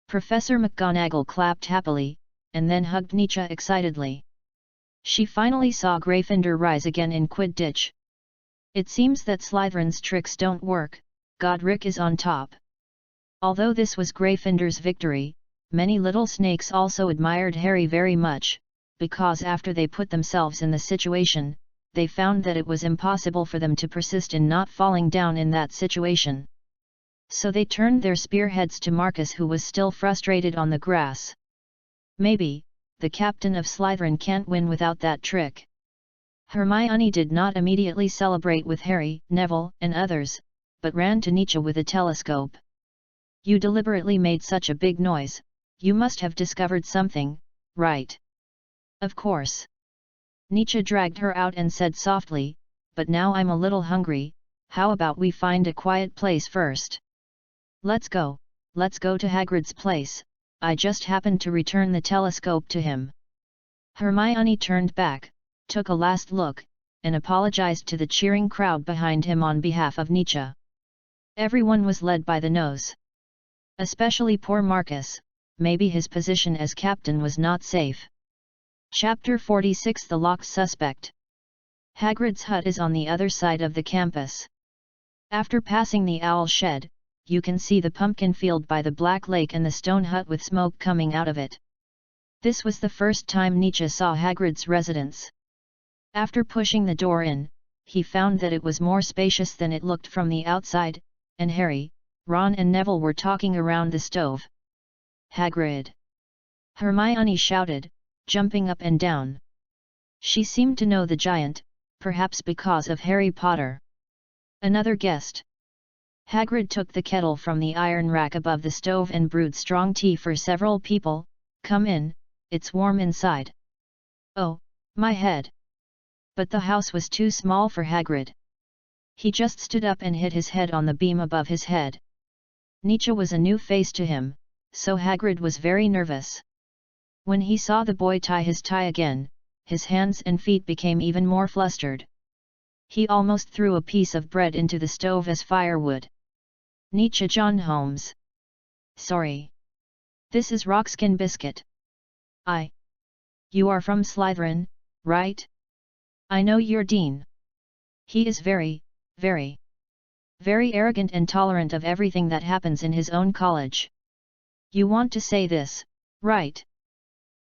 Professor McGonagall clapped happily, and then hugged Nietzsche excitedly. She finally saw Gryffindor rise again in Quidditch. It seems that Slytherin's tricks don't work, Godric is on top. Although this was Gryffindor's victory, many little snakes also admired Harry very much, because after they put themselves in the situation, they found that it was impossible for them to persist in not falling down in that situation. So they turned their spearheads to Marcus, who was still frustrated on the grass. Maybe, the captain of Slytherin can't win without that trick. Hermione did not immediately celebrate with Harry, Neville, and others, but ran to Nietzsche with a telescope. "You deliberately made such a big noise, you must have discovered something, right?" "Of course." Nietzsche dragged her out and said softly, "But now I'm a little hungry, how about we find a quiet place first?" Let's go to Hagrid's place, I just happened to return the telescope to him." Hermione turned back, took a last look, and apologized to the cheering crowd behind him on behalf of Nietzsche. Everyone was led by the nose. Especially poor Marcus, maybe his position as captain was not safe. Chapter 46 The Locked Suspect. Hagrid's hut is on the other side of the campus. After passing the owl shed, you can see the pumpkin field by the Black Lake and the stone hut with smoke coming out of it. This was the first time Nietzsche saw Hagrid's residence. After pushing the door in, he found that it was more spacious than it looked from the outside, and Harry, Ron and Neville were talking around the stove. "Hagrid!" Hermione shouted, jumping up and down. She seemed to know the giant, perhaps because of Harry Potter. "Another guest." Hagrid took the kettle from the iron rack above the stove and brewed strong tea for several people. "Come in, it's warm inside." "Oh, my head!" But the house was too small for Hagrid. He just stood up and hit his head on the beam above his head. Nietzsche was a new face to him, so Hagrid was very nervous. When he saw the boy tie his tie again, his hands and feet became even more flustered. He almost threw a piece of bread into the stove as firewood. "Nietzsche John Holmes. Sorry. This is Rockskin Biscuit." You are from Slytherin, right? I know your dean. He is very, very arrogant and tolerant of everything that happens in his own college. You want to say this, right?"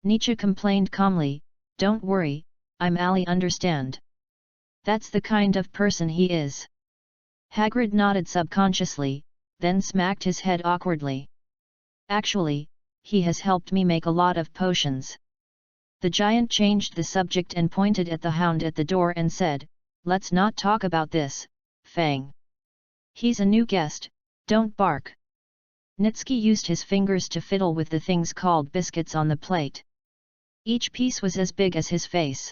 Nietzsche complained calmly, "Don't worry, I'm Ali, understand? That's the kind of person he is." Hagrid nodded subconsciously, then smacked his head awkwardly. "Actually, he has helped me make a lot of potions." The giant changed the subject and pointed at the hound at the door and said, "Let's not talk about this, Fang. He's a new guest, don't bark." Nitsky used his fingers to fiddle with the things called biscuits on the plate. Each piece was as big as his face.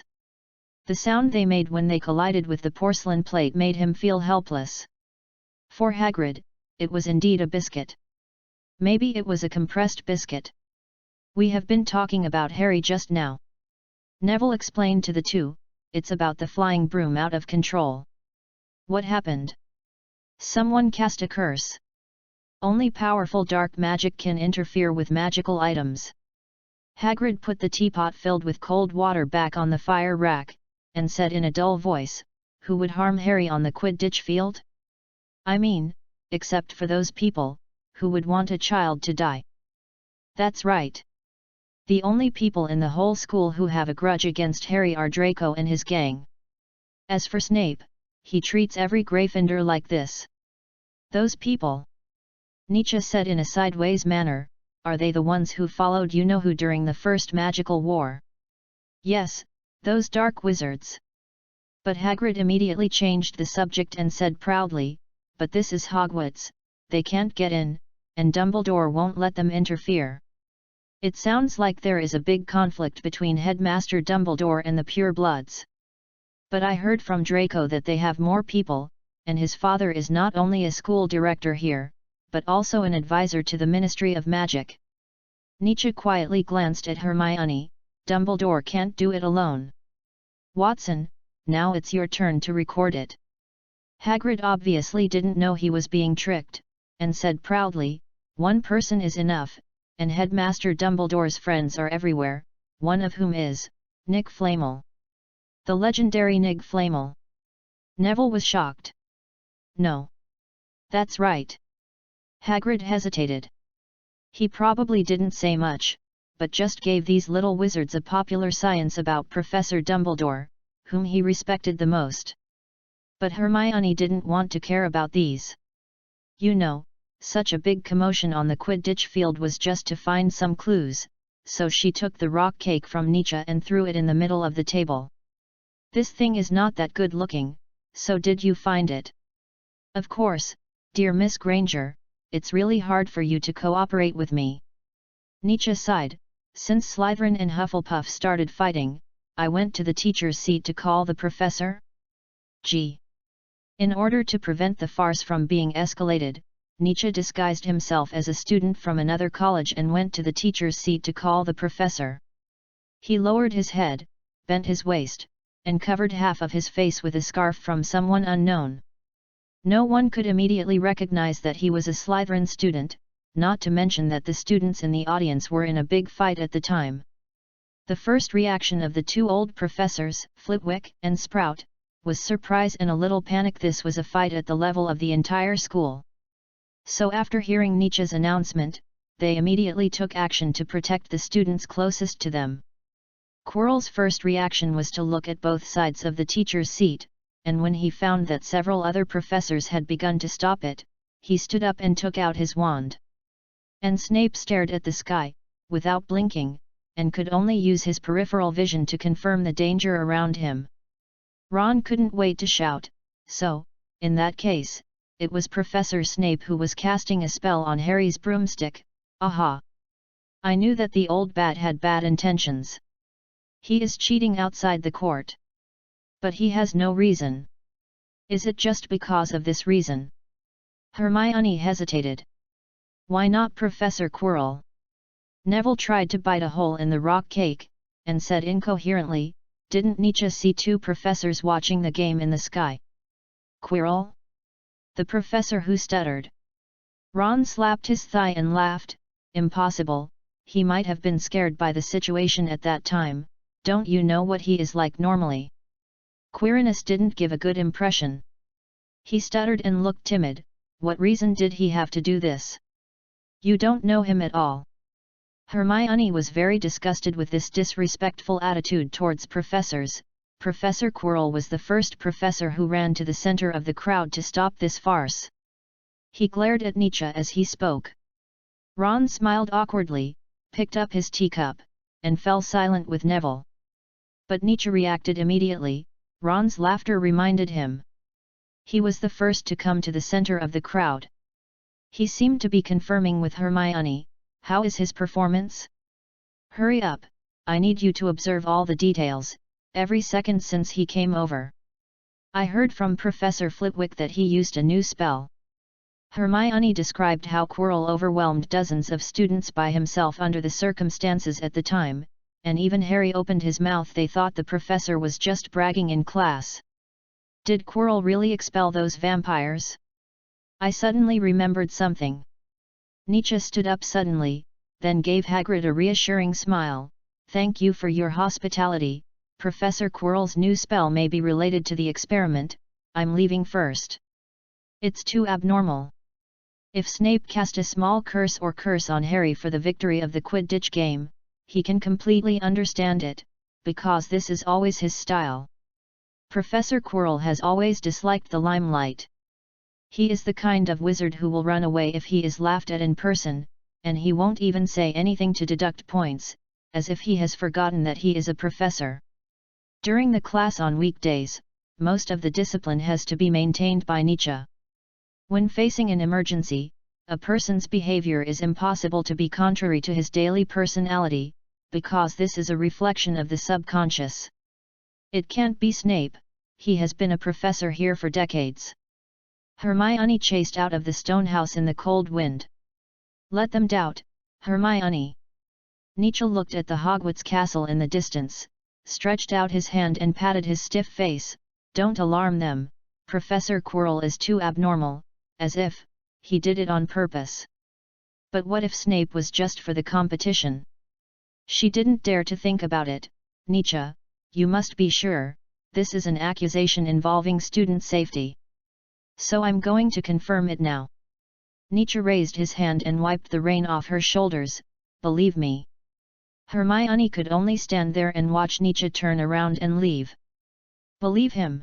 The sound they made when they collided with the porcelain plate made him feel helpless. For Hagrid, it was indeed a biscuit. Maybe it was a compressed biscuit. "We have been talking about Harry just now," Neville explained to the two. "It's about the flying broom out of control." "What happened?" "Someone cast a curse. Only powerful dark magic can interfere with magical items." Hagrid put the teapot filled with cold water back on the fire rack, and said in a dull voice, "Who would harm Harry on the Quidditch field? I mean, except for those people, who would want a child to die." "That's right. The only people in the whole school who have a grudge against Harry are Draco and his gang. As for Snape, he treats every Gryffindor like this." "Those people," Nietzsche said in a sideways manner, "are they the ones who followed you-know-who during the First Magical War?" "Yes, those dark wizards." But Hagrid immediately changed the subject and said proudly, "But this is Hogwarts, they can't get in, and Dumbledore won't let them interfere." "It sounds like there is a big conflict between Headmaster Dumbledore and the Purebloods. But I heard from Draco that they have more people, and his father is not only a school director here, but also an advisor to the Ministry of Magic. Nietzsche quietly glanced at Hermione. Dumbledore can't do it alone. Watson, now it's your turn to record it. Hagrid obviously didn't know he was being tricked, and said proudly, one person is enough, and Headmaster Dumbledore's friends are everywhere, one of whom is Nick Flamel. The legendary Nick Flamel. Neville was shocked. No. That's right. Hagrid hesitated. He probably didn't say much, but just gave these little wizards a popular science about Professor Dumbledore, whom he respected the most. But Hermione didn't want to care about these. You know, such a big commotion on the Quidditch field was just to find some clues, so she took the rock cake from Nietzsche and threw it in the middle of the table. This thing is not that good looking, so did you find it? Of course, dear Miss Granger, it's really hard for you to cooperate with me. Nietzsche sighed. Since Slytherin and Hufflepuff started fighting, I went to the teacher's seat to call the professor. In order to prevent the farce from being escalated, Nietzsche disguised himself as a student from another college and went to the teacher's seat to call the professor. He lowered his head, bent his waist, and covered half of his face with a scarf from someone unknown. No one could immediately recognize that he was a Slytherin student, not to mention that the students in the audience were in a big fight at the time. The first reaction of the two old professors, Flitwick and Sprout, was surprise and a little panic. This was a fight at the level of the entire school. So after hearing Nietzsche's announcement, they immediately took action to protect the students closest to them. Quirrell's first reaction was to look at both sides of the teacher's seat, and when he found that several other professors had begun to stop it, he stood up and took out his wand. And Snape stared at the sky, without blinking, and could only use his peripheral vision to confirm the danger around him. Ron couldn't wait to shout, so, in that case, it was Professor Snape who was casting a spell on Harry's broomstick. Aha! I knew that the old bat had bad intentions. He is cheating outside the court. But he has no reason. Is it just because of this reason? Hermione hesitated. Why not Professor Quirrell? Neville tried to bite a hole in the rock cake, and said incoherently, didn't Nietzsche see two professors watching the game in the sky? Quirrell? The professor who stuttered. Ron slapped his thigh and laughed. Impossible, he might have been scared by the situation at that time. Don't you know what he is like normally? Quirinus didn't give a good impression. He stuttered and looked timid. What reason did he have to do this? You don't know him at all. Hermione was very disgusted with this disrespectful attitude towards professors. Professor Quirrell was the first professor who ran to the center of the crowd to stop this farce. He glared at Nietzsche as he spoke. Ron smiled awkwardly, picked up his teacup, and fell silent with Neville. But Nietzsche reacted immediately. Ron's laughter reminded him. He was the first to come to the center of the crowd. He seemed to be confirming with Hermione, how is his performance? Hurry up, I need you to observe all the details, every second since he came over. I heard from Professor Flitwick that he used a new spell. Hermione described how Quirrell overwhelmed dozens of students by himself under the circumstances at the time, and even Harry opened his mouth. They thought the professor was just bragging in class. Did Quirrell really expel those vampires? I suddenly remembered something. Nietzsche stood up suddenly, then gave Hagrid a reassuring smile. Thank you for your hospitality. Professor Quirrell's new spell may be related to the experiment. I'm leaving first. It's too abnormal. If Snape cast a small curse on Harry for the victory of the Quidditch game, he can completely understand it, because this is always his style. Professor Quirrell has always disliked the limelight. He is the kind of wizard who will run away if he is laughed at in person, and he won't even say anything to deduct points, as if he has forgotten that he is a professor. During the class on weekdays, most of the discipline has to be maintained by Nietzsche. When facing an emergency, a person's behavior is impossible to be contrary to his daily personality, because this is a reflection of the subconscious. It can't be Snape, he has been a professor here for decades. Hermione chased out of the stone house in the cold wind. Let them doubt, Hermione. Nietzsche looked at the Hogwarts castle in the distance, stretched out his hand and patted his stiff face. Don't alarm them, Professor Quirrell is too abnormal, as if he did it on purpose. But what if Snape was just for the competition? She didn't dare to think about it. Nietzsche, you must be sure, this is an accusation involving student safety. So I'm going to confirm it now. Nietzsche raised his hand and wiped the rain off her shoulders. Believe me. Hermione could only stand there and watch Nietzsche turn around and leave. Believe him.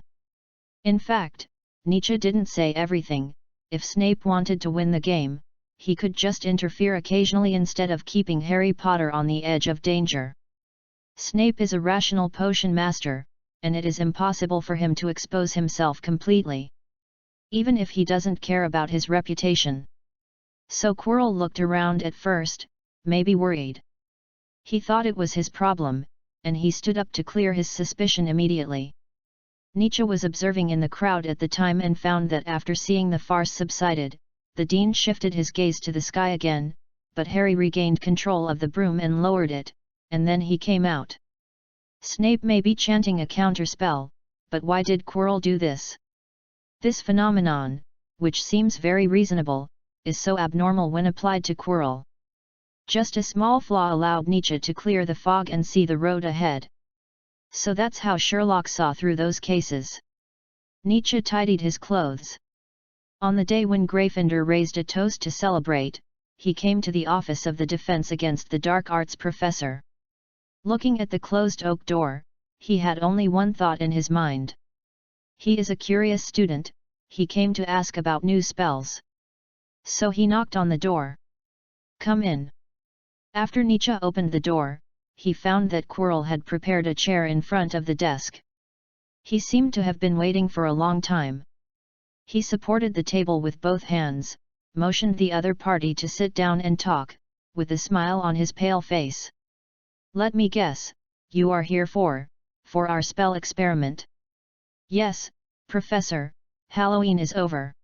In fact, Nietzsche didn't say everything. If Snape wanted to win the game, he could just interfere occasionally instead of keeping Harry Potter on the edge of danger. Snape is a rational potion master, and it is impossible for him to expose himself completely. Even if he doesn't care about his reputation. So Quirrell looked around at first, maybe worried. He thought it was his problem, and he stood up to clear his suspicion immediately. Nietzsche was observing in the crowd at the time and found that after seeing the farce subsided, the dean shifted his gaze to the sky again, but Harry regained control of the broom and lowered it, and then he came out. Snape may be chanting a counterspell, but why did Quirrell do this? This phenomenon, which seems very reasonable, is so abnormal when applied to Quirrell. Just a small flaw allowed Nietzsche to clear the fog and see the road ahead. So that's how Sherlock saw through those cases. Nietzsche tidied his clothes. On the day when Gryffindor raised a toast to celebrate, he came to the office of the Defense Against the Dark Arts professor. Looking at the closed oak door, he had only one thought in his mind. He is a curious student, he came to ask about new spells. So he knocked on the door. Come in. After Nietzsche opened the door, he found that Quirrell had prepared a chair in front of the desk. He seemed to have been waiting for a long time. He supported the table with both hands, motioned the other party to sit down and talk, with a smile on his pale face. Let me guess, you are here for our spell experiment. Yes, Professor, Halloween is over.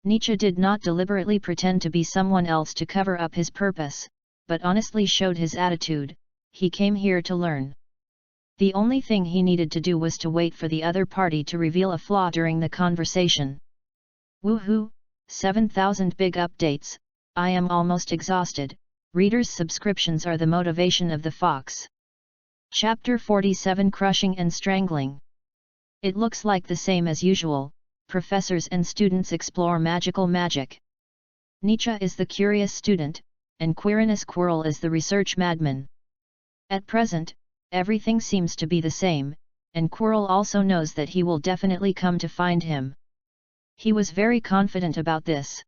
Nietzsche did not deliberately pretend to be someone else to cover up his purpose, but honestly showed his attitude. He came here to learn. The only thing he needed to do was to wait for the other party to reveal a flaw during the conversation. Woohoo, 7,000 big updates, I am almost exhausted. Readers' subscriptions are the motivation of the fox. Chapter 47 Crushing and Strangling. It looks like the same as usual, professors and students explore magical magic. Nietzsche is the curious student, and Quirinus Quirrell is the research madman. At present, everything seems to be the same, and Quirrell also knows that he will definitely come to find him. He was very confident about this.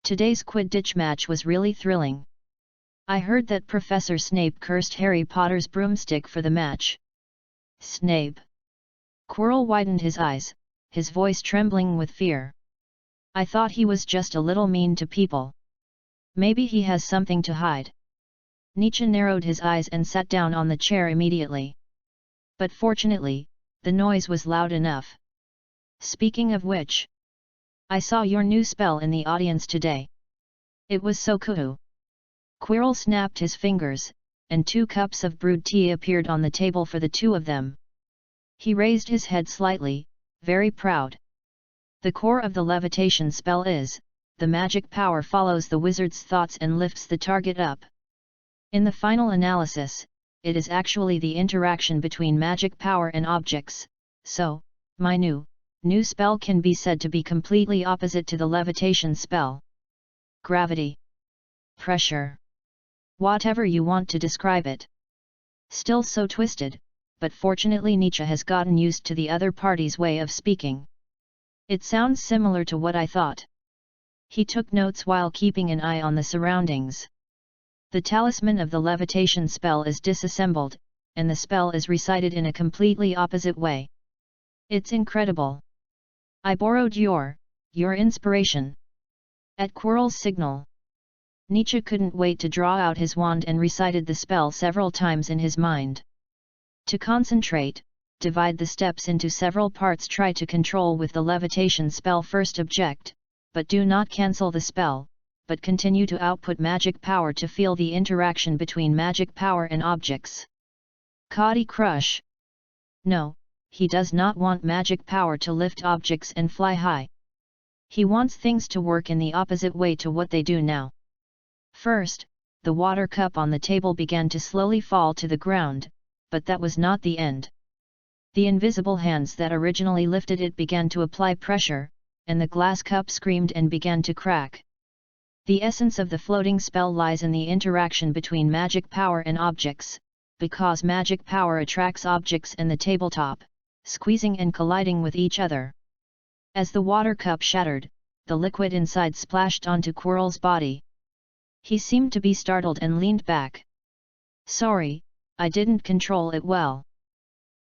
Today's Quidditch match was really thrilling. I heard that Professor Snape cursed Harry Potter's broomstick for the match. Snape. Quirrell widened his eyes, his voice trembling with fear. I thought he was just a little mean to people. Maybe he has something to hide. Nietzsche narrowed his eyes and sat down on the chair immediately. But fortunately, the noise was loud enough. Speaking of which, I saw your new spell in the audience today. It was so cool. Quirrell snapped his fingers, and 2 cups of brewed tea appeared on the table for the two of them. He raised his head slightly, very proud. The core of the levitation spell is, the magic power follows the wizard's thoughts and lifts the target up. In the final analysis, it is actually the interaction between magic power and objects, so, my new spell can be said to be completely opposite to the levitation spell. Gravity. Pressure. Whatever you want to describe it. Still so twisted, but fortunately Nietzsche has gotten used to the other party's way of speaking. It sounds similar to what I thought. He took notes while keeping an eye on the surroundings. The talisman of the levitation spell is disassembled, and the spell is recited in a completely opposite way. It's incredible. I borrowed your inspiration. At Quirrell's signal, Nietzsche couldn't wait to draw out his wand and recited the spell several times in his mind. To concentrate, divide the steps into several parts. Try to control with the levitation spell first. Object, but do not cancel the spell, but continue to output magic power to feel the interaction between magic power and objects. Caudy Crush. No, he does not want magic power to lift objects and fly high. He wants things to work in the opposite way to what they do now. First, the water cup on the table began to slowly fall to the ground, but that was not the end. The invisible hands that originally lifted it began to apply pressure, and the glass cup screamed and began to crack. The essence of the floating spell lies in the interaction between magic power and objects, because magic power attracts objects and the tabletop, squeezing and colliding with each other. As the water cup shattered, the liquid inside splashed onto Quirrell's body. He seemed to be startled and leaned back. "Sorry, I didn't control it well."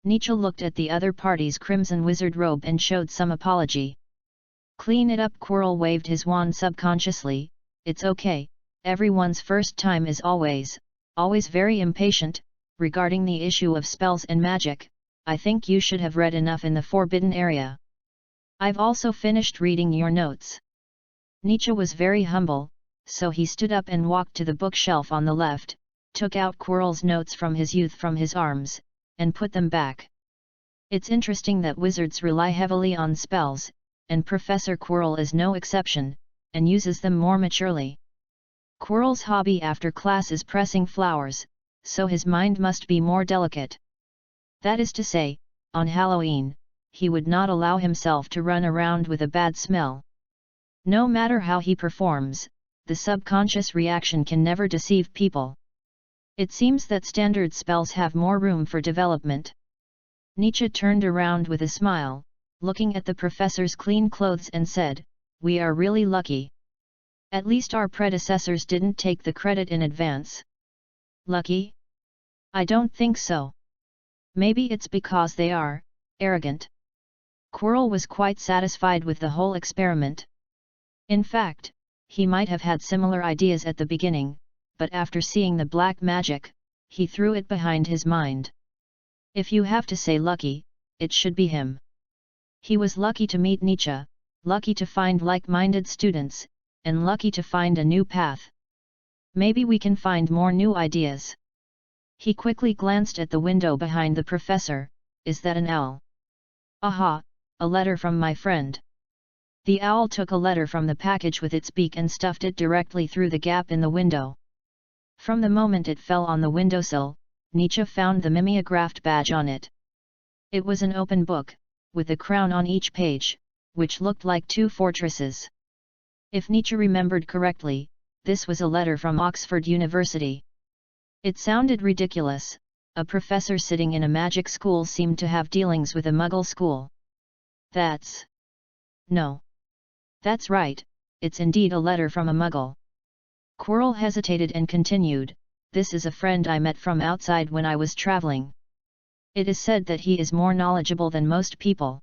Nietzsche looked at the other party's crimson wizard robe and showed some apology. "Clean it up." Quirrell waved his wand subconsciously. "It's okay, everyone's first time is always very impatient. Regarding the issue of spells and magic, I think you should have read enough in the Forbidden Area. I've also finished reading your notes." Nietzsche was very humble, so he stood up and walked to the bookshelf on the left, took out Quirrell's notes from his youth from his arms, and put them back. "It's interesting that wizards rely heavily on spells, and Professor Quirrell is no exception, and uses them more maturely. Quirrell's hobby after class is pressing flowers, so his mind must be more delicate. That is to say, on Halloween, he would not allow himself to run around with a bad smell. No matter how he performs, the subconscious reaction can never deceive people. It seems that standard spells have more room for development." Nietzsche turned around with a smile, looking at the professor's clean clothes and said, "We are really lucky. At least our predecessors didn't take the credit in advance." "Lucky? I don't think so. Maybe it's because they are arrogant." Quirrell was quite satisfied with the whole experiment. In fact, he might have had similar ideas at the beginning, but after seeing the black magic, he threw it behind his mind. If you have to say lucky, it should be him. He was lucky to meet Nietzsche, lucky to find like-minded students, and lucky to find a new path. Maybe we can find more new ideas. He quickly glanced at the window behind the professor. "Is that an owl?" "Aha, a letter from my friend." The owl took a letter from the package with its beak and stuffed it directly through the gap in the window. From the moment it fell on the windowsill, Nietzsche found the mimeographed badge on it. It was an open book, with a crown on each page, which looked like two fortresses. If Nietzsche remembered correctly, this was a letter from Oxford University. It sounded ridiculous. A professor sitting in a magic school seemed to have dealings with a Muggle school. No. That's right, it's indeed a letter from a Muggle. Quirrell hesitated and continued, "This is a friend I met from outside when I was traveling. It is said that he is more knowledgeable than most people.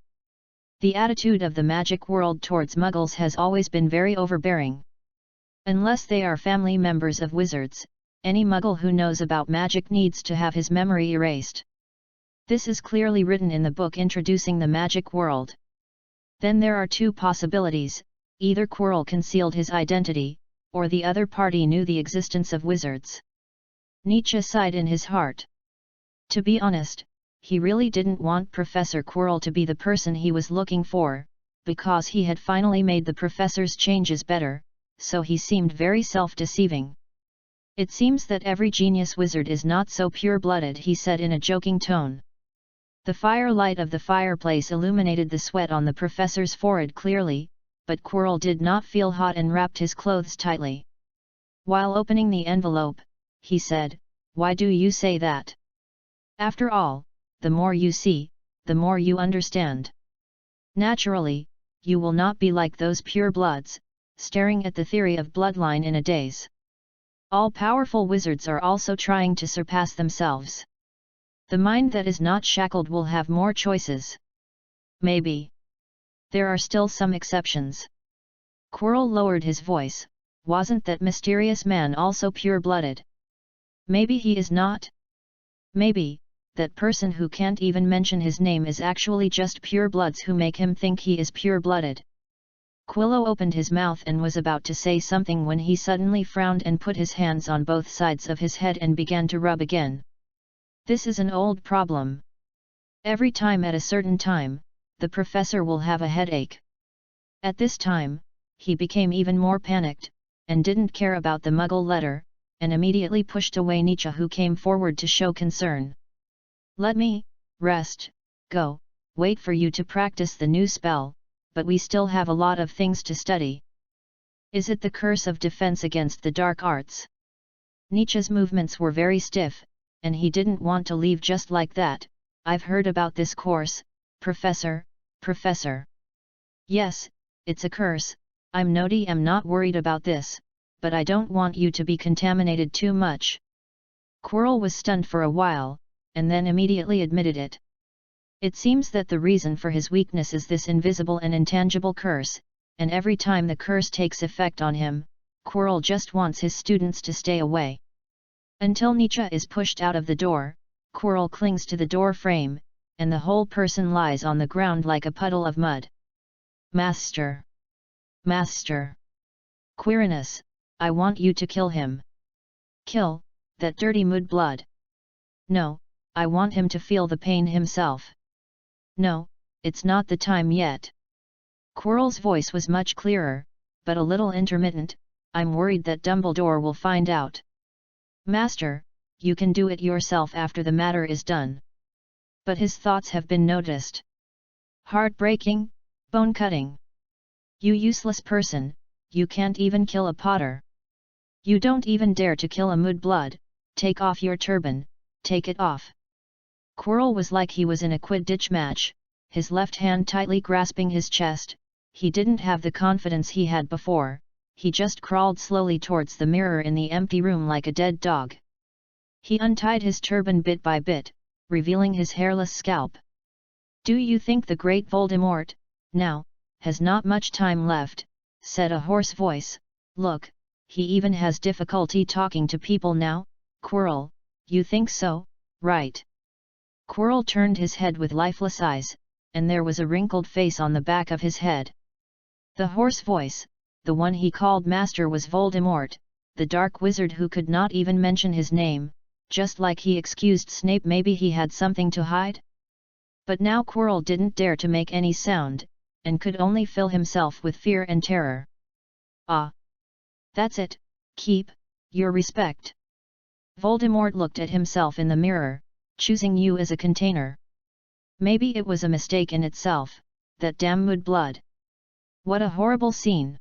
The attitude of the magic world towards Muggles has always been very overbearing. Unless they are family members of wizards, any Muggle who knows about magic needs to have his memory erased. This is clearly written in the book introducing the magic world. Then there are two possibilities: either Quirrell concealed his identity, or the other party knew the existence of wizards." Nietzsche sighed in his heart. To be honest, he really didn't want Professor Quirrell to be the person he was looking for, because he had finally made the professor's changes better, so he seemed very self-deceiving. "It seems that every genius wizard is not so pure-blooded," he said in a joking tone. The firelight of the fireplace illuminated the sweat on the professor's forehead clearly, but Quirrell did not feel hot and wrapped his clothes tightly. While opening the envelope, he said, "Why do you say that? After all, the more you see, the more you understand. Naturally, you will not be like those pure-bloods, staring at the theory of bloodline in a daze. All-powerful wizards are also trying to surpass themselves. The mind that is not shackled will have more choices. Maybe. There are still some exceptions." Quirrell lowered his voice. "Wasn't that mysterious man also pure-blooded?" "Maybe he is not. Maybe, that person who can't even mention his name is actually just purebloods who make him think he is pure-blooded. Quillo opened his mouth and was about to say something when he suddenly frowned and put his hands on both sides of his head and began to rub again. This is an old problem. Every time at a certain time, the professor will have a headache. At this time, he became even more panicked, and didn't care about the Muggle letter, and immediately pushed away Nietzsche, who came forward to show concern. Let me go, wait for you to practice the new spell, but we still have a lot of things to study. Is it the curse of defense against the dark arts? Nietzsche's movements were very stiff, and he didn't want to leave just like that. I've heard about this course, Professor. Yes, it's a curse. I'm not worried about this, but I don't want you to be contaminated too much. Quirrell was stunned for a while, and then immediately admitted it. It seems that the reason for his weakness is this invisible and intangible curse, and every time the curse takes effect on him, Quirrell just wants his students to stay away. Until Nietzsche is pushed out of the door, Quirrell clings to the door frame, and the whole person lies on the ground like a puddle of mud. Master! Quirinus, I want you to kill him. Kill that dirty mudblood. No, I want him to feel the pain himself. No, it's not the time yet. Quirrell's voice was much clearer, but a little intermittent. I'm worried that Dumbledore will find out. Master, you can do it yourself after the matter is done. But his thoughts have been noticed. Heartbreaking, bone-cutting. You useless person, you can't even kill a Potter. You don't even dare to kill a mudblood. Take off your turban, take it off. Quirrell was like he was in a Quidditch match, his left hand tightly grasping his chest. He didn't have the confidence he had before. He just crawled slowly towards the mirror in the empty room like a dead dog. He untied his turban bit by bit, revealing his hairless scalp. Do you think the great Voldemort, now, has not much time left, said a hoarse voice. Look, he even has difficulty talking to people now. Quirrell, you think so, right? Quirrell turned his head with lifeless eyes, and there was a wrinkled face on the back of his head. The hoarse voice, the one he called Master, was Voldemort, the dark wizard who could not even mention his name, just like he excused Snape. Maybe he had something to hide? But now Quirrell didn't dare to make any sound, and could only fill himself with fear and terror. Ah! That's it, keep your respect. Voldemort looked at himself in the mirror, choosing you as a container. Maybe it was a mistake in itself, that damn mudblood. What a horrible scene!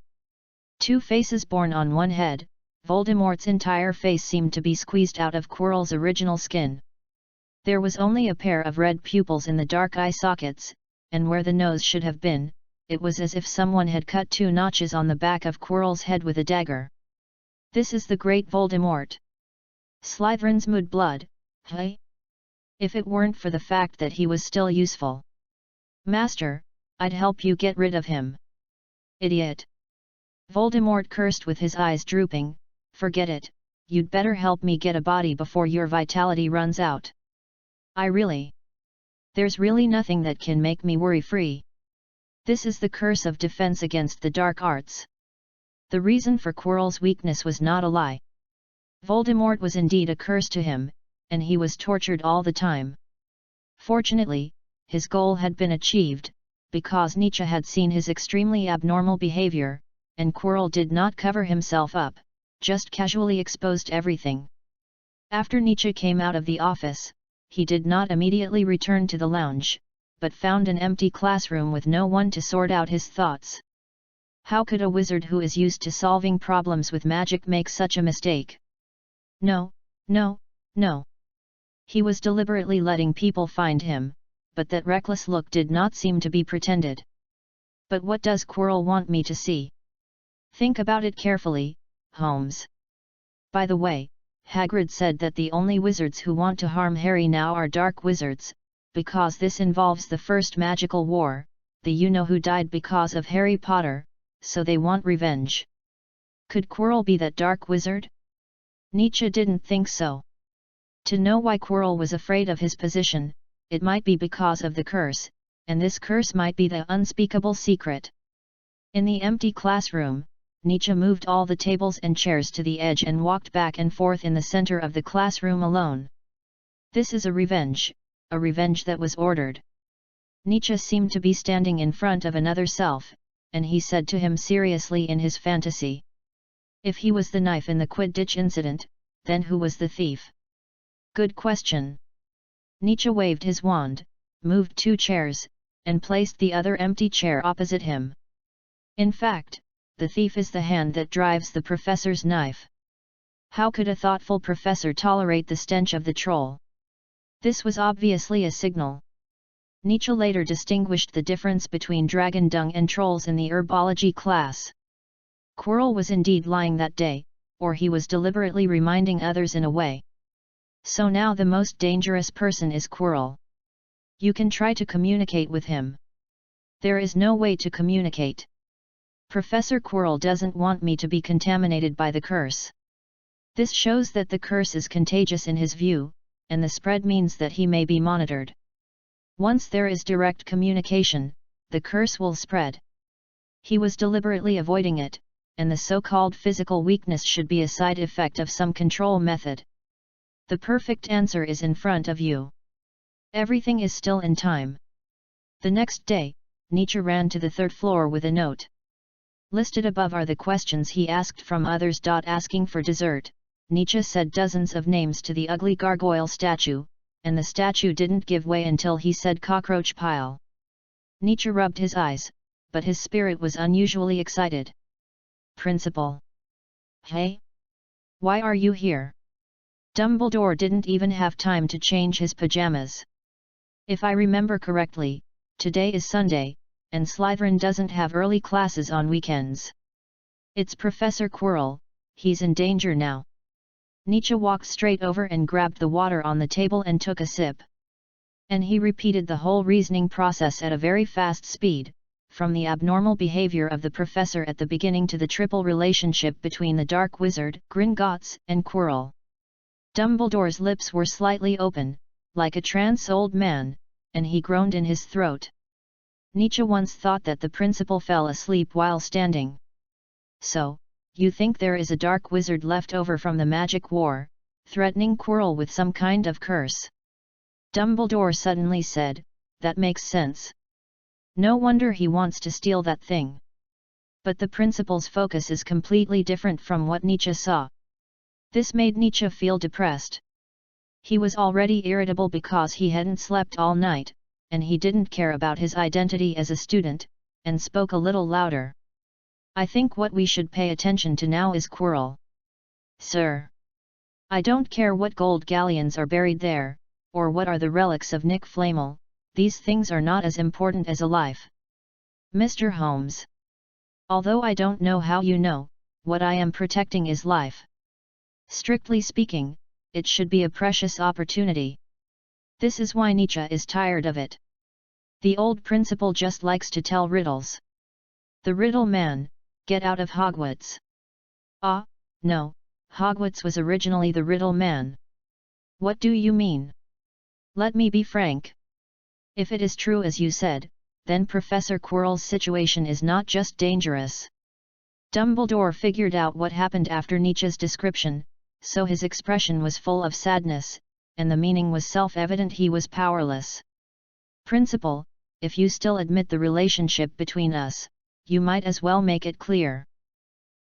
Two faces born on one head. Voldemort's entire face seemed to be squeezed out of Quirrell's original skin. There was only a pair of red pupils in the dark eye sockets, and where the nose should have been, it was as if someone had cut 2 notches on the back of Quirrell's head with a dagger. This is the great Voldemort. Slytherin's mudblood, hey? If it weren't for the fact that he was still useful. Master, I'd help you get rid of him. Idiot! Voldemort cursed with his eyes drooping. Forget it, you'd better help me get a body before your vitality runs out. There's really nothing that can make me worry-free. This is the curse of defense against the dark arts. The reason for Quirrell's weakness was not a lie. Voldemort was indeed a curse to him, and he was tortured all the time. Fortunately, his goal had been achieved, because Nietzsche had seen his extremely abnormal behavior, and Quirrell did not cover himself up, just casually exposed everything. After Nietzsche came out of the office, he did not immediately return to the lounge, but found an empty classroom with no one to sort out his thoughts. How could a wizard who is used to solving problems with magic make such a mistake? No. He was deliberately letting people find him, but that reckless look did not seem to be pretended. But what does Quirrell want me to see? Think about it carefully, Holmes. By the way, Hagrid said that the only wizards who want to harm Harry now are dark wizards, because this involves the first magical war, the you-know-who died because of Harry Potter, so they want revenge. Could Quirrell be that dark wizard? Nietzsche didn't think so. To know why Quirrell was afraid of his position, it might be because of the curse, and this curse might be the unspeakable secret. In the empty classroom, Nietzsche moved all the tables and chairs to the edge and walked back and forth in the center of the classroom alone. This is a revenge that was ordered. Nietzsche seemed to be standing in front of another self, and he said to him seriously in his fantasy. If he was the knife in the Quidditch incident, then who was the thief? Good question. Nietzsche waved his wand, moved 2 chairs, and placed the other empty chair opposite him. In fact, the thief is the hand that drives the professor's knife. How could a thoughtful professor tolerate the stench of the troll? This was obviously a signal. Nietzsche later distinguished the difference between dragon dung and trolls in the herbology class. Quirrell was indeed lying that day, or he was deliberately reminding others in a way. So now the most dangerous person is Quirrell. You can try to communicate with him. There is no way to communicate. Professor Quirrell doesn't want me to be contaminated by the curse. This shows that the curse is contagious in his view, and the spread means that he may be monitored. Once there is direct communication, the curse will spread. He was deliberately avoiding it, and the so-called physical weakness should be a side effect of some control method. The perfect answer is in front of you. Everything is still in time. The next day, Nietzsche ran to the 3rd floor with a note. Listed above are the questions he asked from others. Asking for dessert, Nietzsche said dozens of names to the ugly gargoyle statue, and the statue didn't give way until he said cockroach pile. Nietzsche rubbed his eyes, but his spirit was unusually excited. Principal. Hey? Why are you here? Dumbledore didn't even have time to change his pajamas. If I remember correctly, today is Sunday, and Slytherin doesn't have early classes on weekends. It's Professor Quirrell, he's in danger now. Nietzsche walked straight over and grabbed the water on the table and took a sip. And he repeated the whole reasoning process at a very fast speed, from the abnormal behavior of the professor at the beginning to the triple relationship between the dark wizard, Gringotts, and Quirrell. Dumbledore's lips were slightly open, like a trance old man, and he groaned in his throat. Nietzsche once thought that the principal fell asleep while standing. So, you think there is a dark wizard left over from the magic war, threatening Quirrell with some kind of curse? Dumbledore suddenly said, that makes sense. No wonder he wants to steal that thing. But the principal's focus is completely different from what Nietzsche saw. This made Nietzsche feel depressed. He was already irritable because he hadn't slept all night, and he didn't care about his identity as a student, and spoke a little louder. I think what we should pay attention to now is Quirrell. Sir. I don't care what gold galleons are buried there, or what are the relics of Nick Flamel, these things are not as important as a life. Mr. Holmes. Although I don't know how you know, what I am protecting is life. Strictly speaking, it should be a precious opportunity. This is why Nietzsche is tired of it. The old principal just likes to tell riddles. The riddle man, get out of Hogwarts. Ah, no, Hogwarts was originally the riddle man. What do you mean? Let me be frank. If it is true as you said, then Professor Quirrell's situation is not just dangerous. Dumbledore figured out what happened after Nietzsche's description, so his expression was full of sadness, and the meaning was self-evident. He was powerless. Principal, if you still admit the relationship between us, you might as well make it clear.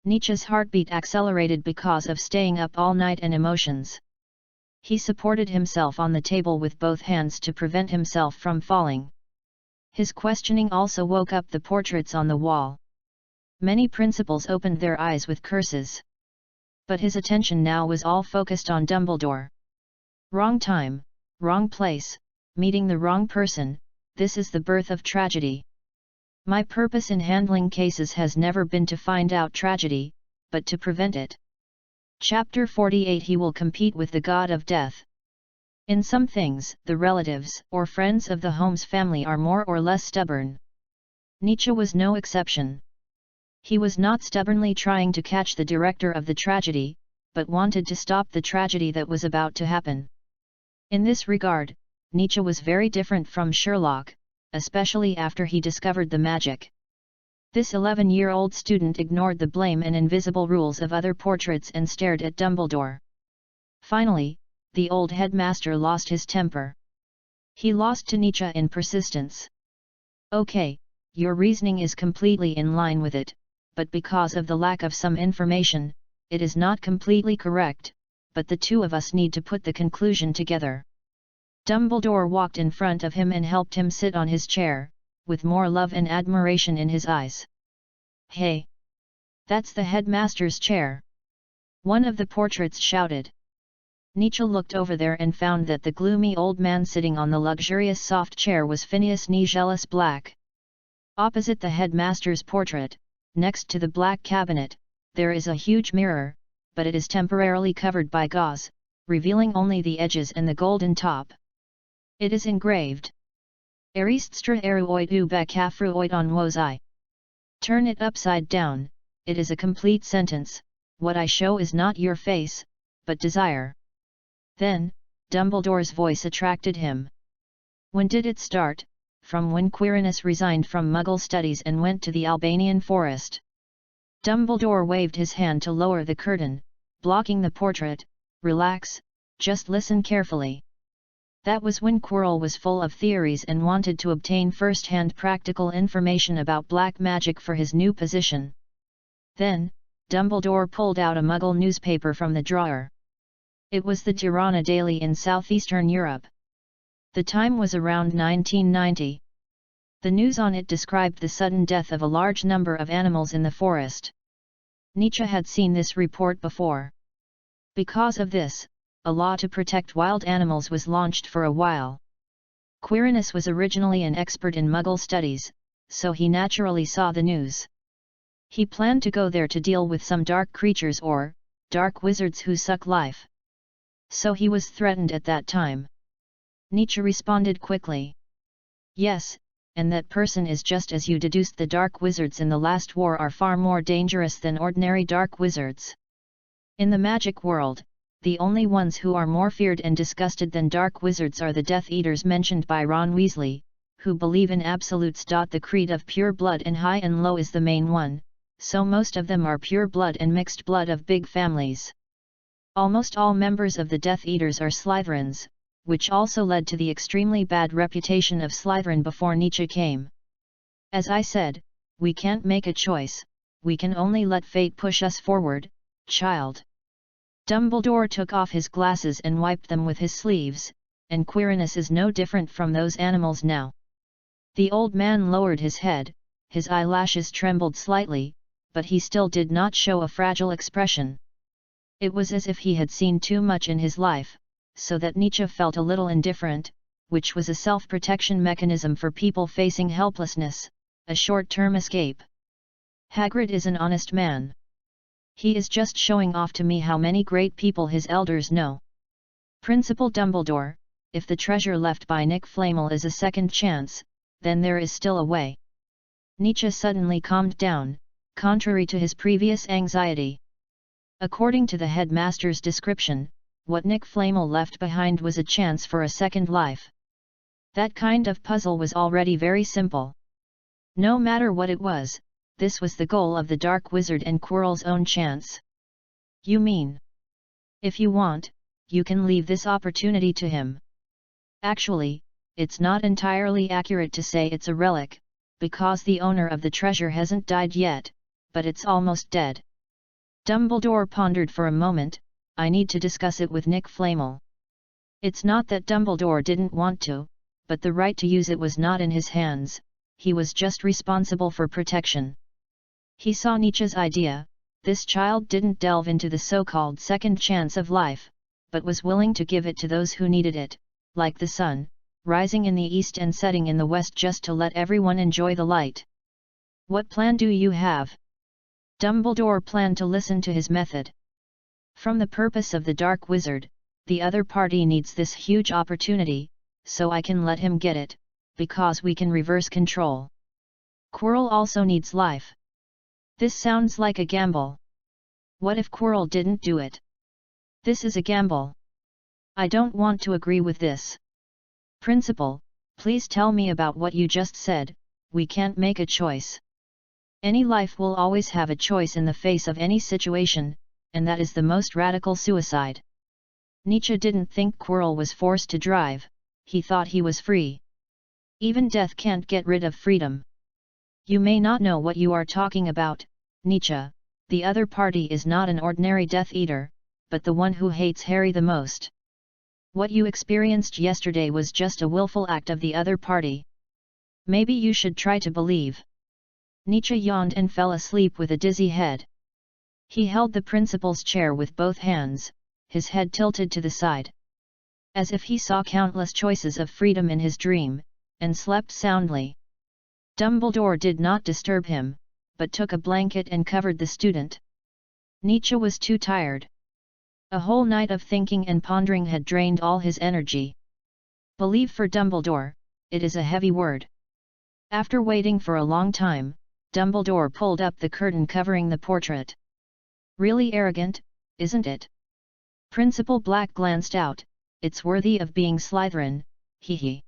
Nietzsche's heartbeat accelerated because of staying up all night and emotions. He supported himself on the table with both hands to prevent himself from falling. His questioning also woke up the portraits on the wall. Many principals opened their eyes with curses. But his attention now was all focused on Dumbledore. Wrong time, wrong place, meeting the wrong person, this is the birth of tragedy. My purpose in handling cases has never been to find out tragedy, but to prevent it. Chapter 48. He will compete with the god of death. In some things, the relatives or friends of the Holmes family are more or less stubborn. Nietzsche was no exception. He was not stubbornly trying to catch the director of the tragedy, but wanted to stop the tragedy that was about to happen. In this regard, Nietzsche was very different from Sherlock, especially after he discovered the magic. This 11-year-old student ignored the blame and invisible rules of other portraits and stared at Dumbledore. Finally, the old headmaster lost his temper. He lost to Nietzsche in persistence. Okay, your reasoning is completely in line with it, but because of the lack of some information, it is not completely correct, but the two of us need to put the conclusion together. Dumbledore walked in front of him and helped him sit on his chair, with more love and admiration in his eyes. Hey! That's the headmaster's chair! One of the portraits shouted. Nietzsche looked over there and found that the gloomy old man sitting on the luxurious soft chair was Phineas Nigellus Black. Opposite the headmaster's portrait, next to the black cabinet, there is a huge mirror, but it is temporarily covered by gauze, revealing only the edges and the golden top. It is engraved. Ariststra eruoid u bekafruoid on woes I. Turn it upside down, it is a complete sentence, what I show is not your face, but desire. Then, Dumbledore's voice attracted him. When did it start? From when Quirinus resigned from Muggle studies and went to the Albanian forest. Dumbledore waved his hand to lower the curtain, blocking the portrait. Relax, just listen carefully. That was when Quirrell was full of theories and wanted to obtain first-hand practical information about black magic for his new position. Then, Dumbledore pulled out a Muggle newspaper from the drawer. It was the Tirana Daily in southeastern Europe. The time was around 1990. The news on it described the sudden death of a large number of animals in the forest. Nietzsche had seen this report before. Because of this, a law to protect wild animals was launched for a while. Quirinus was originally an expert in Muggle studies, so he naturally saw the news. He planned to go there to deal with some dark creatures or dark wizards who suck life. So he was threatened at that time. Nietzsche responded quickly. Yes, and that person is just as you deduced. The dark wizards in the last war are far more dangerous than ordinary dark wizards. In the magic world, the only ones who are more feared and disgusted than dark wizards are the Death Eaters mentioned by Ron Weasley, who believe in absolutes. The creed of pure blood and high and low is the main one, so most of them are pure blood and mixed blood of big families. Almost all members of the Death Eaters are Slytherins, which also led to the extremely bad reputation of Slytherin before Nietzsche came. As I said, we can't make a choice, we can only let fate push us forward, child. Dumbledore took off his glasses and wiped them with his sleeves, and Quirinus is no different from those animals now. The old man lowered his head, his eyelashes trembled slightly, but he still did not show a fragile expression. It was as if he had seen too much in his life, so that Nietzsche felt a little indifferent, which was a self-protection mechanism for people facing helplessness, a short-term escape. Hagrid is an honest man. He is just showing off to me how many great people his elders know. Principal Dumbledore, if the treasure left by Nick Flamel is a second chance, then there is still a way. Nietzsche suddenly calmed down, contrary to his previous anxiety. According to the headmaster's description, what Nick Flamel left behind was a chance for a second life. That kind of puzzle was already very simple. No matter what it was, this was the goal of the Dark Wizard and Quirrell's own chance. You mean? If you want, you can leave this opportunity to him. Actually, it's not entirely accurate to say it's a relic, because the owner of the treasure hasn't died yet, but it's almost dead. Dumbledore pondered for a moment. I need to discuss it with Nick Flamel. It's not that Dumbledore didn't want to, but the right to use it was not in his hands, he was just responsible for protection. He saw Nietzsche's idea. This child didn't delve into the so-called second chance of life, but was willing to give it to those who needed it, like the sun, rising in the east and setting in the west just to let everyone enjoy the light. What plan do you have? Dumbledore planned to listen to his method. From the purpose of the Dark Wizard, the other party needs this huge opportunity, so I can let him get it, because we can reverse control. Quirrell also needs life. This sounds like a gamble. What if Quirrell didn't do it? This is a gamble. I don't want to agree with this. Principal, please tell me about what you just said. We can't make a choice. Any life will always have a choice in the face of any situation, and that is the most radical suicide. Nietzsche didn't think Quirrell was forced to drive, he thought he was free. Even death can't get rid of freedom. You may not know what you are talking about, Nietzsche. The other party is not an ordinary Death Eater, but the one who hates Harry the most. What you experienced yesterday was just a willful act of the other party. Maybe you should try to believe. Nietzsche yawned and fell asleep with a dizzy head. He held the principal's chair with both hands, his head tilted to the side. As if he saw countless choices of freedom in his dream, and slept soundly. Dumbledore did not disturb him, but took a blanket and covered the student. Nietzsche was too tired. A whole night of thinking and pondering had drained all his energy. Believe for Dumbledore, it is a heavy word. After waiting for a long time, Dumbledore pulled up the curtain covering the portrait. Really arrogant, isn't it? Principal Black glanced out. It's worthy of being Slytherin, he.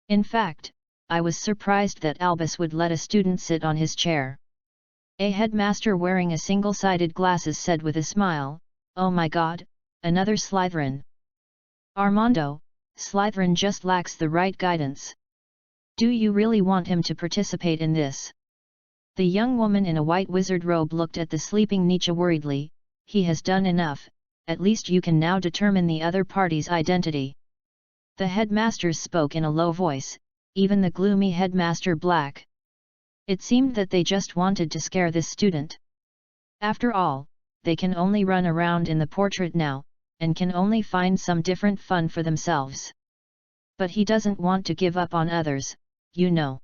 In fact, I was surprised that Albus would let a student sit on his chair. A headmaster wearing a single-sided glasses said with a smile, "Oh my God, another Slytherin. Armando, Slytherin just lacks the right guidance. Do you really want him to participate in this?" The young woman in a white wizard robe looked at the sleeping Nietzsche worriedly. "He has done enough, at least you can now determine the other party's identity." The headmasters spoke in a low voice, even the gloomy headmaster Black. It seemed that they just wanted to scare this student. After all, they can only run around in the portrait now, and can only find some different fun for themselves. But he doesn't want to give up on others, you know.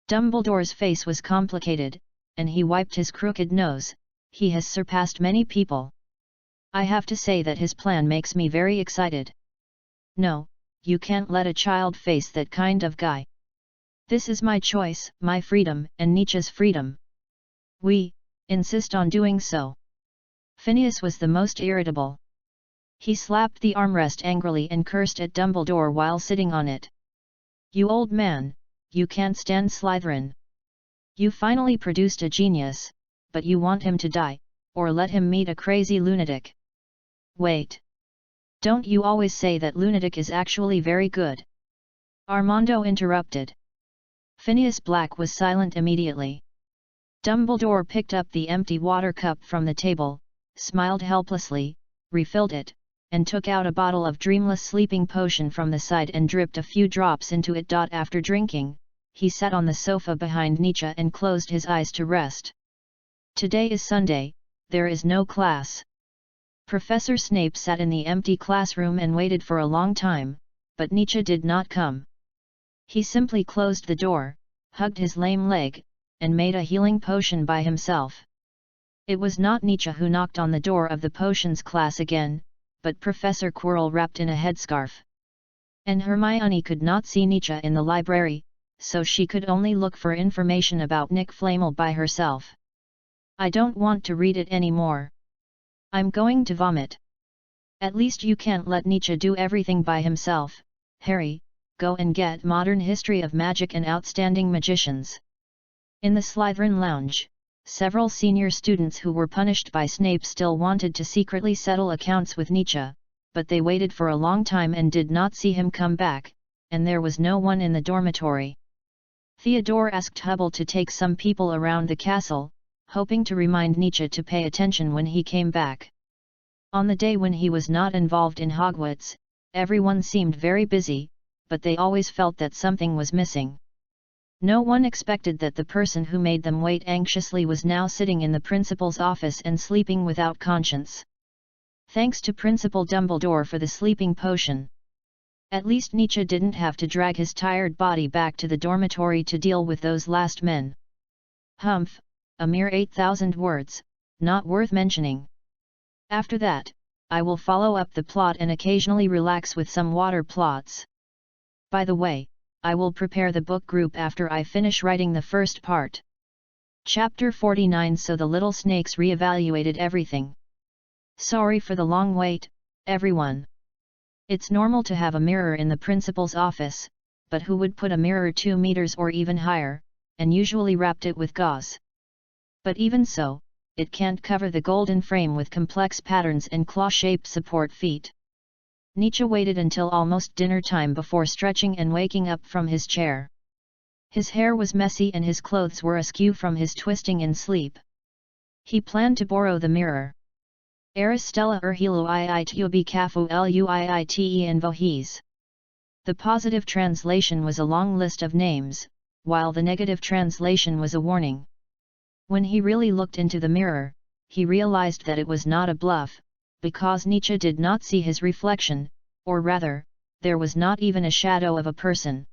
Dumbledore's face was complicated, and he wiped his crooked nose. He has surpassed many people. I have to say that his plan makes me very excited. No, you can't let a child face that kind of guy. This is my choice, my freedom, and Nietzsche's freedom. We insist on doing so. Phineas was the most irritable. He slapped the armrest angrily and cursed at Dumbledore while sitting on it. "You old man, you can't stand Slytherin. You finally produced a genius, but you want him to die, or let him meet a crazy lunatic." "Wait. Don't you always say that lunatic is actually very good?" Armando interrupted. Phineas Black was silent immediately. Dumbledore picked up the empty water cup from the table, smiled helplessly, refilled it, and took out a bottle of dreamless sleeping potion from the side and dripped a few drops into it. After drinking, he sat on the sofa behind Nietzsche and closed his eyes to rest. Today is Sunday, there is no class. Professor Snape sat in the empty classroom and waited for a long time, but Nietzsche did not come. He simply closed the door, hugged his lame leg, and made a healing potion by himself. It was not Nietzsche who knocked on the door of the potions class again, but Professor Quirrell wrapped in a headscarf. And Hermione could not see Nietzsche in the library, so she could only look for information about Nick Flamel by herself. "I don't want to read it anymore. I'm going to vomit." "At least you can't let Nietzsche do everything by himself, Harry. Go and get Modern History of Magic and Outstanding Magicians." In the Slytherin lounge, several senior students who were punished by Snape still wanted to secretly settle accounts with Nietzsche, but they waited for a long time and did not see him come back, and there was no one in the dormitory. Theodore asked Hubble to take some people around the castle, hoping to remind Nietzsche to pay attention when he came back. On the day when he was not involved in Hogwarts, everyone seemed very busy, but they always felt that something was missing. No one expected that the person who made them wait anxiously was now sitting in the principal's office and sleeping without conscience. Thanks to Principal Dumbledore for the sleeping potion. At least Nietzsche didn't have to drag his tired body back to the dormitory to deal with those last men. Humph, a mere 8,000 words, not worth mentioning. After that, I will follow up the plot and occasionally relax with some water plots. By the way, I will prepare the book group after I finish writing the first part. Chapter 49. So the little snakes reevaluated everything. Sorry for the long wait, everyone. It's normal to have a mirror in the principal's office, but who would put a mirror 2 meters or even higher, and usually wrapped it with gauze? But even so, it can't cover the golden frame with complex patterns and claw-shaped support feet. Nietzsche waited until almost dinner time before stretching and waking up from his chair. His hair was messy and his clothes were askew from his twisting in sleep. He planned to borrow the mirror. Aristella Erhilu iitubi kafu luiite and vohis. The positive translation was a long list of names, while the negative translation was a warning. When he really looked into the mirror, he realized that it was not a bluff, because Nietzsche did not see his reflection, or rather, there was not even a shadow of a person.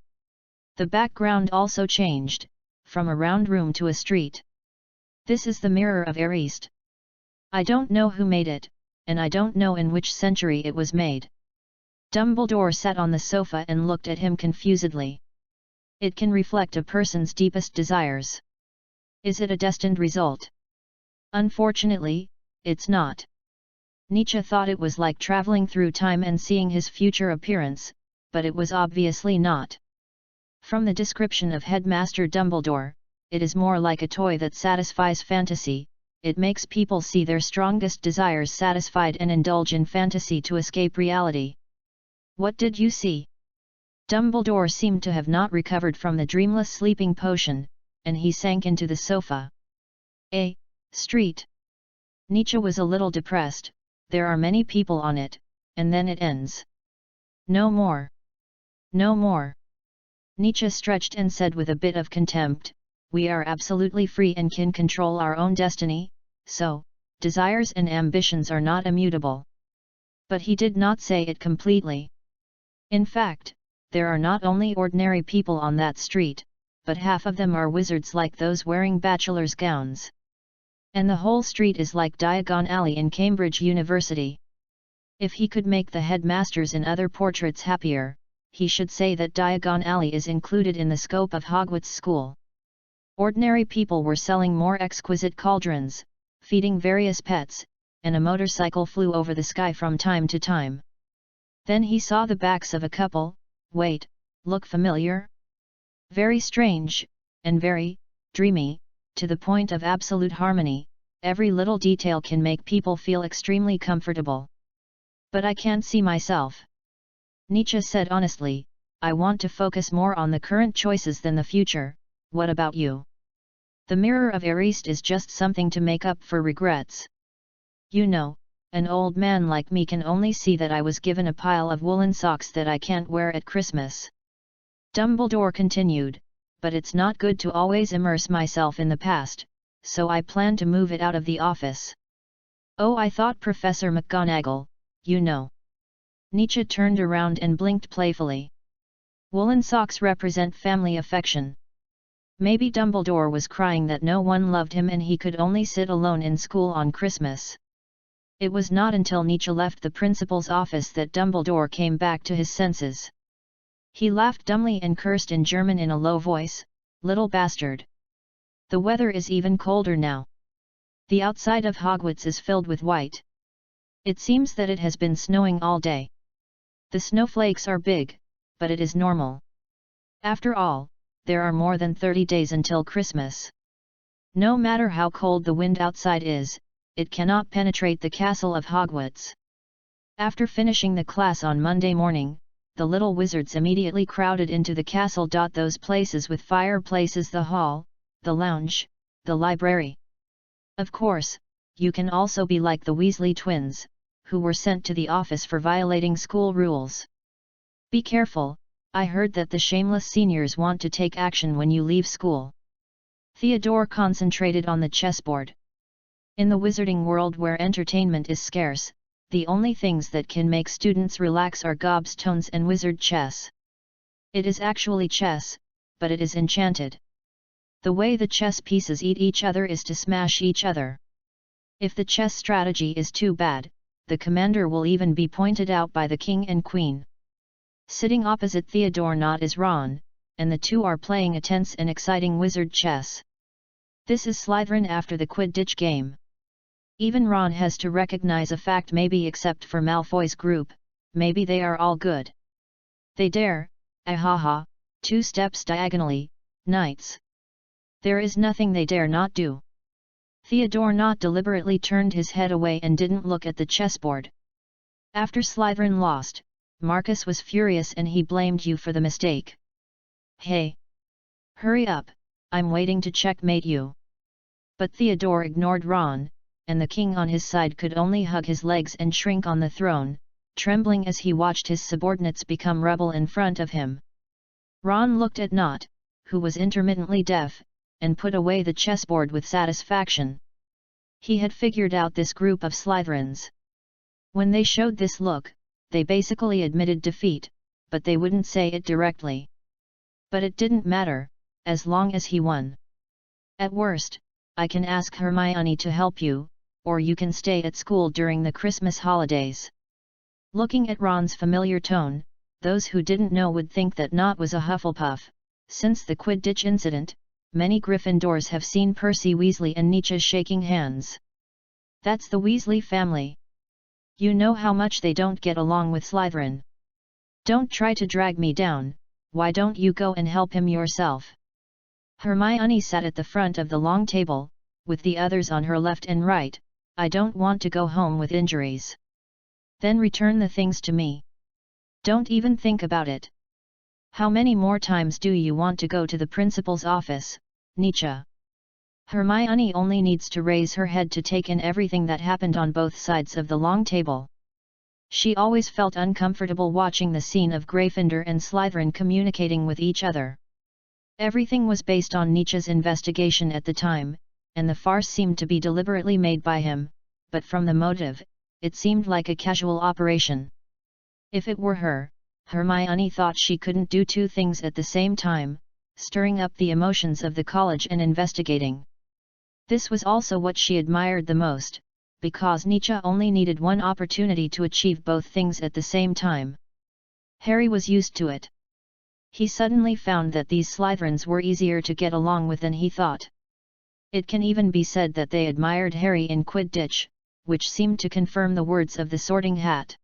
The background also changed, from a round room to a street. This is the mirror of Arist. I don't know who made it, and I don't know in which century it was made. Dumbledore sat on the sofa and looked at him confusedly. It can reflect a person's deepest desires. Is it a destined result? Unfortunately, it's not. Nietzsche thought it was like traveling through time and seeing his future appearance, but it was obviously not. From the description of Headmaster Dumbledore, it is more like a toy that satisfies fantasy. It makes people see their strongest desires satisfied and indulge in fantasy to escape reality. What did you see? Dumbledore seemed to have not recovered from the dreamless sleeping potion, and he sank into the sofa. A street. Nietzsche was a little depressed. There are many people on it, and then it ends. No more. No more. Nietzsche stretched and said with a bit of contempt, we are absolutely free and can control our own destiny, so, desires and ambitions are not immutable. But he did not say it completely. In fact, there are not only ordinary people on that street, but half of them are wizards like those wearing bachelor's gowns. And the whole street is like Diagon Alley in Cambridge University. If he could make the headmasters in other portraits happier, he should say that Diagon Alley is included in the scope of Hogwarts School. Ordinary people were selling more exquisite cauldrons, feeding various pets, and a motorcycle flew over the sky from time to time. Then he saw the backs of a couple. Wait, look familiar? Very strange, and very dreamy, to the point of absolute harmony. Every little detail can make people feel extremely comfortable. But I can't see myself. Nietzsche said honestly, I want to focus more on the current choices than the future. What about you? The mirror of Arist is just something to make up for regrets. You know, an old man like me can only see that I was given a pile of woolen socks that I can't wear at Christmas. Dumbledore continued, but it's not good to always immerse myself in the past, so I plan to move it out of the office. Oh, I thought Professor McGonagall, you know. Nietzsche turned around and blinked playfully. Woolen socks represent family affection. Maybe Dumbledore was crying that no one loved him and he could only sit alone in school on Christmas. It was not until Nietzsche left the principal's office that Dumbledore came back to his senses. He laughed dumbly and cursed in German in a low voice, "Little bastard. The weather is even colder now. The outside of Hogwarts is filled with white. It seems that it has been snowing all day. The snowflakes are big, but it is normal. After all, there are more than 30 days until Christmas. No matter how cold the wind outside is, it cannot penetrate the castle of Hogwarts." After finishing the class on Monday morning, the little wizards immediately crowded into the castle. Those places with fireplaces: the hall, the lounge, the library. Of course, you can also be like the Weasley twins, who were sent to the office for violating school rules. Be careful, I heard that the shameless seniors want to take action when you leave school. Theodore concentrated on the chessboard. In the wizarding world where entertainment is scarce, the only things that can make students relax are gobstones and wizard chess. It is actually chess, but it is enchanted. The way the chess pieces eat each other is to smash each other. If the chess strategy is too bad, the commander will even be pointed out by the king and queen. Sitting opposite Theodore Nott is Ron, and the two are playing a tense and exciting wizard chess. This is Slytherin after the Quidditch game. Even Ron has to recognize a fact, maybe except for Malfoy's group, maybe they are all good. They dare, ahaha, 2 steps diagonally, knights. There is nothing they dare not do. Theodore not deliberately turned his head away and didn't look at the chessboard. After Slytherin lost, Marcus was furious and he blamed you for the mistake. Hey! Hurry up, I'm waiting to checkmate you. But Theodore ignored Ron, and the king on his side could only hug his legs and shrink on the throne, trembling as he watched his subordinates become rubble in front of him. Ron looked at Nott, who was intermittently deaf, and put away the chessboard with satisfaction. He had figured out this group of Slytherins. When they showed this look, they basically admitted defeat, but they wouldn't say it directly. But it didn't matter, as long as he won. At worst, I can ask Hermione to help you, or you can stay at school during the Christmas holidays. Looking at Ron's familiar tone, those who didn't know would think that Nott was a Hufflepuff. Since the Quidditch incident, many Gryffindors have seen Percy Weasley and Nietzsche shaking hands. That's the Weasley family. You know how much they don't get along with Slytherin. Don't try to drag me down, why don't you go and help him yourself? Hermione sat at the front of the long table, with the others on her left and right. I don't want to go home with injuries. Then return the things to me. Don't even think about it. How many more times do you want to go to the principal's office, Nietzsche? Hermione only needs to raise her head to take in everything that happened on both sides of the long table. She always felt uncomfortable watching the scene of Gryffindor and Slytherin communicating with each other. Everything was based on Nietzsche's investigation at the time, and the farce seemed to be deliberately made by him, but from the motive, it seemed like a casual operation. If it were her, Hermione thought she couldn't do 2 things at the same time, stirring up the emotions of the college and investigating. This was also what she admired the most, because Nietzsche only needed one opportunity to achieve both things at the same time. Harry was used to it. He suddenly found that these Slytherins were easier to get along with than he thought. It can even be said that they admired Harry in Quidditch, which seemed to confirm the words of the Sorting Hat.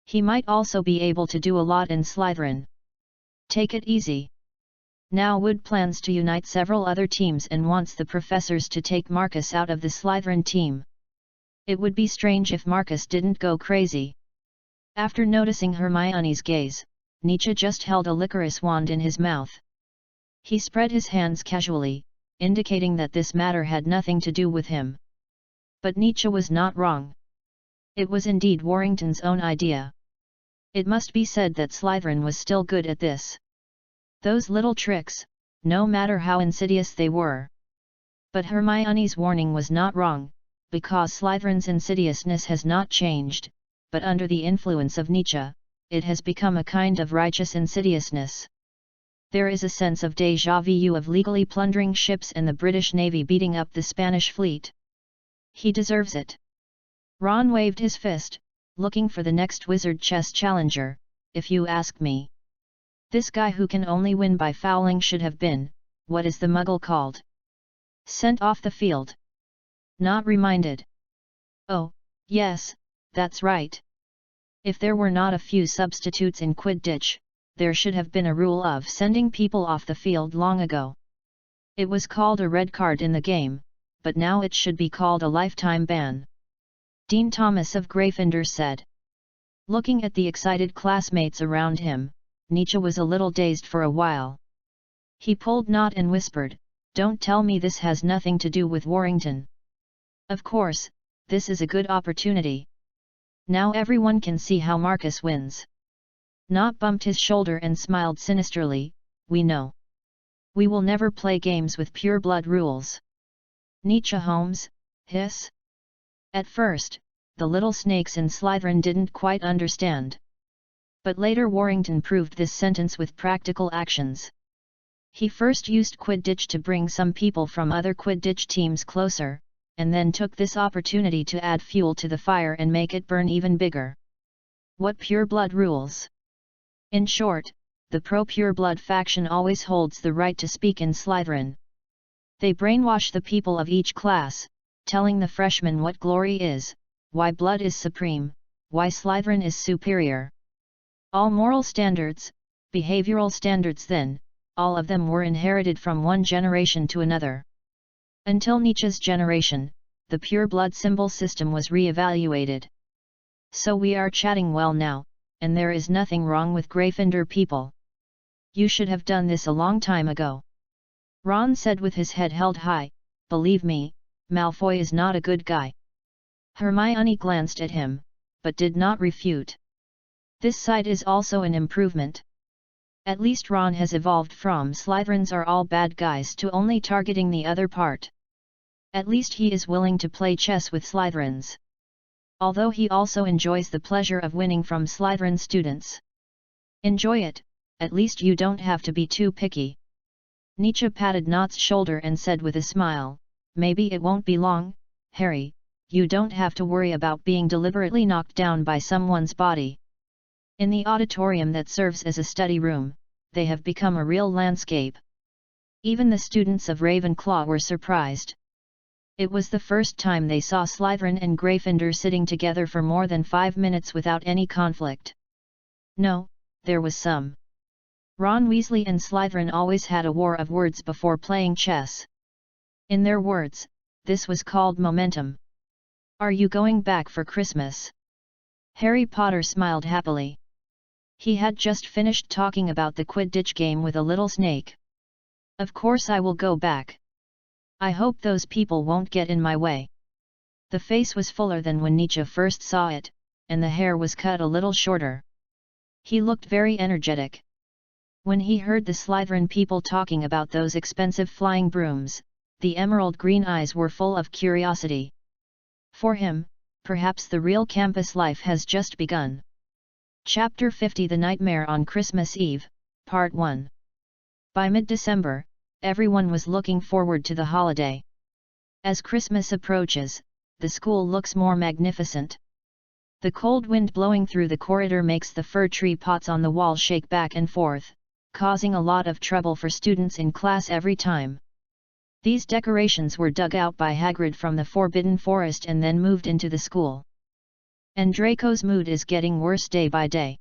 He might also be able to do a lot in Slytherin. Take it easy. Now Wood plans to unite several other teams and wants the professors to take Marcus out of the Slytherin team. It would be strange if Marcus didn't go crazy. After noticing Hermione's gaze, Nietzsche just held a licorice wand in his mouth. He spread his hands casually, indicating that this matter had nothing to do with him. But Nietzsche was not wrong. It was indeed Warrington's own idea. It must be said that Slytherin was still good at this. Those little tricks, no matter how insidious they were. But Hermione's warning was not wrong, because Slytherin's insidiousness has not changed, but under the influence of Nietzsche, it has become a kind of righteous insidiousness. There is a sense of déjà vu of legally plundering ships and the British Navy beating up the Spanish fleet. He deserves it. Ron waved his fist, looking for the next wizard chess challenger, if you ask me. This guy who can only win by fouling should have been, what is the muggle called? Sent off the field. Not reminded. Oh, yes, that's right. If there were not a few substitutes in Quidditch, there should have been a rule of sending people off the field long ago. It was called a red card in the game, but now it should be called a lifetime ban. Dean Thomas of Gryffindor said. Looking at the excited classmates around him, Nietzsche was a little dazed for a while. He pulled Nott and whispered, "Don't tell me this has nothing to do with Warrington." Of course, this is a good opportunity. Now everyone can see how Marcus wins. Nott bumped his shoulder and smiled sinisterly, "We know. We will never play games with pure blood rules." Nietzsche Holmes, hiss. At first, the little snakes in Slytherin didn't quite understand. But later Warrington proved this sentence with practical actions. He first used Quidditch to bring some people from other Quidditch teams closer, and then took this opportunity to add fuel to the fire and make it burn even bigger. What pure blood rules? In short, the pro-pure blood faction always holds the right to speak in Slytherin. They brainwash the people of each class, telling the freshmen what glory is, why blood is supreme, why Slytherin is superior. All moral standards, behavioral standards then, all of them were inherited from one generation to another. Until Nietzsche's generation, the pure blood symbol system was re-evaluated. So we are chatting well now, and there is nothing wrong with Gryffindor people. You should have done this a long time ago. Ron said with his head held high, believe me, Malfoy is not a good guy. Hermione glanced at him, but did not refute. This side is also an improvement. At least Ron has evolved from Slytherins are all bad guys to only targeting the other part. At least he is willing to play chess with Slytherins. Although he also enjoys the pleasure of winning from Slytherin students. Enjoy it, at least you don't have to be too picky. Nietzsche patted Nott's shoulder and said with a smile, maybe it won't be long, Harry, you don't have to worry about being deliberately knocked down by someone's body. In the auditorium that serves as a study room, they have become a real landscape. Even the students of Ravenclaw were surprised. It was the first time they saw Slytherin and Gryffindor sitting together for more than 5 minutes without any conflict. No, there was some. Ron Weasley and Slytherin always had a war of words before playing chess. In their words, this was called momentum. Are you going back for Christmas? Harry Potter smiled happily. He had just finished talking about the Quidditch game with a little snake. Of course I will go back. I hope those people won't get in my way. The face was fuller than when Nietzsche first saw it, and the hair was cut a little shorter. He looked very energetic. When he heard the Slytherin people talking about those expensive flying brooms, the emerald green eyes were full of curiosity. For him, perhaps the real campus life has just begun. Chapter 50 The Nightmare on Christmas Eve, Part 1. By mid-December, everyone was looking forward to the holiday. As Christmas approaches, the school looks more magnificent. The cold wind blowing through the corridor makes the fir tree pots on the wall shake back and forth, causing a lot of trouble for students in class every time. These decorations were dug out by Hagrid from the Forbidden Forest and then moved into the school. And Draco's mood is getting worse day by day.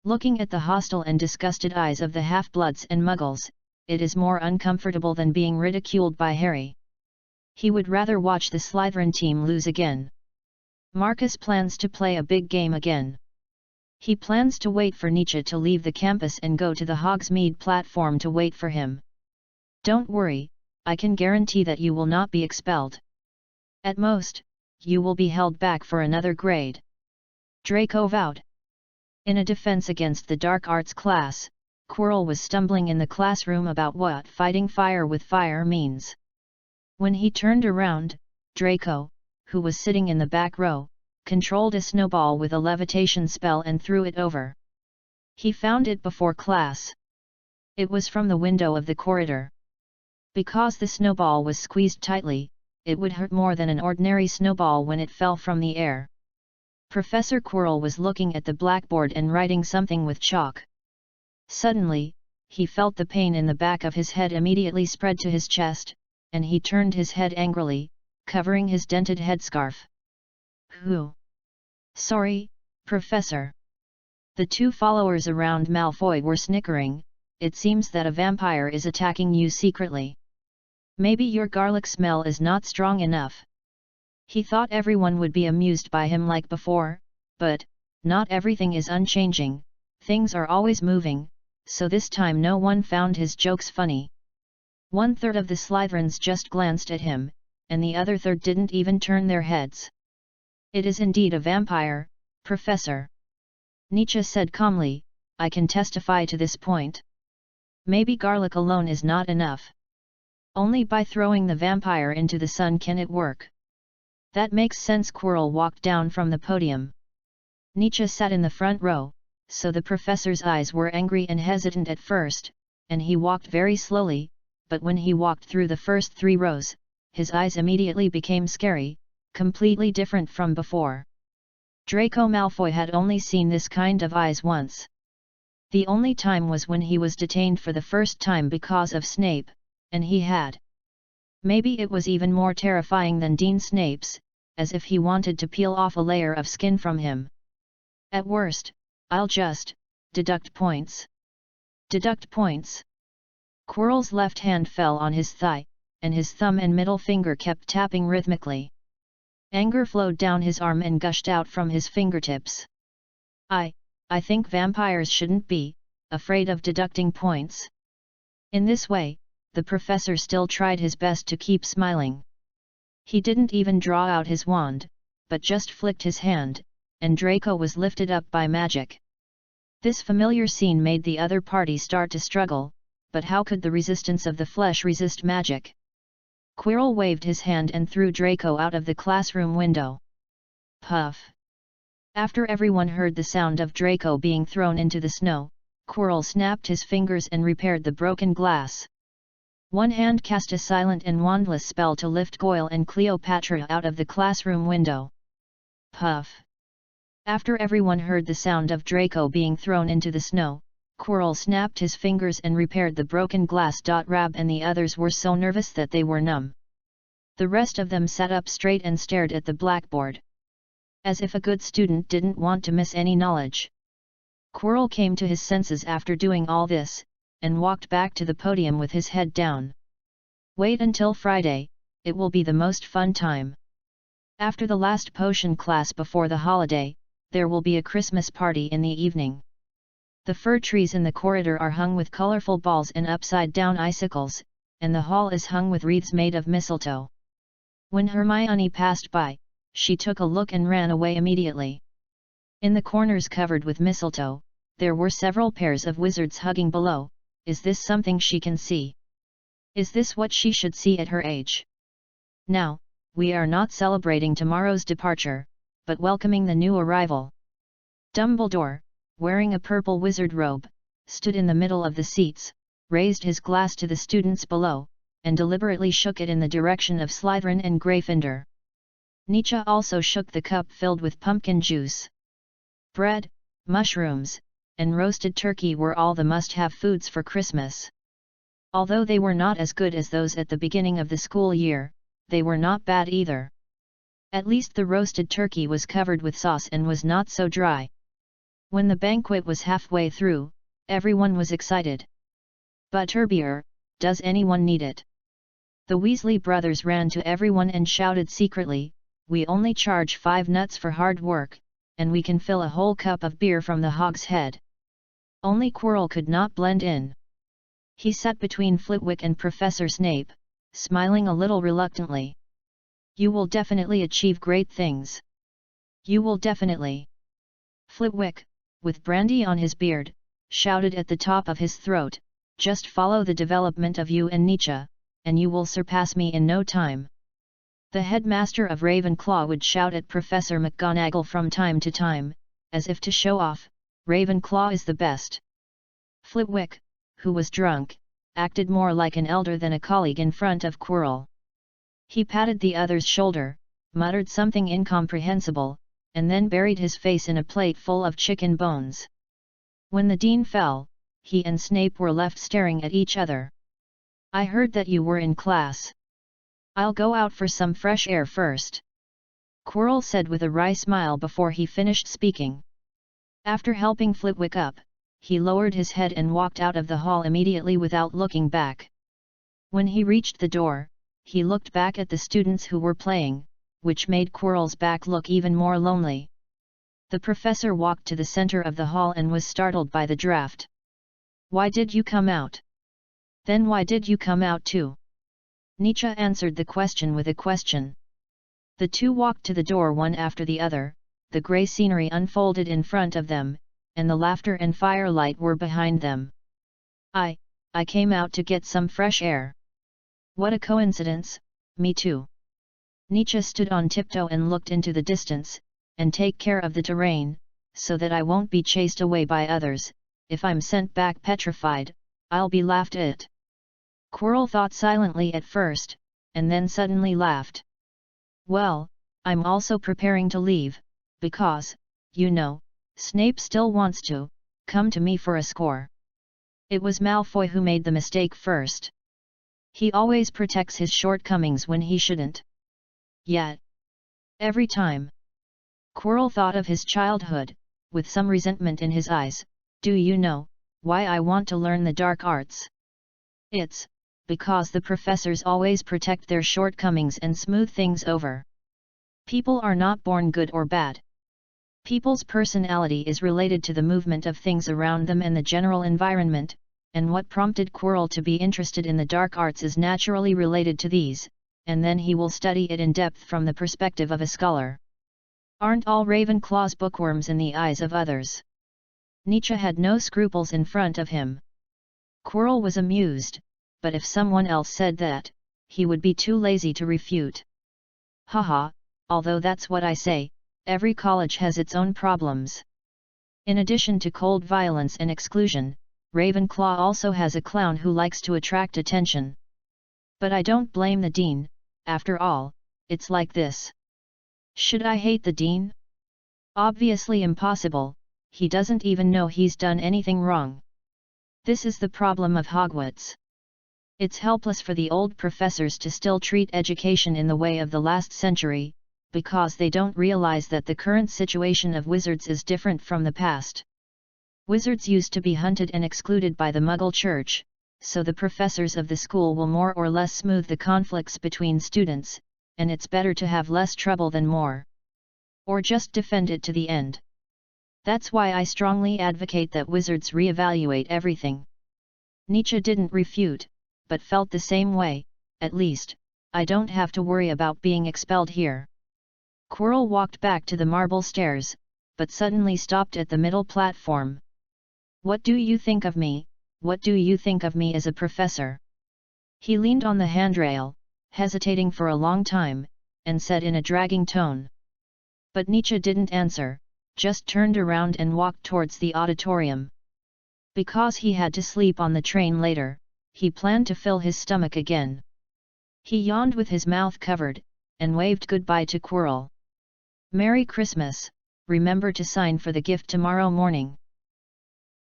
Looking at the hostile and disgusted eyes of the half-bloods and muggles, it is more uncomfortable than being ridiculed by Harry. He would rather watch the Slytherin team lose again. Marcus plans to play a big game again. He plans to wait for Nietzsche to leave the campus and go to the Hogsmeade platform to wait for him. Don't worry, I can guarantee that you will not be expelled. At most, you will be held back for another grade. Draco vowed. In a defense against the dark arts class, Quirrell was stumbling in the classroom about what fighting fire with fire means. When he turned around, Draco, who was sitting in the back row, controlled a snowball with a levitation spell and threw it over. He found it before class. It was from the window of the corridor. Because the snowball was squeezed tightly, it would hurt more than an ordinary snowball when it fell from the air. Professor Quirrell was looking at the blackboard and writing something with chalk. Suddenly, he felt the pain in the back of his head immediately spread to his chest, and he turned his head angrily, covering his dented headscarf. Who? Sorry, Professor. The two followers around Malfoy were snickering. It seems that a vampire is attacking you secretly. Maybe your garlic smell is not strong enough. He thought everyone would be amused by him like before, but, not everything is unchanging, things are always moving, so this time no one found his jokes funny. 1/3 of the Slytherins just glanced at him, and the other third didn't even turn their heads. It is indeed a vampire, Professor. Nietzsche said calmly, I can testify to this point. Maybe garlic alone is not enough. Only by throwing the vampire into the sun can it work. That makes sense. Quirrell walked down from the podium. Nietzsche sat in the front row, so the professor's eyes were angry and hesitant at first, and he walked very slowly, but when he walked through the first 3 rows, his eyes immediately became scary, completely different from before. Draco Malfoy had only seen this kind of eyes once. The only time was when he was detained for the first time because of Snape, and he had. Maybe it was even more terrifying than Dean Snape's, as if he wanted to peel off a layer of skin from him. At worst, I'll just deduct points. Deduct points. Quirrell's left hand fell on his thigh, and his thumb and middle finger kept tapping rhythmically. Anger flowed down his arm and gushed out from his fingertips. I think vampires shouldn't be afraid of deducting points. In this way, the professor still tried his best to keep smiling. He didn't even draw out his wand, but just flicked his hand, and Draco was lifted up by magic. This familiar scene made the other party start to struggle, but how could the resistance of the flesh resist magic? Quirrell waved his hand and threw Draco out of the classroom window. Puff! After everyone heard the sound of Draco being thrown into the snow, Quirrell snapped his fingers and repaired the broken glass. One hand cast a silent and wandless spell to lift Goyle and Cleopatra out of the classroom window. Puff! After everyone heard the sound of Draco being thrown into the snow, Quirrell snapped his fingers and repaired the broken glass. Rab and the others were so nervous that they were numb. The rest of them sat up straight and stared at the blackboard. As if a good student didn't want to miss any knowledge. Quirrell came to his senses after doing all this, and walked back to the podium with his head down. Wait until Friday, it will be the most fun time. After the last potion class before the holiday, there will be a Christmas party in the evening. The fir trees in the corridor are hung with colorful balls and upside-down icicles, and the hall is hung with wreaths made of mistletoe. When Hermione passed by, she took a look and ran away immediately. In the corners covered with mistletoe, there were several pairs of wizards hugging below. Is this something she can see? Is this what she should see at her age? Now, we are not celebrating tomorrow's departure, but welcoming the new arrival. Dumbledore, wearing a purple wizard robe, stood in the middle of the seats, raised his glass to the students below, and deliberately shook it in the direction of Slytherin and Gryffindor. Nietzsche also shook the cup filled with pumpkin juice. Bread, mushrooms, and roasted turkey were all the must-have foods for Christmas. Although they were not as good as those at the beginning of the school year, they were not bad either. At least the roasted turkey was covered with sauce and was not so dry. When the banquet was halfway through, everyone was excited. Butterbeer, does anyone need it? The Weasley brothers ran to everyone and shouted secretly, we only charge 5 nuts for hard work, and we can fill a whole cup of beer from the hogshead. Only Quirrell could not blend in. He sat between Flitwick and Professor Snape, smiling a little reluctantly. You will definitely achieve great things. You will definitely. Flitwick, with brandy on his beard, shouted at the top of his throat, just follow the development of you and Nietzsche, and you will surpass me in no time. The headmaster of Ravenclaw would shout at Professor McGonagall from time to time, as if to show off, Ravenclaw is the best. Flitwick, who was drunk, acted more like an elder than a colleague in front of Quirrell. He patted the other's shoulder, muttered something incomprehensible, and then buried his face in a plate full of chicken bones. When the dean fell, he and Snape were left staring at each other. I heard that you were in class. I'll go out for some fresh air first. Quirrell said with a wry smile before he finished speaking. After helping Flitwick up, he lowered his head and walked out of the hall immediately without looking back. When he reached the door, he looked back at the students who were playing, which made Quirrell's back look even more lonely. The professor walked to the center of the hall and was startled by the draft. Why did you come out? Then why did you come out too? Nietzsche answered the question with a question. The two walked to the door one after the other, the grey scenery unfolded in front of them, and the laughter and firelight were behind them. I came out to get some fresh air. What a coincidence, me too. Nietzsche stood on tiptoe and looked into the distance, and take care of the terrain, so that I won't be chased away by others. If I'm sent back petrified, I'll be laughed at. Quirrell thought silently at first, and then suddenly laughed. Well, I'm also preparing to leave, because, you know, Snape still wants to come to me for a score. It was Malfoy who made the mistake first. He always protects his shortcomings when he shouldn't. Yet, every time. Quirrell thought of his childhood, with some resentment in his eyes, "Do you know why I want to learn the dark arts? It's because the professors always protect their shortcomings and smooth things over. People are not born good or bad. People's personality is related to the movement of things around them and the general environment, and what prompted Quirrell to be interested in the dark arts is naturally related to these, and then he will study it in depth from the perspective of a scholar. Aren't all Ravenclaws bookworms in the eyes of others?" Nietzsche had no scruples in front of him. Quirrell was amused, but if someone else said that, he would be too lazy to refute. "Haha, although that's what I say, every college has its own problems. In addition to cold violence and exclusion, Ravenclaw also has a clown who likes to attract attention. But I don't blame the dean, after all, it's like this. Should I hate the dean? Obviously impossible, he doesn't even know he's done anything wrong. This is the problem of Hogwarts. It's helpless for the old professors to still treat education in the way of the last century, because they don't realize that the current situation of wizards is different from the past. Wizards used to be hunted and excluded by the Muggle Church, so the professors of the school will more or less smooth the conflicts between students, and it's better to have less trouble than more. Or just defend it to the end. That's why I strongly advocate that wizards reevaluate everything." Nietzsche didn't refute, but felt the same way. "At least, I don't have to worry about being expelled here." Quirrell walked back to the marble stairs, but suddenly stopped at the middle platform. "What do you think of me? What do you think of me as a professor?" He leaned on the handrail, hesitating for a long time, and said in a dragging tone. But Nietzsche didn't answer, just turned around and walked towards the auditorium. Because he had to sleep on the train later, he planned to fill his stomach again. He yawned with his mouth covered, and waved goodbye to Quirrell. "Merry Christmas, remember to sign for the gift tomorrow morning."